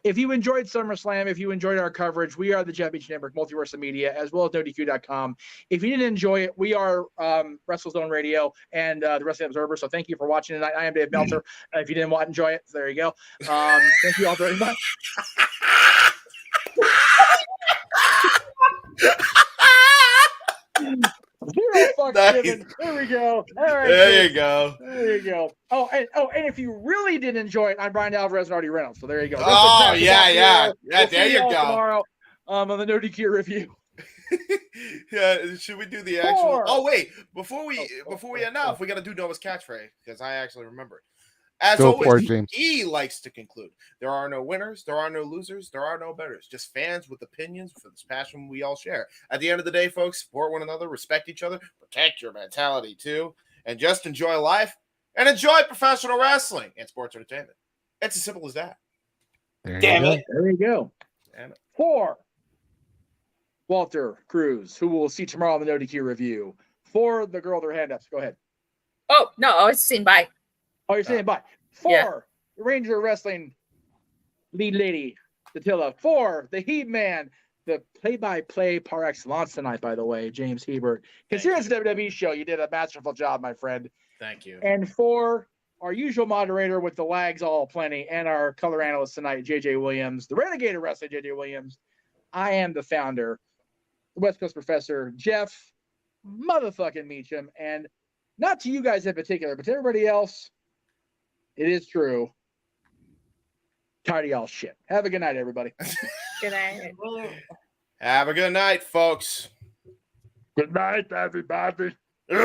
If you enjoyed SummerSlam, if you enjoyed our coverage, we are the Jeff Beach Network Multiverse of Media, as well as NoDQ.com. If you didn't enjoy it, we are WrestleZone Radio and the Wrestling Observer. So thank you for watching tonight. I am Dave Meltzer. If you didn't enjoy it, there you go. Thank you all very much. Zero fucks given. There we go. All right. There you go. There you go. Oh, and if you really did enjoy it, I'm Brian Alvarez and Artie Reynolds. So there you go. Oh, yeah. We'll there you go. Tomorrow on the No DQ review. Yeah, should we do the actual? Oh wait, before we enough, we got to do Noah's catchphrase because I actually remember it. As always, he likes to conclude. There are no winners, there are no losers, there are no betters. Just fans with opinions for this passion we all share. At the end of the day, folks, support one another, respect each other, protect your mentality too, and just enjoy life and enjoy professional wrestling and sports entertainment. It's as simple as that. Damn it. There you go. Damn it. 4, Walter Cruz, who we'll see tomorrow on the No DQ review. 4, the girl with her hand up. Go ahead. Oh, no, I was saying bye. Oh, you're saying bye. 4, the Ranger Wrestling lead lady, Attila. 4, the Heat Man, the play-by-play par excellence tonight, by the way, James Hebert. Considering it's a WWE show, you did a masterful job, my friend. Thank you. And 4, our usual moderator with the lags all plenty, and our color analyst tonight, JJ Williams, the Renegade of Wrestling, JJ Williams. I am the founder, the West Coast Professor, Jeff motherfucking Meacham, and not to you guys in particular, but to everybody else, it is true. Tired of y'all shit. Have a good night, everybody. Good night. Have a good night, folks. Good night, everybody.